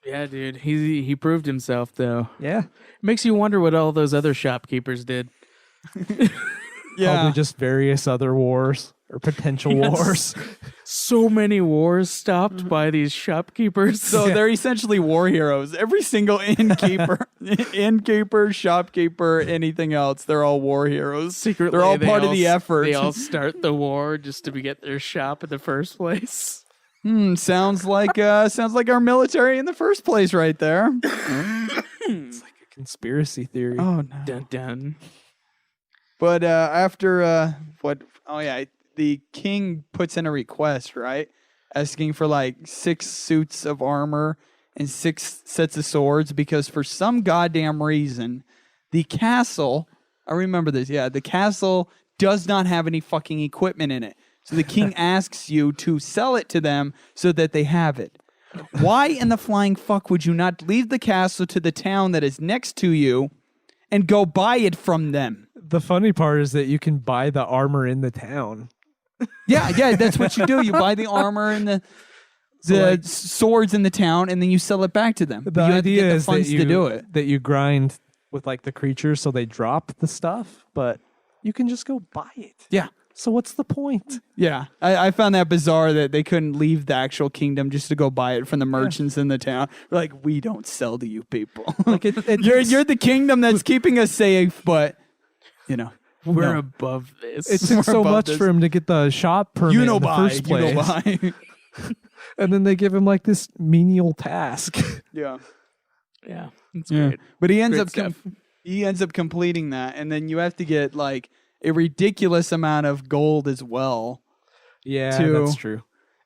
Yeah, dude. He proved himself though. Yeah. Makes you wonder what all those other shopkeepers did. Probably just various other wars or potential wars. So many wars stopped by these shopkeepers. So they're essentially war heroes. Every single innkeeper, shopkeeper, anything else, they're all war heroes. secretly, they're all part of the effort. They all start the war just to get their shop in the first place. Sounds like our military in the first place, right there. It's like a conspiracy theory. Oh no. Dun dun. But after the king puts in a request, right? Asking for like 6 suits of armor and 6 sets of swords, because for some goddamn reason, the castle, I remember this, the castle does not have any fucking equipment in it. So the king asks you to sell it to them so that they have it. Why in the flying fuck would you not leave the castle to the town that is next to you and go buy it from them? The funny part is that you can buy the armor in the town. Yeah, that's what you do. You buy the armor and the swords in the town, and then you sell it back to them. The But you have to idea get the is funds to do it. that you grind with like the creatures so they drop the stuff, but you can just go buy it. Yeah. So what's the point? Yeah, I found that bizarre that they couldn't leave the actual kingdom just to go buy it from the merchants in the town. Like, we don't sell to you people. Like You're the kingdom that's keeping us safe, but We're no. above this. It took so above much this. for him to get the shop permit in the first place. And then they give him like this menial task. Yeah. yeah, it's Yeah. great. But he ends Great up he ends up completing that, and then you have to get like a ridiculous amount of gold as well. Yeah, To- that's true.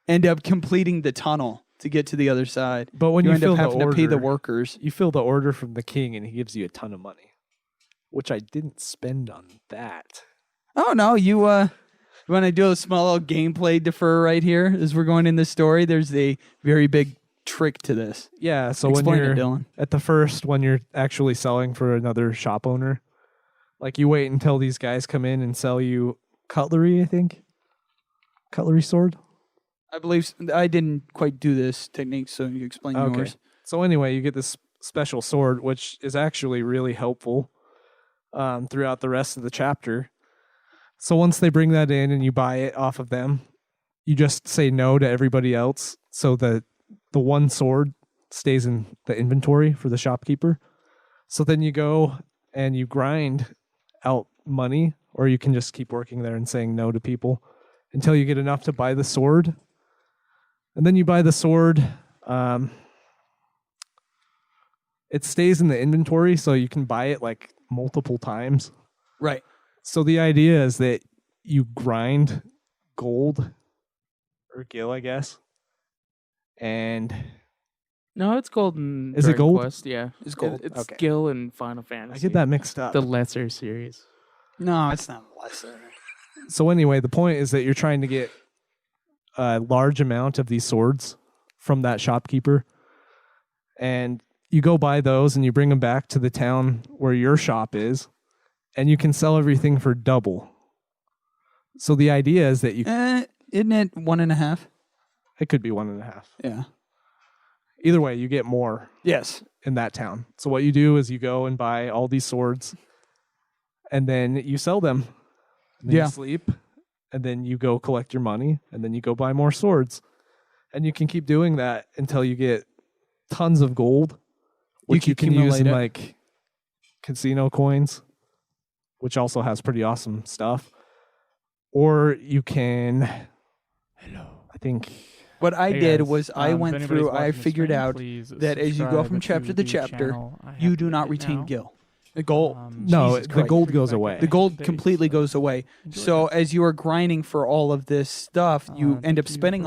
End up completing the tunnel to get to the other side. But when you you end fill up the having to pay the order- workers. You fill the order from the king and he gives you a ton of money, which I didn't spend on that. Oh no, you You want to do a small little gameplay defer right here as we're going in the story? There's a very big trick to this. Yeah, so Explain when you're it, Dylan. at the first, when you're actually selling for another shop owner, like you wait until these guys come in and sell you cutlery, I think. Cutlery sword? I believe I didn't quite do this technique, so you explain yours. So anyway, you get this special sword, which is actually really helpful throughout the rest of the chapter. So once they bring that in and you buy it off of them, you just say no to everybody else, so that the one sword stays in the inventory for the shopkeeper. So then you go and you grind out money, or you can just keep working there and saying no to people until you get enough to buy the sword. And then you buy the sword. It stays in the inventory, so you can buy it like multiple times. Right. So the idea is that you grind gold or gil, I guess. And No, it's Golden. Is it Dragon gold? Quest, yeah, It's gold. It's Okay. Gil and Final Fantasy. I get that mixed up. The lesser series. No, it's not lesser. So anyway, the point is that you're trying to get a large amount of these swords from that shopkeeper. And you go buy those and you bring them back to the town where your shop is, and you can sell everything for double. So the idea is that you... Isn't it 1.5? It could be 1.5. Yeah. Either way, you get more Yes. in that town. So what you do is you go and buy all these swords, and then you sell them. And then Yeah. you sleep, and then you go collect your money, and then you go buy more swords. And you can keep doing that until you get tons of gold, which you can use in like casino coins, which also has pretty awesome stuff. Or you can, I think... What I Hey did guys, was I if went anybody's through, watching I the figured stream, out please that as you go subscribe from chapter to the chapter, channel. I you have do to not do it retain now. gil. The gold. No, Jesus the Christ. gold goes away. The gold Days, completely so goes away. enjoy So that. as you are grinding for all of this stuff, you end up thank you spending for